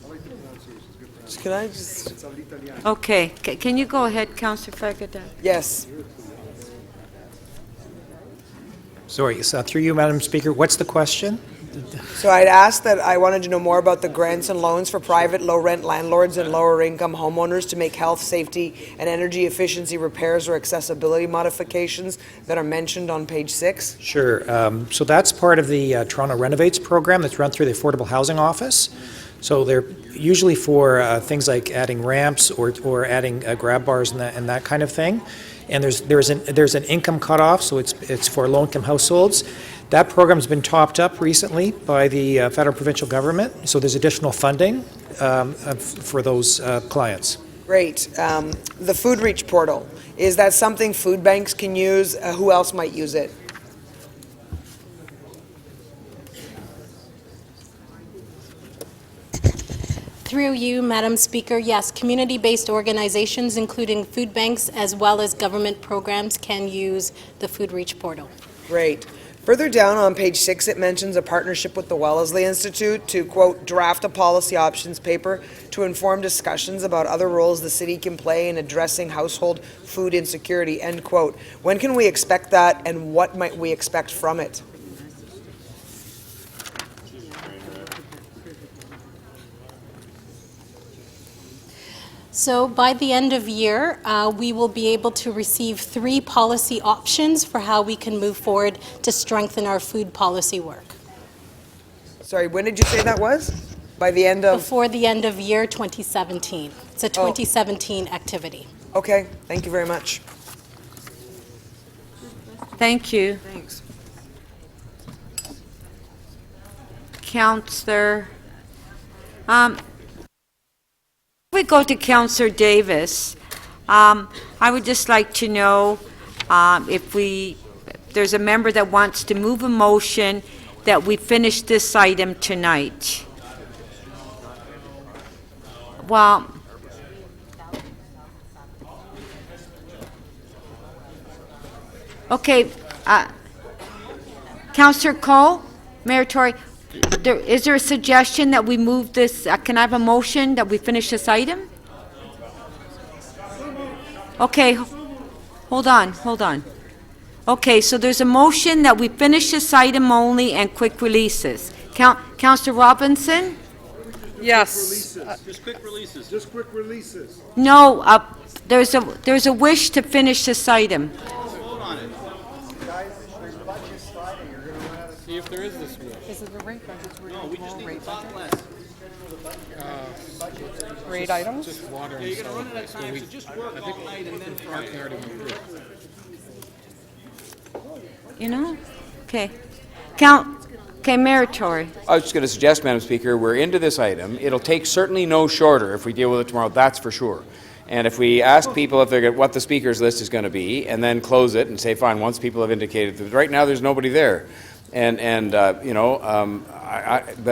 I like the pronunciation. It's good. Can I just... It's all'italiano. Okay, can you go ahead, Councillor Fragada? Yes. Sorry, so through you, Madam Speaker, what's the question? So I'd asked that I wanted to know more about the grants and loans for private low-rent landlords and lower-income homeowners to make health, safety, and energy efficiency repairs or accessibility modifications that are mentioned on page 6. Sure. So that's part of the Toronto Renovates program that's run through the Affordable Housing Office. So they're usually for things like adding ramps or adding grab bars and that kind of thing. And there's an income cutoff, so it's for low-income households. That program's been topped up recently by the federal provincial government, so there's additional funding for those clients. Great. The Food Reach portal, is that something food banks can use? Who else might use it? Through you, Madam Speaker, yes, community-based organizations, including food banks as well as government programs, can use the Food Reach portal. Great. Further down on page 6, it mentions a partnership with the Wellesley Institute to, quote, draft a policy options paper to inform discussions about other roles the city can play in addressing household food insecurity, end quote. When can we expect that, and what might we expect from it? So by the end of year, we will be able to receive 3 policy options for how we can move forward to strengthen our food policy work. Sorry, when did you say that was? By the end of? Before the end of year 2017. It's a 2017 activity. Okay, thank you very much. Thank you. Thanks. Councillor, we go to Councillor Davis. I would just like to know if there's a member that wants to move a motion that we finish this item tonight. Well, okay, Councillor Cole, Mayor Tory, is there a suggestion that we move this, can I have a motion that we finish this item? Okay, hold on. Okay, so there's a motion that we finish this item only and quick releases. Councillor Robinson? Yes. Just quick releases. Just quick releases. No, there's a wish to finish this item. See if there is this week. Is it the rate budgets? No, we just need to talk less. Rate items? Just water and Yeah, you're gonna solid run out of waste. So time, we- so just I work think all night and then our Friday. clarity will improve. You know? Okay. Okay, Mayor Tory. I was just going to suggest, Madam Speaker, we're into this item. It'll take certainly no shorter if we deal with it tomorrow, that's for sure. And if we ask people if they're what the speaker's list is going to be, and then close it and say, fine, once people have indicated that right now there's nobody there, but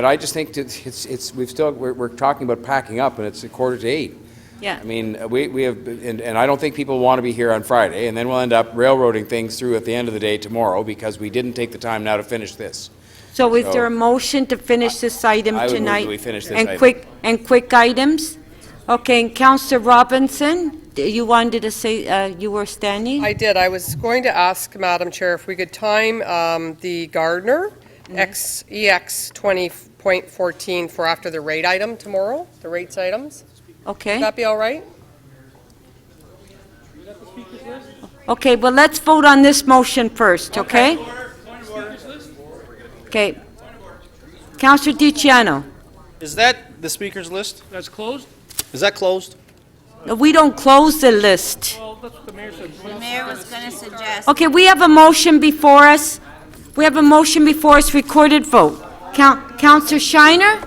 I just think that we're talking about packing up, and it's 7:45. Yeah. I mean, we have, and I don't think people want to be here on Friday, and then we'll end up railroading things through at the end of the day tomorrow because we didn't take the time now to finish this. So is there a motion to finish this item I would move tonight? that we finish this And item. quick items? Okay, and Councillor Robinson, you wanted to say, you were standing? I did. I was going to ask, Madam Chair, if we could time the Gardner EX 20.14 for after the rate item tomorrow, the rates items. Okay. Would that be all right? Okay, well, let's vote on this motion first, okay? Okay. Councillor DiCiano. Is that the speaker's list? That's closed? Is that closed? No, we don't close the list. Well, that's what the mayor said. The mayor was going to suggest. Okay, we have a motion before us. We have a motion before us, recorded vote. Councillor Shiner?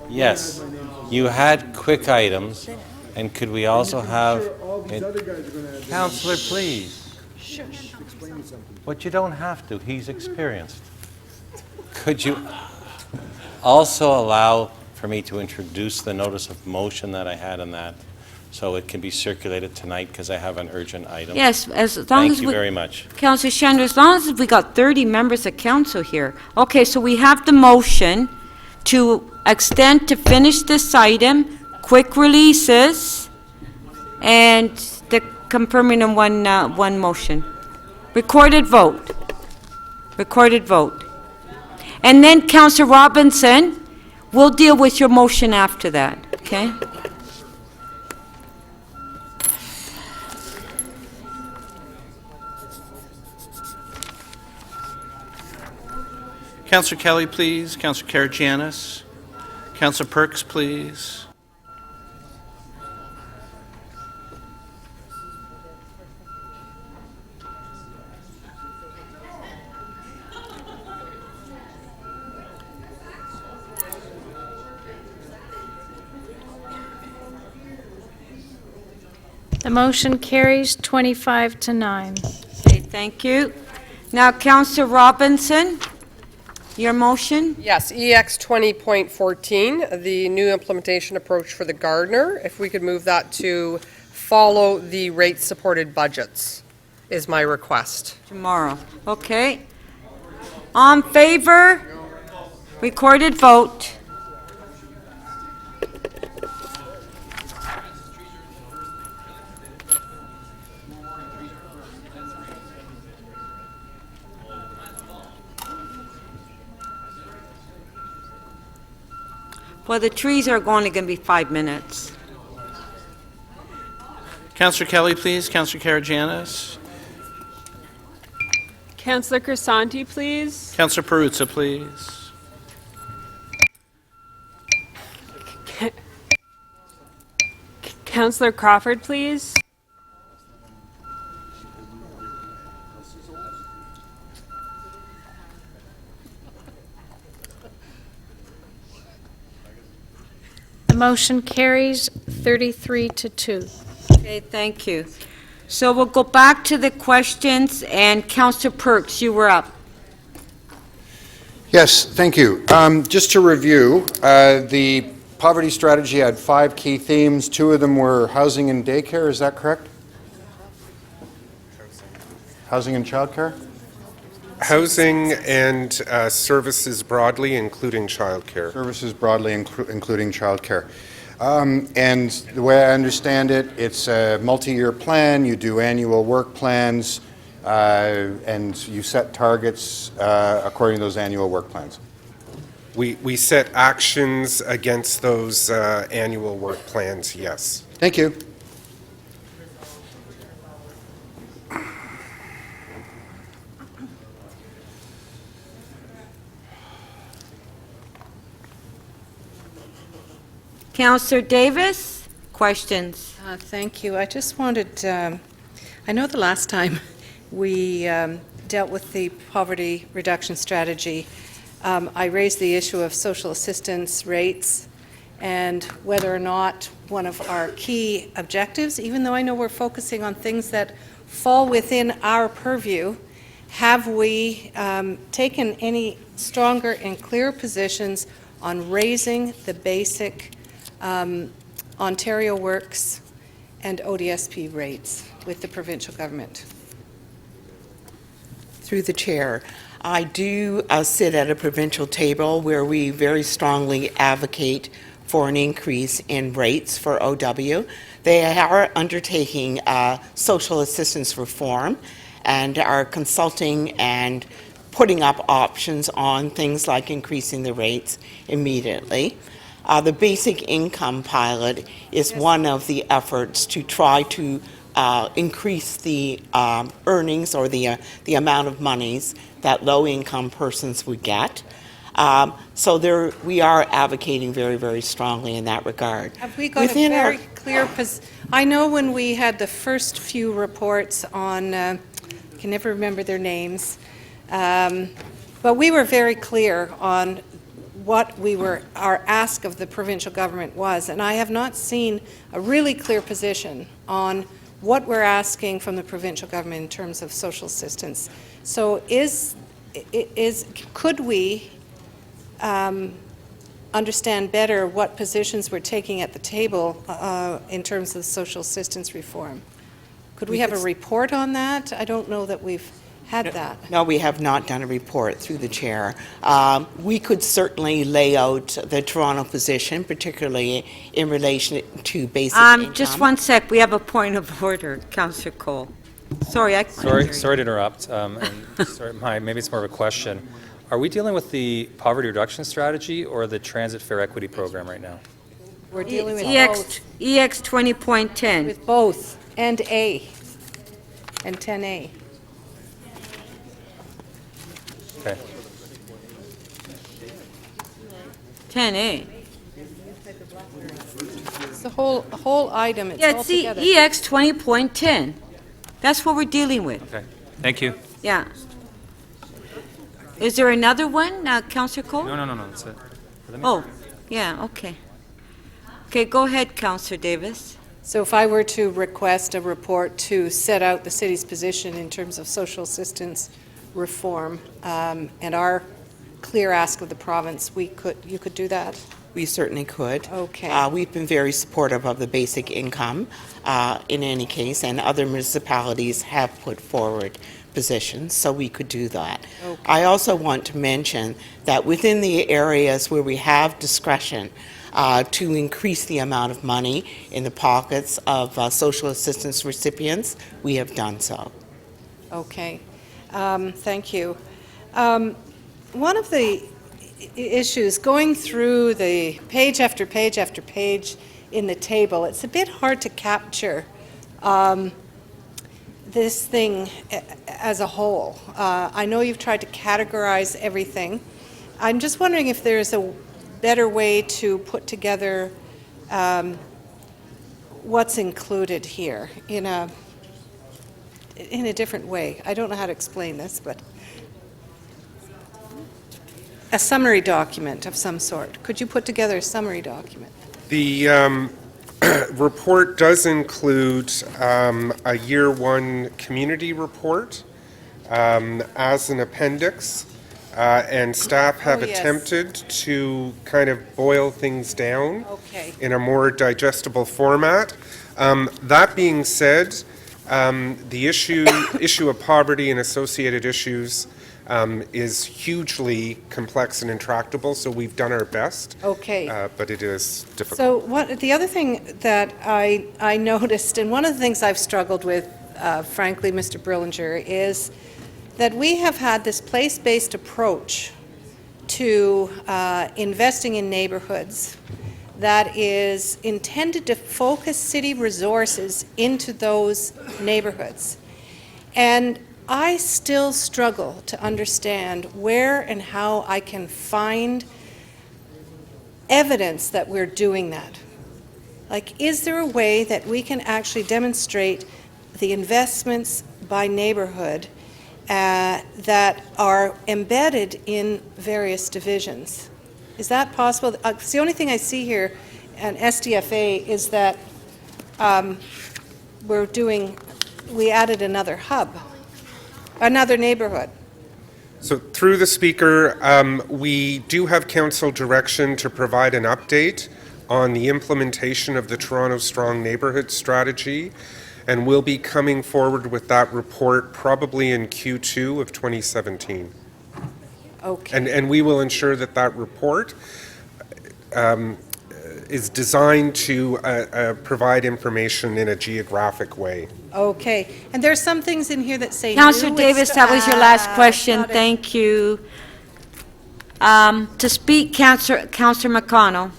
Yes. You had quick items, and could we also have... Counselor, please. But you don't have to. He's experienced. Could you also allow for me to introduce the notice of motion that I had on that, so it can be circulated tonight because I have an urgent item? Yes, as long as Thank we... you very much. Councillor Shiner, as long as we got 30 members of council here. Okay, so we have the motion to extend to finish this item, quick releases, and the confirming in one motion. Recorded vote. Recorded vote. And then, Councillor Robinson, we'll deal with your motion after that, okay? Councillor Kelly, please. Councillor Karygiannis. Councillor Perks, please. The motion carries 25 to 9. Okay, thank you. Now, Councillor Robinson, your motion? Yes, EX 20.14, the new implementation approach for the Gardner. If we could move that to follow the rate-supported budgets is my request. Tomorrow, okay. On favor? Recorded vote. Well, the trees are only going to be 5 minutes. Councillor Kelly, please. Councillor Karygiannis. Councillor Crisanti, please. Councillor Perruzza, please. Councillor Crawford, please. The motion carries 33 to 2. Okay, thank you. So we'll go back to the questions, and Councillor Perks, you were up. Yes, thank you. Just to review, the poverty strategy had 5 key themes. 2 of them were housing and daycare, is that correct? Housing and childcare? Housing and services broadly, including childcare. Services broadly, including childcare. And the way I understand it, it's a multi-year plan. You do annual work plans, and you set targets according to those annual work plans. We set actions against those annual work plans, yes. Thank you. Councillor Davis, questions? Thank you. I just wanted, I know the last time we dealt with the poverty reduction strategy, I raised the issue of social assistance rates and whether or not one of our key objectives, even though I know we're focusing on things that fall within our purview, have we taken any stronger and clearer positions on raising the basic Ontario Works and ODSP rates with the provincial government? Through the chair, I do sit at a provincial table where we very strongly advocate for an increase in rates for OW. They are undertaking social assistance reform and are consulting and putting up options on things like increasing the rates immediately. The basic income pilot is one of the efforts to try to increase the earnings or the amount of monies that low-income persons would get. So we are advocating very, very strongly in that regard. Have we got a very clear position? I know when we had the first few reports on, I can never remember their names, but we were very clear on what our ask of the provincial government was, and I have not seen a really clear position on what we're asking from the provincial government in terms of social assistance. So could we understand better what positions we're taking at the table in terms of social assistance reform? Could we have a report on that? I don't know that we've had that. No, we have not done a report through the chair. We could certainly lay out the Toronto position, particularly in relation to basic income. Just one sec. We have a point of order, Councillor Cole. Sorry, I couldn't hear you. Sorry to interrupt. Maybe it's more of a question. Are we dealing with the poverty reduction strategy or the transit fare equity program right now? We're dealing with both. EX 20.10. With both, and A, and 10A. Okay. 10A. It's the whole item. It's Yeah, all it's together. EX 20.10. That's what we're dealing with. Okay. Thank you. Yeah. Is there another one, Councillor Cole? No, that's it. Oh, yeah, okay. Okay, go ahead, Councillor Davis. So if I were to request a report to set out the city's position in terms of social assistance reform and our clear ask of the province, you could do that? We certainly could. Okay. We've been very supportive of the basic income in any case, and other municipalities have put forward positions, so we could do that. Okay. I also want to mention that within the areas where we have discretion to increase the amount of money in the pockets of social assistance recipients, we have done so. Okay. Thank you. One of the issues, going through the page after page after page in the table, it's a bit hard to capture this thing as a whole. I know you've tried to categorize everything. I'm just wondering if there's a better way to put together what's included here in a different way. I don't know how to explain this, but a summary document of some sort. Could you put together a summary document? The report does include a year one community report as an appendix, and staff have yes. attempted to kind of boil things down Okay. in a more digestible format. That being said, the issue of poverty and associated issues is hugely complex and intractable, so we've done our best. Okay. But it is difficult. So the other thing that I noticed, and one of the things I've struggled with, frankly, Mr. Brillinger, is that we have had this place-based approach to investing in neighborhoods that is intended to focus city resources into those neighborhoods. And I still struggle to understand where and how I can find evidence that we're doing that. Like, is there a way that we can actually demonstrate the investments by neighborhood that are embedded in various divisions? Is that possible? 'Cause the only thing I see here on SDFA is that we added another hub, another neighborhood. So through the Speaker, we do have council direction to provide an update on the implementation of the Toronto Strong Neighbourhood Strategy, and we'll be coming forward with that report probably in Q2 of 2017. Okay. And we will ensure that that report is designed to provide information in a geographic way. Okay. And there are some things in here that say Councillor new Davis, that was your last question. got it. Thank you. To speak, Councillor McConnell.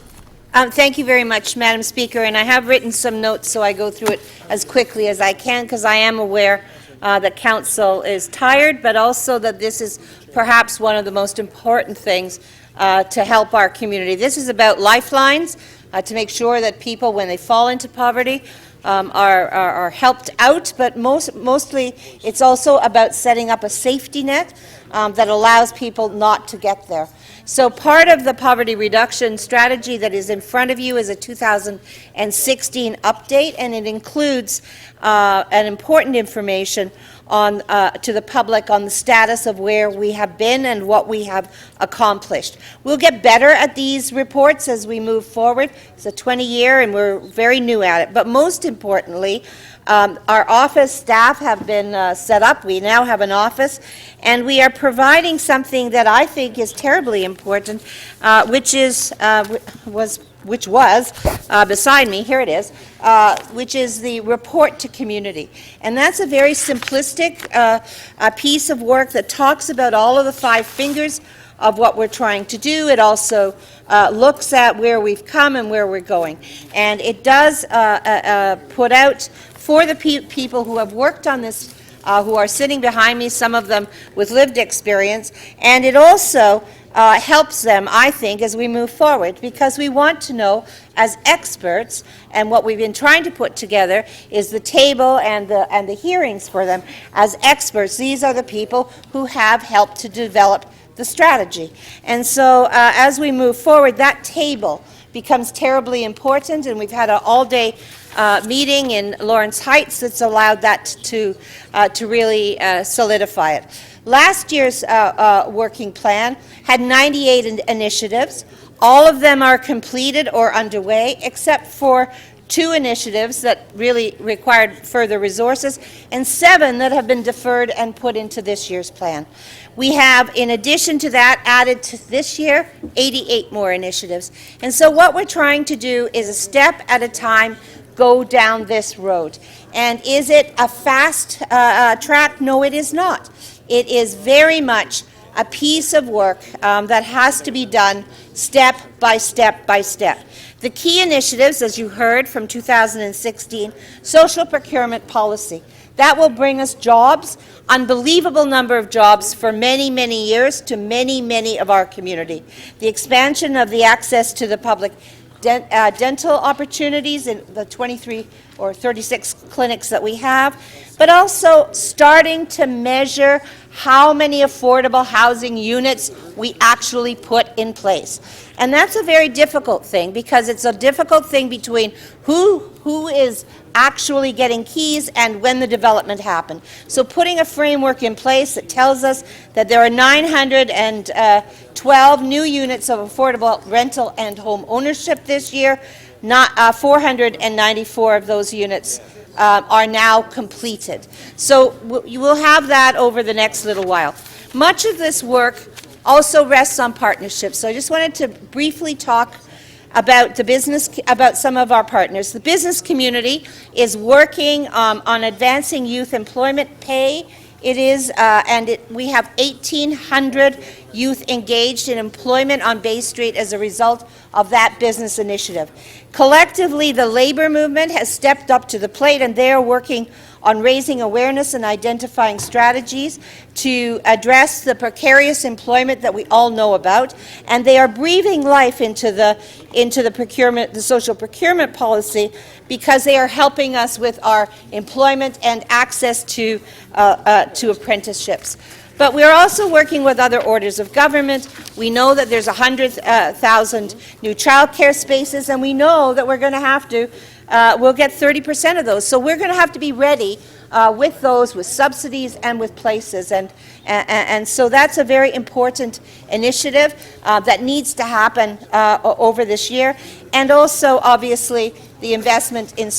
Thank you very much, Madam Speaker, and I have written some notes, so I go through it as quickly as I can, because I am aware that Council is tired, but also that this is perhaps one of the most important things to help our community. This is about lifelines, to make sure that people, when they fall into poverty, are helped out, but mostly it's also about setting up a safety net that allows people not to get there. So part of the poverty reduction strategy that is in front of you is a 2016 update, and it includes an important information on to the public on the status of where we have been and what we have accomplished. We'll get better at these reports as we move forward. It's a 20-year, and we're very new at it. But most importantly, our office staff have been set up. We now have an office, and we are providing something that I think is terribly important, which was beside me, here it is, which is the report to community. And that's a very simplistic piece of work that talks about all of the 5 fingers of what we're trying to do. It also looks at where we've come and where we're going. And it does put out for the people who have worked on this, who are sitting behind me, some of them with lived experience, and it also helps them, I think, as we move forward, because we want to know, as experts, and what we've been trying to put together is the table and the hearings for them as experts. These are the people who have helped to develop the strategy. And so as we move forward, that table becomes terribly important, and we've had an all-day meeting in Lawrence Heights that's allowed that to really solidify it. Last year's working plan had 98 initiatives. All of them are completed or underway, except for 2 initiatives that really required further resources, and 7 that have been deferred and put into this year's plan. We have, in addition to that, added to this year 88 more initiatives. And so what we're trying to do is, a step at a time, go down this road. And is it a fast track? No, it is not. It is very much a piece of work that has to be done step by step by step. The key initiatives, as you heard from 2016, social procurement policy. That will bring us jobs, unbelievable number of jobs for many, many years to many, many of our community. The expansion of the access to the public dental opportunities in the 23 or 36 clinics that we have, but also starting to measure how many affordable housing units we actually put in place. And that's a very difficult thing, because it's a difficult thing between who is actually getting keys and when the development happened. So putting a framework in place that tells us that there are 912 new units of affordable rental and home ownership this year. 494 of those units are now completed. So you will have that over the next little while. Much of this work also rests on partnerships. So I just wanted to briefly talk about about some of our partners. The business community is working on advancing youth employment pay. It is, we have 1,800 youth engaged in employment on Bay Street as a result of that business initiative. Collectively, the labor movement has stepped up to the plate, and they are working on raising awareness and identifying strategies to address the precarious employment that we all know about, and they are breathing life into the procurement, the social procurement policy, because they are helping us with our employment and access to apprenticeships. But we are also working with other orders of government. We know that there's 100,000 new childcare spaces, and we know that we're going to have to, we'll get 30% of those. So we're going to have to be ready with those, with subsidies and with places. And so that's a very important initiative that needs to happen over this year. And also, obviously, the investment in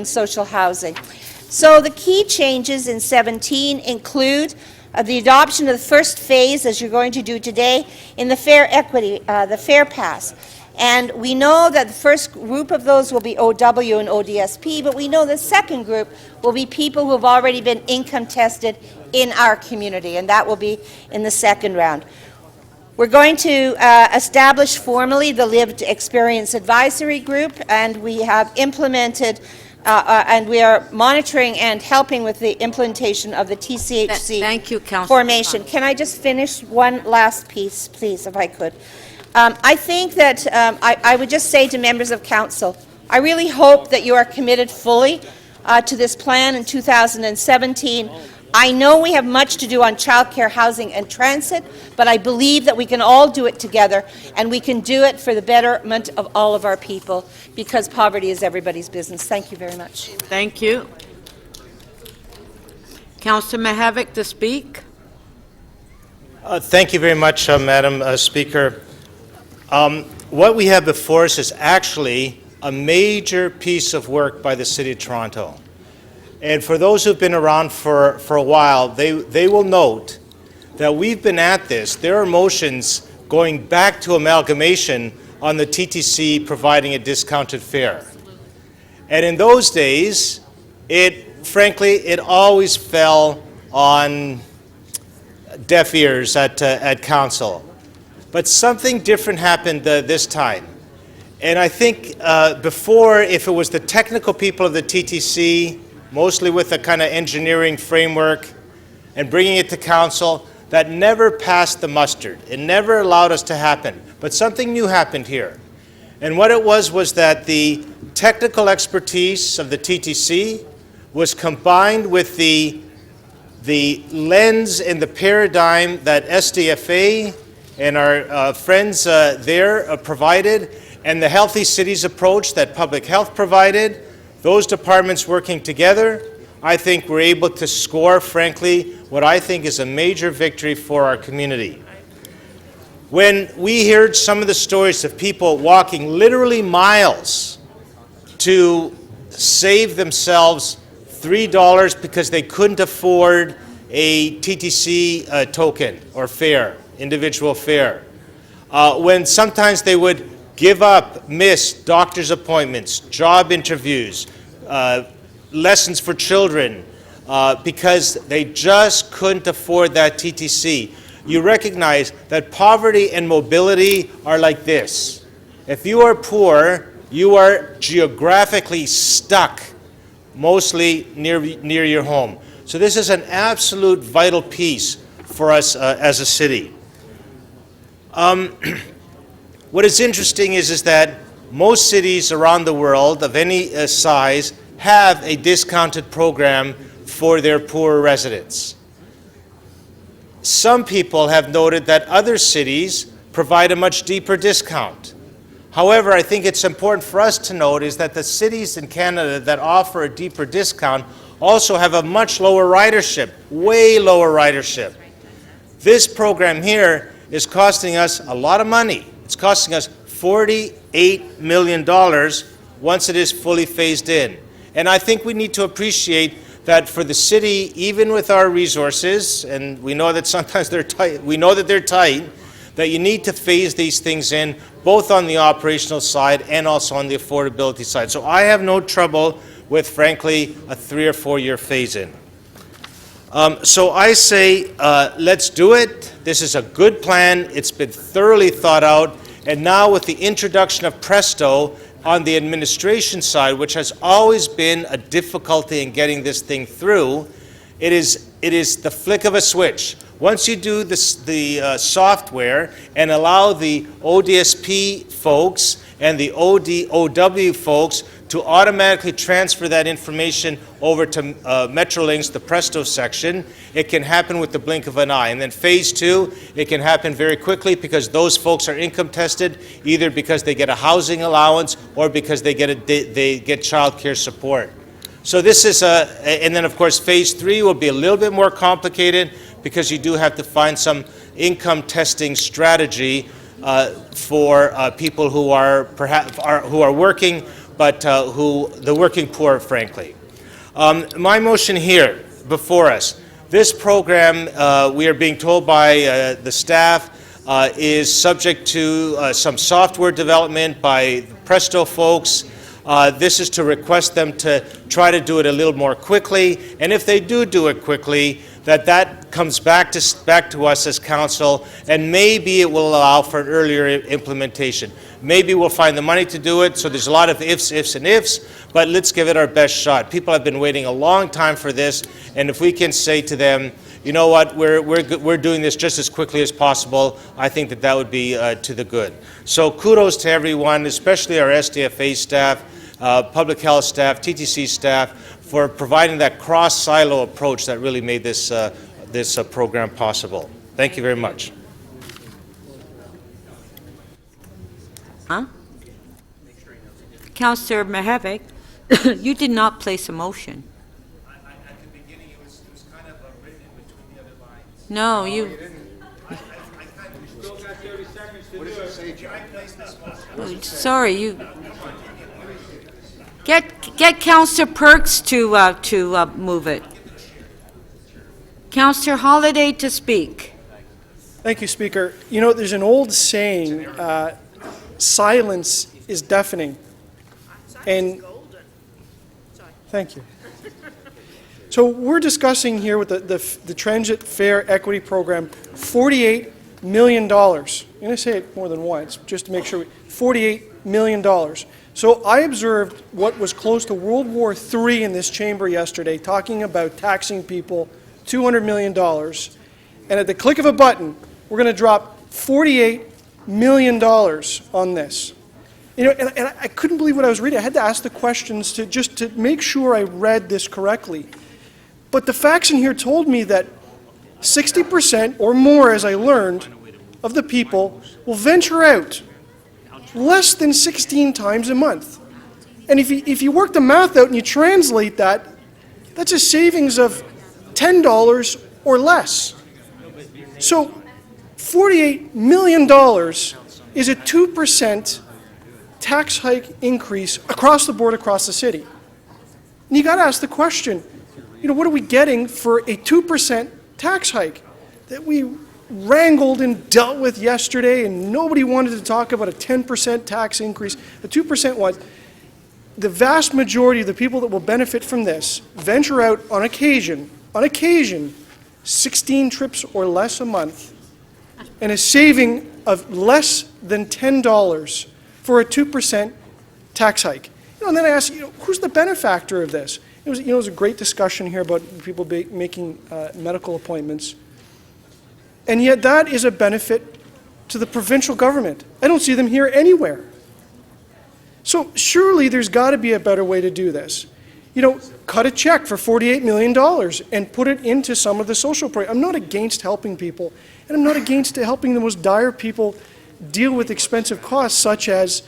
social housing. So the key changes in 17 include the adoption of the first phase, as you're going to do today, in the Fair Equity, the Fair Pass. And we know that the first group of those will be OW and ODSP, but we know the second group will be people who have already been income tested in our community, and that will be in the second round. We're going to establish formally the Lived Experience Advisory Group, and we have implemented and we are monitoring and helping with the implementation of the TCHC Thank you, Councillor formation. Can I just finish one last piece, please, if I could? I think that I would just say to members of council, I really hope that you are committed fully to this plan in 2017. I know we have much to do on childcare, housing, and transit, but I believe that we can all do it together, and we can do it for the betterment of all of our people, because poverty is everybody's business. Thank you very much. Thank you. Councillor Mihevc to speak. Thank you very much, Madam Speaker. What we have before us is actually a major piece of work by the City of Toronto. And for those who've been around for a while, they will note that we've been at this. There are motions going back to amalgamation on the TTC providing a discounted fare. And in those days, frankly, it always fell on deaf ears at council. But something different happened this time. And I think before, if it was the technical people of the TTC, mostly with a kind of engineering framework, and bringing it to council, that never passed the mustard. It never allowed us to happen. But something new happened here. And what it was that the technical expertise of the TTC was combined with the lens and the paradigm that SDFA and our friends there provided, and the Healthy Cities approach that Public Health provided. Those departments working together, I think we're able to score, frankly, what I think is a major victory for our community. When we heard some of the stories of people walking literally miles to save themselves $3 because they couldn't afford a TTC token or fare, individual fare, when sometimes they would miss doctor's appointments, job interviews, lessons for children, because they just couldn't afford that TTC. You recognize that poverty and mobility are like this. If you are poor, you are geographically stuck, mostly near your home. So this is an absolute vital piece for us as a city. What is interesting is that most cities around the world of any size have a discounted program for their poor residents. Some people have noted that other cities provide a much deeper discount. However, I think it's important for us to note is that the cities in Canada that offer a deeper discount also have a much lower ridership, way lower ridership. This program here is costing us a lot of money. It's costing us $48 million once it is fully phased in. And I think we need to appreciate that for the city, even with our resources, and we know that sometimes they're tight, that you need to phase these things in, both on the operational side and also on the affordability side. So I have no trouble with, frankly, a 3 or 4 year phase-in. So I say, let's do it. This is a good plan. It's been thoroughly thought out. And now with the introduction of Presto on the administration side, which has always been a difficulty in getting this thing through, it is the flick of a switch. Once you do this, the software and allow the ODSP folks and the OW folks to automatically transfer that information over to Metrolinx, the Presto section, it can happen with the blink of an eye. And then phase 2, it can happen very quickly because those folks are income tested, either because they get a housing allowance or because they get child care support. So this is and then of course phase 3 will be a little bit more complicated because you do have to find some income testing strategy for people who are working, but the working poor, frankly. My motion here before us, this program, we are being told by the staff, is subject to some software development by the Presto folks. This is to request them to try to do it a little more quickly, and if they do it quickly, that comes back to us as council, and maybe it will allow for an earlier implementation. Maybe we'll find the money to do it, so there's a lot of ifs, and ifs, but let's give it our best shot. People have been waiting a long time for this, and if we can say to them, you know what, we're doing this just as quickly as possible, I think that would be to the good. So kudos to everyone, especially our SDFA staff, public health staff, TTC staff, for providing that cross-silo approach that really made this program possible. Thank you very much. Councillor Mihevc, you did not place a motion. At the beginning, it was kind of written in between the other lines. No, you... Sorry, you... Get Councillor Perks to move it. Councillor Holliday to speak. Thank you, Speaker. You know, there's an old saying, silence is deafening. And thank you. So we're discussing here with the Transit Fare Equity Program, $48 million. I'm going to say it more than once, just to make sure. $48 million. So I observed what was close to World War III in this chamber yesterday, talking about taxing people $200 million. And at the click of a button, we're going to drop $48 million on this. You know, and I couldn't believe what I was reading. I had to ask the questions to make sure I read this correctly. But the facts in here told me that 60% or more, as I learned, of the people will venture out less than 16 times a month. And if you work the math out and you translate that, that's a savings of $10 or less. So $48 million is a 2% tax hike increase across the board, across the city. And you got to ask the question, you know, what are we getting for a 2% tax hike that we wrangled and dealt with yesterday, and nobody wanted to talk about a 10% tax increase. The 2% was, the vast majority of the people that will benefit from this venture out on occasion, 16 trips or less a month, and a saving of less than $10 for a 2% tax hike. You know, and then I asked, you know, who's the benefactor of this? It was a great discussion here about people making medical appointments. And yet that is a benefit to the provincial government. I don't see them here anywhere. So surely there's got to be a better way to do this. You know, cut a check for $48 million and put it into some of the social programs. I'm not against helping people, and I'm not against helping the most dire people deal with expensive costs such as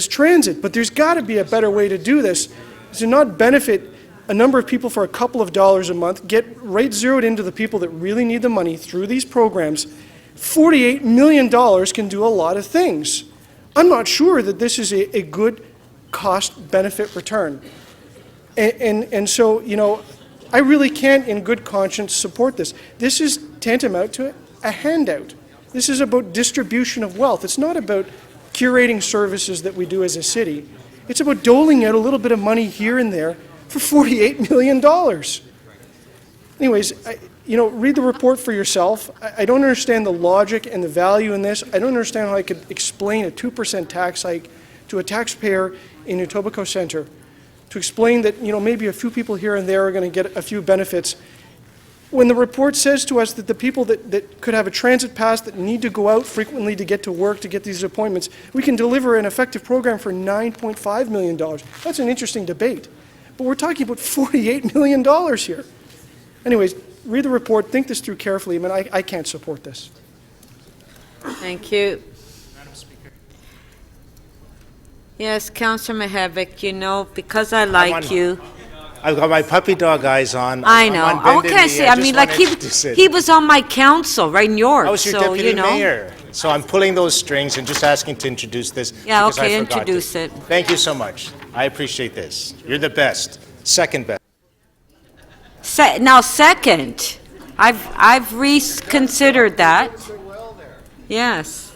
transit. But there's got to be a better way to do this, to not benefit a number of people for a couple of dollars a month, get right zeroed into the people that really need the money through these programs. $48 million can do a lot of things. I'm not sure that this is a good cost-benefit return. And so, you know, I really can't in good conscience support this. This is tantamount to a handout. This is about distribution of wealth. It's not about curating services that we do as a city. It's about doling out a little bit of money here and there for $48 million. Anyways, read the report for yourself. I don't understand the logic and the value in this. I don't understand how I could explain a 2% tax hike to a taxpayer in Etobicoke Centre, to explain that, maybe a few people here and there are going to get a few benefits. When the report says to us that the people that could have a transit pass, that need to go out frequently to get to work, to get these appointments, we can deliver an effective program for $9.5 million. That's an interesting debate. But we're talking about $48 million here. Anyways, read the report, think this through carefully. I mean, I can't support this. Thank you. Yes, Councillor Mihevc, because I like you. I've got my puppy dog eyes on. I know. What can I say? I mean, like, he was on my council, right, in yours, I was your so, deputy mayor. So I'm pulling those strings and just asking to introduce this. Yeah, because okay, I forgot introduce to. it. Thank you so much. I appreciate this. You're the best. Second best. Now, second, I've reconsidered that. Yes.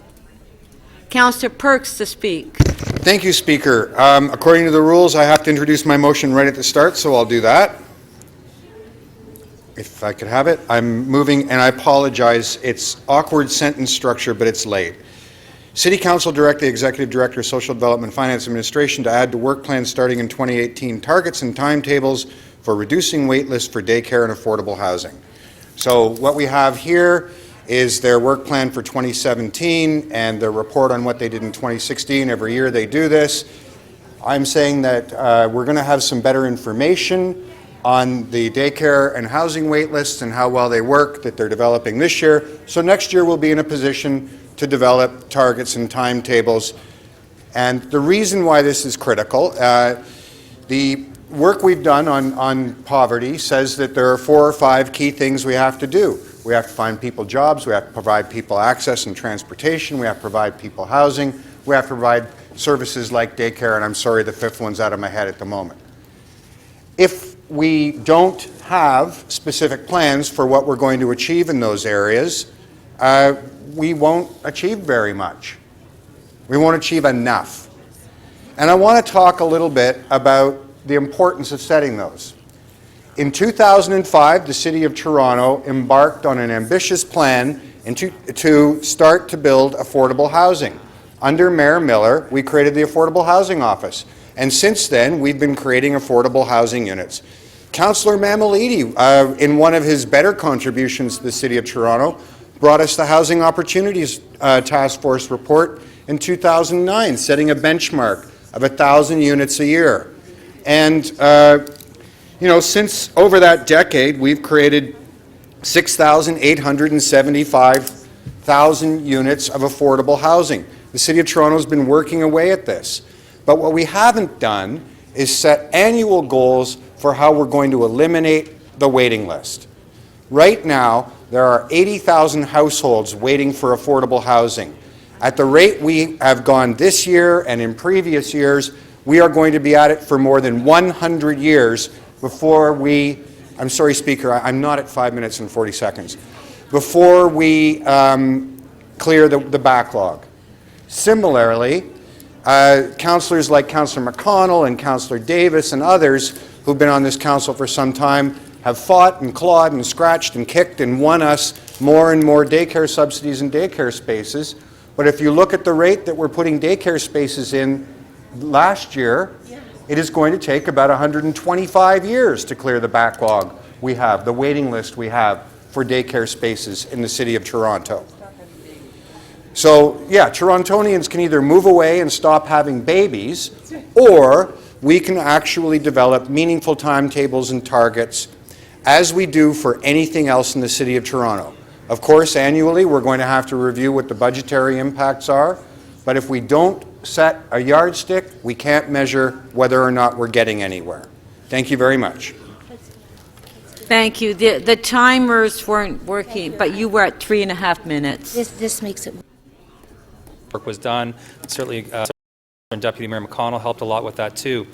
Councillor Perks to speak. Thank you, Speaker. According to the rules, I have to introduce my motion right at the start, so I'll do that. If I could have it. I'm moving, and I apologize, it's awkward sentence structure, but it's late. City Council direct the Executive Director of Social Development Finance Administration to add to work plans starting in 2018 targets and timetables for reducing wait lists for daycare and affordable housing. So what we have here is their work plan for 2017 and their report on what they did in 2016. Every year they do this. I'm saying that we're going to have some better information on the daycare and housing wait lists and how well they work that they're developing this year. So next year we'll be in a position to develop targets and timetables. And the reason why this is critical, the work we've done on poverty says that there are 4 or 5 key things we have to do. We have to find people jobs, we have to provide people access and transportation, we have to provide people housing, we have to provide services like daycare, and I'm sorry the 5th one's out of my head at the moment. If we don't have specific plans for what we're going to achieve in those areas, we won't achieve very much. We won't achieve enough. And I want to talk a little bit about the importance of setting those. In 2005, the City of Toronto embarked on an ambitious plan to start to build affordable housing. Under Mayor Miller, we created the Affordable Housing Office. And since then, we've been creating affordable housing units. Councillor Mammoliti, in one of his better contributions to the City of Toronto, brought us the Housing Opportunities Task Force report in 2009, setting a benchmark of 1,000 units a year. And since over that decade, we've created 6,875,000 units of affordable housing. The City of Toronto has been working away at this. But what we haven't done is set annual goals for how we're going to eliminate the waiting list. Right now, there are 80,000 households waiting for affordable housing. At the rate we have gone this year and in previous years, we are going to be at it for more than 100 years before we, I'm sorry, Speaker, I'm not at 5 minutes and 40 seconds, before we clear the backlog. Similarly, councillors like Councillor McConnell and Councillor Davis and others who've been on this council for some time have fought and clawed and scratched and kicked and won us more and more daycare subsidies and daycare spaces. But if you look at the rate that we're putting daycare spaces in last year, it is going to take about 125 years to clear the backlog we have, the waiting list we have for daycare spaces in the City of Toronto. So, yeah, Torontonians can either move away and stop having babies, or we can actually develop meaningful timetables and targets as we do for anything else in the City of Toronto. Of course, annually, we're going to have to review what the budgetary impacts are, but if we don't set a yardstick, we can't measure whether or not we're getting anywhere. Thank you very much. Thank you. The timers weren't working, but you were at 3.5 minutes. This makes it. Work was done. Certainly, Deputy Mayor McConnell helped a lot with that too.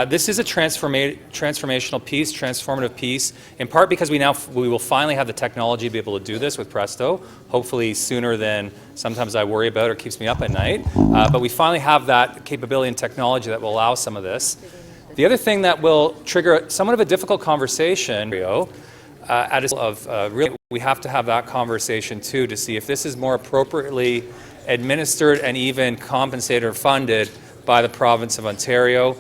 This is a transformational piece, transformative piece, in part because we will finally have the technology to be able to do this with Presto, hopefully sooner than sometimes I worry about or keeps me up at night. But we finally have that capability and technology that will allow some of this. The other thing that will trigger somewhat of a difficult conversation really, we have to have that conversation too to see if this is more appropriately administered and even compensated or funded by the province of Ontario.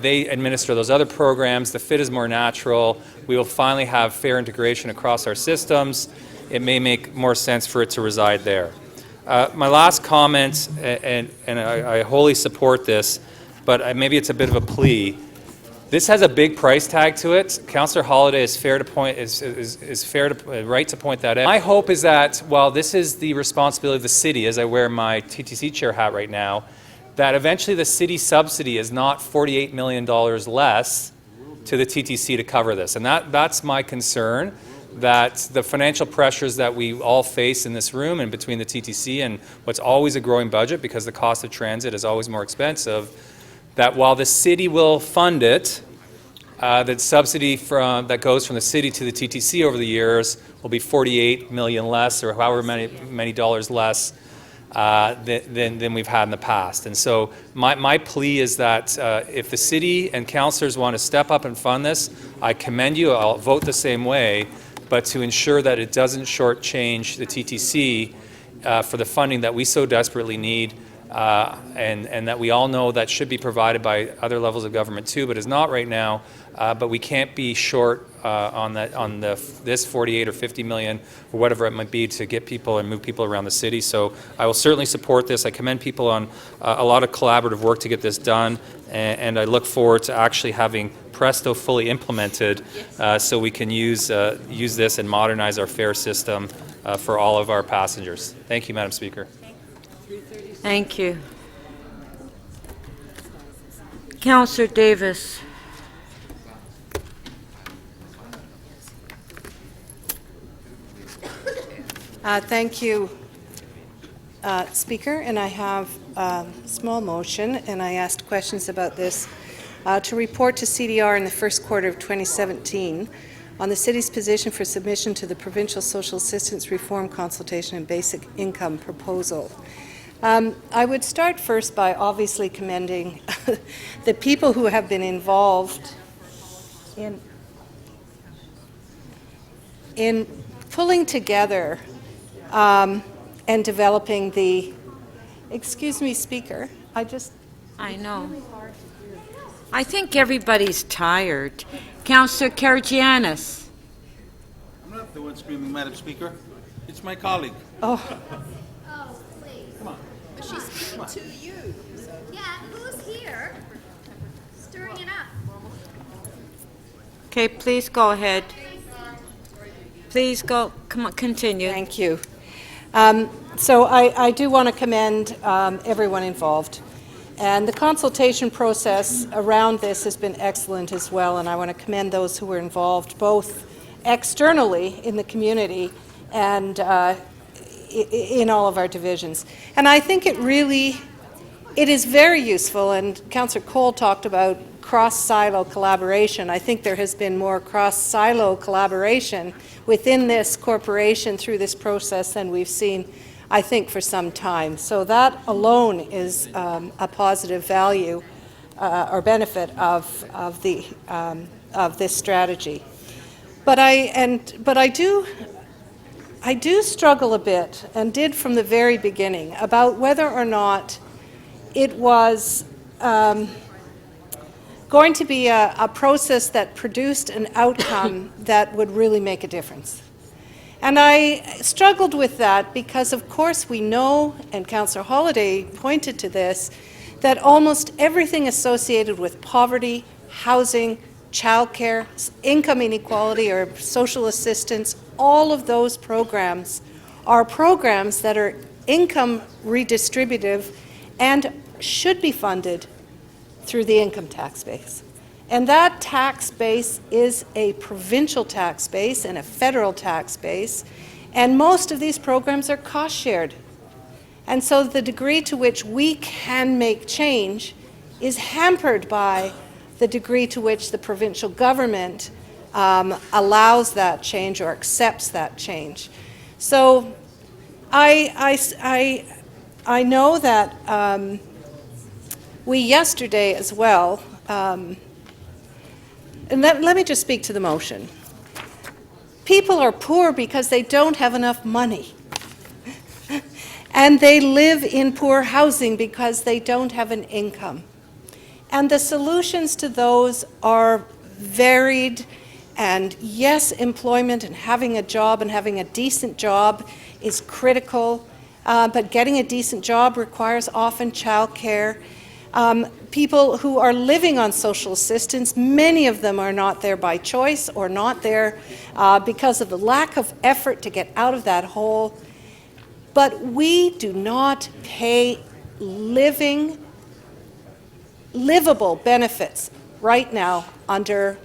They administer those other programs. The fit is more natural. We will finally have fair integration across our systems. It may make more sense for it to reside there. My last comment, and I wholly support this, but maybe it's a bit of a plea. This has a big price tag to it. Councillor Holyday is right to point that out. My hope is that while this is the responsibility of the city, as I wear my TTC chair hat right now, that eventually the city subsidy is not $48 million less to the TTC to cover this. And that's my concern, that the financial pressures that we all face in this room and between the TTC and what's always a growing budget because the cost of transit is always more expensive, that while the city will fund it, the subsidy that goes from the city to the TTC over the years will be $48 million less, or however many dollars less than we've had in the past. And so my plea is that if the city and councillors want to step up and fund this, I commend you. I'll vote the same way, but to ensure that it doesn't shortchange the TTC for the funding that we so desperately need. And that we all know that should be provided by other levels of government too, but is not right now. But we can't be short on this 48 or 50 million or whatever it might be to get people and move people around the city. So I will certainly support this. I commend people on a lot of collaborative work to get this done, and I look forward to actually having Presto fully implemented so we can use this and modernize our fare system for all of our passengers. Thank you, Madam Speaker. Thank you. Councillor Davis. Thank you, Speaker. And I have a small motion, and I asked questions about this to report to CDR in the first quarter of 2017 on the city's position for submission to the Provincial Social Assistance Reform Consultation and Basic Income Proposal. I would start first by obviously commending the people who have been involved in pulling together and developing the, excuse me, Speaker, I know. I think everybody's tired. Councillor Karygiannis. I'm not the one screaming, Madam Speaker. It's my colleague. Oh. She's speaking to you. Yeah, who's here stirring it up? Okay, please go ahead. Please go, come on, continue. Thank you. So I do want to commend everyone involved. And the consultation process around this has been excellent as well, and I want to commend those who were involved, both externally in the community and in all of our divisions. And I think it is very useful, and Councillor Cole talked about cross-silo collaboration. I think there has been more cross-silo collaboration within this corporation through this process than we've seen, I think, for some time. So that alone is a positive value or benefit of this strategy. But I do struggle a bit, and did from the very beginning, about whether or not it was going to be a process that produced an outcome that would really make a difference. And I struggled with that because, of course, we know, and Councillor Holyday pointed to this, that almost everything associated with poverty, housing, childcare, income inequality, or social assistance, all of those programs are programs that are income redistributive and should be funded through the income tax base. And that tax base is a provincial tax base and a federal tax base, and most of these programs are cost shared. And so the degree to which we can make change is hampered by the degree to which the provincial government allows that change or accepts that change. So I know that we yesterday as well, and let me just speak to the motion. People are poor because they don't have enough money. And they live in poor housing because they don't have an income. And the solutions to those are varied. And yes, employment and having a job and having a decent job is critical. But getting a decent job requires often childcare. People who are living on social assistance, many of them are not there by choice or not there because of the lack of effort to get out of that hole. But we do not pay livable benefits right now under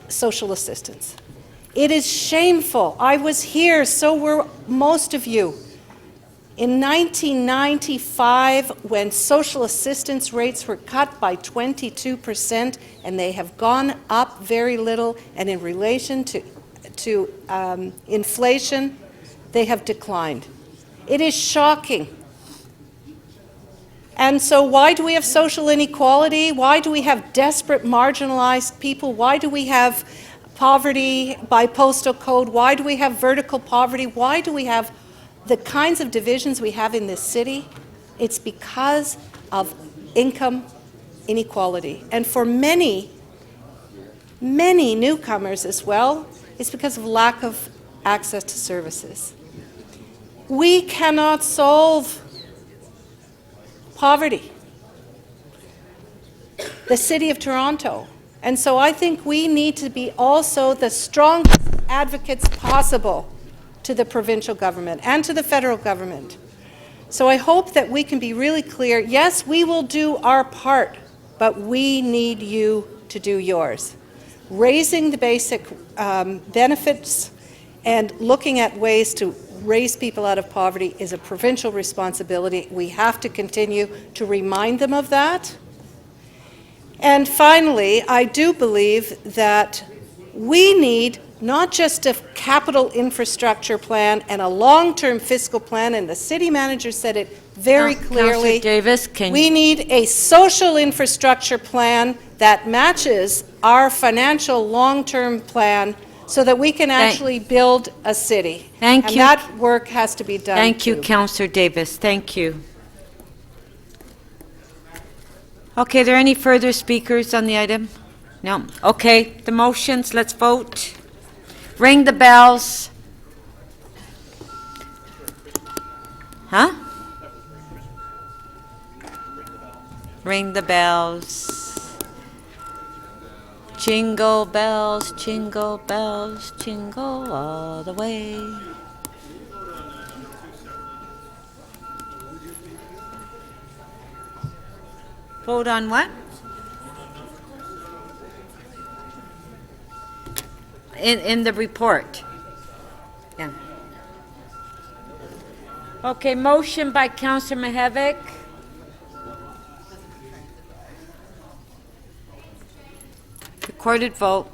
social assistance. It is shameful. I was here, so were most of you. In 1995, when social assistance rates were cut by 22%, and they have gone up very little, and in relation to inflation, they have declined. It is shocking. And so why do we have social inequality? Why do we have desperate marginalized people? Why do we have poverty by postal code? Why do we have vertical poverty? Why do we have the kinds of divisions we have in this city? It's because of income inequality. And for many, many newcomers as well, it's because of lack of access to services. We cannot solve poverty. The City of Toronto. And so I think we need to be also the strongest advocates possible to the provincial government and to the federal government. So I hope that we can be really clear. Yes, we will do our part, but we need you to do yours. Raising the basic benefits and looking at ways to raise people out of poverty is a provincial responsibility. We have to continue to remind them of that. And finally, I do believe that we need not just a capital infrastructure plan and a long-term fiscal plan, and the city manager said it very clearly. Councillor Davis, we need a social infrastructure plan that matches our financial long-term plan so that we can actually build a city. Thank and you. that work has to be done. Thank you, too. Councillor Davis. Thank you. Okay, are there any further speakers on the item? No. Okay, the motions, let's vote. Ring the bells. Huh? Ring the bells. Jingle bells, jingle bells, jingle all the way. Vote on what? In the report. Yeah. Okay, motion by Councillor Mihevc. Recorded vote.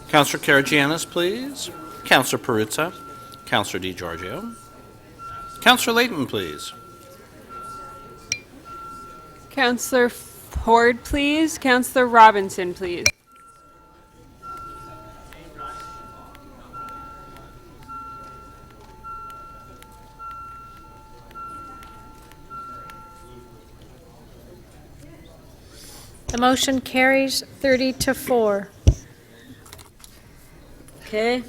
Councillor Karygiannis, please. Councillor Perruzza. Councillor DiGiorgio. Councillor Layton, please. Councillor Ford, please. Councillor Robinson, please. The motion carries 30-4. Okay.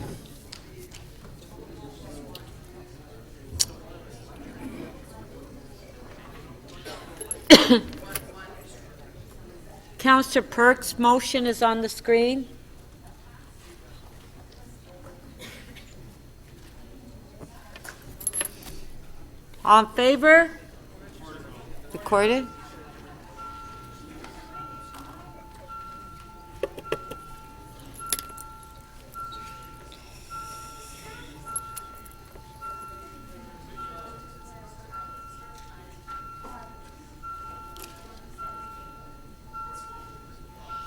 Councillor Perks' motion is on the screen. All in favor? Recorded.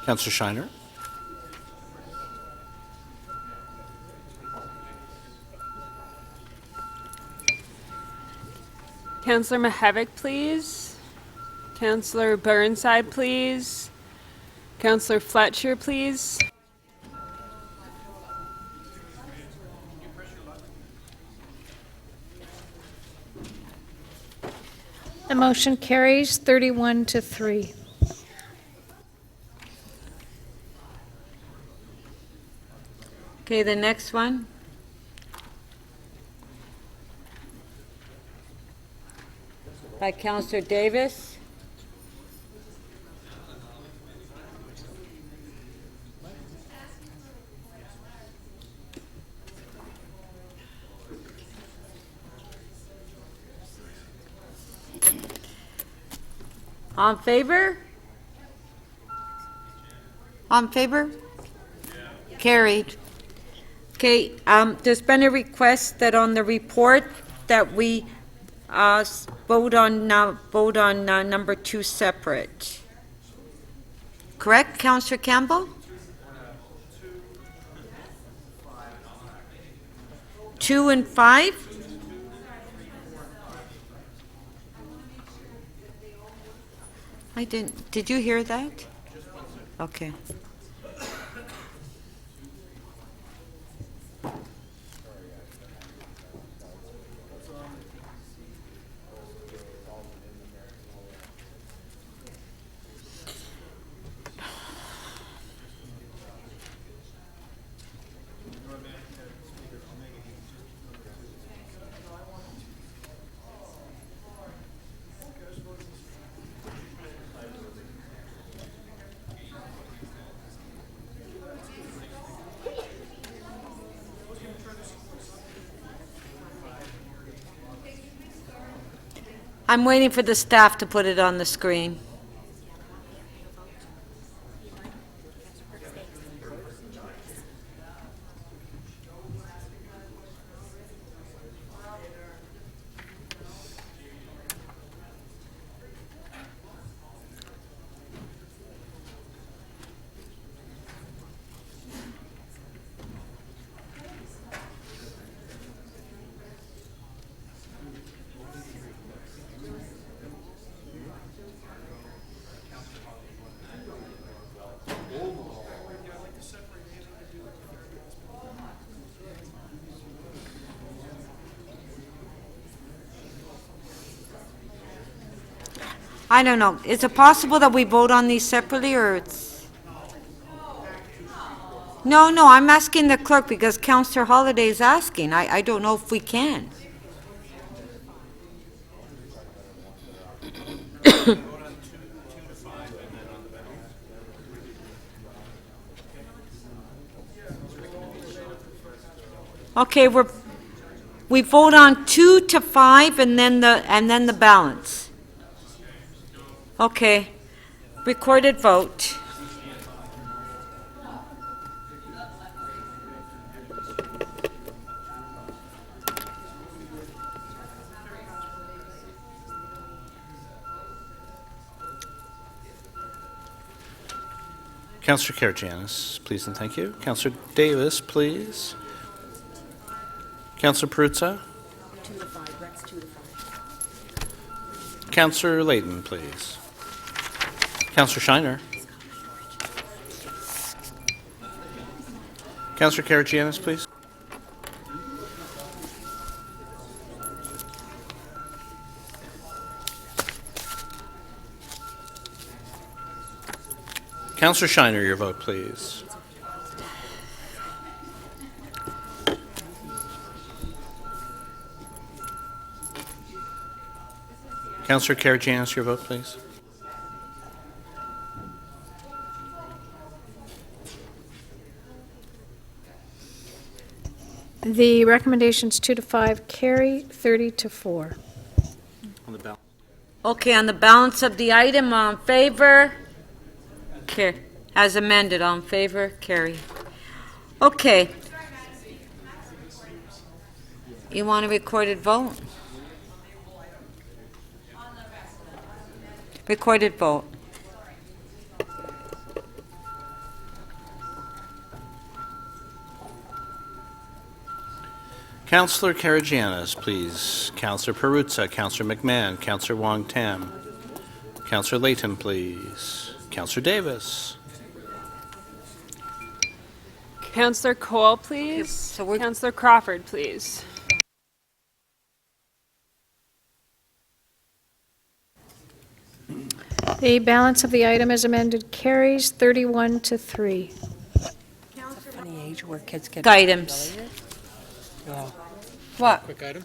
Councillor Shiner. Councillor Mihevik, please. Councillor Burnside, please. Councillor Fletcher, please. The motion carries 31 to 3. Okay, the next one. By Councillor Davis. On favor? On favor? Carried. Okay, there's been a request that on the report that we vote on number 2 separate. Correct, Councillor Campbell? 2 and 5? I didn't. Did you hear that? Okay. I'm waiting for the staff to put it on the screen. I don't know. Is it possible that we vote on these separately, or it's... No, I'm asking the clerk because Councillor Holyday is asking. I don't know if we can. Okay, we vote on 2 to 5 and then the balance. Okay, recorded vote. Councillor Karygiannis, please and thank you. Councillor Davis, please. Councillor Perruzza. 2 to 5, Rex 2 to 5. Councillor Layton, please. Councillor Shiner. Councillor Karygiannis, please. Councillor Shiner, your vote, please. Councillor Karygiannis, your vote, please. The recommendations 2 to 5 carry 30 to 4. On the ballot. Okay, on the balance of the item, on favor? As amended, on favor, carry. Okay. You want a recorded vote? Recorded vote. Councillor Karagianis, please. Councillor Perruzza, Councillor McMahon, Councillor Wong Tam. Councillor Layton, please. Councillor Davis. Councillor Cole, please. Councillor Crawford, please. The balance of the item as amended carries 31 to 3. Funny age where kids get. Items. What? Quick item?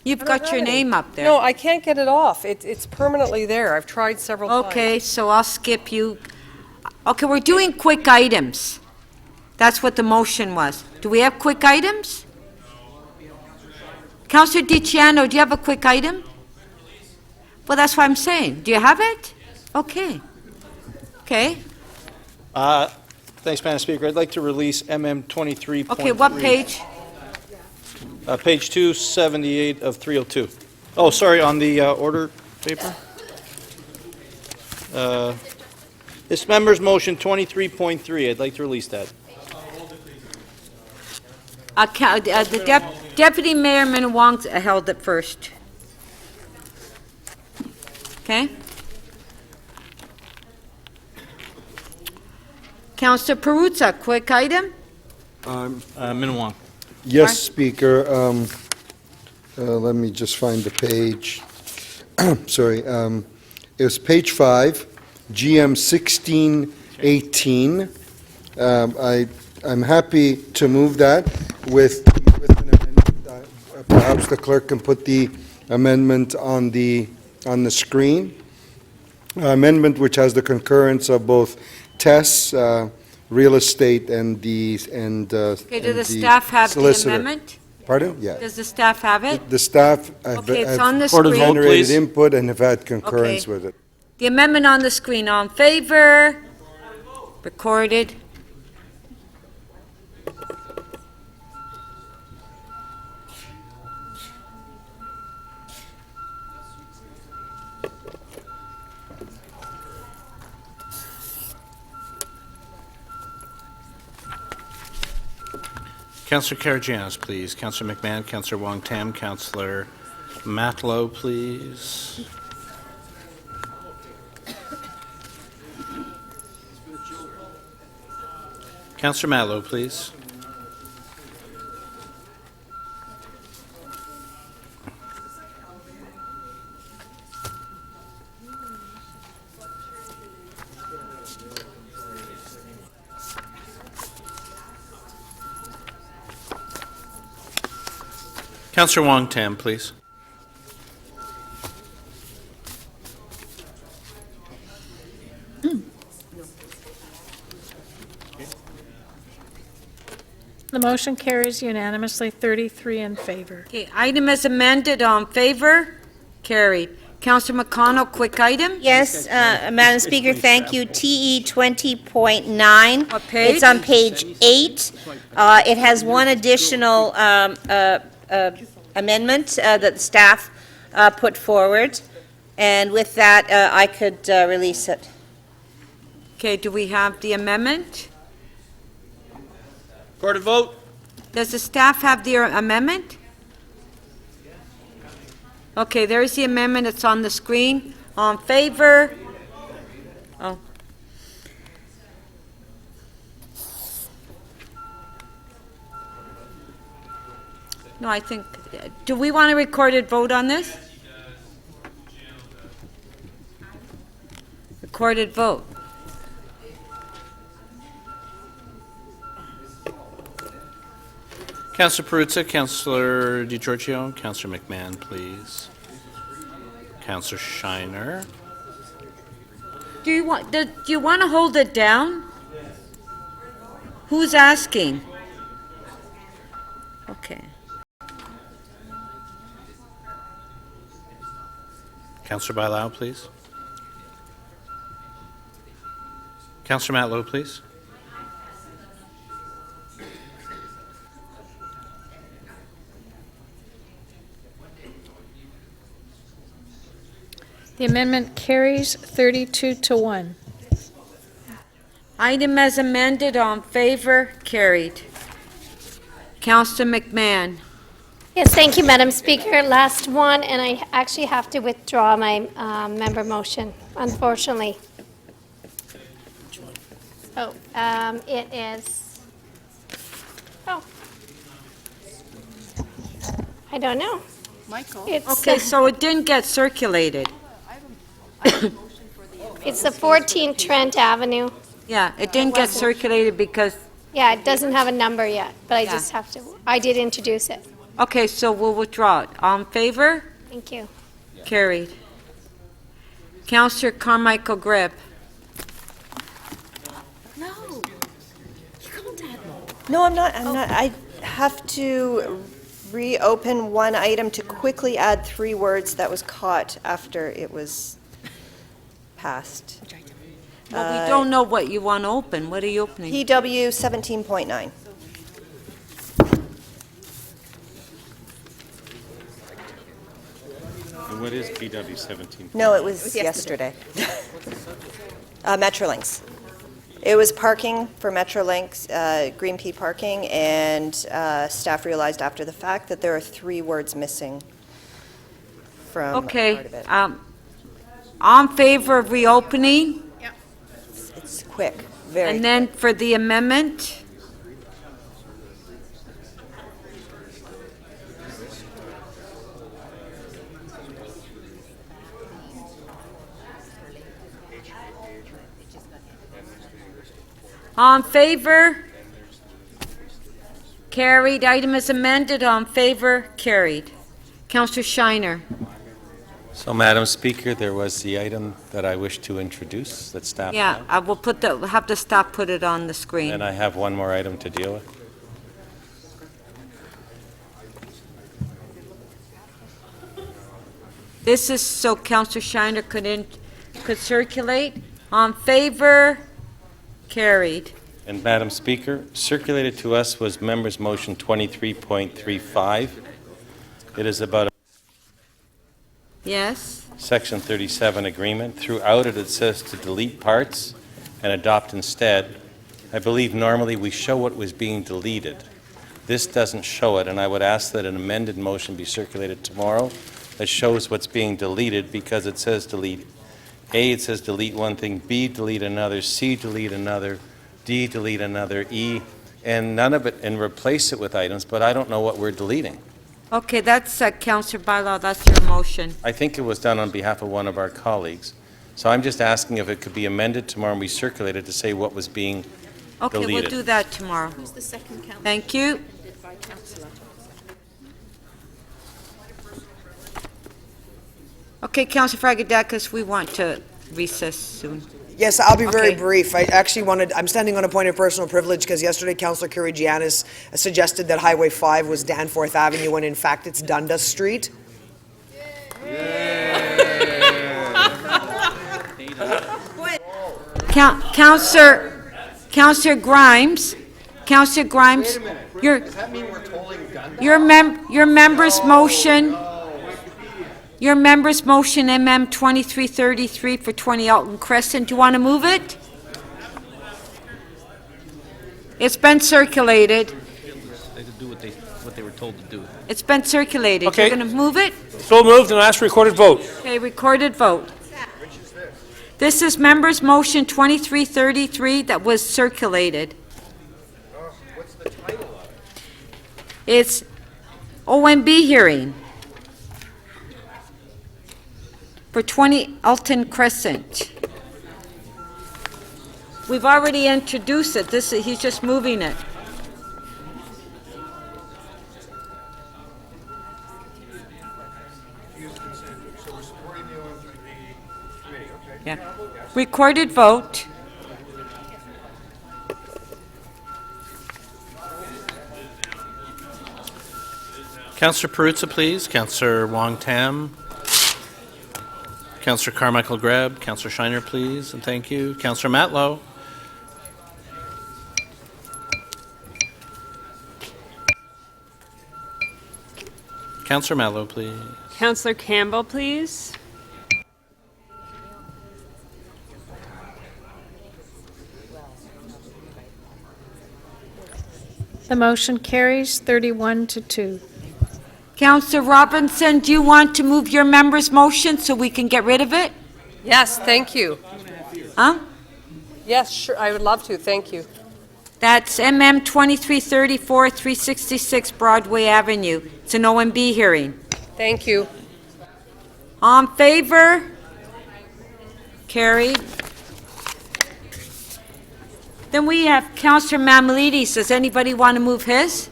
You've got your name up there. No, I can't get it off. It's permanently there. I've tried several times. Okay, so I'll skip you. Okay, we're doing quick items. That's what the motion was. Do we have quick items? Councillor DiCiano, do you have a quick item? Well, that's what I'm saying. Do you have it? Okay. Okay. Thanks, Madam Speaker. I'd like to release MM 23.3. Okay, what page? Page 278 of 302. Oh, sorry, on the order paper. This member's motion 23.3. I'd like to release that. The Deputy Mayor Minnan-Wong held it first. Okay? Councillor Perruzza, quick item? Minnan-Wong. Yes, Speaker. Let me just find the page. Sorry. It was page 5, GM 1618. I'm happy to move that with an amendment. Perhaps the clerk can put the amendment on the screen. Amendment which has the concurrence of both Tess, real estate, and the Okay, do the staff have the solicitor. amendment? Pardon? Yeah. Does the staff have it? The staff have Okay, it's on the have screen. generated input and have had concurrence Okay. with it. The amendment on the screen, all in favor? Recorded. Councillor Karagianis, please. Councillor McMahon, Councillor Wong Tam, Councillor Matlow, please. Councillor Matlow, please. Councillor Wong Tam, please. The motion carries unanimously, 33 in favor. Okay, item as amended, all in favor? Carried. Councillor McConnell, quick item? Yes, Madam Speaker, thank you. TE 20.9. What page? It's on page 8. It has one additional amendment that the staff put forward, and with that, I could release it. Okay, do we have the amendment? Recorded vote. Does the staff have the amendment? Okay, there's the amendment. It's on the screen. All in favor? Oh. No, I think, do we want a recorded vote on this? Recorded vote. Councillor Perruzza, Councillor DiGiorgio, Councillor McMahon, please. Councillor Shiner. Do you want to hold it down? Who's asking? Okay. Councillor Bailao, please. Councillor Matlow, please. The amendment carries 32 to 1. Item as amended, all in favor, carried. Councillor McMahon. Yes, thank you, Madam Speaker. Last one, and I actually have to withdraw my member motion, unfortunately. Oh, it is, oh, I don't know. Michael? Okay, so it didn't get circulated. It's the 14 Trent Avenue. Yeah, it didn't get circulated because, Yeah, it doesn't have a number yet, but I just have to, I did introduce it. okay, so we'll withdraw it. All in favor? Thank you. Carried. Councillor Carmichael Greb. No, I'm not. I have to reopen one item to quickly add 3 words that was caught after it was passed. Well, we don't know what you want to open. What are you opening? PW 17.9. And what is PW 17? No, it was yesterday. Metrolinx. It was parking for Metrolinx, Green Pea parking, and staff realized after the fact that there are 3 words missing from part Okay, of it. all in favor of reopening? It's quick, very And then for the amendment? All in favor? Carried. Item is amended. All in favor? Carried. Councillor Shiner. So, Madam Speaker, there was the item that I wish to introduce that staff Yeah, had. I will have the staff put it on the screen. And I have one more item to deal with. This is so Councillor Shiner could circulate. On favor, carried. And Madam Speaker, circulated to us was Members' Motion 23.35. It is about a Yes? Section 37 agreement. Throughout it, it says to delete parts and adopt instead. I believe normally we show what was being deleted. This doesn't show it, and I would ask that an amended motion be circulated tomorrow that shows what's being deleted, because it says delete. A, it says delete one thing, B, delete another, C, delete another, D, delete another, E, and none of it, and replace it with items, but I don't know what we're deleting. Okay, that's Councillor Bylaw, that's your motion. I think it was done on behalf of one of our colleagues. So I'm just asking if it could be amended tomorrow and we circulate it to say what was being Okay, deleted. we'll do that tomorrow. Who's the second councillor? Thank you. Seconded by councillor. Okay, Councillor Fragedakis, we want to recess soon. Yes, I'll be very Okay. brief. I'm standing on a point of personal privilege because yesterday Councillor Karygiannis suggested that Highway 5 was Danforth Avenue when in fact it's Dundas Street. Councillor Grimes, Councillor Grimes, Does that mean we're tolling Dundas? your member's motion, your member's motion MM 2333 for 20 Alton Crescent, do you want to move it? It's been circulated. They could do what they were told to do. It's been circulated. Okay. You're going to move it? So moved, and ask for recorded vote. Okay, recorded vote. This is members' motion 2333 that was circulated. What's the title of it? It's OMB hearing for 20 Alton Crescent. We've already introduced it. He's just moving it. So we're supporting the committee, okay? Yeah. Recorded vote. Councillor Perruzza, please. Councillor Wong Tam. Councillor Carmichael Greb. Councillor Shiner, please, and thank you. Councillor Matlow. Councillor Matlow, please. Councillor Campbell, please. The motion carries 31 to 2. Councillor Robinson, do you want to move your member's motion so we can get rid of it? Yes, thank you. Huh? Yes, sure, I would love to, thank you. That's MM 2334, 366 Broadway Avenue. It's an OMB hearing. Thank you. All in favor? Carried. Then we have Councillor Mammolidis. Does anybody want to move his?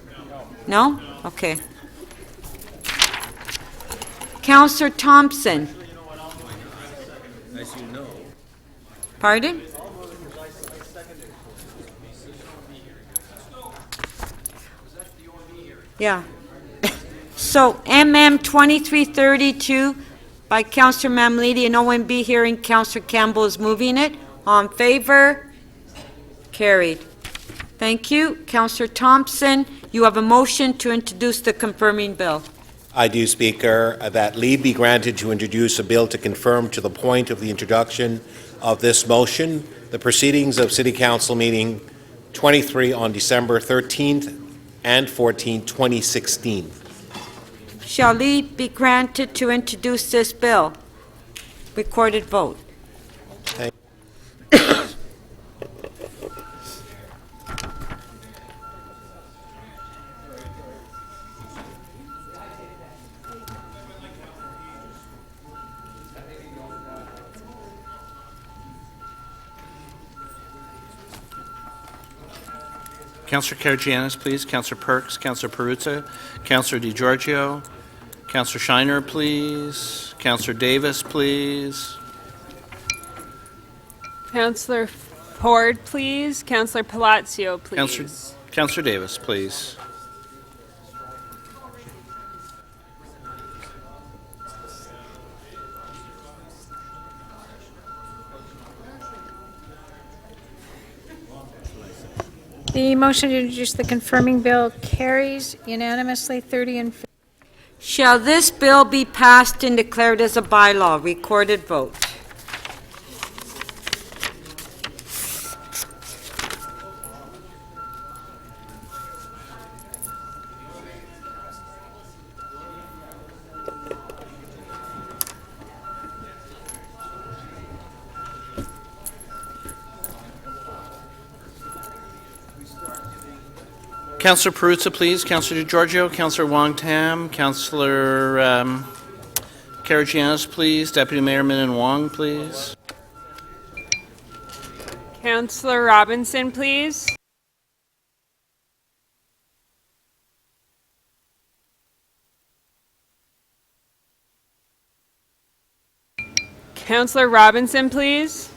No? Okay. Councillor Thompson. As you know. Pardon? Yeah. So MM 2332 by Councillor Mammoliti, an OMB hearing. Councillor Campbell is moving it. All in favor? Carried. Thank you. Councillor Thompson, you have a motion to introduce the confirming bill. I do, Speaker, that leave be granted to introduce a bill to confirm to the point of the introduction of this motion the proceedings of City Council meeting 23 on December 13th and 14th, 2016. Shall leave be granted to introduce this bill? Recorded vote. Thank Councillor Karygiannis, please. Councillor Perks, Councillor Perruzza, Councillor DiGiorgio, Councillor Shiner, please. Councillor Davis, please. Councillor Ford, please. Councillor Palacio, please. Councillor Davis, please. The motion to introduce the confirming bill carries unanimously 30 in favor. Shall this bill be passed and declared as a bylaw? Recorded vote. Councillor Perruzza, please. Councillor DiGiorgio, Councillor Wong Tam, Councillor Karygiannis, please. Deputy Mayor Min Wong, please. Councillor Robinson, please. Councillor Robinson, please.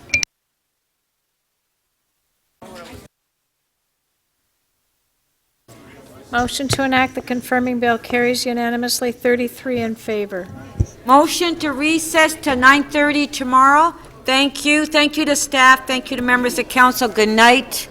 Motion to enact the confirming bill carries unanimously 33 in favor. Motion to recess to 9:30 tomorrow. Thank you. Thank you to staff. Thank you to members of council. Good night.